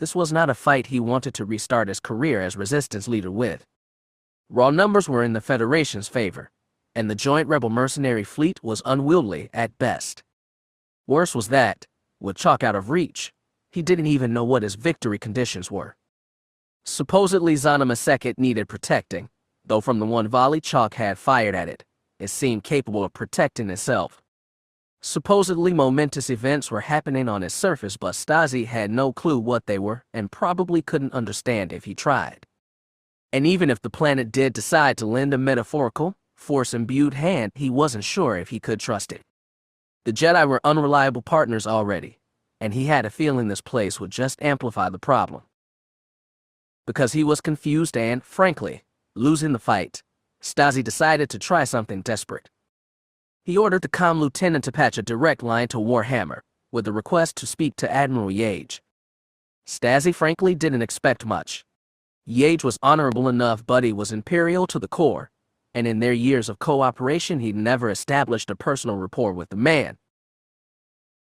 This was not a fight he wanted to restart his career as resistance leader with. Raw numbers were in the Federation's favor, and the joint rebel mercenary fleet was unwieldy at best. Worse was that, with Chalk out of reach, he didn't even know what his victory conditions were. Supposedly Zanima Second needed protecting, though from the one volley Chalk had fired at it, it seemed capable of protecting itself. Supposedly momentous events were happening on its surface, but Stazi had no clue what they were and probably couldn't understand if he tried. And even if the planet did decide to lend a metaphorical, force-imbued hand, he wasn't sure if he could trust it. The Jedi were unreliable partners already, and he had a feeling this place would just amplify the problem. Because he was confused and, frankly, losing the fight, Stazi decided to try something desperate. He ordered the comm lieutenant to patch a direct line to Warhammer, with a request to speak to Admiral Yage. Stazi frankly didn't expect much. Yage was honorable enough, but he was Imperial to the core, and in their years of cooperation he'd never established a personal rapport with the man.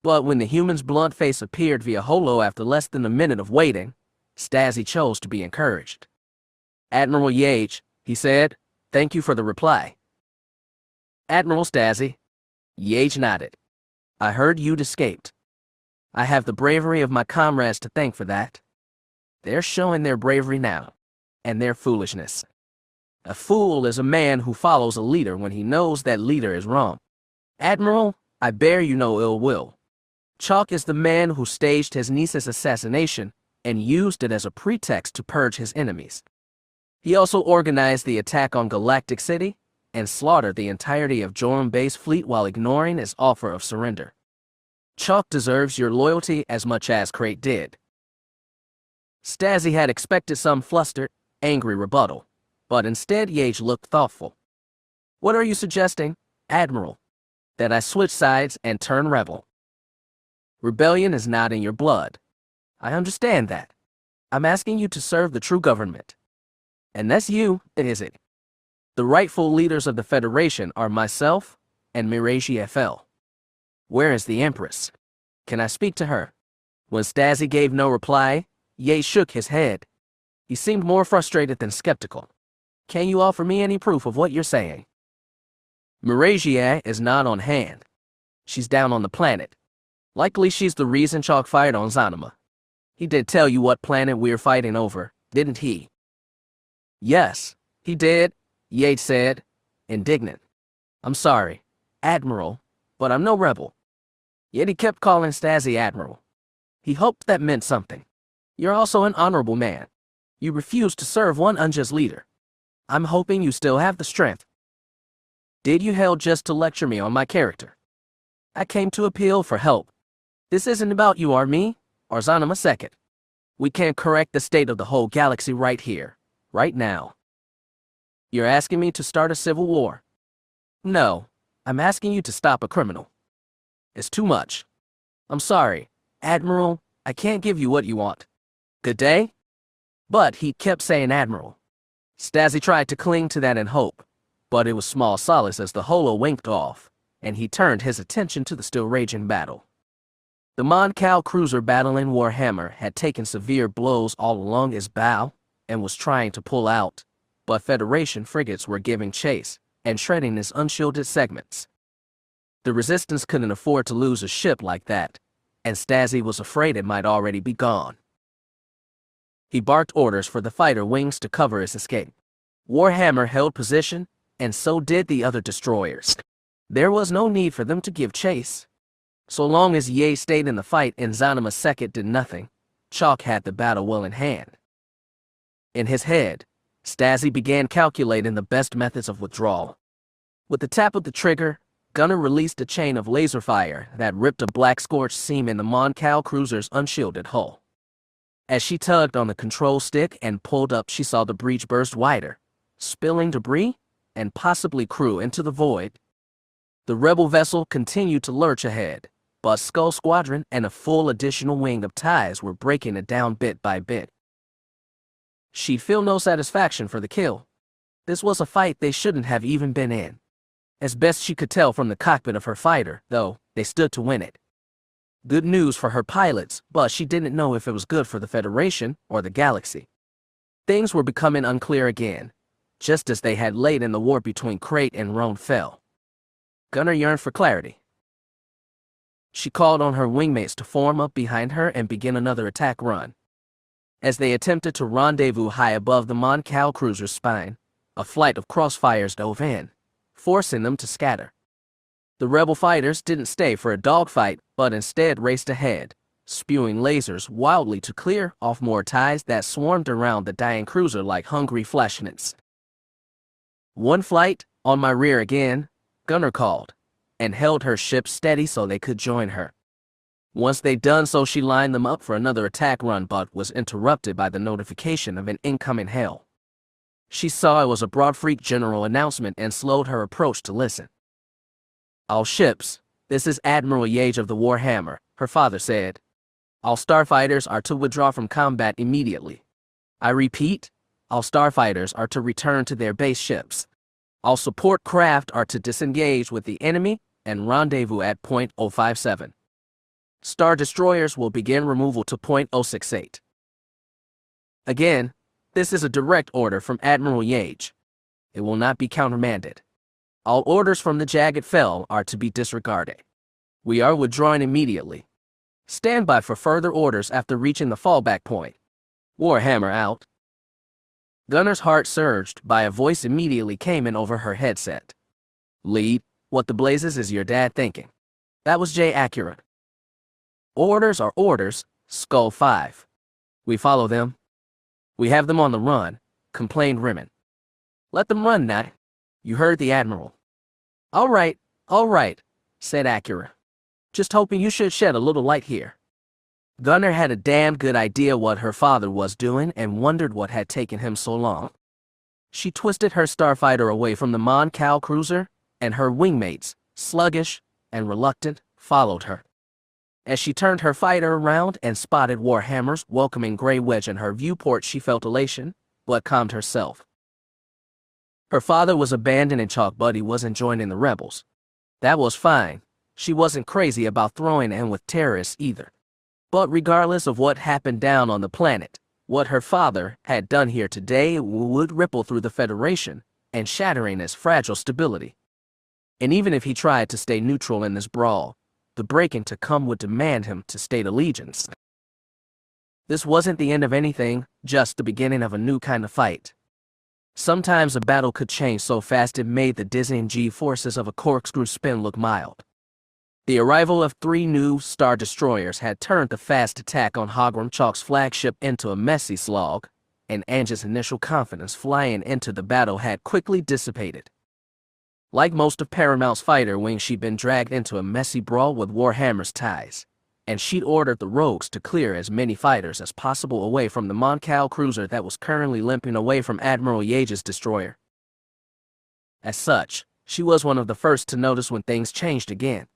But when the human's blunt face appeared via holo after less than a minute of waiting, Stazi chose to be encouraged. "Admiral Yates," he said, "thank you for the reply." "Admiral Stazi." Yates nodded. "I heard you'd escaped. I have the bravery of my comrades to thank for that. They're showing their bravery now, and their foolishness. A fool is a man who follows a leader when he knows that leader is wrong. Admiral, I bear you no ill will. Chalk is the man who staged his niece's assassination and used it as a pretext to purge his enemies. He also organized the attack on Galactic City and slaughtered the entirety of Joram Bay's fleet while ignoring his offer of surrender. Chalk deserves your loyalty as much as Cade did." Stazi had expected some flustered, angry rebuttal, but instead Yates looked thoughtful. "What are you suggesting, Admiral? That I switch sides and turn rebel? Rebellion is not in your blood. I understand that. I'm asking you to serve the true government. And that's you, is it? The rightful leaders of the Federation are myself and Marasiah Fel. Where is the Empress? Can I speak to her?" When Stazi gave no reply, Yates shook his head. He seemed more frustrated than skeptical. "Can you offer me any proof of what you're saying?" "Marasiah is not on hand. She's down on the planet. Likely she's the reason Chalk fired on Zanima. He did tell you what planet we're fighting over, didn't he?" "Yes, he did," Yates said, indignant. "I'm sorry, Admiral, but I'm no rebel." Yet he kept calling Stazi Admiral. He hoped that meant something. "You're also an honorable man. You refused to serve one unjust leader. I'm hoping you still have the strength." "Did you hell just to lecture me on my character? I came to appeal for help. This isn't about you or me, or Zanima II. We can correct the state of the whole galaxy right here, right now." "You're asking me to start a civil war?" "No, I'm asking you to stop a criminal. It's too much. I'm sorry, Admiral, I can't give you what you want. Good day?" But he kept saying Admiral. Stazi tried to cling to that in hope, but it was small solace as the holo winked off, and he turned his attention to the still raging battle. The Mon Cal cruiser battling Warhammer had taken severe blows all along its bow and was trying to pull out, but Federation frigates were giving chase and shredding its unshielded segments. The Resistance couldn't afford to lose a ship like that, and Stazi was afraid it might already be gone. He barked orders for the fighter wings to cover his escape. Warhammer held position, and so did the other destroyers. There was no need for them to give chase. So long as Ye stayed in the fight and Zanima II did nothing, Chalk had the battle well in hand. In his head, Stazi began calculating the best methods of withdrawal. With the tap of the trigger, Gunner released a chain of laser fire that ripped a black scorched seam in the Mon Cal cruiser's unshielded hull. As she tugged on the control stick and pulled up, she saw the breach burst wider, spilling debris and possibly crew into the void. The rebel vessel continued to lurch ahead, but Skull Squadron and a full additional wing of TIEs were breaking it down bit by bit. She'd feel no satisfaction for the kill. This was a fight they shouldn't have even been in. As best she could tell from the cockpit of her fighter, though, they stood to win it. Good news for her pilots, but she didn't know if it was good for the Federation or the galaxy. Things were becoming unclear again, just as they had late in the war between Cade and Marasiah Fel. Gunner yearned for clarity. She called on her wingmates to form up behind her and begin another attack run. As they attempted to rendezvous high above the Mon Cal cruiser's spine, a flight of crossfires dove in, forcing them to scatter. The rebel fighters didn't stay for a dogfight, but instead raced ahead, spewing lasers wildly to clear off more TIEs that swarmed around the dying cruiser like hungry flashnets. "One flight, on my rear again," Gunner called, and held her ship steady so they could join her. Once they'd done so, she lined them up for another attack run but was interrupted by the notification of an incoming hail. She saw it was a Broad Freak General announcement and slowed her approach to listen. "All ships, this is Admiral Yates of the Warhammer," her father said. "All starfighters are to withdraw from combat immediately. I repeat, all starfighters are to return to their base ships. All support craft are to disengage with the enemy and rendezvous at point 057. Star Destroyers will begin removal to point 068. Again, this is a direct order from Admiral Yates. It will not be countermanded. All orders from the Jagged Fel are to be disregarded. We are withdrawing immediately. Stand by for further orders after reaching the fallback point. Warhammer out. Gunner's heart surged by a voice immediately came in over her headset. Lead, what the blazes is your dad thinking? That was Jay accurate. Orders are orders, Skull 5. We follow them. We have them on the run, complained Rimmon. Let them run, Nat. You heard the Admiral. All right, said Acura. Just hoping you should shed a little light here. Gunner had a damn good idea what her father was doing and wondered what had taken him so long. She twisted her starfighter away from the Mon Cal cruiser, and her wingmates, sluggish and reluctant, followed her. As she turned her fighter around and spotted Warhammer's welcoming gray wedge in her viewport, she felt elation, but calmed herself. Her father was abandoned and Chalk Buddy wasn't joining the rebels. That was fine. She wasn't crazy about throwing in with terrorists either. But regardless of what happened down on the planet, what her father had done here today would ripple through the Federation and shattering its fragile stability. And even if he tried to stay neutral in this brawl, the break-in to come would demand him to state allegiance. This wasn't the end of anything, just the beginning of a new kind of fight. Sometimes a battle could change so fast it made the dizzying G-forces of a corkscrew spin look mild. The arrival of 3 new Star Destroyers had turned the fast attack on Hogrum Chalk's flagship into a messy slog, and Ange's initial confidence flying into the battle had quickly dissipated. Like most of Paramount's fighter wings, she'd been dragged into a messy brawl with Warhammer's ties, and she'd ordered the rogues to clear as many fighters as possible away from the Mon Cal cruiser that was currently limping away from Admiral Yates' destroyer. As such, she was one of the first to notice when things changed again.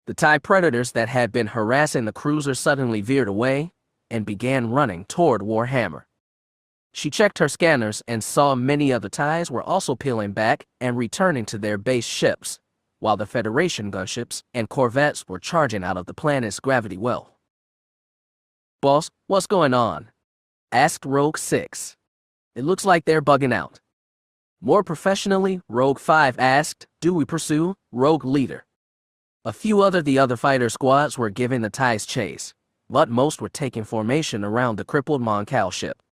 The TIE Predators that had been harassing the cruiser suddenly veered away and began running toward Warhammer. She checked her scanners and saw many other TIEs were also peeling back and returning to their base ships, while the Federation gunships and corvettes were charging out of the planet's gravity well. Boss, what's going on? Asked Rogue 6. It looks like they're bugging out. More professionally, Rogue 5 asked, do we pursue? Rogue Leader. A few of the other fighter squads were giving the TIEs chase, but most were taking formation around the crippled Mon Cal ship.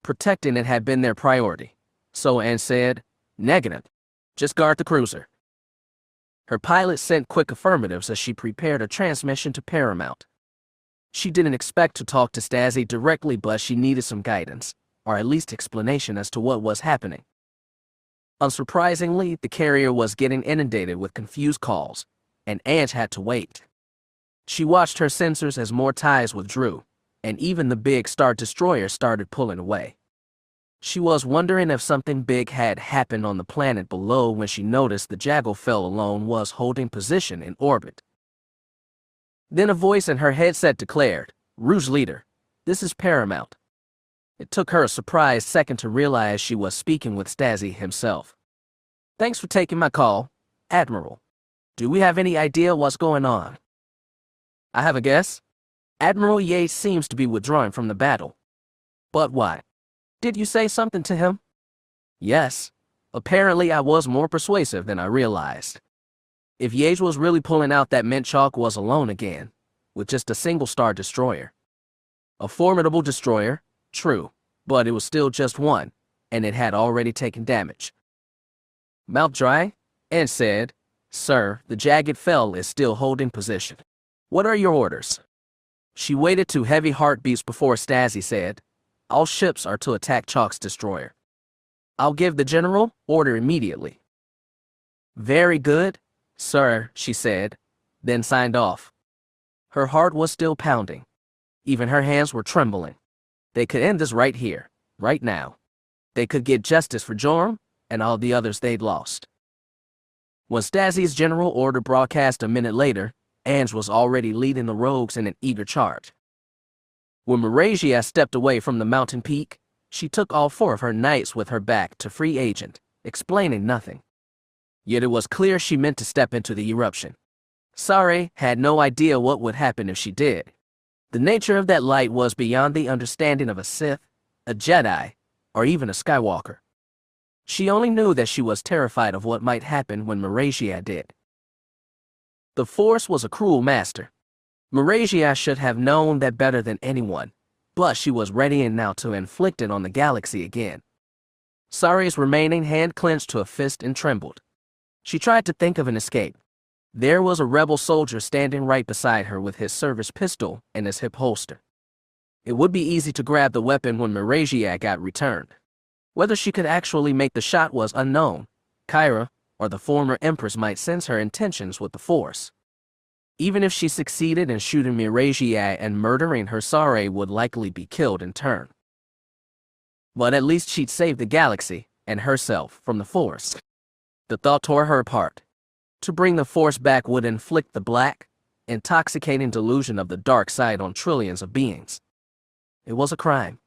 Protecting it had been their priority, so Anne said, negative. Just guard the cruiser. Her pilot sent quick affirmatives as she prepared a transmission to Paramount. She didn't expect to talk to Stazi directly, but she needed some guidance, or at least explanation as to what was happening. Unsurprisingly, the carrier was getting inundated with confused calls, and Ange had to wait. She watched her sensors as more TIEs withdrew, and even the big Star Destroyer started pulling away. She was wondering if something big had happened on the planet below when she noticed the Jagged Fel alone was holding position in orbit. Then a voice in her headset declared, Rouge Leader, this is Paramount. It took her a surprised second to realize she was speaking with Stazi himself. Thanks for taking my call, Admiral. Do we have any idea what's going on? I have a guess. Admiral Yates seems to be withdrawing from the battle. But why? Did you say something to him? Yes. Apparently I was more persuasive than I realized. If Yates was really pulling out, that meant Chalk was alone again, with just a single Star Destroyer. A formidable destroyer, true, but it was still just one, and it had already taken damage. Mouth dry, and said, Sir, the Jagged Fel is still holding position. What are your orders? She waited 2 heavy heartbeats before Stazi said, all ships are to attack Chalk's destroyer. I'll give the General order immediately. Very good, sir, she said, then signed off. Her heart was still pounding. Even her hands were trembling. They could end this right here, right now. They could get justice for Joram and all the others they'd lost. When Stazi's general order broadcast a minute later, Ange was already leading the rogues in an eager charge. When Marasiah stepped away from the mountain peak, she took all 4 of her knights with her back to Free Agent, explaining nothing. Yet it was clear she meant to step into the eruption. Sari had no idea what would happen if she did. The nature of that light was beyond the understanding of a Sith, a Jedi, or even a Skywalker. She only knew that she was terrified of what might happen when Marasiah did. The Force was a cruel master. Marasiah should have known that better than anyone, but she was ready now to inflict it on the galaxy again. Sari's remaining hand clenched to a fist and trembled. She tried to think of an escape. There was a rebel soldier standing right beside her with his service pistol in his hip holster. It would be easy to grab the weapon when Marasiah got returned. Whether she could actually make the shot was unknown. Kyra, or the former Empress, might sense her intentions with the Force. Even if she succeeded in shooting Marasiah and murdering her, Sari would likely be killed in turn. But at least she'd save the galaxy, and herself, from the Force. The thought tore her apart. To bring the Force back would inflict the black, intoxicating delusion of the dark side on trillions of beings. It was a crime.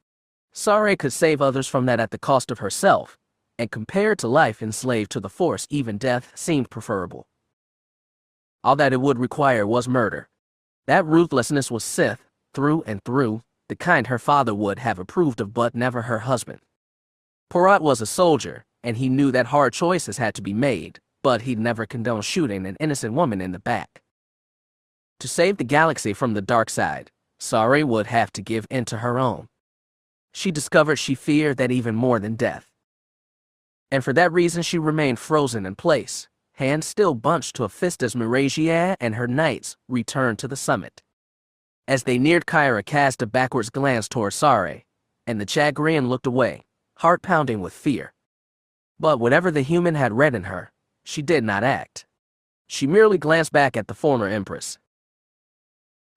Sari could save others from that at the cost of herself, and compared to life enslaved to the Force, even death seemed preferable. All that it would require was murder. That ruthlessness was Sith, through and through, the kind her father would have approved of but never her husband. Porat was a soldier, and he knew that hard choices had to be made, but he'd never condone shooting an innocent woman in the back. To save the galaxy from the dark side, Sari would have to give in to her own. She discovered she feared that even more than death. And for that reason she remained frozen in place, hands still bunched to a fist as Marasiah and her knights returned to the summit. As they neared, Kyra cast a backwards glance toward Sari, and the Chagrian looked away, heart pounding with fear. But whatever the human had read in her, she did not act. She merely glanced back at the former Empress.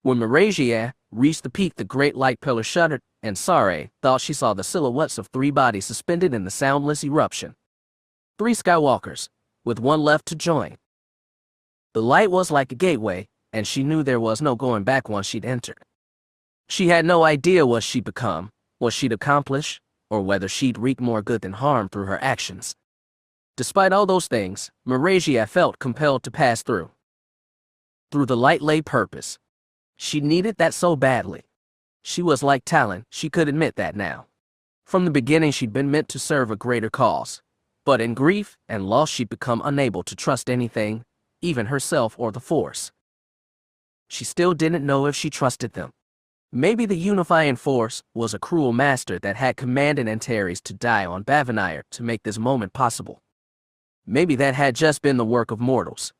When Marasiah reached the peak, the great light pillar shuddered, and Sari thought she saw the silhouettes of 3 bodies suspended in the soundless eruption. 3 Skywalkers, with one left to join. The light was like a gateway, and she knew there was no going back once she'd entered. She had no idea what she'd become, what she'd accomplish, or whether she'd wreak more good than harm through her actions. Despite all those things, Marasiah felt compelled to pass through. Through the light lay purpose. She needed that so badly. She was like Talon, she could admit that now. From the beginning she'd been meant to serve a greater cause. But in grief and loss she'd become unable to trust anything, even herself or the Force. She still didn't know if she trusted them. Maybe the unifying force was a cruel master that had commanded Antares to die on Bavanire to make this moment possible. Maybe that had just been the work of mortals.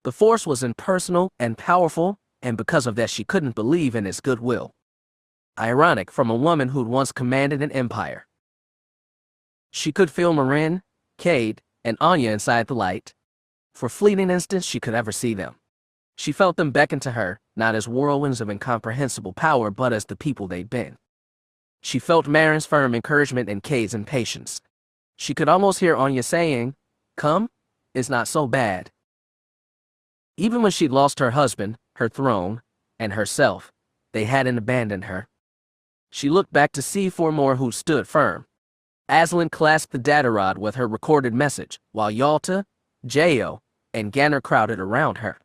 The Force was impersonal and powerful, and because of that she couldn't believe in its goodwill. Ironic from a woman who'd once commanded an empire. She could feel Marin, Cade, and Ania inside the light. For fleeting instants she could ever see them. She felt them beckon to her, not as whirlwinds of incomprehensible power but as the people they'd been. She felt Marin's firm encouragement and Cade's impatience. She could almost hear Ania saying, "Come, it's not so bad." Even when she'd lost her husband, her throne, and herself, they hadn't abandoned her. She looked back to see 4 more who stood firm. Aslan clasped the data rod with her recorded message, while Yalta, Jo, and Ganner crowded around her.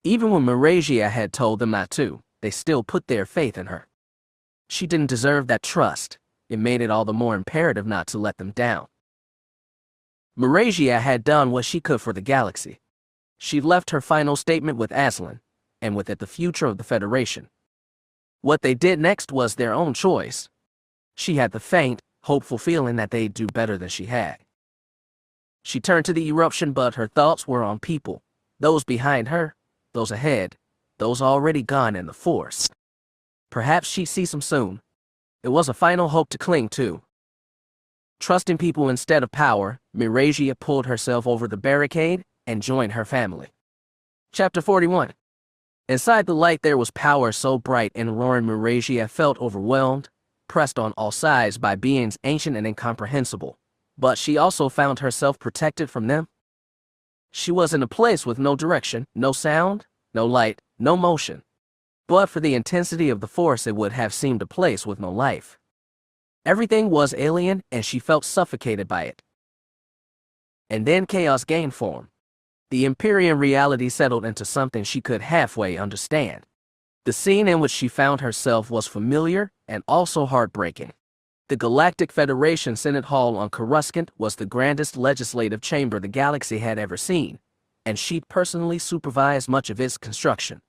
Even when Marasiah had told them not to, they still put their faith in her. She didn't deserve that trust. It made it all the more imperative not to let them down. Marasiah had done what she could for the galaxy. She left her final statement with Aslan, and with it the future of the Federation. What they did next was their own choice. She had the faint, hopeful feeling that they'd do better than she had. She turned to the eruption, but her thoughts were on people, those behind her, those ahead, those already gone in the Force. Perhaps she'd see some soon. It was a final hope to cling to. Trusting people instead of power, Marasiah pulled herself over the barricade and joined her family. Chapter 41. Inside the light there was power so bright and roaring Marasiah felt overwhelmed, pressed on all sides by beings ancient and incomprehensible, but she also found herself protected from them. She was in a place with no direction, no sound, no light, no motion. But for the intensity of the Force it would have seemed a place with no life. Everything was alien and she felt suffocated by it. And then chaos gained form. The Imperial reality settled into something she could halfway understand. The scene in which she found herself was familiar and also heartbreaking. The Galactic Federation Senate Hall on Coruscant was the grandest legislative chamber the galaxy had ever seen, and she'd personally supervised much of its construction.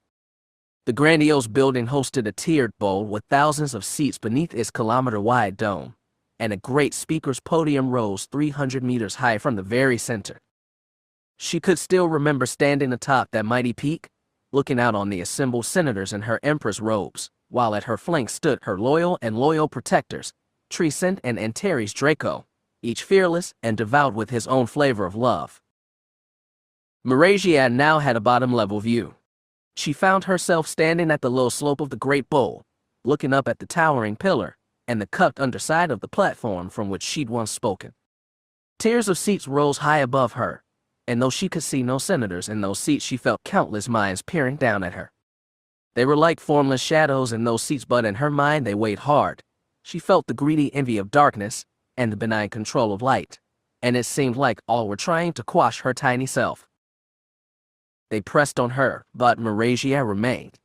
The grandiose building hosted a tiered bowl with thousands of seats beneath its kilometer-wide dome, and a great speaker's podium rose 300 meters high from the very center. She could still remember standing atop that mighty peak, looking out on the assembled senators in her empress robes, while at her flank stood her loyal protectors, Trecent and Antares Draco, each fearless and devout with his own flavor of love. Marasiah now had a bottom-level view. She found herself standing at the low slope of the great bowl, looking up at the towering pillar and the cupped underside of the platform from which she'd once spoken. Tiers of seats rose high above her, and though she could see no senators in those seats, she felt countless minds peering down at her. They were like formless shadows in those seats, but in her mind they weighed hard. She felt the greedy envy of darkness and the benign control of light, and it seemed like all were trying to quash her tiny self. They pressed on her, but Marasiah remained.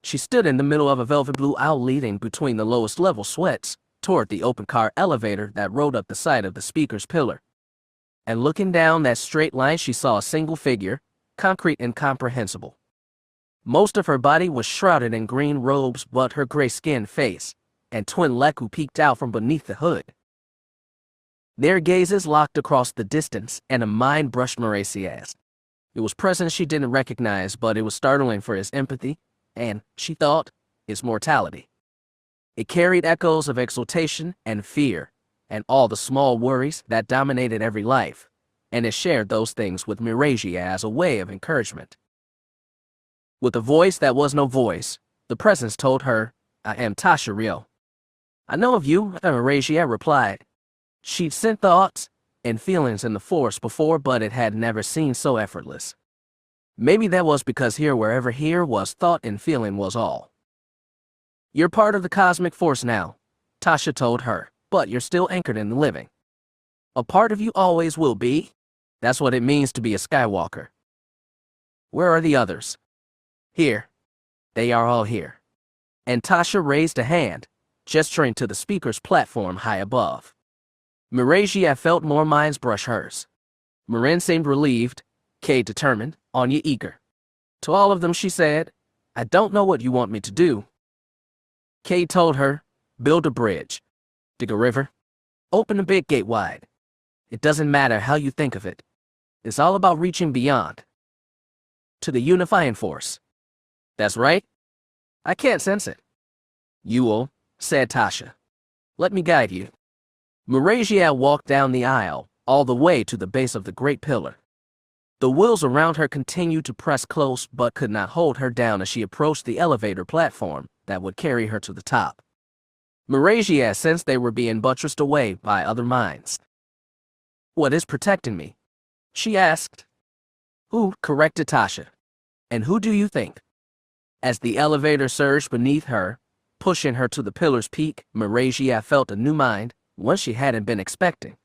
She stood in the middle of a velvet blue aisle leading between the lowest level sweats toward the open car elevator that rode up the side of the speaker's pillar. And looking down that straight line, she saw a single figure, concrete and comprehensible. Most of her body was shrouded in green robes, but her gray-skinned face and twin Leku peeked out from beneath the hood. Their gazes locked across the distance, and a mind brushed Marasiah's. It was presence she didn't recognize, but it was startling for his empathy, and, she thought, his mortality. It carried echoes of exultation and fear, and all the small worries that dominated every life, and it shared those things with Marasiah as a way of encouragement. With a voice that was no voice, the presence told her, "I am Tasha Real." "I know of you," Marasiah replied. She'd sent thoughts and feelings in the Force before, but it had never seemed so effortless. Maybe that was because here, wherever here was, thought and feeling was all. "You're part of the cosmic force now," Tasha told her, "but you're still anchored in the living. A part of you always will be. That's what it means to be a Skywalker." "Where are the others?" "Here. They are all here." And Tasha raised a hand, gesturing to the speaker's platform high above. Marasiah felt more minds brush hers. Marin seemed relieved, Cade determined, Ania eager. To all of them she said, "I don't know what you want me to do." Cade told her, "Build a bridge. Dig a river. Open a big gate wide. It doesn't matter how you think of it. It's all about reaching beyond. To the unifying force." "That's right. I can't sense it." "You will," said Tasha. "Let me guide you." Marasiah walked down the aisle, all the way to the base of the great pillar. The wheels around her continued to press close, but could not hold her down as she approached the elevator platform that would carry her to the top. Marasiah sensed they were being buttressed away by other minds. "What is protecting me?" she asked. "Who?" corrected Tasha. "And who do you think?" As the elevator surged beneath her, pushing her to the pillar's peak, Marasiah felt a new mind, one she hadn't been expecting.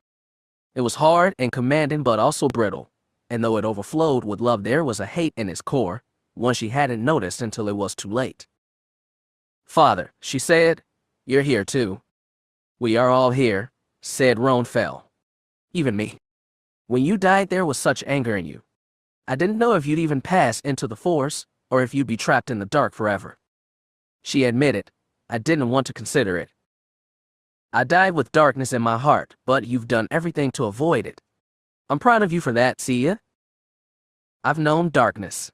It was hard and commanding, but also brittle, and though it overflowed with love, there was a hate in its core, one she hadn't noticed until it was too late. "Father," she said, "you're here too." "We are all here," said Fel. "Even me. When you died, there was such anger in you. I didn't know if you'd even pass into the Force, or if you'd be trapped in the dark forever." She admitted, "I didn't want to consider it. I died with darkness in my heart, but you've done everything to avoid it. I'm proud of you for that, see ya? I've known darkness.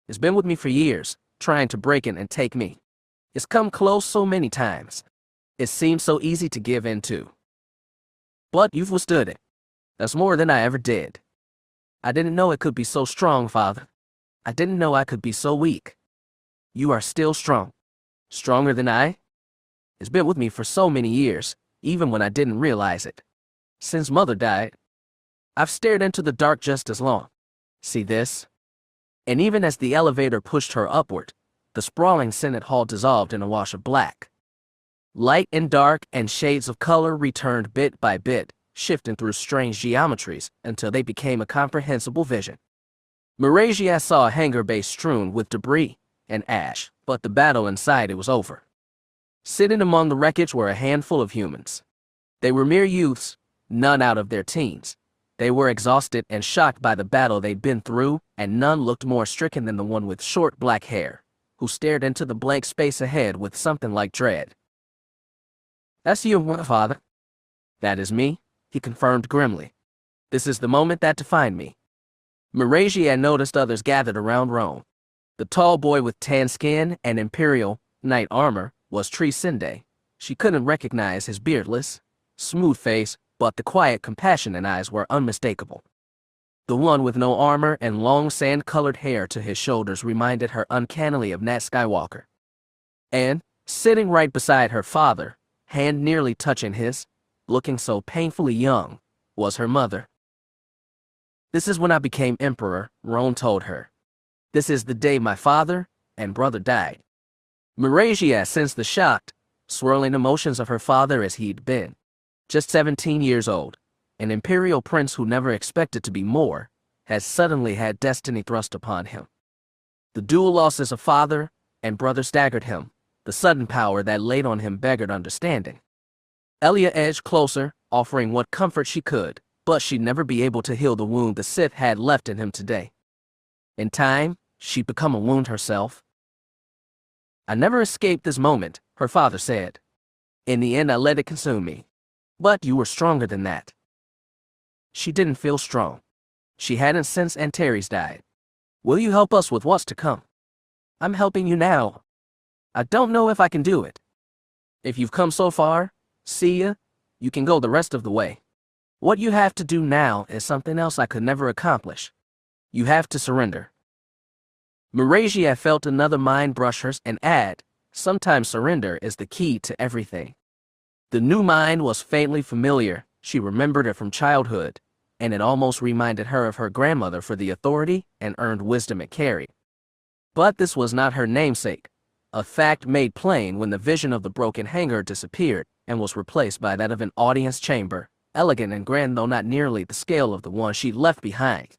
It's been with me for years, trying to break in and take me. It's come close so many times. It seems so easy to give in to. But you've withstood it. That's more than I ever did. I didn't know it could be so strong, Father. I didn't know I could be so weak. You are still strong. Stronger than I. It's been with me for so many years, even when I didn't realize it. Since Mother died, I've stared into the dark just as long. See this?" And even as the elevator pushed her upward, the sprawling Senate Hall dissolved in a wash of black. Light and dark and shades of color returned bit by bit, shifting through strange geometries until they became a comprehensible vision. Marasiah saw a hangar base strewn with debris and ash, but the battle inside it was over. Sitting among the wreckage were a handful of humans. They were mere youths, none out of their teens. They were exhausted and shocked by the battle they'd been through, and none looked more stricken than the one with short black hair, who stared into the blank space ahead with something like dread. "That's you, my father." "That is me," he confirmed grimly. "This is the moment that defined me." Marasiah noticed others gathered around Rome. The tall boy with tan skin and Imperial knight armor was Sinde. She couldn't recognize his beardless, smooth face, but the quiet, compassionate eyes were unmistakable. The one with no armor and long sand-colored hair to his shoulders reminded her uncannily of Nat Skywalker. And, sitting right beside her father, hand nearly touching his, looking so painfully young, was her mother. "This is when I became emperor," Rome told her. "This is the day my father and brother died." Marasiah sensed the shocked, swirling emotions of her father as he'd been. Just 17 years old, an Imperial prince who never expected to be more, has suddenly had destiny thrust upon him. The dual losses of father and brother staggered him. The sudden power that laid on him beggared understanding. Elia edged closer, offering what comfort she could, but she'd never be able to heal the wound the Sith had left in him today. In time, she'd become a wound herself. "I never escaped this moment," her father said. "In the end, I let it consume me. But you were stronger than that." She didn't feel strong. She hadn't since Antares died. "Will you help us with what's to come?" "I'm helping you now. I don't know if I can do it." "If you've come so far, see ya, you can go the rest of the way. What you have to do now is something else I could never accomplish. You have to surrender." Marasiah felt another mind brush hers and add, "Sometimes surrender is the key to everything." The new mind was faintly familiar. She remembered it from childhood, and it almost reminded her of her grandmother for the authority and earned wisdom it carried. But this was not her namesake, a fact made plain when the vision of the broken hangar disappeared and was replaced by that of an audience chamber, elegant and grand though not nearly the scale of the one she'd left behind.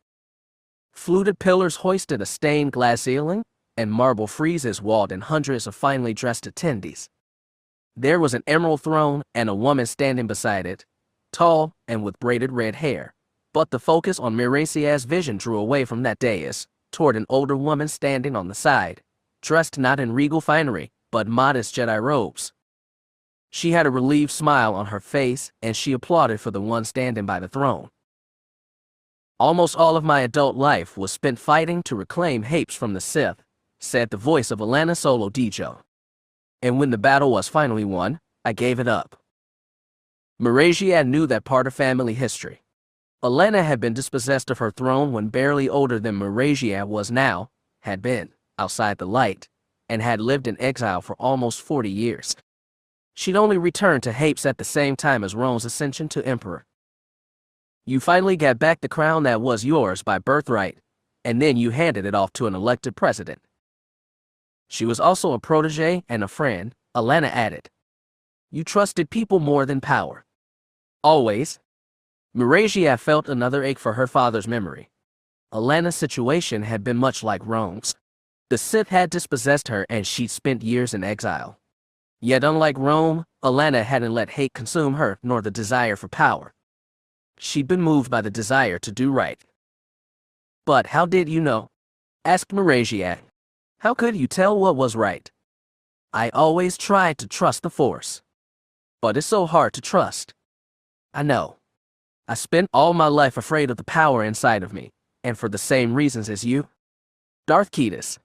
Fluted pillars hoisted a stained glass ceiling, and marble friezes walled in hundreds of finely dressed attendees. There was an emerald throne and a woman standing beside it, tall and with braided red hair. But the focus on Marasiah's vision drew away from that dais, toward an older woman standing on the side, dressed not in regal finery, but modest Jedi robes. She had a relieved smile on her face, and she applauded for the one standing by the throne. "Almost all of my adult life was spent fighting to reclaim Hapes from the Sith," said the voice of Ania Solo. "And when the battle was finally won, I gave it up." Marasiah knew that part of family history. Ania had been dispossessed of her throne when barely older than Marasiah was now, had been, outside the light, and had lived in exile for almost 40 years. She'd only returned to Hapes at the same time as Rome's ascension to emperor. "You finally got back the crown that was yours by birthright, and then you handed it off to an elected president." She was also a protege and a friend, Ania added. "You trusted people more than power." "Always." Marasiah felt another ache for her father's memory. Alana's situation had been much like Rome's. The Sith had dispossessed her and she'd spent years in exile. Yet unlike Rome, Ania hadn't let hate consume her nor the desire for power. She'd been moved by the desire to do right. "But how did you know?" asked Marasiah. "How could you tell what was right?" "I always tried to trust the Force. But it's so hard to trust." "I know. I spent all my life afraid of the power inside of me, and for the same reasons as you." "Darth Kade."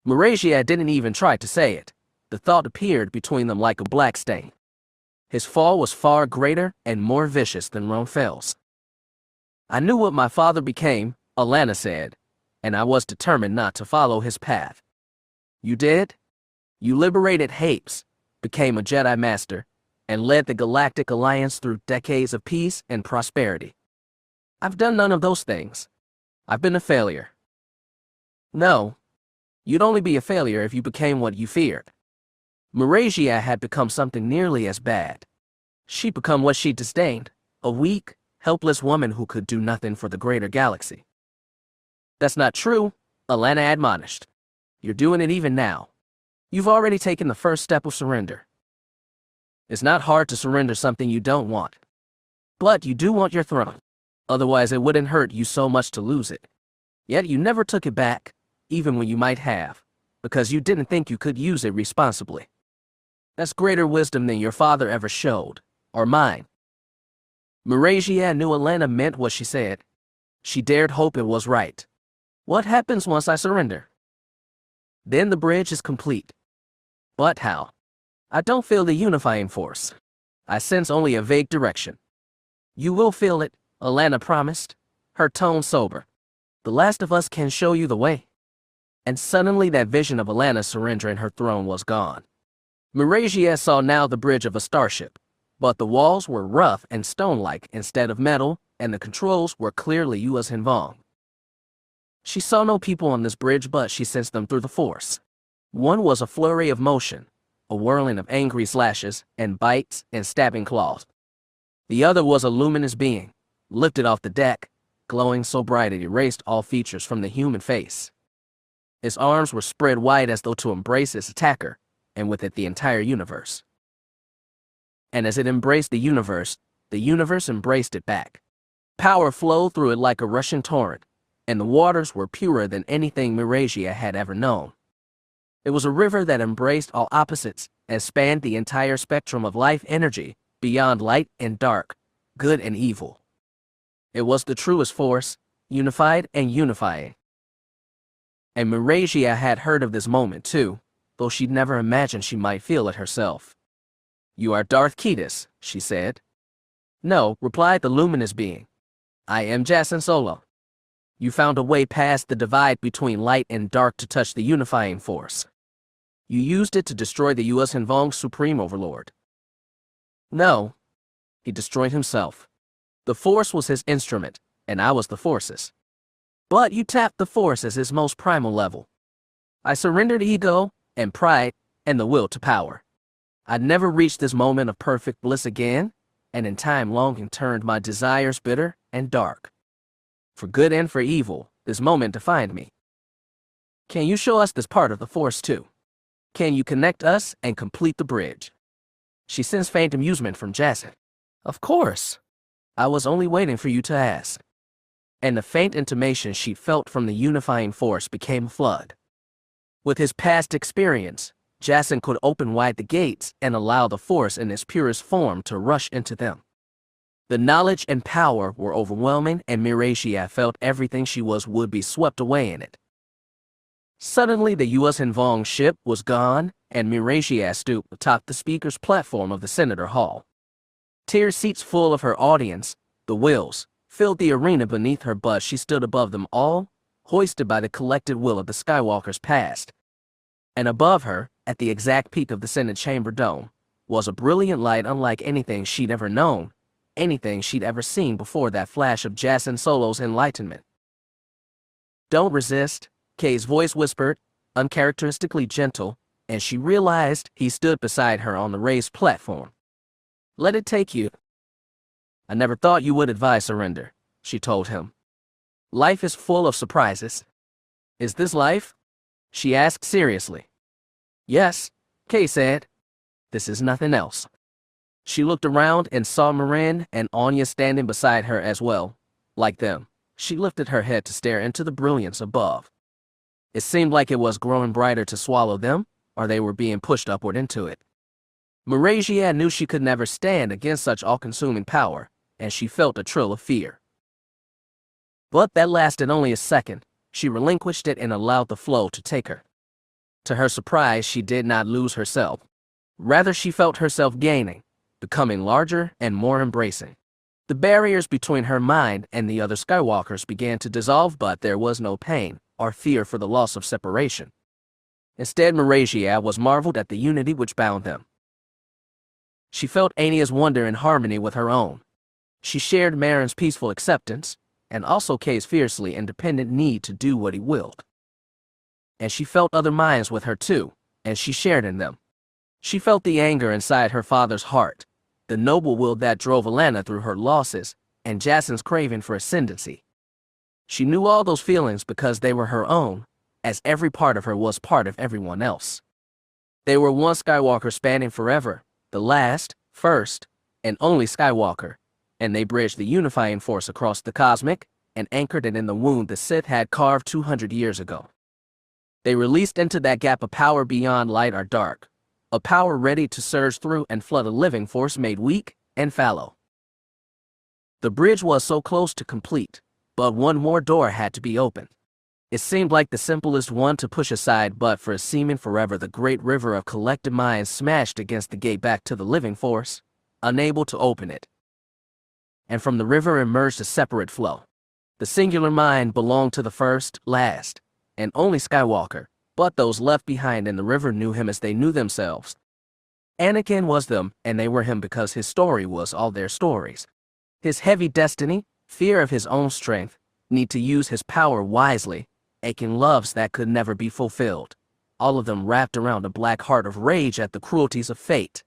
Marasiah didn't even try to say it. The thought appeared between them like a black stain. His fall was far greater and more vicious than Rome Fel's. "I knew what my father became," Ania said, "and I was determined not to follow his path." "You did? You liberated Hapes, became a Jedi Master, and led the Galactic Alliance through decades of peace and prosperity." "I've done none of those things. I've been a failure." "No. You'd only be a failure if you became what you feared." Marasiah had become something nearly as bad. She'd become what she disdained, a weak, helpless woman who could do nothing for the greater galaxy. That's not true, Alana admonished. You're doing it even now. You've already taken the first step of surrender. It's not hard to surrender something you don't want. But you do want your throne. Otherwise it wouldn't hurt you so much to lose it. Yet you never took it back, even when you might have, because you didn't think you could use it responsibly. That's greater wisdom than your father ever showed, or mine. Marasiah knew Alana meant what she said. She dared hope it was right. What happens once I surrender? Then the bridge is complete. But how? I don't feel the unifying force. I sense only a vague direction. You will feel it, Alana promised, her tone sober. The last of us can show you the way. And suddenly that vision of Alana surrendering her throne was gone. Marasiah saw now the bridge of a starship, but the walls were rough and stone-like instead of metal, and the controls were clearly Yuuzhan Vong. She saw no people on this bridge, but she sensed them through the force. One was a flurry of motion, a whirling of angry slashes and bites and stabbing claws. The other was a luminous being, lifted off the deck, glowing so bright it erased all features from the human face. Its arms were spread wide as though to embrace its attacker, and with it the entire universe. And as it embraced the universe embraced it back. Power flowed through it like a rushing torrent, and the waters were purer than anything Marasiah had ever known. It was a river that embraced all opposites and spanned the entire spectrum of life energy, beyond light and dark, good and evil. It was the truest force, unified and unifying. And Marasiah had heard of this moment too, though she'd never imagined she might feel it herself. You are Darth Kade, she said. No, replied the luminous being. I am Ania Solo. You found a way past the divide between light and dark to touch the unifying force. You used it to destroy the Yuuzhan Vong Supreme Overlord. No, he destroyed himself. The force was his instrument, and I was the force's. But you tapped the force as his most primal level. I surrendered ego and pride and the will to power. I'd never reached this moment of perfect bliss again, and in time longing turned my desires bitter and dark. For good and for evil, this moment defined me. Can you show us this part of the force too? Can you connect us and complete the bridge? She sensed faint amusement from Jason. Of course. I was only waiting for you to ask. And the faint intimation she felt from the unifying force became a flood. With his past experience, Jason could open wide the gates and allow the force in its purest form to rush into them. The knowledge and power were overwhelming, and Marasiah felt everything she was would be swept away in it. Suddenly the Yuuzhan Vong ship was gone, and Marasiah stooped atop the speaker's platform of the Senator Hall. Tier seats full of her audience, the wheels, filled the arena beneath her, but she stood above them all, hoisted by the collected will of the Skywalkers past. And above her, at the exact peak of the Senate chamber dome, was a brilliant light unlike anything she'd ever known, anything she'd ever seen before that flash of Ania Solo's enlightenment. Don't resist, Kade's voice whispered, uncharacteristically gentle, and she realized he stood beside her on the raised platform. Let it take you. I never thought you would advise surrender, she told him. Life is full of surprises. Is this life? She asked seriously. Yes, Kade said. This is nothing else. She looked around and saw Marin and Ania standing beside her as well. Like them, she lifted her head to stare into the brilliance above. It seemed like it was growing brighter to swallow them, or they were being pushed upward into it. Marasiah knew she could never stand against such all-consuming power, and she felt a thrill of fear. But that lasted only a second. She relinquished it and allowed the flow to take her. To her surprise, she did not lose herself. Rather, she felt herself gaining, becoming larger and more embracing. The barriers between her mind and the other Skywalkers began to dissolve, but there was no pain or fear for the loss of separation. Instead, Marasiah was marveled at the unity which bound them. She felt Ania's wonder in harmony with her own. She shared Marin's peaceful acceptance, and also Kade's fiercely independent need to do what he willed. And she felt other minds with her too, and she shared in them. She felt the anger inside her father's heart, the noble will that drove Alana through her losses, and Jason's craving for ascendancy. She knew all those feelings because they were her own, as every part of her was part of everyone else. They were one Skywalker spanning forever, the last, first, and only Skywalker, and they bridged the unifying force across the cosmic and anchored it in the wound the Sith had carved 200 years ago. They released into that gap a power beyond light or dark, a power ready to surge through and flood a living force made weak and fallow. The bridge was so close to complete, but one more door had to be opened. It seemed like the simplest one to push aside, but for a seeming forever the great river of collective minds smashed against the gate back to the living force, unable to open it. And from the river emerged a separate flow. The singular mind belonged to the first, last, and only Skywalker, but those left behind in the river knew him as they knew themselves. Anakin was them, and they were him because his story was all their stories. His heavy destiny, fear of his own strength, need to use his power wisely, aching loves that could never be fulfilled, all of them wrapped around a black heart of rage at the cruelties of fate.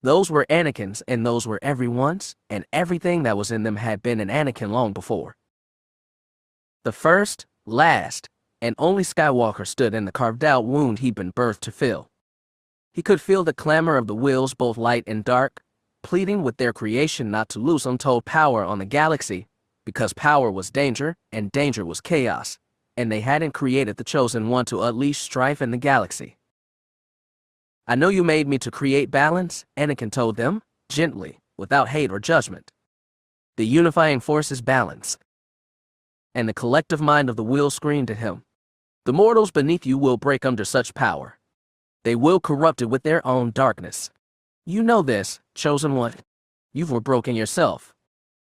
Those were Anakin's, and those were everyone's, and everything that was in them had been an Anakin long before. The first, last, and only Skywalker stood in the carved-out wound he'd been birthed to fill. He could feel the clamor of the wills, both light and dark, pleading with their creation not to lose untold power on the galaxy, because power was danger, and danger was chaos, and they hadn't created the chosen one to unleash strife in the galaxy. I know you made me to create balance, Anakin told them, gently, without hate or judgment. The unifying force is balance. And the collective mind of the will screamed at him. The mortals beneath you will break under such power. They will corrupt it with their own darkness. You know this, chosen one. You were broken yourself.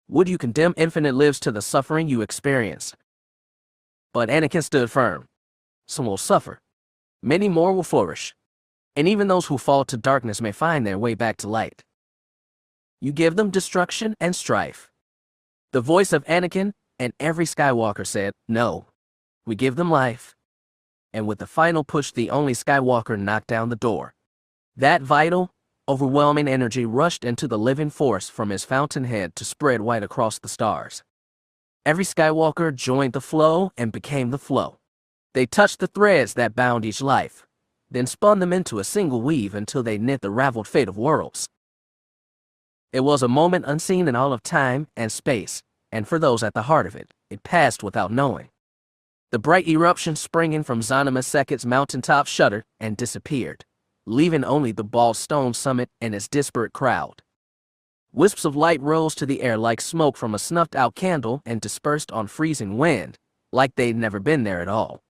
Would you condemn infinite lives to the suffering you experience? But Anakin stood firm. Some will suffer. Many more will flourish. And even those who fall to darkness may find their way back to light. You give them destruction and strife. The voice of Anakin and every Skywalker said, no. We give them life. And with the final push, the only Skywalker knocked down the door. That vital, overwhelming energy rushed into the living force from his fountainhead to spread wide across the stars. Every Skywalker joined the flow and became the flow. They touched the threads that bound each life, then spun them into a single weave until they knit the raveled fate of worlds. It was a moment unseen in all of time and space, and for those at the heart of it, it passed without knowing. The bright eruption springing from Zonima Seket's mountaintop shuddered and disappeared, leaving only the bald stone summit and its disparate crowd. Wisps of light rose to the air like smoke from a snuffed-out candle and dispersed on freezing wind, like they'd never been there at all.